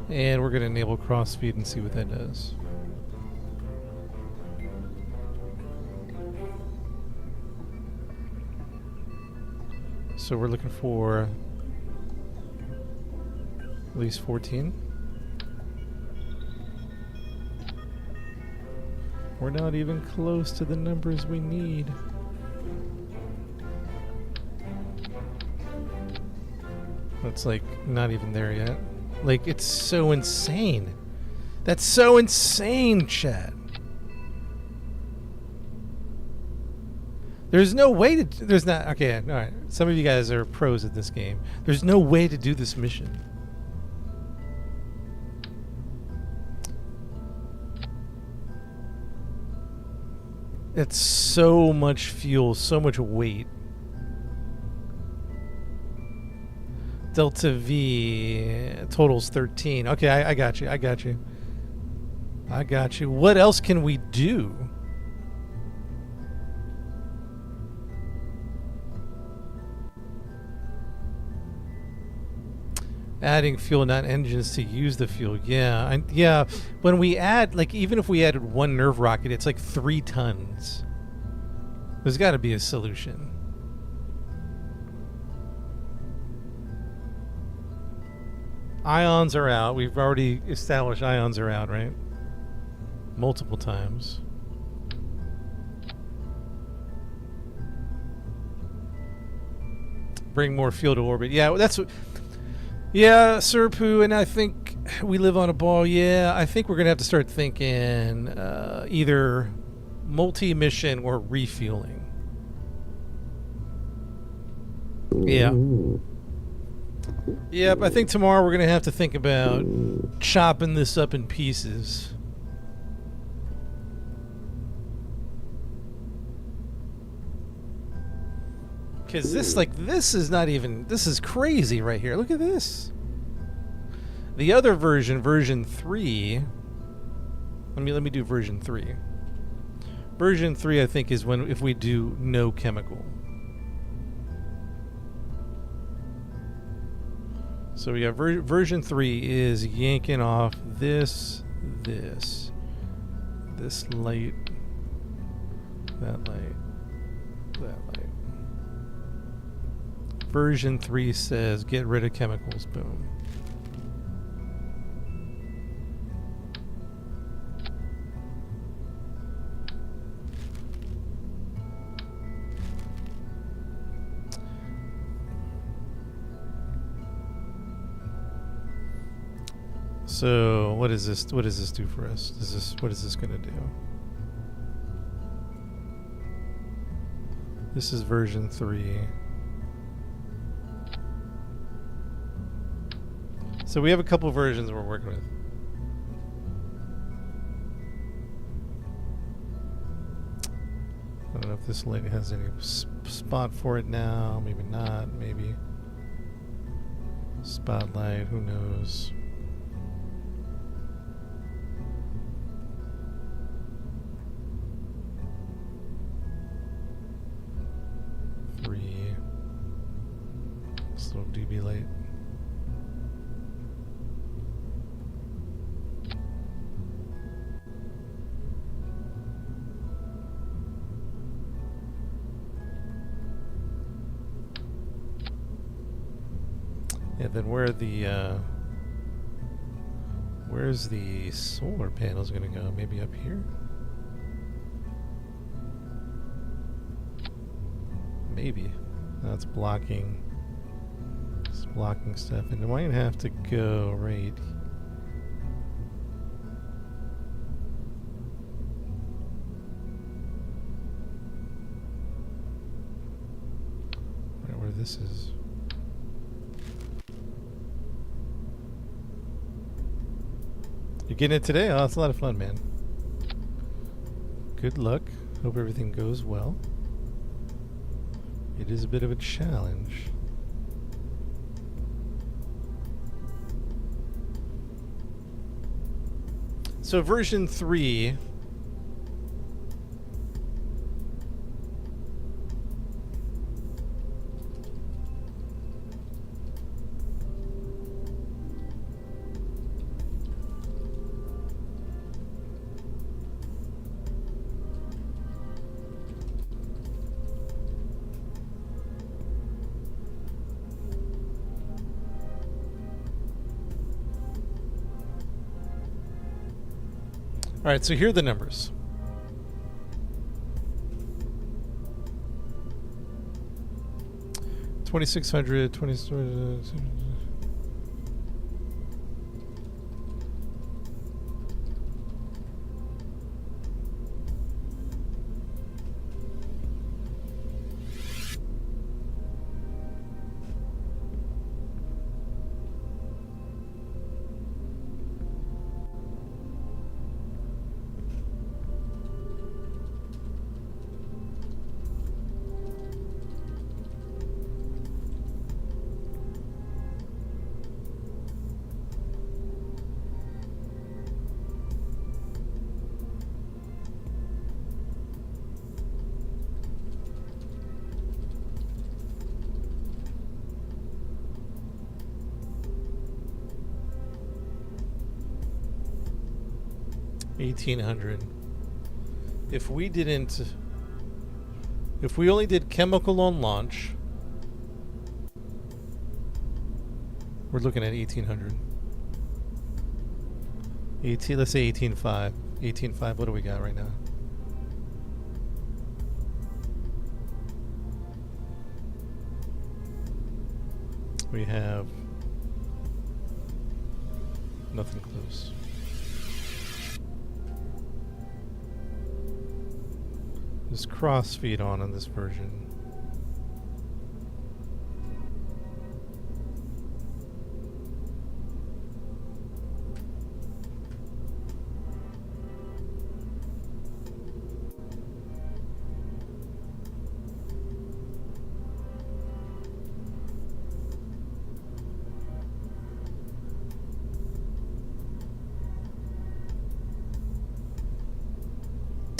And we're going to enable crossfeed and see what that does. So we're looking for at least 14. We're not even close to the numbers we need. That's like not even there yet. Like, it's so insane. That's so insane, chat. There's no way to... There's not... Okay, alright. Some of you guys are pros at this game. There's no way to do this mission. It's so much fuel, so much weight. Delta V totals 13. Okay, I got you. I got you. I got you. What else can we do? Adding fuel, not engines, to use the fuel. Yeah, yeah. When we add, like, even if we added one nerve rocket, it's like 3 tons. There's got to be a solution. Ions are out. We've already established ions are out, right? Multiple times. Bring more fuel to orbit. Yeah, that's what... Yeah, Sir Poo, and I think We live on a ball. Yeah, I think we're gonna have to start thinking either multi-mission or refueling. Yeah. Yep, I think tomorrow we're gonna have to think about chopping this up in pieces. Because this is not even, this is crazy right here. Look at this. The other version, version 3, let me do version 3. Version 3, I think, is when if we do no chemical. So we got version 3 is yanking off this light, that light, that light. Version 3 says get rid of chemicals. Boom. So what is this? What does this do for us? What is this going to do? This is version 3. So we have a couple versions we're working with. I don't know if this light has any spot for it now. Maybe not. Maybe. Spotlight. Who knows? This little doobie light. Yeah, then where's the solar panels gonna go? Maybe up here? Maybe. That's blocking. It's blocking stuff. And it might have to go right. Right where this is. You're getting it today? Oh, it's a lot of fun, man. Good luck. Hope everything goes well. It is a bit of a challenge. So version 3 All right, so here are the numbers. $2,600, 20. $1,800. If we only did chemical on launch, we're looking at 1,800. Let's say 18.5. 18.5. What do we got right now? We have Nothing close. There's crossfeed on this version.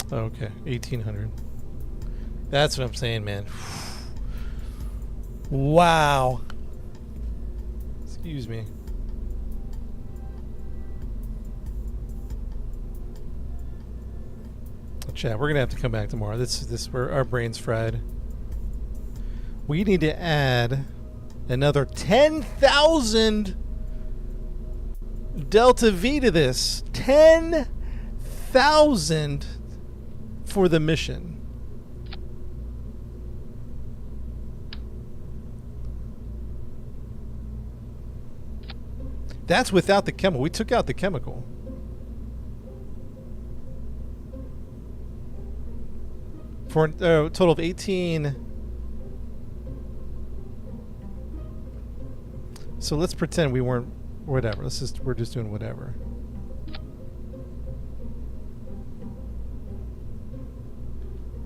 Okay, 1800. That's what I'm saying, man. Wow. Excuse me. Chat, we're gonna have to come back tomorrow. This where our brain's fried. We need to add another 10,000 Delta V to this. 10,000 for the mission. That's without the chemical. We took out the chemical. For a total of 18. So let's pretend we weren't whatever. We're just doing whatever.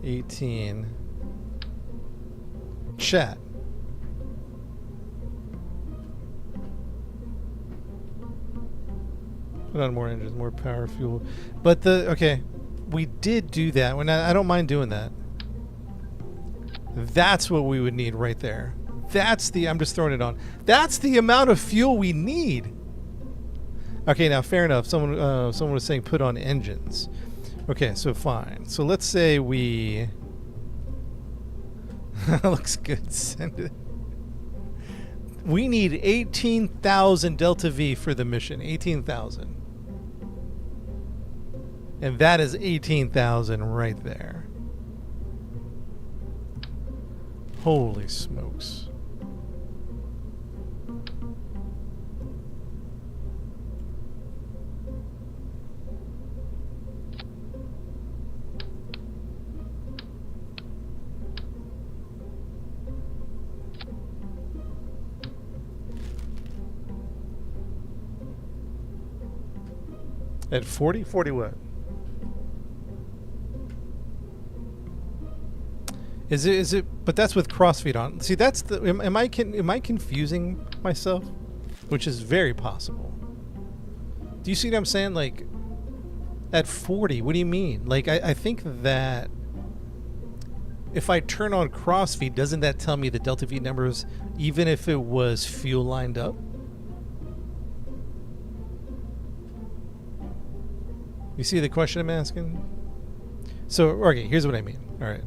$18. Chat. Put on more engines, more power, fuel. But okay, we did do that. I don't mind doing that. That's what we would need right there. I'm just throwing it on. That's the amount of fuel we need. Okay, now fair enough. Someone was saying put on engines. Okay, so fine. So let's say we... looks good. Send it. We need 18,000 Delta V for the mission. 18,000. And that is 18,000 right there. Holy smokes. At 40? 40 what? Is it but that's with crossfeed on. See, that's the am I confusing myself? Which is very possible. Do you see what I'm saying? Like at 40, what do you mean? Like I think that if I turn on crossfeed, doesn't that tell me the Delta V numbers even if it was fuel lined up? You see the question I'm asking? So, okay, here's what I mean. All right.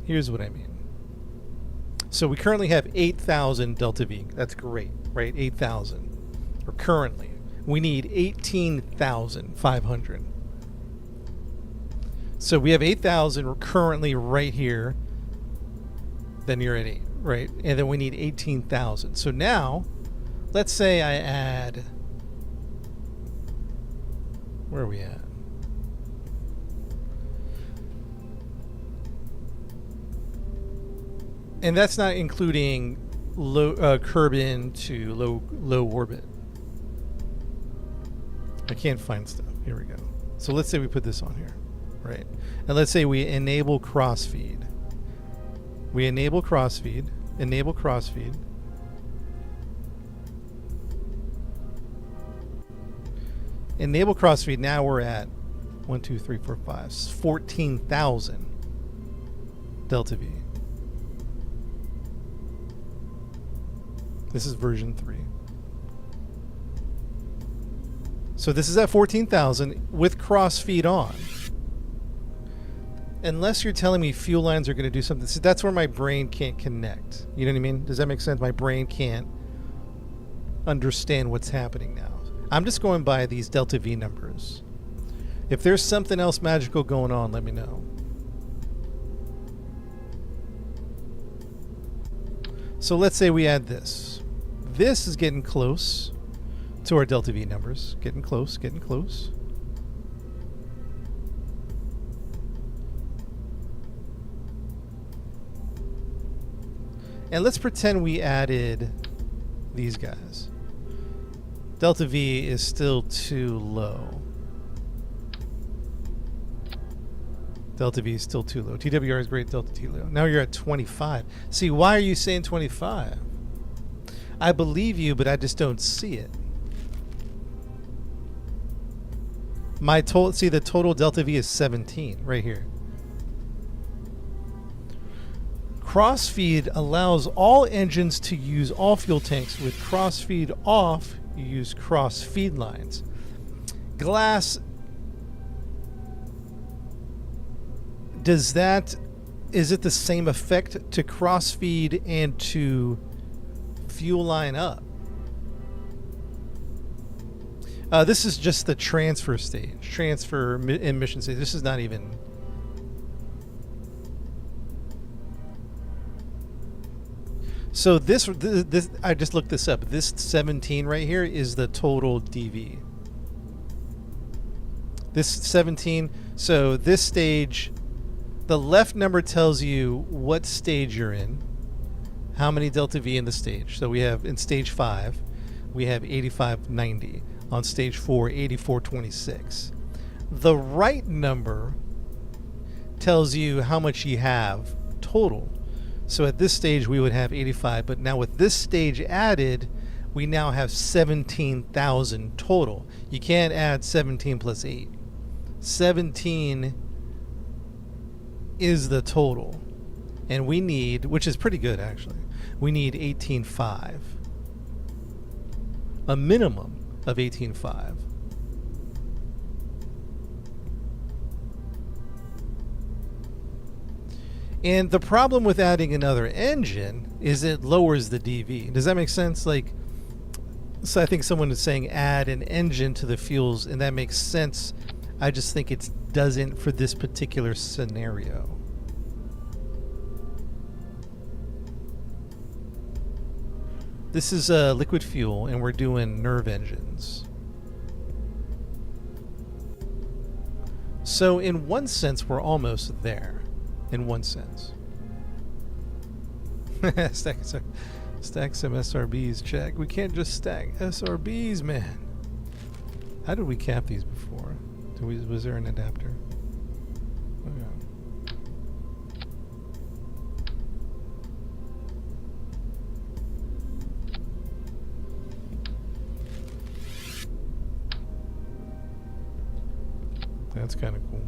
Here's what I mean. So we currently have 8,000 Delta V. That's great, right? 8,000. Or currently. We need 18,500. So we have 8,000 currently right here. Then you're at 8, right? And then we need 18,000. So now, let's say I add... Where are we at? And that's not including low Kerbal to low orbit. I can't find stuff. Here we go. So let's say we put this on here, right? And let's say we enable crossfeed. We enable crossfeed. Enable crossfeed. Enable crossfeed. Now we're at 1, 2, 3, 4, 5, 14,000 Delta V. This is version 3. So this is at 14,000 with crossfeed on. Unless you're telling me fuel lines are going to do something. So that's where my brain can't connect. You know what I mean? Does that make sense? My brain can't understand what's happening now. I'm just going by these Delta V numbers. If there's something else magical going on, let me know. So let's say we add this. This is getting close to our delta V numbers. Getting close, getting close. And let's pretend we added these guys. Delta V is still too low. Delta V is still too low. TWR is great, Delta T low. Now you're at 25. See, why are you saying 25? I believe you, but I just don't see it. My total, see, the total Delta V is 17 right here. Crossfeed allows all engines to use all fuel tanks. With crossfeed off, you use cross feed lines. Glass, is it the same effect to crossfeed and to fuel line up? This is just the transfer stage, transfer emission stage. This is not even. So this I just looked this up. This 17 right here is the total DV. This 17. So this stage, the left number tells you what stage you're in, how many delta V in the stage. So we have in stage 5, we have 8590. On stage 4, 8426. The right number tells you how much you have total. So at this stage we would have 85, but now with this stage added, we now have 17,000 total. You can't add 17 plus 8. 17 is the total. And we need, which is pretty good actually, we need 18.5. A minimum of 18.5. And the problem with adding another engine is it lowers the DV. Does that make sense? Like, so I think someone is saying add an engine to the fuels, and that makes sense. I just think it doesn't for this particular scenario. This is liquid fuel, and we're doing nerve engines. So in one sense, we're almost there. In one sense. stack some SRBs, check. We can't just stack SRBs, man. How did we cap these before? Was there an adapter? Oh, yeah. That's kind of cool.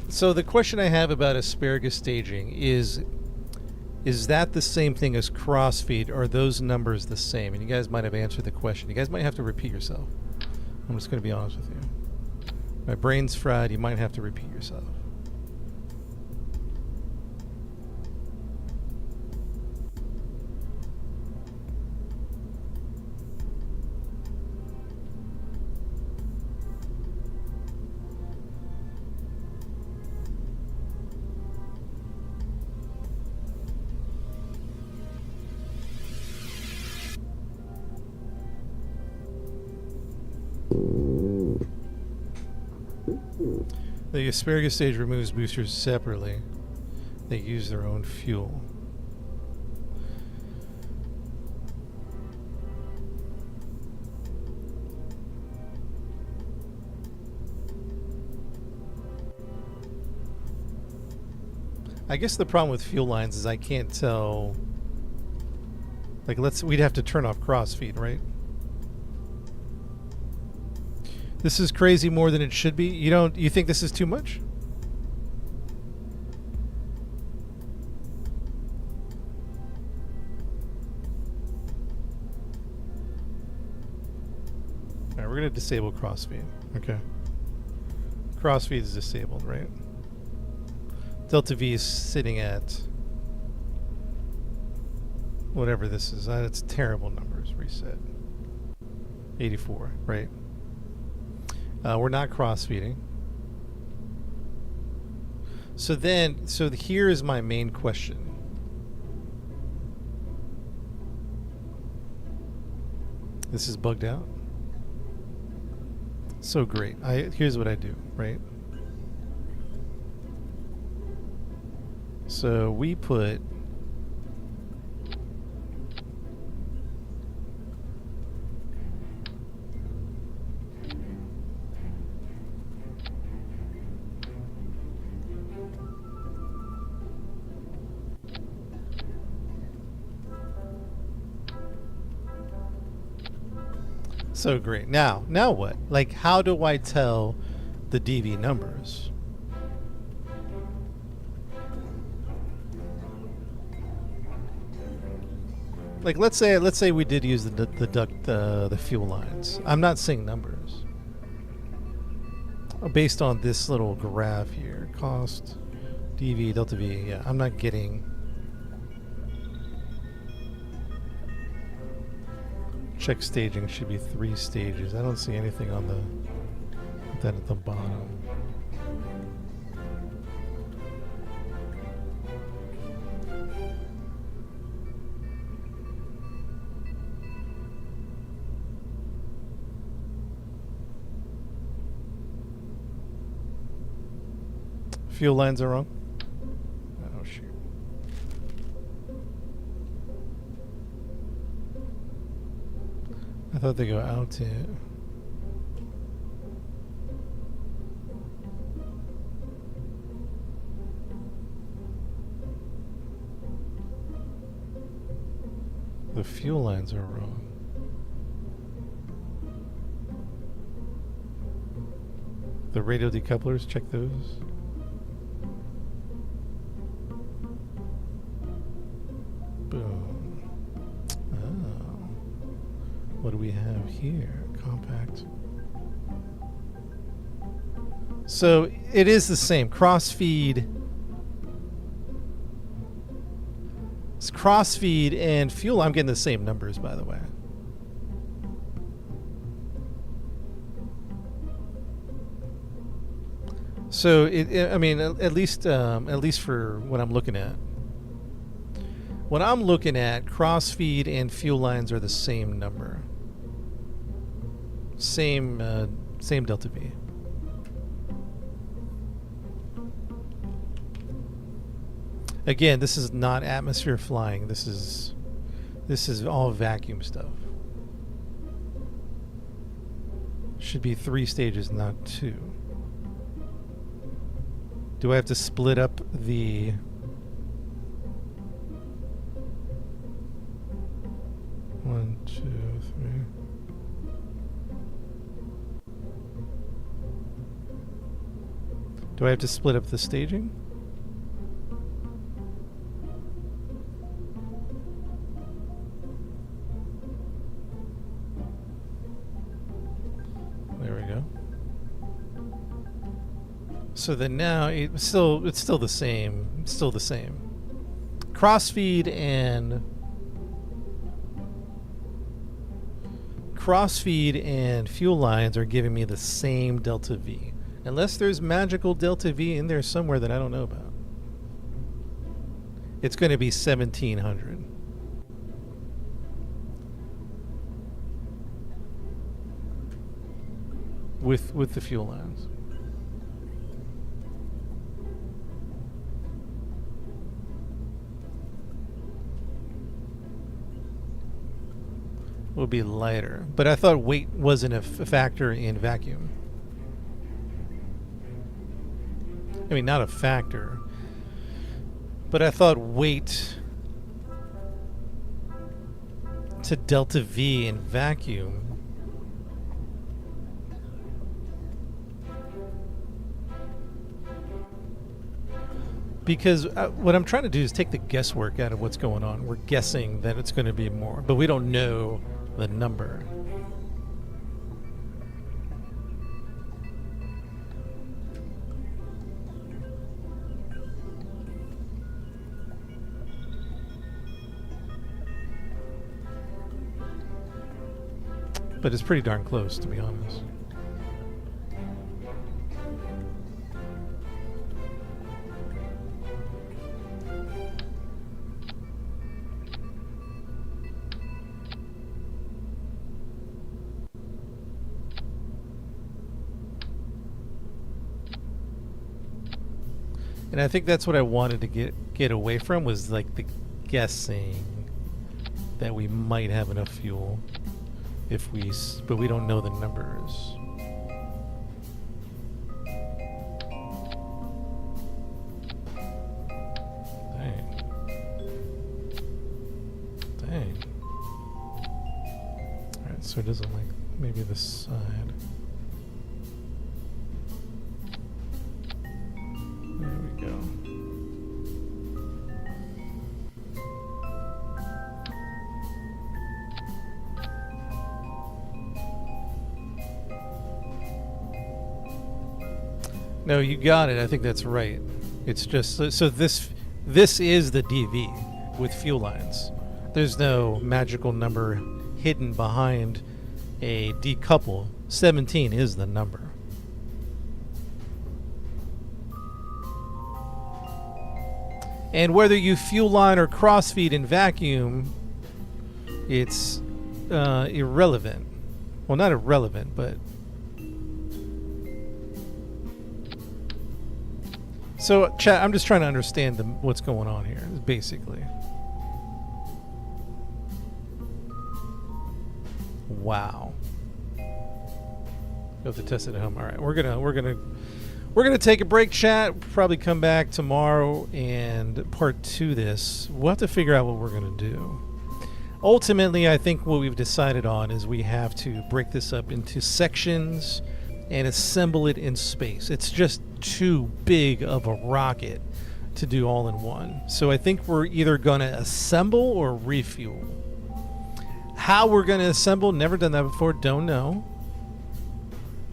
So the question I have about asparagus staging is that the same thing as crossfeed? Or are those numbers the same? And you guys might have answered the question. You guys might have to repeat yourself. I'm just going to be honest with you. My brain's fried. You might have to repeat yourself. The asparagus stage removes boosters separately. They use their own fuel. I guess the problem with fuel lines is I can't tell. Like, we'd have to turn off crossfeed, right? This is crazy more than it should be. You think this is too much? All right, we're going to disable crossfeed. Okay. Crossfeed is disabled, right? Delta V is sitting at whatever this is. It's terrible numbers. Reset. 84, right? We're not crossfeeding. So here is my main question. This is bugged out. So great. Here's what I do, right? So we put so great. Now what? Like, how do I tell the DV numbers? Like, let's say we did use the fuel lines. I'm not seeing numbers based on this little graph here. Cost, DV, delta V. Yeah, I'm not getting. Check staging should be 3 stages. I don't see anything on that at the bottom. Fuel lines are wrong. Oh shoot. I thought they go out to. The fuel lines are wrong. The radio decouplers, check those. Boom. Oh. What do we have here? Compact. So it is the same. Crossfeed. It's crossfeed and fuel. I'm getting the same numbers, by the way. So I mean, at least for what I'm looking at. What I'm looking at, crossfeed and fuel lines are the same number. Same delta V. Again, this is not atmosphere flying. This is all vacuum stuff. Should be 3 stages, not 2. Do I have to split up the... One, two, three. Do I have to split up the staging? There we go. So then now it's still the same. It's still the same. Crossfeed and fuel lines are giving me the same delta V. Unless there's magical delta V in there somewhere that I don't know about. It's going to be 1700. With the fuel lines. Will be lighter, but I thought weight wasn't a factor in vacuum. I mean, not a factor, but I thought weight to delta V in vacuum because what I'm trying to do is take the guesswork out of what's going on. We're guessing that it's going to be more, but we don't know the number. but it's pretty darn close, to be honest. And I think that's what I wanted to get away from, was like the guessing that we might have enough fuel but we don't know the numbers. Dang. Alright, so it doesn't like maybe this side. There we go. No, you got it. I think that's right. It's just so this is the DV with fuel lines. There's no magical number hidden behind a decouple. 17 is the number. And whether you fuel line or crossfeed in vacuum, it's irrelevant. Well, not irrelevant, but... So, chat, I'm just trying to understand what's going on here, basically. Wow. You have to test it at home. All right, we're gonna take a break, chat. Probably come back tomorrow and part 2 this. We'll have to figure out what we're gonna do. Ultimately, I think what we've decided on is we have to break this up into sections and assemble it in space. It's just too big of a rocket to do all in one. So I think we're either gonna assemble or refuel. How we're gonna assemble, never done that before, don't know.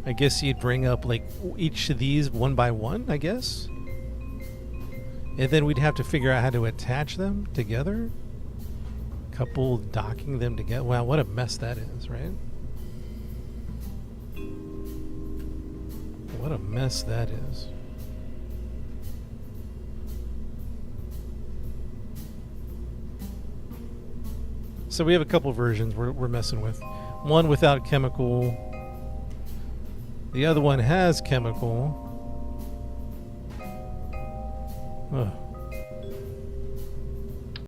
I guess you'd bring up like each of these one by one, I guess. And then we'd have to figure out how to attach them together. Couple docking them together. Wow, what a mess that is, right? What a mess that is. So we have a couple versions we're messing with. One without chemical. The other one has chemical. Ugh.